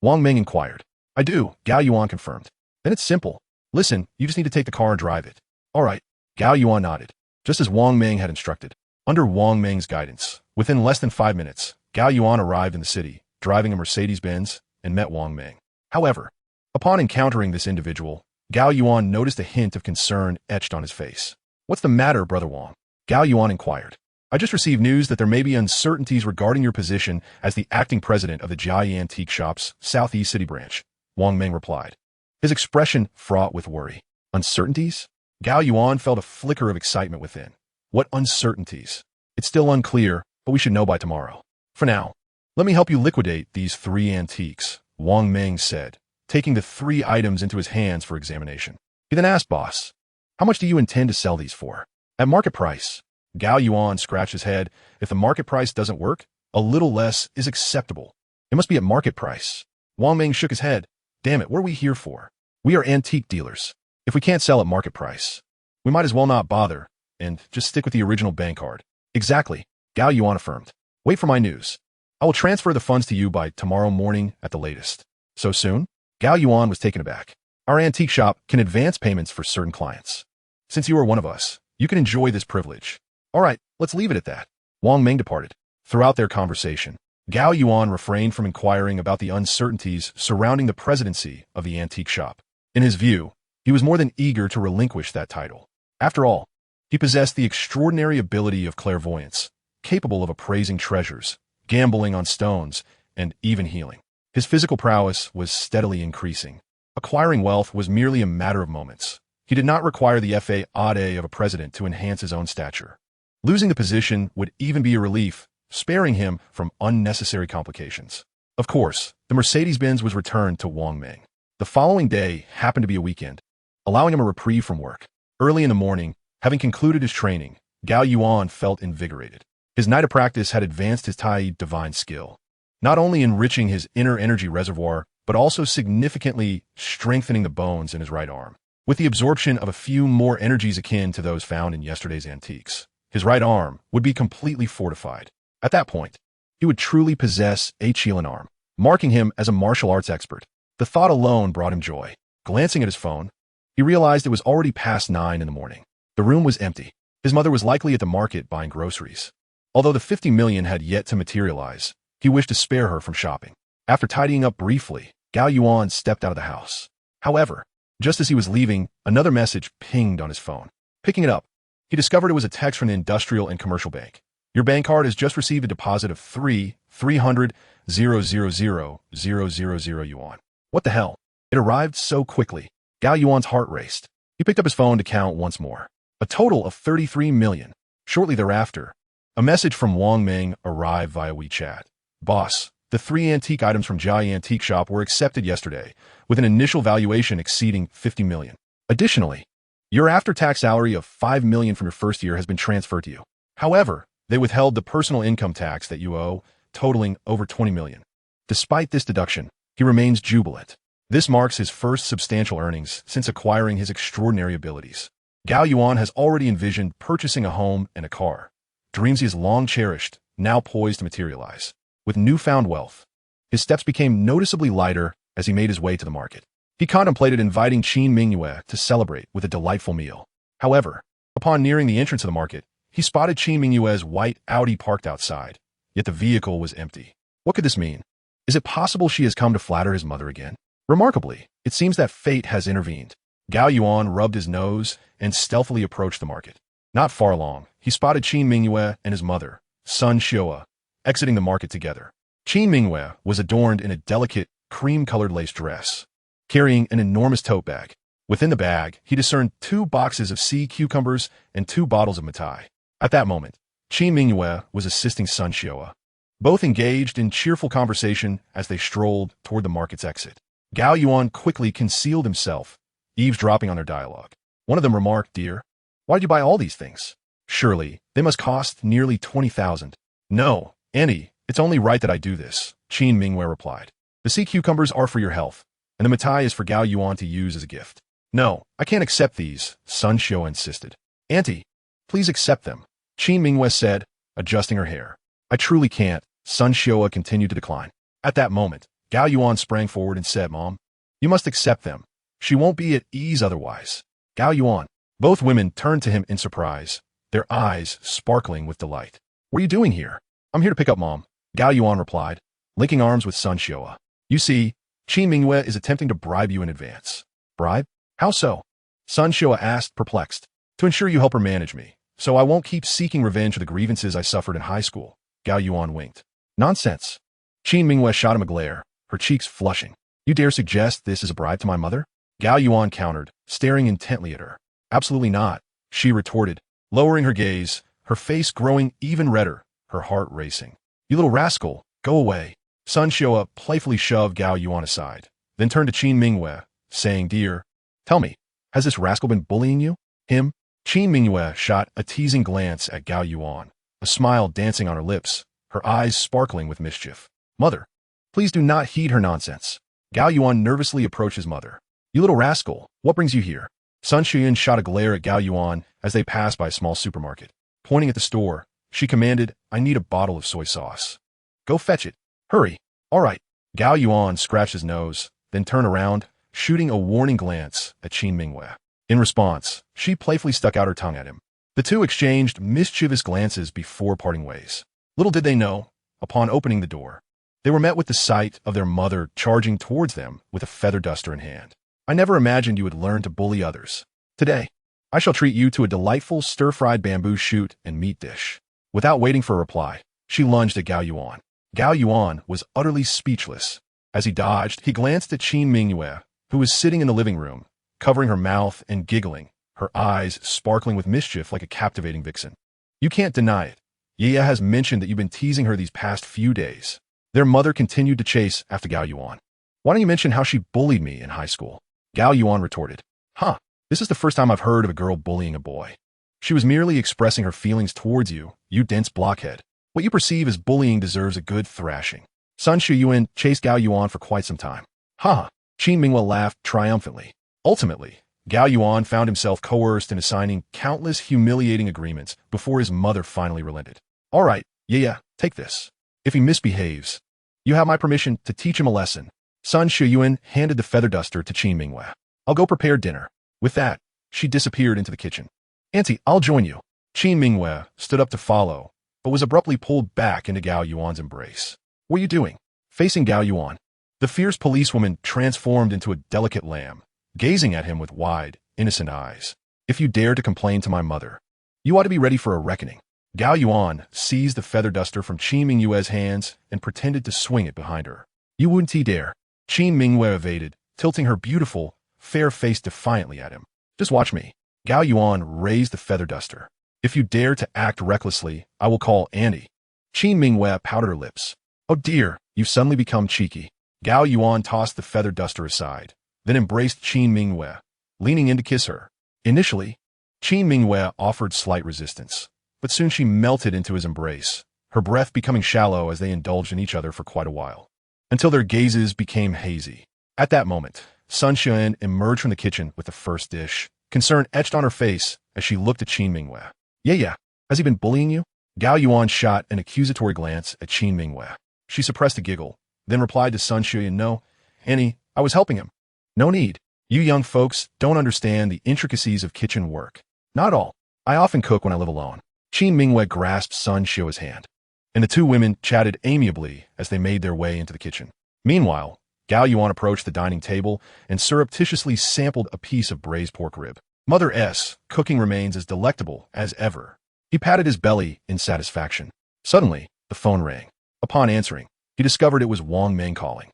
Wang Ming inquired. "I do," Gao Yuan confirmed. "Then it's simple. Listen, you just need to take the car and drive it." "All right." Gao Yuan nodded, just as Wang Ming had instructed. Under Wang Ming's guidance, within less than 5 minutes, Gao Yuan arrived in the city, driving a Mercedes-Benz, and met Wang Ming. However, upon encountering this individual, Gao Yuan noticed a hint of concern etched on his face. "What's the matter, Brother Wang?" Gao Yuan inquired. "I just received news that there may be uncertainties regarding your position as the acting president of the Jade Antique Shop's Southeast City branch," Wang Ming replied, his expression fraught with worry. "Uncertainties?" Gao Yuan felt a flicker of excitement within. "What uncertainties?" "It's still unclear, but we should know by tomorrow. For now, let me help you liquidate these 3 antiques," Wang Ming said, taking the 3 items into his hands for examination. He then asked, "Boss, how much do you intend to sell these for?" "At market price." Gao Yuan scratched his head. "If the market price doesn't work, a little less is acceptable. It must be at market price." Wang Ming shook his head. "Damn it, what are we here for? We are antique dealers. If we can't sell at market price, we might as well not bother and just stick with the original bank card." "Exactly," Gao Yuan affirmed. "Wait for my news. I will transfer the funds to you by tomorrow morning at the latest." "So soon?" Gao Yuan was taken aback. "Our antique shop can advance payments for certain clients. Since you are one of us, you can enjoy this privilege." "All right, let's leave it at that." Wang Ming departed. Throughout their conversation, Gao Yuan refrained from inquiring about the uncertainties surrounding the presidency of the antique shop. In his view, he was more than eager to relinquish that title. After all, he possessed the extraordinary ability of clairvoyance, capable of appraising treasures, gambling on stones, and even healing. His physical prowess was steadily increasing. Acquiring wealth was merely a matter of moments. He did not require the FA of a president to enhance his own stature. Losing the position would even be a relief, sparing him from unnecessary complications. Of course, the Mercedes-Benz was returned to Wang Ming. The following day happened to be a weekend, allowing him a reprieve from work. Early in the morning, having concluded his training, Gao Yuan felt invigorated. His night of practice had advanced his Tai divine skill, not only enriching his inner energy reservoir, but also significantly strengthening the bones in his right arm. With the absorption of a few more energies akin to those found in yesterday's antiques, his right arm would be completely fortified. At that point, he would truly possess a Qilin arm, marking him as a martial arts expert. The thought alone brought him joy. Glancing at his phone, he realized it was already past 9 in the morning. The room was empty. His mother was likely at the market buying groceries. Although the 50 million had yet to materialize, he wished to spare her from shopping. After tidying up briefly, Gao Yuan stepped out of the house. However, just as he was leaving, another message pinged on his phone. Picking it up, he discovered it was a text from the Industrial and Commercial Bank. "Your bank card has just received a deposit of 300,000,000 yuan." What the hell? It arrived so quickly. Gao Yuan's heart raced. He picked up his phone to count once more. A total of 33 million. Shortly thereafter, a message from Wang Ming arrived via WeChat. "Boss, the 3 antique items from Jade Antique Shop were accepted yesterday, with an initial valuation exceeding 50 million. Additionally, your after-tax salary of 5 million from your first year has been transferred to you. However, they withheld the personal income tax that you owe, totaling over 20 million. Despite this deduction, he remains jubilant. This marks his first substantial earnings since acquiring his extraordinary abilities. Gao Yuan has already envisioned purchasing a home and a car, dreams he has long cherished, now poised to materialize. With newfound wealth, his steps became noticeably lighter as he made his way to the market. He contemplated inviting Qin Mingyue to celebrate with a delightful meal. However, upon nearing the entrance of the market, he spotted Qin Mingyue's white Audi parked outside, yet the vehicle was empty. What could this mean? Is it possible she has come to flatter his mother again? Remarkably, it seems that fate has intervened. Gao Yuan rubbed his nose and stealthily approached the market. Not far along, he spotted Qin Mingyue and his mother, Sun Xiaoa, exiting the market together. Qin Mingyue was adorned in a delicate, cream-colored lace dress, carrying an enormous tote bag. Within the bag, he discerned 2 boxes of sea cucumbers and 2 bottles of mitai. At that moment, Qin Mingyue was assisting Sun Xiaoa. Both engaged in cheerful conversation as they strolled toward the market's exit. Gao Yuan quickly concealed himself, eavesdropping on their dialogue. One of them remarked, "Dear, why did you buy all these things? Surely, they must cost nearly 20,000. No, Auntie, it's only right that I do this," Qin Mingyue replied. "The sea cucumbers are for your health, and the mitai is for Gao Yuan to use as a gift." "No, I can't accept these," Sun Xiaoa insisted. "Auntie, please accept them," Qin Mingyue said, adjusting her hair. "I truly can't," Sun Xiaoa continued to decline. At that moment, Gao Yuan sprang forward and said, "Mom, you must accept them. She won't be at ease otherwise." Gao Yuan. Both women turned to him in surprise, their eyes sparkling with delight. "What are you doing here?" "I'm here to pick up Mom," Gao Yuan replied, linking arms with Sun Xiaoa. "You see, Qin Mingyue is attempting to bribe you in advance." "Bribe? How so?" Sun Xiaoa asked, perplexed. "To ensure you help her manage me, so I won't keep seeking revenge for the grievances I suffered in high school," Gao Yuan winked. "Nonsense." Qin Mingyue shot him a glare, her cheeks flushing. "You dare suggest this is a bribe to my mother?" Gao Yuan countered, staring intently at her. "Absolutely not," she retorted, lowering her gaze, her face growing even redder, her heart racing. "You little rascal, go away." Sun Xiaoa playfully shoved Gao Yuan aside, then turned to Qin Mingyue, saying, "Dear, tell me, has this rascal been bullying you?" "Him?" Qin Mingyue shot a teasing glance at Gao Yuan, a smile dancing on her lips, her eyes sparkling with mischief. "Mother, please do not heed her nonsense." Gao Yuan nervously approached his mother. "You little rascal, what brings you here?" Sun Xiaoyan shot a glare at Gao Yuan as they passed by a small supermarket. Pointing at the store, she commanded, "I need a bottle of soy sauce. Go fetch it. Hurry." "All right." Gao Yuan scratched his nose, then turned around, shooting a warning glance at Qin Mingyue. In response, she playfully stuck out her tongue at him. The two exchanged mischievous glances before parting ways. Little did they know, upon opening the door, they were met with the sight of their mother charging towards them with a feather duster in hand. "I never imagined you would learn to bully others. Today, I shall treat you to a delightful stir-fried bamboo shoot and meat dish." Without waiting for a reply, she lunged at Gao Yuan. Gao Yuan was utterly speechless. As he dodged, he glanced at Qin Mingyue, who was sitting in the living room, covering her mouth and giggling, her eyes sparkling with mischief like a captivating vixen. "You can't deny it. Yaya has mentioned that you've been teasing her these past few days." Their mother continued to chase after Gao Yuan. "Why don't you mention how she bullied me in high school?" Gao Yuan retorted. "Huh, this is the first time I've heard of a girl bullying a boy. She was merely expressing her feelings towards you, you dense blockhead. What you perceive as bullying deserves a good thrashing." Sun Xiaoyan chased Gao Yuan for quite some time. "Ha!" Qin Mingyue laughed triumphantly. Ultimately, Gao Yuan found himself coerced in assigning countless humiliating agreements before his mother finally relented. "All right, yeah, take this. If he misbehaves, you have my permission to teach him a lesson." Sun Xiaoyan handed the feather duster to Qin Mingyue. "I'll go prepare dinner." With that, she disappeared into the kitchen. "Auntie, I'll join you." Qin Mingyue stood up to follow, but was abruptly pulled back into Gao Yuan's embrace. "What are you doing?" Facing Gao Yuan, the fierce policewoman transformed into a delicate lamb, gazing at him with wide, innocent eyes. "If you dare to complain to my mother, you ought to be ready for a reckoning." Gao Yuan seized the feather duster from Qin Mingyue's hands and pretended to swing it behind her. "You wouldn't dare." Qin Mingyue evaded, tilting her beautiful, fair face defiantly at him. "Just watch me." Gao Yuan raised the feather duster. "If you dare to act recklessly, I will call Auntie." Qin Mingyue pouted her lips. "Oh dear, you've suddenly become cheeky." Gao Yuan tossed the feather duster aside, then embraced Qin Mingyue, leaning in to kiss her. Initially, Qin Mingyue offered slight resistance, but soon she melted into his embrace, her breath becoming shallow as they indulged in each other for quite a while, until their gazes became hazy. At that moment, Sun Xiaoyan emerged from the kitchen with the first dish, concern etched on her face as she looked at Qin Mingyue. Yeah, has he been bullying you?" Gao Yuan shot an accusatory glance at Qin Mingyue. She suppressed a giggle, then replied to Sun Xiaoyan, "No, Annie, I was helping him." "No need. You young folks don't understand the intricacies of kitchen work." "Not all. I often cook when I live alone." Qin Mingyue grasped Sun Xiao's hand, and the two women chatted amiably as they made their way into the kitchen. Meanwhile, Gao Yuan approached the dining table and surreptitiously sampled a piece of braised pork rib. Mother S. cooking remains as delectable as ever. He patted his belly in satisfaction. Suddenly, the phone rang. Upon answering, he discovered it was Wang Meng calling.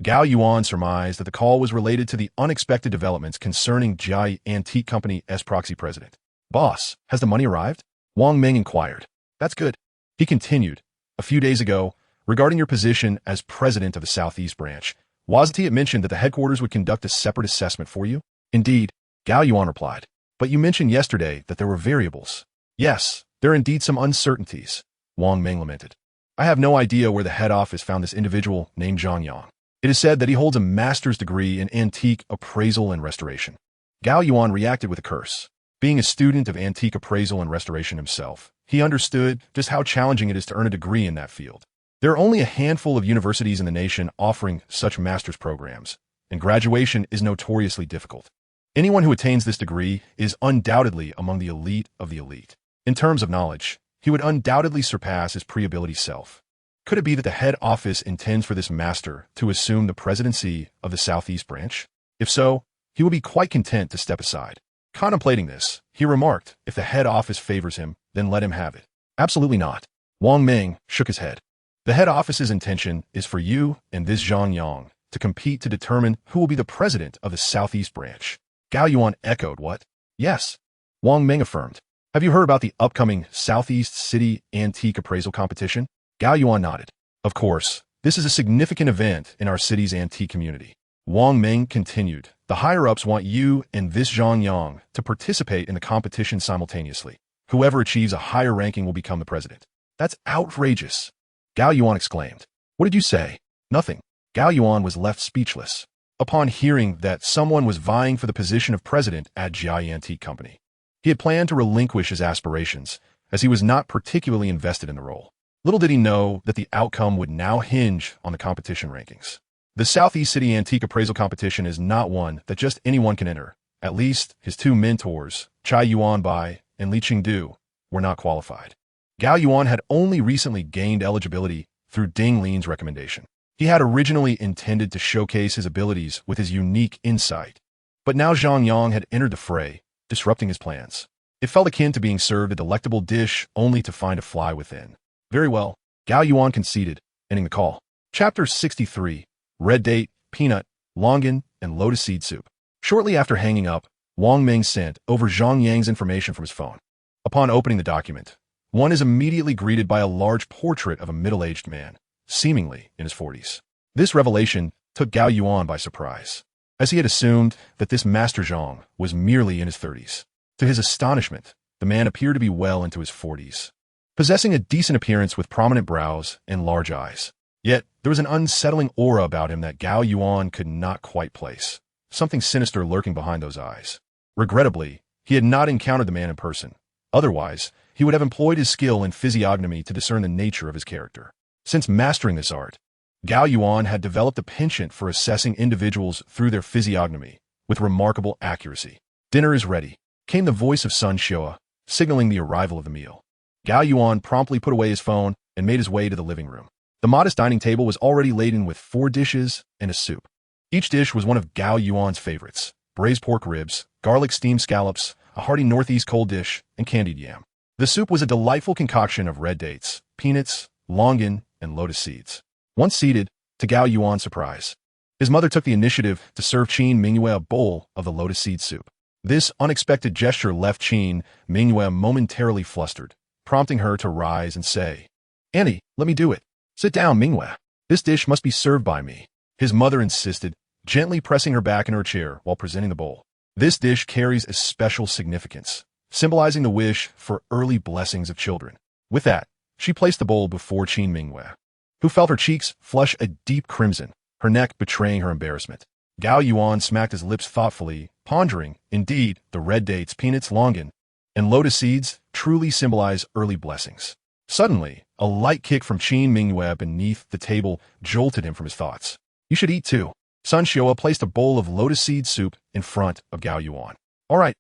Gao Yuan surmised that the call was related to the unexpected developments concerning Jade Antique Company's proxy president. Boss, has the money arrived? Wang Meng inquired. That's good. He continued. A few days ago, regarding your position as president of the Southeast branch, wasn't it mentioned that the headquarters would conduct a separate assessment for you? Indeed, Gao Yuan replied. But you mentioned yesterday that there were variables. Yes, there are indeed some uncertainties, Wang Meng lamented. I have no idea where the head office found this individual named Zhang Yang. It is said that he holds a master's degree in antique appraisal and restoration. Gao Yuan reacted with a curse. Being a student of antique appraisal and restoration himself, he understood just how challenging it is to earn a degree in that field. There are only a handful of universities in the nation offering such master's programs, and graduation is notoriously difficult. Anyone who attains this degree is undoubtedly among the elite of the elite. In terms of knowledge, he would undoubtedly surpass his pre-ability self. Could it be that the head office intends for this master to assume the presidency of the Southeast branch? If so, he will be quite content to step aside. Contemplating this, he remarked, if the head office favors him, then let him have it. Absolutely not. Wang Meng shook his head. The head office's intention is for you and this Zhang Yang to compete to determine who will be the president of the Southeast branch. Gao Yuan echoed, what? Yes. Wang Meng affirmed. Have you heard about the upcoming Southeast City Antique Appraisal Competition? Gao Yuan nodded. Of course, this is a significant event in our city's antique community. Wang Meng continued. The higher-ups want you and this Zhang Yang to participate in the competition simultaneously. Whoever achieves a higher ranking will become the president. That's outrageous. Gao Yuan exclaimed. What did you say? Nothing. Gao Yuan was left speechless upon hearing that someone was vying for the position of president at Jade Antique Company. He had planned to relinquish his aspirations, as he was not particularly invested in the role. Little did he know that the outcome would now hinge on the competition rankings. The Southeast City Antique Appraisal Competition is not one that just anyone can enter. At least, his two mentors, Chai Yuanbai and Li Qingdu, were not qualified. Gao Yuan had only recently gained eligibility through Ding Lin's recommendation. He had originally intended to showcase his abilities with his unique insight, but now Zhang Yang had entered the fray, disrupting his plans. It felt akin to being served a delectable dish only to find a fly within. Very well, Gao Yuan conceded, ending the call. Chapter 63, Red Date, Peanut, Longan, and Lotus Seed Soup. Shortly after hanging up, Wang Meng sent over Zhang Yang's information from his phone. Upon opening the document, one is immediately greeted by a large portrait of a middle-aged man, seemingly in his 40s. This revelation took Gao Yuan by surprise, as he had assumed that this Master Zhang was merely in his 30s. To his astonishment, the man appeared to be well into his 40s, possessing a decent appearance with prominent brows and large eyes. Yet, there was an unsettling aura about him that Gao Yuan could not quite place, something sinister lurking behind those eyes. Regrettably, he had not encountered the man in person. Otherwise, he would have employed his skill in physiognomy to discern the nature of his character. Since mastering this art, Gao Yuan had developed a penchant for assessing individuals through their physiognomy with remarkable accuracy. Dinner is ready, came the voice of Sun Xiao, signaling the arrival of the meal. Gao Yuan promptly put away his phone and made his way to the living room. The modest dining table was already laden with 4 dishes and a soup. Each dish was one of Gao Yuan's favorites: braised pork ribs, garlic steamed scallops, a hearty northeast cold dish, and candied yam. The soup was a delightful concoction of red dates, peanuts, longan, and lotus seeds. Once seated, to Gao Yuan's surprise, his mother took the initiative to serve Qin Mingyue a bowl of the lotus seed soup. This unexpected gesture left Qin Mingyue momentarily flustered, prompting her to rise and say, "Annie, let me do it." "Sit down, Mingyue. This dish must be served by me," his mother insisted, gently pressing her back in her chair while presenting the bowl. This dish carries a special significance, symbolizing the wish for early blessings of children. With that, she placed the bowl before Qin Mingyue, who felt her cheeks flush a deep crimson, her neck betraying her embarrassment. Gao Yuan smacked his lips thoughtfully, pondering. Indeed, the red dates, peanuts, longan, and lotus seeds truly symbolize early blessings. Suddenly, a light kick from Qin Mingyue beneath the table jolted him from his thoughts. "You should eat too." Sun Xiao placed a bowl of lotus seed soup in front of Gao Yuan. All right,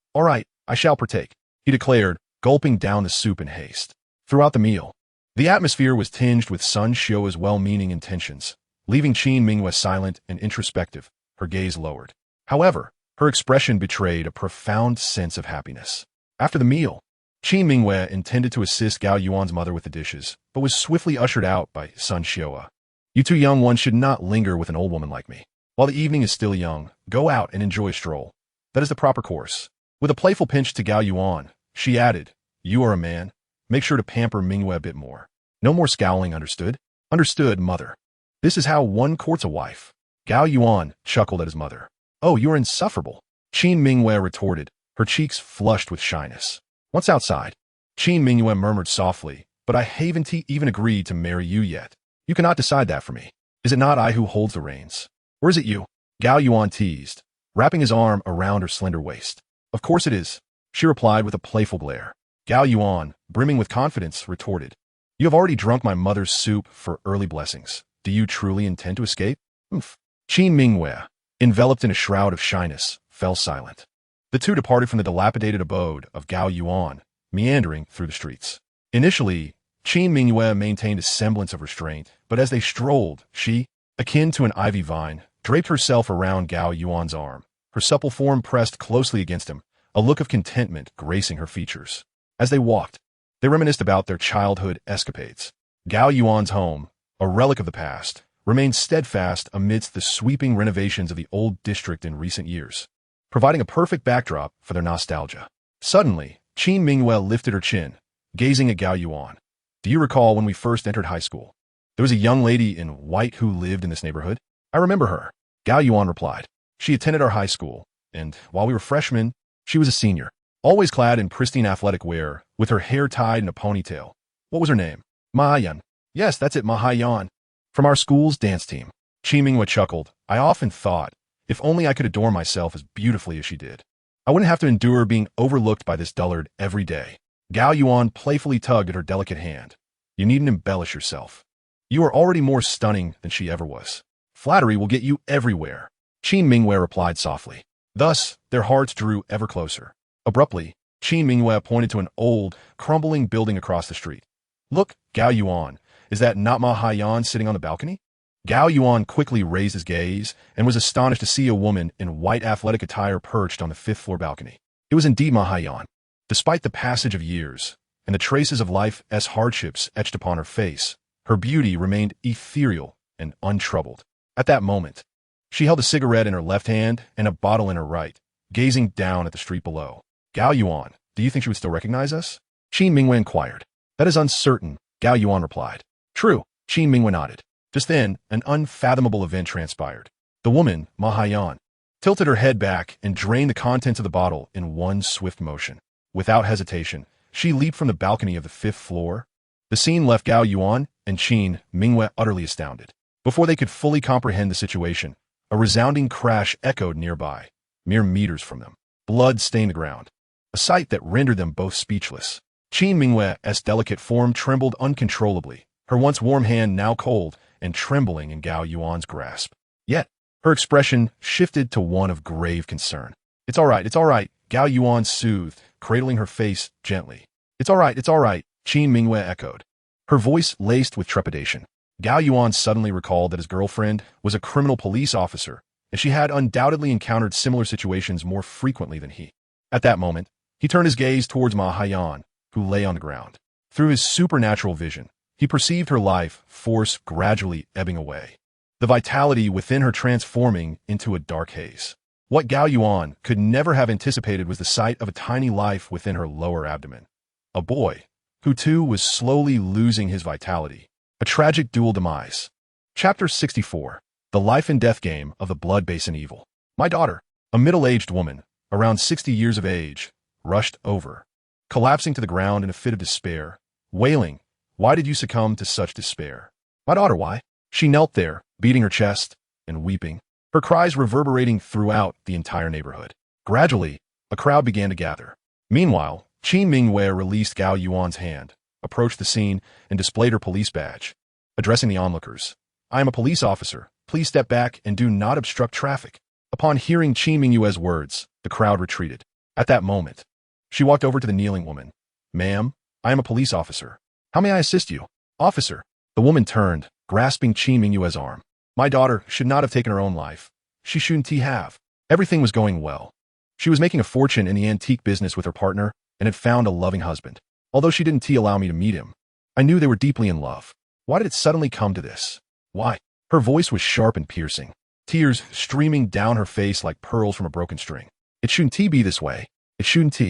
I shall partake," he declared, gulping down the soup in haste. Throughout the meal, the atmosphere was tinged with Sun Xiao's well-meaning intentions, leaving Qin Mingyue silent and introspective, her gaze lowered. However, her expression betrayed a profound sense of happiness. After the meal, Qin Mingyue intended to assist Gao Yuan's mother with the dishes, but was swiftly ushered out by Sun Xiaoa. You two young ones should not linger with an old woman like me. While the evening is still young, go out and enjoy a stroll. That is the proper course. With a playful pinch to Gao Yuan, she added, You are a man. Make sure to pamper Mingyue a bit more. No more scowling, understood? Understood, mother. This is how one courts a wife. Gao Yuan chuckled at his mother. Oh, you are insufferable. Qin Mingyue retorted, her cheeks flushed with shyness. Once outside, Qin Mingyue murmured softly, but I haven't even agreed to marry you yet. You cannot decide that for me. Is it not I who holds the reins? Or is it you? Gao Yuan teased, wrapping his arm around her slender waist. Of course it is, she replied with a playful glare. Gao Yuan, brimming with confidence, retorted, You have already drunk my mother's soup for early blessings. Do you truly intend to escape? Oomph. Qin Mingyue, enveloped in a shroud of shyness, fell silent. The two departed from the dilapidated abode of Gao Yuan, meandering through the streets. Initially, Qin Mingyue maintained a semblance of restraint, but as they strolled, she, akin to an ivy vine, draped herself around Gao Yuan's arm, her supple form pressed closely against him, a look of contentment gracing her features. As they walked, they reminisced about their childhood escapades. Gao Yuan's home, a relic of the past, remained steadfast amidst the sweeping renovations of the old district in recent years, providing a perfect backdrop for their nostalgia. Suddenly, Qin Mingyue lifted her chin, gazing at Gao Yuan. Do you recall when we first entered high school? There was a young lady in white who lived in this neighborhood. I remember her. Gao Yuan replied. She attended our high school, and while we were freshmen, she was a senior, always clad in pristine athletic wear, with her hair tied in a ponytail. What was her name? Ma Yan. Yes, that's it, Ma Yan. From our school's dance team. Qin Mingyue chuckled. I often thought, if only I could adorn myself as beautifully as she did. I wouldn't have to endure being overlooked by this dullard every day. Gao Yuan playfully tugged at her delicate hand. You needn't embellish yourself. You are already more stunning than she ever was. Flattery will get you everywhere. Qin Mingyue replied softly. Thus, their hearts drew ever closer. Abruptly, Qin Mingyue pointed to an old, crumbling building across the street. Look, Gao Yuan, is that not Ma Yan sitting on the balcony? Gao Yuan quickly raised his gaze and was astonished to see a woman in white athletic attire perched on the fifth-floor balcony. It was indeed Ma Yan. Despite the passage of years and the traces of life's hardships etched upon her face, her beauty remained ethereal and untroubled. At that moment, she held a cigarette in her left hand and a bottle in her right, gazing down at the street below. Gao Yuan, do you think she would still recognize us? Qin Mingyue inquired. That is uncertain, Gao Yuan replied. True, Qin Mingyue nodded. Just then, an unfathomable event transpired. The woman, Ma Yan, tilted her head back and drained the contents of the bottle in one swift motion. Without hesitation, she leaped from the balcony of the fifth floor. The scene left Gao Yuan and Qin Mingyue utterly astounded. Before they could fully comprehend the situation, a resounding crash echoed nearby, mere meters from them. Blood stained the ground, a sight that rendered them both speechless. Qin Mingyue's delicate form trembled uncontrollably, her once warm hand now cold and trembling in Gao Yuan's grasp. Yet, her expression shifted to one of grave concern. It's all right, Gao Yuan soothed, cradling her face gently. It's all right, Qin Mingyue echoed, her voice laced with trepidation. Gao Yuan suddenly recalled that his girlfriend was a criminal police officer, and she had undoubtedly encountered similar situations more frequently than he. At that moment, he turned his gaze towards Ma Yan, who lay on the ground. Through his supernatural vision, he perceived her life force gradually ebbing away, the vitality within her transforming into a dark haze. What Gao Yuan could never have anticipated was the sight of a tiny life within her lower abdomen. A boy, who too was slowly losing his vitality. A tragic dual demise. Chapter 64. The Life and Death Game of the Blood Basin Evil. My daughter, a middle-aged woman, around 60 years of age, rushed over, collapsing to the ground in a fit of despair, wailing, Why did you succumb to such despair? My daughter, why? She knelt there, beating her chest and weeping, her cries reverberating throughout the entire neighborhood. Gradually, a crowd began to gather. Meanwhile, Qin Mingyue released Gao Yuan's hand, approached the scene, and displayed her police badge. Addressing the onlookers, I am a police officer. Please step back and do not obstruct traffic. Upon hearing Qin Mingyue's words, the crowd retreated. At that moment, she walked over to the kneeling woman. Ma'am, I am a police officer. How may I assist you? Officer. The woman turned, grasping Qin Mingyue's arm. My daughter should not have taken her own life. She shouldn't have. Everything was going well. She was making a fortune in the antique business with her partner and had found a loving husband. Although she didn't allow me to meet him, I knew they were deeply in love. Why did it suddenly come to this? Why? Her voice was sharp and piercing, tears streaming down her face like pearls from a broken string. It shouldn't be this way. It shouldn't.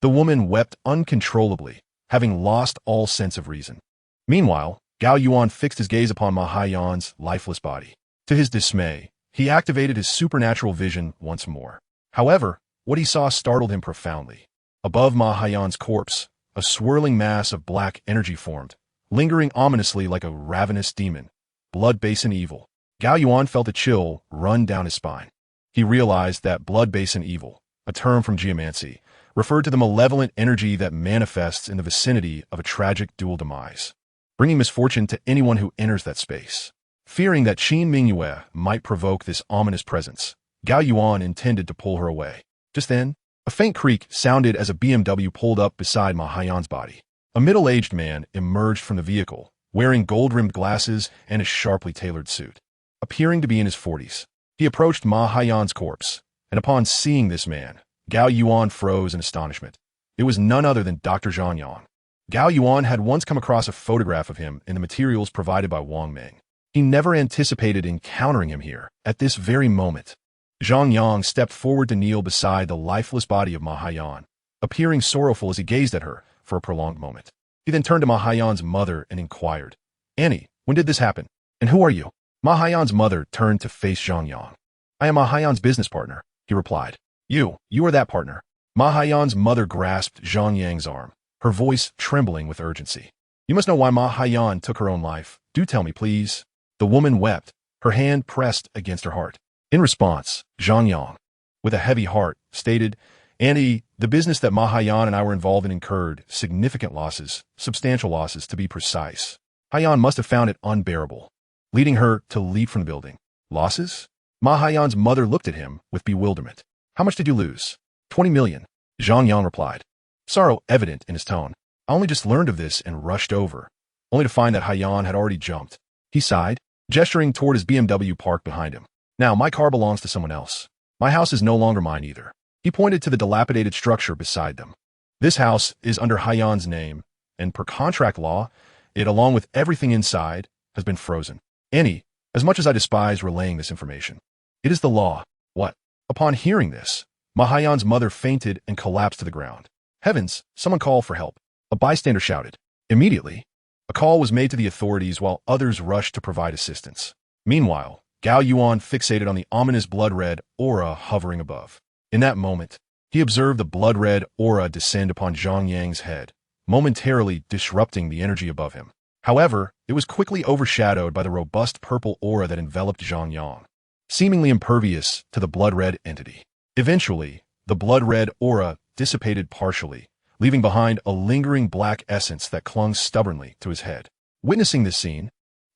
The woman wept uncontrollably, having lost all sense of reason. Meanwhile, Gao Yuan fixed his gaze upon Ma Haiyan's lifeless body. To his dismay, he activated his supernatural vision once more. However, what he saw startled him profoundly. Above Ma Haiyan's corpse, a swirling mass of black energy formed, lingering ominously like a ravenous demon, blood basin evil. Gao Yuan felt a chill run down his spine. He realized that blood basin evil, a term from geomancy, referred to the malevolent energy that manifests in the vicinity of a tragic dual demise, bringing misfortune to anyone who enters that space. Fearing that Qin Mingyue might provoke this ominous presence, Gao Yuan intended to pull her away. Just then, a faint creak sounded as a BMW pulled up beside Ma Haiyan's body. A middle-aged man emerged from the vehicle, wearing gold-rimmed glasses and a sharply tailored suit. Appearing to be in his 40s, he approached Ma Haiyan's corpse, and upon seeing this man, Gao Yuan froze in astonishment. It was none other than Dr. Zhang Yang. Gao Yuan had once come across a photograph of him in the materials provided by Wang Meng. He never anticipated encountering him here, at this very moment. Zhang Yang stepped forward to kneel beside the lifeless body of Ma Haiyan, appearing sorrowful as he gazed at her for a prolonged moment. He then turned to Ma Haiyan's mother and inquired, "Annie, when did this happen? And who are you?" Ma Haiyan's mother turned to face Zhang Yang. "I am Ma Haiyan's business partner," he replied. You are that partner." Ma Haiyan's mother grasped Zhang Yang's arm, her voice trembling with urgency. "You must know why Ma Haiyan took her own life. Do tell me, please." The woman wept, her hand pressed against her heart. In response, Zhang Yang, with a heavy heart, stated, "Annie, the business that Ma Haiyan and I were involved in incurred significant losses, substantial losses to be precise. Haiyan must have found it unbearable, leading her to leap from the building." "Losses?" Ma Haiyan's mother looked at him with bewilderment. "How much did you lose?" 20 million, Zhang Yang replied, sorrow evident in his tone. "I only just learned of this and rushed over, only to find that Haiyan had already jumped." He sighed, gesturing toward his BMW parked behind him. "Now, my car belongs to someone else. My house is no longer mine either." He pointed to the dilapidated structure beside them. "This house is under Haiyan's name, and per contract law, it, along with everything inside, has been frozen. Annie, as much as I despise relaying this information, it is the law." "What?" Upon hearing this, Ma Haiyan's mother fainted and collapsed to the ground. "Heavens, someone call for help," a bystander shouted. Immediately, a call was made to the authorities while others rushed to provide assistance. Meanwhile, Gao Yuan fixated on the ominous blood-red aura hovering above. In that moment, he observed the blood-red aura descend upon Zhang Yang's head, momentarily disrupting the energy above him. However, it was quickly overshadowed by the robust purple aura that enveloped Zhang Yang, seemingly impervious to the blood-red entity. Eventually, the blood-red aura dissipated partially, leaving behind a lingering black essence that clung stubbornly to his head. Witnessing this scene,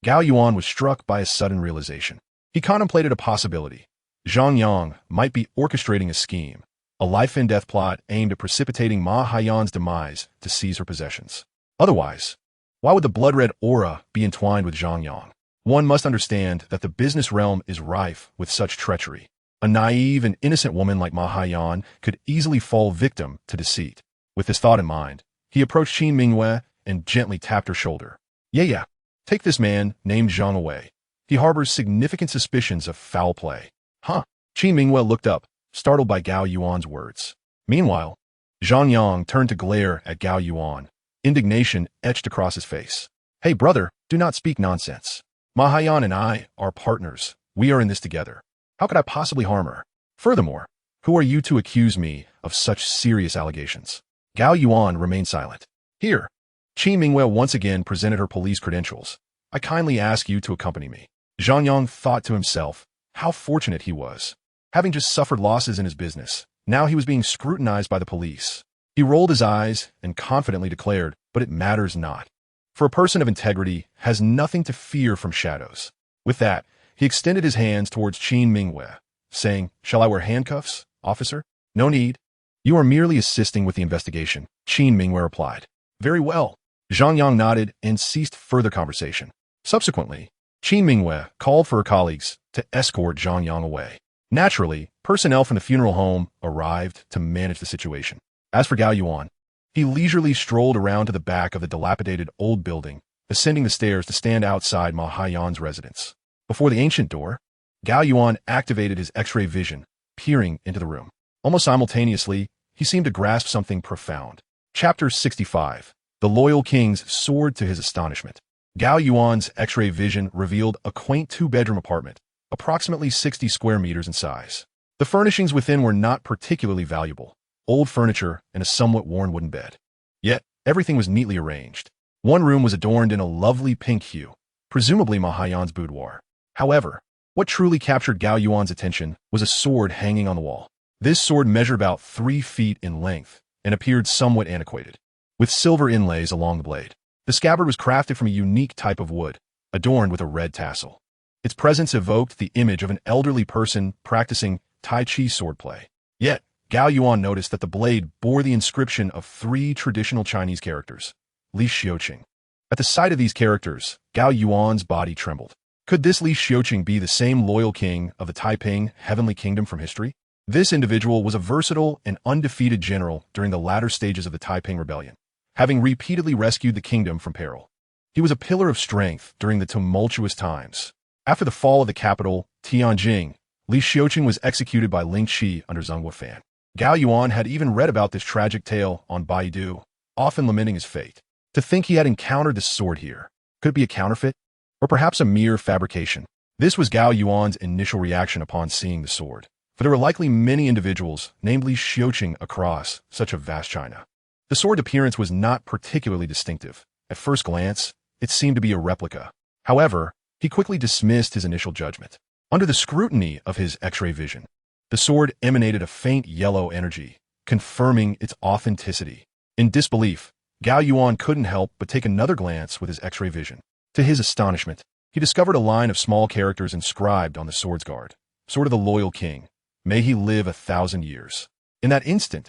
Gao Yuan was struck by a sudden realization. He contemplated a possibility. Zhang Yang might be orchestrating a scheme, a life-and-death plot aimed at precipitating Ma Haiyan's demise to seize her possessions. Otherwise, why would the blood-red aura be entwined with Zhang Yang? One must understand that the business realm is rife with such treachery. A naive and innocent woman like Ma Haiyan could easily fall victim to deceit. With this thought in mind, he approached Qin Mingyue and gently tapped her shoulder. Yeah, take this man named Zhang away. He harbors significant suspicions of foul play." "Huh?" Qin Mingyue looked up, startled by Gao Yuan's words. Meanwhile, Zhang Yang turned to glare at Gao Yuan, indignation etched across his face. "Hey, brother, do not speak nonsense. Ma Haiyan and I are partners. We are in this together. How could I possibly harm her? Furthermore, who are you to accuse me of such serious allegations?" Gao Yuan remained silent. "Here." Qin Mingyue once again presented her police credentials. "I kindly ask you to accompany me." Zhang Yang thought to himself how fortunate he was. Having just suffered losses in his business, now he was being scrutinized by the police. He rolled his eyes and confidently declared, "But it matters not. For a person of integrity has nothing to fear from shadows." With that, he extended his hands towards Qin Mingyue, saying, "Shall I wear handcuffs, officer?" "No need. You are merely assisting with the investigation," Qin Mingyue replied. "Very well." Zhang Yang nodded and ceased further conversation. Subsequently, Qin Mingwei called for her colleagues to escort Zhang Yang away. Naturally, personnel from the funeral home arrived to manage the situation. As for Gao Yuan, he leisurely strolled around to the back of the dilapidated old building, ascending the stairs to stand outside Ma Haiyan's residence. Before the ancient door, Gao Yuan activated his X-ray vision, peering into the room. Almost simultaneously, he seemed to grasp something profound. Chapter 65. The Loyal King's Sword. To his astonishment, Gao Yuan's X-ray vision revealed a quaint two-bedroom apartment, approximately 60 square meters in size. The furnishings within were not particularly valuable, old furniture and a somewhat worn wooden bed. Yet, everything was neatly arranged. One room was adorned in a lovely pink hue, presumably Ma Haiyan's boudoir. However, what truly captured Gao Yuan's attention was a sword hanging on the wall. This sword measured about 3 feet in length and appeared somewhat antiquated, with silver inlays along the blade. The scabbard was crafted from a unique type of wood, adorned with a red tassel. Its presence evoked the image of an elderly person practicing Tai Chi swordplay. Yet, Gao Yuan noticed that the blade bore the inscription of 3 traditional Chinese characters, Li Xiuqing. At the sight of these characters, Gao Yuan's body trembled. Could this Li Xiuqing be the same loyal king of the Taiping Heavenly Kingdom from history? This individual was a versatile and undefeated general during the latter stages of the Taiping Rebellion, having repeatedly rescued the kingdom from peril. He was a pillar of strength during the tumultuous times. After the fall of the capital, Tianjin, Li Xiuqing was executed by Ling Qi under Zheng Wufan. Gao Yuan had even read about this tragic tale on Baidu, often lamenting his fate. To think he had encountered this sword here. Could it be a counterfeit? Or perhaps a mere fabrication? This was Gao Yuan's initial reaction upon seeing the sword, for there were likely many individuals named Li Xiuqing across such a vast China. The sword's appearance was not particularly distinctive. At first glance, it seemed to be a replica. However, he quickly dismissed his initial judgment. Under the scrutiny of his X-ray vision, the sword emanated a faint yellow energy, confirming its authenticity. In disbelief, Gao Yuan couldn't help but take another glance with his X-ray vision. To his astonishment, he discovered a line of small characters inscribed on the sword's guard. Sword of the Loyal King. May he live 1,000 years. In that instant,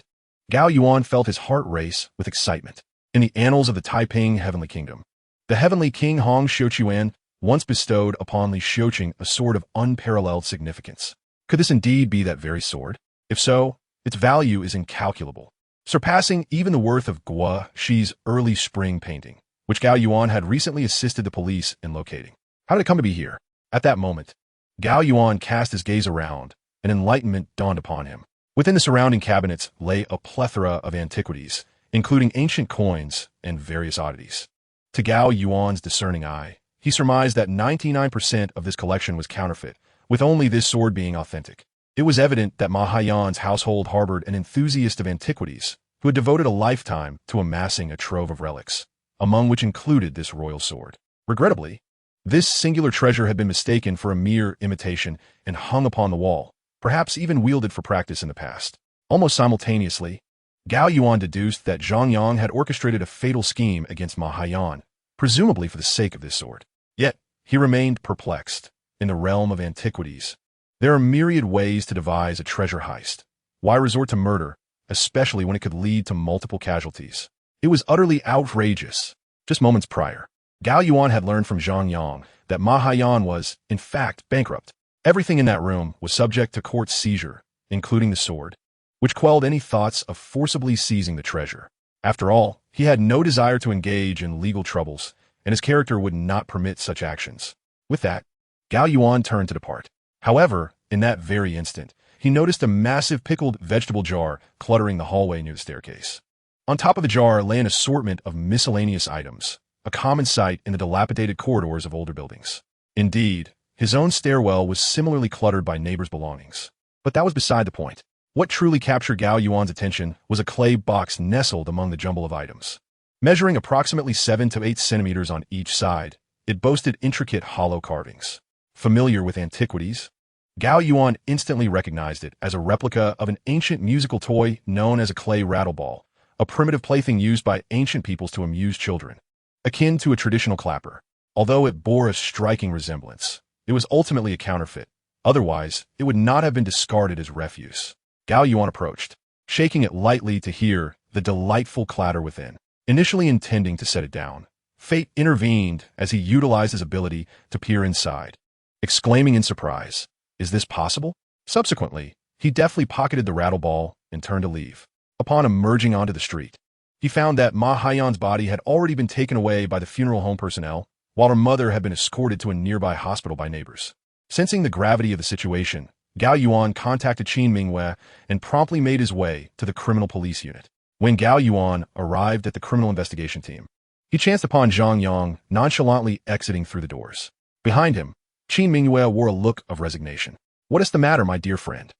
Gao Yuan felt his heart race with excitement. In the annals of the Taiping Heavenly Kingdom, the Heavenly King Hong Xiuquan once bestowed upon Li Xiuqing a sword of unparalleled significance. Could this indeed be that very sword? If so, its value is incalculable, surpassing even the worth of Gua Shi's early spring painting, which Gao Yuan had recently assisted the police in locating. How did it come to be here? At that moment, Gao Yuan cast his gaze around, and enlightenment dawned upon him. Within the surrounding cabinets lay a plethora of antiquities, including ancient coins and various oddities. To Gao Yuan's discerning eye, he surmised that 99% of this collection was counterfeit, with only this sword being authentic. It was evident that Ma Haiyan's household harbored an enthusiast of antiquities who had devoted a lifetime to amassing a trove of relics, among which included this royal sword. Regrettably, this singular treasure had been mistaken for a mere imitation and hung upon the wall, perhaps even wielded for practice in the past. Almost simultaneously, Gao Yuan deduced that Zhang Yang had orchestrated a fatal scheme against Ma Haiyan, presumably for the sake of this sword. Yet, he remained perplexed. In the realm of antiquities, there are myriad ways to devise a treasure heist. Why resort to murder, especially when it could lead to multiple casualties? It was utterly outrageous. Just moments prior, Gao Yuan had learned from Zhang Yang that Ma Haiyan was, in fact, bankrupt. Everything in that room was subject to court seizure, including the sword, which quelled any thoughts of forcibly seizing the treasure. After all, he had no desire to engage in legal troubles, and his character would not permit such actions. With that, Gao Yuan turned to depart. However, in that very instant, he noticed a massive pickled vegetable jar cluttering the hallway near the staircase. On top of the jar lay an assortment of miscellaneous items, a common sight in the dilapidated corridors of older buildings. Indeed, his own stairwell was similarly cluttered by neighbors' belongings. But that was beside the point. What truly captured Gao Yuan's attention was a clay box nestled among the jumble of items. Measuring approximately 7 to 8 centimeters on each side, it boasted intricate hollow carvings. Familiar with antiquities, Gao Yuan instantly recognized it as a replica of an ancient musical toy known as a clay rattleball, a primitive plaything used by ancient peoples to amuse children. Akin to a traditional clapper, although it bore a striking resemblance, it was ultimately a counterfeit. Otherwise, it would not have been discarded as refuse. Gao Yuan approached, shaking it lightly to hear the delightful clatter within. Initially intending to set it down, fate intervened as he utilized his ability to peer inside, exclaiming in surprise, "Is this possible?" Subsequently, he deftly pocketed the rattle ball and turned to leave. Upon emerging onto the street, he found that Ma Hayan's body had already been taken away by the funeral home personnel, while her mother had been escorted to a nearby hospital by neighbors. Sensing the gravity of the situation, Gao Yuan contacted Qin Mingwei and promptly made his way to the criminal police unit. When Gao Yuan arrived at the criminal investigation team, he chanced upon Zhang Yang nonchalantly exiting through the doors. Behind him, Qin Mingwei wore a look of resignation. "What is the matter, my dear friend?"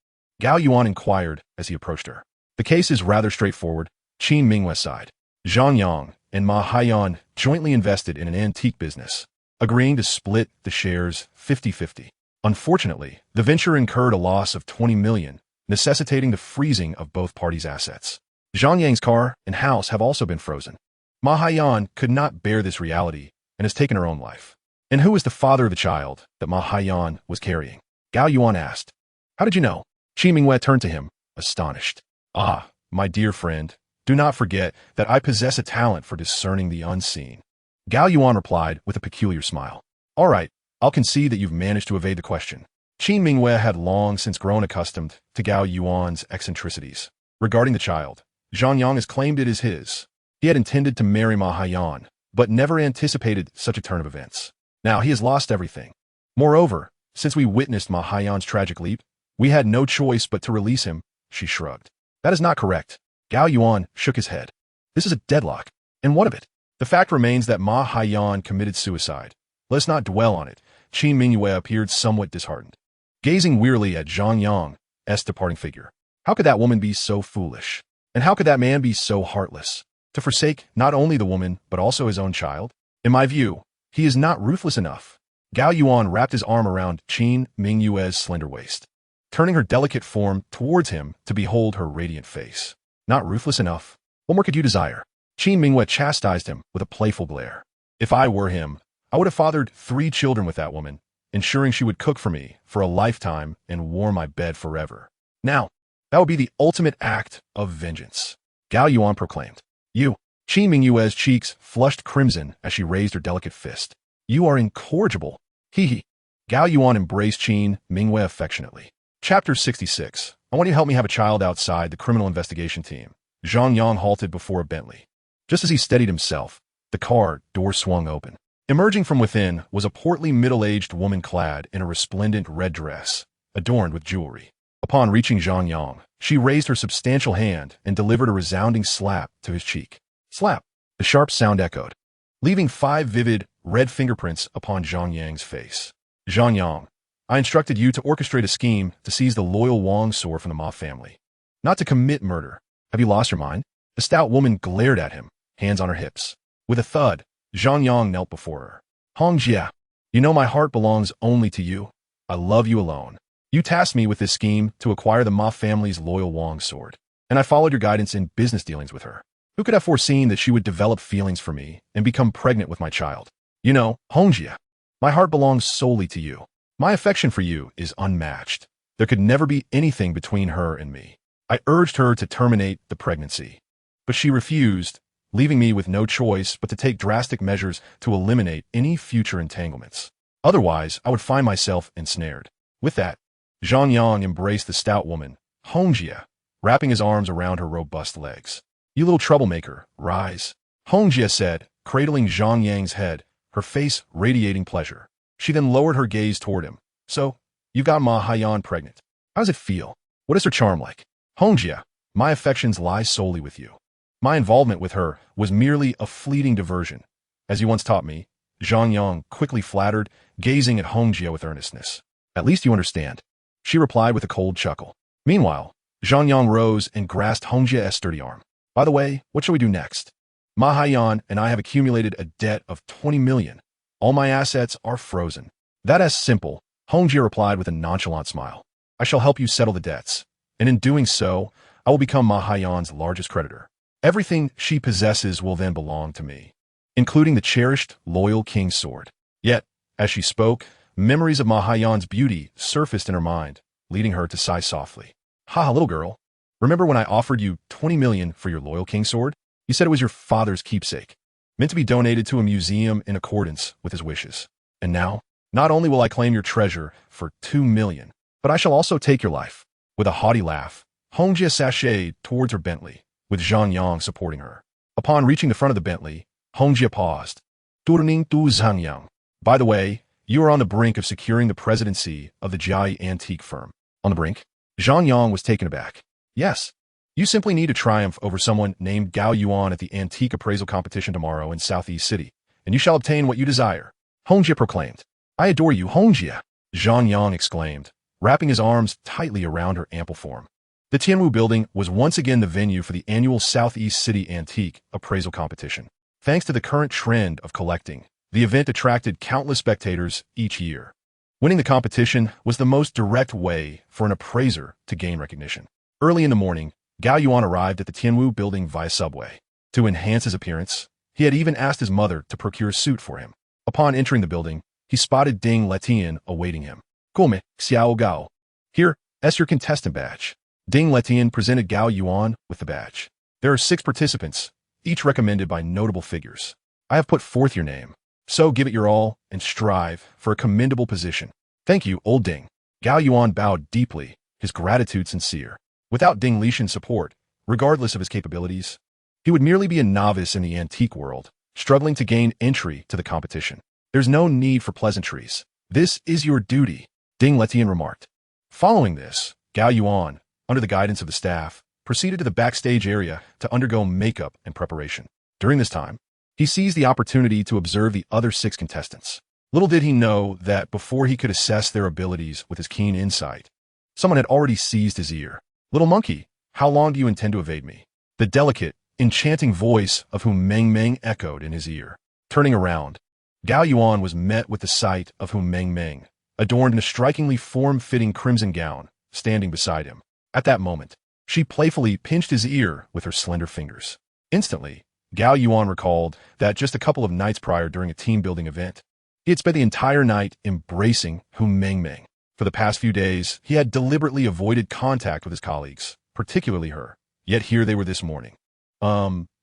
Gao Yuan inquired as he approached her. "The case is rather straightforward," Qin Mingwei sighed. "Zhang Yang and Ma Hayan jointly invested in an antique business, agreeing to split the shares 50-50. Unfortunately, the venture incurred a loss of 20 million, necessitating the freezing of both parties' assets. Zhang Yang's car and house have also been frozen. Ma Hayan could not bear this reality and has taken her own life." "And who is the father of the child that Ma Hayan was carrying?" Gao Yuan asked. "How did you know?" Qin Mingwei turned to him, astonished. "Ah, my dear friend, do not forget that I possess a talent for discerning the unseen." Gao Yuan replied with a peculiar smile. "All right, I'll concede that you've managed to evade the question." Qin Mingwei had long since grown accustomed to Gao Yuan's eccentricities. Regarding the child, Zhang Yang has claimed it is his. He had intended to marry Ma Hayan, but never anticipated such a turn of events. Now he has lost everything. Moreover, since we witnessed Ma Hayan's tragic leap, we had no choice but to release him, she shrugged. "That is not correct." Gao Yuan shook his head. "This is a deadlock. And what of it? The fact remains that Ma Hayan committed suicide. Let's not dwell on it." Qin Mingwei appeared somewhat disheartened, gazing wearily at Zhang Yang's departing figure. How could that woman be so foolish? And how could that man be so heartless? To forsake not only the woman, but also his own child? In my view, he is not ruthless enough. Gao Yuan wrapped his arm around Qin Mingwei's slender waist, turning her delicate form towards him to behold her radiant face. "Not ruthless enough? What more could you desire?" Qin Mingwei chastised him with a playful glare. "If I were him, I would have fathered 3 children with that woman, ensuring she would cook for me for a lifetime and warm my bed forever. Now, that would be the ultimate act of vengeance," Gao Yuan proclaimed. "You." Qin Mingwei's cheeks flushed crimson as she raised her delicate fist. "You are incorrigible. Hee hee." Gao Yuan embraced Qin Mingwei affectionately. Chapter 66. "I want you to help me have a child outside the criminal investigation team." Zhang Yang halted before a Bentley. Just as he steadied himself, the car door swung open. Emerging from within was a portly middle-aged woman clad in a resplendent red dress, adorned with jewelry. Upon reaching Zhang Yang, she raised her substantial hand and delivered a resounding slap to his cheek. Slap! The sharp sound echoed, leaving 5 vivid, red fingerprints upon Zhang Yang's face. "Zhang Yang, I instructed you to orchestrate a scheme to seize the loyal Wang sword from the Ma family, not to commit murder. Have you lost your mind?" The stout woman glared at him, hands on her hips. With a thud, Zhang Yang knelt before her. "Hong Jia, you know my heart belongs only to you. I love you alone. You tasked me with this scheme to acquire the Ma family's loyal Wang sword, and I followed your guidance in business dealings with her. Who could have foreseen that she would develop feelings for me and become pregnant with my child? You know, Hong Jia, my heart belongs solely to you. My affection for you is unmatched. There could never be anything between her and me. I urged her to terminate the pregnancy, but she refused, leaving me with no choice but to take drastic measures to eliminate any future entanglements. Otherwise, I would find myself ensnared." With that, Zhang Yang embraced the stout woman, Hong Jia, wrapping his arms around her robust legs. "You little troublemaker, rise," Hong Jia said, cradling Zhang Yang's head, her face radiating pleasure. She then lowered her gaze toward him. "So, you've got Ma Hayan pregnant. How does it feel? What is her charm like?" "Hong Jia, my affections lie solely with you. My involvement with her was merely a fleeting diversion. As you once taught me," Zhang Yang quickly flattered, gazing at Hong Jia with earnestness. "At least you understand," she replied with a cold chuckle. Meanwhile, Zhang Yang rose and grasped Hong Jia's sturdy arm. "By the way, what shall we do next? Ma Hayan and I have accumulated a debt of 20 million. All my assets are frozen." "That is simple," Hong Jia replied with a nonchalant smile. "I shall help you settle the debts, and in doing so, I will become Ma Hayan's largest creditor. Everything she possesses will then belong to me, including the cherished, loyal king's sword." Yet, as she spoke, memories of Ma Hayan's beauty surfaced in her mind, leading her to sigh softly. "Ha, little girl, remember when I offered you 20 million for your loyal king's sword? You said it was your father's keepsake. meant to be donated to a museum in accordance with his wishes. And now, not only will I claim your treasure for 2 million, but I shall also take your life. With a haughty laugh, Hongjie sashayed towards her Bentley, with Zhang Yang supporting her. Upon reaching the front of the Bentley, Hongjie paused. Turning to Zhang Yang. By the way, you are on the brink of securing the presidency of the Jai antique firm. On the brink? Zhang Yang was taken aback. Yes. You simply need to triumph over someone named Gao Yuan at the antique appraisal competition tomorrow in Southeast City, and you shall obtain what you desire. Hongjie proclaimed. I adore you, Hongjie, Zhang Yang exclaimed, wrapping his arms tightly around her ample form. The Tianwu building was once again the venue for the annual Southeast City Antique Appraisal Competition. Thanks to the current trend of collecting, the event attracted countless spectators each year. Winning the competition was the most direct way for an appraiser to gain recognition. Early in the morning, Gao Yuan arrived at the Tianwu building via subway. To enhance his appearance, he had even asked his mother to procure a suit for him. Upon entering the building, he spotted Ding Letian awaiting him. Come, Xiao Gao. Here, that's your contestant badge. Ding Letian presented Gao Yuan with the badge. There are 6 participants, each recommended by notable figures. I have put forth your name, so give it your all and strive for a commendable position. Thank you, old Ding. Gao Yuan bowed deeply, his gratitude sincere. Without Ding Lishan's support, regardless of his capabilities, he would merely be a novice in the antique world, struggling to gain entry to the competition. There's no need for pleasantries. This is your duty, Ding Letian remarked. Following this, Gao Yuan, under the guidance of the staff, proceeded to the backstage area to undergo makeup and preparation. During this time, he seized the opportunity to observe the other 6 contestants. Little did he know that before he could assess their abilities with his keen insight, someone had already seized his ear. Little monkey, how long do you intend to evade me? The delicate, enchanting voice of whom Meng Meng echoed in his ear. Turning around, Gao Yuan was met with the sight of whom Meng Meng, adorned in a strikingly form-fitting crimson gown, standing beside him. At that moment, she playfully pinched his ear with her slender fingers. Instantly, Gao Yuan recalled that just a couple of nights prior during a team-building event, he had spent the entire night embracing Hu Meng Meng. For the past few days, he had deliberately avoided contact with his colleagues, particularly her. Yet here they were this morning.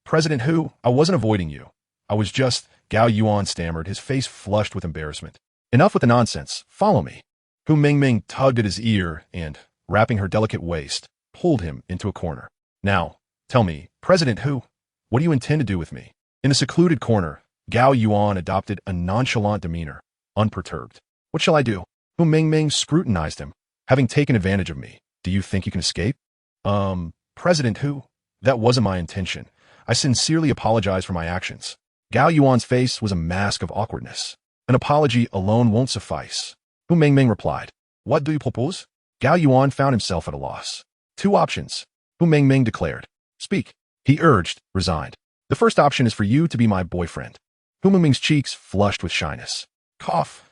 President Hu, I wasn't avoiding you. I was just, Gao Yuan stammered, his face flushed with embarrassment. Enough with the nonsense. Follow me. Hu Meng Meng tugged at his ear and, wrapping her delicate waist, pulled him into a corner. Now, tell me, President Hu, what do you intend to do with me? In a secluded corner, Gao Yuan adopted a nonchalant demeanor, unperturbed. What shall I do? Hu Meng Meng scrutinized him. Having taken advantage of me, do you think you can escape? President Hu, that wasn't my intention. I sincerely apologize for my actions. Gao Yuan's face was a mask of awkwardness. An apology alone won't suffice. Hu Meng Meng replied. What do you propose? Gao Yuan found himself at a loss. 2 options. Hu Meng Meng declared. Speak. He urged, resigned. The first option is for you to be my boyfriend. Hu Meng Meng's cheeks flushed with shyness. Cough.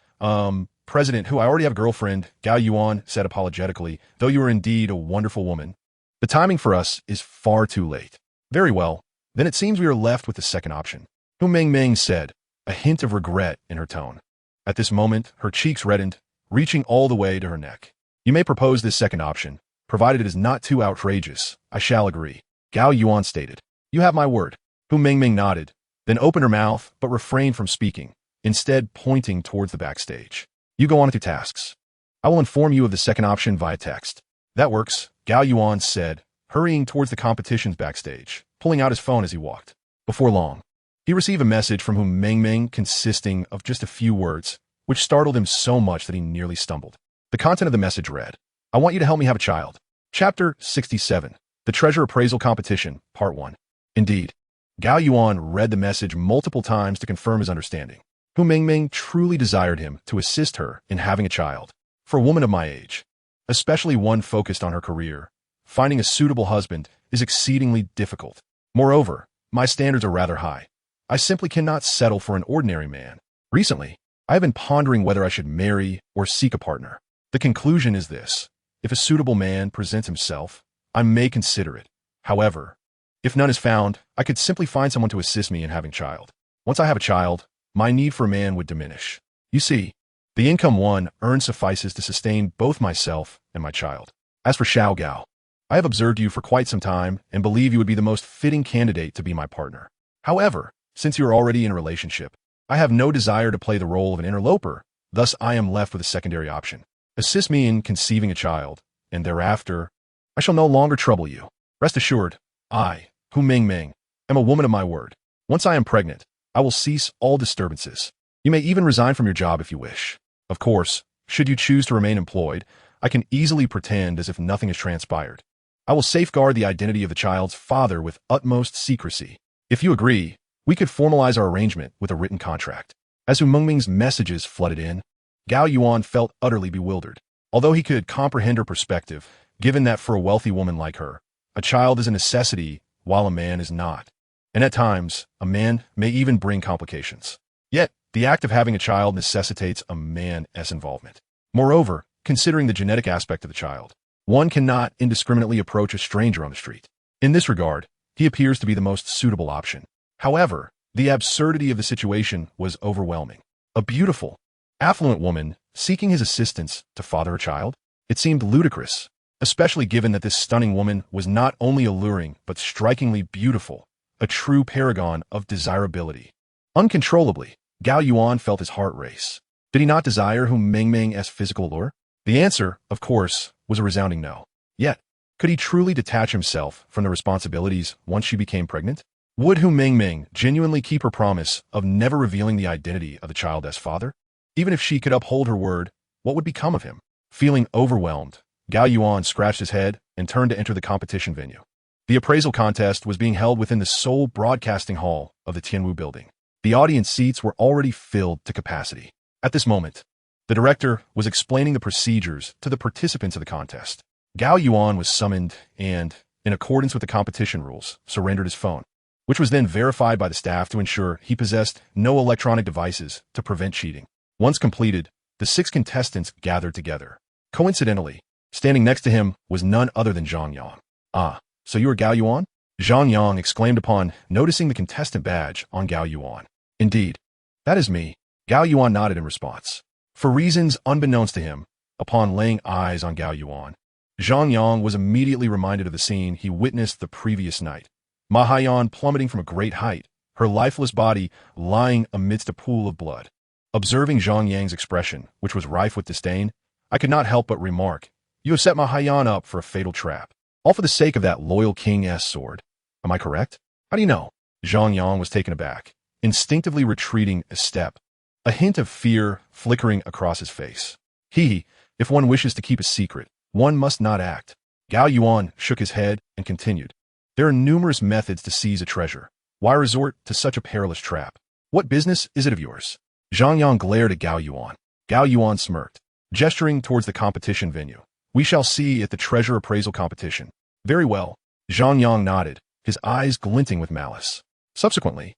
President Hu, I already have a girlfriend, Gao Yuan said apologetically, though you are indeed a wonderful woman. The timing for us is far too late. Very well. Then it seems we are left with the second option. Hu Meng Meng said, a hint of regret in her tone. At this moment, her cheeks reddened, reaching all the way to her neck. You may propose this second option, provided it is not too outrageous. I shall agree. Gao Yuan stated. You have my word. Hu Meng Meng nodded, then opened her mouth but refrained from speaking, instead pointing towards the backstage. You go on with your tasks. I will inform you of the second option via text. That works, Gao Yuan said, hurrying towards the competition's backstage, pulling out his phone as he walked. Before long, he received a message from Hu Meng Meng consisting of just a few words, which startled him so much that he nearly stumbled. The content of the message read, I want you to help me have a child. Chapter 67, The Treasure Appraisal Competition, Part 1. Indeed, Gao Yuan read the message multiple times to confirm his understanding. Hu Meng Meng truly desired him to assist her in having a child. For a woman of my age, especially one focused on her career, finding a suitable husband is exceedingly difficult. Moreover, my standards are rather high. I simply cannot settle for an ordinary man. Recently, I have been pondering whether I should marry or seek a partner. The conclusion is this. If a suitable man presents himself, I may consider it. However, if none is found, I could simply find someone to assist me in having a child. Once I have a child, my need for a man would diminish. You see, the income one earns suffices to sustain both myself and my child. As for Xiao Gao, I have observed you for quite some time and believe you would be the most fitting candidate to be my partner. However, Since you are already in a relationship, I have no desire to play the role of an interloper, thus I am left with a secondary option. Assist me in conceiving a child, and thereafter, I shall no longer trouble you. Rest assured, I, Hu Mingming, am a woman of my word. Once I am pregnant, I will cease all disturbances. You may even resign from your job if you wish. Of course, should you choose to remain employed, I can easily pretend as if nothing has transpired. I will safeguard the identity of the child's father with utmost secrecy. If you agree, we could formalize our arrangement with a written contract. As Hu Mengming's messages flooded in, Gao Yuan felt utterly bewildered. Although he could comprehend her perspective, given that for a wealthy woman like her, a child is a necessity while a man is not. And at times, a man may even bring complications. Yet, the act of having a child necessitates a man's involvement. Moreover, considering the genetic aspect of the child, one cannot indiscriminately approach a stranger on the street. In this regard, he appears to be the most suitable option. However, the absurdity of the situation was overwhelming. A beautiful, affluent woman seeking his assistance to father a child? It seemed ludicrous, especially given that this stunning woman was not only alluring but strikingly beautiful, a true paragon of desirability. Uncontrollably, Gao Yuan felt his heart race. Did he not desire Hu Mengming's physical allure? The answer, of course, was a resounding no. Yet, could he truly detach himself from the responsibilities once she became pregnant? Would Hu Mengming genuinely keep her promise of never revealing the identity of the child's father? Even if she could uphold her word, what would become of him? Feeling overwhelmed, Gao Yuan scratched his head and turned to enter the competition venue. The appraisal contest was being held within the sole broadcasting hall of the Tianwu building. The audience seats were already filled to capacity. At this moment, the director was explaining the procedures to the participants of the contest. Gao Yuan was summoned and, in accordance with the competition rules, surrendered his phone, which was then verified by the staff to ensure he possessed no electronic devices to prevent cheating. Once completed, the 6 contestants gathered together. Coincidentally, standing next to him was none other than Zhang Yang. "Ah, so you are Gao Yuan?" Zhang Yang exclaimed upon noticing the contestant badge on Gao Yuan. "Indeed, that is me." Gao Yuan nodded in response. For reasons unbeknownst to him, upon laying eyes on Gao Yuan, Zhang Yang was immediately reminded of the scene he witnessed the previous night. Ma Haiyan plummeting from a great height, her lifeless body lying amidst a pool of blood. Observing Zhang Yang's expression, which was rife with disdain, I could not help but remark, "You have set Ma Haiyan up for a fatal trap, all for the sake of that loyal king's sword. Am I correct?" "How do you know?" Zhang Yang was taken aback, instinctively retreating a step, a hint of fear flickering across his face. If one wishes to keep a secret, one must not act. Gao Yuan shook his head and continued, "There are numerous methods to seize a treasure. Why resort to such a perilous trap? What business is it of yours?" Zhang Yang glared at Gao Yuan. Gao Yuan smirked, gesturing towards the competition venue. "We shall see at the treasure appraisal competition." "Very well." Zhang Yang nodded, his eyes glinting with malice. Subsequently,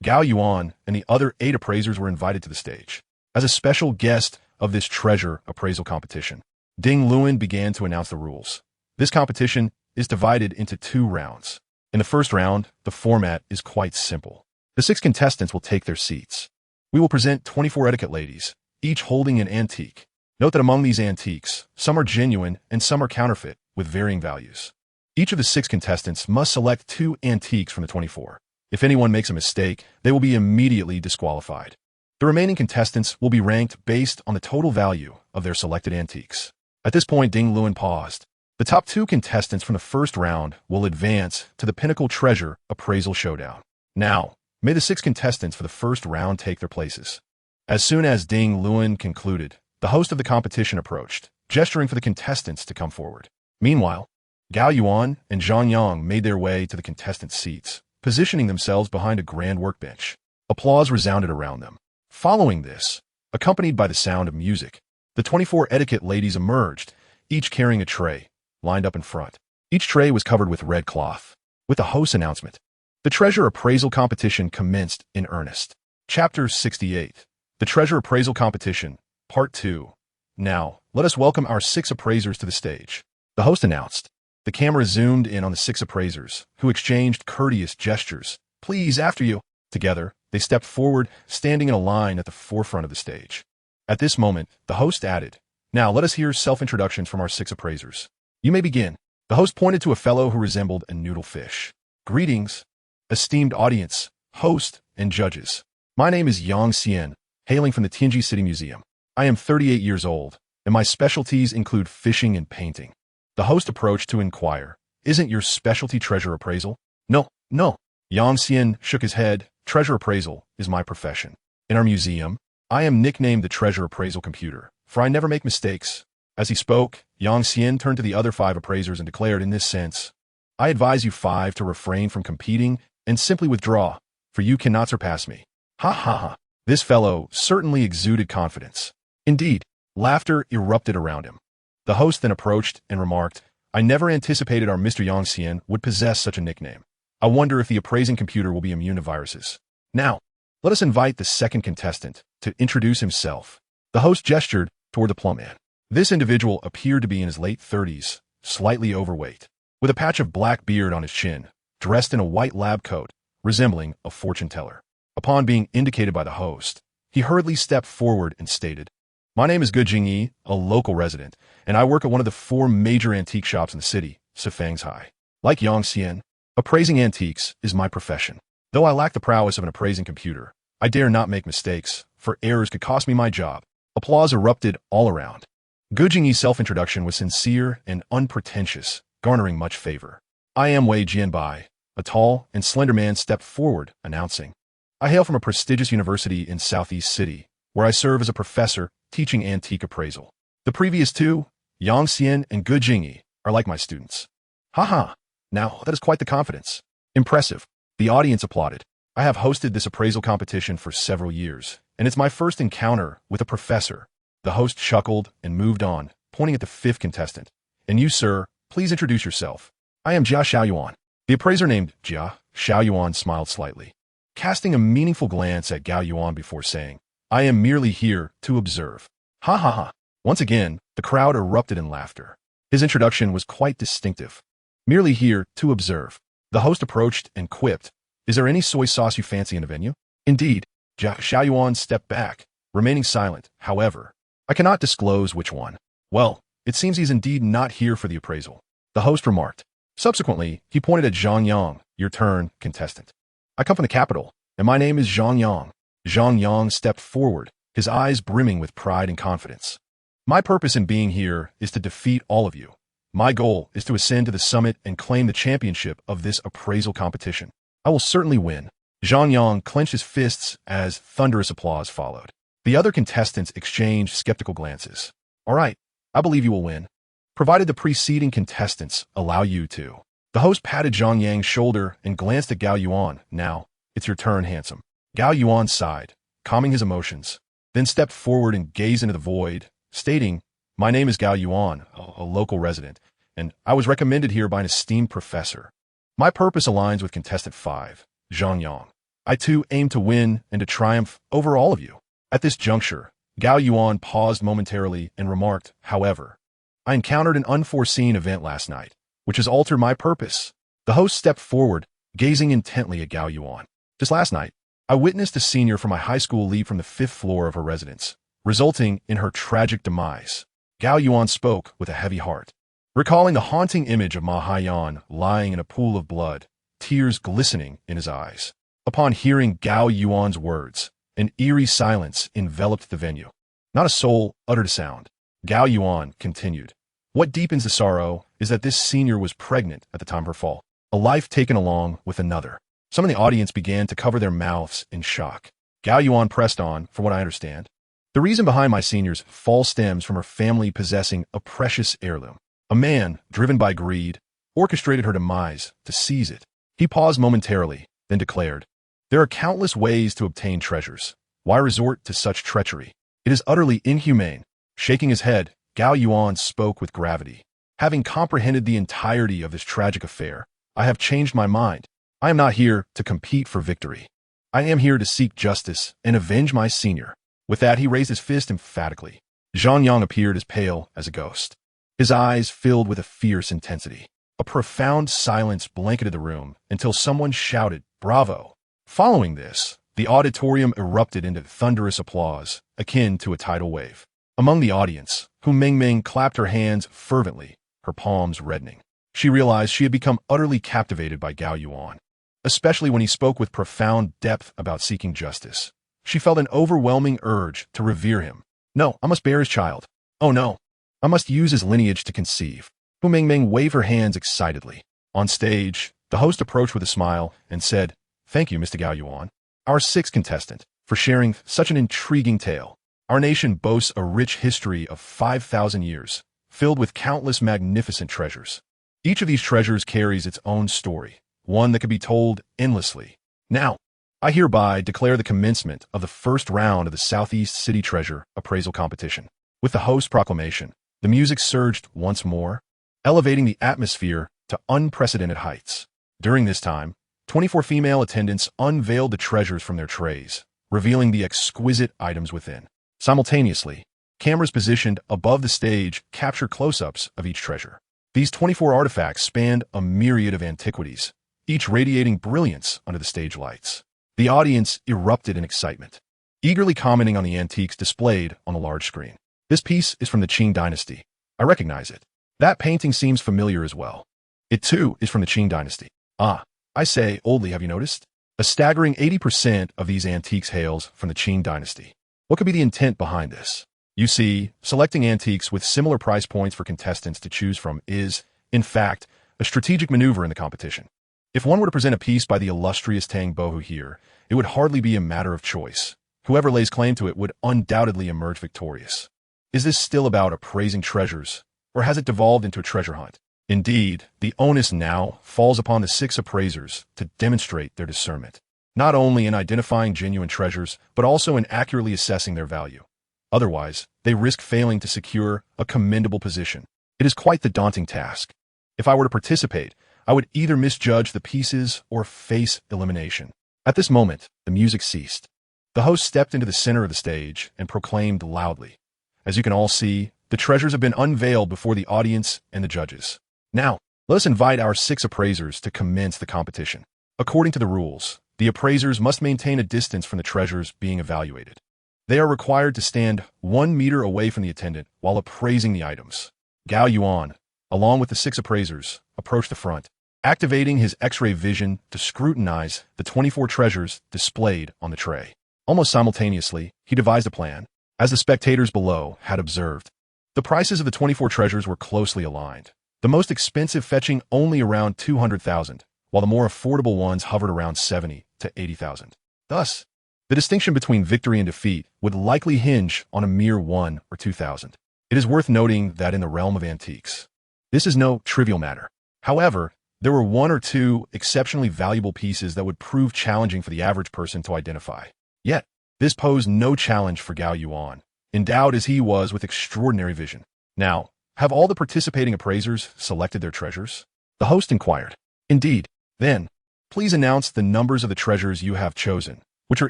Gao Yuan and the other 8 appraisers were invited to the stage. As a special guest of this treasure appraisal competition, Ding Luan began to announce the rules. This competition is divided into 2 rounds. In the first round, the format is quite simple. The 6 contestants will take their seats. We will present 24 etiquette ladies, each holding an antique. Note that among these antiques, some are genuine and some are counterfeit, with varying values. Each of the 6 contestants must select 2 antiques from the 24. If anyone makes a mistake, they will be immediately disqualified. The remaining contestants will be ranked based on the total value of their selected antiques. At this point, Ding Luan paused. The top 2 contestants from the first round will advance to the Pinnacle Treasure Appraisal Showdown. Now, may the 6 contestants for the first round take their places. As soon as Ding Luan concluded, the host of the competition approached, gesturing for the contestants to come forward. Meanwhile, Gao Yuan and Zhang Yang made their way to the contestants' seats, positioning themselves behind a grand workbench. Applause resounded around them. Following this, accompanied by the sound of music, the 24 etiquette ladies emerged, each carrying a tray, lined up in front. Each tray was covered with red cloth. With the host's announcement, the treasure appraisal competition commenced in earnest. Chapter 68. The Treasure Appraisal Competition, Part 2. Now, let us welcome our 6 appraisers to the stage. The host announced. The camera zoomed in on the 6 appraisers, who exchanged courteous gestures. "Please, after you." Together, they stepped forward, standing in a line at the forefront of the stage. At this moment, the host added, "Now let us hear self-introductions from our 6 appraisers. You may begin." The host pointed to a fellow who resembled a noodle fish. "Greetings, esteemed audience. host, and judges. My name is Yang Xian, hailing from the Tianji City Museum. I am 38 years old, and my specialties include fishing and painting. The host approached to inquire, "Isn't your specialty treasure appraisal?" No, no. Yang Xian shook his head. Treasure appraisal is my profession. In our museum, I am nicknamed the treasure appraisal computer, for I never make mistakes. As he spoke, Yang Xian turned to the other 5 appraisers and declared in this sense, "I advise you 5 to refrain from competing and simply withdraw, for you cannot surpass me." Ha ha ha. This fellow certainly exuded confidence. Indeed, laughter erupted around him. The host then approached and remarked, "I never anticipated our Mr. Yang Xian would possess such a nickname. I wonder if the appraising computer will be immune to viruses. Now, let us invite the second contestant to introduce himself." The host gestured toward the plump man. This individual appeared to be in his late 30s, slightly overweight, with a patch of black beard on his chin, dressed in a white lab coat, resembling a fortune teller. Upon being indicated by the host, he hurriedly stepped forward and stated, "My name is Gu Jingyi, a local resident, and I work at one of the 4 major antique shops in the city, Sifangzhai. Like Yang Xian, appraising antiques is my profession. Though I lack the prowess of an appraising computer, I dare not make mistakes, for errors could cost me my job." Applause erupted all around. Gu Jingyi's self-introduction was sincere and unpretentious, garnering much favor. "I am Wei Jianbai." A tall and slender man stepped forward, announcing, "I hail from a prestigious university in Southeast City, where I serve as a professor teaching antique appraisal. The previous 2, Yang Xian and Gu Jingyi, are like my students." "Ha. Now, that is quite the confidence. Impressive." The audience applauded. "I have hosted this appraisal competition for several years, and it's my first encounter with a professor." The host chuckled and moved on, pointing at the 5th contestant. "And you, sir, please introduce yourself." "I am Jia Xiaoyuan." The appraiser named Jia Xiaoyuan smiled slightly, casting a meaningful glance at Gao Yuan before saying, "I am merely here to observe." Ha ha ha. Once again, the crowd erupted in laughter. His introduction was quite distinctive. "Merely here to observe." The host approached and quipped, "Is there any soy sauce you fancy in the venue?" Indeed, Jia Xiaoyuan stepped back, remaining silent. However, "I cannot disclose which one." "Well, it seems he's indeed not here for the appraisal," the host remarked. Subsequently, he pointed at Zhang Yang. "Your turn, contestant." "I come from the capital, and my name is Zhang Yang." Zhang Yang stepped forward, his eyes brimming with pride and confidence. "My purpose in being here is to defeat all of you. My goal is to ascend to the summit and claim the championship of this appraisal competition. I will certainly win." Zhang Yang clenched his fists as thunderous applause followed. The other contestants exchanged skeptical glances. "All right, I believe you will win, provided the preceding contestants allow you to." The host patted Zhang Yang's shoulder and glanced at Gao Yuan. "Now, it's your turn, handsome." Gao Yuan sighed, calming his emotions, then stepped forward and gazed into the void, stating, "My name is Gao Yuan, a local resident, and I was recommended here by an esteemed professor. My purpose aligns with contestant 5, Zhang Yang. I too aim to win and to triumph over all of you." At this juncture, Gao Yuan paused momentarily and remarked, "However, I encountered an unforeseen event last night, which has altered my purpose." The host stepped forward, gazing intently at Gao Yuan. "Just last night, I witnessed a senior from my high school leap from the 5th floor of her residence, resulting in her tragic demise." Gao Yuan spoke with a heavy heart, recalling the haunting image of Ma Haiyan lying in a pool of blood, tears glistening in his eyes. Upon hearing Gao Yuan's words, an eerie silence enveloped the venue. Not a soul uttered a sound. Gao Yuan continued, "What deepens the sorrow is that this senior was pregnant at the time of her fall, a life taken along with another." Some in the audience began to cover their mouths in shock. Gao Yuan pressed on, "From what I understand, the reason behind my senior's fall stems from her family possessing a precious heirloom. A man, driven by greed, orchestrated her demise to seize it." He paused momentarily, then declared, "There are countless ways to obtain treasures. Why resort to such treachery? It is utterly inhumane." Shaking his head, Gao Yuan spoke with gravity. "Having comprehended the entirety of this tragic affair, I have changed my mind. I am not here to compete for victory. I am here to seek justice and avenge my senior." With that, he raised his fist emphatically. Zhang Yang appeared as pale as a ghost, his eyes filled with a fierce intensity. A profound silence blanketed the room until someone shouted, "Bravo!" Following this, the auditorium erupted into thunderous applause, akin to a tidal wave. Among the audience, Meng Meng clapped her hands fervently, her palms reddening. She realized she had become utterly captivated by Gao Yuan. especially when he spoke with profound depth about seeking justice. She felt an overwhelming urge to revere him. No, I must bear his child. Oh no, I must use his lineage to conceive. Hu Mingming waved her hands excitedly. On stage, the host approached with a smile and said, "Thank you, Mr. Gao Yuan, our sixth contestant, for sharing such an intriguing tale. Our nation boasts a rich history of 5,000 years, filled with countless magnificent treasures. Each of these treasures carries its own story, one that could be told endlessly. Now, I hereby declare the commencement of the first round of the Southeast City Treasure Appraisal Competition." With the host's proclamation, the music surged once more, elevating the atmosphere to unprecedented heights. During this time, 24 female attendants unveiled the treasures from their trays, revealing the exquisite items within. Simultaneously, cameras positioned above the stage captured close-ups of each treasure. These 24 artifacts spanned a myriad of antiquities, each radiating brilliance under the stage lights. The audience erupted in excitement, eagerly commenting on the antiques displayed on a large screen. "This piece is from the Qing dynasty. I recognize it. That painting seems familiar as well. It too is from the Qing dynasty. Ah, I say, oldly, have you noticed? A staggering 80% of these antiques hails from the Qing dynasty. What could be the intent behind this? You see, selecting antiques with similar price points for contestants to choose from is, in fact, a strategic maneuver in the competition. If one were to present a piece by the illustrious Tang Bohu here, it would hardly be a matter of choice. Whoever lays claim to it would undoubtedly emerge victorious. Is this still about appraising treasures, or has it devolved into a treasure hunt? Indeed, the onus now falls upon the 6 appraisers to demonstrate their discernment, not only in identifying genuine treasures, but also in accurately assessing their value. Otherwise, they risk failing to secure a commendable position. It is quite the daunting task. If I were to participate, I would either misjudge the pieces or face elimination. At this moment, the music ceased. The host stepped into the center of the stage and proclaimed loudly, "As you can all see, the treasures have been unveiled before the audience and the judges. Now, let us invite our 6 appraisers to commence the competition. According to the rules, the appraisers must maintain a distance from the treasures being evaluated. They are required to stand 1 meter away from the attendant while appraising the items." Gao Yuan, along with the 6 appraisers, approached the front, activating his X-ray vision to scrutinize the 24 treasures displayed on the tray. Almost simultaneously, he devised a plan. As the spectators below had observed, the prices of the 24 treasures were closely aligned, the most expensive fetching only around 200,000, while the more affordable ones hovered around 70 to 80,000. Thus, the distinction between victory and defeat would likely hinge on a mere 1 or 2,000. It is worth noting that in the realm of antiques, this is no trivial matter. However, there were 1 or 2 exceptionally valuable pieces that would prove challenging for the average person to identify. Yet, this posed no challenge for Gao Yuan, endowed as he was with extraordinary vision. "Now, have all the participating appraisers selected their treasures?" the host inquired. "Indeed. Then, please announce the numbers of the treasures you have chosen, which are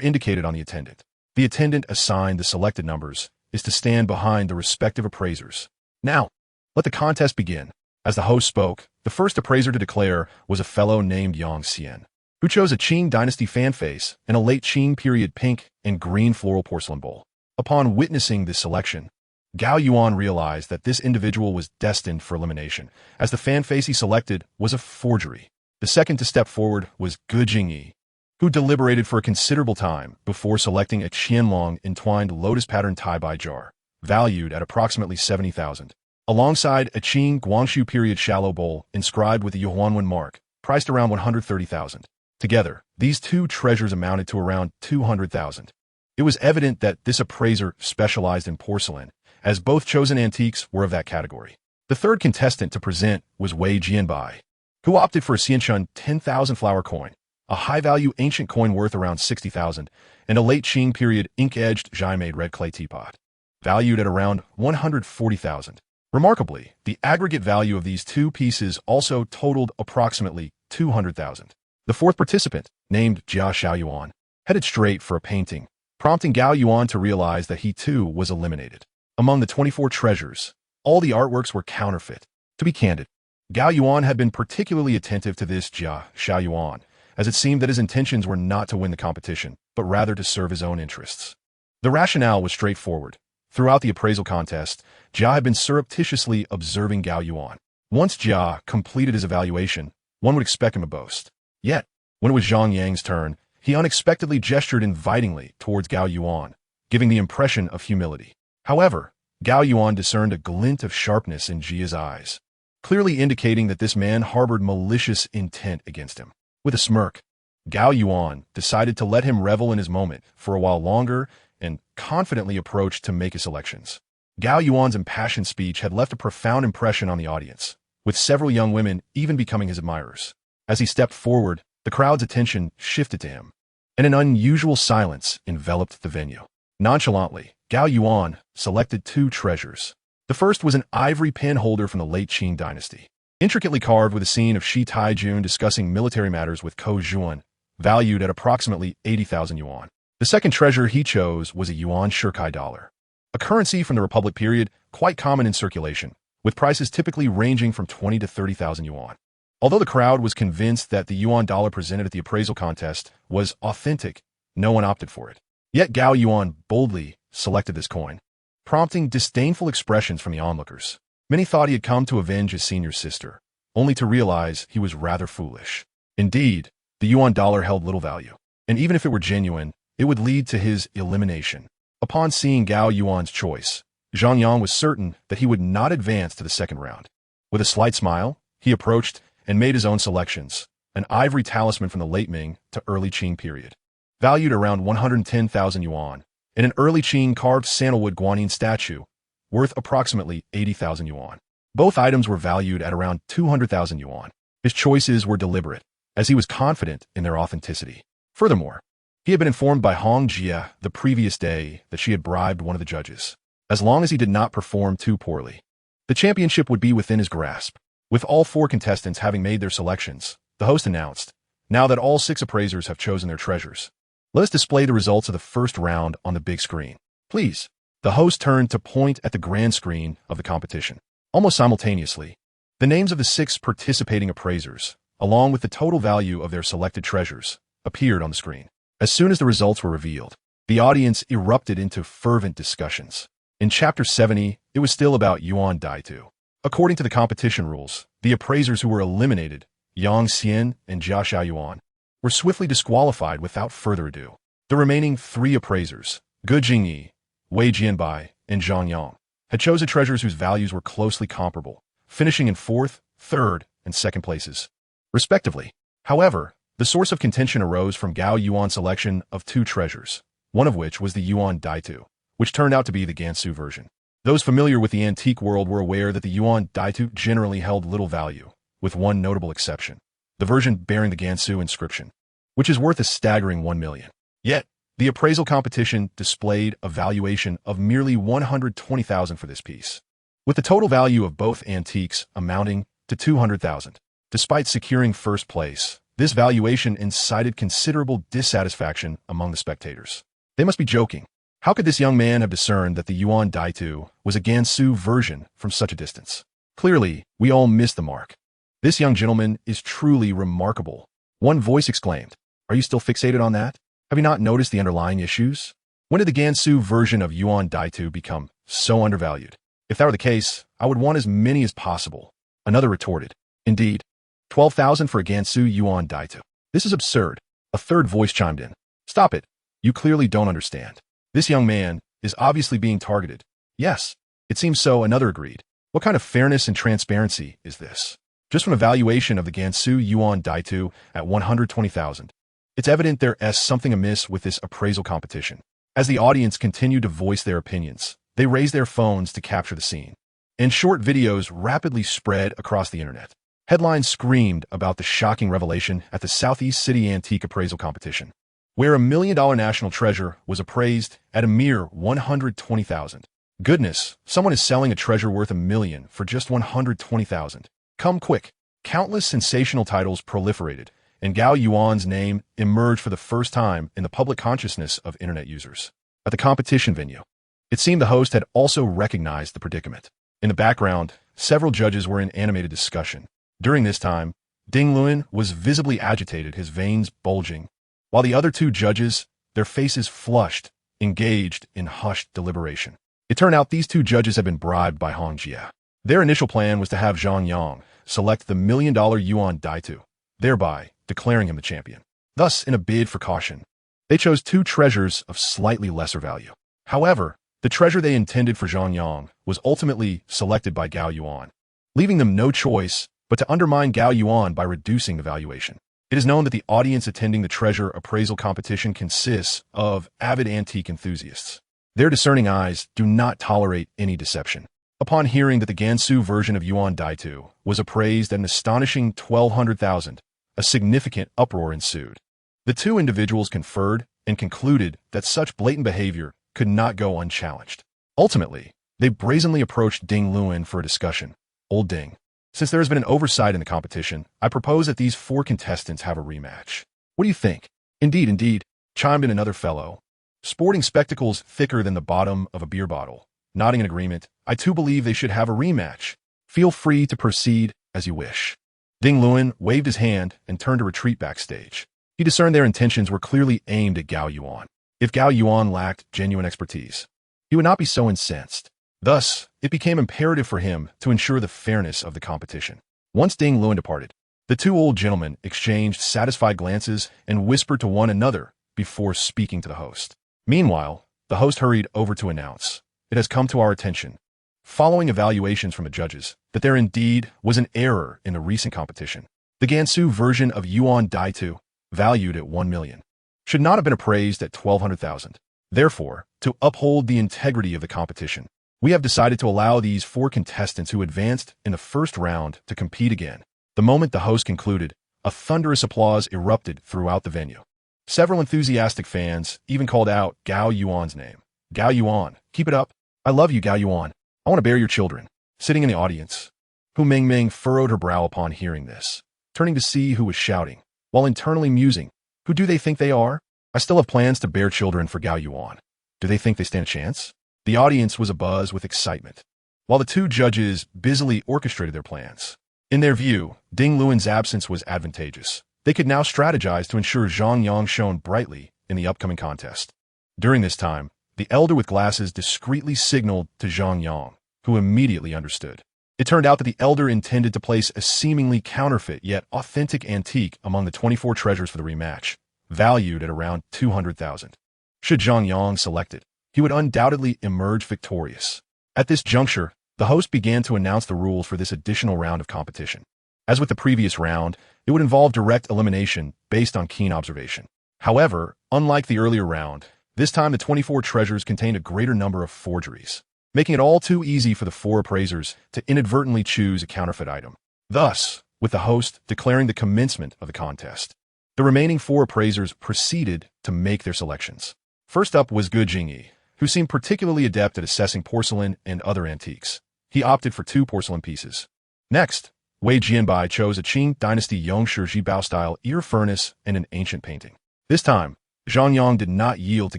indicated on the attendant. The attendant assigned the selected numbers is to stand behind the respective appraisers. Now, let the contest begin." As the host spoke, the first appraiser to declare was a fellow named Yang Xian, who chose a Qing dynasty fan face and a late Qing period pink and green floral porcelain bowl. Upon witnessing this selection, Gao Yuan realized that this individual was destined for elimination, as the fan face he selected was a forgery. The second to step forward was Ge Jingyi, who deliberated for a considerable time before selecting a Qianlong entwined lotus-pattern tie-bai jar, valued at approximately 70,000, alongside a Qing Guangxu period shallow bowl inscribed with the Yuhuanwen mark, priced around 130,000. Together, these 2 treasures amounted to around 200,000. It was evident that this appraiser specialized in porcelain, as both chosen antiques were of that category. The third contestant to present was Wei Jianbai, who opted for a Xianchun 10,000 flower coin, a high-value ancient coin worth around 60,000, and a late Qing period ink-edged Jai-made red clay teapot, valued at around 140,000. Remarkably, the aggregate value of these 2 pieces also totaled approximately 200,000. The fourth participant, named Jia Xiaoyuan, headed straight for a painting, prompting Gao Yuan to realize that he too was eliminated. Among the 24 treasures, all the artworks were counterfeit. To be candid, Gao Yuan had been particularly attentive to this Jia Xiaoyuan, as it seemed that his intentions were not to win the competition, but rather to serve his own interests. The rationale was straightforward. Throughout the appraisal contest, Jia had been surreptitiously observing Gao Yuan. Once Jia completed his evaluation, one would expect him to boast. Yet, When it was Zhang Yang's turn, he unexpectedly gestured invitingly towards Gao Yuan, giving the impression of humility. However, Gao Yuan discerned a glint of sharpness in Jia's eyes, clearly indicating that this man harbored malicious intent against him. With a smirk, Gao Yuan decided to let him revel in his moment for a while longer and confidently approached to make his selections. Gao Yuan's impassioned speech had left a profound impression on the audience, with several young women even becoming his admirers. As he stepped forward, the crowd's attention shifted to him, and an unusual silence enveloped the venue. Nonchalantly, Gao Yuan selected two treasures. The first was an ivory pen holder from the late Qing dynasty, intricately carved with a scene of Shi Taijun discussing military matters with Ko Zhuan, valued at approximately 80,000 yuan. The second treasure he chose was a yuan shirkai dollar, a currency from the Republic period quite common in circulation, with prices typically ranging from 20 to 30,000 yuan. Although the crowd was convinced that the yuan dollar presented at the appraisal contest was authentic, no one opted for it. Yet Gao Yuan boldly selected this coin, prompting disdainful expressions from the onlookers. Many thought he had come to avenge his senior sister, only to realize he was rather foolish. Indeed, the yuan dollar held little value, and even if it were genuine, it would lead to his elimination. Upon seeing Gao Yuan's choice, Zhang Yang was certain that he would not advance to the second round. With a slight smile, he approached and made his own selections, an ivory talisman from the late Ming to early Qing period, valued around 110,000 yuan, and an early Qing carved sandalwood guanyin statue, worth approximately 80,000 yuan. Both items were valued at around 200,000 yuan. His choices were deliberate, as he was confident in their authenticity. Furthermore, he had been informed by Hong Jia the previous day that she had bribed one of the judges. As long as he did not perform too poorly, the championship would be within his grasp. With all four contestants having made their selections, the host announced, "Now that all 6 appraisers have chosen their treasures, let us display the results of the first round on the big screen. Please." The host turned to point at the grand screen of the competition. Almost simultaneously, the names of the 6 participating appraisers, along with the total value of their selected treasures, appeared on the screen. As soon as the results were revealed, the audience erupted into fervent discussions. In Chapter 70, it was still about Yuan Daitu. According to the competition rules, the appraisers who were eliminated, Yang Xian and Jia Xiaoyuan, were swiftly disqualified without further ado. The remaining 3 appraisers, Ge Jingyi, Wei Jianbai, and Zhang Yang, had chosen treasures whose values were closely comparable, finishing in 4th, 3rd, and 2nd places, respectively. However, the source of contention arose from Gao Yuan's selection of 2 treasures, one of which was the Yuan Daitu, which turned out to be the Gansu version. Those familiar with the antique world were aware that the Yuan Daitu generally held little value, with one notable exception, the version bearing the Gansu inscription, which is worth a staggering 1 million. Yet, the appraisal competition displayed a valuation of merely 120,000 for this piece, with the total value of both antiques amounting to 200,000. Despite securing first place, this valuation incited considerable dissatisfaction among the spectators. They must be joking. How could this young man have discerned that the Yuan Daitu was a Gansu version from such a distance? Clearly, we all missed the mark. This young gentleman is truly remarkable. One voice exclaimed, "Are you still fixated on that? Have you not noticed the underlying issues? When did the Gansu version of Yuan Daitu become so undervalued? If that were the case, I would want as many as possible." Another retorted, "Indeed, 12,000 for a Gansu Yuan Daitu. This is absurd." A third voice chimed in, "Stop it. You clearly don't understand. This young man is obviously being targeted." "Yes, it seems so," another agreed. "What kind of fairness and transparency is this?" Just from a valuation of the Gansu Yuan Daitu at 120,000, it's evident there's something amiss with this appraisal competition. As the audience continued to voice their opinions, they raised their phones to capture the scene, and short videos rapidly spread across the internet. Headlines screamed about the shocking revelation at the Southeast City Antique Appraisal Competition, where a $1 million national treasure was appraised at a mere 120,000. Goodness, someone is selling a treasure worth $1 million for just 120,000. Come quick. Countless sensational titles proliferated, and Gao Yuan's name emerged for the first time in the public consciousness of internet users. At the competition venue, it seemed the host had also recognized the predicament. In the background, several judges were in animated discussion. During this time, Ding Luan was visibly agitated, his veins bulging, while the other 2 judges, their faces flushed, engaged in hushed deliberation. It turned out these 2 judges had been bribed by Hong Jia. Their initial plan was to have Zhang Yang select the $1 million Yuan Daitu, thereby declaring him the champion. Thus, in a bid for caution, they chose two treasures of slightly lesser value. However, the treasure they intended for Zhang Yang was ultimately selected by Gao Yuan, leaving them no choice but to undermine Gao Yuan by reducing the valuation. It is known that the audience attending the treasure appraisal competition consists of avid antique enthusiasts. Their discerning eyes do not tolerate any deception. Upon hearing that the Gansu version of Yuan Daitu was appraised at an astonishing 1,200,000, a significant uproar ensued. The two individuals conferred and concluded that such blatant behavior could not go unchallenged. Ultimately, they brazenly approached Ding Luan for a discussion. Old Ding, since there has been an oversight in the competition, I propose that these four contestants have a rematch. What do you think? Indeed, chimed in another fellow, sporting spectacles thicker than the bottom of a beer bottle. Nodding in agreement, I too believe they should have a rematch. Feel free to proceed as you wish. Ding Luan waved his hand and turned to retreat backstage. He discerned their intentions were clearly aimed at Gao Yuan. If Gao Yuan lacked genuine expertise, he would not be so incensed. Thus, it became imperative for him to ensure the fairness of the competition. Once Ding Luan departed, the two old gentlemen exchanged satisfied glances and whispered to one another before speaking to the host. Meanwhile, the host hurried over to announce, "It has come to our attention, following evaluations from the judges, that there indeed was an error in the recent competition. The Gansu version of Yuan Daitu, valued at 1 million, should not have been appraised at 1,200,000. Therefore, to uphold the integrity of the competition, we have decided to allow these four contestants who advanced in the first round to compete again." The moment the host concluded, a thunderous applause erupted throughout the venue. Several enthusiastic fans even called out Gao Yuan's name. "Gao Yuan, keep it up. I love you, Gao Yuan. I want to bear your children." Sitting in the audience, Hu Mingming furrowed her brow upon hearing this, turning to see who was shouting, while internally musing, "Who do they think they are? I still have plans to bear children for Gao Yuan. Do they think they stand a chance?" The audience was abuzz with excitement, while the two judges busily orchestrated their plans. In their view, Ding Luan's absence was advantageous. They could now strategize to ensure Zhang Yang shone brightly in the upcoming contest. During this time, the elder with glasses discreetly signaled to Zhang Yang, who immediately understood. It turned out that the elder intended to place a seemingly counterfeit yet authentic antique among the 24 treasures for the rematch, valued at around 200,000. Should Zhang Yang select it, he would undoubtedly emerge victorious. At this juncture, the host began to announce the rules for this additional round of competition. As with the previous round, it would involve direct elimination based on keen observation. However, unlike the earlier round, this time the 24 treasures contained a greater number of forgeries, making it all too easy for the four appraisers to inadvertently choose a counterfeit item. Thus, with the host declaring the commencement of the contest, the remaining four appraisers proceeded to make their selections. First up was Gu Jingyi, who seemed particularly adept at assessing porcelain and other antiques. He opted for 2 porcelain pieces. Next, Wei Jianbai chose a Qing Dynasty Yongshi Jibao style ear furnace and an ancient painting. This time, Zhang Yang did not yield to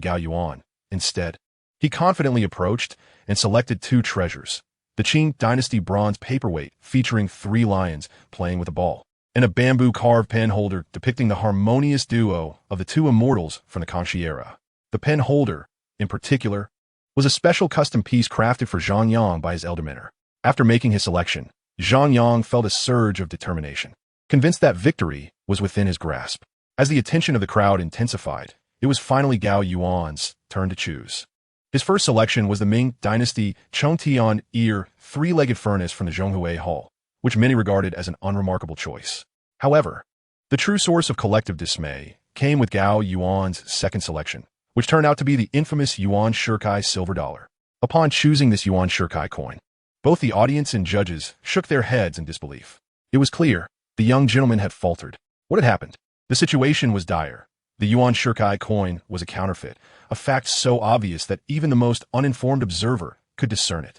Gao Yuan. Instead, he confidently approached and selected 2 treasures: the Qing Dynasty bronze paperweight featuring 3 lions playing with a ball, and a bamboo carved pen holder depicting the harmonious duo of the 2 immortals from the Kangxi era. The pen holder, in particular, was a special custom piece crafted for Zhang Yang by his elder mentor. After making his selection, Zhang Yang felt a surge of determination, convinced that victory was within his grasp. As the attention of the crowd intensified, it was finally Gao Yuan's turn to choose. His first selection was the Ming Dynasty Chongtian ear 3-legged furnace from the Zhonghui Hall, which many regarded as an unremarkable choice. However, the true source of collective dismay came with Gao Yuan's second selection, which turned out to be the infamous Yuan Shikai silver dollar. Upon choosing this Yuan Shikai coin, both the audience and judges shook their heads in disbelief. It was clear the young gentleman had faltered. What had happened? The situation was dire. The Yuan Shikai coin was a counterfeit, a fact so obvious that even the most uninformed observer could discern it.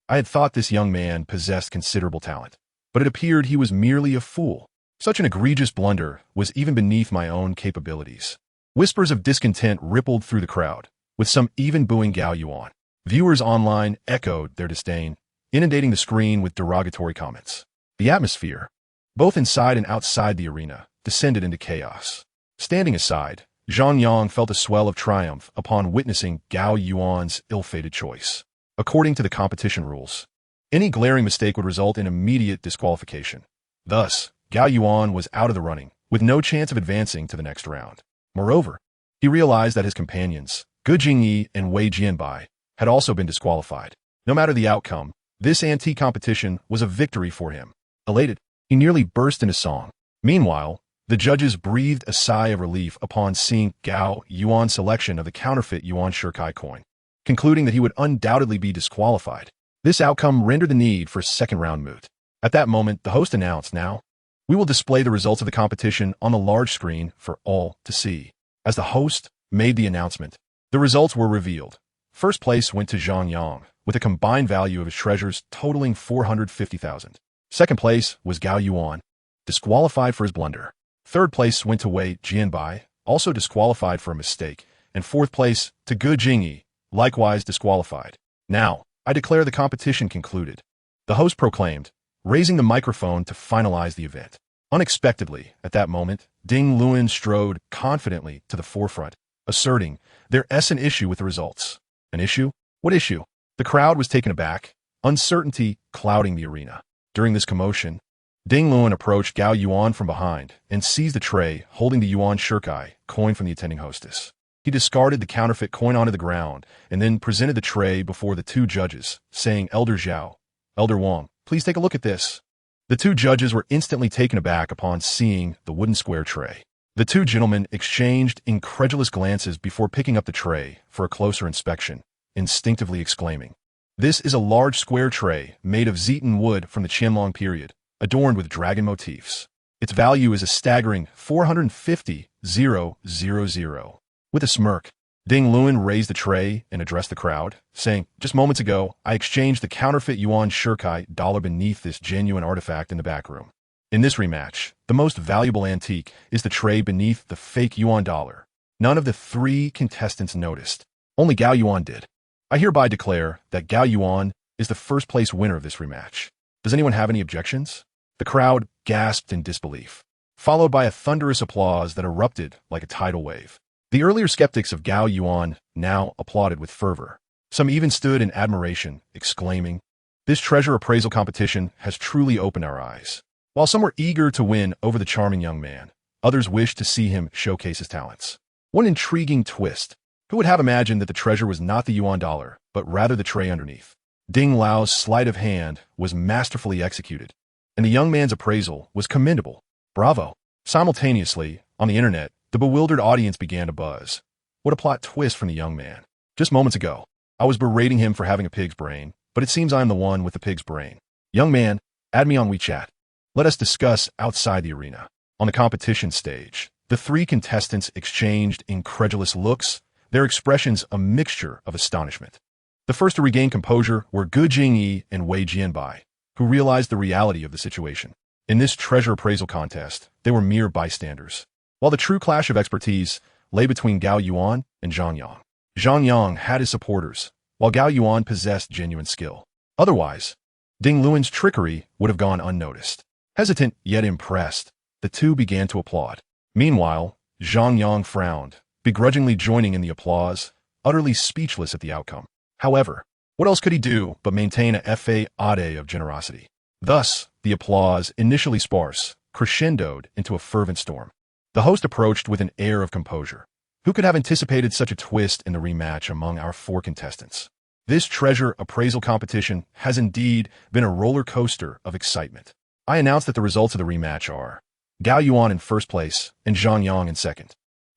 I had thought this young man possessed considerable talent, but it appeared he was merely a fool. Such an egregious blunder was even beneath my own capabilities. Whispers of discontent rippled through the crowd, with some even booing Gao Yuan. Viewers online echoed their disdain, inundating the screen with derogatory comments. The atmosphere, both inside and outside the arena, descended into chaos. Standing aside, Zhang Yang felt a swell of triumph upon witnessing Gao Yuan's ill-fated choice. According to the competition rules, any glaring mistake would result in immediate disqualification. Thus, Gao Yuan was out of the running, with no chance of advancing to the next round. Moreover, he realized that his companions, Ge Jingyi and Wei Jianbai, had also been disqualified. No matter the outcome, this antique competition was a victory for him. Elated, he nearly burst into song. Meanwhile, the judges breathed a sigh of relief upon seeing Gao Yuan's selection of the counterfeit Yuan Shikai coin, concluding that he would undoubtedly be disqualified. This outcome rendered the need for a second round moot. At that moment, the host announced, "Now, we will display the results of the competition on the large screen for all to see." As the host made the announcement, the results were revealed. First place went to Zhang Yang, with a combined value of his treasures totaling 450,000. Second place was Gao Yuan, disqualified for his blunder. Third place went to Wei Jianbai, also disqualified for a mistake. And fourth place to Ge Jingyi, likewise disqualified. "Now, I declare the competition concluded," the host proclaimed, raising the microphone to finalize the event. Unexpectedly, at that moment, Ding Luan strode confidently to the forefront, asserting there is an issue with the results. An issue? What issue? The crowd was taken aback, uncertainty clouding the arena. During this commotion, Ding Luan approached Gao Yuan from behind and seized the tray holding the Yuan Shikai coin from the attending hostess. He discarded the counterfeit coin onto the ground and then presented the tray before the two judges, saying, "Elder Zhao, Elder Wang, please take a look at this." The two judges were instantly taken aback upon seeing the wooden square tray. The two gentlemen exchanged incredulous glances before picking up the tray for a closer inspection, instinctively exclaiming, "This is a large square tray made of Zeton wood from the Qianlong period, adorned with dragon motifs. Its value is a staggering 450,000. With a smirk, Ding Luan raised the tray and addressed the crowd, saying, "Just moments ago, I exchanged the counterfeit Yuan Shikai dollar beneath this genuine artifact in the back room. In this rematch, the most valuable antique is the tray beneath the fake Yuan dollar." None of the three contestants noticed. Only Gao Yuan did. "I hereby declare that Gao Yuan is the first place winner of this rematch. Does anyone have any objections?" The crowd gasped in disbelief, followed by a thunderous applause that erupted like a tidal wave. The earlier skeptics of Gao Yuan now applauded with fervor. Some even stood in admiration, exclaiming, "This treasure appraisal competition has truly opened our eyes." While some were eager to win over the charming young man, others wished to see him showcase his talents. One intriguing twist. Who would have imagined that the treasure was not the Yuan dollar, but rather the tray underneath? Ding Lao's sleight of hand was masterfully executed, and the young man's appraisal was commendable. Bravo! Simultaneously, on the internet, the bewildered audience began to buzz. What a plot twist from the young man. Just moments ago, I was berating him for having a pig's brain, but it seems I am the one with the pig's brain. Young man, add me on WeChat. Let us discuss outside the arena. On the competition stage, the three contestants exchanged incredulous looks, their expressions a mixture of astonishment. The first to regain composure were Ge Jingyi and Wei Jianbai, who realized the reality of the situation. In this treasure appraisal contest, they were mere bystanders, while the true clash of expertise lay between Gao Yuan and Zhang Yang. Zhang Yang had his supporters, while Gao Yuan possessed genuine skill. Otherwise, Ding Luan's trickery would have gone unnoticed. Hesitant yet impressed, the two began to applaud. Meanwhile, Zhang Yang frowned, begrudgingly joining in the applause, utterly speechless at the outcome. However, what else could he do but maintain a fade of generosity? Thus, the applause, initially sparse, crescendoed into a fervent storm. The host approached with an air of composure. Who could have anticipated such a twist in the rematch among our four contestants? This treasure appraisal competition has indeed been a roller coaster of excitement. I announce that the results of the rematch are Gao Yuan in first place and Zhang Yang in second.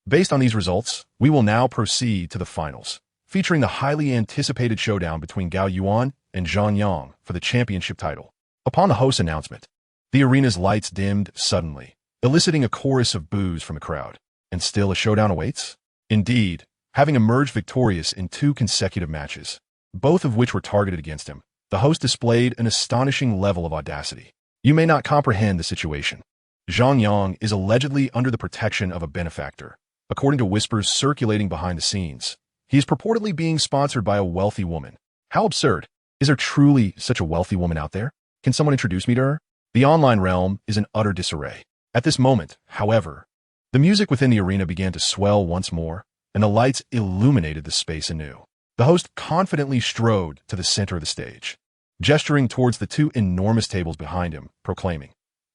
Based on these results, we will now proceed to the finals, featuring the highly anticipated showdown between Gao Yuan and Zhang Yang for the championship title. Upon the host's announcement, the arena's lights dimmed suddenly, eliciting a chorus of boos from the crowd. And still a showdown awaits? Indeed, having emerged victorious in 2 consecutive matches, both of which were targeted against him, the host displayed an astonishing level of audacity. You may not comprehend the situation. Zhang Yang is allegedly under the protection of a benefactor. According to whispers circulating behind the scenes, he is purportedly being sponsored by a wealthy woman. How absurd! Is there truly such a wealthy woman out there? Can someone introduce me to her? The online realm is in utter disarray. At this moment, however, the music within the arena began to swell once more, and the lights illuminated the space anew. The host confidently strode to the center of the stage, gesturing towards the 2 enormous tables behind him, proclaiming,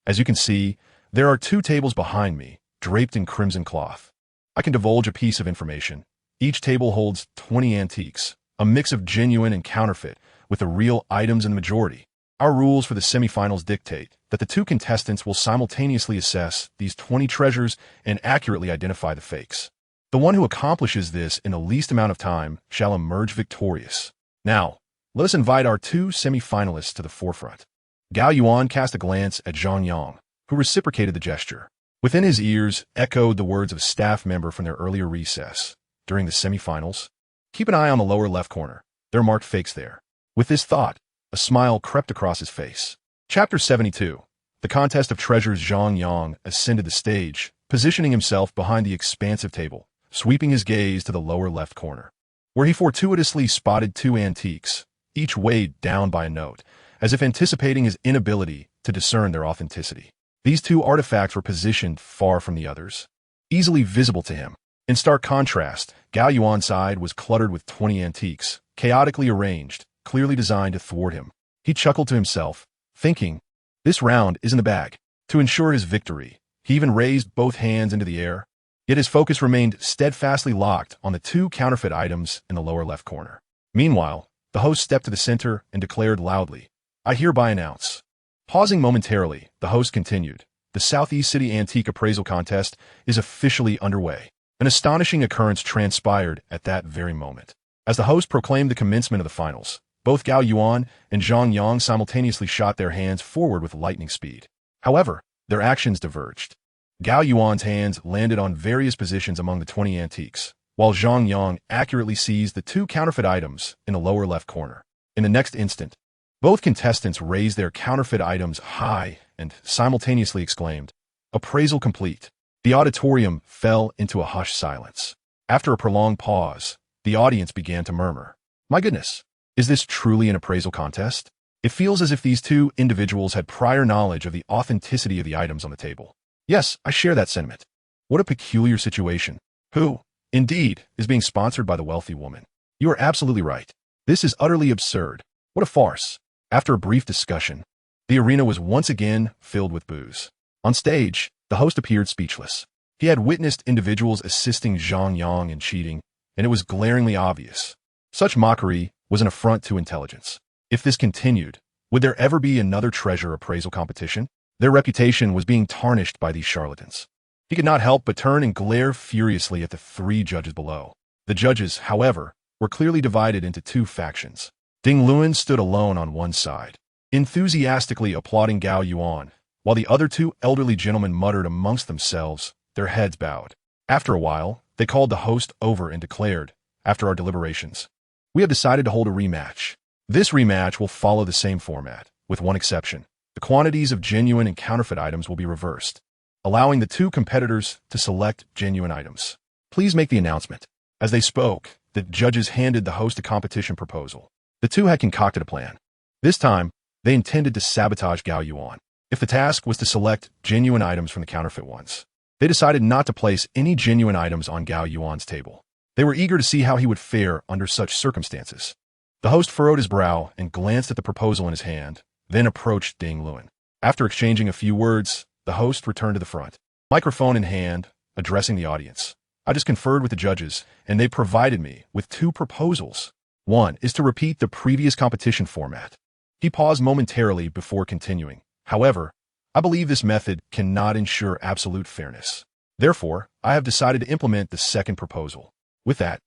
"As you can see, There are 2 tables behind me, draped in crimson cloth. I can divulge a piece of information. Each table holds 20 antiques, a mix of genuine and counterfeit, with the real items in the majority. Our rules for the semifinals dictate that the 2 contestants will simultaneously assess these 20 treasures and accurately identify the fakes. The one who accomplishes this in the least amount of time shall emerge victorious. Now, let us invite our 2 semifinalists to the forefront. Gao Yuan cast a glance at Zhang Yang, who reciprocated the gesture. Within his ears echoed the words of a staff member from their earlier recess. During the semifinals, keep an eye on the lower left corner. There are marked fakes there. With this thought, a smile crept across his face. Chapter 72. The contest of treasures. Zhang Yang ascended the stage, positioning himself behind the expansive table, sweeping his gaze to the lower left corner, where he fortuitously spotted 2 antiques, each weighed down by a note, as if anticipating his inability to discern their authenticity. These 2 artifacts were positioned far from the others, easily visible to him. In stark contrast, Gao Yuan's side was cluttered with 20 antiques, chaotically arranged, clearly designed to thwart him. He chuckled to himself, thinking, this round is in the bag. To ensure his victory, he even raised both hands into the air, yet his focus remained steadfastly locked on the 2 counterfeit items in the lower left corner. Meanwhile, the host stepped to the center and declared loudly, I hereby announce. Pausing momentarily, the host continued, the Southeast City Antique Appraisal Contest is officially underway. An astonishing occurrence transpired at that very moment. As the host proclaimed the commencement of the finals, both Gao Yuan and Zhang Yang simultaneously shot their hands forward with lightning speed. However, their actions diverged. Gao Yuan's hands landed on various positions among the 20 antiques, while Zhang Yang accurately seized the 2 counterfeit items in the lower left corner. In the next instant, both contestants raised their counterfeit items high and simultaneously exclaimed, appraisal complete. The auditorium fell into a hushed silence. After a prolonged pause, the audience began to murmur, my goodness, is this truly an appraisal contest? It feels as if these 2 individuals had prior knowledge of the authenticity of the items on the table. Yes, I share that sentiment. What a peculiar situation. Who, indeed, is being sponsored by the wealthy woman? You are absolutely right. This is utterly absurd. What a farce. After a brief discussion, the arena was once again filled with boos. On stage, the host appeared speechless. He had witnessed individuals assisting Zhang Yang in cheating, and it was glaringly obvious. Such mockery was an affront to intelligence. If this continued, would there ever be another treasure appraisal competition? Their reputation was being tarnished by these charlatans. He could not help but turn and glare furiously at the 3 judges below. The judges, however, were clearly divided into 2 factions. Ding Luan stood alone on one side, enthusiastically applauding Gao Yuan, while the other 2 elderly gentlemen muttered amongst themselves, their heads bowed. After a while, they called the host over and declared, after our deliberations, we have decided to hold a rematch. This rematch will follow the same format, with one exception. The quantities of genuine and counterfeit items will be reversed, allowing the 2 competitors to select genuine items. Please make the announcement. As they spoke, the judges handed the host a competition proposal. The 2 had concocted a plan. This time, they intended to sabotage Gao Yuan. If the task was to select genuine items from the counterfeit ones, they decided not to place any genuine items on Gao Yuan's table. They were eager to see how he would fare under such circumstances. The host furrowed his brow and glanced at the proposal in his hand, then approached Ding Luan. After exchanging a few words, the host returned to the front, microphone in hand, addressing the audience. I just conferred with the judges, and they provided me with 2 proposals. One is to repeat the previous competition format. He paused momentarily before continuing. However, I believe this method cannot ensure absolute fairness. Therefore, I have decided to implement the second proposal. With that,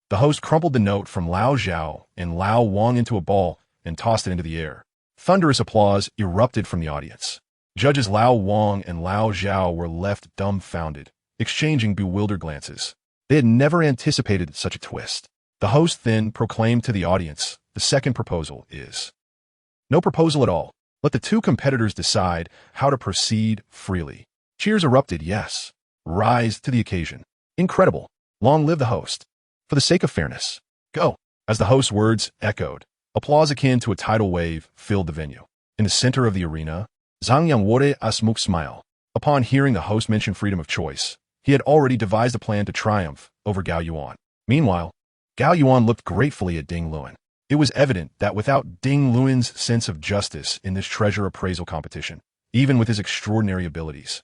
the host crumpled the note from Lao Zhao and Lao Wang into a ball and tossed it into the air. Thunderous applause erupted from the audience. Judges Lao Wang and Lao Zhao were left dumbfounded, exchanging bewildered glances. They had never anticipated such a twist. The host then proclaimed to the audience, the second proposal is no proposal at all. Let the 2 competitors decide how to proceed freely. Cheers erupted. Yes. Rise to the occasion. Incredible. Long live the host. For the sake of fairness. Go. As the host's words echoed, applause akin to a tidal wave filled the venue. In the center of the arena, Zhang Yang wore a smug smile. Upon hearing the host mention freedom of choice, he had already devised a plan to triumph over Gao Yuan. Meanwhile, Gao Yuan looked gratefully at Ding Luan. It was evident that without Ding Luan's sense of justice in this treasure appraisal competition, even with his extraordinary abilities,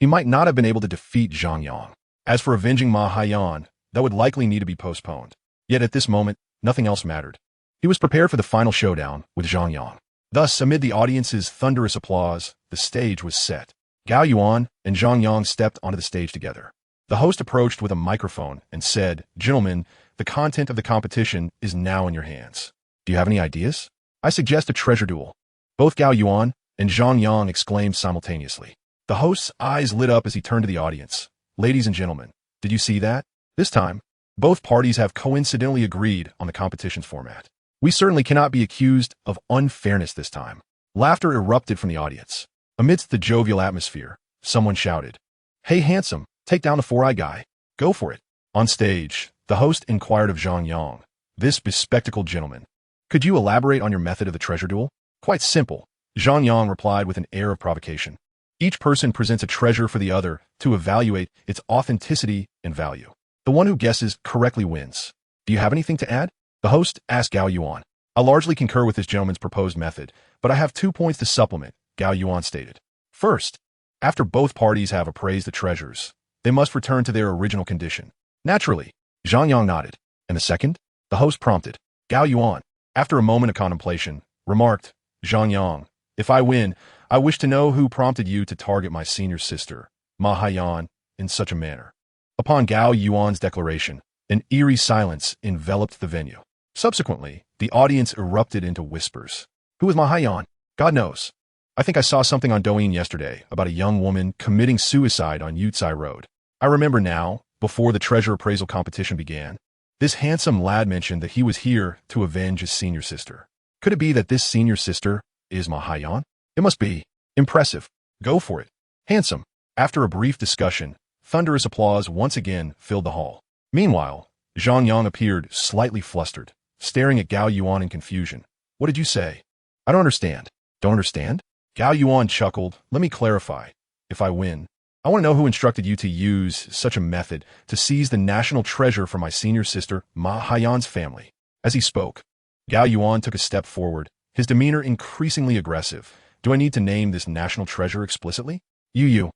he might not have been able to defeat Zhang Yang. As for avenging Ma Haiyan, that would likely need to be postponed. Yet at this moment, nothing else mattered. He was prepared for the final showdown with Zhang Yang. Thus, amid the audience's thunderous applause, the stage was set. Gao Yuan and Zhang Yang stepped onto the stage together. The host approached with a microphone and said, "Gentlemen, the content of the competition is now in your hands. Do you have any ideas? I suggest a treasure duel." Both Gao Yuan and Zhang Yang exclaimed simultaneously. The host's eyes lit up as he turned to the audience. "Ladies and gentlemen, did you see that? This time, both parties have coincidentally agreed on the competition's format. We certainly cannot be accused of unfairness this time." Laughter erupted from the audience. Amidst the jovial atmosphere, someone shouted, "Hey, handsome, take down the four-eyed guy. Go for it." On stage, the host inquired of Zhang Yang, "This bespectacled gentleman, could you elaborate on your method of the treasure duel?" "Quite simple," Zhang Yang replied with an air of provocation. "Each person presents a treasure for the other to evaluate its authenticity and value. The one who guesses correctly wins. Do you have anything to add?" The host asked Gao Yuan. "I largely concur with this gentleman's proposed method, but I have 2 points to supplement," Gao Yuan stated. "First, after both parties have appraised the treasures, they must return to their original condition." "Naturally," Zhang Yang nodded. "And the second?" the host prompted. Gao Yuan, after a moment of contemplation, remarked, "Zhang Yang, if I win, I wish to know who prompted you to target my senior sister, Ma Haiyan, in such a manner." Upon Gao Yuan's declaration, an eerie silence enveloped the venue. Subsequently, the audience erupted into whispers. "Who is Ma Haiyan? God knows. I think I saw something on Douyin yesterday about a young woman committing suicide on Yucai Road. I remember now, before the treasure appraisal competition began. This handsome lad mentioned that he was here to avenge his senior sister. Could it be that this senior sister is Ma Haiyan? It must be. Impressive. Go for it. Handsome." After a brief discussion, thunderous applause once again filled the hall. Meanwhile, Zhang Yang appeared slightly flustered, staring at Gao Yuan in confusion. "What did you say? I don't understand." "Don't understand?" Gao Yuan chuckled. "Let me clarify. If I win, I want to know who instructed you to use such a method to seize the national treasure for my senior sister, Ma Haiyan's family." As he spoke, Gao Yuan took a step forward, his demeanor increasingly aggressive. "Do I need to name this national treasure explicitly?" You.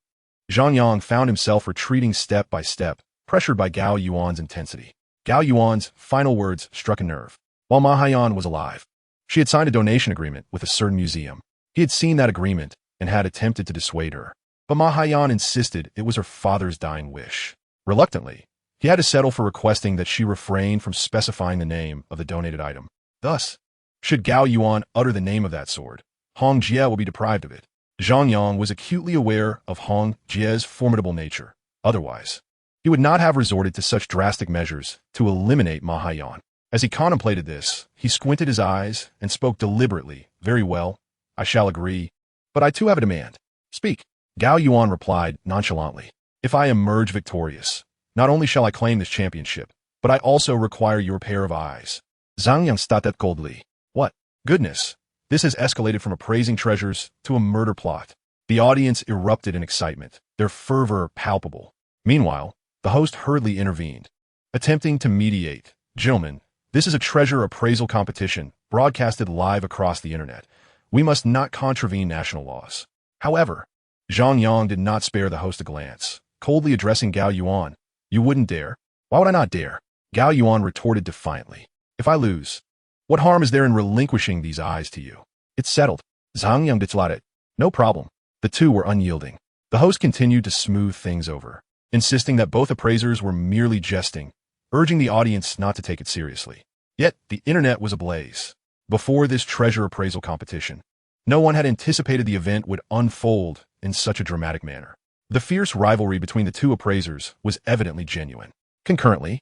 Zhang Yang found himself retreating step by step, pressured by Gao Yuan's intensity. Gao Yuan's final words struck a nerve. While Ma Haiyan was alive, she had signed a donation agreement with a certain museum. He had seen that agreement and had attempted to dissuade her. But Ma Haiyan insisted it was her father's dying wish. Reluctantly, he had to settle for requesting that she refrain from specifying the name of the donated item. Thus, should Gao Yuan utter the name of that sword, Hong Jie will be deprived of it. Zhang Yang was acutely aware of Hong Jie's formidable nature. Otherwise, he would not have resorted to such drastic measures to eliminate Ma Haiyan. As he contemplated this, he squinted his eyes and spoke deliberately. "Very well, I shall agree, but I too have a demand." "Speak." Gao Yuan replied nonchalantly. "If I emerge victorious, not only shall I claim this championship, but I also require your pair of eyes." Zhang Yang stated coldly. "What? Goodness, this has escalated from appraising treasures to a murder plot." The audience erupted in excitement, their fervor palpable. Meanwhile, the host hurriedly intervened, attempting to mediate. "Gentlemen, this is a treasure appraisal competition broadcasted live across the internet. We must not contravene national laws." However, Zhang Yang did not spare the host a glance, coldly addressing Gao Yuan. "You wouldn't dare?" "Why would I not dare?" Gao Yuan retorted defiantly. "If I lose, what harm is there in relinquishing these eyes to you?" "It's settled." Zhang Yang declared. "No problem." The two were unyielding. The host continued to smooth things over, insisting that both appraisers were merely jesting, urging the audience not to take it seriously. Yet, the internet was ablaze. Before this treasure appraisal competition, no one had anticipated the event would unfold in such a dramatic manner. The fierce rivalry between the two appraisers was evidently genuine. Concurrently,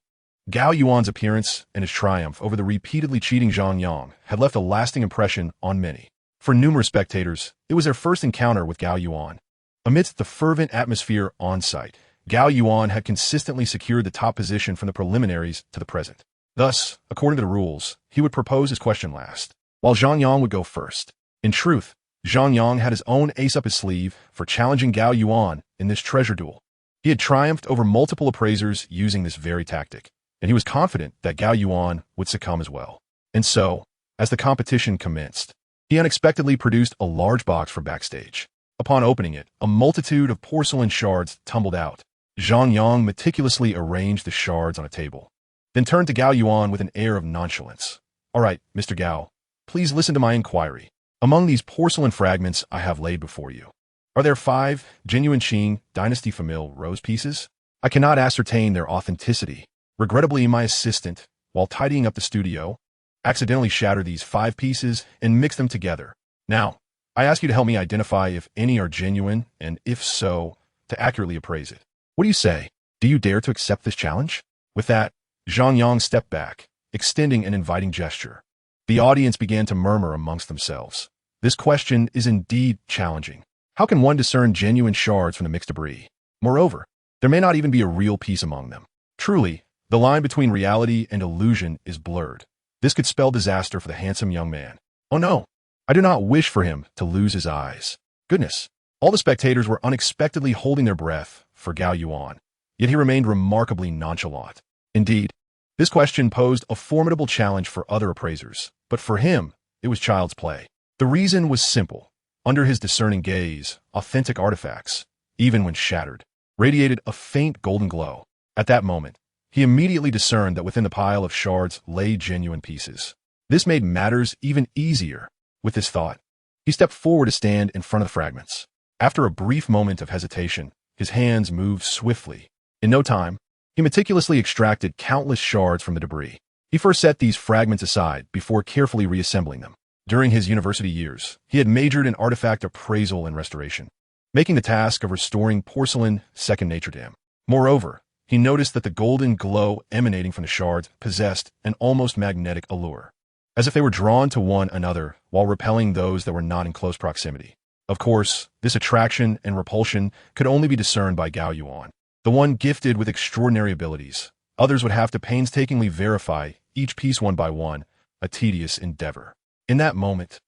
Gao Yuan's appearance and his triumph over the repeatedly cheating Zhang Yang had left a lasting impression on many. For numerous spectators, it was their first encounter with Gao Yuan. Amidst the fervent atmosphere on site, Gao Yuan had consistently secured the top position from the preliminaries to the present. Thus, according to the rules, he would propose his question last, while Zhang Yang would go first. In truth, Zhang Yang had his own ace up his sleeve for challenging Gao Yuan in this treasure duel. He had triumphed over multiple appraisers using this very tactic, and he was confident that Gao Yuan would succumb as well. And so, as the competition commenced, he unexpectedly produced a large box from backstage. Upon opening it, a multitude of porcelain shards tumbled out. Zhang Yang meticulously arranged the shards on a table, then turned to Gao Yuan with an air of nonchalance. All right, Mr. Gao, please listen to my inquiry. Among these porcelain fragments I have laid before you, are there 5 genuine Qing Dynasty Famille rose pieces? I cannot ascertain their authenticity. Regrettably, my assistant, while tidying up the studio, accidentally shattered these 5 pieces and mixed them together. Now, I ask you to help me identify if any are genuine, and if so, to accurately appraise it. What do you say? Do you dare to accept this challenge? With that, Zhang Yang stepped back, extending an inviting gesture. The audience began to murmur amongst themselves. This question is indeed challenging. How can one discern genuine shards from the mixed debris? Moreover, there may not even be a real piece among them. Truly, the line between reality and illusion is blurred. This could spell disaster for the handsome young man. Oh no, I do not wish for him to lose his eyes. Goodness, all the spectators were unexpectedly holding their breath for Gao Yuan, yet he remained remarkably nonchalant. Indeed, this question posed a formidable challenge for other appraisers, but for him, it was child's play. The reason was simple. Under his discerning gaze, authentic artifacts, even when shattered, radiated a faint golden glow. At that moment, he immediately discerned that within the pile of shards lay genuine pieces. This made matters even easier. With this thought, he stepped forward to stand in front of the fragments. After a brief moment of hesitation, his hands moved swiftly. In no time, he meticulously extracted countless shards from the debris. He first set these fragments aside before carefully reassembling them. During his university years, he had majored in artifact appraisal and restoration, making the task of restoring porcelain second nature to him. Moreover, he noticed that the golden glow emanating from the shards possessed an almost magnetic allure, as if they were drawn to one another while repelling those that were not in close proximity. Of course, this attraction and repulsion could only be discerned by Gao Yuan, the one gifted with extraordinary abilities. Others would have to painstakingly verify each piece one by one, a tedious endeavor. In that moment,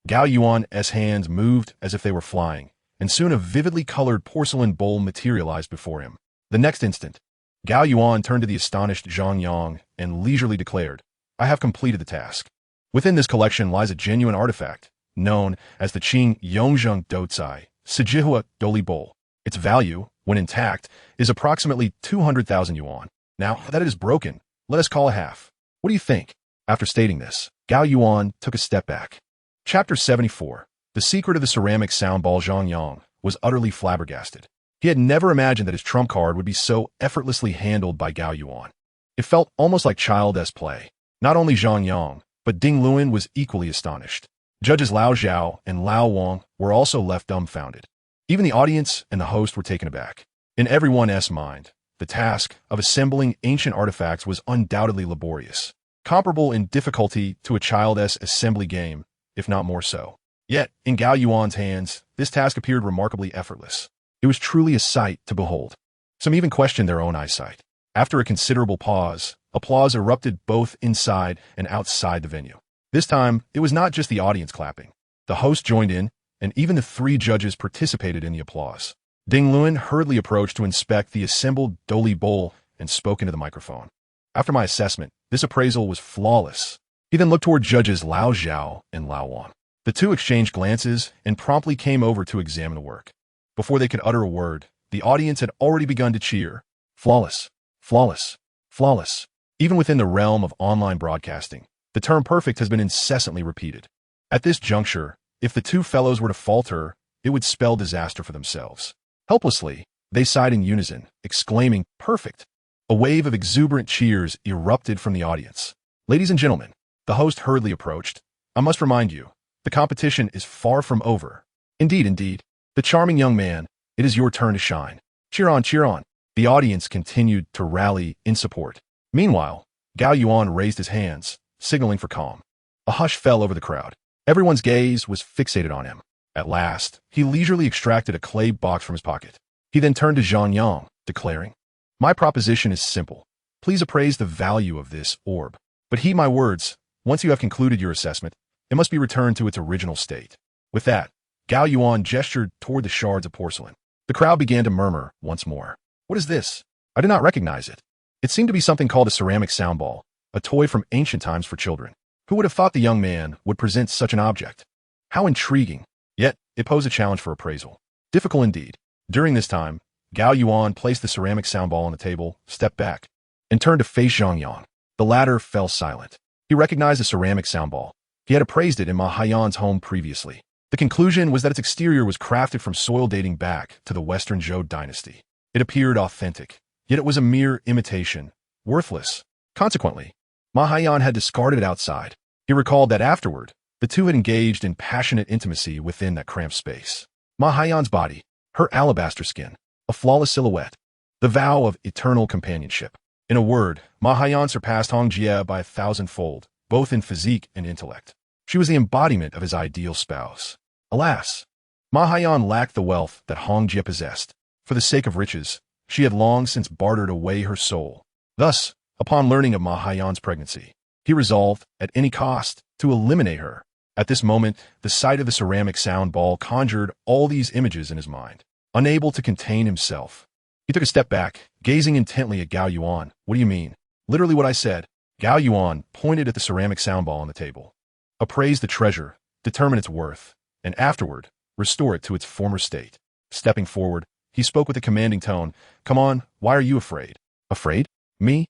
Gao Yuan's hands moved as if they were flying, and soon a vividly colored porcelain bowl materialized before him. The next instant, Gao Yuan turned to the astonished Zhang Yang and leisurely declared, I have completed the task. Within this collection lies a genuine artifact, known as the Qing Yongzheng Douzai Sijihua Doli Bowl. Its value, when intact, is approximately 200,000 yuan. Now that it is broken, let us call a half. What do you think? After stating this, Gao Yuan took a step back. Chapter 74. The secret of the ceramic sound ball. Zhang Yang was utterly flabbergasted. He had never imagined that his trump card would be so effortlessly handled by Gao Yuan. It felt almost like childish play. Not only Zhang Yang, but Ding Luan was equally astonished. Judges Lao Zhao and Lao Wang were also left dumbfounded. Even the audience and the host were taken aback. In everyone's mind, the task of assembling ancient artifacts was undoubtedly laborious, comparable in difficulty to a child's assembly game, if not more so. Yet, in Gao Yuan's hands, this task appeared remarkably effortless. It was truly a sight to behold. Some even questioned their own eyesight. After a considerable pause, applause erupted both inside and outside the venue. This time, it was not just the audience clapping. The host joined in, and even the 3 judges participated in the applause. Ding Luan hurriedly approached to inspect the assembled Doli bowl and spoke into the microphone. After my assessment, this appraisal was flawless. He then looked toward judges Lao Zhao and Lao Wang. The 2 exchanged glances and promptly came over to examine the work. Before they could utter a word, the audience had already begun to cheer. Flawless, flawless, flawless. Even within the realm of online broadcasting, the term perfect has been incessantly repeated. At this juncture, if the 2 fellows were to falter, it would spell disaster for themselves. Helplessly, they sighed in unison, exclaiming, perfect. A wave of exuberant cheers erupted from the audience. Ladies and gentlemen, the host hurriedly approached. I must remind you, the competition is far from over. Indeed, the charming young man, it is your turn to shine. Cheer on, cheer on. The audience continued to rally in support. Meanwhile, Gao Yuan raised his hands, signaling for calm. A hush fell over the crowd. Everyone's gaze was fixated on him. At last, he leisurely extracted a clay box from his pocket. He then turned to Zhang Yang, declaring, my proposition is simple. Please appraise the value of this orb. But heed my words, once you have concluded your assessment, it must be returned to its original state. With that, Gao Yuan gestured toward the shards of porcelain. The crowd began to murmur once more. What is this? I do not recognize it. It seemed to be something called a ceramic sound ball, a toy from ancient times for children. Who would have thought the young man would present such an object? How intriguing. Yet, it posed a challenge for appraisal. Difficult indeed. During this time, Gao Yuan placed the ceramic sound ball on the table, stepped back, and turned to face Zhang Yang. The latter fell silent. He recognized the ceramic sound ball. He had appraised it in Ma Haiyan's home previously. The conclusion was that its exterior was crafted from soil dating back to the Western Zhou dynasty. It appeared authentic, yet it was a mere imitation, worthless. Consequently, Ma Haiyan had discarded it outside. He recalled that afterward, the two had engaged in passionate intimacy within that cramped space. Ma Haiyan's body, her alabaster skin, a flawless silhouette, the vow of eternal companionship. In a word, Ma Haiyan surpassed Hong Jie by 1,000-fold, both in physique and intellect. She was the embodiment of his ideal spouse. Alas, Ma Haiyan lacked the wealth that Hong Jie possessed. For the sake of riches, she had long since bartered away her soul. Thus, upon learning of Ma Haiyan's pregnancy, he resolved, at any cost, to eliminate her. At this moment, the sight of the ceramic sound ball conjured all these images in his mind. Unable to contain himself, he took a step back, gazing intently at Gao Yuan. What do you mean? Literally what I said. Gao Yuan pointed at the ceramic sound ball on the table. Appraise the treasure, determine its worth, and afterward, restore it to its former state. Stepping forward, he spoke with a commanding tone. Come on, why are you afraid? Afraid? Me?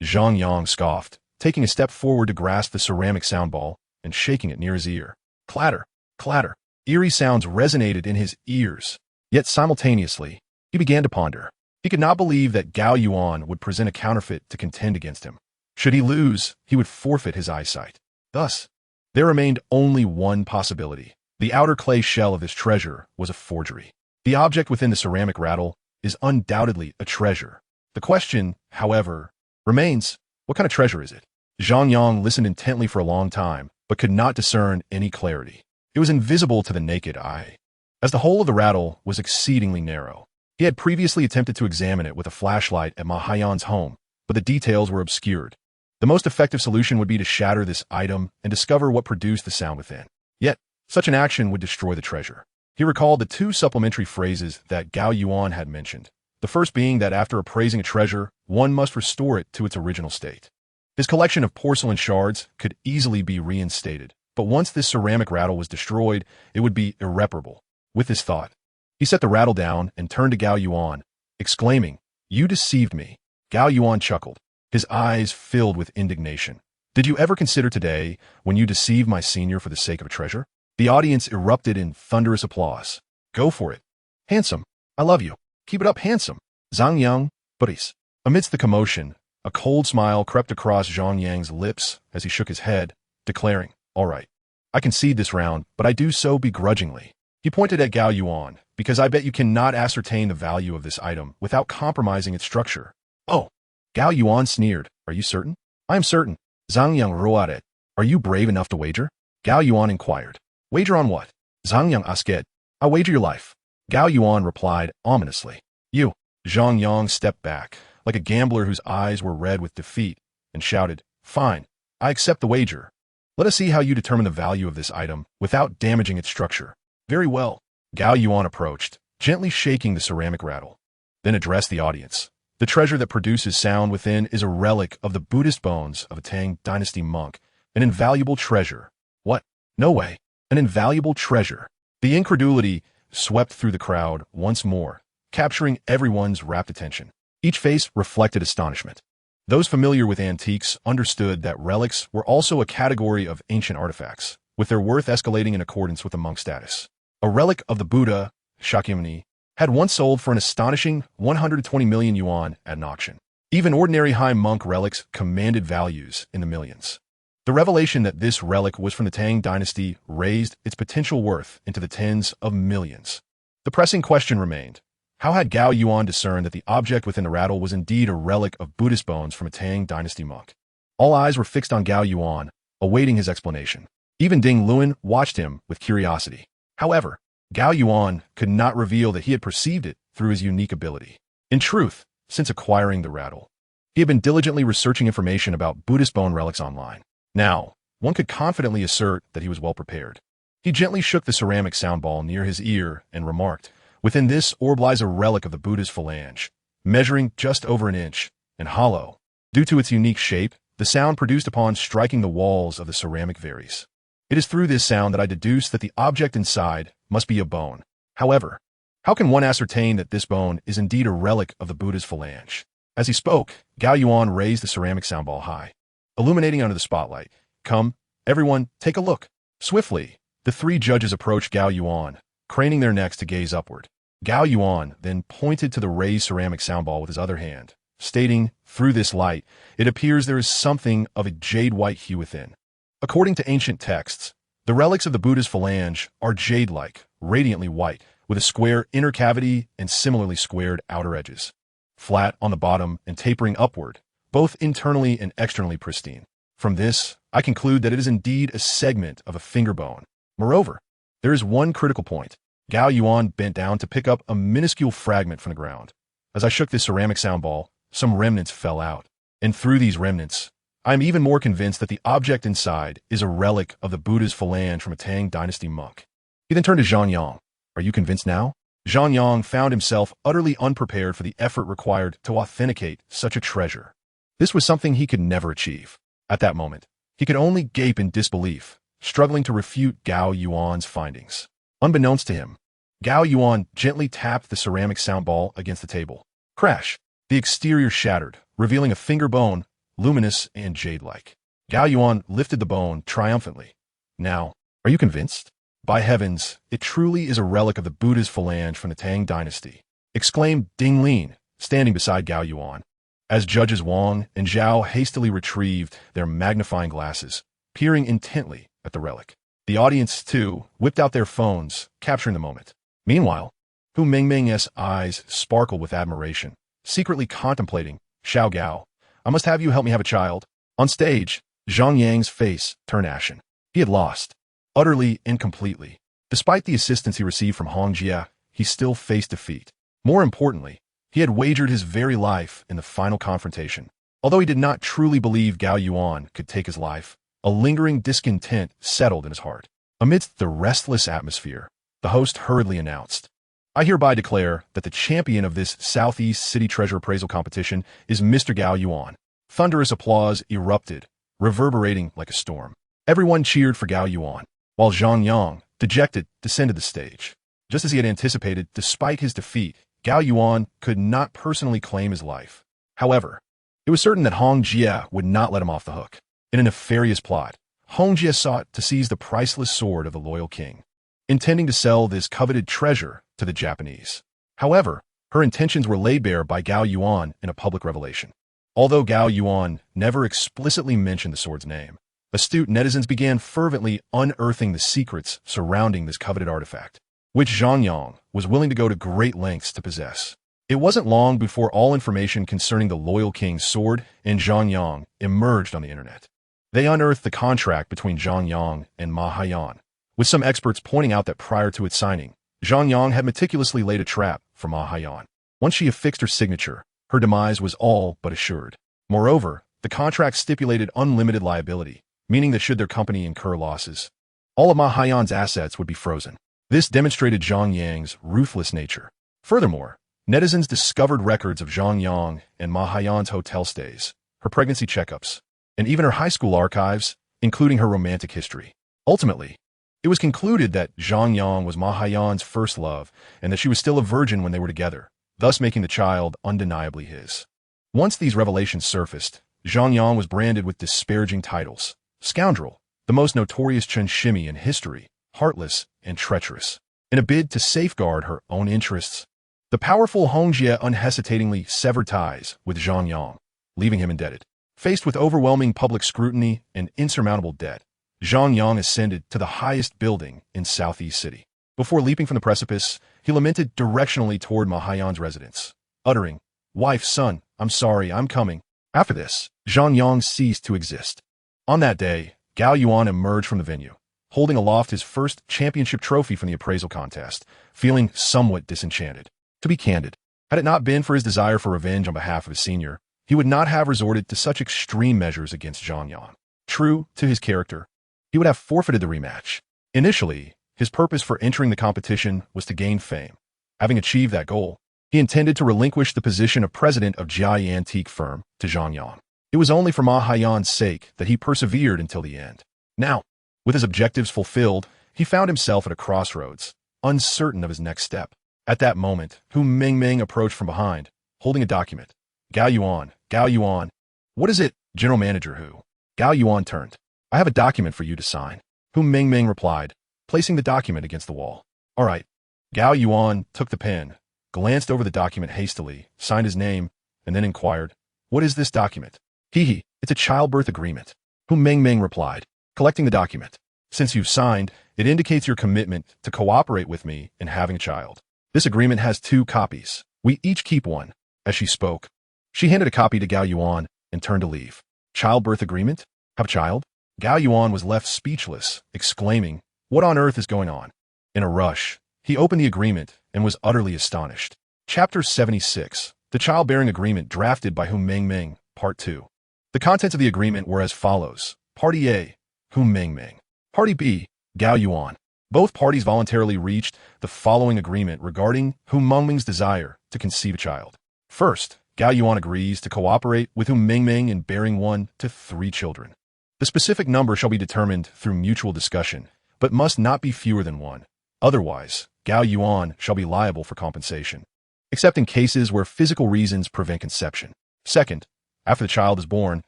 Zhang Yang scoffed, taking a step forward to grasp the ceramic sound ball and shaking it near his ear. Clatter, clatter. Eerie sounds resonated in his ears. Yet simultaneously, he began to ponder. He could not believe that Gao Yuan would present a counterfeit to contend against him. Should he lose, he would forfeit his eyesight. Thus, there remained only one possibility. The outer clay shell of this treasure was a forgery. The object within the ceramic rattle is undoubtedly a treasure. The question, however, remains, what kind of treasure is it? Zhang Yang listened intently for a long time, but could not discern any clarity. It was invisible to the naked eye, as the hole of the rattle was exceedingly narrow. He had previously attempted to examine it with a flashlight at Ma Haiyan's home, but the details were obscured. The most effective solution would be to shatter this item and discover what produced the sound within. Yet, such an action would destroy the treasure. He recalled the two supplementary phrases that Gao Yuan had mentioned, the first being that after appraising a treasure, one must restore it to its original state. His collection of porcelain shards could easily be reinstated, but once this ceramic rattle was destroyed, it would be irreparable. With this thought, he set the rattle down and turned to Gao Yuan, exclaiming, "You deceived me." Gao Yuan chuckled, his eyes filled with indignation. "Did you ever consider today when you deceived my senior for the sake of a treasure?" The audience erupted in thunderous applause. "Go for it. Handsome. I love you. Keep it up, handsome." Zhang Yang, buddies. Amidst the commotion, a cold smile crept across Zhang Yang's lips as he shook his head, declaring, "All right. I concede this round, but I do so begrudgingly." He pointed at Gao Yuan, "Because I bet you cannot ascertain the value of this item without compromising its structure." "Oh." Gao Yuan sneered. "Are you certain?" "I am certain." Zhang Yang roared it. "Are you brave enough to wager?" Gao Yuan inquired. "Wager on what?" Zhang Yang asked. "I wager your life." Gao Yuan replied ominously. "You." Zhang Yang stepped back, like a gambler whose eyes were red with defeat, and shouted, "Fine, I accept the wager. Let us see how you determine the value of this item without damaging its structure." "Very well." Gao Yuan approached, gently shaking the ceramic rattle, then addressed the audience. "The treasure that produces sound within is a relic of the Buddhist bones of a Tang dynasty monk, an invaluable treasure." "What? No way. An invaluable treasure." The incredulity swept through the crowd once more, capturing everyone's rapt attention. Each face reflected astonishment. Those familiar with antiques understood that relics were also a category of ancient artifacts, with their worth escalating in accordance with the monk status. A relic of the Buddha, Shakyamuni, had once sold for an astonishing 120 million yuan at an auction. Even ordinary high monk relics commanded values in the millions. The revelation that this relic was from the Tang dynasty raised its potential worth into the tens of millions. The pressing question remained: how had Gao Yuan discerned that the object within the rattle was indeed a relic of Buddhist bones from a Tang dynasty monk? All eyes were fixed on Gao Yuan, awaiting his explanation. Even Ding Luan watched him with curiosity. However, Gao Yuan could not reveal that he had perceived it through his unique ability. In truth, since acquiring the rattle, he had been diligently researching information about Buddhist bone relics online. Now, one could confidently assert that he was well prepared. He gently shook the ceramic sound ball near his ear and remarked, "Within this orb lies a relic of the Buddha's phalange, measuring just over an inch, and hollow. Due to its unique shape, the sound produced upon striking the walls of the ceramic varies. It is through this sound that I deduce that the object inside must be a bone. However, How can one ascertain that this bone is indeed a relic of the Buddha's phalange? As he spoke, Gao Yuan raised the ceramic soundball high, illuminating under the spotlight. Come, everyone, take a look. Swiftly, the three judges approached Gao Yuan, craning their necks to gaze upward. Gao Yuan then pointed to the raised ceramic soundball with his other hand, stating, "Through this light, it appears there is something of a jade-white hue within." According to ancient texts, the relics of the Buddha's phalange are jade-like, radiantly white, with a square inner cavity and similarly squared outer edges, flat on the bottom and tapering upward, both internally and externally pristine. From this, I conclude that it is indeed a segment of a finger bone. Moreover, there is one critical point. Gao Yuan bent down to pick up a minuscule fragment from the ground. As I shook this ceramic soundball, some remnants fell out, and through these remnants, I am even more convinced that the object inside is a relic of the Buddha's phalange from a Tang dynasty monk. He then turned to Zhang Yang. Are you convinced now? Zhang Yang found himself utterly unprepared for the effort required to authenticate such a treasure. This was something he could never achieve. At that moment, he could only gape in disbelief, struggling to refute Gao Yuan's findings. Unbeknownst to him, Gao Yuan gently tapped the ceramic soundball against the table. Crash! The exterior shattered, revealing a finger bone, luminous and jade-like. Gao Yuan lifted the bone triumphantly. Now, are you convinced? By heavens, it truly is a relic of the Buddha's phalange from the Tang dynasty, exclaimed Ding Lin, standing beside Gao Yuan. As Judges Wang and Zhao hastily retrieved their magnifying glasses, peering intently at the relic. The audience, too, whipped out their phones, capturing the moment. Meanwhile, Hu Mingming's eyes sparkled with admiration, secretly contemplating, Xiao Gao, I must have you help me have a child. On stage, Zhang Yang's face turned ashen. He had lost, utterly and completely. Despite the assistance he received from Hong Jia, he still faced defeat. More importantly, he had wagered his very life in the final confrontation. Although he did not truly believe Gao Yuan could take his life, a lingering discontent settled in his heart. Amidst the restless atmosphere, the host hurriedly announced, I hereby declare that the champion of this Southeast City Treasure Appraisal Competition is Mr. Gao Yuan. Thunderous applause erupted, reverberating like a storm. Everyone cheered for Gao Yuan, while Zhang Yang, dejected, descended the stage. Just as he had anticipated, despite his defeat, Gao Yuan could not personally claim his life. However, it was certain that Hong Jia would not let him off the hook. In a nefarious plot, Hong Jia sought to seize the priceless sword of the loyal king, intending to sell this coveted treasure to the Japanese. However, her intentions were laid bare by Gao Yuan in a public revelation. Although Gao Yuan never explicitly mentioned the sword's name, astute netizens began fervently unearthing the secrets surrounding this coveted artifact, which Zhang Yang was willing to go to great lengths to possess. It wasn't long before all information concerning the loyal king's sword and Zhang Yang emerged on the internet. They unearthed the contract between Zhang Yang and Ma Haiyan, with some experts pointing out that prior to its signing, Zhang Yang had meticulously laid a trap for Ma Haiyan. Once she affixed her signature, her demise was all but assured. Moreover, the contract stipulated unlimited liability, meaning that should their company incur losses, all of Ma Haiyan's assets would be frozen. This demonstrated Zhang Yang's ruthless nature. Furthermore, netizens discovered records of Zhang Yang and Ma Haiyan's hotel stays, her pregnancy checkups, and even her high school archives, including her romantic history. Ultimately, it was concluded that Zhang Yang was Ma Haiyan's first love and that she was still a virgin when they were together, thus making the child undeniably his. Once these revelations surfaced, Zhang Yang was branded with disparaging titles: scoundrel, the most notorious Chunshimi in history, heartless, and treacherous. In a bid to safeguard her own interests, the powerful Hong Jie unhesitatingly severed ties with Zhang Yang, leaving him indebted. Faced with overwhelming public scrutiny and insurmountable debt, Zhang Yang ascended to the highest building in Southeast City. Before leaping from the precipice, he lamented directionally toward Ma Haiyan's residence, uttering, "Wife, son, I'm sorry, I'm coming." After this, Zhang Yang ceased to exist. On that day, Gao Yuan emerged from the venue, holding aloft his first championship trophy from the appraisal contest, feeling somewhat disenchanted. To be candid, had it not been for his desire for revenge on behalf of his senior, he would not have resorted to such extreme measures against Zhang Yang. True to his character, he would have forfeited the rematch. Initially, his purpose for entering the competition was to gain fame. Having achieved that goal, he intended to relinquish the position of president of Jiai Antique Firm to Zhang Yang. It was only for Ma Haiyan's sake that he persevered until the end. Now, with his objectives fulfilled, he found himself at a crossroads, uncertain of his next step. At that moment, Hu Mingming approached from behind, holding a document. Gao Yuan, Gao Yuan. What is it, General Manager Hu? Gao Yuan turned. I have a document for you to sign. Hu Mingming replied, placing the document against the wall. All right. Gao Yuan took the pen, glanced over the document hastily, signed his name, and then inquired, what is this document? Hee, it's a childbirth agreement. Hu Mingming replied, collecting the document. Since you've signed, it indicates your commitment to cooperate with me in having a child. This agreement has 2 copies. We each keep one. As she spoke, she handed a copy to Gao Yuan and turned to leave. Childbirth agreement? Have a child? Gao Yuan was left speechless, exclaiming, what on earth is going on? In a rush, he opened the agreement and was utterly astonished. Chapter 76, The Childbearing Agreement drafted by Hu Mingming, Part 2. The contents of the agreement were as follows. Party A, Hu Mingming. Party B, Gao Yuan. Both parties voluntarily reached the following agreement regarding Hu Mingming's desire to conceive a child. First, Gao Yuan agrees to cooperate with Hu Mingming in bearing 1 to 3 children. The specific number shall be determined through mutual discussion, but must not be fewer than 1. Otherwise, Gao Yuan shall be liable for compensation, except in cases where physical reasons prevent conception. Second, after the child is born,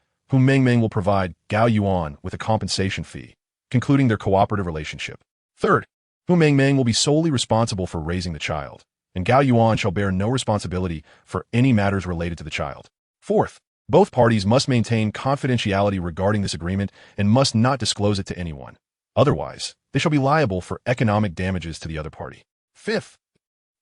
Hu Mingming will provide Gao Yuan with a compensation fee, concluding their cooperative relationship. Third, Hu Mingming will be solely responsible for raising the child, and Gao Yuan shall bear no responsibility for any matters related to the child. Fourth, both parties must maintain confidentiality regarding this agreement and must not disclose it to anyone. Otherwise, they shall be liable for economic damages to the other party. Fifth,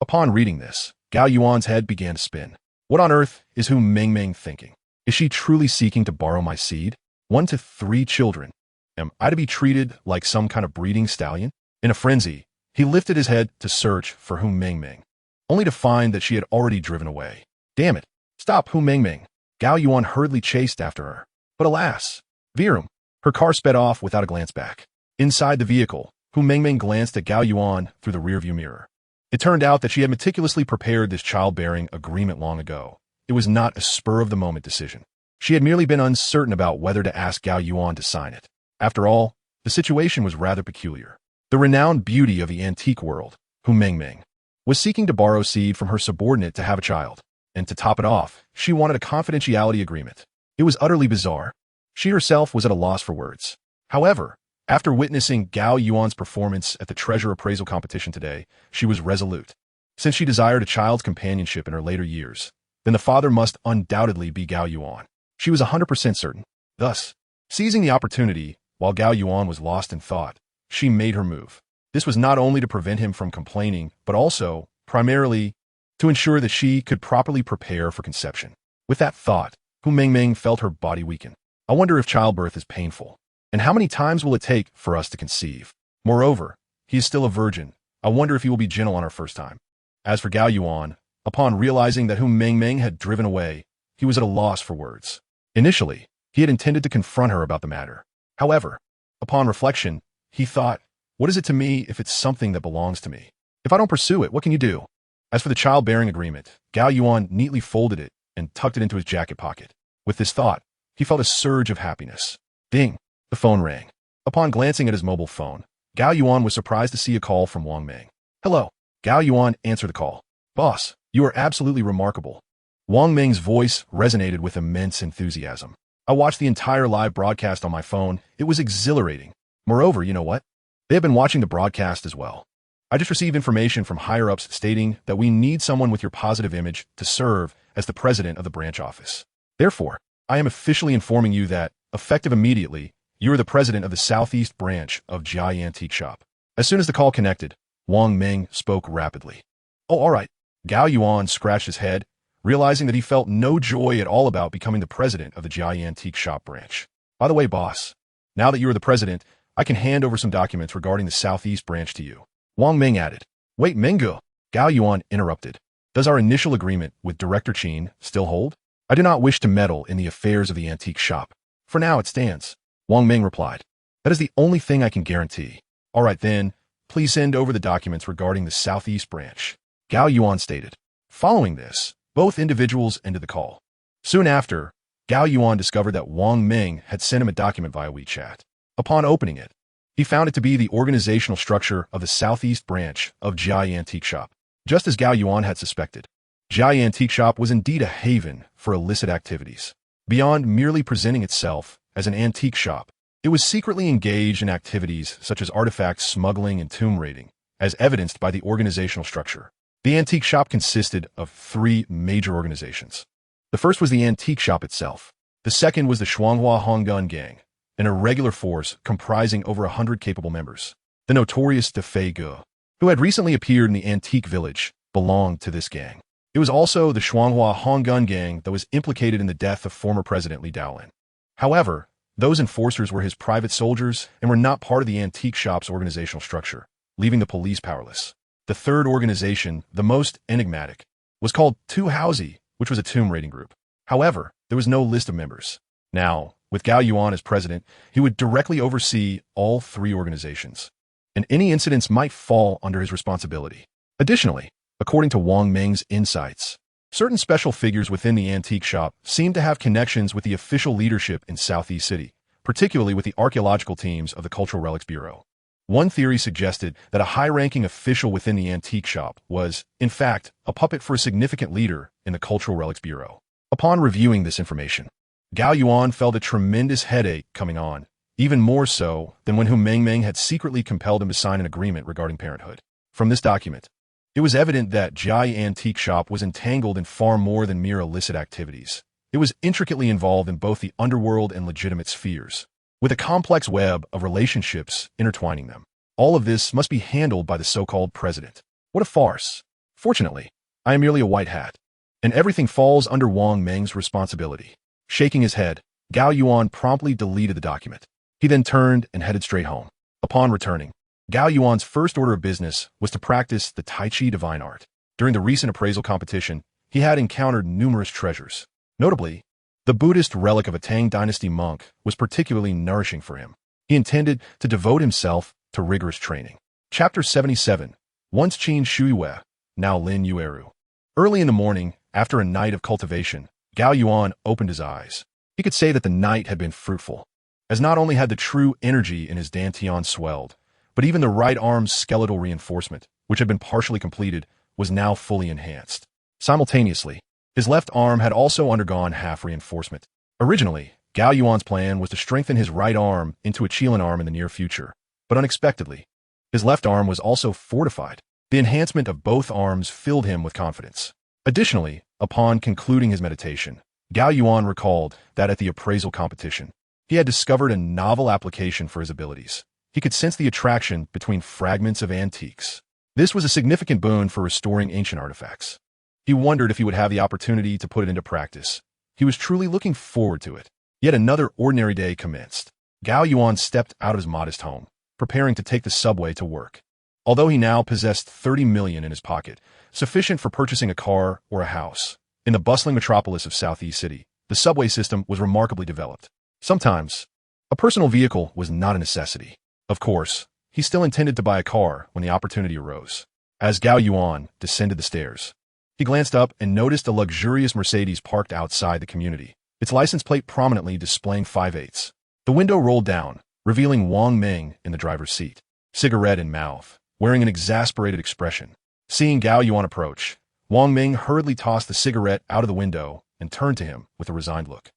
upon reading this, Gao Yuan's head began to spin. What on earth is Hu Mingming thinking? Is she truly seeking to borrow my seed? 1 to 3 children. Am I to be treated like some kind of breeding stallion? In a frenzy, he lifted his head to search for Hu Mingming, only to find that she had already driven away. Damn it! Stop, Hu Mingming! Gao Yuan hurriedly chased after her. But alas! Virum! Her car sped off without a glance back. Inside the vehicle, Hu Mingming glanced at Gao Yuan through the rearview mirror. It turned out that she had meticulously prepared this childbearing agreement long ago. It was not a spur-of-the-moment decision. She had merely been uncertain about whether to ask Gao Yuan to sign it. After all, the situation was rather peculiar. The renowned beauty of the antique world, Hu Mingming, was seeking to borrow seed from her subordinate to have a child. And to top it off, she wanted a confidentiality agreement. It was utterly bizarre. She herself was at a loss for words. However, after witnessing Gao Yuan's performance at the treasure appraisal competition today, she was resolute. Since she desired a child's companionship in her later years, then the father must undoubtedly be Gao Yuan. She was 100% certain. Thus, seizing the opportunity, while Gao Yuan was lost in thought, she made her move. This was not only to prevent him from complaining, but also, primarily, to ensure that she could properly prepare for conception. With that thought, Hu Mingming felt her body weaken. I wonder if childbirth is painful, and how many times will it take for us to conceive? Moreover, he is still a virgin. I wonder if he will be gentle on her first time. As for Gao Yuan, upon realizing that Hu Mingming had driven away, he was at a loss for words. Initially, he had intended to confront her about the matter. However, upon reflection, he thought, what is it to me if it's something that belongs to me? If I don't pursue it, what can you do? As for the childbearing agreement, Gao Yuan neatly folded it and tucked it into his jacket pocket. With this thought, he felt a surge of happiness. Ding! The phone rang. Upon glancing at his mobile phone, Gao Yuan was surprised to see a call from Wang Ming. Hello. Gao Yuan answered the call. Boss, you are absolutely remarkable. Wang Ming's voice resonated with immense enthusiasm. I watched the entire live broadcast on my phone. It was exhilarating. Moreover, you know what? They have been watching the broadcast as well. I just received information from higher-ups stating that we need someone with your positive image to serve as the president of the branch office. Therefore, I am officially informing you that, effective immediately, you are the president of the Southeast branch of Jai Antique Shop. As soon as the call connected, Wang Ming spoke rapidly. Oh, all right. Gao Yuan scratched his head, realizing that he felt no joy at all about becoming the president of the Jai Antique Shop branch. By the way, boss, now that you are the president, I can hand over some documents regarding the Southeast branch to you. Wang Ming added. Wait, Mingu. Gao Yuan interrupted. Does our initial agreement with Director Qin still hold? I do not wish to meddle in the affairs of the antique shop. For now, it stands. Wang Ming replied. That is the only thing I can guarantee. All right then, please send over the documents regarding the Southeast branch. Gao Yuan stated. Following this, both individuals ended the call. Soon after, Gao Yuan discovered that Wang Ming had sent him a document via WeChat. Upon opening it, he found it to be the organizational structure of the Southeast branch of Jai Antique Shop. Just as Gao Yuan had suspected, Jai Antique Shop was indeed a haven for illicit activities. Beyond merely presenting itself as an antique shop, it was secretly engaged in activities such as artifact smuggling and tomb raiding, as evidenced by the organizational structure. The antique shop consisted of 3 major organizations. The first was the antique shop itself. The second was the Shuanghua Honggun Gang, an irregular force comprising over 100 capable members. The notorious De Fei Ge, who had recently appeared in the antique village, belonged to this gang. It was also the Shuanghua Honggun Gang that was implicated in the death of former President Li Daolin. However, those enforcers were his private soldiers and were not part of the antique shop's organizational structure, leaving the police powerless. The third organization, the most enigmatic, was called Tu Haozi, which was a tomb raiding group. However, there was no list of members. Now, with Gao Yuan as president, he would directly oversee all 3 organizations, and any incidents might fall under his responsibility. Additionally, according to Wang Meng's insights, certain special figures within the antique shop seemed to have connections with the official leadership in Southeast City, particularly with the archaeological teams of the Cultural Relics Bureau. One theory suggested that a high-ranking official within the antique shop was, in fact, a puppet for a significant leader in the Cultural Relics Bureau. Upon reviewing this information, Gao Yuan felt a tremendous headache coming on, even more so than when Meng Meng had secretly compelled him to sign an agreement regarding parenthood. From this document, it was evident that Jai Antique Shop was entangled in far more than mere illicit activities. It was intricately involved in both the underworld and legitimate spheres, with a complex web of relationships intertwining them. All of this must be handled by the so-called president. What a farce. Fortunately, I am merely a white hat, and everything falls under Wang Meng's responsibility. Shaking his head, Gao Yuan promptly deleted the document. He then turned and headed straight home. Upon returning, Gao Yuan's first order of business was to practice the Tai Chi divine art. During the recent appraisal competition, he had encountered numerous treasures. Notably, the Buddhist relic of a Tang dynasty monk was particularly nourishing for him. He intended to devote himself to rigorous training. Chapter 77. Once Qin Shuiwei, now Lin Yueru. Early in the morning, after a night of cultivation, Gao Yuan opened his eyes. He could say that the night had been fruitful, as not only had the true energy in his dantian swelled, but even the right arm's skeletal reinforcement, which had been partially completed, was now fully enhanced. Simultaneously, his left arm had also undergone half reinforcement. Originally, Gao Yuan's plan was to strengthen his right arm into a Qilin arm in the near future, but unexpectedly, his left arm was also fortified. The enhancement of both arms filled him with confidence. Additionally, upon concluding his meditation, Gao Yuan recalled that at the appraisal competition, he had discovered a novel application for his abilities. He could sense the attraction between fragments of antiques. This was a significant boon for restoring ancient artifacts. He wondered if he would have the opportunity to put it into practice. He was truly looking forward to it. Yet another ordinary day commenced. Gao Yuan stepped out of his modest home, preparing to take the subway to work. Although he now possessed 30 million in his pocket, sufficient for purchasing a car or a house, in the bustling metropolis of Southeast City, the subway system was remarkably developed. Sometimes, a personal vehicle was not a necessity. Of course, he still intended to buy a car when the opportunity arose. As Gao Yuan descended the stairs, he glanced up and noticed a luxurious Mercedes parked outside the community, its license plate prominently displaying 5/8. The window rolled down, revealing Wang Meng in the driver's seat, cigarette in mouth, wearing an exasperated expression. Seeing Gao Yuan approach, Wang Meng hurriedly tossed the cigarette out of the window and turned to him with a resigned look.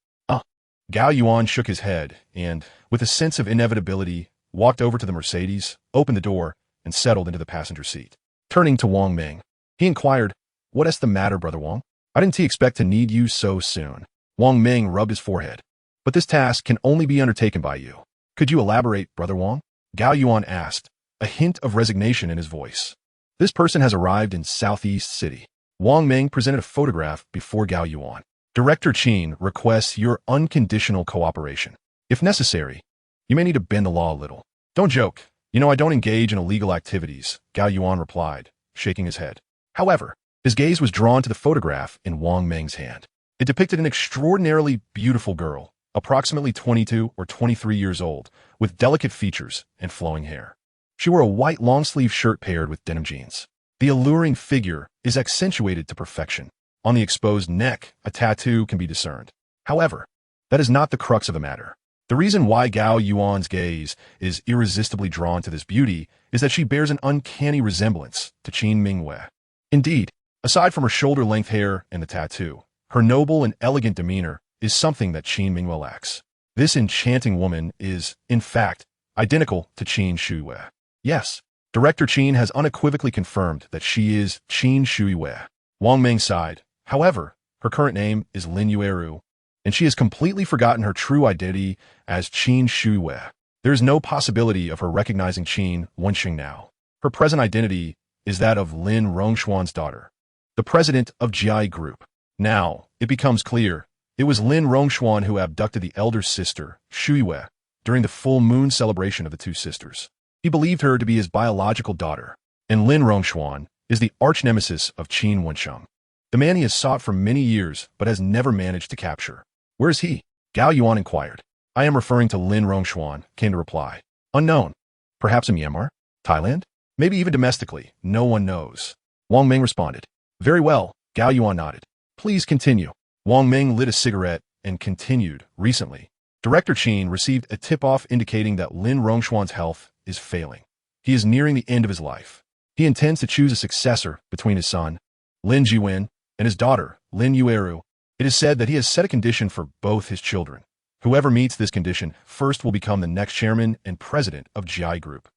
Gao Yuan shook his head and, with a sense of inevitability, walked over to the Mercedes, opened the door, and settled into the passenger seat. Turning to Wang Meng, he inquired, "What's the matter, Brother Wang? I didn't expect to need you so soon." Wang Meng rubbed his forehead. "But this task can only be undertaken by you. Could you elaborate, Brother Wang?" Gao Yuan asked, a hint of resignation in his voice. "This person has arrived in Southeast City." Wang Meng presented a photograph before Gao Yuan. "Director Qin requests your unconditional cooperation. If necessary, you may need to bend the law a little." "Don't joke. You know I don't engage in illegal activities," Gao Yuan replied, shaking his head. However, his gaze was drawn to the photograph in Wang Meng's hand. It depicted an extraordinarily beautiful girl, approximately 22 or 23 years old, with delicate features and flowing hair. She wore a white long-sleeve shirt paired with denim jeans. The alluring figure is accentuated to perfection. On the exposed neck, a tattoo can be discerned. However, that is not the crux of the matter. The reason why Gao Yuan's gaze is irresistibly drawn to this beauty is that she bears an uncanny resemblance to Qin Mingwei. Indeed, aside from her shoulder-length hair and the tattoo, her noble and elegant demeanor is something that Qin Mingyue lacks. This enchanting woman is, in fact, identical to Qin Shuiyue. Yes, Director Qin has unequivocally confirmed that she is Qin Shuiyue. Wang Ming sighed. However, her current name is Lin Yueru, and she has completely forgotten her true identity as Qin Shuiyue. There is no possibility of her recognizing Qin Wenxing now. Her present identity is that of Lin Rongshuan's daughter, the president of Jade Group. Now, it becomes clear, it was Lin Rongshuan who abducted the elder sister, Shuiyue, during the full moon celebration of the two sisters. He believed her to be his biological daughter, and Lin Rongshuan is the arch-nemesis of Qin Wensheng, the man he has sought for many years but has never managed to capture. Where is he? Gao Yuan inquired. I am referring to Lin Rongshuan, came the reply. Unknown. Perhaps in Myanmar? Thailand? Maybe even domestically. No one knows. Wang Ming responded. Very well, Gao Yuan nodded. Please continue. Wang Ming lit a cigarette and continued. Recently, Director Qin received a tip-off indicating that Lin Rongshuan's health is failing. He is nearing the end of his life. He intends to choose a successor between his son, Lin Jiwen, and his daughter, Lin Yueru. It is said that he has set a condition for both his children. Whoever meets this condition first will become the next chairman and president of Jade Group.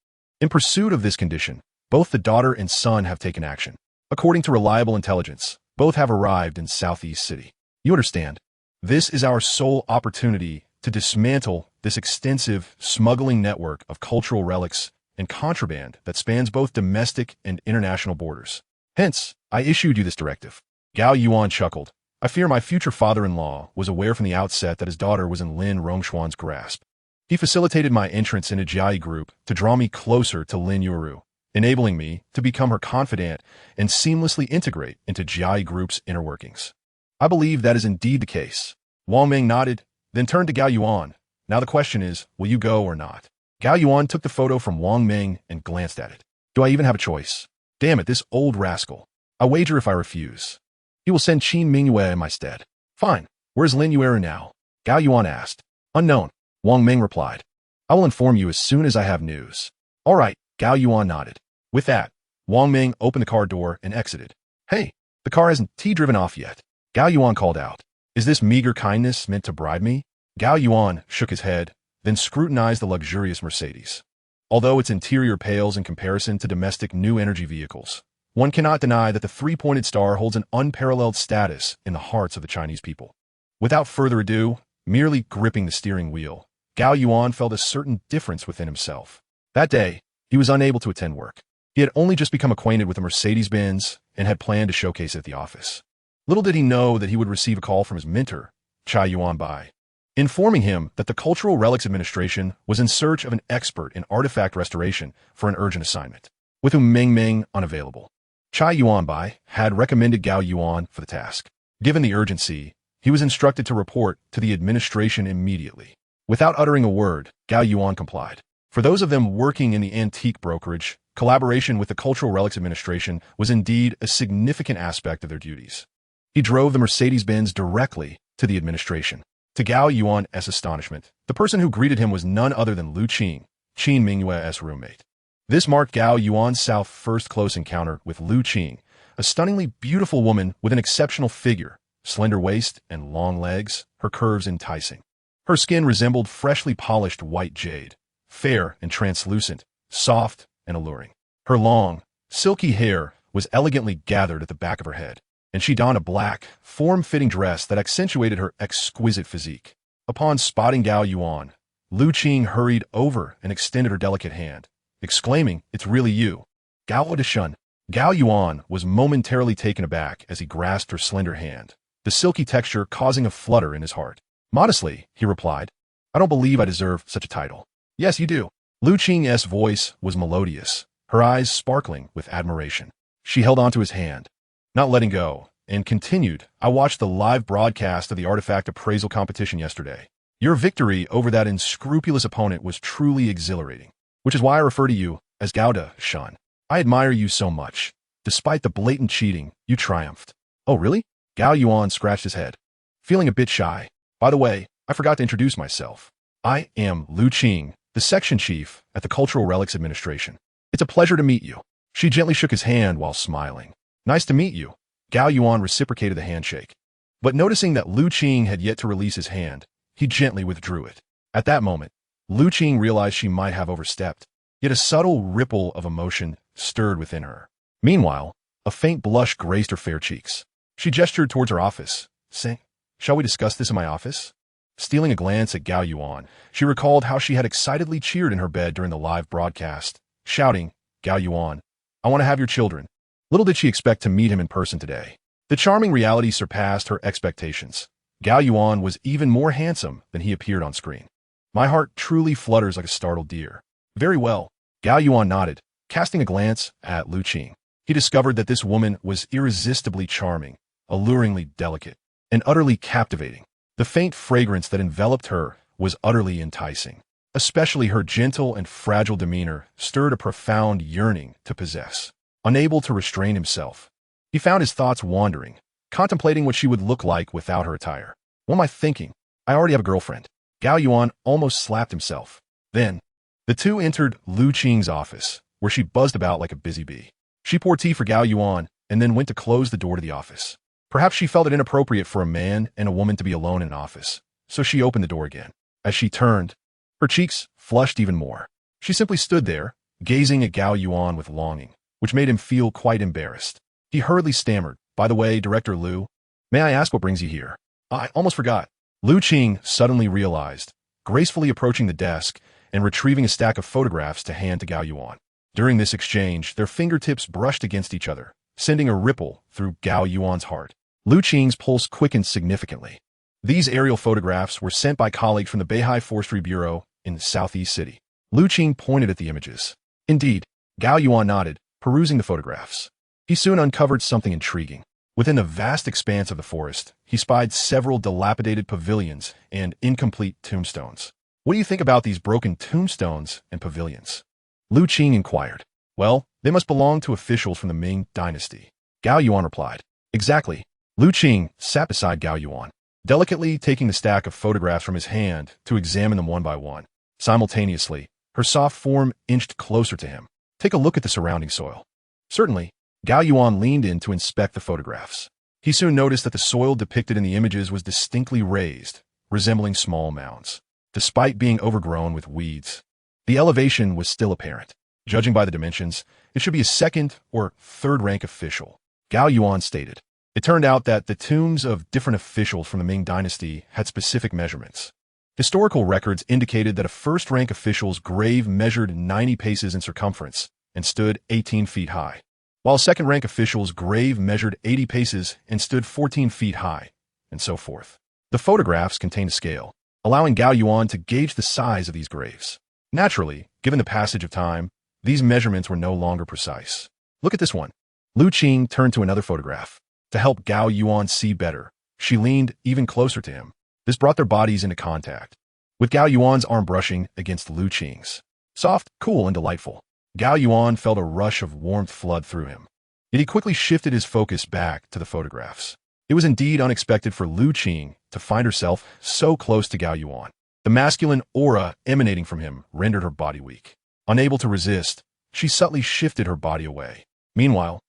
In pursuit of this condition, both the daughter and son have taken action. According to reliable intelligence, both have arrived in Southeast City. You understand? This is our sole opportunity to dismantle this extensive smuggling network of cultural relics and contraband that spans both domestic and international borders. Hence, I issued you this directive. Gao Yuan chuckled. I fear my future father-in-law was aware from the outset that his daughter was in Lin Rongshuan's grasp. He facilitated my entrance into Jai Group to draw me closer to Lin Yueru, enabling me to become her confidant and seamlessly integrate into Jai Group's inner workings. I believe that is indeed the case. Wang Ming nodded, then turned to Gao Yuan. Now the question is, will you go or not? Gao Yuan took the photo from Wang Ming and glanced at it. Do I even have a choice? Damn it, this old rascal. I wager if I refuse, he will send Qin Mingyue in my stead. Fine. Where's Lin Yueru now? Gao Yuan asked. Unknown, Wang Ming replied. I will inform you as soon as I have news. All right, Gao Yuan nodded. With that, Wang Ming opened the car door and exited. Hey, the car hasn't driven off yet. Gao Yuan called out. Is this meager kindness meant to bribe me? Gao Yuan shook his head, then scrutinized the luxurious Mercedes. Although its interior pales in comparison to domestic new energy vehicles, one cannot deny that the three-pointed star holds an unparalleled status in the hearts of the Chinese people. Without further ado, merely gripping the steering wheel, Gao Yuan felt a certain difference within himself. That day, he was unable to attend work. He had only just become acquainted with the Mercedes-Benz and had planned to showcase it at the office. Little did he know that he would receive a call from his mentor, Chai Yuan Bai, informing him that the Cultural Relics Administration was in search of an expert in artifact restoration for an urgent assignment, with whom Ming unavailable. Chai Yuan Bai had recommended Gao Yuan for the task. Given the urgency, he was instructed to report to the administration immediately. Without uttering a word, Gao Yuan complied. For those of them working in the antique brokerage, collaboration with the Cultural Relics Administration was indeed a significant aspect of their duties. He drove the Mercedes-Benz directly to the administration. To Gao Yuan's astonishment, the person who greeted him was none other than Lu Qing, Qin Mingyue's roommate. This marked Gao Yuan's first close encounter with Lu Qing, a stunningly beautiful woman with an exceptional figure, slender waist and long legs, her curves enticing. Her skin resembled freshly polished white jade, fair and translucent, soft and alluring. Her long, silky hair was elegantly gathered at the back of her head, and she donned a black, form-fitting dress that accentuated her exquisite physique. Upon spotting Gao Yuan, Lu Qing hurried over and extended her delicate hand, exclaiming, "It's really you, Gao Deshun." Gao Yuan was momentarily taken aback as he grasped her slender hand, the silky texture causing a flutter in his heart. Modestly, he replied, "I don't believe I deserve such a title." "Yes, you do." Lu Qing's voice was melodious, her eyes sparkling with admiration. She held onto his hand, not letting go, and continued, "I watched the live broadcast of the artifact appraisal competition yesterday. Your victory over that unscrupulous opponent was truly exhilarating, which is why I refer to you as Gao Deshun. I admire you so much. Despite the blatant cheating, you triumphed." "Oh, really?" Gao Yuan scratched his head, feeling a bit shy. "By the way, I forgot to introduce myself. I am Lu Qing, the section chief at the Cultural Relics Administration. It's a pleasure to meet you." She gently shook his hand while smiling. Nice to meet you. Gao Yuan reciprocated the handshake. But noticing that Lu Qing had yet to release his hand, he gently withdrew it. At that moment, Lu Qing realized she might have overstepped, yet a subtle ripple of emotion stirred within her. Meanwhile, a faint blush graced her fair cheeks. She gestured towards her office, saying, "Shall we discuss this in my office?" Stealing a glance at Gao Yuan, she recalled how she had excitedly cheered in her bed during the live broadcast, shouting, "Gao Yuan, I want to have your children." Little did she expect to meet him in person today. The charming reality surpassed her expectations. Gao Yuan was even more handsome than he appeared on screen. My heart truly flutters like a startled deer. Very well. Gao Yuan nodded, casting a glance at Lu Qing. He discovered that this woman was irresistibly charming, alluringly delicate, and utterly captivating. The faint fragrance that enveloped her was utterly enticing. Especially her gentle and fragile demeanor stirred a profound yearning to possess. Unable to restrain himself, he found his thoughts wandering, contemplating what she would look like without her attire. What am I thinking? I already have a girlfriend. Gao Yuan almost slapped himself. Then, the two entered Lu Qing's office, where she buzzed about like a busy bee. She poured tea for Gao Yuan and then went to close the door to the office. Perhaps she felt it inappropriate for a man and a woman to be alone in an office, so she opened the door again. As she turned, her cheeks flushed even more. She simply stood there, gazing at Gao Yuan with longing, which made him feel quite embarrassed. He hurriedly stammered, "By the way, Director Lu, may I ask what brings you here?" "I almost forgot." Lu Qing suddenly realized, gracefully approaching the desk and retrieving a stack of photographs to hand to Gao Yuan. During this exchange, their fingertips brushed against each other, sending a ripple through Gao Yuan's heart. Lu Qing's pulse quickened significantly. These aerial photographs were sent by colleagues from the Beihai Forestry Bureau in Southeast City. Lu Qing pointed at the images. Indeed, Gao Yuan nodded, perusing the photographs. He soon uncovered something intriguing. Within the vast expanse of the forest, he spied several dilapidated pavilions and incomplete tombstones. "What do you think about these broken tombstones and pavilions?" Lu Qing inquired. "Well, they must belong to officials from the Ming dynasty." Gao Yuan replied. "Exactly." Lu Qing sat beside Gao Yuan, delicately taking the stack of photographs from his hand to examine them one by one. Simultaneously, her soft form inched closer to him. "Take a look at the surrounding soil." "Certainly." Gao Yuan leaned in to inspect the photographs. He soon noticed that the soil depicted in the images was distinctly raised, resembling small mounds. Despite being overgrown with weeds, the elevation was still apparent. Judging by the dimensions, it should be a second or third rank official, Gao Yuan stated. It turned out that the tombs of different officials from the Ming dynasty had specific measurements. Historical records indicated that a first-rank official's grave measured 90 paces in circumference and stood 18 feet high, while a second-rank official's grave measured 80 paces and stood 14 feet high, and so forth. The photographs contained a scale, allowing Gao Yuan to gauge the size of these graves. Naturally, given the passage of time, these measurements were no longer precise. "Look at this one." Lu Qing turned to another photograph. To help Gao Yuan see better, she leaned even closer to him. This brought their bodies into contact, with Gao Yuan's arm brushing against Lu Qing's. Soft, cool, and delightful. Gao Yuan felt a rush of warmth flood through him. Yet he quickly shifted his focus back to the photographs. It was indeed unexpected for Lu Qing to find herself so close to Gao Yuan. The masculine aura emanating from him rendered her body weak. Unable to resist, she subtly shifted her body away. Meanwhile,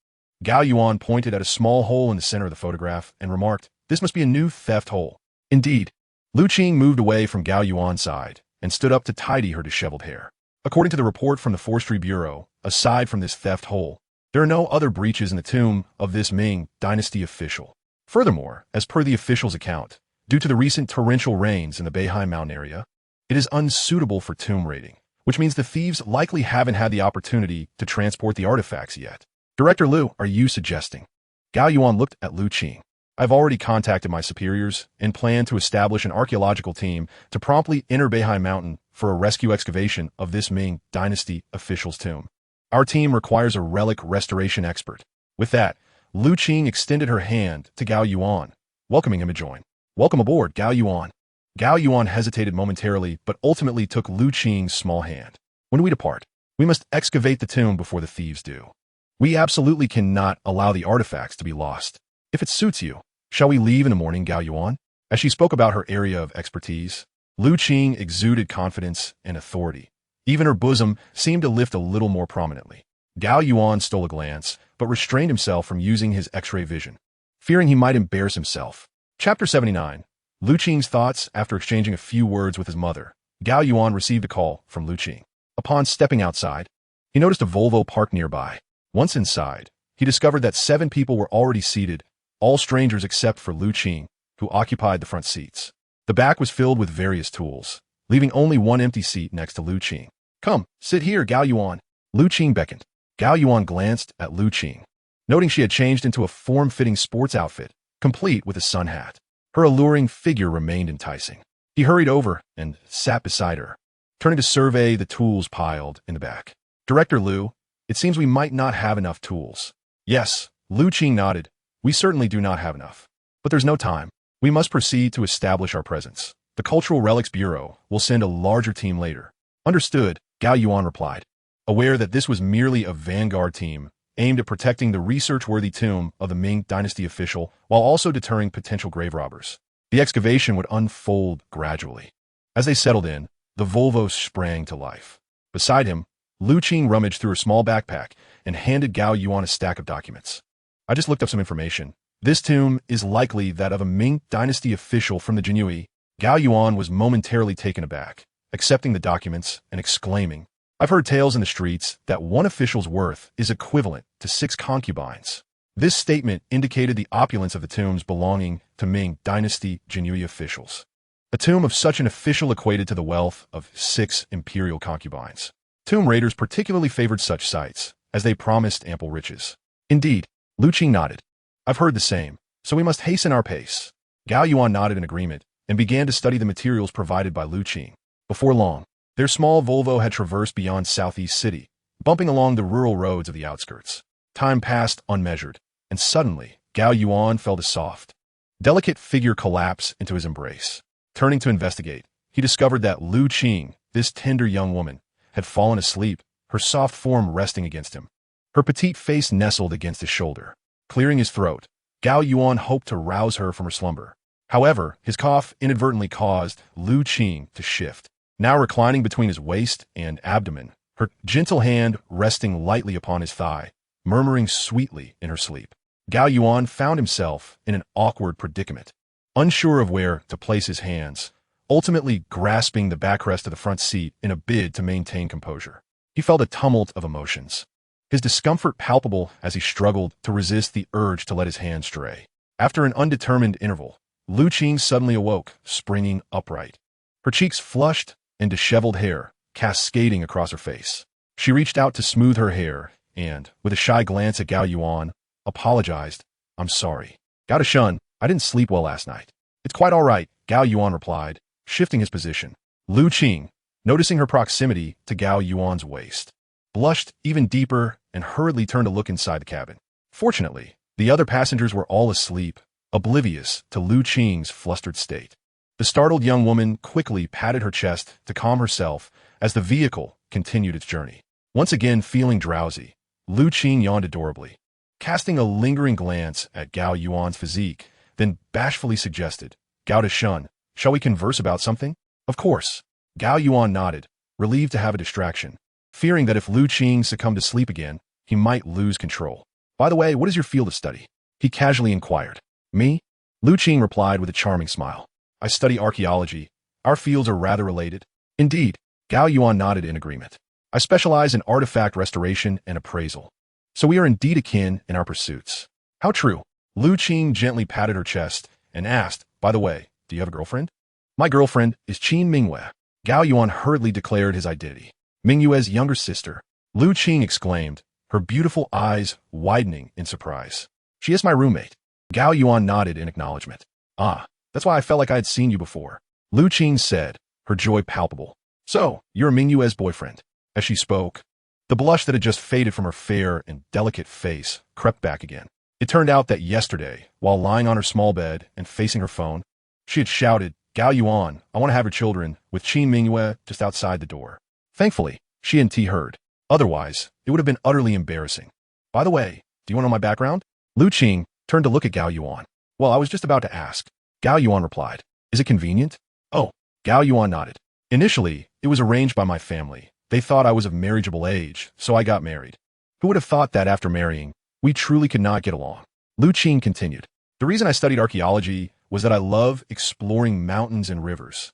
Gao Yuan pointed at a small hole in the center of the photograph and remarked, "This must be a new theft hole." Indeed, Lu Qing moved away from Gao Yuan's side and stood up to tidy her disheveled hair. According to the report from the Forestry Bureau, aside from this theft hole, there are no other breaches in the tomb of this Ming dynasty official. Furthermore, as per the official's account, due to the recent torrential rains in the Beihai Mountain area, it is unsuitable for tomb raiding, which means the thieves likely haven't had the opportunity to transport the artifacts yet. "Director Lu, are you suggesting?" Gao Yuan looked at Lu Qing. "I've already contacted my superiors and plan to establish an archaeological team to promptly enter Beihai Mountain for a rescue excavation of this Ming dynasty official's tomb. Our team requires a relic restoration expert." With that, Lu Qing extended her hand to Gao Yuan, welcoming him to join. "Welcome aboard, Gao Yuan." Gao Yuan hesitated momentarily, but ultimately took Lu Qing's small hand. "When do we depart? We must excavate the tomb before the thieves do. We absolutely cannot allow the artifacts to be lost. If it suits you, shall we leave in the morning, Gao Yuan?" As she spoke about her area of expertise, Lu Qing exuded confidence and authority. Even her bosom seemed to lift a little more prominently. Gao Yuan stole a glance, but restrained himself from using his X-ray vision, fearing he might embarrass himself. Chapter 79. Lu Qing's thoughts. After exchanging a few words with his mother, Gao Yuan received a call from Lu Qing. Upon stepping outside, he noticed a Volvo parked nearby. Once inside, he discovered that 7 people were already seated, all strangers except for Lu Qing, who occupied the front seats. The back was filled with various tools, leaving only one empty seat next to Lu Qing. "Come, sit here, Gao Yuan." Lu Qing beckoned. Gao Yuan glanced at Lu Qing, noting she had changed into a form-fitting sports outfit, complete with a sun hat. Her alluring figure remained enticing. He hurried over and sat beside her, turning to survey the tools piled in the back. "Director Lu, it seems we might not have enough tools." "Yes," Lu Qing nodded. "We certainly do not have enough. But there's no time. We must proceed to establish our presence. The Cultural Relics Bureau will send a larger team later." "Understood," Gao Yuan replied, aware that this was merely a vanguard team aimed at protecting the research-worthy tomb of the Ming Dynasty official while also deterring potential grave robbers. The excavation would unfold gradually. As they settled in, the Volvo sprang to life. Beside him, Lu Qing rummaged through a small backpack and handed Gao Yuan a stack of documents. "I just looked up some information. This tomb is likely that of a Ming Dynasty official from the Jinyue." Gao Yuan was momentarily taken aback, accepting the documents and exclaiming, "I've heard tales in the streets that one official's worth is equivalent to 6 concubines." This statement indicated the opulence of the tombs belonging to Ming Dynasty Jinyue officials. A tomb of such an official equated to the wealth of 6 imperial concubines. Tomb raiders particularly favored such sites, as they promised ample riches. "Indeed," Lu Qing nodded. "I've heard the same, so we must hasten our pace." Gao Yuan nodded in agreement and began to study the materials provided by Lu Qing. Before long, their small Volvo had traversed beyond Southeast City, bumping along the rural roads of the outskirts. Time passed unmeasured, and suddenly, Gao Yuan felt a soft, delicate figure collapse into his embrace. Turning to investigate, he discovered that Lu Qing, this tender young woman, had fallen asleep, her soft form resting against him. Her petite face nestled against his shoulder. Clearing his throat, Gao Yuan hoped to rouse her from her slumber. However, his cough inadvertently caused Lu Qing to shift. Now reclining between his waist and abdomen, her gentle hand resting lightly upon his thigh, murmuring sweetly in her sleep. Gao Yuan found himself in an awkward predicament, unsure of where to place his hands, ultimately grasping the backrest of the front seat in a bid to maintain composure. He felt a tumult of emotions, his discomfort palpable as he struggled to resist the urge to let his hand stray. After an undetermined interval, Lu Qing suddenly awoke, springing upright. Her cheeks flushed and disheveled hair cascading across her face. She reached out to smooth her hair and, with a shy glance at Gao Yuan, apologized. "I'm sorry. Gao Shun, I didn't sleep well last night." "It's quite all right," Gao Yuan replied, shifting his position. Lu Qing, noticing her proximity to Gao Yuan's waist, blushed even deeper and hurriedly turned to look inside the cabin. Fortunately, the other passengers were all asleep, oblivious to Lu Qing's flustered state. The startled young woman quickly patted her chest to calm herself as the vehicle continued its journey. Once again feeling drowsy, Lu Qing yawned adorably, casting a lingering glance at Gao Yuan's physique, then bashfully suggested, "Gao Shun, shall we converse about something?" "Of course." Gao Yuan nodded, relieved to have a distraction, fearing that if Lu Qing succumbed to sleep again, he might lose control. "By the way, what is your field of study?" he casually inquired. "Me?" Lu Qing replied with a charming smile. "I study archaeology. Our fields are rather related." "Indeed," Gao Yuan nodded in agreement. "I specialize in artifact restoration and appraisal. So we are indeed akin in our pursuits." "How true." Lu Qing gently patted her chest and asked, "By the way, do you have a girlfriend?" "My girlfriend is Qin Mingyue." Gao Yuan hurriedly declared his identity. "Mingyue's younger sister." Lu Qing exclaimed, her beautiful eyes widening in surprise. "She is my roommate." Gao Yuan nodded in acknowledgement. "Ah, that's why I felt like I had seen you before," Lu Qing said, her joy palpable. "So, you're Mingyue's boyfriend." As she spoke, the blush that had just faded from her fair and delicate face crept back again. It turned out that yesterday, while lying on her small bed and facing her phone, she had shouted, "Gao Yuan, I want to have your children," with Qin Mingyue just outside the door. Thankfully, she and T heard. Otherwise, it would have been utterly embarrassing. "By the way, do you want to know my background?" Lu Qing turned to look at Gao Yuan. "Well, I was just about to ask." Gao Yuan replied. "Is it convenient?" "Oh." Gao Yuan nodded. "Initially, it was arranged by my family. They thought I was of marriageable age, so I got married. Who would have thought that after marrying, we truly could not get along? Lu Qing continued. The reason I studied archaeology was that I love exploring mountains and rivers.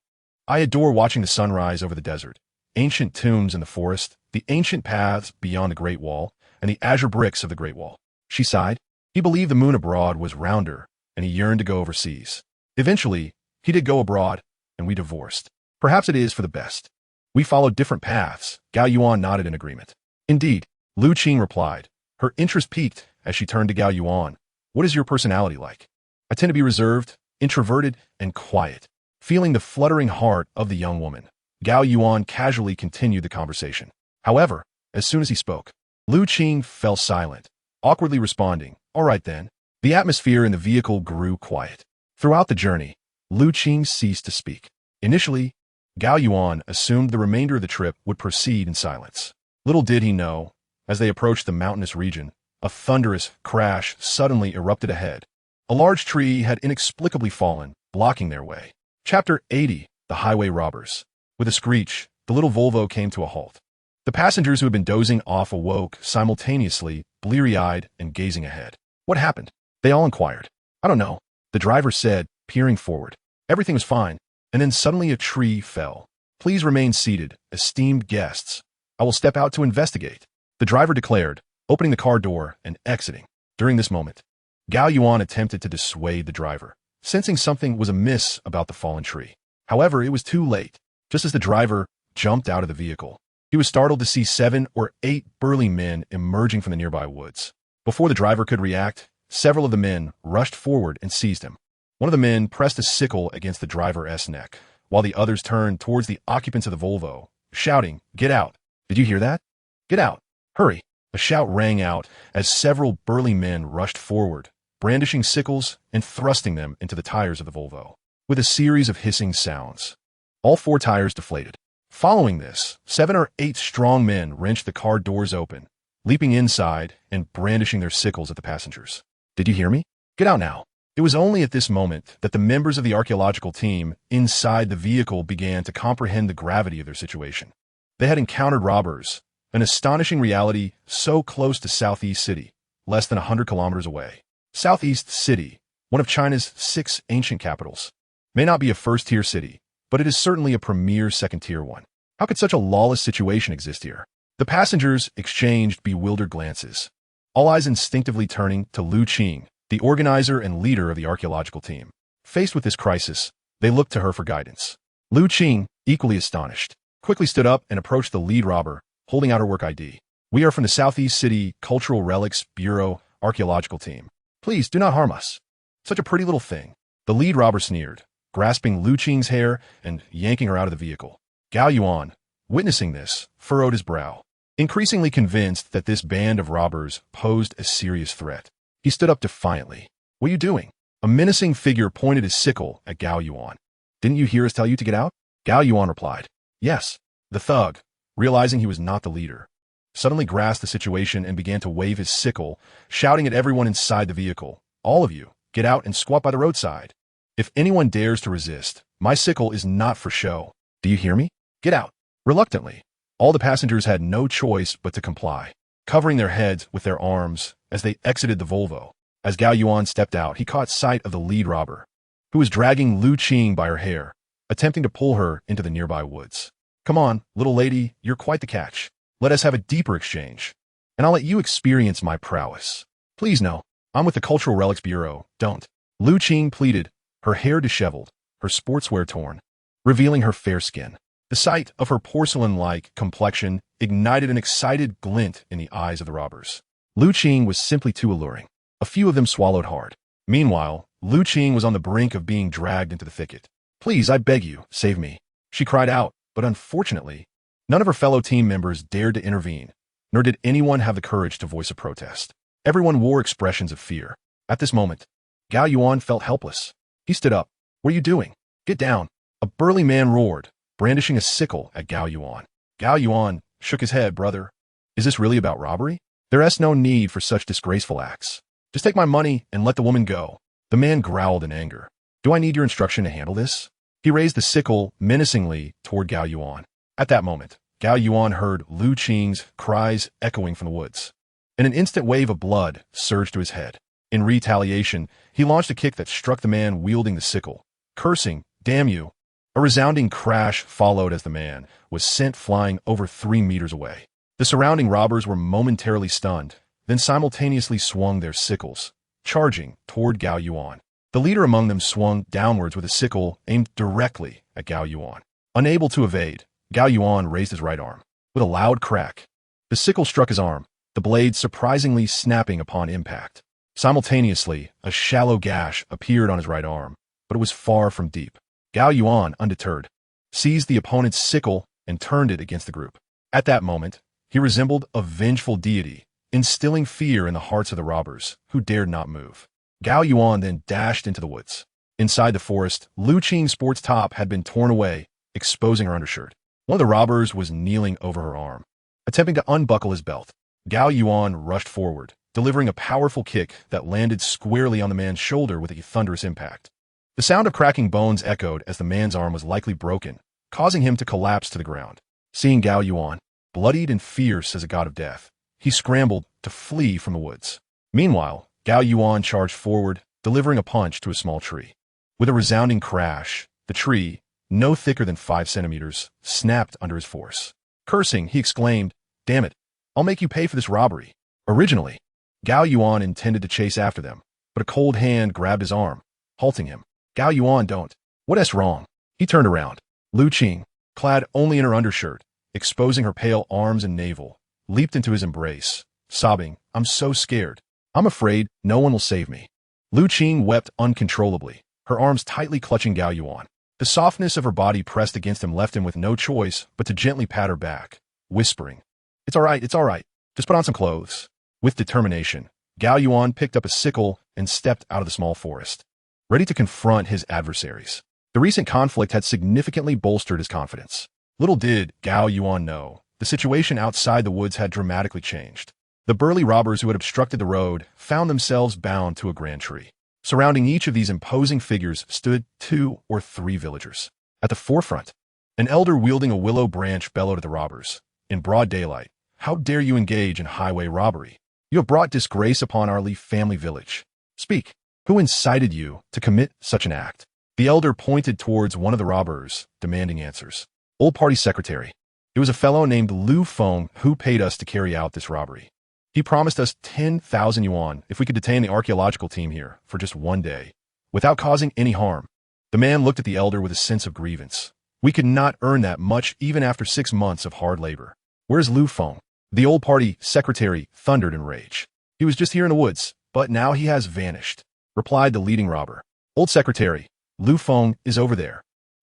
I adore watching the sunrise over the desert, ancient tombs in the forest, the ancient paths beyond the Great Wall, and the azure bricks of the Great Wall. She sighed. He believed the moon abroad was rounder, and he yearned to go overseas. Eventually, he did go abroad, and we divorced. Perhaps it is for the best. We followed different paths. Gao Yuan nodded in agreement. Indeed, Lu Qing replied. Her interest piqued as she turned to Gao Yuan. What is your personality like? I tend to be reserved, introverted, and quiet. Feeling the fluttering heart of the young woman, Gao Yuan casually continued the conversation. However, as soon as he spoke, Lu Qing fell silent, awkwardly responding, all right then. The atmosphere in the vehicle grew quiet. Throughout the journey, Lu Qing ceased to speak. Initially, Gao Yuan assumed the remainder of the trip would proceed in silence. Little did he know, as they approached the mountainous region, a thunderous crash suddenly erupted ahead. A large tree had inexplicably fallen, blocking their way. Chapter 80, The Highway Robbers. With a screech, the little Volvo came to a halt. The passengers who had been dozing off awoke simultaneously, bleary-eyed and gazing ahead. What happened? They all inquired. I don't know, the driver said, peering forward. Everything was fine, and then suddenly a tree fell. Please remain seated, esteemed guests. I will step out to investigate, the driver declared, opening the car door and exiting. During this moment, Gao Yuan attempted to dissuade the driver, sensing something was amiss about the fallen tree. However, it was too late. Just as the driver jumped out of the vehicle, he was startled to see 7 or 8 burly men emerging from the nearby woods. Before the driver could react, several of the men rushed forward and seized him. One of the men pressed a sickle against the driver's neck, while the others turned towards the occupants of the Volvo, shouting, "Get out! Did you hear that? Get out! Hurry!" A shout rang out as several burly men rushed forward, brandishing sickles and thrusting them into the tires of the Volvo. With a series of hissing sounds, all 4 tires deflated. Following this, 7 or 8 strong men wrenched the car doors open, leaping inside and brandishing their sickles at the passengers. Did you hear me? Get out now! It was only at this moment that the members of the archaeological team inside the vehicle began to comprehend the gravity of their situation. They had encountered robbers, an astonishing reality so close to Southeast City, less than 100 kilometers away. Southeast City, one of China's 6 ancient capitals, may not be a first-tier city, but it is certainly a premier second-tier one. How could such a lawless situation exist here? The passengers exchanged bewildered glances, all eyes instinctively turning to Lu Qing, the organizer and leader of the archaeological team. Faced with this crisis, they looked to her for guidance. Lu Qing, equally astonished, quickly stood up and approached the lead robber, holding out her work ID. We are from the Southeast City Cultural Relics Bureau archaeological team. Please do not harm us. Such a pretty little thing. The lead robber sneered, grasping Lu Qing's hair and yanking her out of the vehicle. Gao Yuan, witnessing this, furrowed his brow. Increasingly convinced that this band of robbers posed a serious threat, he stood up defiantly. What are you doing? A menacing figure pointed his sickle at Gao Yuan. Didn't you hear us tell you to get out? Gao Yuan replied. Yes. The thug, realizing he was not the leader, suddenly grasped the situation and began to wave his sickle, shouting at everyone inside the vehicle, all of you, get out and squat by the roadside. If anyone dares to resist, my sickle is not for show. Do you hear me? Get out. Reluctantly, all the passengers had no choice but to comply, covering their heads with their arms as they exited the Volvo. As Gao Yuan stepped out, he caught sight of the lead robber, who was dragging Lu Qing by her hair, attempting to pull her into the nearby woods. Come on, little lady, you're quite the catch. Let us have a deeper exchange, and I'll let you experience my prowess. Please no, I'm with the Cultural Relics Bureau, don't. Lu Qing pleaded, her hair disheveled, her sportswear torn, revealing her fair skin. The sight of her porcelain-like complexion ignited an excited glint in the eyes of the robbers. Lu Qing was simply too alluring. A few of them swallowed hard. Meanwhile, Lu Qing was on the brink of being dragged into the thicket. Please, I beg you, save me. She cried out, but unfortunately, none of her fellow team members dared to intervene, nor did anyone have the courage to voice a protest. Everyone wore expressions of fear. At this moment, Gao Yuan felt helpless. He stood up. What are you doing? Get down. A burly man roared, brandishing a sickle at Gao Yuan. Gao Yuan shook his head. Brother, is this really about robbery? There is no need for such disgraceful acts. Just take my money and let the woman go. The man growled in anger. Do I need your instruction to handle this? He raised the sickle menacingly toward Gao Yuan. At that moment, Gao Yuan heard Lu Qing's cries echoing from the woods. and an instant wave of blood surged to his head. In retaliation, he launched a kick that struck the man wielding the sickle, cursing, "Damn you!" A resounding crash followed as the man was sent flying over 3 meters away. The surrounding robbers were momentarily stunned, then simultaneously swung their sickles, charging toward Gao Yuan. The leader among them swung downwards with a sickle aimed directly at Gao Yuan. Unable to evade, Gao Yuan raised his right arm. With a loud crack, the sickle struck his arm, the blade surprisingly snapping upon impact. Simultaneously, a shallow gash appeared on his right arm, but it was far from deep. Gao Yuan, undeterred, seized the opponent's sickle and turned it against the group. At that moment, he resembled a vengeful deity, instilling fear in the hearts of the robbers, who dared not move. Gao Yuan then dashed into the woods. Inside the forest, Lu Qing's sports top had been torn away, exposing her undershirt. One of the robbers was kneeling over her arm, attempting to unbuckle his belt. Gao Yuan rushed forward, delivering a powerful kick that landed squarely on the man's shoulder with a thunderous impact. The sound of cracking bones echoed as the man's arm was likely broken, causing him to collapse to the ground. Seeing Gao Yuan, bloodied and fierce as a god of death, he scrambled to flee from the woods. Meanwhile, Gao Yuan charged forward, delivering a punch to a small tree. With a resounding crash, the tree, no thicker than 5 centimeters, snapped under his force. Cursing, he exclaimed, "Damn it, I'll make you pay for this robbery." Originally, Gao Yuan intended to chase after them, but a cold hand grabbed his arm, halting him. "Gao Yuan, don't. What's wrong?" He turned around. Lu Qing, clad only in her undershirt, exposing her pale arms and navel, leaped into his embrace, sobbing, "I'm so scared. I'm afraid no one will save me." Lu Qing wept uncontrollably, her arms tightly clutching Gao Yuan. The softness of her body pressed against him left him with no choice but to gently pat her back, whispering, it's all right, just put on some clothes." With determination, Gao Yuan picked up a sickle and stepped out of the small forest, ready to confront his adversaries. The recent conflict had significantly bolstered his confidence. Little did Gao Yuan know, the situation outside the woods had dramatically changed. The burly robbers who had obstructed the road found themselves bound to a grand tree. Surrounding each of these imposing figures stood 2 or 3 villagers. At the forefront, an elder wielding a willow branch bellowed at the robbers. In broad daylight, "How dare you engage in highway robbery? You have brought disgrace upon our Li family village. Speak. Who incited you to commit such an act?" The elder pointed towards one of the robbers, demanding answers. "Old party secretary. It was a fellow named Lu Feng who paid us to carry out this robbery. He promised us 10,000 yuan if we could detain the archaeological team here for just 1 day, without causing any harm." The man looked at the elder with a sense of grievance. "We could not earn that much even after 6 months of hard labor. Where's Lu Feng?" The old party secretary thundered in rage. "He was just here in the woods, but now he has vanished," replied the leading robber. "Old secretary, Lu Feng is over there."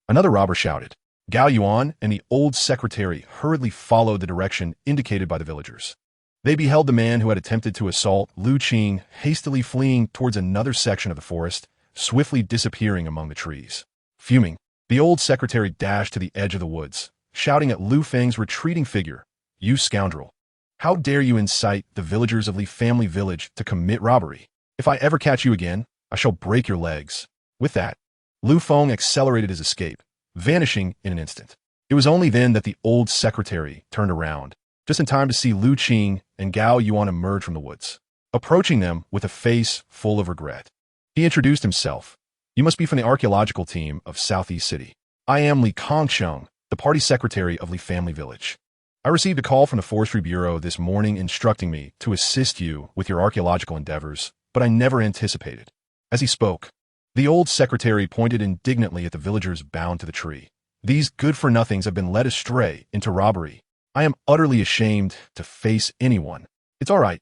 Another robber shouted. Gao Yuan and the old secretary hurriedly followed the direction indicated by the villagers. They beheld the man who had attempted to assault Lu Qing hastily fleeing towards another section of the forest, swiftly disappearing among the trees. Fuming, the old secretary dashed to the edge of the woods, shouting at Lu Feng's retreating figure, "You scoundrel! How dare you incite the villagers of Li family village to commit robbery? If I ever catch you again, I shall break your legs." With that, Lu Feng accelerated his escape, vanishing in an instant. It was only then that the old secretary turned around, just in time to see Lu Qing and Gao Yuan emerge from the woods, approaching them with a face full of regret. He introduced himself. "You must be from the archaeological team of Southeast City. I am Li Kongsheng, the party secretary of Li family village. I received a call from the Forestry Bureau this morning instructing me to assist you with your archaeological endeavors, but I never anticipated." As he spoke, the old secretary pointed indignantly at the villagers bound to the tree. "These good-for-nothings have been led astray into robbery. I am utterly ashamed to face anyone." It's all right.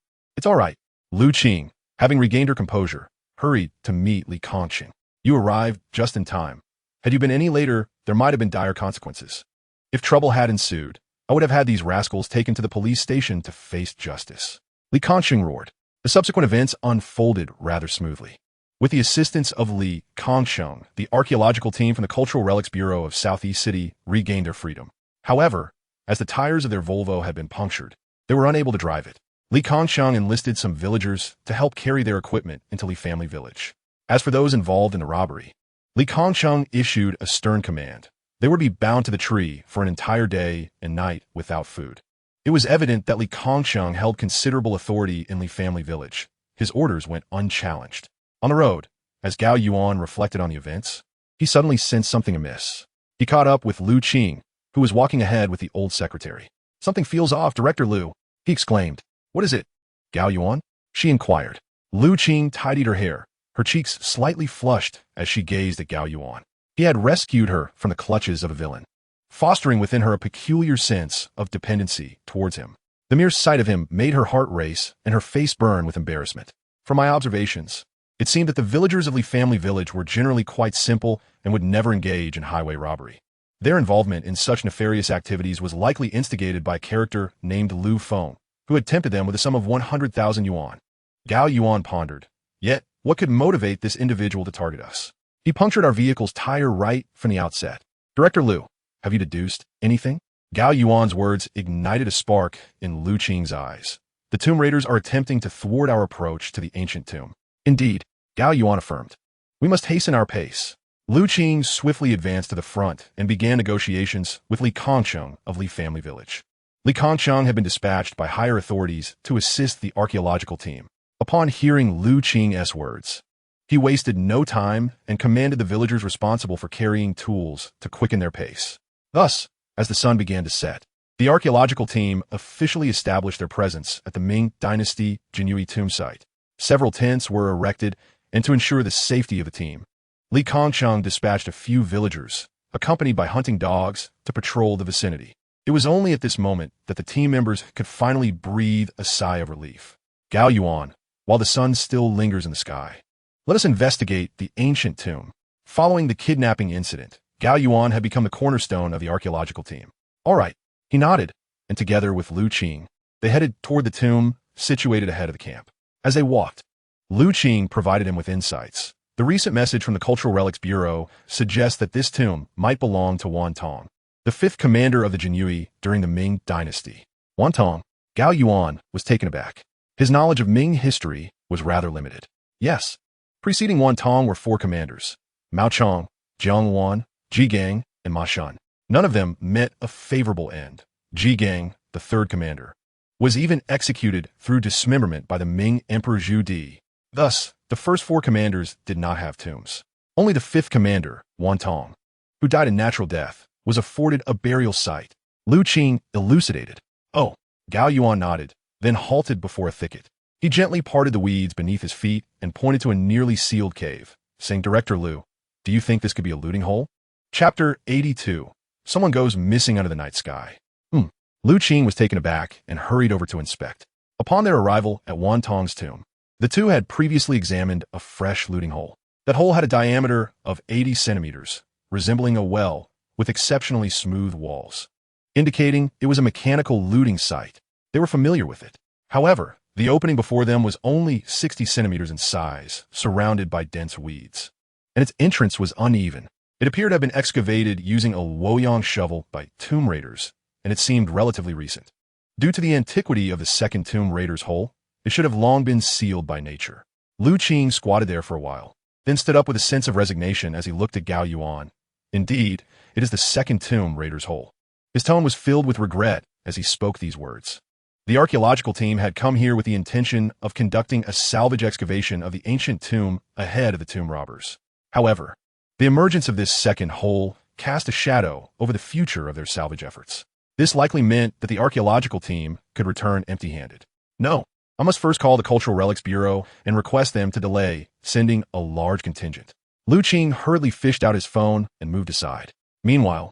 Lu Qing, having regained her composure, hurried to meet Li Kongqing. "You arrived just in time. Had you been any later, there might have been dire consequences. If trouble had ensued, I would have had these rascals taken to the police station to face justice." Li Kongqing roared. The subsequent events unfolded rather smoothly. With the assistance of Li Kongsheng, the archaeological team from the Cultural Relics Bureau of Southeast City regained their freedom. However, as the tires of their Volvo had been punctured, they were unable to drive it. Li Kongsheng enlisted some villagers to help carry their equipment into Li family village. As for those involved in the robbery, Li Kongsheng issued a stern command. They were to be bound to the tree for an entire day and night without food. It was evident that Li Kongsheng held considerable authority in Li family village. His orders went unchallenged. On the road, as Gao Yuan reflected on the events, he suddenly sensed something amiss. He caught up with Lu Qing, who was walking ahead with the old secretary. "Something feels off, Director Lu," he exclaimed. "What is it, Gao Yuan?" she inquired. Lu Qing tidied her hair, her cheeks slightly flushed as she gazed at Gao Yuan. He had rescued her from the clutches of a villain, fostering within her a peculiar sense of dependency towards him. The mere sight of him made her heart race and her face burn with embarrassment. From my observations, it seemed that the villagers of Li family village were generally quite simple and would never engage in highway robbery. Their involvement in such nefarious activities was likely instigated by a character named Lu Feng, who had tempted them with a sum of 100,000 yuan. Gao Yuan pondered. Yet, what could motivate this individual to target us? He punctured our vehicle's tire right from the outset. Director Lu, have you deduced anything? Gao Yuan's words ignited a spark in Lu Qing's eyes. The tomb raiders are attempting to thwart our approach to the ancient tomb. Indeed, Gao Yuan affirmed. We must hasten our pace. Lu Qing swiftly advanced to the front and began negotiations with Li Kongsheng of Li family village. Li Kongsheng had been dispatched by higher authorities to assist the archaeological team. Upon hearing Lu Qing's words, he wasted no time and commanded the villagers responsible for carrying tools to quicken their pace. Thus, as the sun began to set, the archaeological team officially established their presence at the Ming Dynasty Jinyui tomb site. Several tents were erected, and to ensure the safety of the team, Li Kongsheng dispatched a few villagers, accompanied by hunting dogs, to patrol the vicinity. It was only at this moment that the team members could finally breathe a sigh of relief. Gao Yuan, while the sun still lingers in the sky, let us investigate the ancient tomb. Following the kidnapping incident, Gao Yuan had become the cornerstone of the archaeological team. All right, he nodded, and together with Lu Qing, they headed toward the tomb situated ahead of the camp. As they walked, Lu Qing provided him with insights. The recent message from the Cultural Relics Bureau suggests that this tomb might belong to Wan Tong, the fifth commander of the Jinyui during the Ming Dynasty. Wan Tong, Gao Yuan was taken aback. His knowledge of Ming history was rather limited. Yes, preceding Wan Tong were four commanders: Mao Chong, Jiang Wan, Ji Gang, and Ma Shun. None of them met a favorable end. Ji Gang, the third commander, was even executed through dismemberment by the Ming Emperor Zhu Di. Thus, the first four commanders did not have tombs. Only the fifth commander, Wan Tong, who died a natural death, was afforded a burial site. Lu Qing elucidated. Oh, Gao Yuan nodded, then halted before a thicket. He gently parted the weeds beneath his feet and pointed to a nearly sealed cave, saying, Director Lu, do you think this could be a looting hole? Chapter 82. Someone goes missing under the night sky. Lu Qing was taken aback and hurried over to inspect. Upon their arrival at Wan Tong's tomb, the two had previously examined a fresh looting hole. That hole had a diameter of 80 centimeters, resembling a well with exceptionally smooth walls, indicating it was a mechanical looting site. They were familiar with it. However, the opening before them was only 60 centimeters in size, surrounded by dense weeds, and its entrance was uneven. It appeared to have been excavated using a Luoyang shovel by tomb raiders, and it seemed relatively recent. Due to the antiquity of the second tomb raider's hole, it should have long been sealed by nature. Lu Qing squatted there for a while, then stood up with a sense of resignation as he looked at Gao Yuan. Indeed, it is the second tomb raider's hole. His tone was filled with regret as he spoke these words. The archaeological team had come here with the intention of conducting a salvage excavation of the ancient tomb ahead of the tomb robbers. However, the emergence of this second hole cast a shadow over the future of their salvage efforts. This likely meant that the archaeological team could return empty-handed. No, I must first call the Cultural Relics Bureau and request them to delay sending a large contingent. Lu Qing hurriedly fished out his phone and moved aside. Meanwhile,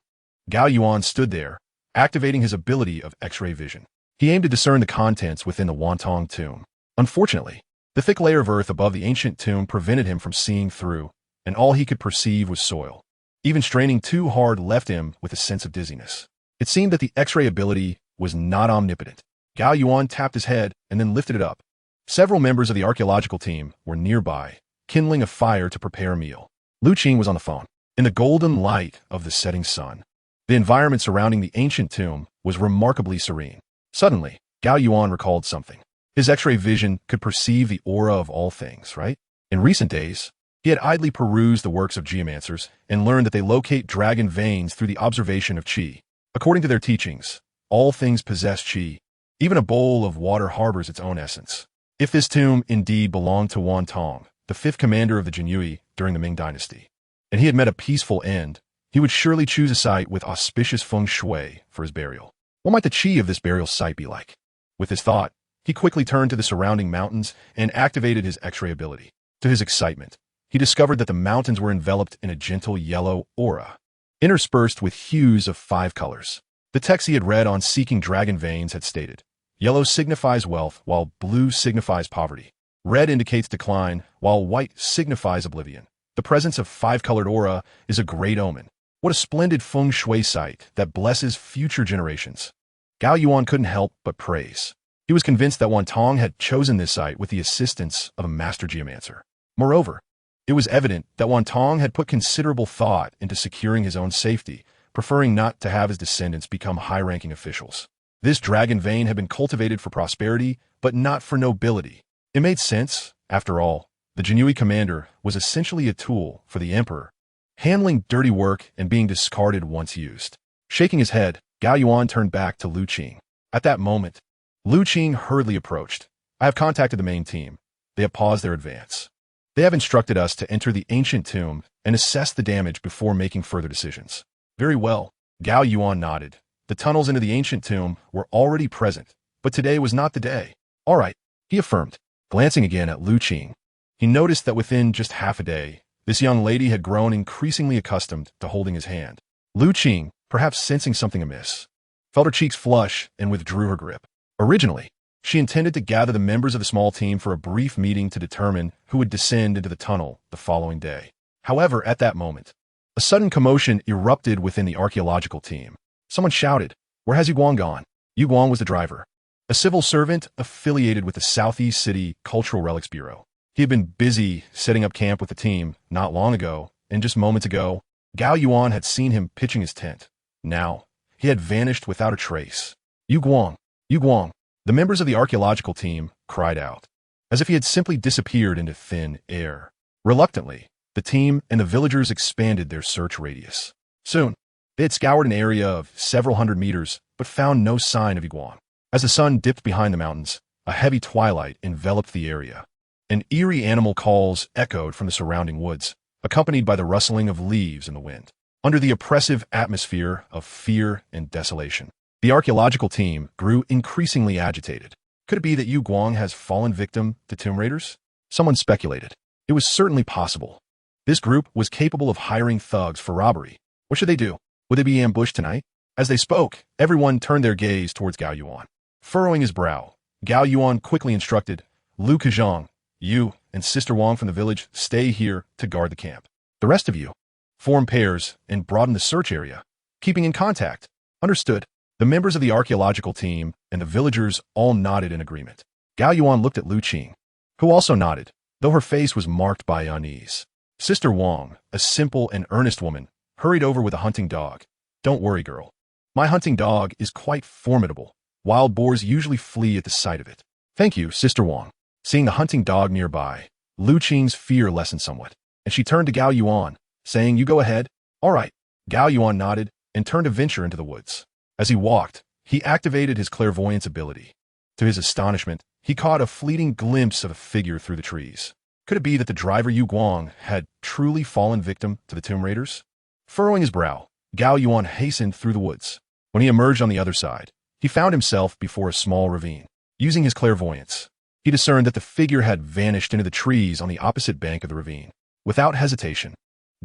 Gao Yuan stood there, activating his ability of X-ray vision. He aimed to discern the contents within the Wantong tomb. Unfortunately, the thick layer of earth above the ancient tomb prevented him from seeing through, and all he could perceive was soil. Even straining too hard left him with a sense of dizziness. It seemed that the X-ray ability was not omnipotent. Gao Yuan tapped his head and then lifted it up. Several members of the archaeological team were nearby, kindling a fire to prepare a meal. Lu Qing was on the phone. In the golden light of the setting sun, the environment surrounding the ancient tomb was remarkably serene. Suddenly, Gao Yuan recalled something. His X-ray vision could perceive the aura of all things, right? In recent days, he had idly perused the works of geomancers and learned that they locate dragon veins through the observation of qi. According to their teachings, all things possess qi. Even a bowl of water harbors its own essence. If this tomb indeed belonged to Wan Tong, the fifth commander of the Jinyui during the Ming Dynasty, and he had met a peaceful end, he would surely choose a site with auspicious feng shui for his burial. What might the qi of this burial site be like? With this thought, he quickly turned to the surrounding mountains and activated his X-ray ability. To his excitement, he discovered that the mountains were enveloped in a gentle yellow aura, interspersed with hues of 5 colors. The text he had read on seeking dragon veins had stated, "Yellow signifies wealth, while blue signifies poverty. Red indicates decline, while white signifies oblivion. The presence of 5-colored aura is a great omen. What a splendid feng shui site that blesses future generations." Gao Yuan couldn't help but praise. He was convinced that Wan Tong had chosen this site with the assistance of a master geomancer. Moreover, it was evident that Wan Tong had put considerable thought into securing his own safety, preferring not to have his descendants become high-ranking officials. This dragon vein had been cultivated for prosperity, but not for nobility. It made sense. After all, the Jinyui commander was essentially a tool for the emperor, handling dirty work and being discarded once used. Shaking his head, Gao Yuan turned back to Lu Qing. At that moment, Lu Qing hurriedly approached. "I have contacted the main team. They have paused their advance. They have instructed us to enter the ancient tomb and assess the damage before making further decisions." "Very well." Gao Yuan nodded. The tunnels into the ancient tomb were already present, but today was not the day. "All right," he affirmed. Glancing again at Lu Qing, he noticed that within just half a day, this young lady had grown increasingly accustomed to holding his hand. Lu Qing, perhaps sensing something amiss, felt her cheeks flush and withdrew her grip. Originally, she intended to gather the members of the small team for a brief meeting to determine who would descend into the tunnel the following day. However, at that moment, a sudden commotion erupted within the archaeological team. Someone shouted, "Where has Yu Guang gone?" Yu Guang was the driver, a civil servant affiliated with the Southeast City Cultural Relics Bureau. He had been busy setting up camp with the team not long ago, and just moments ago, Gao Yuan had seen him pitching his tent. Now, he had vanished without a trace. "Yu Guang! Yu Guang!" The members of the archaeological team cried out, as if he had simply disappeared into thin air. Reluctantly, the team and the villagers expanded their search radius. Soon, they had scoured an area of several hundred meters, but found no sign of Yu Guang. As the sun dipped behind the mountains, a heavy twilight enveloped the area. And eerie animal calls echoed from the surrounding woods, accompanied by the rustling of leaves in the wind. Under the oppressive atmosphere of fear and desolation, the archaeological team grew increasingly agitated. Could it be that Yu Guang has fallen victim to tomb raiders? Someone speculated. It was certainly possible. This group was capable of hiring thugs for robbery. What should they do? Would they be ambushed tonight? As they spoke, everyone turned their gaze towards Gao Yuan. Furrowing his brow, Gao Yuan quickly instructed, "Lu Kejong, you and Sister Wang from the village stay here to guard the camp. The rest of you, form pairs and broaden the search area, keeping in contact." "Understood." The members of the archaeological team and the villagers all nodded in agreement. Gao Yuan looked at Lu Qing, who also nodded, though her face was marked by unease. Sister Wang, a simple and earnest woman, hurried over with a hunting dog. "Don't worry, girl. My hunting dog is quite formidable. Wild boars usually flee at the sight of it." "Thank you, Sister Wang." Seeing the hunting dog nearby, Lu Qing's fear lessened somewhat, and she turned to Gao Yuan, saying, "You go ahead." "All right." Gao Yuan nodded and turned to venture into the woods. As he walked, he activated his clairvoyance ability. To his astonishment, he caught a fleeting glimpse of a figure through the trees. Could it be that the driver Yu Guang had truly fallen victim to the tomb raiders? Furrowing his brow, Gao Yuan hastened through the woods. When he emerged on the other side, he found himself before a small ravine. Using his clairvoyance, he discerned that the figure had vanished into the trees on the opposite bank of the ravine. Without hesitation,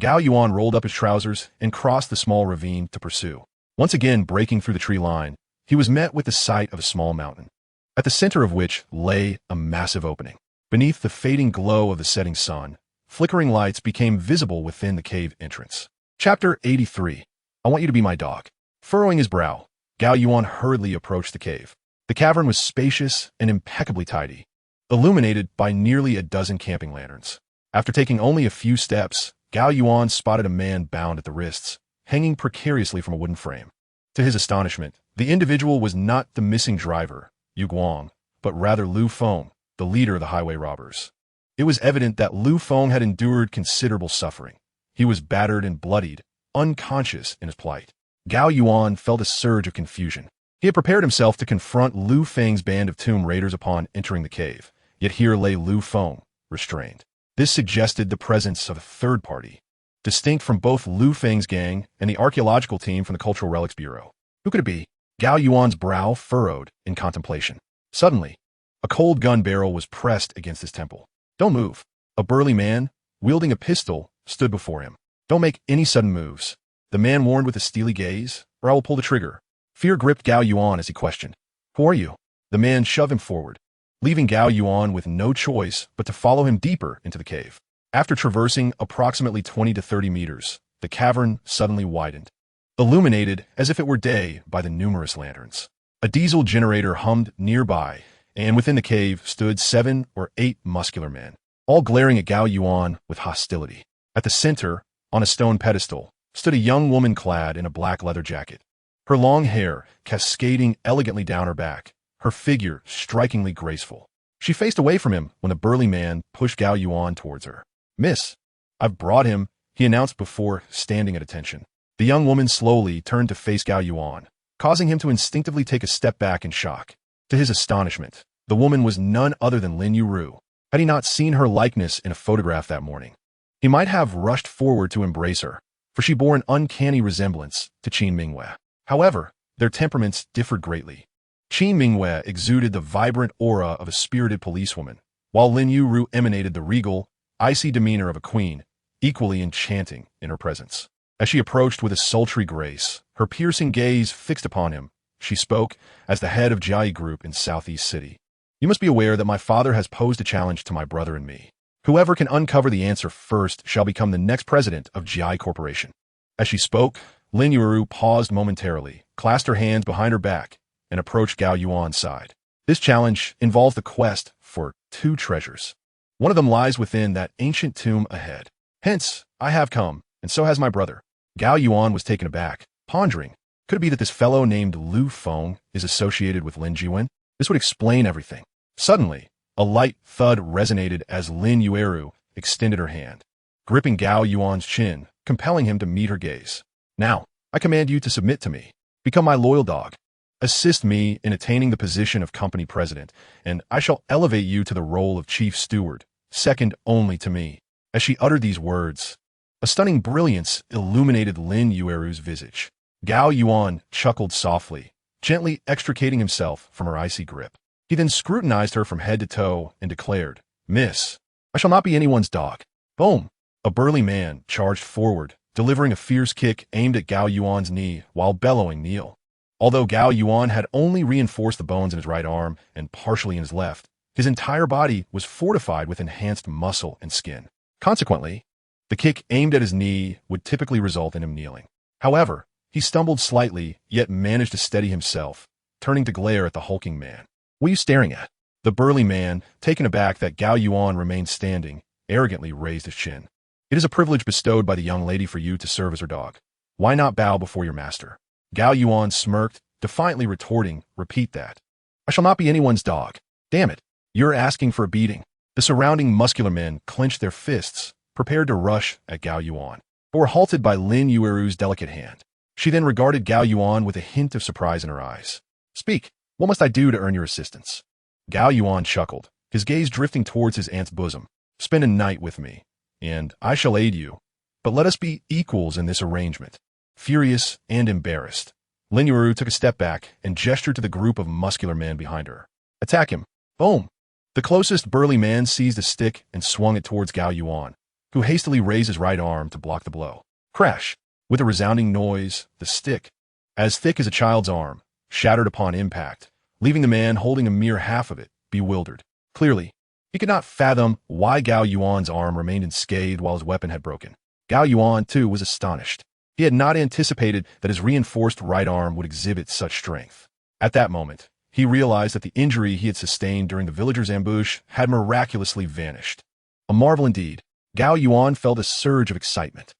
Gao Yuan rolled up his trousers and crossed the small ravine to pursue. Once again breaking through the tree line, he was met with the sight of a small mountain, at the center of which lay a massive opening. Beneath the fading glow of the setting sun, flickering lights became visible within the cave entrance. Chapter 83. I want you to be my dog. Furrowing his brow, Gao Yuan hurriedly approached the cave. The cavern was spacious and impeccably tidy, illuminated by nearly a dozen camping lanterns. After taking only a few steps, Gao Yuan spotted a man bound at the wrists, hanging precariously from a wooden frame. To his astonishment, the individual was not the missing driver, Yu Guang, but rather Lu Feng, the leader of the highway robbers. It was evident that Lu Feng had endured considerable suffering. He was battered and bloodied, unconscious in his plight. Gao Yuan felt a surge of confusion. He had prepared himself to confront Lu Feng's band of tomb raiders upon entering the cave, yet here lay Lu Feng, restrained. This suggested the presence of a third party, distinct from both Lu Feng's gang and the archaeological team from the Cultural Relics Bureau. Who could it be? Gao Yuan's brow furrowed in contemplation. Suddenly, a cold gun barrel was pressed against his temple. Don't move. A burly man, wielding a pistol, stood before him. Don't make any sudden moves. The man warned with a steely gaze, or I will pull the trigger. Fear gripped Gao Yuan as he questioned. Who are you? The man shoved him forward, leaving Gao Yuan with no choice but to follow him deeper into the cave. After traversing approximately 20 to 30 meters, the cavern suddenly widened, illuminated as if it were day by the numerous lanterns. A diesel generator hummed nearby, and within the cave stood 7 or 8 muscular men, all glaring at Gao Yuan with hostility. At the center, on a stone pedestal, stood a young woman clad in a black leather jacket, her long hair cascading elegantly down her back, her figure strikingly graceful. She faced away from him when a burly man pushed Gao Yuan towards her. Miss, I've brought him, he announced before standing at attention. The young woman slowly turned to face Gao Yuan, causing him to instinctively take a step back in shock. To his astonishment, the woman was none other than Lin Yuru. Had he not seen her likeness in a photograph that morning, he might have rushed forward to embrace her, for she bore an uncanny resemblance to Qin Mingwei. However, their temperaments differed greatly. Qin Mingwei exuded the vibrant aura of a spirited policewoman, while Lin Yuru emanated the regal, icy demeanor of a queen, equally enchanting in her presence. As she approached with a sultry grace, her piercing gaze fixed upon him, she spoke as the head of Jai Group in Southeast City. You must be aware that my father has posed a challenge to my brother and me. Whoever can uncover the answer first shall become the next president of Jai Corporation. As she spoke, Lin Yuru paused momentarily, clasped her hands behind her back, and approached Gao Yuan's side. This challenge involves the quest for 2 treasures. One of them lies within that ancient tomb ahead. Hence, I have come, and so has my brother. Gao Yuan was taken aback, pondering, could it be that this fellow named Lu Feng is associated with Lin Jiwen? This would explain everything. Suddenly, a light thud resonated as Lin Yueru extended her hand, gripping Gao Yuan's chin, compelling him to meet her gaze. Now, I command you to submit to me. Become my loyal dog. Assist me in attaining the position of company president, and I shall elevate you to the role of chief steward, second only to me. As she uttered these words, a stunning brilliance illuminated Lin Yueru's visage. Gao Yuan chuckled softly, gently extricating himself from her icy grip. He then scrutinized her from head to toe and declared, Miss, I shall not be anyone's dog. Boom! A burly man charged forward, delivering a fierce kick aimed at Gao Yuan's knee while bellowing kneel. Although Gao Yuan had only reinforced the bones in his right arm and partially in his left, his entire body was fortified with enhanced muscle and skin. Consequently, the kick aimed at his knee would typically result in him kneeling. However, he stumbled slightly, yet managed to steady himself, turning to glare at the hulking man. What are you staring at? The burly man, taken aback that Gao Yuan remained standing, arrogantly raised his chin. It is a privilege bestowed by the young lady for you to serve as her dog. Why not bow before your master? Gao Yuan smirked, defiantly retorting, repeat that. I shall not be anyone's dog. Damn it. You're asking for a beating. The surrounding muscular men clenched their fists, prepared to rush at Gao Yuan, but were halted by Lin Yueru's delicate hand. She then regarded Gao Yuan with a hint of surprise in her eyes. Speak. What must I do to earn your assistance? Gao Yuan chuckled, his gaze drifting towards his aunt's bosom. Spend a night with me, and I shall aid you. But let us be equals in this arrangement. Furious and embarrassed, Lin Yuru took a step back and gestured to the group of muscular men behind her. Attack him. Boom. The closest burly man seized a stick and swung it towards Gao Yuan, who hastily raised his right arm to block the blow. Crash. With a resounding noise, the stick, as thick as a child's arm, shattered upon impact, leaving the man holding a mere half of it, bewildered. Clearly, he could not fathom why Gao Yuan's arm remained unscathed while his weapon had broken. Gao Yuan, too, was astonished. He had not anticipated that his reinforced right arm would exhibit such strength. At that moment, he realized that the injury he had sustained during the villagers' ambush had miraculously vanished. A marvel indeed. Gao Yuan felt a surge of excitement.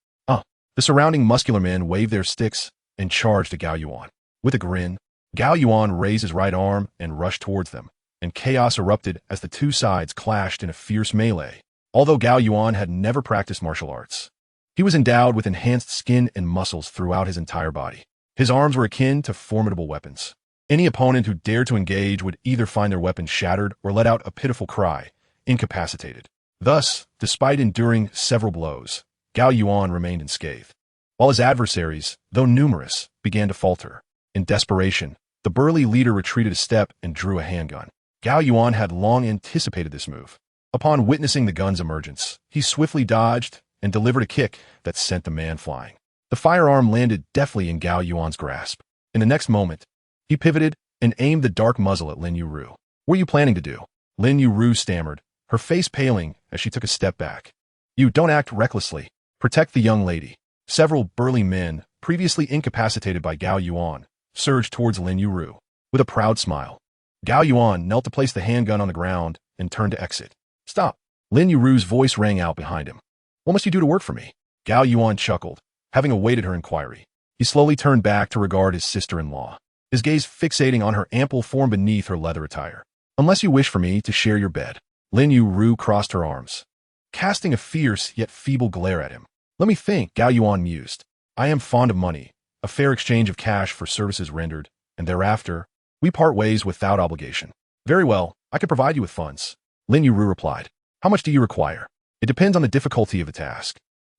The surrounding muscular men waved their sticks and charged at Gao Yuan. With a grin, Gao Yuan raised his right arm and rushed towards them, and chaos erupted as the two sides clashed in a fierce melee. Although Gao Yuan had never practiced martial arts, he was endowed with enhanced skin and muscles throughout his entire body. His arms were akin to formidable weapons. Any opponent who dared to engage would either find their weapon shattered or let out a pitiful cry, incapacitated. Thus, despite enduring several blows, Gao Yuan remained unscathed, while his adversaries, though numerous, began to falter. In desperation, the burly leader retreated a step and drew a handgun. Gao Yuan had long anticipated this move. Upon witnessing the gun's emergence, he swiftly dodged and delivered a kick that sent the man flying. The firearm landed deftly in Gao Yuan's grasp. In the next moment, he pivoted and aimed the dark muzzle at Lin Yuru. "What are you planning to do?" Lin Yuru stammered, her face paling as she took a step back. "You don't act recklessly. Protect the young lady." Several burly men, previously incapacitated by Gao Yuan, surged towards Lin Yuru. With a proud smile, Gao Yuan knelt to place the handgun on the ground and turned to exit. "Stop!" Lin Yuru's voice rang out behind him. "What must you do to work for me?" Gao Yuan chuckled, having awaited her inquiry. He slowly turned back to regard his sister-in-law, his gaze fixating on her ample form beneath her leather attire. "Unless you wish for me to share your bed." Lin Yuru crossed her arms, casting a fierce yet feeble glare at him. "Let me think," Gao Yuan mused. "I am fond of money, a fair exchange of cash for services rendered, and thereafter, we part ways without obligation." "Very well, I can provide you with funds," Lin Yuru replied. "How much do you require?" "It depends on the difficulty of the task."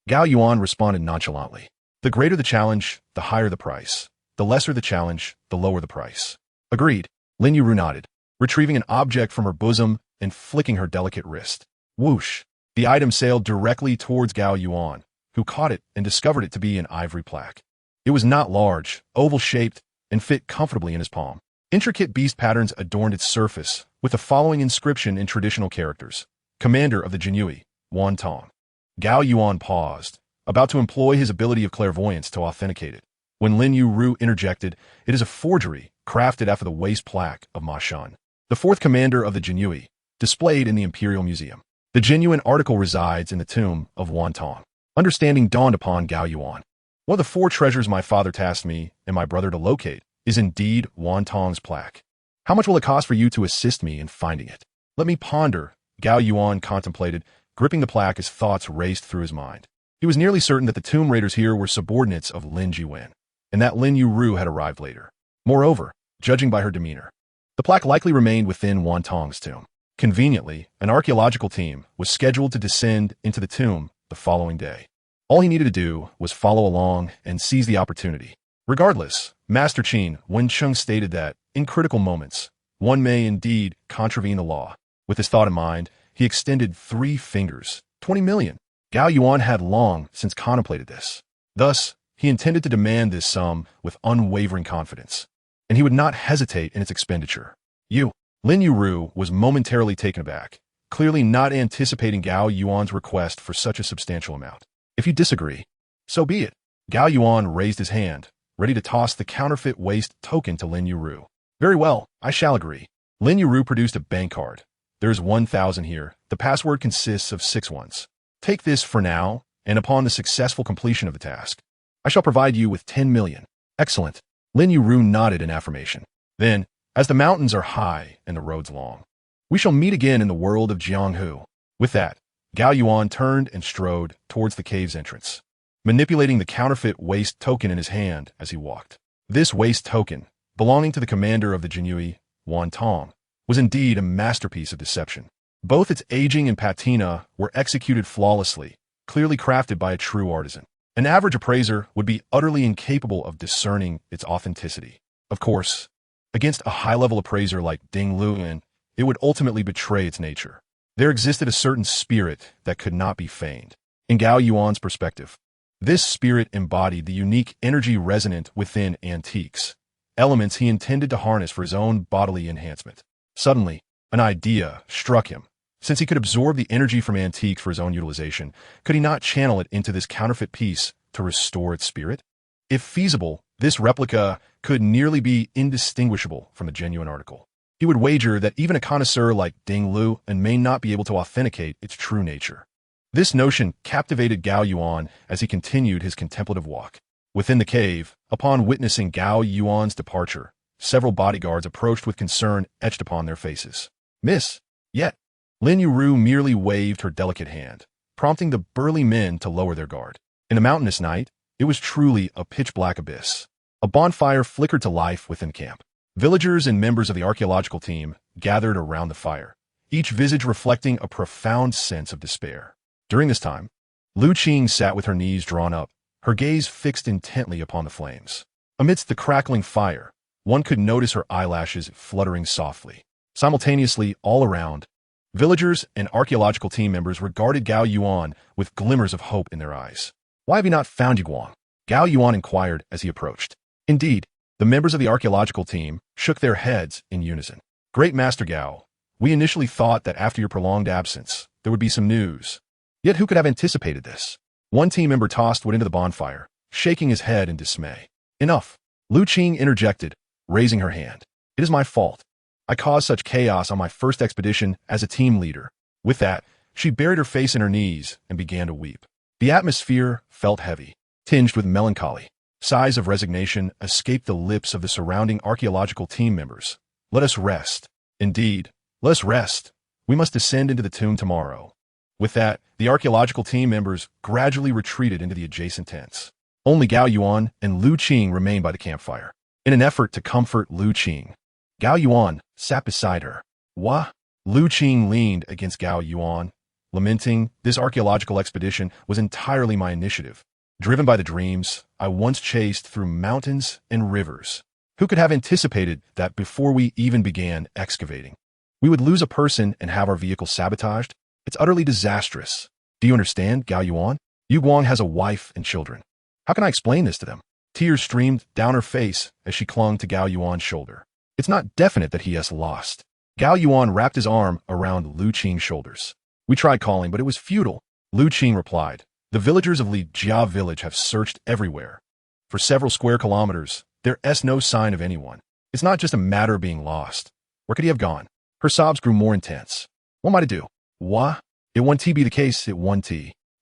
Gao Yuan responded nonchalantly. "The greater the challenge, the higher the price. The lesser the challenge, the lower the price." "Agreed." Lin Yuru nodded, retrieving an object from her bosom and flicking her delicate wrist. Whoosh! The item sailed directly towards Gao Yuan, who caught it and discovered it to be an ivory plaque. It was not large, oval-shaped, and fit comfortably in his palm. Intricate beast patterns adorned its surface, with the following inscription in traditional characters: "Commander of the Jinui, Wan Tong." Gao Yuan paused, about to employ his ability of clairvoyance to authenticate it, when Lin Yuru interjected, "It is a forgery, crafted after the waist plaque of Ma Shun, the fourth commander of the Jinui, displayed in the Imperial Museum. The genuine article resides in the tomb of Wan Tong." Understanding dawned upon Gao Yuan. "One of the 4 treasures my father tasked me and my brother to locate is indeed Wan Tong's plaque. How much will it cost for you to assist me in finding it?" "Let me ponder," Gao Yuan contemplated, gripping the plaque as thoughts raced through his mind. He was nearly certain that the tomb raiders here were subordinates of Lin Jiwen, and that Lin Yuru had arrived later. Moreover, judging by her demeanor, the plaque likely remained within Wan Tong's tomb. Conveniently, an archaeological team was scheduled to descend into the tomb the following day. All he needed to do was follow along and seize the opportunity. Regardless, Master Qin Wencheng stated that, in critical moments, one may indeed contravene the law. With this thought in mind, he extended 3 fingers. 20 million. Gao Yuan had long since contemplated this. Thus, he intended to demand this sum with unwavering confidence, and he would not hesitate in its expenditure. Lin Yuru was momentarily taken aback, clearly not anticipating Gao Yuan's request for such a substantial amount. "If you disagree, so be it." Gao Yuan raised his hand, ready to toss the counterfeit waist token to Lin Yuru. "Very well, I shall agree." Lin Yuru produced a bank card. "There is 1,000 here. The password consists of 6 ones. Take this for now, and upon the successful completion of the task, I shall provide you with 10 million. "Excellent." Lin Yuru nodded in affirmation. "Then, as the mountains are high and the roads long, we shall meet again in the world of Jianghu." With that, Gao Yuan turned and strode towards the cave's entrance, manipulating the counterfeit waist token in his hand as he walked. This waist token, belonging to the commander of the Jinui, Wan Tong, was indeed a masterpiece of deception. Both its aging and patina were executed flawlessly, clearly crafted by a true artisan. An average appraiser would be utterly incapable of discerning its authenticity. Of course, against a high-level appraiser like Ding Luan, it would ultimately betray its nature. There existed a certain spirit that could not be feigned. In Gao Yuan's perspective, this spirit embodied the unique energy resonant within antiques, elements he intended to harness for his own bodily enhancement. Suddenly, an idea struck him. Since he could absorb the energy from antiques for his own utilization, could he not channel it into this counterfeit piece to restore its spirit? If feasible, this replica could nearly be indistinguishable from a genuine article. He would wager that even a connoisseur like Ding Lu may not be able to authenticate its true nature. This notion captivated Gao Yuan as he continued his contemplative walk. Within the cave, upon witnessing Gao Yuan's departure, several bodyguards approached with concern etched upon their faces. "Miss!" Yet, Lin Yuru merely waved her delicate hand, prompting the burly men to lower their guard. In the mountainous night, it was truly a pitch-black abyss. A bonfire flickered to life within camp. Villagers and members of the archaeological team gathered around the fire, each visage reflecting a profound sense of despair. During this time, Lu Qing sat with her knees drawn up, her gaze fixed intently upon the flames. Amidst the crackling fire, one could notice her eyelashes fluttering softly. Simultaneously, all around, villagers and archaeological team members regarded Gao Yuan with glimmers of hope in their eyes. "Why have you not found Guang?" Gao Yuan inquired as he approached. Indeed, the members of the archaeological team shook their heads in unison. "Great Master Gao, we initially thought that after your prolonged absence, there would be some news. Yet who could have anticipated this?" One team member tossed wood into the bonfire, shaking his head in dismay. "Enough," Lu Qing interjected, raising her hand. "It is my fault. I caused such chaos on my first expedition as a team leader." With that, she buried her face in her knees and began to weep. The atmosphere felt heavy, tinged with melancholy. Sighs of resignation escaped the lips of the surrounding archaeological team members. "Let us rest. Indeed, let us rest. We must descend into the tomb tomorrow." With that, the archaeological team members gradually retreated into the adjacent tents. Only Gao Yuan and Lu Qing remained by the campfire. In an effort to comfort Lu Qing, Gao Yuan sat beside her. "What?" Lu Qing leaned against Gao Yuan, lamenting, "This archaeological expedition was entirely my initiative. Driven by the dreams I once chased through mountains and rivers. Who could have anticipated that before we even began excavating, we would lose a person and have our vehicle sabotaged? It's utterly disastrous. Do you understand, Gao Yuan? Yu Guang has a wife and children. How can I explain this to them?" Tears streamed down her face as she clung to Gao Yuan's shoulder. "It's not definite that he has lost." Gao Yuan wrapped his arm around Lu Qing's shoulders. "We tried calling, but it was futile," Lu Qing replied. "The villagers of Li Jia village have searched everywhere. For several square kilometers, there is no sign of anyone. It's not just a matter of being lost. Where could he have gone?" Her sobs grew more intense. "What am I to do?" "What? It won't be the case, it won't."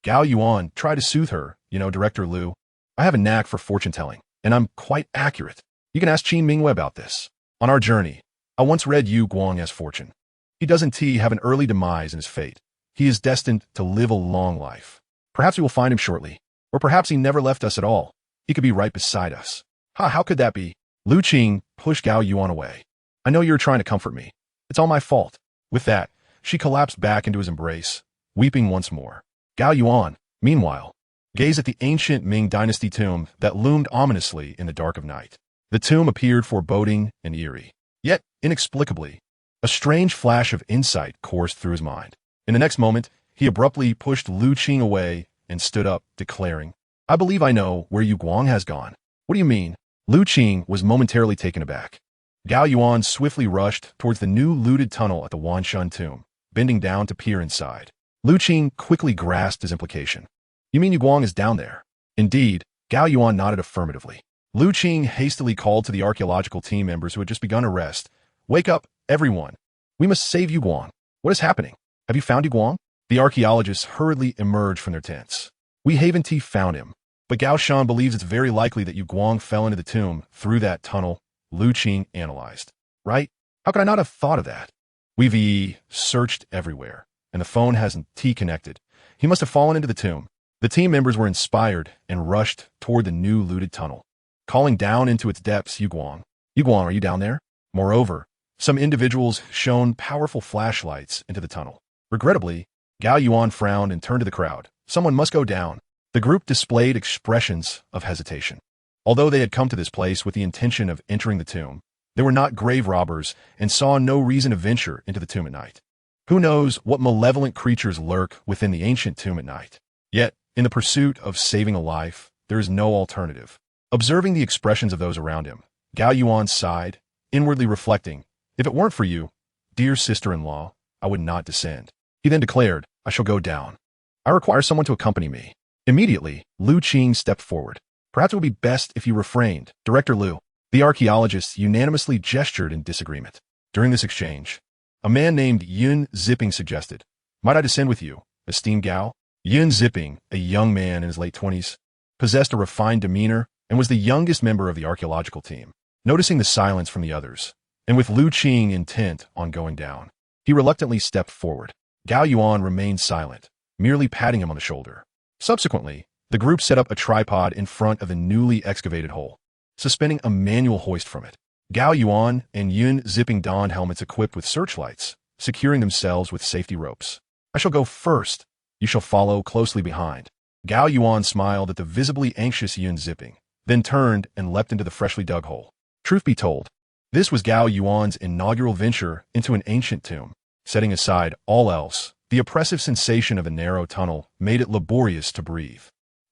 Gao Yuan tried to soothe her. "Director Lu, I have a knack for fortune-telling, and I'm quite accurate. You can ask Qin Mingwei about this. On our journey, I once read Yu Guang as fortune. He doesn't have an early demise in his fate. He is destined to live a long life. Perhaps we will find him shortly, or perhaps he never left us at all. He could be right beside us." How could that be?" Lu Qing pushed Gao Yuan away. "I know you're trying to comfort me. It's all my fault." With that, she collapsed back into his embrace, weeping once more. Gao Yuan, meanwhile, gazed at the ancient Ming Dynasty tomb that loomed ominously in the dark of night. The tomb appeared foreboding and eerie. Yet, inexplicably, a strange flash of insight coursed through his mind. In the next moment, he abruptly pushed Lu Qing away and stood up, declaring, "I believe I know where Yu Guang has gone." "What do you mean?" Lu Qing was momentarily taken aback. Gao Yuan swiftly rushed towards the new looted tunnel at the Wanshan tomb, bending down to peer inside. Lu Qing quickly grasped his implication. "You mean Yu Guang is down there?" Indeed, Gao Yuan nodded affirmatively. Lu Qing hastily called to the archaeological team members who had just begun to rest. "Wake up, everyone. We must save Yu Guang. What is happening? Have you found Yu Guang?" The archaeologists hurriedly emerged from their tents. "We haven't found him, but Gao Shan believes it's very likely that Yu Guang fell into the tomb through that tunnel," Lu Qing analyzed. "Right? How could I not have thought of that? We've searched everywhere, and the phone hasn't connected. He must have fallen into the tomb." The team members were inspired and rushed toward the new looted tunnel, calling down into its depths, "Yu Guang, are you down there?" Moreover, some individuals shone powerful flashlights into the tunnel. Regrettably, Gao Yuan frowned and turned to the crowd. "Someone must go down." The group displayed expressions of hesitation. Although they had come to this place with the intention of entering the tomb, they were not grave robbers and saw no reason to venture into the tomb at night. Who knows what malevolent creatures lurk within the ancient tomb at night? Yet, in the pursuit of saving a life, there is no alternative. Observing the expressions of those around him, Gao Yuan sighed, inwardly reflecting, "If it weren't for you, dear sister-in-law, I would not descend." He then declared, "I shall go down. I require someone to accompany me." Immediately, Lu Qing stepped forward. "Perhaps it would be best if you refrained, Director Lu." The archaeologists unanimously gestured in disagreement. During this exchange, a man named Yun Zipping suggested, "Might I descend with you, esteemed Gao?" Yun Zipping, a young man in his late 20s, possessed a refined demeanor and was the youngest member of the archaeological team. Noticing the silence from the others, and with Lu Qing intent on going down, he reluctantly stepped forward. Gao Yuan remained silent, merely patting him on the shoulder. Subsequently, the group set up a tripod in front of the newly excavated hole, suspending a manual hoist from it. Gao Yuan and Yun zipping donned helmets equipped with searchlights, securing themselves with safety ropes. I shall go first. You shall follow closely behind. Gao Yuan smiled at the visibly anxious Yun zipping, then turned and leapt into the freshly dug hole. Truth be told, this was Gao Yuan's inaugural venture into an ancient tomb. Setting aside all else, the oppressive sensation of a narrow tunnel made it laborious to breathe.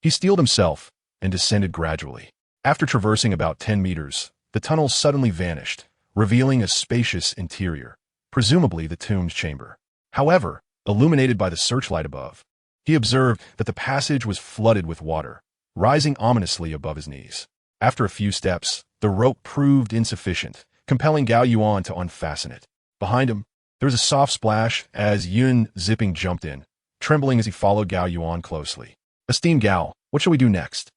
He steeled himself and descended gradually. After traversing about 10 meters, the tunnel suddenly vanished, revealing a spacious interior, presumably the tomb's chamber. However, illuminated by the searchlight above, he observed that the passage was flooded with water, rising ominously above his knees. After a few steps, the rope proved insufficient, compelling Gao Yuan to unfasten it. Behind him, there was a soft splash as Yun zipping jumped in, trembling as he followed Gao Yuan closely. Esteemed Gao, what shall we do next?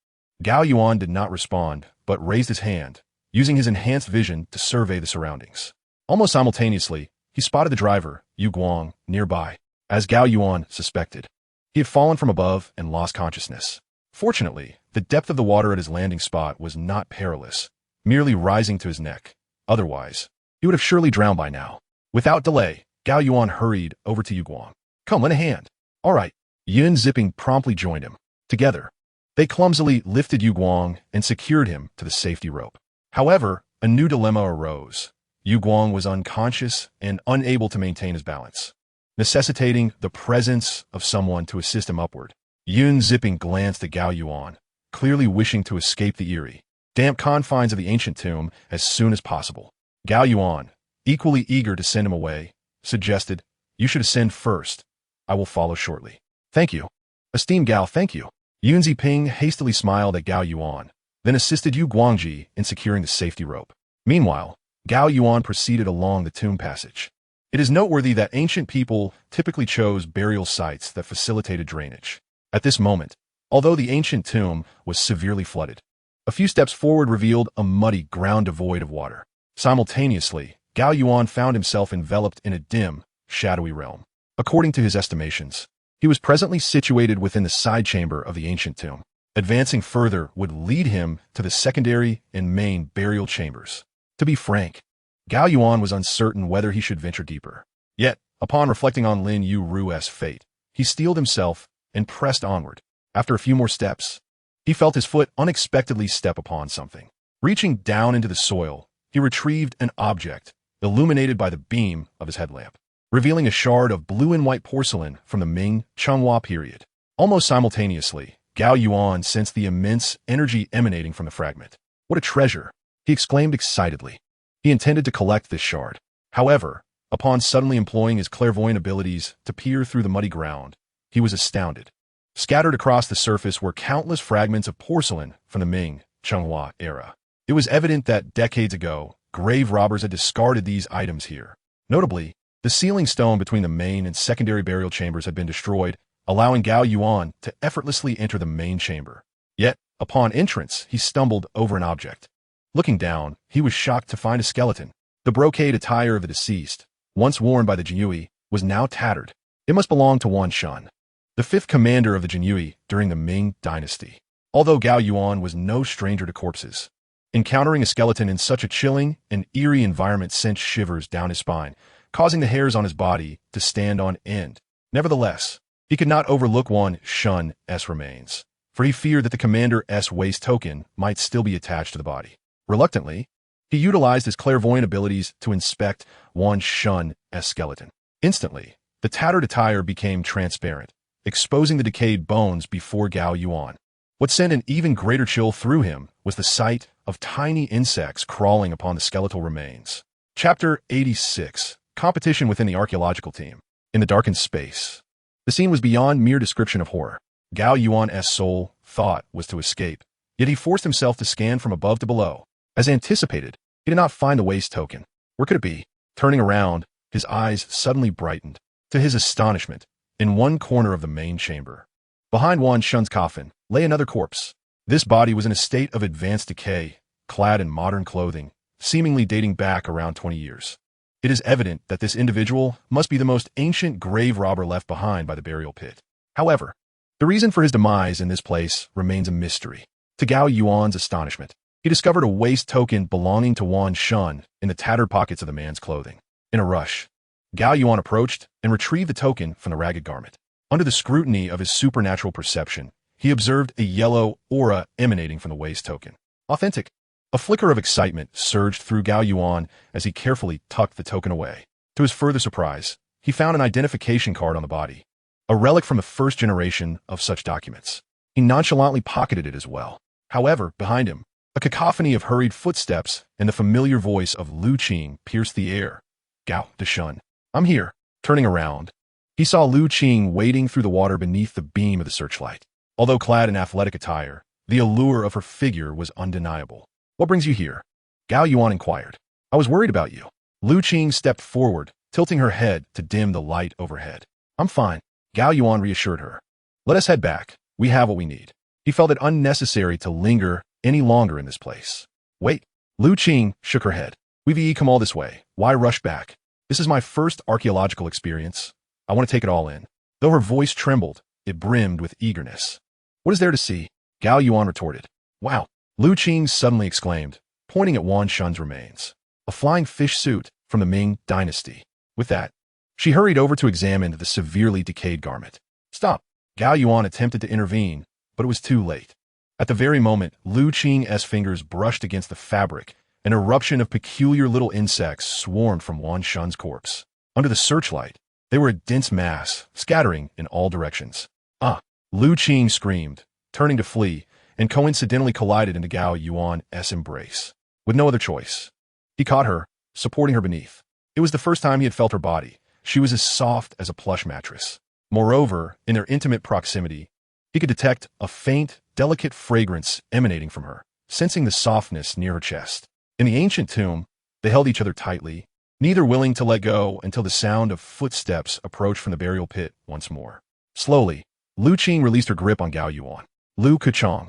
Gao Yuan did not respond, but raised his hand, using his enhanced vision to survey the surroundings. Almost simultaneously, he spotted the driver, Yu Guang, nearby. As Gao Yuan suspected, he had fallen from above and lost consciousness. Fortunately, the depth of the water at his landing spot was not perilous, merely rising to his neck. Otherwise, he would have surely drowned by now. Without delay, Gao Yuan hurried over to Yu Guang. Come, lend a hand. All right. Yun zipping promptly joined him. Together, they clumsily lifted Yu Guang and secured him to the safety rope. However, a new dilemma arose. Yu Guang was unconscious and unable to maintain his balance, necessitating the presence of someone to assist him upward. Yun zipping glanced at Gao Yuan, clearly wishing to escape the eerie, damp confines of the ancient tomb as soon as possible. Gao Yuan, equally eager to send him away, suggested, You should ascend first. I will follow shortly. Thank you. Esteemed Gao, thank you. Yun Ziping hastily smiled at Gao Yuan, then assisted Yu Guangji in securing the safety rope. Meanwhile, Gao Yuan proceeded along the tomb passage. It is noteworthy that ancient people typically chose burial sites that facilitated drainage. At this moment, although the ancient tomb was severely flooded, a few steps forward revealed a muddy ground devoid of water. Simultaneously, Gao Yuan found himself enveloped in a dim, shadowy realm. According to his estimations, he was presently situated within the side chamber of the ancient tomb. Advancing further would lead him to the secondary and main burial chambers. To be frank, Gao Yuan was uncertain whether he should venture deeper. Yet, upon reflecting on Lin Yu Rue's fate, he steeled himself and pressed onward. After a few more steps, he felt his foot unexpectedly step upon something. Reaching down into the soil, he retrieved an object, illuminated by the beam of his headlamp, revealing a shard of blue and white porcelain from the Ming-Changhua period. Almost simultaneously, Gao Yuan sensed the immense energy emanating from the fragment. What a treasure! He exclaimed excitedly. He intended to collect this shard. However, upon suddenly employing his clairvoyant abilities to peer through the muddy ground, he was astounded. Scattered across the surface were countless fragments of porcelain from the Ming-Changhua era. It was evident that decades ago, grave robbers had discarded these items here. Notably, the sealing stone between the main and secondary burial chambers had been destroyed, allowing Gao Yuan to effortlessly enter the main chamber. Yet, upon entrance, he stumbled over an object. Looking down, he was shocked to find a skeleton. The brocade attire of the deceased, once worn by the Jinyui, was now tattered. It must belong to Wan Shun, the fifth commander of the Jinyui during the Ming dynasty. Although Gao Yuan was no stranger to corpses, encountering a skeleton in such a chilling and eerie environment sent shivers down his spine, causing the hairs on his body to stand on end. Nevertheless, he could not overlook Wan Shun's remains, for he feared that the commander's waist token might still be attached to the body. Reluctantly, he utilized his clairvoyant abilities to inspect Wan Shun's skeleton. Instantly, the tattered attire became transparent, exposing the decayed bones before Gao Yuan. What sent an even greater chill through him was the sight of tiny insects crawling upon the skeletal remains. Chapter 86. Competition within the archaeological team. In the darkened space, the scene was beyond mere description of horror. Gao Yuan's sole thought was to escape, yet he forced himself to scan from above to below. As anticipated, he did not find the waist token. Where could it be? Turning around, his eyes suddenly brightened. To his astonishment, in one corner of the main chamber, behind Wan Shun's coffin, lay another corpse. This body was in a state of advanced decay, clad in modern clothing, seemingly dating back around 20 years. It is evident that this individual must be the most ancient grave robber left behind by the burial pit. However, the reason for his demise in this place remains a mystery. To Gao Yuan's astonishment, he discovered a waist token belonging to Wan Shun in the tattered pockets of the man's clothing. In a rush, Gao Yuan approached and retrieved the token from the ragged garment. Under the scrutiny of his supernatural perception, he observed a yellow aura emanating from the waist token. Authentic. A flicker of excitement surged through Gao Yuan as he carefully tucked the token away. To his further surprise, he found an identification card on the body, a relic from the first generation of such documents. He nonchalantly pocketed it as well. However, behind him, a cacophony of hurried footsteps and the familiar voice of Lu Qing pierced the air. Gao Deshun. I'm here. Turning around, he saw Lu Qing wading through the water beneath the beam of the searchlight. Although clad in athletic attire, the allure of her figure was undeniable. What brings you here? Gao Yuan inquired. I was worried about you. Lu Qing stepped forward, tilting her head to dim the light overhead. I'm fine. Gao Yuan reassured her. Let us head back. We have what we need. He felt it unnecessary to linger any longer in this place. Wait. Lu Qing shook her head. We've come all this way. Why rush back? This is my first archaeological experience. I want to take it all in. Though her voice trembled, it brimmed with eagerness. What is there to see? Gao Yuan retorted. Wow. Lu Qing suddenly exclaimed, pointing at Wan Shun's remains. A flying fish suit from the Ming dynasty. With that, she hurried over to examine the severely decayed garment. Stop. Gao Yuan attempted to intervene, but it was too late. At the very moment, Lu Qing's fingers brushed against the fabric, an eruption of peculiar little insects swarmed from Wan Shun's corpse. Under the searchlight, they were a dense mass, scattering in all directions. Ah! Lu Qing screamed, turning to flee, and coincidentally collided into Gao Yuan's embrace. With no other choice, he caught her, supporting her beneath. It was the first time he had felt her body. She was as soft as a plush mattress. Moreover, in their intimate proximity, he could detect a faint, delicate fragrance emanating from her, sensing the softness near her chest. In the ancient tomb, they held each other tightly, neither willing to let go until the sound of footsteps approached from the burial pit once more. Slowly, Lu Qing released her grip on Gao Yuan. Lu Kuchong.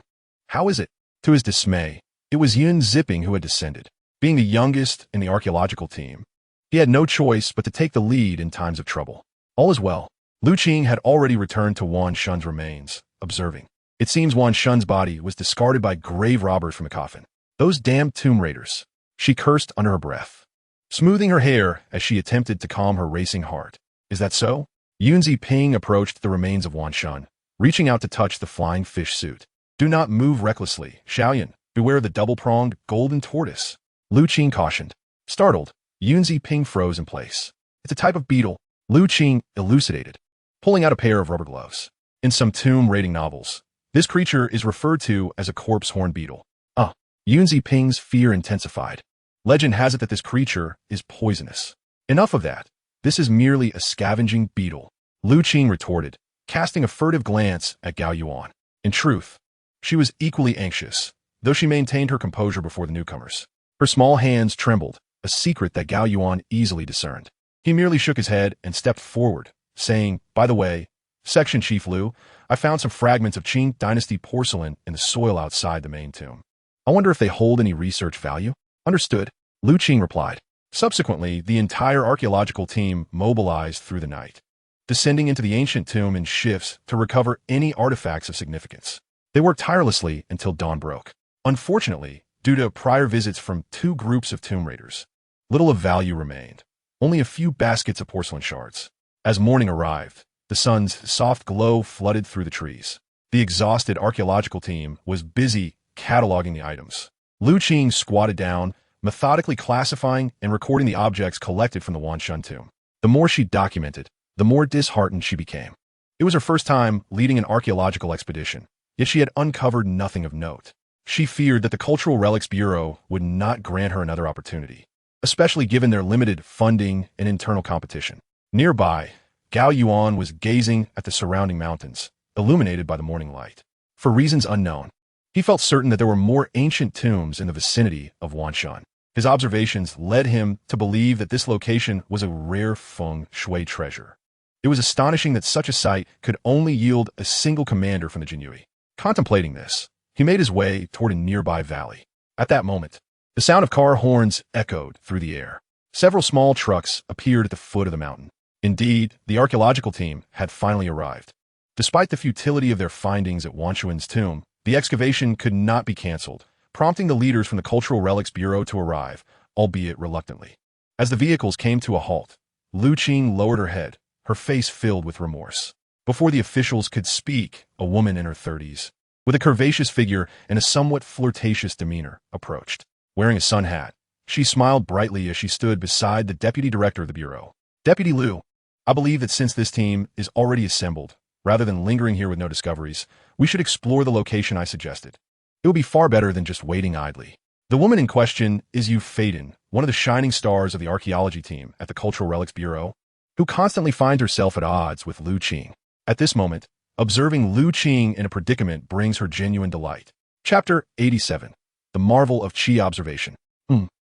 How is it? To his dismay, it was Yun Zipping who had descended. Being the youngest in the archaeological team, he had no choice but to take the lead in times of trouble. All is well. Lu Qing had already returned to Wan Shun's remains, observing. It seems Wan Shun's body was discarded by grave robbers from a coffin. Those damned tomb raiders. She cursed under her breath, smoothing her hair as she attempted to calm her racing heart. Is that so? Yun Ziping approached the remains of Wan Shun, reaching out to touch the flying fish suit. Do not move recklessly, Xiaoyan. Beware of the double-pronged golden tortoise. Lu Qing cautioned. Startled, Yun Ziping froze in place. It's a type of beetle, Lu Qing elucidated, pulling out a pair of rubber gloves. In some tomb raiding novels, this creature is referred to as a corpse horn beetle. Yun Ziping's fear intensified. Legend has it that this creature is poisonous. Enough of that. This is merely a scavenging beetle, Lu Qing retorted, casting a furtive glance at Gao Yuan. In truth, she was equally anxious, though she maintained her composure before the newcomers. Her small hands trembled, a secret that Gao Yuan easily discerned. He merely shook his head and stepped forward, saying, by the way, Section Chief Lu, I found some fragments of Qing dynasty porcelain in the soil outside the main tomb. I wonder if they hold any research value? Understood, Lu Qing replied. Subsequently, the entire archaeological team mobilized through the night, descending into the ancient tomb in shifts to recover any artifacts of significance. They worked tirelessly until dawn broke. Unfortunately, due to prior visits from two groups of tomb raiders, little of value remained, only a few baskets of porcelain shards. As morning arrived, the sun's soft glow flooded through the trees. The exhausted archaeological team was busy cataloging the items. Lu Qing squatted down, methodically classifying and recording the objects collected from the Wan Shun tomb. The more she documented, the more disheartened she became. It was her first time leading an archaeological expedition, yet she had uncovered nothing of note. She feared that the Cultural Relics Bureau would not grant her another opportunity, especially given their limited funding and internal competition. Nearby, Gao Yuan was gazing at the surrounding mountains, illuminated by the morning light. For reasons unknown, he felt certain that there were more ancient tombs in the vicinity of Wan Shun. His observations led him to believe that this location was a rare feng shui treasure. It was astonishing that such a site could only yield a single commander from the Jinyui. Contemplating this, he made his way toward a nearby valley. At that moment, the sound of car horns echoed through the air. Several small trucks appeared at the foot of the mountain. Indeed, the archaeological team had finally arrived. Despite the futility of their findings at Wan Shun's tomb, the excavation could not be canceled, prompting the leaders from the Cultural Relics Bureau to arrive, albeit reluctantly. As the vehicles came to a halt, Lu Qing lowered her head, her face filled with remorse. Before the officials could speak, a woman in her 30s, with a curvaceous figure and a somewhat flirtatious demeanor, approached. Wearing a sun hat, she smiled brightly as she stood beside the deputy director of the bureau. Deputy Lu, I believe that since this team is already assembled, rather than lingering here with no discoveries, we should explore the location I suggested. It would be far better than just waiting idly. The woman in question is Yu Faden, one of the shining stars of the archaeology team at the Cultural Relics Bureau, who constantly finds herself at odds with Lu Qing. At this moment, observing Lu Qing in a predicament brings her genuine delight. Chapter 87. The Marvel of Qi Observation.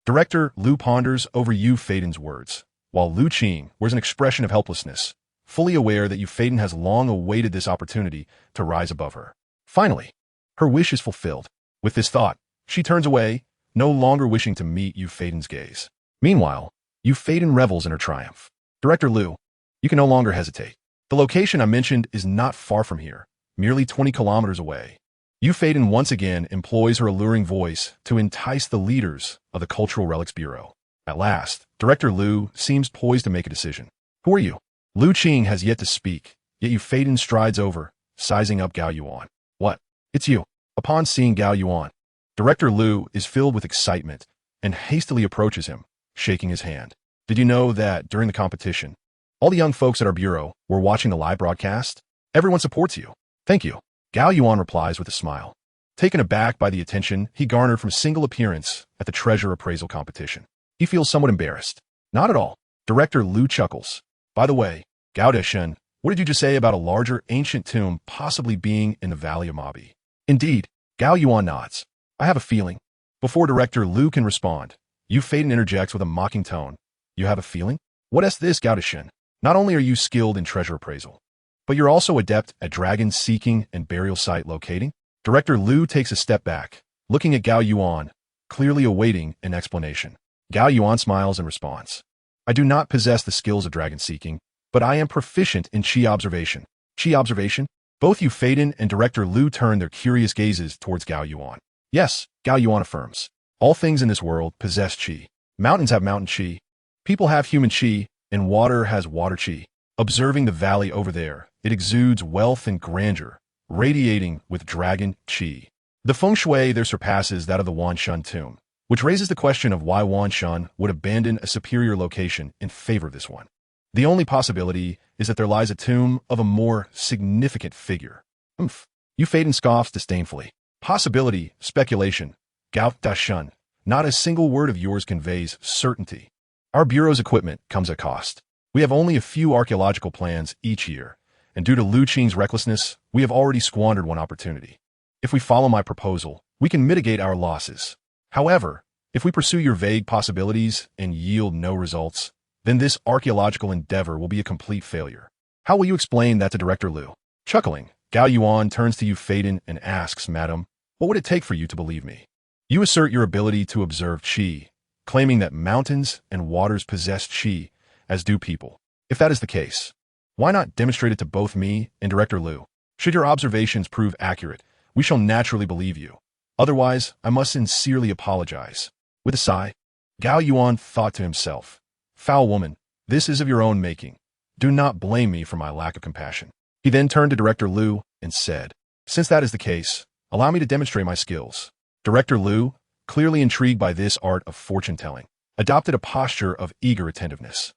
Director Lu ponders over Yu Faden's words, while Lu Qing wears an expression of helplessness, fully aware that Yu Faden has long awaited this opportunity to rise above her. Finally, her wish is fulfilled. With this thought, she turns away, no longer wishing to meet Yu Faden's gaze. Meanwhile, Yu Faden revels in her triumph. Director Lu, you can no longer hesitate. The location I mentioned is not far from here, merely 20 kilometers away. Yu Faden once again employs her alluring voice to entice the leaders of the Cultural Relics Bureau. At last, Director Lu seems poised to make a decision. Who are you? Lu Qing has yet to speak, yet Yu Faden strides over, sizing up Gao Yuan. What? It's you. Upon seeing Gao Yuan, Director Lu is filled with excitement and hastily approaches him, shaking his hand. Did you know that during the competition, all the young folks at our bureau were watching the live broadcast? Everyone supports you. Thank you. Gao Yuan replies with a smile, taken aback by the attention he garnered from a single appearance at the treasure appraisal competition. He feels somewhat embarrassed. Not at all. Director Lu chuckles. By the way, Gao Deshen, what did you just say about a larger ancient tomb possibly being in the Valley of Mabi? Indeed, Gao Yuan nods. I have a feeling. Before Director Lu can respond, Yu Faden interjects with a mocking tone. You have a feeling? What is this, Gao Deshen? Not only are you skilled in treasure appraisal, but you're also adept at dragon seeking and burial site locating? Director Lu takes a step back, looking at Gao Yuan, clearly awaiting an explanation. Gao Yuan smiles in response. I do not possess the skills of dragon seeking, but I am proficient in Qi observation. Qi observation? Both Yu Faden and Director Lu turn their curious gazes towards Gao Yuan. Yes, Gao Yuan affirms. All things in this world possess Qi. Mountains have mountain Qi. People have human Qi, and water has water Qi. Observing the valley over there, it exudes wealth and grandeur, radiating with dragon Qi. The feng shui there surpasses that of the Wanshan tomb, which raises the question of why Wanshan would abandon a superior location in favor of this one. The only possibility is that there lies a tomb of a more significant figure. Yu Faden scoffs disdainfully. Possibility, speculation. Gao Dashan. Not a single word of yours conveys certainty. Our bureau's equipment comes at cost. We have only a few archaeological plans each year, and due to Lu Qing's recklessness, we have already squandered one opportunity. If we follow my proposal, we can mitigate our losses. However, if we pursue your vague possibilities and yield no results, then this archaeological endeavor will be a complete failure. How will you explain that to Director Lu? Chuckling, Gao Yuan turns to Yu Faden and asks, Madam, what would it take for you to believe me? You assert your ability to observe Qi, claiming that mountains and waters possess Qi, as do people. If that is the case, why not demonstrate it to both me and Director Lu? Should your observations prove accurate, we shall naturally believe you. Otherwise, I must sincerely apologize. With a sigh, Gao Yuan thought to himself, Foul woman, this is of your own making. Do not blame me for my lack of compassion. He then turned to Director Lu and said, Since that is the case, allow me to demonstrate my skills. Director Lu, clearly intrigued by this art of fortune-telling, adopted a posture of eager attentiveness.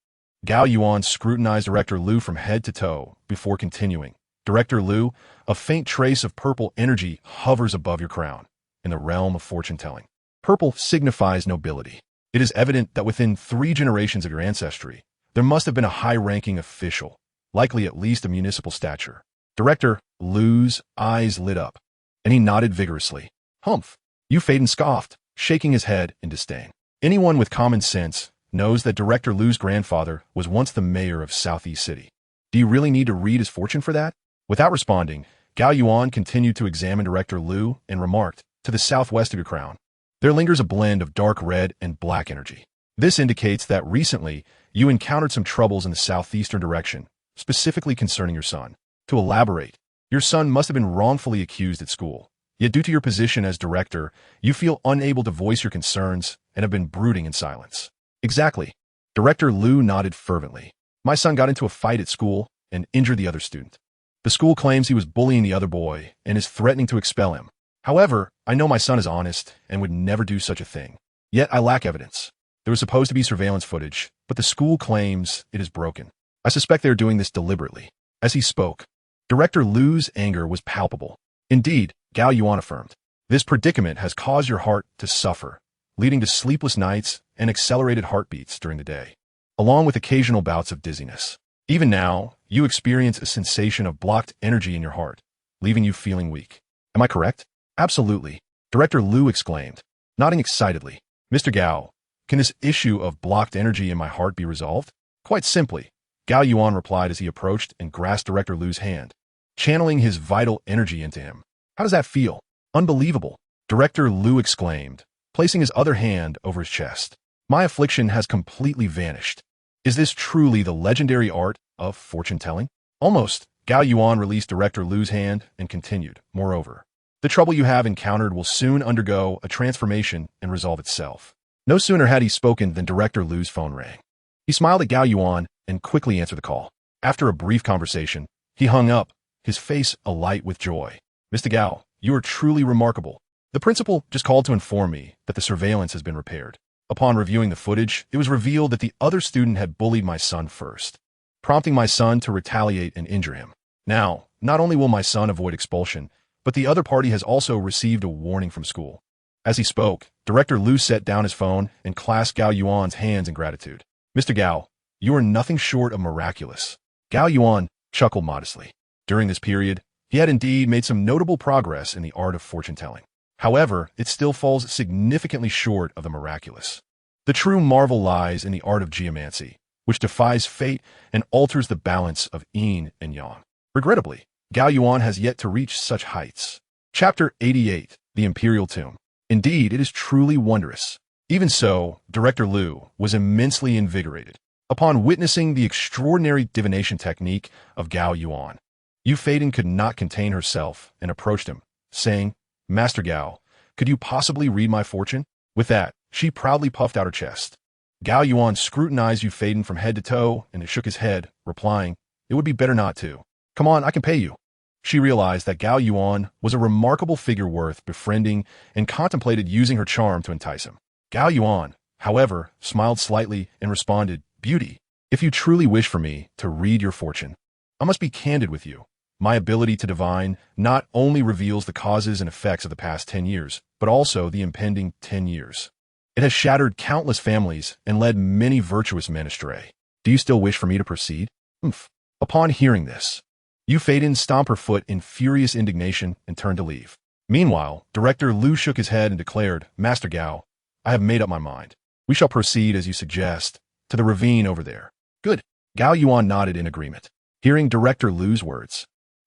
Gao Yuan scrutinized Director Lu from head to toe before continuing. Director Lu, a faint trace of purple energy hovers above your crown in the realm of fortune-telling. Purple signifies nobility. It is evident that within 3 generations of your ancestry, there must have been a high-ranking official, likely at least of municipal stature. Director Lu's eyes lit up, and he nodded vigorously. Humph! Yu Faden scoffed, shaking his head in disdain. Anyone with common sense knows that Director Lu's grandfather was once the mayor of Southeast City. Do you really need to read his fortune for that? Without responding, Gao Yuan continued to examine Director Lu and remarked, to the southwest of your crown, there lingers a blend of dark red and black energy. This indicates that recently you encountered some troubles in the southeastern direction, specifically concerning your son. To elaborate, your son must have been wrongfully accused at school, Yet due to your position as director, you feel unable to voice your concerns and have been brooding in silence. Exactly. Director Liu nodded fervently. My son got into a fight at school and injured the other student. The school claims he was bullying the other boy and is threatening to expel him. However, I know my son is honest and would never do such a thing. Yet I lack evidence. There was supposed to be surveillance footage, but the school claims it is broken. I suspect they are doing this deliberately. As he spoke, Director Liu's anger was palpable. Indeed, Gao Yuan affirmed, this predicament has caused your heart to suffer, leading to sleepless nights and accelerated heartbeats during the day, along with occasional bouts of dizziness. Even now, you experience a sensation of blocked energy in your heart, leaving you feeling weak. Am I correct? Absolutely, Director Liu exclaimed, nodding excitedly. Mr. Gao, can this issue of blocked energy in my heart be resolved? Quite simply, Gao Yuan replied as he approached and grasped Director Liu's hand, channeling his vital energy into him. How does that feel? Unbelievable, Director Liu exclaimed, placing his other hand over his chest. My affliction has completely vanished. Is this truly the legendary art of fortune-telling? Almost, Gao Yuan released Director Liu's hand and continued. Moreover, the trouble you have encountered will soon undergo a transformation and resolve itself. No sooner had he spoken than Director Liu's phone rang. He smiled at Gao Yuan and quickly answered the call. After a brief conversation, he hung up, his face alight with joy. Mr. Gao, you are truly remarkable. The principal just called to inform me that the surveillance has been repaired. Upon reviewing the footage, it was revealed that the other student had bullied my son first, prompting my son to retaliate and injure him. Now, not only will my son avoid expulsion, but the other party has also received a warning from school. As he spoke, Director Liu set down his phone and clasped Gao Yuan's hands in gratitude. Mr. Gao, you are nothing short of miraculous. Gao Yuan chuckled modestly. During this period, he had indeed made some notable progress in the art of fortune-telling. However, it still falls significantly short of the miraculous. The true marvel lies in the art of geomancy, which defies fate and alters the balance of yin and yang. Regrettably, Gao Yuan has yet to reach such heights. Chapter 88, The Imperial Tomb. Indeed, it is truly wondrous. Even so, Director Liu was immensely invigorated upon witnessing the extraordinary divination technique of Gao Yuan. Yu Faden could not contain herself and approached him, saying, Master Gao, could you possibly read my fortune? With that, she proudly puffed out her chest. Gao Yuan scrutinized Yu Faden from head to toe and shook his head, replying, it would be better not to. Come on, I can pay you. She realized that Gao Yuan was a remarkable figure worth befriending and contemplated using her charm to entice him. Gao Yuan, however, smiled slightly and responded, Beauty, if you truly wish for me to read your fortune, I must be candid with you. My ability to divine not only reveals the causes and effects of the past 10 years, but also the impending 10 years. It has shattered countless families and led many virtuous men astray. Do you still wish for me to proceed? Oomph. Upon hearing this, Yu Faden stomped her foot in furious indignation and turned to leave. Meanwhile, Director Liu shook his head and declared, Master Gao, I have made up my mind. We shall proceed as you suggest, to the ravine over there. Good. Gao Yuan nodded in agreement. Hearing Director Liu's words,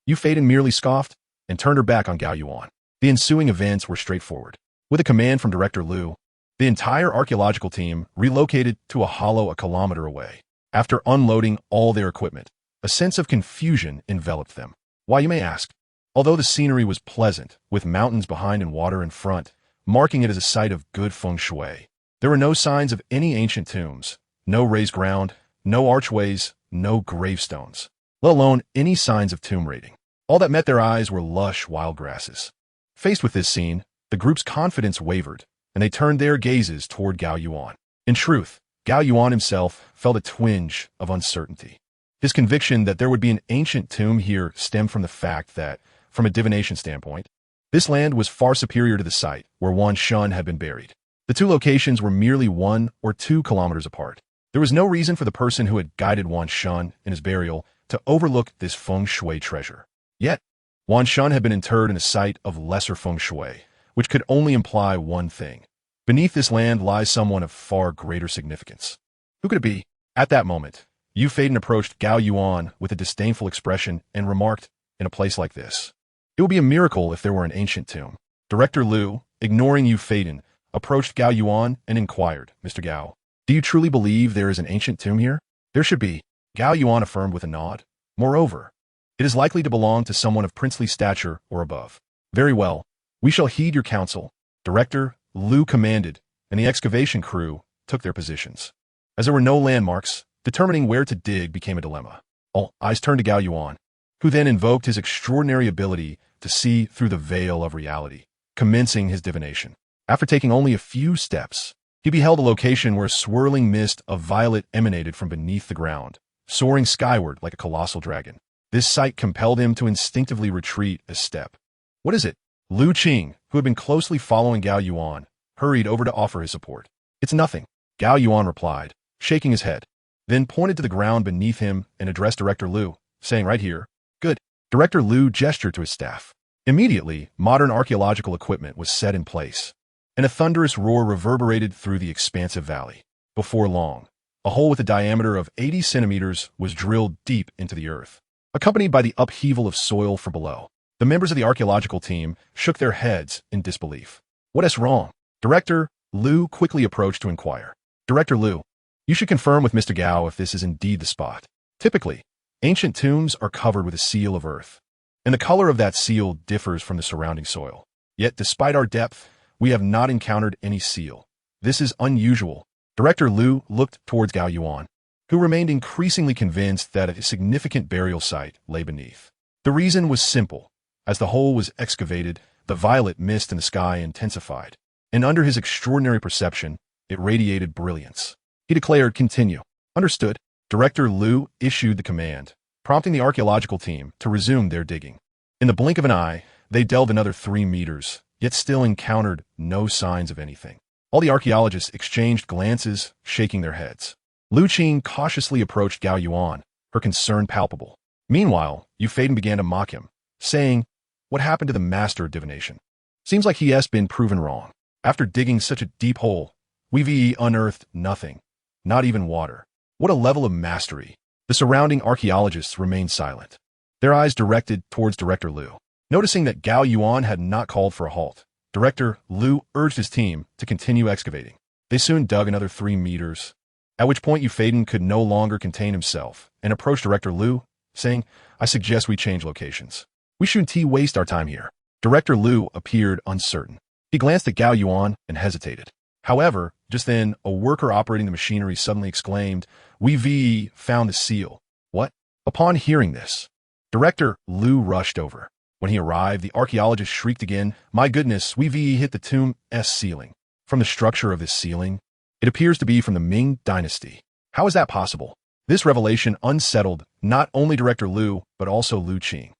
Yu Faden merely scoffed and turned her back on Gao Yuan. The ensuing events were straightforward. With a command from Director Liu, the entire archaeological team relocated to a hollow a kilometer away. After unloading all their equipment, a sense of confusion enveloped them. Why, you may ask? Although the scenery was pleasant, with mountains behind and water in front, marking it as a site of good feng shui, there were no signs of any ancient tombs, no raised ground, no archways, no gravestones, let alone any signs of tomb raiding. All that met their eyes were lush wild grasses. Faced with this scene, the group's confidence wavered, and they turned their gazes toward Gao Yuan. In truth, Gao Yuan himself felt a twinge of uncertainty. His conviction that there would be an ancient tomb here stemmed from the fact that, from a divination standpoint, this land was far superior to the site where Wan Shun had been buried. The two locations were merely 1 or 2 kilometers apart. There was no reason for the person who had guided Wan Shun in his burial to overlook this feng shui treasure. Yet, Wan Shun had been interred in a site of lesser feng shui, which could only imply one thing. Beneath this land lies someone of far greater significance. Who could it be? At that moment, Yu Faden approached Gao Yuan with a disdainful expression and remarked, in a place like this, it would be a miracle if there were an ancient tomb. Director Liu, ignoring Yu Faden, approached Gao Yuan and inquired, Mr. Gao, do you truly believe there is an ancient tomb here? There should be, Gao Yuan affirmed with a nod. Moreover, it is likely to belong to someone of princely stature or above. Very well, We shall heed your counsel. Director Liu commanded, and the excavation crew took their positions. As there were no landmarks, determining where to dig became a dilemma. All eyes turned to Gao Yuan, who then invoked his extraordinary ability to see through the veil of reality, commencing his divination. After taking only a few steps, he beheld a location where a swirling mist of violet emanated from beneath the ground, soaring skyward like a colossal dragon. This sight compelled him to instinctively retreat a step. What is it? Lu Qing, who had been closely following Gao Yuan, hurried over to offer his support. It's nothing, Gao Yuan replied, shaking his head, then pointed to the ground beneath him and addressed Director Liu, saying, "Right here." "Good." Director Liu gestured to his staff. Immediately, modern archaeological equipment was set in place, and a thunderous roar reverberated through the expansive valley. Before long, a hole with a diameter of 80 centimeters was drilled deep into the earth, accompanied by the upheaval of soil from below. The members of the archaeological team shook their heads in disbelief. "What is wrong?" Director Liu quickly approached to inquire. "Director Liu, you should confirm with Mr. Gao if this is indeed the spot. Typically, ancient tombs are covered with a seal of earth, and the color of that seal differs from the surrounding soil. Yet, despite our depth, we have not encountered any seal. This is unusual." Director Liu looked towards Gao Yuan, who remained increasingly convinced that a significant burial site lay beneath. The reason was simple. As the hole was excavated, the violet mist in the sky intensified, and under his extraordinary perception, it radiated brilliance. He declared, "Continue." "Understood." Director Liu issued the command, prompting the archaeological team to resume their digging. In the blink of an eye, they delved another 3 meters, yet still encountered no signs of anything. All the archaeologists exchanged glances, shaking their heads. Lu Qing cautiously approached Gao Yuan, her concern palpable. Meanwhile, Yu Faden began to mock him, saying, "What happened to the master of divination? Seems like he has been proven wrong. After digging such a deep hole, we've unearthed nothing, not even water. What a level of mastery." The surrounding archaeologists remained silent, their eyes directed towards Director Liu. Noticing that Gao Yuan had not called for a halt, Director Liu urged his team to continue excavating. They soon dug another 3 meters, at which point Yu Faden could no longer contain himself and approached Director Liu, saying, "I suggest we change locations. We shouldn't waste our time here." Director Liu appeared uncertain. He glanced at Gao Yuan and hesitated. However, just then, a worker operating the machinery suddenly exclaimed, "We've found the seal." "What?" Upon hearing this, Director Liu rushed over. When he arrived, the archaeologist shrieked again, "My goodness, we've hit the tomb's ceiling." From the structure of this ceiling, it appears to be from the Ming Dynasty. How is that possible? This revelation unsettled not only Director Liu, but also Lu Qing.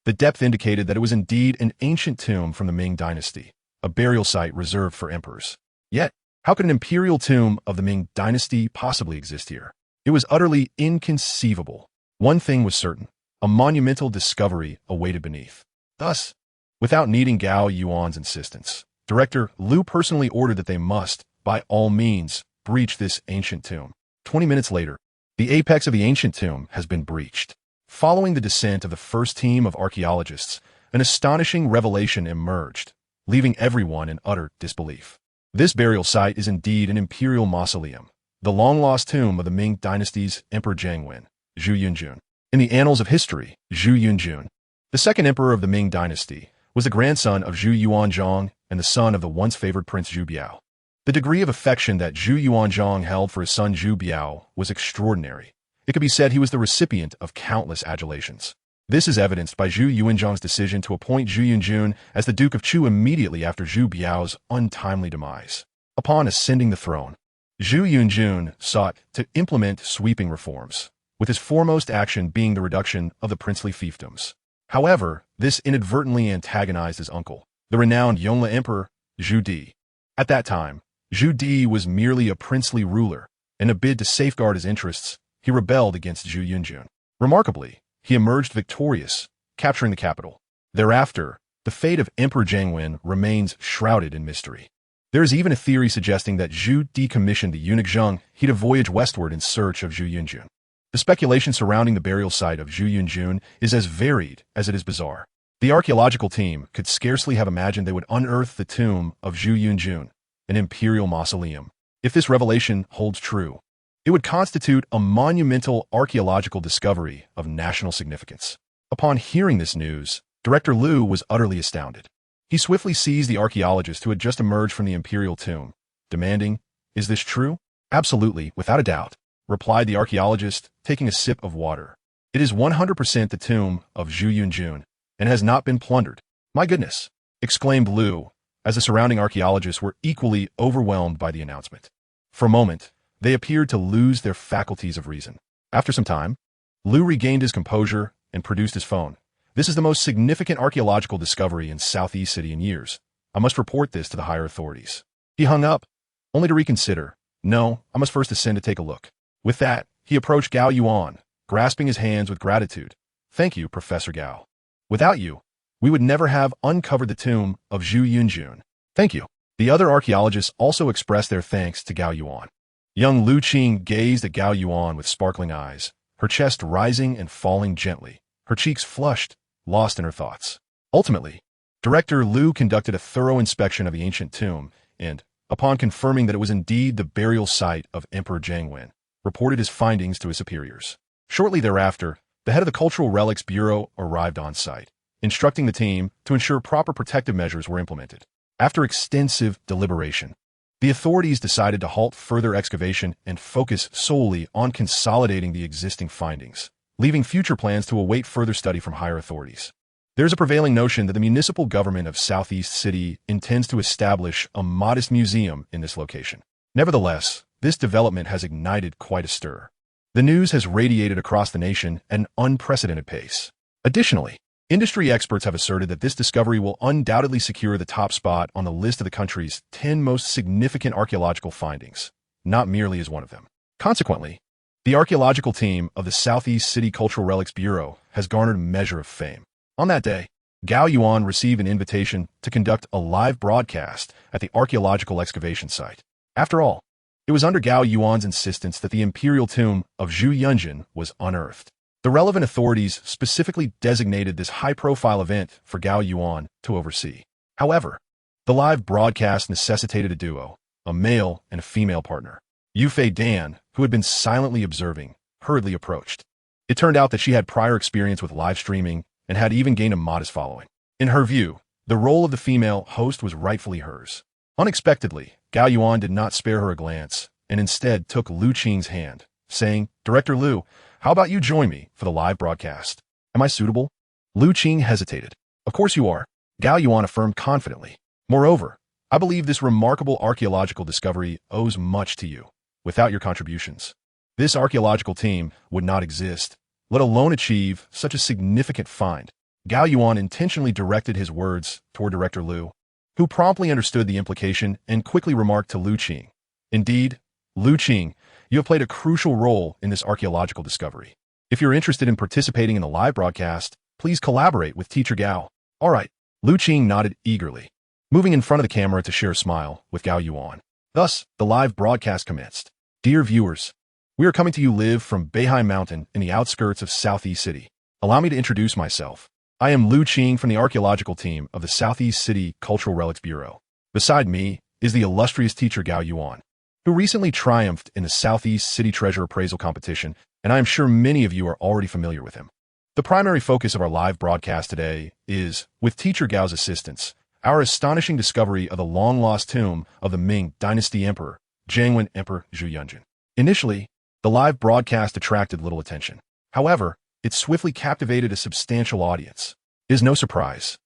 The depth indicated that it was indeed an ancient tomb from the Ming Dynasty, a burial site reserved for emperors. Yet, how could an imperial tomb of the Ming Dynasty possibly exist here? It was utterly inconceivable. One thing was certain: a monumental discovery awaited beneath. Thus, without needing Gao Yuan's insistence, Director Liu personally ordered that they must, by all means, breach this ancient tomb. 20 minutes later, the apex of the ancient tomb has been breached. Following the descent of the first team of archaeologists, an astonishing revelation emerged, leaving everyone in utter disbelief. This burial site is indeed an imperial mausoleum, the long-lost tomb of the Ming Dynasty's Emperor Jianwen, Zhu Yunjun. In the annals of history, Zhu Yunjun, the second emperor of the Ming Dynasty, was the grandson of Zhu Yuanzhang and the son of the once-favored Prince Zhu Biao. The degree of affection that Zhu Yuanzhang held for his son Zhu Biao was extraordinary. It could be said he was the recipient of countless adulations. This is evidenced by Zhu Yuanzhang's decision to appoint Zhu Yunjun as the Duke of Chu immediately after Zhu Biao's untimely demise. Upon ascending the throne, Zhu Yunjun sought to implement sweeping reforms, with his foremost action being the reduction of the princely fiefdoms. However, this inadvertently antagonized his uncle, the renowned Yongle Emperor Zhu Di. At that time, Zhu Di was merely a princely ruler. In a bid to safeguard his interests, he rebelled against Zhu Yunjun. Remarkably, he emerged victorious, capturing the capital. Thereafter, the fate of Emperor Jianwen remains shrouded in mystery. There is even a theory suggesting that Zhu decommissioned the eunuch Zheng he to voyage westward in search of Zhu Yunjun. The speculation surrounding the burial site of Zhu Yunjun is as varied as it is bizarre. The archaeological team could scarcely have imagined they would unearth the tomb of Zhu Yunjun, an imperial mausoleum. If this revelation holds true, it would constitute a monumental archaeological discovery of national significance. Upon hearing this news, Director Liu was utterly astounded. He swiftly seized the archaeologist who had just emerged from the imperial tomb, demanding, "Is this true?" "Absolutely, without a doubt," replied the archaeologist, taking a sip of water. "It is 100% the tomb of Zhu Yunjun, and has not been plundered." "My goodness!" exclaimed Lu, as the surrounding archaeologists were equally overwhelmed by the announcement. For a moment, they appeared to lose their faculties of reason. After some time, Lu regained his composure and produced his phone. "This is the most significant archaeological discovery in Southeast City in years. I must report this to the higher authorities." He hung up, only to reconsider. "No, I must first ascend to take a look." With that, he approached Gao Yuan, grasping his hands with gratitude. "Thank you, Professor Gao. Without you, we would never have uncovered the tomb of Zhu Yunjun." "Thank you." The other archaeologists also expressed their thanks to Gao Yuan. Young Lu Qing gazed at Gao Yuan with sparkling eyes, her chest rising and falling gently, her cheeks flushed, lost in her thoughts. Ultimately, Director Lu conducted a thorough inspection of the ancient tomb and, upon confirming that it was indeed the burial site of Emperor Jiangwen, reported his findings to his superiors. Shortly thereafter, the head of the Cultural Relics Bureau arrived on site, instructing the team to ensure proper protective measures were implemented. After extensive deliberation, the authorities decided to halt further excavation and focus solely on consolidating the existing findings, leaving future plans to await further study from higher authorities. There's a prevailing notion that the municipal government of Southeast City intends to establish a modest museum in this location. Nevertheless, this development has ignited quite a stir. The news has radiated across the nation at an unprecedented pace. Additionally, industry experts have asserted that this discovery will undoubtedly secure the top spot on the list of the country's 10 most significant archaeological findings, not merely as one of them. Consequently, the archaeological team of the Southeast City Cultural Relics Bureau has garnered a measure of fame. On that day, Gao Yuan received an invitation to conduct a live broadcast at the archaeological excavation site. After all, it was under Gao Yuan's insistence that the imperial tomb of Zhu Yunjin was unearthed. The relevant authorities specifically designated this high-profile event for Gao Yuan to oversee. However, the live broadcast necessitated a duo, a male and a female partner. Yufei Dan, who had been silently observing, hurriedly approached. It turned out that she had prior experience with live streaming and had even gained a modest following. In her view, the role of the female host was rightfully hers. Unexpectedly, Gao Yuan did not spare her a glance, and instead took Lu Qing's hand, saying, "Director Lu, how about you join me for the live broadcast? Am I suitable?" Lu Qing hesitated. "Of course you are," Gao Yuan affirmed confidently. "Moreover, I believe this remarkable archaeological discovery owes much to you. Without your contributions, this archaeological team would not exist, let alone achieve such a significant find." Gao Yuan intentionally directed his words toward Director Lu, who promptly understood the implication and quickly remarked to Lu Qing, "Indeed, Lu Qing, you have played a crucial role in this archaeological discovery. If you're interested in participating in the live broadcast, please collaborate with Teacher Gao." "All right." Lu Qing nodded eagerly, moving in front of the camera to share a smile with Gao Yuan. Thus, the live broadcast commenced. "Dear viewers, we are coming to you live from Beihai Mountain in the outskirts of Southeast City. Allow me to introduce myself. I am Lu Qing from the archaeological team of the Southeast City Cultural Relics Bureau. Beside me is the illustrious Teacher Gao Yuan, who recently triumphed in the Southeast City Treasure Appraisal Competition, and I am sure many of you are already familiar with him. The primary focus of our live broadcast today is, with Teacher Gao's assistance, our astonishing discovery of the long-lost tomb of the Ming Dynasty Emperor, Jiangwen Emperor Zhu Yunjin. Initially, the live broadcast attracted little attention. However, it swiftly captivated a substantial audience. It is no surprise.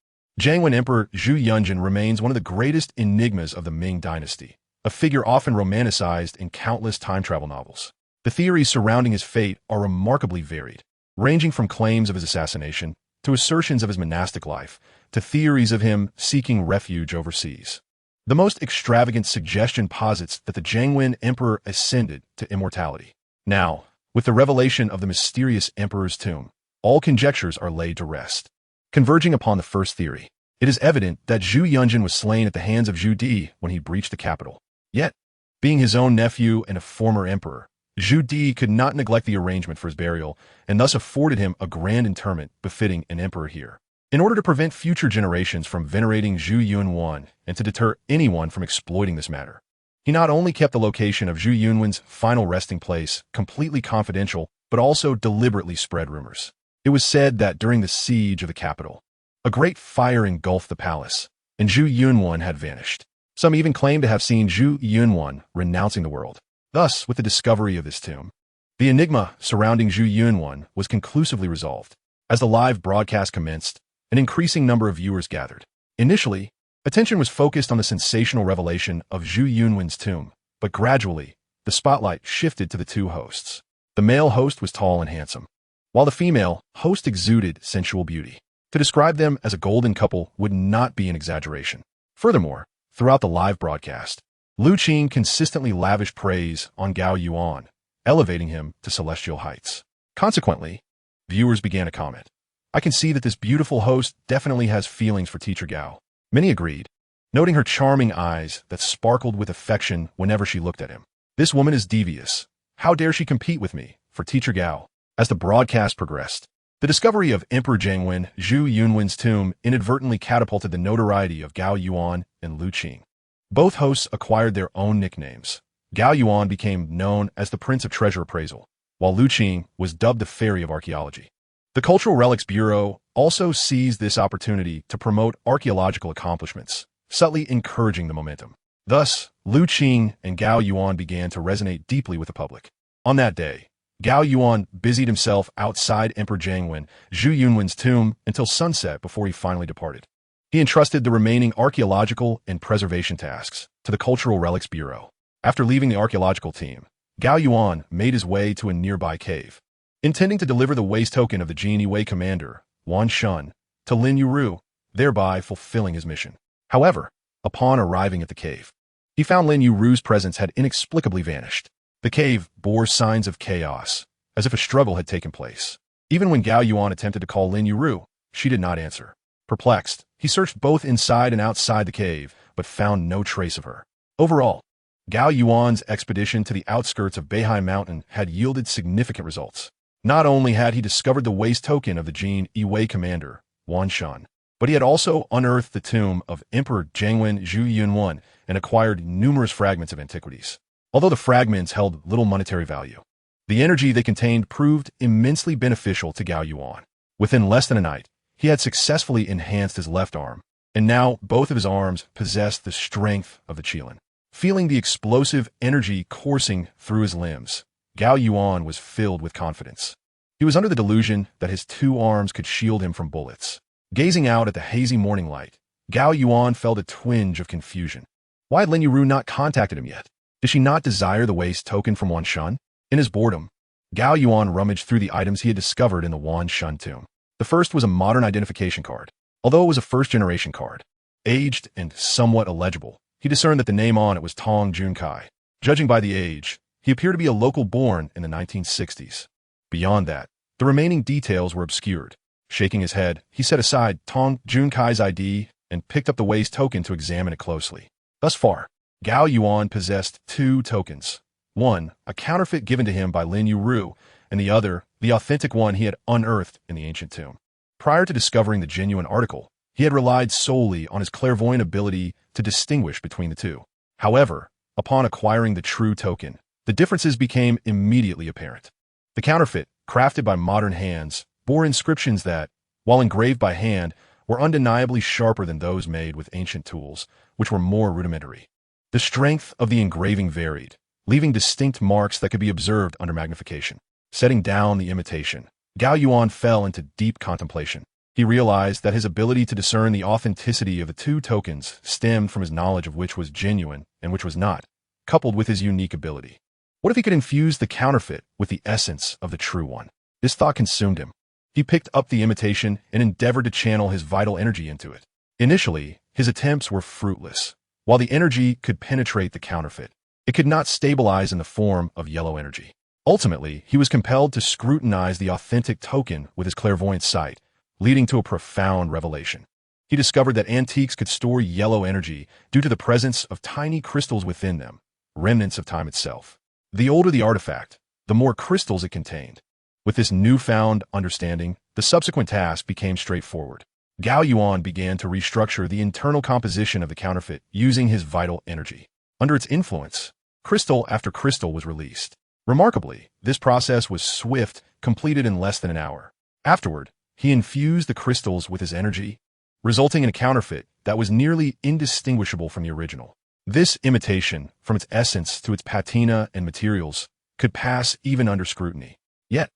Jiangwen Emperor Zhu Yunjin remains one of the greatest enigmas of the Ming Dynasty, a figure often romanticized in countless time travel novels. The theories surrounding his fate are remarkably varied, ranging from claims of his assassination to assertions of his monastic life, to theories of him seeking refuge overseas. The most extravagant suggestion posits that the Jiangwen Emperor ascended to immortality. Now, with the revelation of the mysterious emperor's tomb, all conjectures are laid to rest. Converging upon the first theory, it is evident that Zhu Yunjin was slain at the hands of Zhu Di when he breached the capital. Yet, being his own nephew and a former emperor, Zhu Di could not neglect the arrangement for his burial and thus afforded him a grand interment befitting an emperor here. In order to prevent future generations from venerating Zhu Yunwan and to deter anyone from exploiting this matter, he not only kept the location of Zhu Yunwan's final resting place completely confidential, but also deliberately spread rumors. It was said that during the siege of the capital, a great fire engulfed the palace, and Zhu Yunwan had vanished. Some even claimed to have seen Zhu Yunwan renouncing the world. Thus, with the discovery of this tomb, the enigma surrounding Zhu Yunwan was conclusively resolved. As the live broadcast commenced, an increasing number of viewers gathered. Initially, attention was focused on the sensational revelation of Zhu Yunwan's tomb, but gradually, the spotlight shifted to the two hosts. The male host was tall and handsome, while the female host exuded sensual beauty. To describe them as a golden couple would not be an exaggeration. Furthermore, throughout the live broadcast, Lu Qing consistently lavished praise on Gao Yuan, elevating him to celestial heights. Consequently, viewers began to comment, "I can see that this beautiful host definitely has feelings for Teacher Gao." Many agreed, noting her charming eyes that sparkled with affection whenever she looked at him. "This woman is devious. How dare she compete with me for Teacher Gao?" As the broadcast progressed, the discovery of Emperor Zhengwen Zhu Yunwan's tomb inadvertently catapulted the notoriety of Gao Yuan and Lu Qing. Both hosts acquired their own nicknames. Gao Yuan became known as the Prince of Treasure Appraisal, while Lu Qing was dubbed the Fairy of Archaeology. The Cultural Relics Bureau also seized this opportunity to promote archaeological accomplishments, subtly encouraging the momentum. Thus, Lu Qing and Gao Yuan began to resonate deeply with the public. On that day, Gao Yuan busied himself outside Emperor Zhengwen Zhu Yunwan's tomb until sunset before he finally departed. He entrusted the remaining archaeological and preservation tasks to the Cultural Relics Bureau. After leaving the archaeological team, Gao Yuan made his way to a nearby cave, intending to deliver the waste token of the Jin Yi commander, Wan Shun, to Lin Yuru, thereby fulfilling his mission. However, upon arriving at the cave, he found Lin Yuru's presence had inexplicably vanished. The cave bore signs of chaos, as if a struggle had taken place. Even when Gao Yuan attempted to call Lin Yuru, she did not answer. Perplexed, he searched both inside and outside the cave, but found no trace of her. Overall, Gao Yuan's expedition to the outskirts of Beihai Mountain had yielded significant results. Not only had he discovered the waste token of the Jin Yi commander, Wan Shun, but he had also unearthed the tomb of Emperor Zhengwen Zhu Yunwan and acquired numerous fragments of antiquities. Although the fragments held little monetary value, the energy they contained proved immensely beneficial to Gao Yuan. Within less than a night, he had successfully enhanced his left arm, and now both of his arms possessed the strength of the Qilin. Feeling the explosive energy coursing through his limbs, Gao Yuan was filled with confidence. He was under the delusion that his two arms could shield him from bullets. Gazing out at the hazy morning light, Gao Yuan felt a twinge of confusion. Why had Lin Yuru not contacted him yet? Did she not desire the waste token from Wan Shun? In his boredom, Gao Yuan rummaged through the items he had discovered in the Wan Shun tomb. The first was a modern identification card. Although it was a first-generation card, aged and somewhat illegible, he discerned that the name on it was Tong Junkai. Judging by the age, he appeared to be a local born in the 1960s. Beyond that, the remaining details were obscured. Shaking his head, he set aside Tong Junkai's ID and picked up the waste token to examine it closely. Thus far, Gao Yuan possessed two tokens. One, a counterfeit given to him by Lin Yuru, and the other, the authentic one he had unearthed in the ancient tomb. Prior to discovering the genuine article, he had relied solely on his clairvoyant ability to distinguish between the two. However, upon acquiring the true token, the differences became immediately apparent. The counterfeit, crafted by modern hands, bore inscriptions that, while engraved by hand, were undeniably sharper than those made with ancient tools, which were more rudimentary. The strength of the engraving varied, leaving distinct marks that could be observed under magnification. Setting down the imitation, Gao Yuan fell into deep contemplation. He realized that his ability to discern the authenticity of the two tokens stemmed from his knowledge of which was genuine and which was not, coupled with his unique ability. What if he could infuse the counterfeit with the essence of the true one? This thought consumed him. He picked up the imitation and endeavored to channel his vital energy into it. Initially, his attempts were fruitless. While the energy could penetrate the counterfeit, it could not stabilize in the form of yellow energy. Ultimately, he was compelled to scrutinize the authentic token with his clairvoyant sight, leading to a profound revelation. He discovered that antiques could store yellow energy due to the presence of tiny crystals within them, remnants of time itself. The older the artifact, the more crystals it contained. With this newfound understanding, the subsequent task became straightforward. Gao Yuan began to restructure the internal composition of the counterfeit using his vital energy. Under its influence, crystal after crystal was released. Remarkably, this process was swift, completed in less than an hour. Afterward, he infused the crystals with his energy, resulting in a counterfeit that was nearly indistinguishable from the original. This imitation, from its essence to its patina and materials, could pass even under scrutiny. Yet,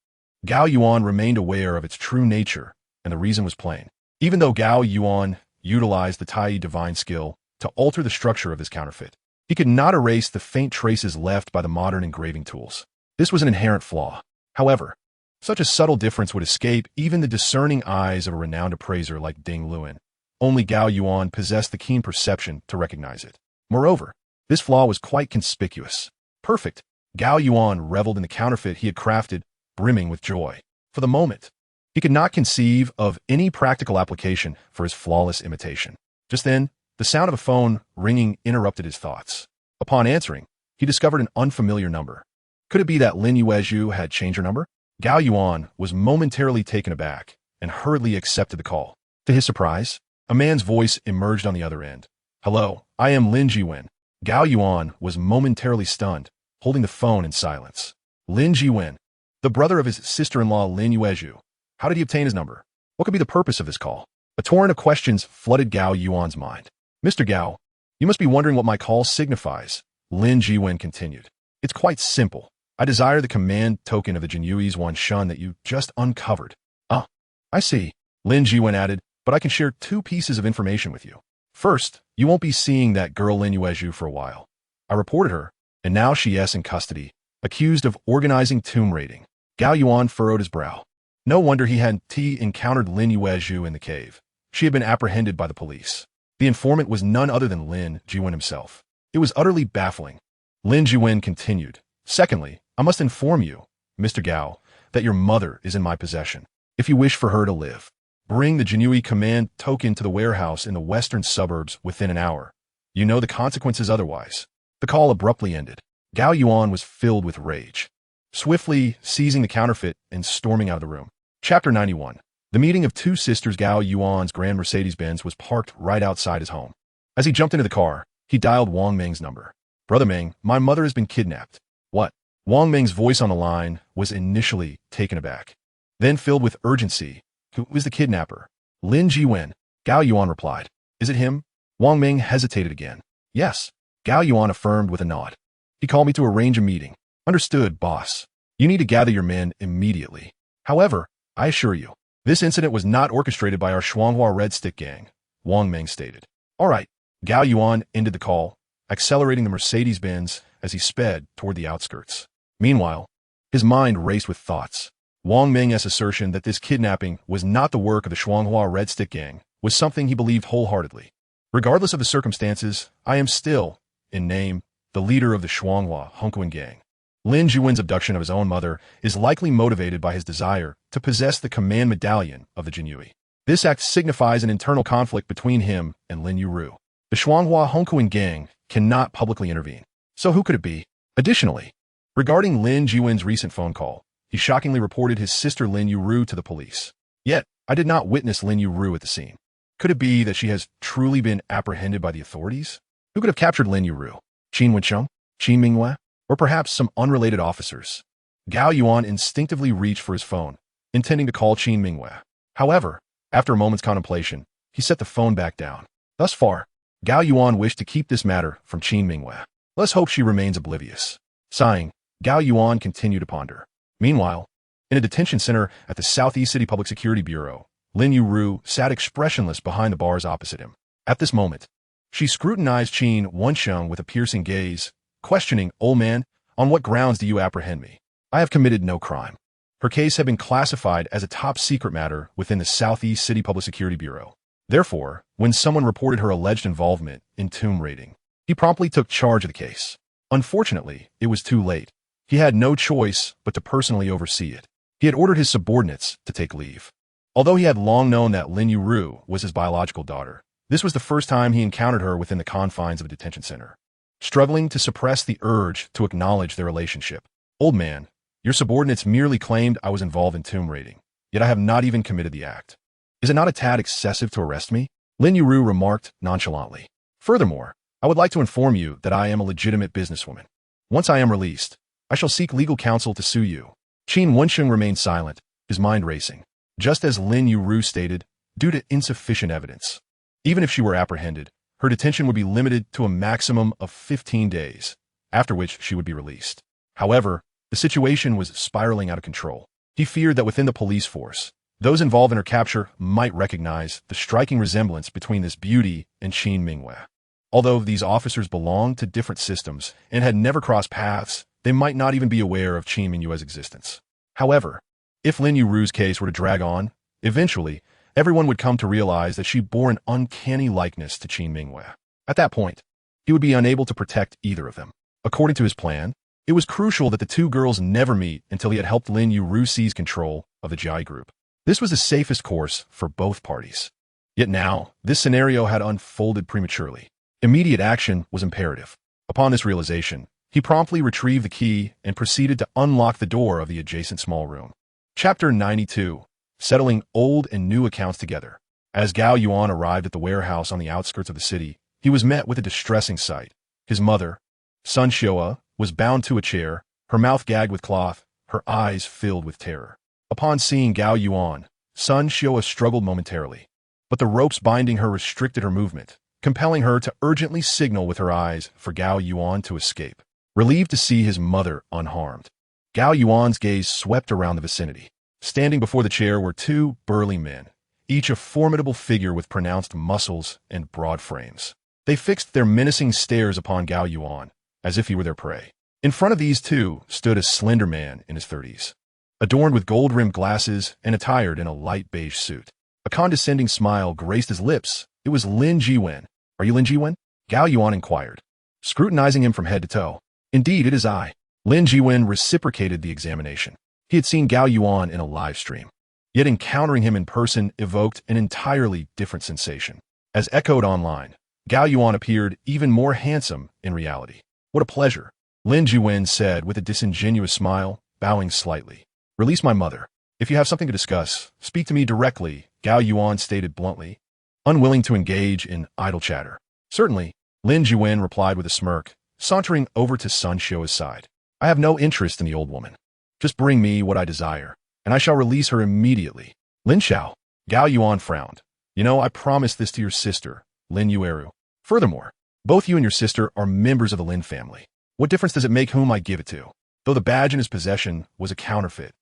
Gao Yuan remained aware of its true nature, and the reason was plain. Even though Gao Yuan utilized the Tai divine skill to alter the structure of this counterfeit, he could not erase the faint traces left by the modern engraving tools. This was an inherent flaw. However, such a subtle difference would escape even the discerning eyes of a renowned appraiser like Ding Luan. Only Gao Yuan possessed the keen perception to recognize it. Moreover, this flaw was quite conspicuous. Perfect. Gao Yuan reveled in the counterfeit he had crafted, brimming with joy. For the moment, he could not conceive of any practical application for his flawless imitation. Just then, the sound of a phone ringing interrupted his thoughts. Upon answering, he discovered an unfamiliar number. Could it be that Lin Yuezhu had changed her number? Gao Yuan was momentarily taken aback and hurriedly accepted the call. To his surprise, a man's voice emerged on the other end. "Hello, I am Lin Jiwen." Gao Yuan was momentarily stunned, holding the phone in silence. Lin Jiwen, the brother of his sister-in-law Lin Yuezhu. How did he obtain his number? What could be the purpose of this call? A torrent of questions flooded Gao Yuan's mind. "Mr. Gao, you must be wondering what my call signifies," Lin Jiwen continued. "It's quite simple. I desire the command token of the Jinyui's Wanshun that you just uncovered." "Ah, I see," Lin Jiwen added, "but I can share two pieces of information with you. First, you won't be seeing that girl Lin Yuezhu for a while. I reported her, and now she is in custody, accused of organizing tomb raiding." Gao Yuan furrowed his brow. No wonder he had encountered Lin Yuezhu in the cave. She had been apprehended by the police. The informant was none other than Lin Jiwen himself. It was utterly baffling. Lin Jiwen continued. "Secondly, I must inform you, Mr. Gao, that your mother is in my possession. If you wish for her to live, bring the Jinyui command token to the warehouse in the western suburbs within an hour. You know the consequences otherwise." The call abruptly ended. Gao Yuan was filled with rage, swiftly seizing the counterfeit and storming out of the room. Chapter 91. The meeting of two sisters. Gao Yuan's grand Mercedes-Benz was parked right outside his home. As he jumped into the car, he dialed Wang Meng's number. "Brother Meng, my mother has been kidnapped." "What?" Wang Meng's voice on the line was initially taken aback, then filled with urgency. "Who is the kidnapper?" "Lin Jiwen," Gao Yuan replied. "Is it him?" Wang Meng hesitated again. "Yes," Gao Yuan affirmed with a nod. "He called me to arrange a meeting." "Understood, boss. You need to gather your men immediately. However, I assure you, this incident was not orchestrated by our Shuanghua Red Stick gang," Wang Meng stated. "All right." Gao Yuan ended the call, accelerating the Mercedes-Benz as he sped toward the outskirts. Meanwhile, his mind raced with thoughts. Wang Meng's assertion that this kidnapping was not the work of the Shuanghua Red Stick gang was something he believed wholeheartedly. "Regardless of the circumstances, I am still, in name, the leader of the Shuanghua Hongkuan gang." Lin Jiwen's abduction of his own mother is likely motivated by his desire to possess the command medallion of the Jinyui. This act signifies an internal conflict between him and Lin Yuru. The Shuanghua Hongkuan gang cannot publicly intervene. So who could it be? Additionally, regarding Lin Jiwen's recent phone call, he shockingly reported his sister Lin Yuru to the police. Yet, I did not witness Lin Yuru at the scene. Could it be that she has truly been apprehended by the authorities? Who could have captured Lin Yuru? Qin Wencheng? Qin Minghua? Or perhaps some unrelated officers? Gao Yuan instinctively reached for his phone, intending to call Qin Minghua. However, after a moment's contemplation, he set the phone back down. Thus far, Gao Yuan wished to keep this matter from Qin Minghua. Let's hope she remains oblivious. Sighing, Gao Yuan continued to ponder. Meanwhile, in a detention center at the Southeast City Public Security Bureau, Lin Yuru sat expressionless behind the bars opposite him. At this moment, she scrutinized Qin Wensheng with a piercing gaze, questioning, "Old man, on what grounds do you apprehend me? I have committed no crime." Her case had been classified as a top-secret matter within the Southeast City Public Security Bureau. Therefore, when someone reported her alleged involvement in tomb raiding, he promptly took charge of the case. Unfortunately, it was too late. He had no choice but to personally oversee it. He had ordered his subordinates to take leave. Although he had long known that Lin Yuru was his biological daughter, this was the first time he encountered her within the confines of a detention center. Struggling to suppress the urge to acknowledge their relationship. "Old man, your subordinates merely claimed I was involved in tomb raiding, yet I have not even committed the act. Is it not a tad excessive to arrest me?" Lin Yuru remarked nonchalantly. "Furthermore, I would like to inform you that I am a legitimate businesswoman. Once I am released, I shall seek legal counsel to sue you." Qin Wensheng remained silent, his mind racing. Just as Lin Yuru stated, due to insufficient evidence. Even if she were apprehended, her detention would be limited to a maximum of 15 days, after which she would be released. However, the situation was spiraling out of control. He feared that within the police force, those involved in her capture might recognize the striking resemblance between this beauty and Qin Mingwei. Although these officers belonged to different systems and had never crossed paths, they might not even be aware of Qin Mingyue's existence. However, if Lin Yuru's case were to drag on, eventually, everyone would come to realize that she bore an uncanny likeness to Qin Mingyue. At that point, he would be unable to protect either of them. According to his plan, it was crucial that the two girls never meet until he had helped Lin Yuru seize control of the Jai group. This was the safest course for both parties. Yet now, this scenario had unfolded prematurely. Immediate action was imperative. Upon this realization, he promptly retrieved the key and proceeded to unlock the door of the adjacent small room. Chapter 92. Settling old and new accounts together. As Gao Yuan arrived at the warehouse on the outskirts of the city, he was met with a distressing sight. His mother, Sun Xiaoa, was bound to a chair, her mouth gagged with cloth, her eyes filled with terror. Upon seeing Gao Yuan, Sun Xiaoa struggled momentarily, but the ropes binding her restricted her movement, compelling her to urgently signal with her eyes for Gao Yuan to escape. Relieved to see his mother unharmed, Gao Yuan's gaze swept around the vicinity. Standing before the chair were two burly men, each a formidable figure with pronounced muscles and broad frames. They fixed their menacing stares upon Gao Yuan, as if he were their prey. In front of these two stood a slender man in his 30s, adorned with gold-rimmed glasses and attired in a light beige suit. A condescending smile graced his lips. It was Lin Jiwen. "Are you Lin Jiwen?" Gao Yuan inquired, scrutinizing him from head to toe. "Indeed, it is I." Lin Jiwen reciprocated the examination. He had seen Gao Yuan in a live stream, yet encountering him in person evoked an entirely different sensation. As echoed online, Gao Yuan appeared even more handsome in reality. "What a pleasure," Lin Jiwen said with a disingenuous smile, bowing slightly. "Release my mother. If you have something to discuss, speak to me directly," Gao Yuan stated bluntly, unwilling to engage in idle chatter. "Certainly," Lin Jiwen replied with a smirk, sauntering over to Sun Xiao's side. "I have no interest in the old woman. Just bring me what I desire, and I shall release her immediately." "Lin Xiao," Gao Yuan frowned. "You know, I promised this to your sister, Lin Yueru. Furthermore, both you and your sister are members of the Lin family. What difference does it make whom I give it to?" Though the badge in his possession was a counterfeit,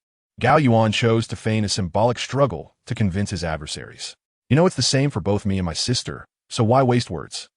Gao Yuan chose to feign a symbolic struggle to convince his adversaries. "You know, it's the same for both me and my sister, so why waste words?"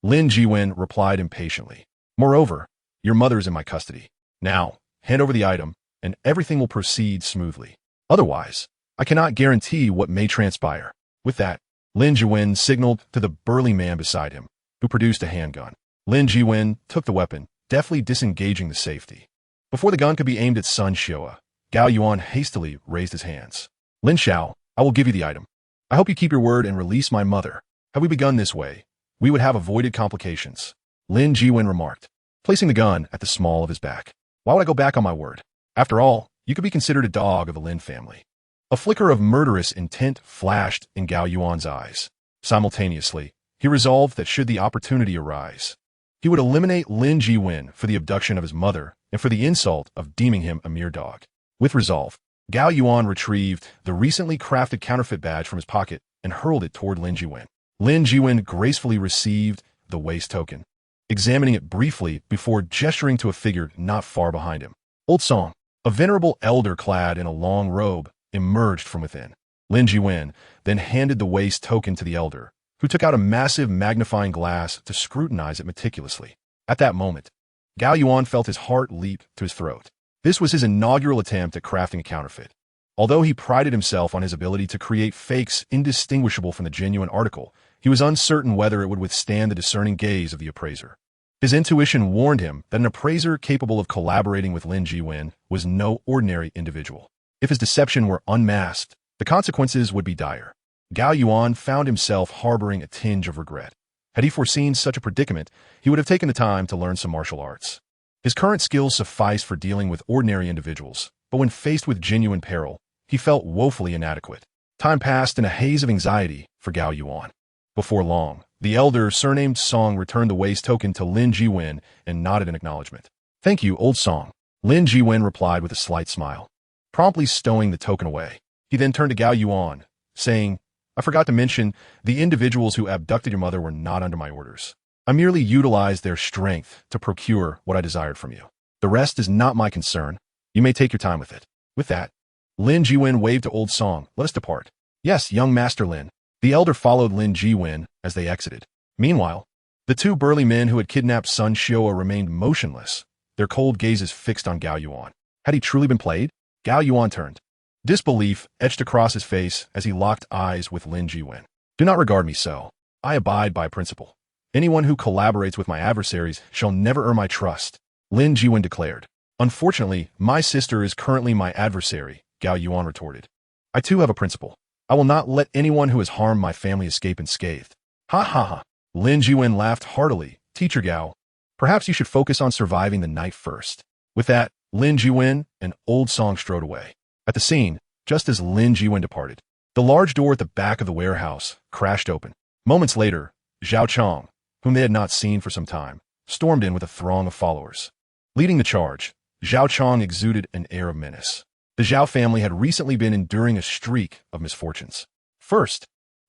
Lin Jiwen replied impatiently. "Moreover, your mother is in my custody. Now, hand over the item, and everything will proceed smoothly. Otherwise, I cannot guarantee what may transpire." With that, Lin Jiwen signaled to the burly man beside him, who produced a handgun. Lin Jiwen took the weapon, deftly disengaging the safety. Before the gun could be aimed at Sun Xiaoa, Gao Yuan hastily raised his hands. "Lin Xiao, I will give you the item. I hope you keep your word and release my mother. Had we begun this way, we would have avoided complications," Lin Jiwen remarked, placing the gun at the small of his back. "Why would I go back on my word? After all, you could be considered a dog of the Lin family." A flicker of murderous intent flashed in Gao Yuan's eyes. Simultaneously, he resolved that should the opportunity arise, he would eliminate Lin Jiwen for the abduction of his mother and for the insult of deeming him a mere dog. With resolve, Gao Yuan retrieved the recently crafted counterfeit badge from his pocket and hurled it toward Lin Jiwen. Lin Jiwen gracefully received the waist token, examining it briefly before gesturing to a figure not far behind him. Old Song, a venerable elder clad in a long robe, emerged from within. Lin Jiwen then handed the waist token to the elder, who took out a massive magnifying glass to scrutinize it meticulously. At that moment, Gao Yuan felt his heart leap to his throat. This was his inaugural attempt at crafting a counterfeit. Although he prided himself on his ability to create fakes indistinguishable from the genuine article, he was uncertain whether it would withstand the discerning gaze of the appraiser. His intuition warned him that an appraiser capable of collaborating with Lin Jiwen was no ordinary individual. If his deception were unmasked, the consequences would be dire. Gao Yuan found himself harboring a tinge of regret. Had he foreseen such a predicament, he would have taken the time to learn some martial arts. His current skills sufficed for dealing with ordinary individuals, but when faced with genuine peril, he felt woefully inadequate. Time passed in a haze of anxiety for Gao Yuan. Before long, the elder, surnamed Song, returned the waist token to Lin Jiwen and nodded in acknowledgement. "Thank you, old Song," Lin Jiwen replied with a slight smile, promptly stowing the token away. He then turned to Gao Yuan, saying, I forgot to mention, the individuals who abducted your mother were not under my orders. I merely utilized their strength to procure what I desired from you. The rest is not my concern. You may take your time with it. With that, Lin Jiwen waved to Old Song. Let us depart. Yes, young Master Lin. The elder followed Lin Jiwen as they exited. Meanwhile, the two burly men who had kidnapped Sun Xiao remained motionless, their cold gazes fixed on Gao Yuan. Had he truly been played? Gao Yuan turned. Disbelief etched across his face as he locked eyes with Lin Jiwen. Do not regard me so. I abide by principle. Anyone who collaborates with my adversaries shall never earn my trust, Lin Jiwen declared. Unfortunately, my sister is currently my adversary, Gao Yuan retorted. I too have a principle. I will not let anyone who has harmed my family escape unscathed. Ha ha ha. Lin Jiwen laughed heartily. Teacher Gao, perhaps you should focus on surviving the night first. With that, Lin Jiwen and Old Song strode away. At the scene, just as Lin Jiwen departed, the large door at the back of the warehouse crashed open. Moments later, Zhao Chong, whom they had not seen for some time, stormed in with a throng of followers. Leading the charge, Zhao Chong exuded an air of menace. The Zhao family had recently been enduring a streak of misfortunes. First,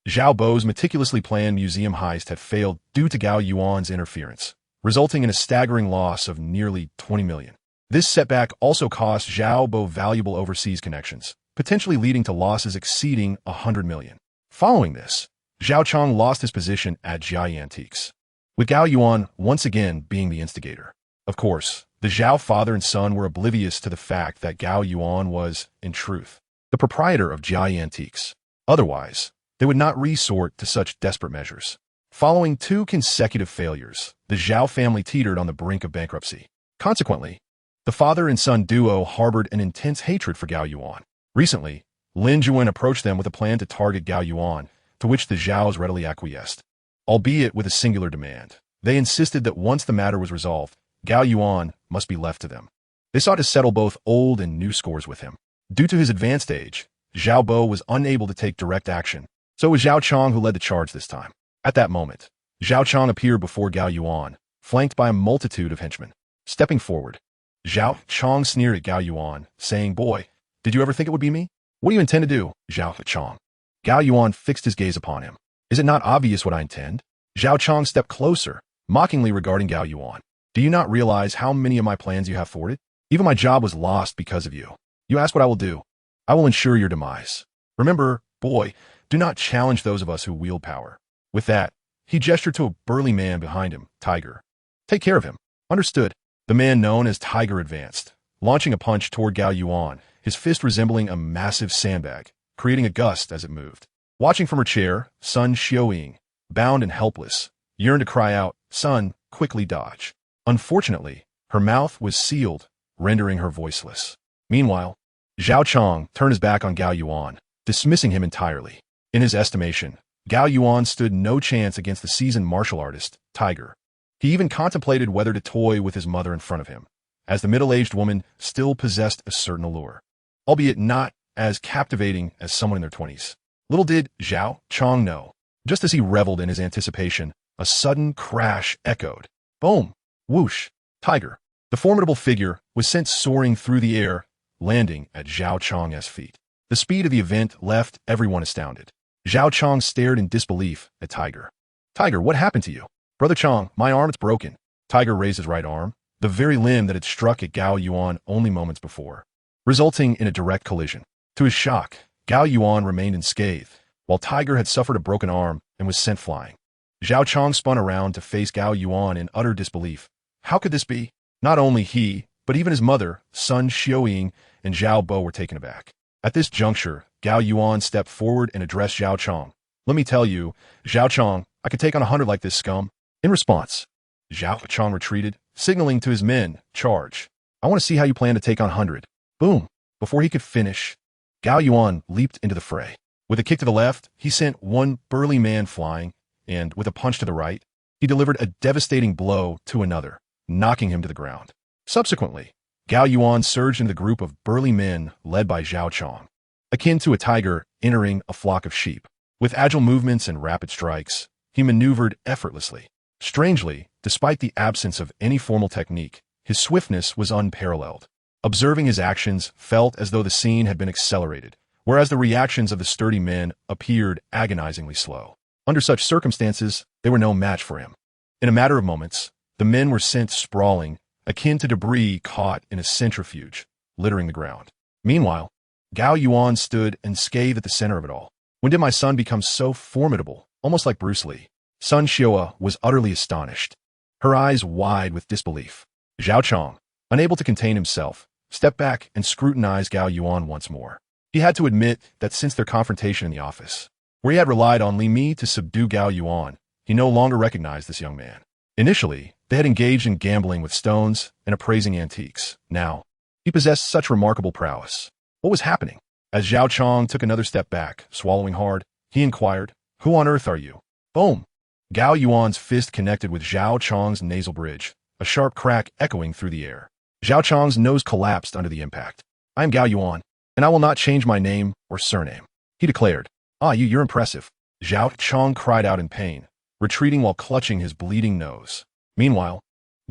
Zhao Bo's meticulously planned museum heist had failed due to Gao Yuan's interference, resulting in a staggering loss of nearly 20 million. This setback also cost Zhao Bo valuable overseas connections, potentially leading to losses exceeding 100 million. Following this, Zhao Chong lost his position at Jia Antiques, with Gao Yuan once again being the instigator. Of course, the Zhao father and son were oblivious to the fact that Gao Yuan was, in truth, the proprietor of Jia Antiques. Otherwise, they would not resort to such desperate measures. Following 2 consecutive failures, the Zhao family teetered on the brink of bankruptcy. Consequently, the father and son duo harbored an intense hatred for Gao Yuan. Recently, Lin Jiwen approached them with a plan to target Gao Yuan, to which the Zhaos readily acquiesced, albeit with a singular demand. They insisted that once the matter was resolved, Gao Yuan must be left to them. They sought to settle both old and new scores with him. Due to his advanced age, Zhao Bo was unable to take direct action, so it was Zhao Chong who led the charge this time. At that moment, Zhao Chong appeared before Gao Yuan, flanked by a multitude of henchmen. Stepping forward, Zhao Chong sneered at Gao Yuan, saying, "Boy, did you ever think it would be me? What do you intend to do, Zhao Chong?" Gao Yuan fixed his gaze upon him. Is it not obvious what I intend? Zhao Chong stepped closer, mockingly regarding Gao Yuan. Do you not realize how many of my plans you have thwarted? Even my job was lost because of you. You ask what I will do. I will ensure your demise. Remember, boy, do not challenge those of us who wield power. With that, he gestured to a burly man behind him, Tiger. Take care of him. Understood. The man known as Tiger advanced, launching a punch toward Gao Yuan, his fist resembling a massive sandbag, creating a gust as it moved. Watching from her chair, Sun Xiaoying, bound and helpless, yearned to cry out, "Son, quickly dodge." Unfortunately, her mouth was sealed, rendering her voiceless. Meanwhile, Zhao Chong turned his back on Gao Yuan, dismissing him entirely. In his estimation, Gao Yuan stood no chance against the seasoned martial artist, Tiger. He even contemplated whether to toy with his mother in front of him, as the middle-aged woman still possessed a certain allure, albeit not as captivating as someone in their 20s. Little did Zhao Chong know, just as he reveled in his anticipation, a sudden crash echoed. Boom! Whoosh! Tiger, the formidable figure, was sent soaring through the air, landing at Zhao Chong's feet. The speed of the event left everyone astounded. Zhao Chong stared in disbelief at Tiger. Tiger, what happened to you? Brother Chong, my arm is broken. Tiger raised his right arm, the very limb that had struck at Gao Yuan only moments before, resulting in a direct collision. To his shock, Gao Yuan remained unscathed, while Tiger had suffered a broken arm and was sent flying. Zhao Chong spun around to face Gao Yuan in utter disbelief. How could this be? Not only he, but even his mother, Sun Xiaoying, and Zhao Bo were taken aback. At this juncture, Gao Yuan stepped forward and addressed Zhao Chong. Let me tell you, Zhao Chong, I could take on 100 like this scum. In response, Zhao Chong retreated, signaling to his men, charge. I want to see how you plan to take on 100. Boom! Before he could finish, Gao Yuan leaped into the fray. With a kick to the left, he sent one burly man flying, and with a punch to the right, he delivered a devastating blow to another, knocking him to the ground. Subsequently, Gao Yuan surged into the group of burly men led by Zhao Chong, akin to a tiger entering a flock of sheep. With agile movements and rapid strikes, he maneuvered effortlessly. Strangely, despite the absence of any formal technique, his swiftness was unparalleled. Observing his actions felt as though the scene had been accelerated, whereas the reactions of the sturdy men appeared agonizingly slow. Under such circumstances, they were no match for him. In a matter of moments, the men were sent sprawling, akin to debris caught in a centrifuge, littering the ground. Meanwhile, Gao Yuan stood unscathed at the center of it all. When did my son become so formidable, almost like Bruce Lee? Sun Xiao was utterly astonished, her eyes wide with disbelief. Zhao Chong, unable to contain himself, stepped back and scrutinized Gao Yuan once more. He had to admit that since their confrontation in the office, where he had relied on Li Mi to subdue Gao Yuan, he no longer recognized this young man. Initially, they had engaged in gambling with stones and appraising antiques. Now, he possessed such remarkable prowess. What was happening? As Zhao Chong took another step back, swallowing hard, he inquired, "Who on earth are you?" Boom! Gao Yuan's fist connected with Zhao Chong's nasal bridge, a sharp crack echoing through the air. Zhao Chong's nose collapsed under the impact. "I am Gao Yuan, and I will not change my name or surname," he declared. You're impressive." Zhao Chong cried out in pain, retreating while clutching his bleeding nose. Meanwhile,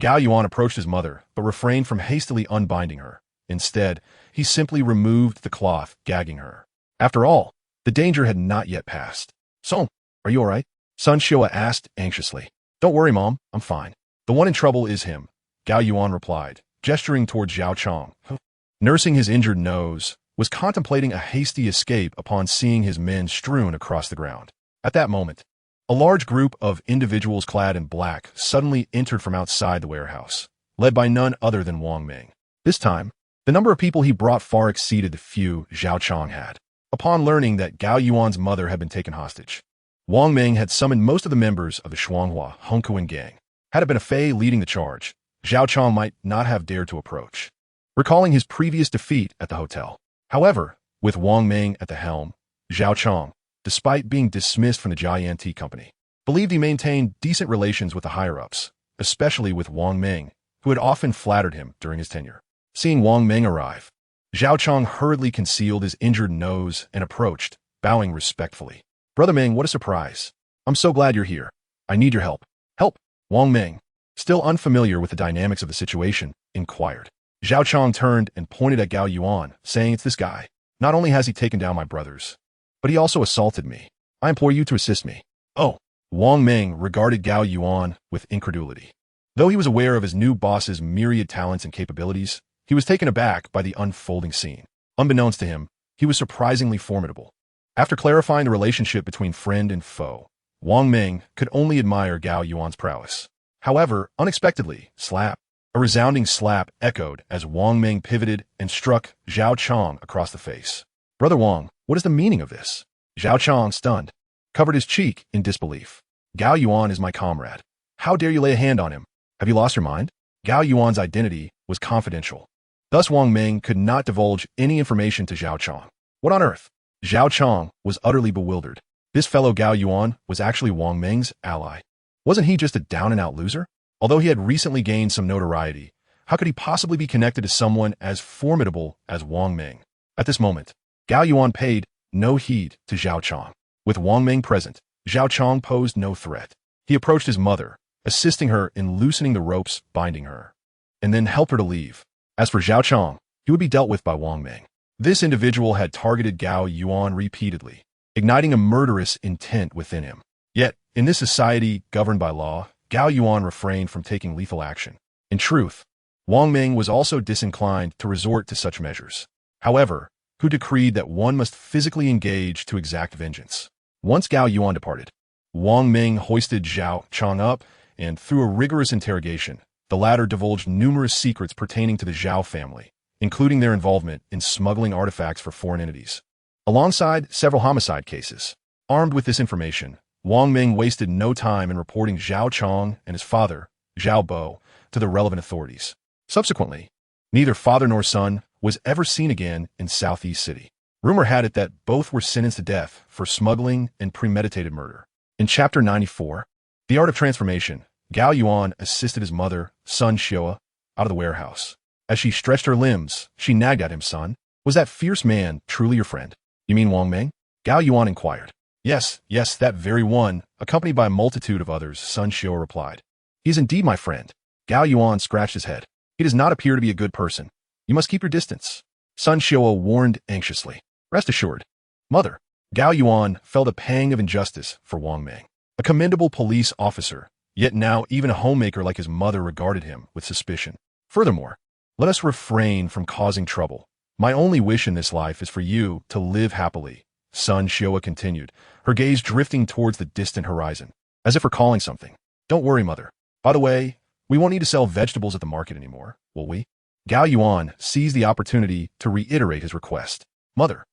Gao Yuan approached his mother, but refrained from hastily unbinding her. Instead, he simply removed the cloth, gagging her. After all, the danger had not yet passed. "So, are you all right?" Sun Xiao asked anxiously. "Don't worry, Mom. I'm fine. The one in trouble is him," Gao Yuan replied, gesturing towards Zhao Chong, who, nursing his injured nose, was contemplating a hasty escape upon seeing his men strewn across the ground. At that moment, a large group of individuals clad in black suddenly entered from outside the warehouse, led by none other than Wang Ming. This time, the number of people he brought far exceeded the few Zhao Chong had. Upon learning that Gao Yuan's mother had been taken hostage, Wang Ming had summoned most of the members of the Shuanghua Hongkuan gang. Had it been a Fei leading the charge, Zhao Chong might not have dared to approach, recalling his previous defeat at the hotel. However, with Wang Ming at the helm, Zhao Chong, despite being dismissed from the Jian Tea Company, believed he maintained decent relations with the higher-ups, especially with Wang Ming, who had often flattered him during his tenure. Seeing Wang Ming arrive, Zhao Chong hurriedly concealed his injured nose and approached, bowing respectfully. "Brother Ming, what a surprise. I'm so glad you're here. I need your help." "Help?" Wang Ming, still unfamiliar with the dynamics of the situation, inquired. Zhao Chong turned and pointed at Gao Yuan, saying, "It's this guy. Not only has he taken down my brothers, but he also assaulted me. I implore you to assist me." "Oh." Wang Ming regarded Gao Yuan with incredulity. Though he was aware of his new boss's myriad talents and capabilities, he was taken aback by the unfolding scene. Unbeknownst to him, he was surprisingly formidable. After clarifying the relationship between friend and foe, Wang Ming could only admire Gao Yuan's prowess. However, unexpectedly, slap. A resounding slap echoed as Wang Ming pivoted and struck Zhao Chong across the face. "Brother Wang, what is the meaning of this?" Zhao Chong, stunned, covered his cheek in disbelief. "Gao Yuan is my comrade. How dare you lay a hand on him? Have you lost your mind?" Gao Yuan's identity was confidential. Thus Wang Ming could not divulge any information to Zhao Chong. What on earth? Zhao Chong was utterly bewildered. This fellow Gao Yuan was actually Wang Ming's ally. Wasn't he just a down-and-out loser? Although he had recently gained some notoriety, how could he possibly be connected to someone as formidable as Wang Ming? At this moment, Gao Yuan paid no heed to Zhao Chong. With Wang Ming present, Zhao Chong posed no threat. He approached his mother, assisting her in loosening the ropes binding her, and then helped her to leave. As for Zhao Chong, he would be dealt with by Wang Ming. This individual had targeted Gao Yuan repeatedly, igniting a murderous intent within him. Yet, in this society governed by law, Gao Yuan refrained from taking lethal action. In truth, Wang Ming was also disinclined to resort to such measures. However, who decreed that one must physically engage to exact vengeance? Once Gao Yuan departed, Wang Ming hoisted Zhao Chong up, and through a rigorous interrogation, the latter divulged numerous secrets pertaining to the Zhao family, including their involvement in smuggling artifacts for foreign entities, alongside several homicide cases. Armed with this information, Wang Ming wasted no time in reporting Zhao Chong and his father, Zhao Bo, to the relevant authorities. Subsequently, neither father nor son was ever seen again in Southeast City. Rumor had it that both were sentenced to death for smuggling and premeditated murder. In Chapter 94, The Art of Transformation, Gao Yuan assisted his mother, Sun Xiao, out of the warehouse. As she stretched her limbs, she nagged at him, "Son, was that fierce man truly your friend?" "You mean Wang Ming?" Gao Yuan inquired. Yes, that very one, accompanied by a multitude of others," Sun Xiao replied. "He is indeed my friend." Gao Yuan scratched his head. "He does not appear to be a good person. You must keep your distance." Sun Xiao warned anxiously. Rest assured. Mother. Gao Yuan felt a pang of injustice for Wang Meng. A commendable police officer, yet now even a homemaker like his mother regarded him with suspicion. Furthermore, let us refrain from causing trouble. My only wish in this life is for you to live happily, Sun Shioa continued, her gaze drifting towards the distant horizon, as if recalling something. Don't worry, Mother. By the way, we won't need to sell vegetables at the market anymore, will we? Gao Yuan seized the opportunity to reiterate his request. Mother,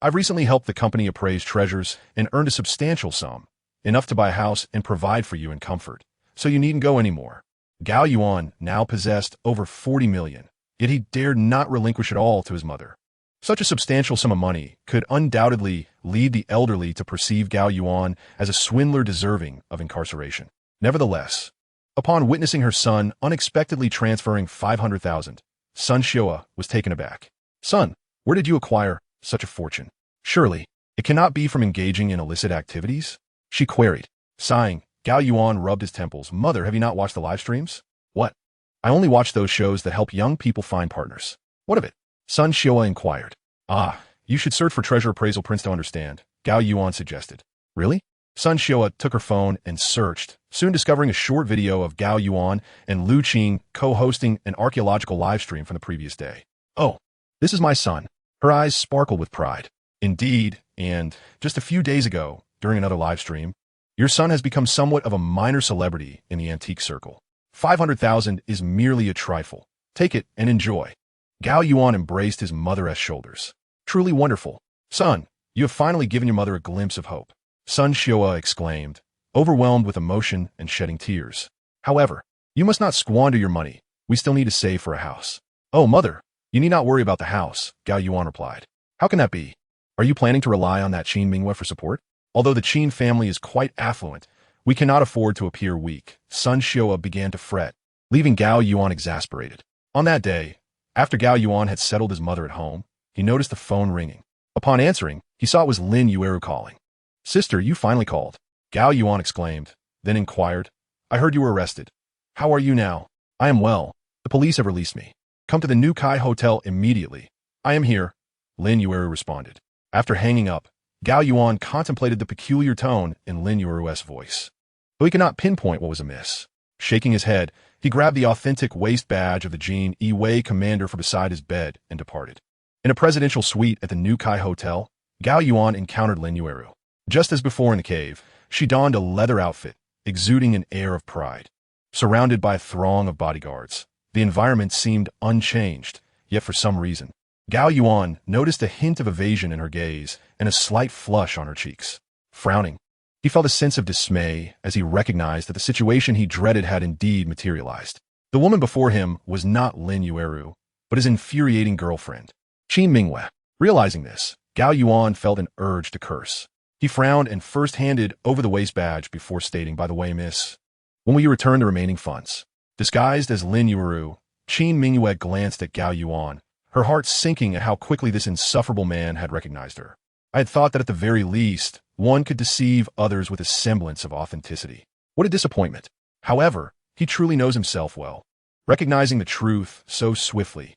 I've recently helped the company appraise treasures and earned a substantial sum, enough to buy a house and provide for you in comfort, so you needn't go anymore. Gao Yuan now possessed over 40 million, yet he dared not relinquish it all to his mother. Such a substantial sum of money could undoubtedly lead the elderly to perceive Gao Yuan as a swindler deserving of incarceration. Nevertheless, upon witnessing her son unexpectedly transferring 500,000, Sun Shioa was taken aback. Son, where did you acquire such a fortune? Surely, it cannot be from engaging in illicit activities? She queried. Sighing, Gao Yuan rubbed his temples. Mother, have you not watched the live streams? What? I only watch those shows that help young people find partners. What of it? Sun Shioa inquired. Ah, you should search for treasure appraisal prints to understand, Gao Yuan suggested. Really? Sun Shioa took her phone and searched, soon discovering a short video of Gao Yuan and Lu Qing co-hosting an archaeological livestream from the previous day. Oh, this is my son. Her eyes sparkled with pride. Indeed, and just a few days ago, during another livestream, your son has become somewhat of a minor celebrity in the antique circle. 500,000 is merely a trifle. Take it and enjoy. Gao Yuan embraced his mother's shoulders. Truly wonderful. Son, you have finally given your mother a glimpse of hope. Sun Shioa exclaimed, overwhelmed with emotion and shedding tears. However, you must not squander your money. We still need to save for a house. Oh, mother, you need not worry about the house, Gao Yuan replied. How can that be? Are you planning to rely on that Qin Mingwei for support? Although the Qin family is quite affluent, we cannot afford to appear weak. Sun Shioa began to fret, leaving Gao Yuan exasperated. On that day, after Gao Yuan had settled his mother at home, he noticed the phone ringing. Upon answering, he saw it was Lin Yueru calling. Sister, you finally called. Gao Yuan exclaimed, then inquired, I heard you were arrested. How are you now? I am well. The police have released me. Come to the New Kai Hotel immediately. I am here, Lin Yueru responded. After hanging up, Gao Yuan contemplated the peculiar tone in Lin Yueru's voice. Though he could not pinpoint what was amiss. Shaking his head, he grabbed the authentic waist badge of the Jin Yi commander from beside his bed and departed. In a presidential suite at the New Kai Hotel, Gao Yuan encountered Lin Yueru. Just as before in the cave, she donned a leather outfit, exuding an air of pride. Surrounded by a throng of bodyguards, the environment seemed unchanged, yet for some reason, Gao Yuan noticed a hint of evasion in her gaze and a slight flush on her cheeks. Frowning, he felt a sense of dismay as he recognized that the situation he dreaded had indeed materialized. The woman before him was not Lin Yueru, but his infuriating girlfriend, Qin Mingwei. Realizing this, Gao Yuan felt an urge to curse. He frowned and first handed over the waist badge before stating, by the way, miss, when will you return the remaining funds? Disguised as Lin Yueru, Qin Mingwei glanced at Gao Yuan, her heart sinking at how quickly this insufferable man had recognized her. I had thought that at the very least, one could deceive others with a semblance of authenticity. What a disappointment. However, he truly knows himself well. Recognizing the truth so swiftly,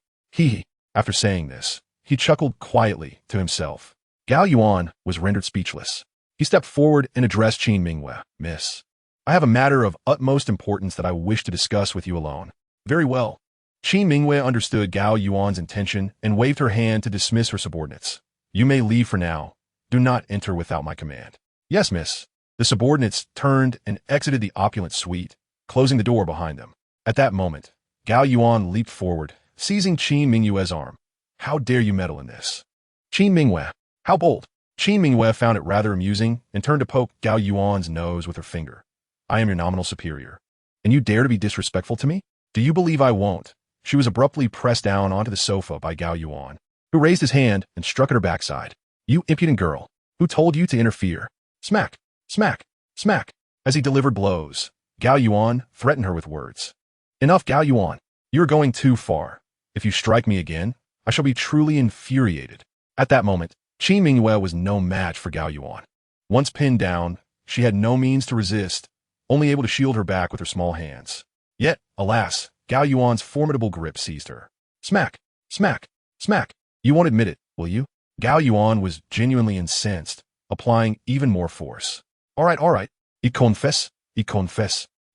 after saying this, he chuckled quietly to himself. Gao Yuan was rendered speechless. He stepped forward and addressed Qin Mingwei. Miss, I have a matter of utmost importance that I wish to discuss with you alone. Very well. Qin Mingwei understood Gao Yuan's intention and waved her hand to dismiss her subordinates. You may leave for now. Do not enter without my command. Yes, miss. The subordinates turned and exited the opulent suite, closing the door behind them. At that moment, Gao Yuan leaped forward, seizing Qin Mingwei's arm. How dare you meddle in this? Qin Mingwei, how bold! Qin Mingwei found it rather amusing and turned to poke Gao Yuan's nose with her finger. I am your nominal superior, and you dare to be disrespectful to me? Do you believe I won't? She was abruptly pressed down onto the sofa by Gao Yuan, who raised his hand and struck at her backside. You impudent girl, who told you to interfere? Smack, smack, smack. As he delivered blows, Gao Yuan threatened her with words. Enough, Gao Yuan. You are going too far. If you strike me again, I shall be truly infuriated. At that moment, Qin Mingwei was no match for Gao Yuan. Once pinned down, she had no means to resist, only able to shield her back with her small hands. Yet, alas, Gao Yuan's formidable grip seized her. Smack, smack, smack. You won't admit it, will you? Gao Yuan was genuinely incensed, applying even more force. All right. I confess.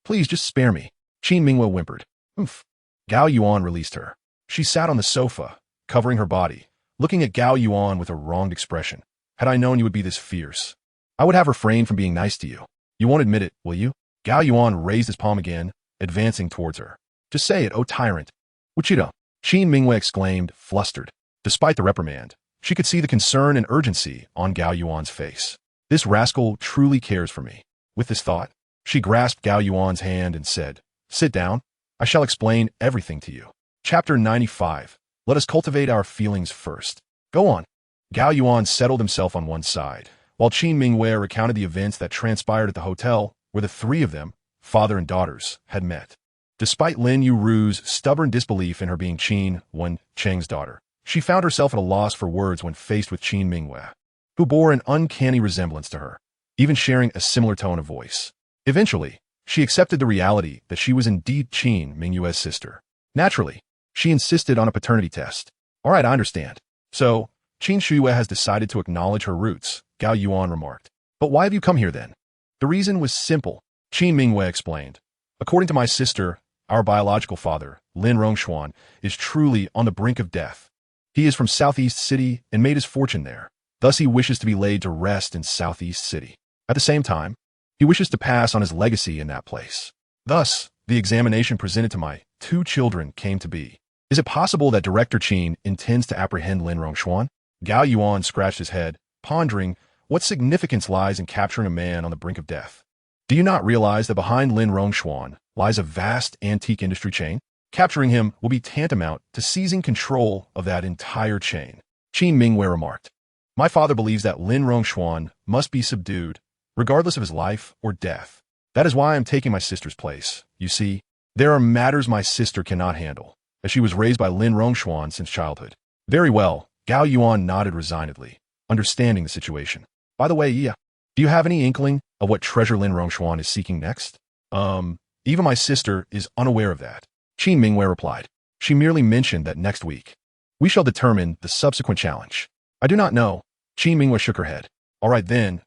Please just spare me. Qin Mingwe whimpered. Oomph. Gao Yuan released her. She sat on the sofa, covering her body, looking at Gao Yuan with a wronged expression. Had I known you would be this fierce, I would have refrained from being nice to you. You won't admit it, will you? Gao Yuan raised his palm again, advancing towards her. Just say it, O tyrant. Wichita. Qin Mingwei exclaimed, flustered. Despite the reprimand, she could see the concern and urgency on Gao Yuan's face. This rascal truly cares for me. With this thought, she grasped Gao Yuan's hand and said, Sit down. I shall explain everything to you. Chapter 95. Let us cultivate our feelings first. Go on. Gao Yuan settled himself on one side, while Qin Mingwei recounted the events that transpired at the hotel where the three of them, father and daughters, had met. Despite Lin Yuru's stubborn disbelief in her being Qin Wen Cheng's daughter, she found herself at a loss for words when faced with Qin Mingwei, who bore an uncanny resemblance to her, even sharing a similar tone of voice. Eventually, she accepted the reality that she was indeed Qin Mingyue's sister. Naturally, she insisted on a paternity test. All right, I understand. So, Qin Shuyue has decided to acknowledge her roots, Gao Yuan remarked. But why have you come here then? The reason was simple, Qin Mingwei explained. According to my sister, our biological father, Lin Rongshuan, is truly on the brink of death. He is from Southeast City and made his fortune there. Thus he wishes to be laid to rest in Southeast City. At the same time, he wishes to pass on his legacy in that place. Thus, the examination presented to my two children came to be. Is it possible that Director Qin intends to apprehend Lin Rongshuan? Gao Yuan scratched his head, pondering what significance lies in capturing a man on the brink of death. Do you not realize that behind Lin Rongshuan lies a vast antique industry chain? Capturing him will be tantamount to seizing control of that entire chain. Qin Mingwei remarked. My father believes that Lin Rongshuan must be subdued, regardless of his life or death. That is why I am taking my sister's place. You see, there are matters my sister cannot handle, as she was raised by Lin Rongshuan since childhood. Very well, Gao Yuan nodded resignedly, understanding the situation. By the way, do you have any inkling of what treasure Lin Rongshuan is seeking next? Even my sister is unaware of that. Qin Mingwei replied. She merely mentioned that next week, we shall determine the subsequent challenge. I do not know. Qin Mingwei shook her head. All right then,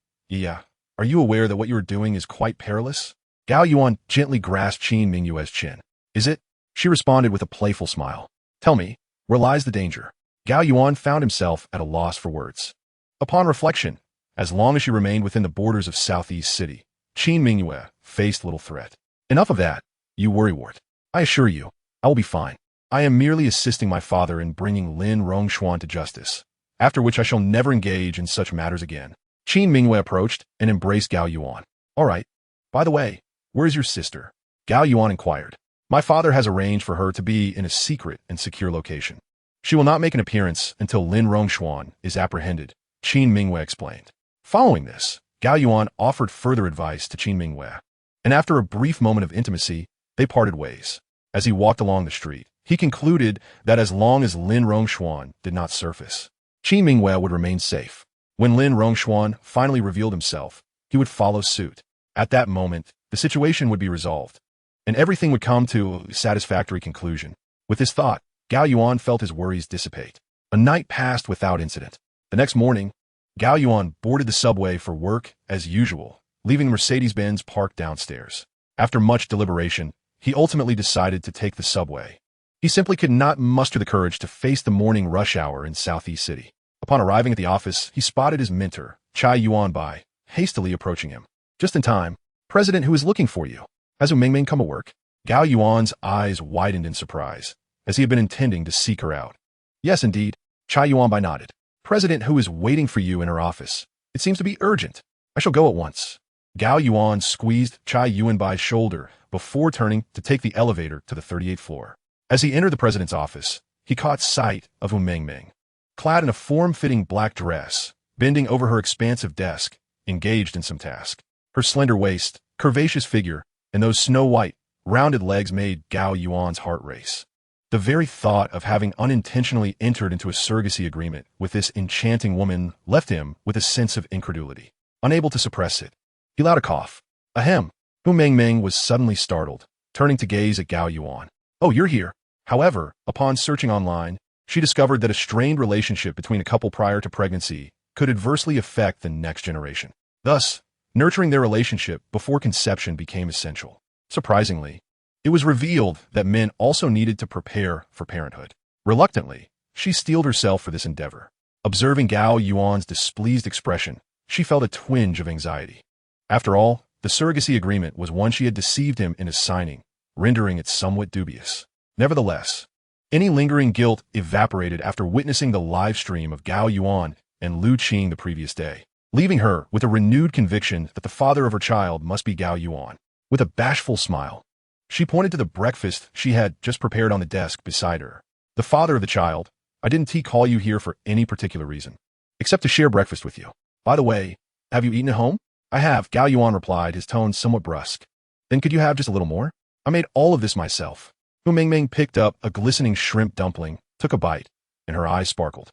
are you aware that what you are doing is quite perilous? Gao Yuan gently grasped Qin Mingyue's chin. Is it? She responded with a playful smile. Tell me, where lies the danger? Gao Yuan found himself at a loss for words. Upon reflection, as long as she remained within the borders of Southeast City, Qin Mingyue faced little threat. Enough of that, you worrywart. I assure you, I will be fine. I am merely assisting my father in bringing Lin Rongshuan to justice, after which I shall never engage in such matters again. Qin Mingwei approached and embraced Gao Yuan. All right. By the way, where is your sister? Gao Yuan inquired. My father has arranged for her to be in a secret and secure location. She will not make an appearance until Lin Rongshuan is apprehended, Qin Mingwei explained. Following this, Gao Yuan offered further advice to Qin Mingwei, and after a brief moment of intimacy, they parted ways. As he walked along the street, he concluded that as long as Lin Rongshuan did not surface, Qin Mingwei would remain safe. When Lin Rongshuan finally revealed himself, he would follow suit. At that moment, the situation would be resolved, and everything would come to a satisfactory conclusion. With this thought, Gao Yuan felt his worries dissipate. A night passed without incident. The next morning, Gao Yuan boarded the subway for work as usual, leaving the Mercedes-Benz parked downstairs. After much deliberation, he ultimately decided to take the subway. He simply could not muster the courage to face the morning rush hour in Southeast City. Upon arriving at the office, he spotted his mentor, Chai Yuanbai, hastily approaching him. Just in time, President who is looking for you. Has Mingming come to work? Gao Yuan's eyes widened in surprise, as he had been intending to seek her out. Yes, indeed, Chai Yuanbai nodded. President who is waiting for you in her office. It seems to be urgent. I shall go at once. Gao Yuan squeezed Chai Yuanbai's shoulder before turning to take the elevator to the 38th floor. As he entered the president's office, he caught sight of Mingming. Clad in a form-fitting black dress, bending over her expansive desk, engaged in some task. Her slender waist, curvaceous figure, and those snow-white, rounded legs made Gao Yuan's heart race. The very thought of having unintentionally entered into a surrogacy agreement with this enchanting woman left him with a sense of incredulity. Unable to suppress it, he let out a cough. Ahem. Mingming was suddenly startled, turning to gaze at Gao Yuan. Oh, you're here. However, upon searching online, She discovered that a strained relationship between a couple prior to pregnancy could adversely affect the next generation. Thus, nurturing their relationship before conception became essential. Surprisingly, it was revealed that men also needed to prepare for parenthood. Reluctantly, she steeled herself for this endeavor. Observing Gao Yuan's displeased expression, she felt a twinge of anxiety. After all, the surrogacy agreement was one she had deceived him into signing, rendering it somewhat dubious. Nevertheless, any lingering guilt evaporated after witnessing the live stream of Gao Yuan and Lu Qing the previous day, leaving her with a renewed conviction that the father of her child must be Gao Yuan. With a bashful smile, she pointed to the breakfast she had just prepared on the desk beside her. The father of the child, I didn't call you here for any particular reason, except to share breakfast with you. By the way, have you eaten at home? I have, Gao Yuan replied, his tone somewhat brusque. Then could you have just a little more? I made all of this myself. Hu Mingming picked up a glistening shrimp dumpling, took a bite, and her eyes sparkled.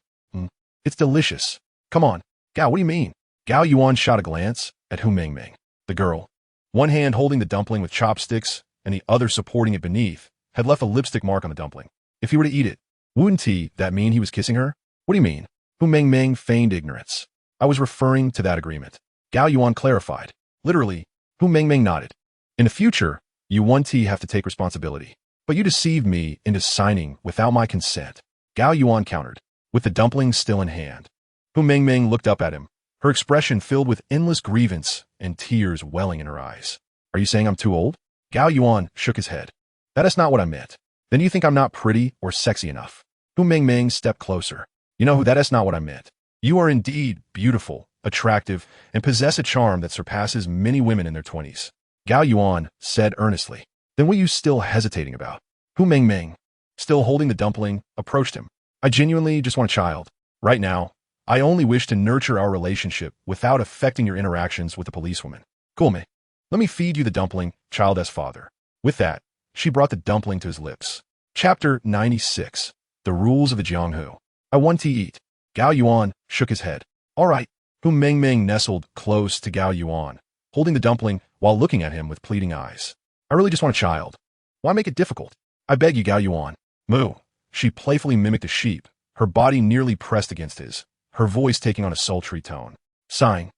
It's delicious. Come on, Gao, what do you mean? Gao Yuan shot a glance at Hu Mingming. The girl, one hand holding the dumpling with chopsticks and the other supporting it beneath, had left a lipstick mark on the dumpling. If he were to eat it, wouldn't that mean he was kissing her? What do you mean? Hu Mingming feigned ignorance. I was referring to that agreement. Gao Yuan clarified. Literally, Hu Mingming nodded. In the future, you have to take responsibility. But you deceived me into signing without my consent. Gao Yuan countered, with the dumpling still in hand. Hu Mingming looked up at him, her expression filled with endless grievance and tears welling in her eyes. Are you saying I'm too old? Gao Yuan shook his head. That is not what I meant. Then you think I'm not pretty or sexy enough? Hu Mingming stepped closer. You know, that is not what I meant. You are indeed beautiful, attractive, and possess a charm that surpasses many women in their 20s. Gao Yuan said earnestly. Then what are you still hesitating about? Hu Mingming, still holding the dumpling, approached him. I genuinely just want a child. Right now, I only wish to nurture our relationship without affecting your interactions with the policewoman. Cool me. Let me feed you the dumpling, child as father. With that, she brought the dumpling to his lips. Chapter 96. The Rules of the Jianghu. I want to eat. Gao Yuan shook his head. All right. Hu Mingming nestled close to Gao Yuan, holding the dumpling while looking at him with pleading eyes. I really just want a child. Why make it difficult? I beg you, Gao Yuan. Moo. She playfully mimicked a sheep, her body nearly pressed against his, her voice taking on a sultry tone. Sighing,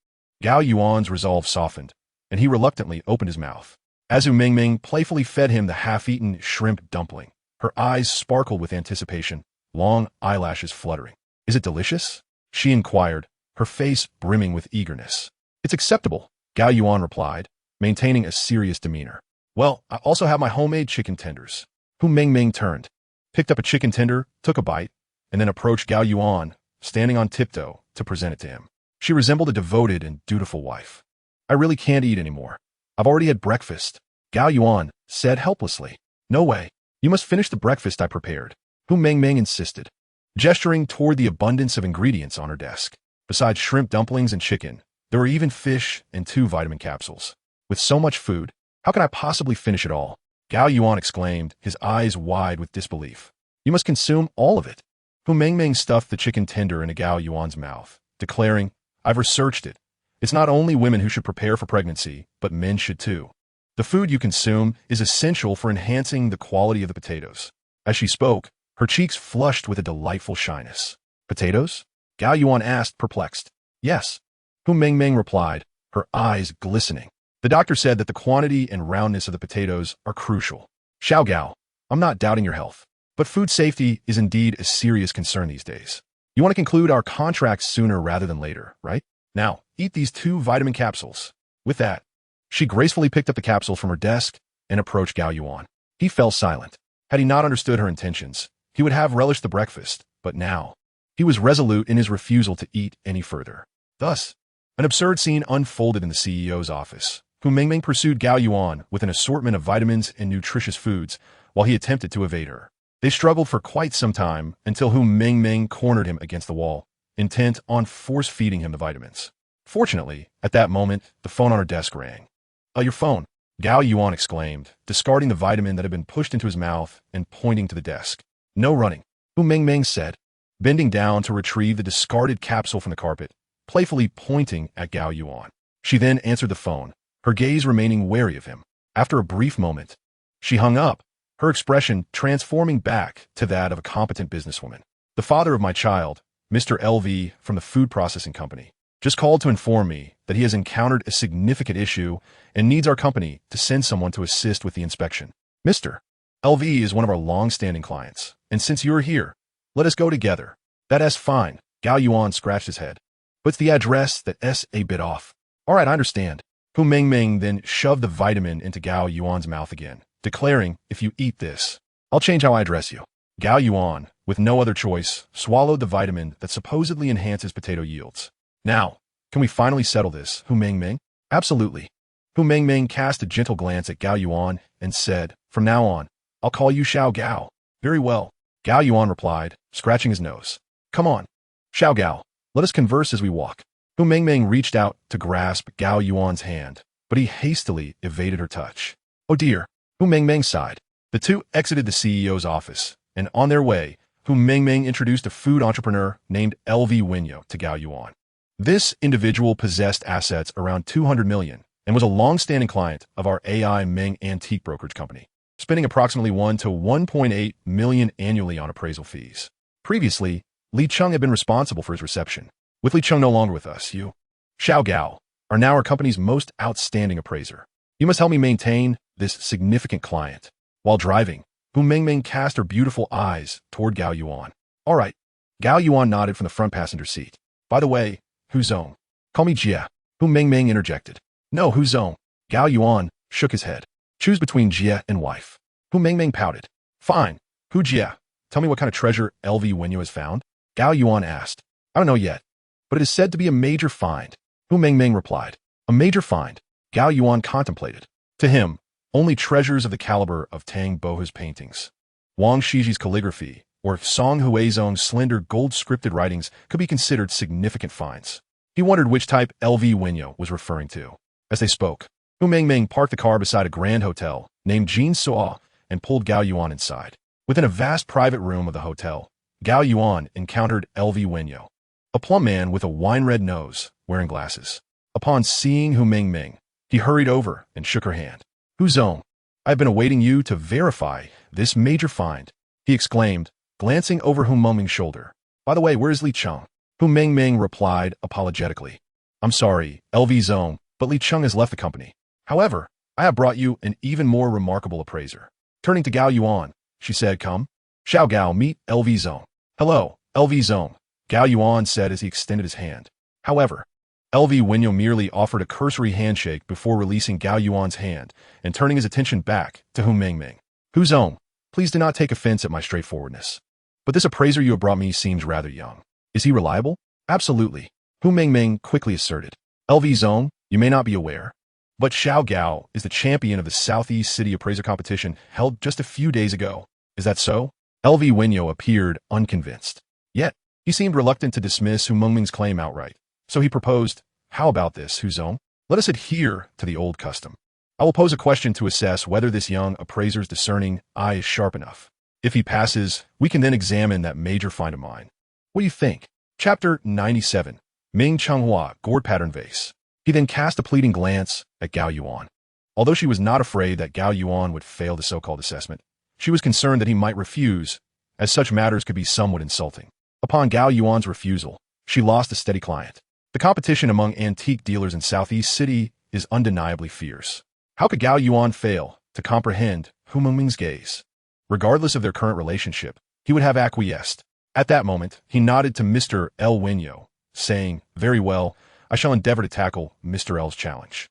Gao Yuan's resolve softened, and he reluctantly opened his mouth. As Hu Mingming playfully fed him the half-eaten shrimp dumpling, her eyes sparkled with anticipation, long eyelashes fluttering. Is it delicious? She inquired, her face brimming with eagerness. It's acceptable, Gao Yuan replied, maintaining a serious demeanor. Well, I also have my homemade chicken tenders. Hu Mingming turned, picked up a chicken tender, took a bite, and then approached Gao Yuan, standing on tiptoe, to present it to him. She resembled a devoted and dutiful wife. I really can't eat anymore. I've already had breakfast, Gao Yuan said helplessly. No way. You must finish the breakfast I prepared, Hu Mingming insisted, gesturing toward the abundance of ingredients on her desk. Besides shrimp dumplings and chicken, there were even fish and 2 vitamin capsules. With so much food, how can I possibly finish it all? Gao Yuan exclaimed, his eyes wide with disbelief. You must consume all of it. Hu Mingming stuffed the chicken tender into Gao Yuan's mouth, declaring, I've researched it. It's not only women who should prepare for pregnancy, but men should too. The food you consume is essential for enhancing the quality of the potatoes. As she spoke, her cheeks flushed with a delightful shyness. Potatoes? Gao Yuan asked, perplexed. Yes. Hu Mingming replied, her eyes glistening. The doctor said that the quantity and roundness of the potatoes are crucial. Xiao Gao, I'm not doubting your health, but food safety is indeed a serious concern these days. You want to conclude our contract sooner rather than later, right? Now, eat these 2 vitamin capsules. With that, she gracefully picked up the capsule from her desk and approached Gao Yuan. He fell silent. Had he not understood her intentions, he would have relished the breakfast, but now, he was resolute in his refusal to eat any further. Thus, an absurd scene unfolded in the CEO's office. Hu Mingming pursued Gao Yuan with an assortment of vitamins and nutritious foods while he attempted to evade her. They struggled for quite some time until Hu Mingming cornered him against the wall, intent on force-feeding him the vitamins. Fortunately, at that moment, the phone on her desk rang. Your phone, Gao Yuan exclaimed, discarding the vitamin that had been pushed into his mouth and pointing to the desk. No running, Hu Mingming said, bending down to retrieve the discarded capsule from the carpet, playfully pointing at Gao Yuan. She then answered the phone, her gaze remaining wary of him. After a brief moment, she hung up, her expression transforming back to that of a competent businesswoman. The The father of my child, Mr. LV from the food processing company, just called to inform me that he has encountered a significant issue and needs our company to send someone to assist with the inspection. Mr. LV is one of our long-standing clients, and since you're here, let us go together. That's fine. Gao Yuan scratched his head. What's the address? That's a bit off. All right, I understand. Hu Mengmeng then shoved the vitamin into Gao Yuan's mouth again, declaring, if you eat this, I'll change how I address you. Gao Yuan, with no other choice, swallowed the vitamin that supposedly enhances potato yields. Now, can we finally settle this, Hu Mengmeng? Absolutely. Hu Mengmeng cast a gentle glance at Gao Yuan and said, from now on, I'll call you Xiao Gao. Very well. Gao Yuan replied, scratching his nose. Come on. Xiao Gao, let us converse as we walk. Hu Mengmeng reached out to grasp Gao Yuan's hand, but he hastily evaded her touch. Oh dear, Hu Mengmeng sighed. The two exited the CEO's office, and on their way, Hu Mengmeng introduced a food entrepreneur named LV Wenyo to Gao Yuan. This individual possessed assets around 200 million and was a long-standing client of our AI Meng antique brokerage company, spending approximately 1 to 1.8 million annually on appraisal fees. Previously, Li Cheng had been responsible for his reception. With Li Cheng no longer with us, you, Xiao Gao, are now our company's most outstanding appraiser. You must help me maintain this significant client. While driving, Hu Mengmeng cast her beautiful eyes toward Gao Yuan. All right. Gao Yuan nodded from the front passenger seat. By the way, Hu Zong. Call me Jia. Hu Mengmeng interjected. No, Hu Zong. Gao Yuan shook his head. Choose between Jia and wife. Hu Mengmeng pouted. Fine. Hu Jia. Tell me what kind of treasure LV Wenyo has found? Gao Yuan asked. I don't know yet, but it is said to be a major find. Hu Mengmeng replied. A major find. Gao Yuan contemplated. To him, only treasures of the caliber of Tang Bohe's paintings, Wang Shiji's calligraphy, or Song Huizong's slender gold-scripted writings could be considered significant finds. He wondered which type LV Wenyo was referring to. As they spoke, Hu Mengmeng parked the car beside a grand hotel named Jin Suo and pulled Gao Yuan inside. Within a vast private room of the hotel, Gao Yuan encountered LV Wenyo, a plump man with a wine-red nose, wearing glasses. Upon seeing Hu Mengmeng, he hurried over and shook her hand. Hu Zong, I've been awaiting you to verify this major find, he exclaimed, glancing over Hu Mengmeng's shoulder. By the way, where is Li Cheng? Hu Mengmeng replied apologetically. I'm sorry, LV Zong, but Li Cheng has left the company. However, I have brought you an even more remarkable appraiser. Turning to Gao Yuan, she said, come. Xiao Gao, meet LV Zong. Hello, LV Zong, Gao Yuan said as he extended his hand. However, LV Wenyo merely offered a cursory handshake before releasing Gao Yuan's hand and turning his attention back to Hu Mengmeng. Hu Zong, please do not take offense at my straightforwardness, but this appraiser you have brought me seems rather young. Is he reliable? Absolutely, Hu Mengmeng quickly asserted. LV Zong, you may not be aware, but Xiao Gao is the champion of the Southeast City Appraiser competition held just a few days ago. Is that so? LV Wenyo appeared unconvinced. Yet, he seemed reluctant to dismiss Hu Mengmeng's claim outright. So he proposed, how about this, Hu Zong? Let us adhere to the old custom. I will pose a question to assess whether this young appraiser's discerning eye is sharp enough. If he passes, we can then examine that major find of mine. What do you think? Chapter 97. Ming Changhua Gourd Pattern Vase. He then cast a pleading glance at Gao Yuan. Although she was not afraid that Gao Yuan would fail the so-called assessment, she was concerned that he might refuse, as such matters could be somewhat insulting. Upon Gao Yuan's refusal, she lost a steady client. The competition among antique dealers in Southeast City is undeniably fierce. How could Gao Yuan fail to comprehend Hu Mengmeng's gaze? Regardless of their current relationship, he would have acquiesced. At that moment, he nodded to Mr. L. Wenyo, saying, very well, I shall endeavor to tackle Mr. L's challenge.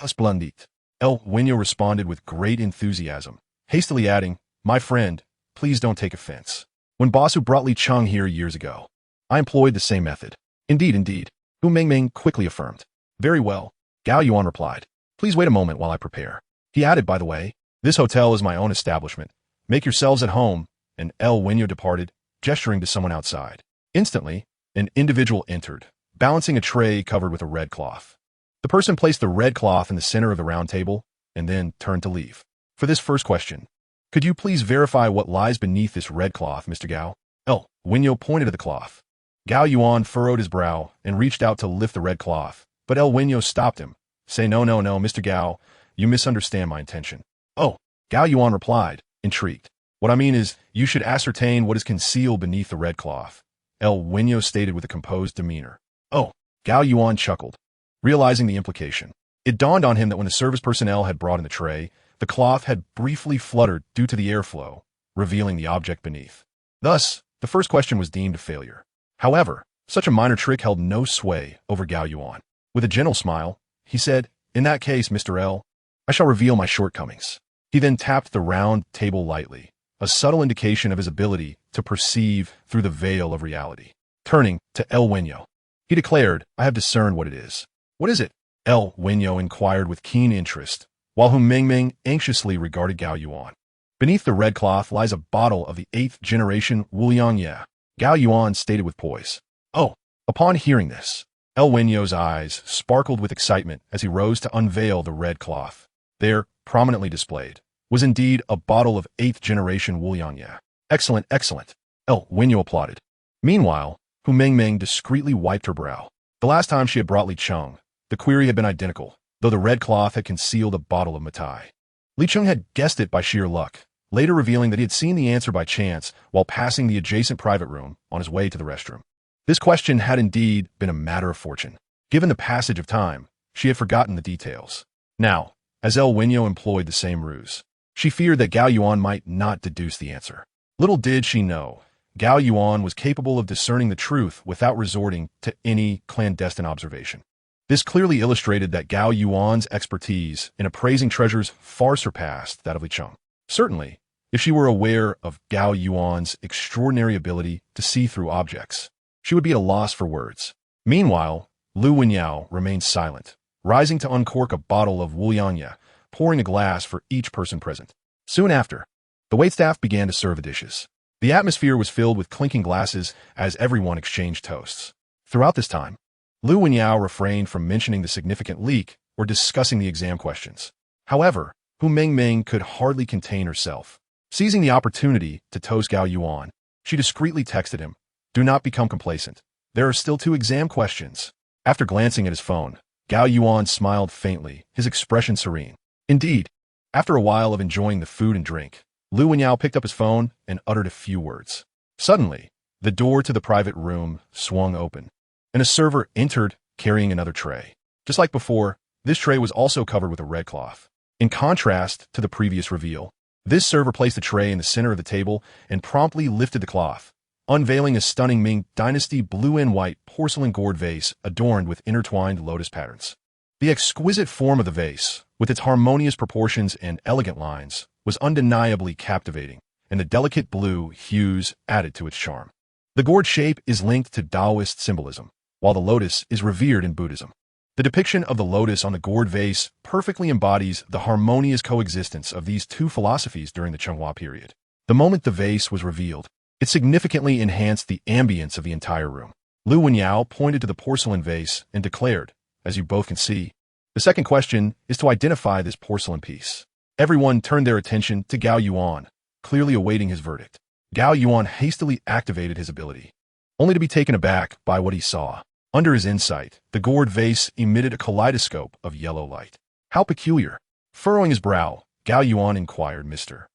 Splendid. L. Wenyo responded with great enthusiasm, hastily adding, my friend, please don't take offense. When Basu brought Li Cheng here years ago, I employed the same method. Indeed, Hu Mengmeng quickly affirmed. Very well, Gao Yuan replied. Please wait a moment while I prepare. He added, by the way, this hotel is my own establishment. Make yourselves at home, and L. Wenyo departed, gesturing to someone outside. Instantly, an individual entered, balancing a tray covered with a red cloth. The person placed the red cloth in the center of the round table, and then turned to leave. For this first question, could you please verify what lies beneath this red cloth, Mr. Gao? L. Wenyo pointed to the cloth. Gao Yuan furrowed his brow and reached out to lift the red cloth, but L. Wenyo stopped him. Say, no, Mr. Gao, you misunderstand my intention. Oh, Gao Yuan replied, intrigued. What I mean is, you should ascertain what is concealed beneath the red cloth, El Wino stated with a composed demeanor. Oh, Gao Yuan chuckled, realizing the implication. It dawned on him that when the service personnel had brought in the tray, the cloth had briefly fluttered due to the airflow, revealing the object beneath. Thus, the first question was deemed a failure. However, such a minor trick held no sway over Gao Yuan. With a gentle smile, he said, "In that case, Mr. L, I shall reveal my shortcomings." He then tapped the round table lightly, a subtle indication of his ability to perceive through the veil of reality. Turning to El Wino, he declared, "I have discerned what it is." "What is it?" El Wino inquired with keen interest, while Hu Mingming anxiously regarded Gao Yuan. "Beneath the red cloth lies a bottle of the 8th generation Wuliangye," Gao Yuan stated with poise. Oh, upon hearing this, El Wino's eyes sparkled with excitement as he rose to unveil the red cloth. There, prominently displayed, was indeed a bottle of 8th generation Wuliangye. "Excellent, excellent," El Wino applauded. Meanwhile, Hu Mingming discreetly wiped her brow. The last time she had brought Li Cheng, the query had been identical, though the red cloth had concealed a bottle of Matai. Li Cheng had guessed it by sheer luck, later revealing that he had seen the answer by chance while passing the adjacent private room on his way to the restroom. This question had indeed been a matter of fortune. Given the passage of time, she had forgotten the details. Now, as El Wino employed the same ruse, she feared that Gao Yuan might not deduce the answer. Little did she know, Gao Yuan was capable of discerning the truth without resorting to any clandestine observation. This clearly illustrated that Gao Yuan's expertise in appraising treasures far surpassed that of Li Cheng. Certainly, if she were aware of Gao Yuan's extraordinary ability to see through objects, she would be at a loss for words. Meanwhile, Lu Wenyao remained silent, rising to uncork a bottle of Wuliangye, pouring a glass for each person present. Soon after, the waitstaff began to serve the dishes. The atmosphere was filled with clinking glasses as everyone exchanged toasts. Throughout this time, Lu Wenyao refrained from mentioning the significant leak or discussing the exam questions. However, Hu Mingming could hardly contain herself. Seizing the opportunity to toast Gao Yuan, she discreetly texted him, "Do not become complacent. There are still 2 exam questions." After glancing at his phone, Gao Yuan smiled faintly, his expression serene. Indeed, after a while of enjoying the food and drink, Lu Wenyao picked up his phone and uttered a few words. Suddenly, the door to the private room swung open, and a server entered carrying another tray. Just like before, this tray was also covered with a red cloth. In contrast to the previous reveal, this server placed the tray in the center of the table and promptly lifted the cloth, unveiling a stunning Ming Dynasty blue and white porcelain gourd vase adorned with intertwined lotus patterns. The exquisite form of the vase, with its harmonious proportions and elegant lines, was undeniably captivating, and the delicate blue hues added to its charm. The gourd shape is linked to Taoist symbolism, while the lotus is revered in Buddhism. The depiction of the lotus on the gourd vase perfectly embodies the harmonious coexistence of these 2 philosophies during the Chenghua period. The moment the vase was revealed, it significantly enhanced the ambience of the entire room. Lu Wenyao pointed to the porcelain vase and declared, "As you both can see, the second question is to identify this porcelain piece." Everyone turned their attention to Gao Yuan, clearly awaiting his verdict. Gao Yuan hastily activated his ability, only to be taken aback by what he saw. Under his insight, the gourd vase emitted a kaleidoscope of yellow light. "How peculiar." Furrowing his brow, Gao Yuan inquired, "Mr.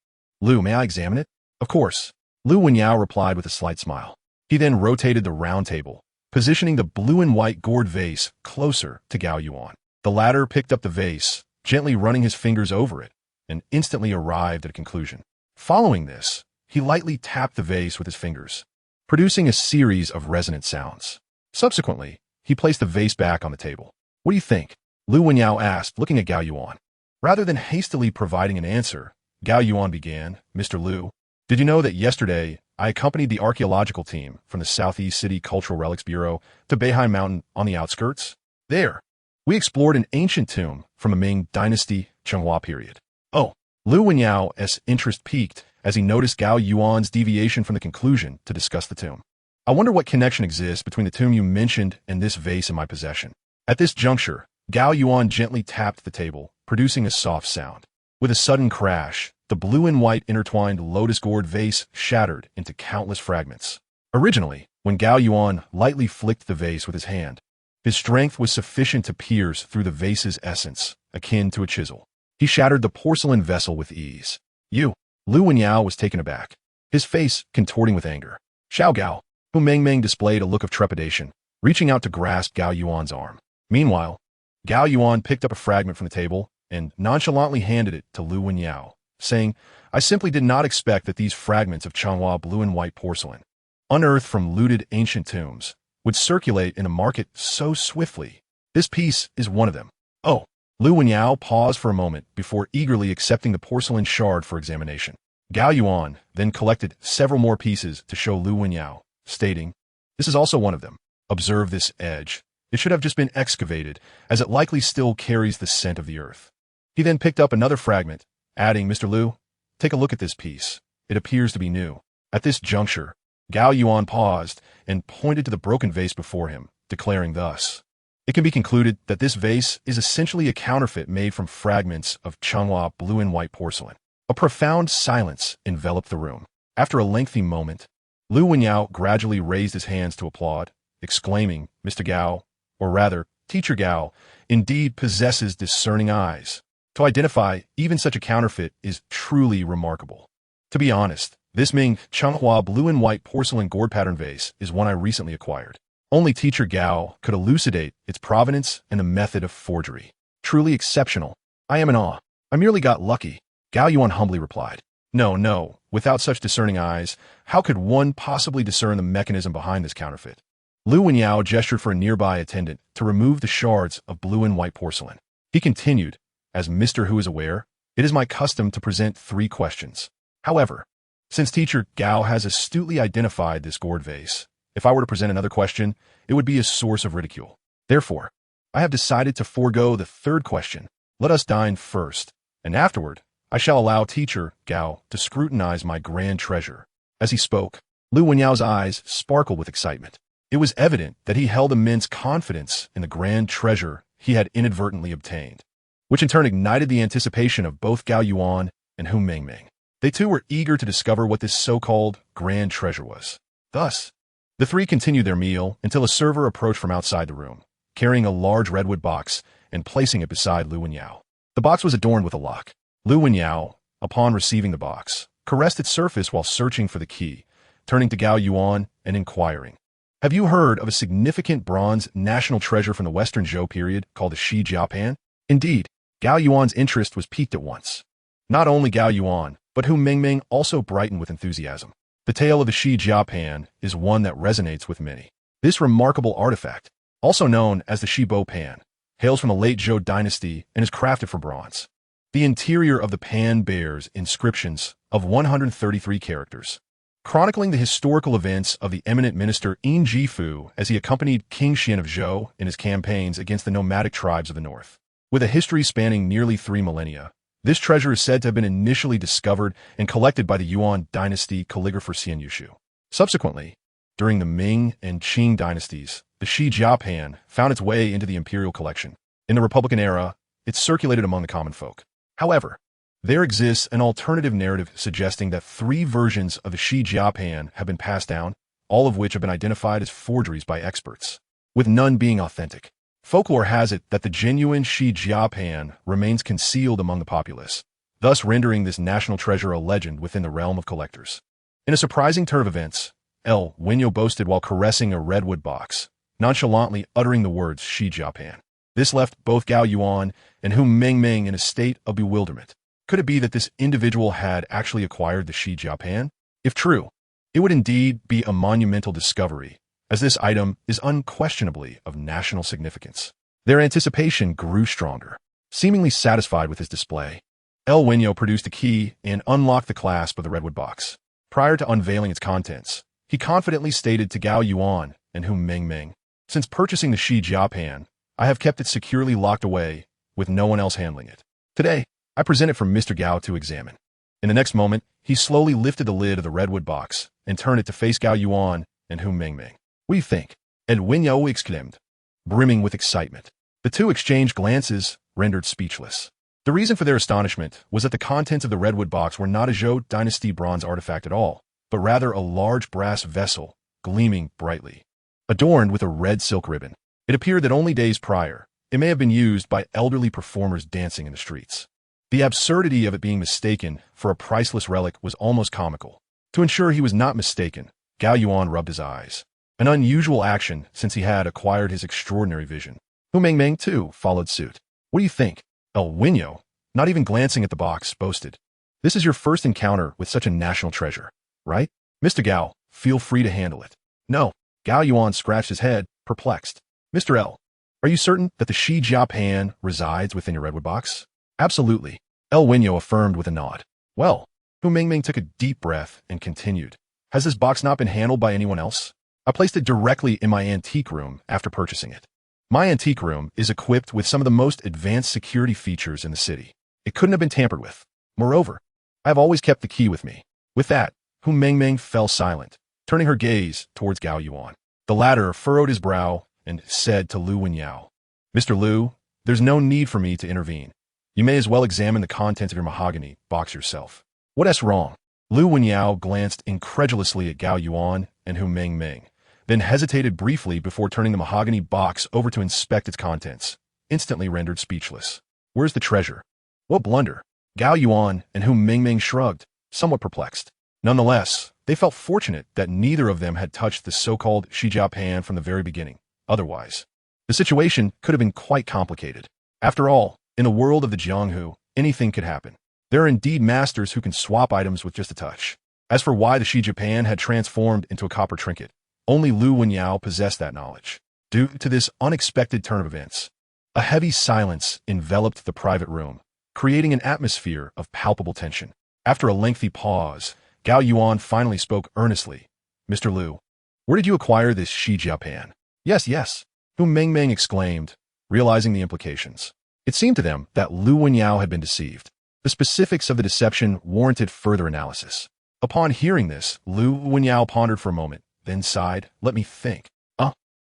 Lu, may I examine it?" "Of course," Lu Wenyao replied with a slight smile. He then rotated the round table, positioning the blue and white gourd vase closer to Gao Yuan. The latter picked up the vase, gently running his fingers over it, and instantly arrived at a conclusion. Following this, he lightly tapped the vase with his fingers, producing a series of resonant sounds. Subsequently, he placed the vase back on the table. "What do you think?" Lu Wenyao asked, looking at Gao Yuan. Rather than hastily providing an answer, Gao Yuan began, "Mr. Lu, did you know that yesterday I accompanied the archaeological team from the Southeast City Cultural Relics Bureau to Beihai Mountain on the outskirts? There, we explored an ancient tomb from the Ming Dynasty Chenghua period." Oh, Lu Wenyao's interest piqued as he noticed Gao Yuan's deviation from the conclusion to discuss the tomb. "I wonder what connection exists between the tomb you mentioned and this vase in my possession." At this juncture, Gao Yuan gently tapped the table, producing a soft sound. With a sudden crash, the blue and white intertwined lotus gourd vase shattered into countless fragments. Originally, when Gao Yuan lightly flicked the vase with his hand, his strength was sufficient to pierce through the vase's essence, akin to a chisel. He shattered the porcelain vessel with ease. "You, Lu Wenyao was taken aback, his face contorting with anger. Xiao Gao, who Meng Meng displayed a look of trepidation, reaching out to grasp Gao Yuan's arm. Meanwhile, Gao Yuan picked up a fragment from the table and nonchalantly handed it to Lu Wenyao, saying, I simply did not expect that these fragments of Changhua blue and white porcelain, unearthed from looted ancient tombs, would circulate in a market so swiftly. This piece is one of them. Oh. Lu Wenyao paused for a moment before eagerly accepting the porcelain shard for examination. Gao Yuan then collected several more pieces to show Lu Wenyao, stating, This is also one of them. Observe this edge. It should have just been excavated, as it likely still carries the scent of the earth. He then picked up another fragment, adding, Mr. Lu, take a look at this piece. It appears to be new. At this juncture, Gao Yuan paused and pointed to the broken vase before him, declaring thus, It can be concluded that this vase is essentially a counterfeit made from fragments of Changhua blue and white porcelain. A profound silence enveloped the room. After a lengthy moment, Lu Wenyao gradually raised his hands to applaud, exclaiming, Mr. Gao, or rather, Teacher Gao, indeed possesses discerning eyes. To identify even such a counterfeit is truly remarkable. To be honest, this Ming Changhua blue and white porcelain gourd pattern vase is one I recently acquired. Only Teacher Gao could elucidate its provenance and the method of forgery. Truly exceptional. I am in awe. I merely got lucky. Gao Yuan humbly replied. No, without such discerning eyes, how could one possibly discern the mechanism behind this counterfeit? Lu Wenyao gestured for a nearby attendant to remove the shards of blue and white porcelain. He continued, as Mr. Hu is aware, it is my custom to present 3 questions. However, since Teacher Gao has astutely identified this gourd vase, if I were to present another question, it would be a source of ridicule. Therefore, I have decided to forego the 3rd question. Let us dine first, and afterward, I shall allow Teacher Gao to scrutinize my grand treasure. As he spoke, Lu Wenyao's eyes sparkled with excitement. It was evident that he held immense confidence in the grand treasure he had inadvertently obtained, which in turn ignited the anticipation of both Gao Yuan and Hu Mengming. They too were eager to discover what this so-called grand treasure was. Thus, the 3 continued their meal until a server approached from outside the room, carrying a large redwood box and placing it beside Lu Wenyao. The box was adorned with a lock. Lu Wenyao, upon receiving the box, caressed its surface while searching for the key, turning to Gao Yuan and inquiring, Have you heard of a significant bronze national treasure from the Western Zhou period called the Shi Jiapan? Indeed, Gao Yuan's interest was piqued at once. Not only Gao Yuan, but Hu Mengming also brightened with enthusiasm. The tale of the Shi Jiapan is one that resonates with many. This remarkable artifact, also known as the Shi Bo Pan, hails from the late Zhou dynasty and is crafted from bronze. The interior of the pan bears inscriptions of 133 characters, chronicling the historical events of the eminent minister Yin Jifu as he accompanied King Xian of Zhou in his campaigns against the nomadic tribes of the north. With a history spanning nearly 3 millennia, this treasure is said to have been initially discovered and collected by the Yuan dynasty calligrapher Xian Yushu. Subsequently, during the Ming and Qing dynasties, the Shi Jiapan found its way into the imperial collection. In the Republican era, it circulated among the common folk. However, there exists an alternative narrative suggesting that 3 versions of the Shi Jiapan have been passed down, all of which have been identified as forgeries by experts, with none being authentic. Folklore has it that the genuine Shi Jiapan remains concealed among the populace, thus rendering this national treasure a legend within the realm of collectors. In a surprising turn of events, Wenyo boasted while caressing a redwood box, nonchalantly uttering the words Shi Jiapan. This left both Gao Yuan and Hu Mengming in a state of bewilderment. Could it be that this individual had actually acquired the Shi Jiapan? If true, it would indeed be a monumental discovery, as this item is unquestionably of national significance. Their anticipation grew stronger. Seemingly satisfied with his display, Wenyo produced a key and unlocked the clasp of the redwood box. Prior to unveiling its contents, he confidently stated to Gao Yuan and Hu Mengming, Since purchasing the Shi Jiapan, I have kept it securely locked away, with no one else handling it. Today, I present it for Mr. Gao to examine. In the next moment, he slowly lifted the lid of the redwood box and turned it to face Gao Yuan and Hu Mengming. What do you think? Wenyo exclaimed, brimming with excitement. The 2 exchanged glances, rendered speechless. The reason for their astonishment was that the contents of the redwood box were not a Zhou dynasty bronze artifact at all, but rather a large brass vessel, gleaming brightly, adorned with a red silk ribbon. It appeared that only days prior, it may have been used by elderly performers dancing in the streets. The absurdity of it being mistaken for a priceless relic was almost comical. To ensure he was not mistaken, Gao Yuan rubbed his eyes. An unusual action since he had acquired his extraordinary vision. Hu Mengmeng, too, followed suit. What do you think? El Wino, not even glancing at the box, boasted. This is your first encounter with such a national treasure, right? Mr. Gao, feel free to handle it. No. Gao Yuan scratched his head, perplexed. Mr. L, are you certain that the Shi Jia Pan resides within your redwood box? Absolutely. El Wino affirmed with a nod. Well, Hu Mengmeng took a deep breath and continued. Has this box not been handled by anyone else? I placed it directly in my antique room after purchasing it. My antique room is equipped with some of the most advanced security features in the city. It couldn't have been tampered with. Moreover, I have always kept the key with me. With that, Hu Mengmeng fell silent, turning her gaze towards Gao Yuan. The latter furrowed his brow and said to Lu Wenyao, Mr. Lu, there's no need for me to intervene. You may as well examine the contents of your mahogany box yourself. What's wrong? Lu Wenyao glanced incredulously at Gao Yuan and Hu Mengmeng, then hesitated briefly before turning the mahogany box over to inspect its contents, instantly rendered speechless. Where's the treasure? What blunder? Gao Yuan and Hu Mengmeng shrugged, somewhat perplexed. Nonetheless, they felt fortunate that neither of them had touched the so-called Shi Jia Pan from the very beginning. Otherwise, the situation could have been quite complicated. After all, in the world of the Jianghu, anything could happen. There are indeed masters who can swap items with just a touch. As for why the Shi Jia Pan had transformed into a copper trinket, only Lu Wenyao possessed that knowledge. Due to this unexpected turn of events, a heavy silence enveloped the private room, creating an atmosphere of palpable tension. After a lengthy pause, Gao Yuan finally spoke earnestly. Mr. Lu, where did you acquire this Shi Jia Pan? Yes, Hu Mengmeng exclaimed, realizing the implications. It seemed to them that Lu Wenyao had been deceived. The specifics of the deception warranted further analysis. Upon hearing this, Lu Wenyao pondered for a moment, then sighed, let me think.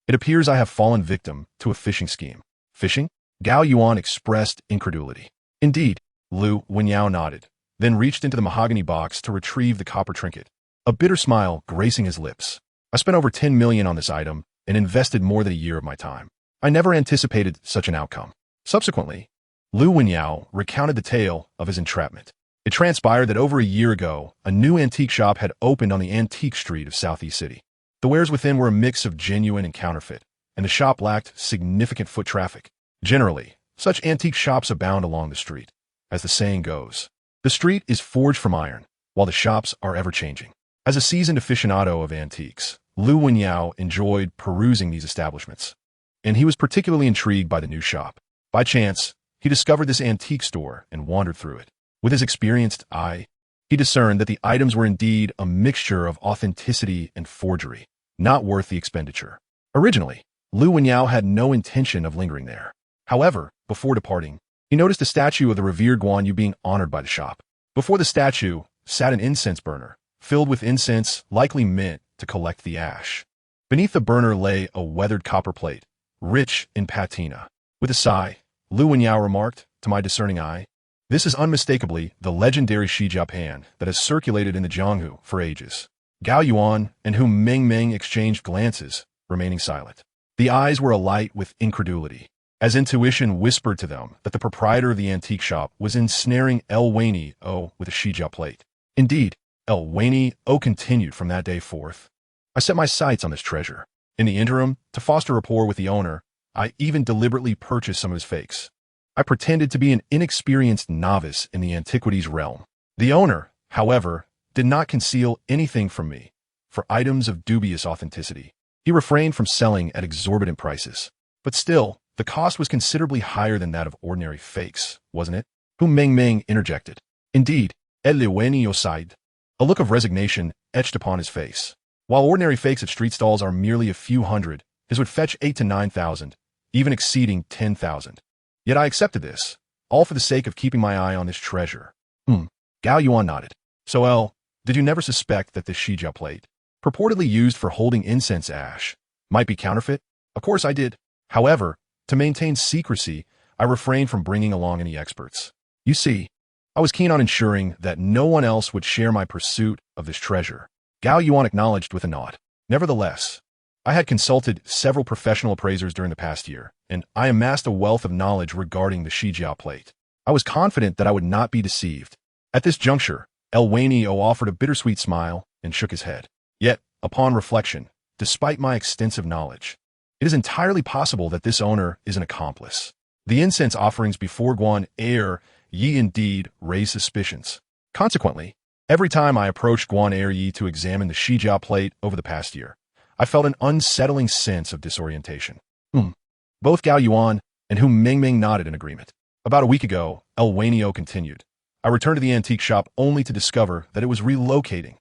It appears I have fallen victim to a phishing scheme. Phishing? Gao Yuan expressed incredulity. Indeed, Lu Wenyao nodded, then reached into the mahogany box to retrieve the copper trinket, a bitter smile gracing his lips. I spent over 10 million on this item and invested more than a year of my time. I never anticipated such an outcome. Subsequently, Lu Wenyao recounted the tale of his entrapment. It transpired that over a year ago, a new antique shop had opened on the antique street of Southeast City. The wares within were a mix of genuine and counterfeit, and the shop lacked significant foot traffic. Generally, such antique shops abound along the street. As the saying goes, the street is forged from iron, while the shops are ever-changing. As a seasoned aficionado of antiques, Lu Wenyao enjoyed perusing these establishments, and he was particularly intrigued by the new shop. By chance, he discovered this antique store and wandered through it. With his experienced eye, he discerned that the items were indeed a mixture of authenticity and forgery, not worth the expenditure. Originally, Lu Wenyao had no intention of lingering there. However, before departing, he noticed a statue of the revered Guan Yu being honored by the shop. Before the statue sat an incense burner, filled with incense likely meant to collect the ash. Beneath the burner lay a weathered copper plate, rich in patina. With a sigh, Lu Wenyao remarked, to my discerning eye, this is unmistakably the legendary Shi Jia Pan that has circulated in the Jianghu for ages. Gao Yuan and Hu Mengmeng exchanged glances, remaining silent. The eyes were alight with incredulity, as intuition whispered to them that the proprietor of the antique shop was ensnaring El Wani-O with a Shi Jia plate. Indeed, El Wani-O continued from that day forth. I set my sights on this treasure. In the interim, to foster rapport with the owner, I even deliberately purchased some of his fakes. I pretended to be an inexperienced novice in the antiquities realm. The owner, however, did not conceal anything from me. For items of dubious authenticity, he refrained from selling at exorbitant prices. But still, the cost was considerably higher than that of ordinary fakes, wasn't it? Hu Mengmeng interjected. Indeed, El Wani-O sighed. A look of resignation etched upon his face. While ordinary fakes at street stalls are merely a few hundred, his would fetch 8,000 to 9,000, even exceeding 10,000. Yet I accepted this, all for the sake of keeping my eye on this treasure. Gao Yuan nodded. So, did you never suspect that this Shi Jia plate, purportedly used for holding incense ash, might be counterfeit? Of course I did. However, to maintain secrecy, I refrained from bringing along any experts. You see, I was keen on ensuring that no one else would share my pursuit of this treasure. Gao Yuan acknowledged with a nod. Nevertheless, I had consulted several professional appraisers during the past year, and I amassed a wealth of knowledge regarding the Shi Jia plate. I was confident that I would not be deceived. At this juncture, El Wainio offered a bittersweet smile and shook his head. Yet, upon reflection, despite my extensive knowledge, it is entirely possible that this owner is an accomplice. The incense offerings before Guan Yi indeed raised suspicions. Consequently, every time I approached Guan Yi to examine the Shijiao plate over the past year, I felt an unsettling sense of disorientation. Both Gao Yuan and Hu Mingming nodded in agreement. About a week ago, El Wainio continued, I returned to the antique shop only to discover that it was relocating.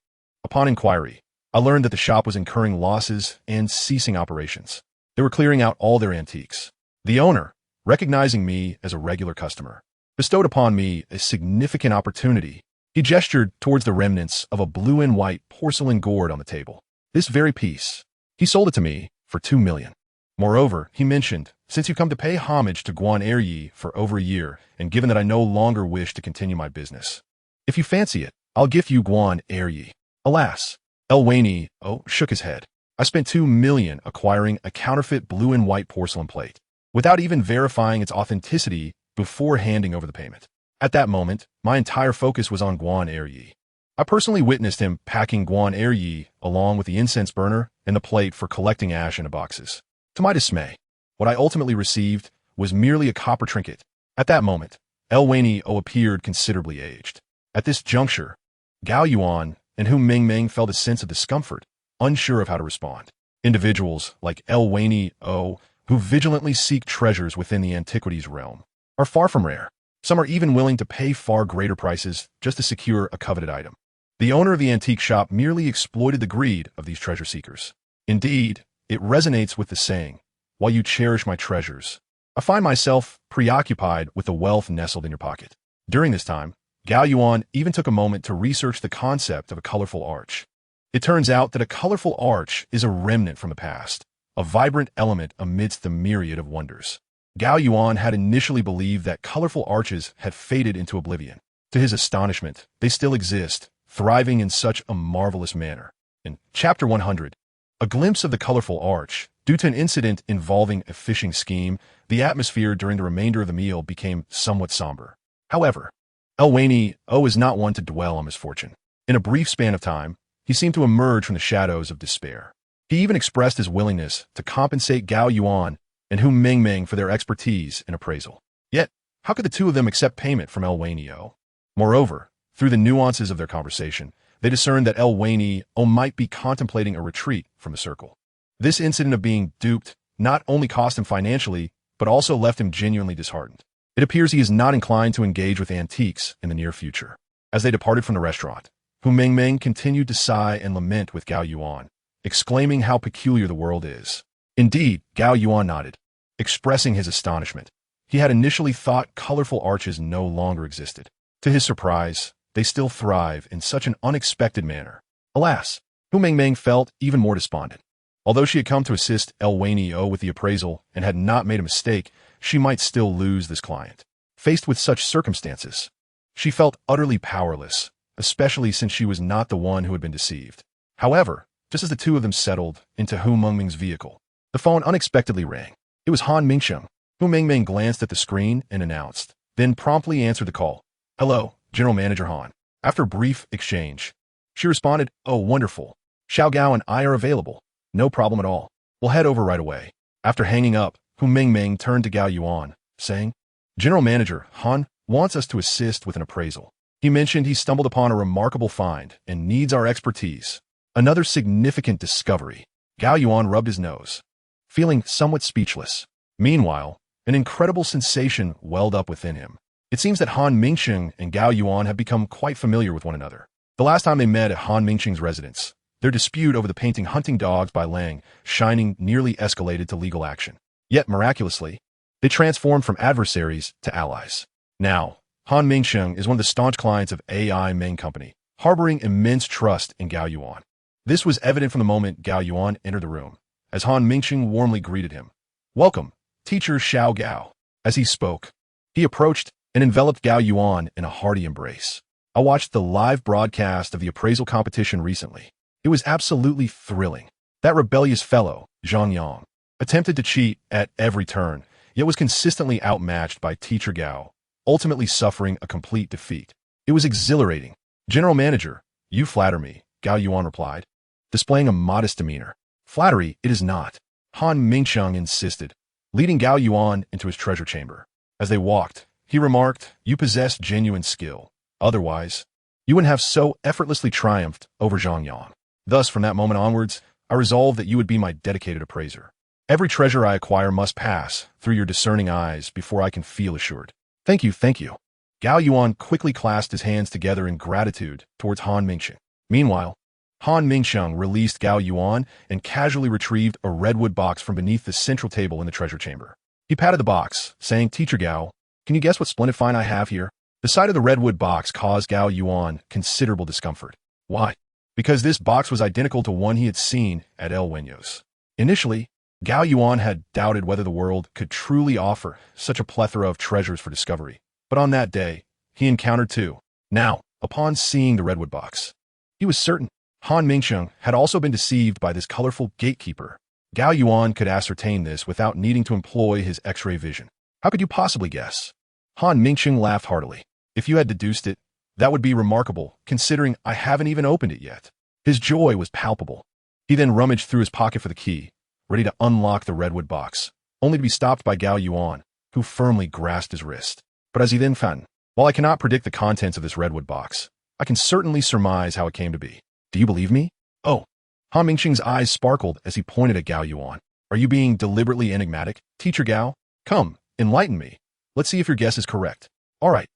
Upon inquiry, I learned that the shop was incurring losses and ceasing operations. They were clearing out all their antiques. The owner, recognizing me as a regular customer, bestowed upon me a significant opportunity. He gestured towards the remnants of a blue and white porcelain gourd on the table. This very piece, he sold it to me for 2 million. Moreover, he mentioned, since you come to pay homage to Guan Yi for over a year, and given that I no longer wish to continue my business, if you fancy it, I'll gift you Guan Yi. Alas, El Wainio shook his head. I spent 2 million acquiring a counterfeit blue and white porcelain plate, without even verifying its authenticity before handing over the payment. At that moment, my entire focus was on Guan Yi. I personally witnessed him packing Guan Yi along with the incense burner and the plate for collecting ash in boxes. To my dismay, what I ultimately received was merely a copper trinket. At that moment, El Wainio appeared considerably aged. At this juncture, Gao Yuan and Hu Mingming felt a sense of discomfort, unsure of how to respond. Individuals like El Wainio, who vigilantly seek treasures within the antiquities realm, are far from rare. Some are even willing to pay far greater prices just to secure a coveted item. The owner of the antique shop merely exploited the greed of these treasure seekers. Indeed, it resonates with the saying, while you cherish my treasures, I find myself preoccupied with the wealth nestled in your pocket. During this time, Gao Yuan even took a moment to research the concept of a colorful arch. It turns out that a colorful arch is a remnant from the past, a vibrant element amidst the myriad of wonders. Gao Yuan had initially believed that colorful arches had faded into oblivion. To his astonishment, they still exist, thriving in such a marvelous manner. In Chapter 100, a glimpse of the colorful arch. Due to an incident involving a fishing scheme, the atmosphere during the remainder of the meal became somewhat somber. However, El Wainio is not one to dwell on misfortune. In a brief span of time, he seemed to emerge from the shadows of despair. He even expressed his willingness to compensate Gao Yuan and Hu Mingming for their expertise in appraisal. Yet, how could the two of them accept payment from El Wainio? Moreover, through the nuances of their conversation, they discerned that El Wainio might be contemplating a retreat from the circle. This incident of being duped not only cost him financially, but also left him genuinely disheartened. It appears he is not inclined to engage with antiques in the near future. As they departed from the restaurant, Hu Mingming continued to sigh and lament with Gao Yuan, exclaiming how peculiar the world is. Indeed, Gao Yuan nodded, expressing his astonishment. He had initially thought colorful arches no longer existed. To his surprise, they still thrive in such an unexpected manner. Alas, Hu Mingming felt even more despondent. Although she had come to assist El Wainio with the appraisal and had not made a mistake, she might still lose this client. Faced with such circumstances, she felt utterly powerless, especially since she was not the one who had been deceived. However, just as the two of them settled into Hu Mingming's vehicle, the phone unexpectedly rang. It was Han Mingsheng. Hu Mingming glanced at the screen and announced, then promptly answered the call. Hello, General Manager Han. After a brief exchange, she responded, Oh, wonderful. Xiao Gao and I are available. No problem at all. We'll head over right away. After hanging up, Hu Mingming turned to Gao Yuan, saying, General Manager Han wants us to assist with an appraisal. He mentioned he stumbled upon a remarkable find and needs our expertise. Another significant discovery. Gao Yuan rubbed his nose, feeling somewhat speechless. Meanwhile, an incredible sensation welled up within him. It seems that Han Mingsheng and Gao Yuan have become quite familiar with one another. The last time they met at Han Mingsheng's residence, their dispute over the painting hunting dogs by Lang Shining nearly escalated to legal action. Yet, miraculously, they transformed from adversaries to allies. Now, Han Mingsheng is one of the staunch clients of AI Meng Company, harboring immense trust in Gao Yuan. This was evident from the moment Gao Yuan entered the room, as Han Mingsheng warmly greeted him. Welcome, Teacher Xiao Gao. As he spoke, he approached and enveloped Gao Yuan in a hearty embrace. I watched the live broadcast of the appraisal competition recently. It was absolutely thrilling. That rebellious fellow, Zhang Yang, attempted to cheat at every turn, yet was consistently outmatched by Teacher Gao, ultimately suffering a complete defeat. It was exhilarating. "General Manager, you flatter me," Gao Yuan replied, displaying a modest demeanor. "Flattery it is not," Han Mingqiang insisted, leading Gao Yuan into his treasure chamber. As they walked, he remarked, "You possess genuine skill. Otherwise, you wouldn't have so effortlessly triumphed over Zhang Yang. Thus, from that moment onwards, I resolved that you would be my dedicated appraiser. Every treasure I acquire must pass through your discerning eyes before I can feel assured." "Thank you, thank you." Gao Yuan quickly clasped his hands together in gratitude towards Han Mingqiang. Meanwhile, Han Mingqiang released Gao Yuan and casually retrieved a redwood box from beneath the central table in the treasure chamber. He patted the box, saying, "Teacher Gao, can you guess what splendid find I have here?" The sight of the redwood box caused Gao Yuan considerable discomfort. Why? Because this box was identical to one he had seen at El Wenyo's. Initially, Gao Yuan had doubted whether the world could truly offer such a plethora of treasures for discovery. But on that day, he encountered two. Now, upon seeing the redwood box, he was certain Han Mingqiang had also been deceived by this colorful gatekeeper. Gao Yuan could ascertain this without needing to employ his X-ray vision. "How could you possibly guess?" Han Mingqiang laughed heartily. "If you had deduced it, that would be remarkable, considering I haven't even opened it yet." His joy was palpable. He then rummaged through his pocket for the key, ready to unlock the redwood box, only to be stopped by Gao Yuan, who firmly grasped his wrist. But as he then found, "While I cannot predict the contents of this redwood box, I can certainly surmise how it came to be. Do you believe me?" "Oh." Han Mingqiang's eyes sparkled as he pointed at Gao Yuan. "Are you being deliberately enigmatic, Teacher Gao? Come, enlighten me. Let's see if your guess is correct." "All right."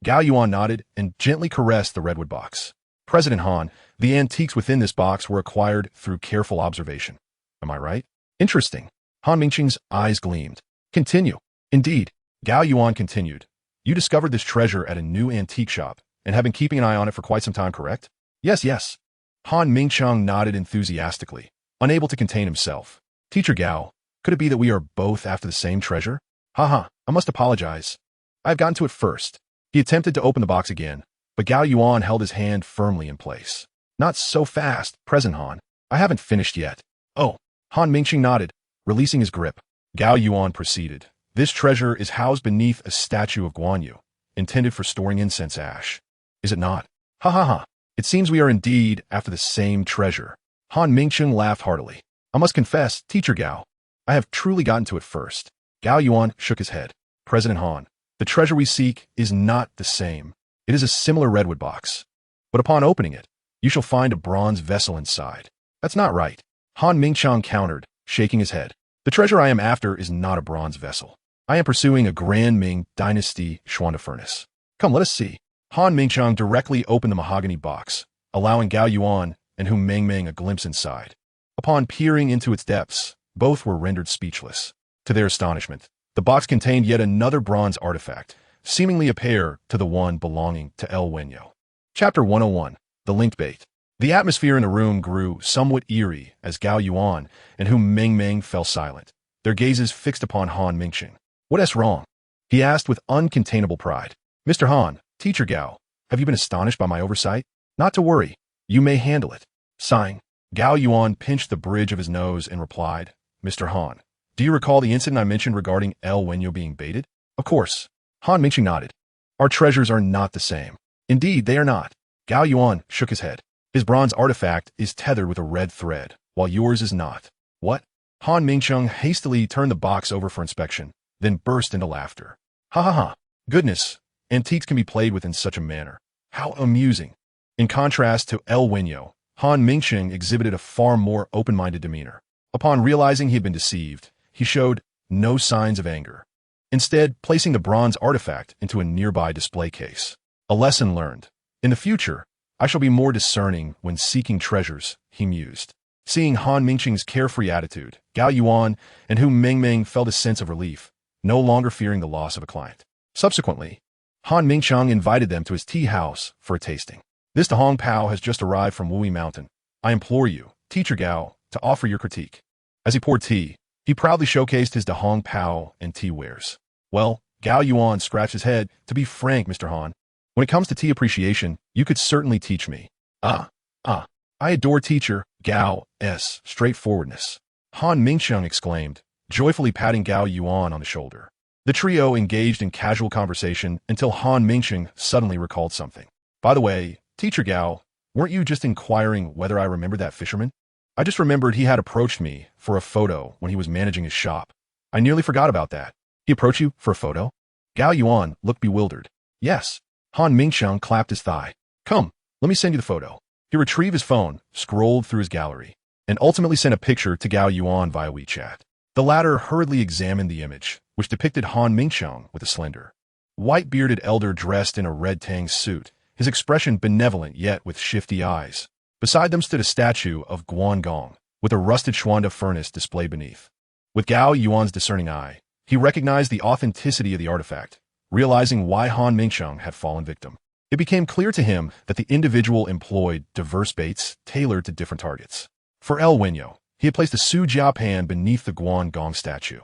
Gao Yuan nodded and gently caressed the redwood box. "President Han, the antiques within this box were acquired through careful observation. Am I right?" "Interesting." Han Mingqiang's eyes gleamed. "Continue." "Indeed." Gao Yuan continued. "You discovered this treasure at a new antique shop and have been keeping an eye on it for quite some time, correct?" "Yes, yes." Han Mingqiang nodded enthusiastically, unable to contain himself. "Teacher Gao, could it be that we are both after the same treasure?" "Haha, I must apologize. I have gotten to it first." He attempted to open the box again, but Gao Yuan held his hand firmly in place. "Not so fast, President Han. I haven't finished yet." "Oh." Han Mingqiang nodded, releasing his grip. Gao Yuan proceeded. "This treasure is housed beneath a statue of Guan Yu, intended for storing incense ash. Is it not?" "Ha ha ha. It seems we are indeed after the same treasure." Han Mingqiang laughed heartily. "I must confess, Teacher Gao, I have truly gotten to it first." Gao Yuan shook his head. "President Han, the treasure we seek is not the same. It is a similar redwood box. But upon opening it, you shall find a bronze vessel inside." "That's not right." Han Mingqiang countered, shaking his head. "The treasure I am after is not a bronze vessel. I am pursuing a Grand Ming Dynasty Xuanda furnace. Come, let us see." Han Mingqiang directly opened the mahogany box, allowing Gao Yuan and Hu Mengmeng a glimpse inside. Upon peering into its depths, both were rendered speechless. To their astonishment, the box contained yet another bronze artifact, seemingly a pair to the one belonging to El Wenyo. Chapter 101, The Linked Bait. The atmosphere in the room grew somewhat eerie as Gao Yuan and Hu Mengmeng fell silent, their gazes fixed upon Han Mingqiang. "What is wrong?" he asked with uncontainable pride. "Mr. Han, Teacher Gao, have you been astonished by my oversight?" "Not to worry. You may handle it." Sighing, Gao Yuan pinched the bridge of his nose and replied, "Mr. Han, do you recall the incident I mentioned regarding El Wenyo being baited?" "Of course." Han Mingqiang nodded. "Our treasures are not the same." "Indeed, they are not." Gao Yuan shook his head. "His bronze artifact is tethered with a red thread, while yours is not." "What?" Han Mingqiang hastily turned the box over for inspection, then burst into laughter. "Ha ha ha. Goodness, antiques can be played with in such a manner. How amusing." In contrast to El Wenyo, Han Mingqiang exhibited a far more open-minded demeanor. Upon realizing he had been deceived, he showed no signs of anger, instead placing the bronze artifact into a nearby display case. "A lesson learned. In the future, I shall be more discerning when seeking treasures," he mused. Seeing Han Mingqiang's carefree attitude, Gao Yuan and Hu Mengmeng felt a sense of relief, no longer fearing the loss of a client. Subsequently, Han Mingqiang invited them to his tea house for a tasting. "This Dahong Pao has just arrived from Wui Mountain. I implore you, Teacher Gao, to offer your critique." As he poured tea, he proudly showcased his Dahong Pao and tea wares. "Well," Gao Yuan scratched his head, "to be frank, Mr. Han, when it comes to tea appreciation, you could certainly teach me." I adore Teacher Gao's straightforwardness," Han Mingqiang exclaimed, joyfully patting Gao Yuan on the shoulder. The trio engaged in casual conversation until Han Mingsheng suddenly recalled something. By the way, Teacher Gao, weren't you just inquiring whether I remembered that fisherman? I just remembered he had approached me for a photo when he was managing his shop. I nearly forgot about that. He approached you for a photo? Gao Yuan looked bewildered. Yes. Han Mingsheng clapped his thigh. Come, let me send you the photo. He retrieved his phone, scrolled through his gallery, and ultimately sent a picture to Gao Yuan via WeChat. The latter hurriedly examined the image, which depicted Han Mingsheng with a slender, white-bearded elder dressed in a red tang suit, his expression benevolent yet with shifty eyes. Beside them stood a statue of Guan Gong, with a rusted Xuanda furnace displayed beneath. With Gao Yuan's discerning eye, he recognized the authenticity of the artifact, realizing why Han Mingsheng had fallen victim. It became clear to him that the individual employed diverse baits tailored to different targets. For El Wenyo, he had placed a Su Jia pan beneath the Guan Gong statue.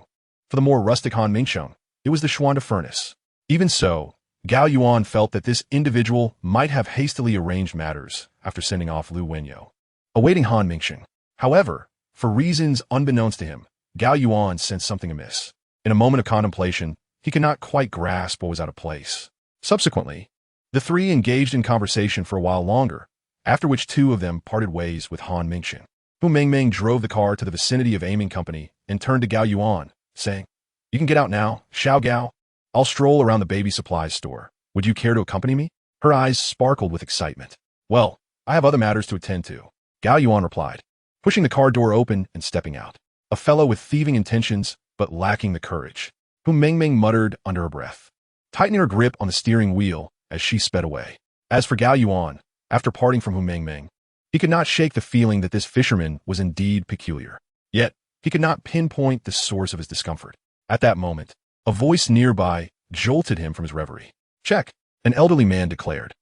For the more rustic Han Mingsheng, it was the Xuanda furnace. Even so, Gao Yuan felt that this individual might have hastily arranged matters after sending off Lu Wenyo, awaiting Han Mingsheng. However, for reasons unbeknownst to him, Gao Yuan sensed something amiss. In a moment of contemplation, he could not quite grasp what was out of place. Subsequently, the three engaged in conversation for a while longer, after which two of them parted ways with Han Mingsheng. Hu Mengmeng drove the car to the vicinity of Aiming Company and turned to Gao Yuan, saying, "You can get out now, Xiao Gao. I'll stroll around the baby supplies store. Would you care to accompany me?" Her eyes sparkled with excitement. "Well, I have other matters to attend to," Gao Yuan replied, pushing the car door open and stepping out. A fellow with thieving intentions, but lacking the courage, Hu Mengmeng muttered under her breath, tightening her grip on the steering wheel as she sped away. As for Gao Yuan, after parting from Hu Mengmeng, he could not shake the feeling that this fisherman was indeed peculiar. Yet, he could not pinpoint the source of his discomfort. At that moment, a voice nearby jolted him from his reverie. "Check," an elderly man declared.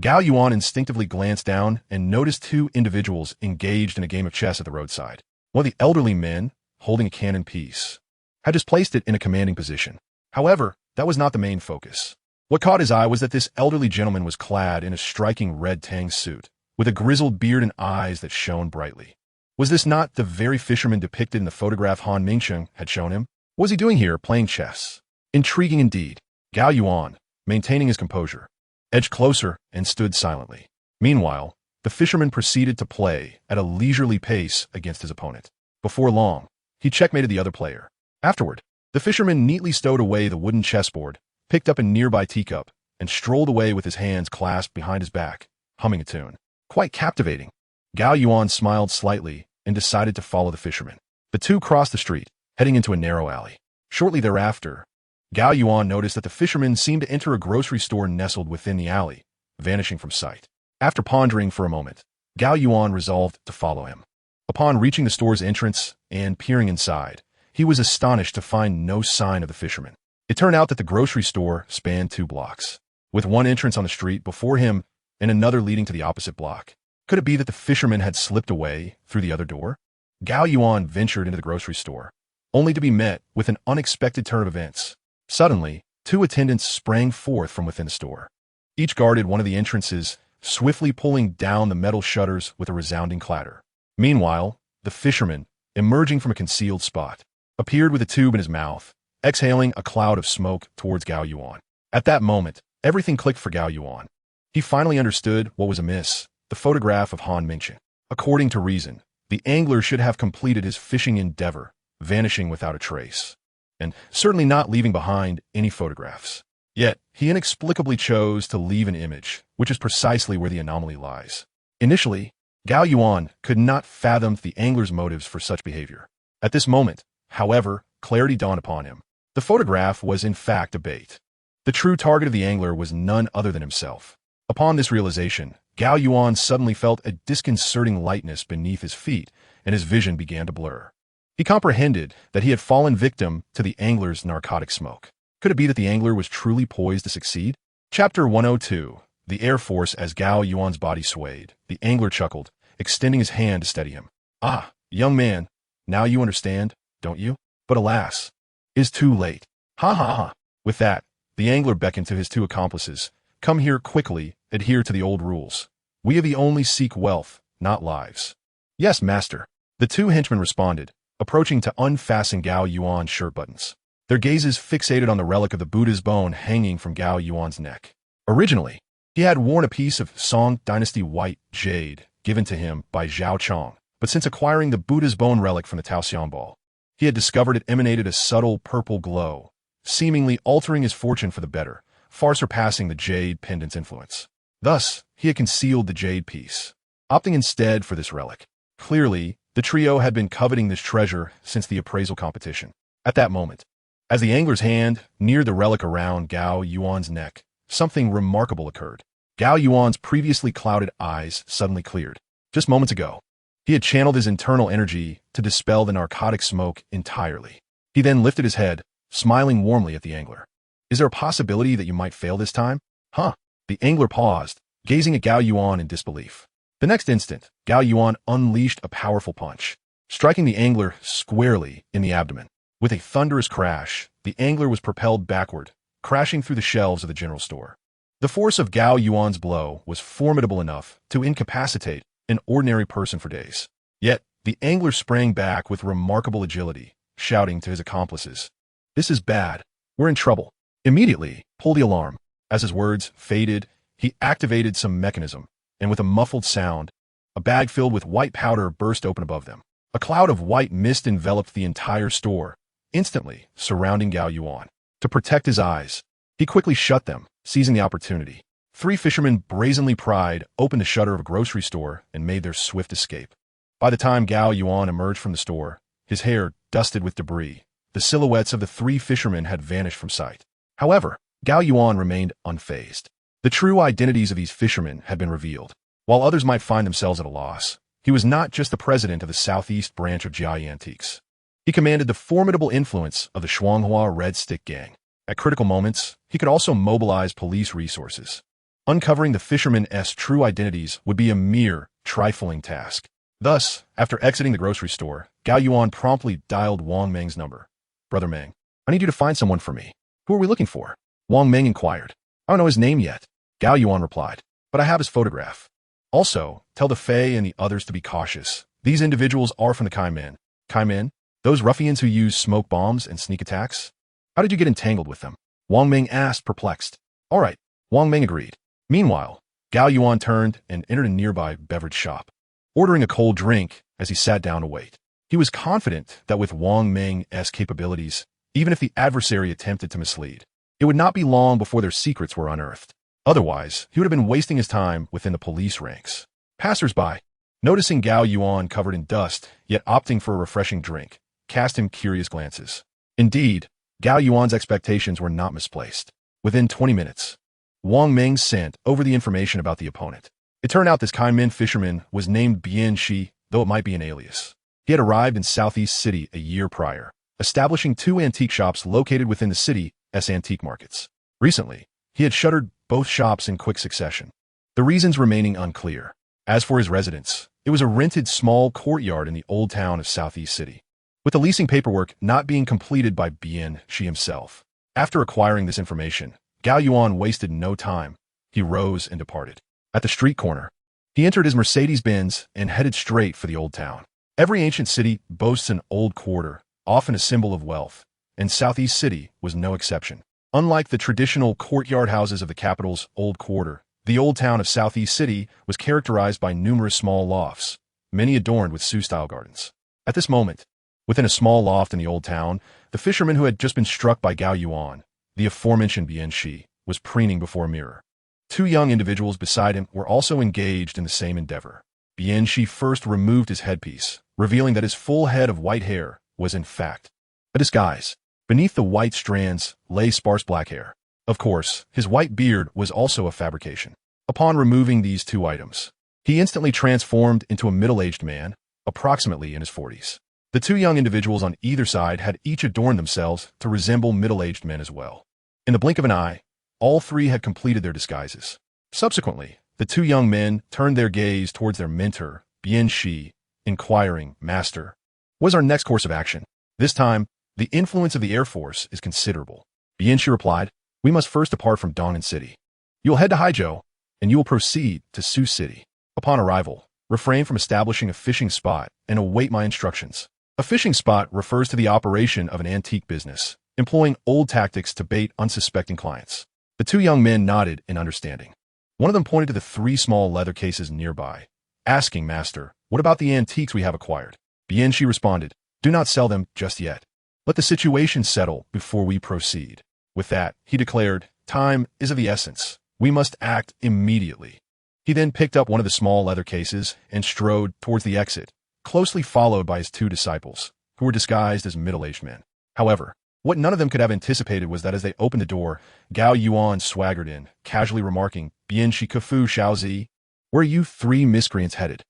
Gao Yuan instinctively glanced down and noticed two individuals engaged in a game of chess at the roadside. One of the elderly men, holding a cannon piece, had just placed it in a commanding position. However, that was not the main focus. What caught his eye was that this elderly gentleman was clad in a striking red tang suit, with a grizzled beard and eyes that shone brightly. Was this not the very fisherman depicted in the photograph Han Mingsheng had shown him? What was he doing here, playing chess? Intriguing indeed. Gao Yuan, maintaining his composure, edged closer and stood silently. Meanwhile, the fisherman proceeded to play at a leisurely pace against his opponent. Before long, he checkmated the other player. Afterward, the fisherman neatly stowed away the wooden chessboard, picked up a nearby teacup, and strolled away with his hands clasped behind his back, humming a tune. Quite captivating. Gao Yuan smiled slightly and decided to follow the fisherman. The two crossed the street, heading into a narrow alley. Shortly thereafter, Gao Yuan noticed that the fisherman seemed to enter a grocery store nestled within the alley, vanishing from sight. After pondering for a moment, Gao Yuan resolved to follow him. Upon reaching the store's entrance and peering inside, he was astonished to find no sign of the fisherman. It turned out that the grocery store spanned 2 blocks, with one entrance on the street before him and another leading to the opposite block. Could it be that the fisherman had slipped away through the other door? Gao Yuan ventured into the grocery store, only to be met with an unexpected turn of events. Suddenly, 2 attendants sprang forth from within the store. Each guarded one of the entrances, swiftly pulling down the metal shutters with a resounding clatter. Meanwhile, the fisherman, emerging from a concealed spot, appeared with a tube in his mouth, exhaling a cloud of smoke towards Gao Yuan. At that moment, everything clicked for Gao Yuan. He finally understood what was amiss: the photograph of Han Mingsheng. According to reason, the angler should have completed his fishing endeavor, vanishing without a trace, and certainly not leaving behind any photographs. Yet, he inexplicably chose to leave an image, which is precisely where the anomaly lies. Initially, Gao Yuan could not fathom the angler's motives for such behavior. At this moment, however, clarity dawned upon him. The photograph was in fact a bait. The true target of the angler was none other than himself. Upon this realization, Gao Yuan suddenly felt a disconcerting lightness beneath his feet, and his vision began to blur. He comprehended that he had fallen victim to the angler's narcotic smoke. Could it be that the angler was truly poised to succeed? Chapter 102. The Air Force. As Gao Yuan's body swayed, the angler chuckled, extending his hand to steady him. "Ah, young man, now you understand, don't you? But alas, is too late. Ha ha ha." With that, the angler beckoned to his 2 accomplices. "Come here quickly, adhere to the old rules. We of the only seek wealth, not lives." "Yes, master," the 2 henchmen responded, approaching to unfasten Gao Yuan's shirt buttons. their gazes fixated on the relic of the Buddha's bone hanging from Gao Yuan's neck. Originally, he had worn a piece of Song Dynasty white jade given to him by Zhao Chong, but since acquiring the Buddha's bone relic from the Taoxian Ball, he had discovered it emanated a subtle purple glow, seemingly altering his fortune for the better, far surpassing the jade pendant's influence. Thus, he had concealed the jade piece, opting instead for this relic. Clearly, the trio had been coveting this treasure since the appraisal competition. At that moment, as the angler's hand neared the relic around Gao Yuan's neck, something remarkable occurred. Gao Yuan's previously clouded eyes suddenly cleared. Just moments ago, he had channeled his internal energy to dispel the narcotic smoke entirely. He then lifted his head, smiling warmly at the angler. Is there a possibility that you might fail this time? Huh? The angler paused, gazing at Gao Yuan in disbelief. The next instant, Gao Yuan unleashed a powerful punch, striking the angler squarely in the abdomen. With a thunderous crash, the angler was propelled backward, crashing through the shelves of the general store. The force of Gao Yuan's blow was formidable enough to incapacitate an ordinary person for days. Yet, the angler sprang back with remarkable agility, shouting to his accomplices, "This is bad. We're in trouble. Immediately, pull the alarm." As his words faded, he activated some mechanism, and with a muffled sound, a bag filled with white powder burst open above them. A cloud of white mist enveloped the entire store, instantly surrounding Gao Yuan. To protect his eyes, he quickly shut them, seizing the opportunity. Three fishermen brazenly pried open the shutter of a grocery store and made their swift escape. By the time Gao Yuan emerged from the store, his hair dusted with debris, the silhouettes of the three fishermen had vanished from sight. However, Gao Yuan remained unfazed. The true identities of these fishermen had been revealed. While others might find themselves at a loss, he was not just the president of the southeast branch of Jiayi Antiques. He commanded the formidable influence of the Shuanghua Red Stick Gang. At critical moments, he could also mobilize police resources. Uncovering the fishermen's true identities would be a mere trifling task. Thus, after exiting the grocery store, Gao Yuan promptly dialed Wang Meng's number. "Brother Meng, I need you to find someone for me." "Who are we looking for?" Wang Meng inquired. "I don't know his name yet," Gao Yuan replied, "but I have his photograph. Also, tell the Fei and the others to be cautious. These individuals are from the Kaimen." "Kaimen? Those ruffians who use smoke bombs and sneak attacks? How did you get entangled with them?" Wang Meng asked, perplexed. "All right," Wang Meng agreed. Meanwhile, Gao Yuan turned and entered a nearby beverage shop, ordering a cold drink as he sat down to wait. He was confident that with Wang Meng's capabilities, even if the adversary attempted to mislead, it would not be long before their secrets were unearthed. Otherwise, he would have been wasting his time within the police ranks. Passers-by, noticing Gao Yuan covered in dust, yet opting for a refreshing drink, cast him curious glances. Indeed, Gao Yuan's expectations were not misplaced. Within 20 minutes, Wang Meng sent over the information about the opponent. It turned out this Kaimen fisherman was named Bian Shi, though it might be an alias. He had arrived in Southeast City a year prior, establishing 2 antique shops located within the city's antique markets. Recently, he had shuttered both shops in quick succession, the reasons remaining unclear. As for his residence, it was a rented small courtyard in the old town of Southeast City, with the leasing paperwork not being completed by Bian Shi himself. After acquiring this information, Gao Yuan wasted no time. He rose and departed. At the street corner, he entered his Mercedes-Benz and headed straight for the old town. Every ancient city boasts an old quarter, often a symbol of wealth, and Southeast City was no exception. Unlike the traditional courtyard houses of the capital's old quarter, the old town of Southeast City was characterized by numerous small lofts, many adorned with Sioux-style gardens. At this moment, within a small loft in the old town, the fisherman who had just been struck by Gao Yuan, the aforementioned Bian Shi, was preening before a mirror. 2 young individuals beside him were also engaged in the same endeavor. Bian Shi first removed his headpiece, revealing that his full head of white hair was in fact a disguise. Beneath the white strands lay sparse black hair. Of course, his white beard was also a fabrication. Upon removing these 2 items, he instantly transformed into a middle-aged man, approximately in his 40s. The 2 young individuals on either side had each adorned themselves to resemble middle-aged men as well. In the blink of an eye, all 3 had completed their disguises. Subsequently, the 2 young men turned their gaze towards their mentor, Bian Shi, inquiring, "Master, what is our next course of action?" This time, the influence of the Air Force is considerable. Bian Shi replied, "We must first depart from Dong'an City. You will head to Haizhou, and you will proceed to Sioux City. Upon arrival, refrain from establishing a fishing spot and await my instructions." A fishing spot refers to the operation of an antique business, employing old tactics to bait unsuspecting clients. The two young men nodded in understanding. One of them pointed to the three small leather cases nearby, asking Master, "What about the antiques we have acquired?" Bianchi responded, "Do not sell them just yet. Let the situation settle before we proceed." With that, he declared, "Time is of the essence. We must act immediately." He then picked up one of the small leather cases and strode towards the exit, closely followed by his two disciples, who were disguised as middle-aged men. However, what none of them could have anticipated was that as they opened the door, Gao Yuan swaggered in, casually remarking, "Bianchi Kafu Shaozi, where are you three miscreants headed?"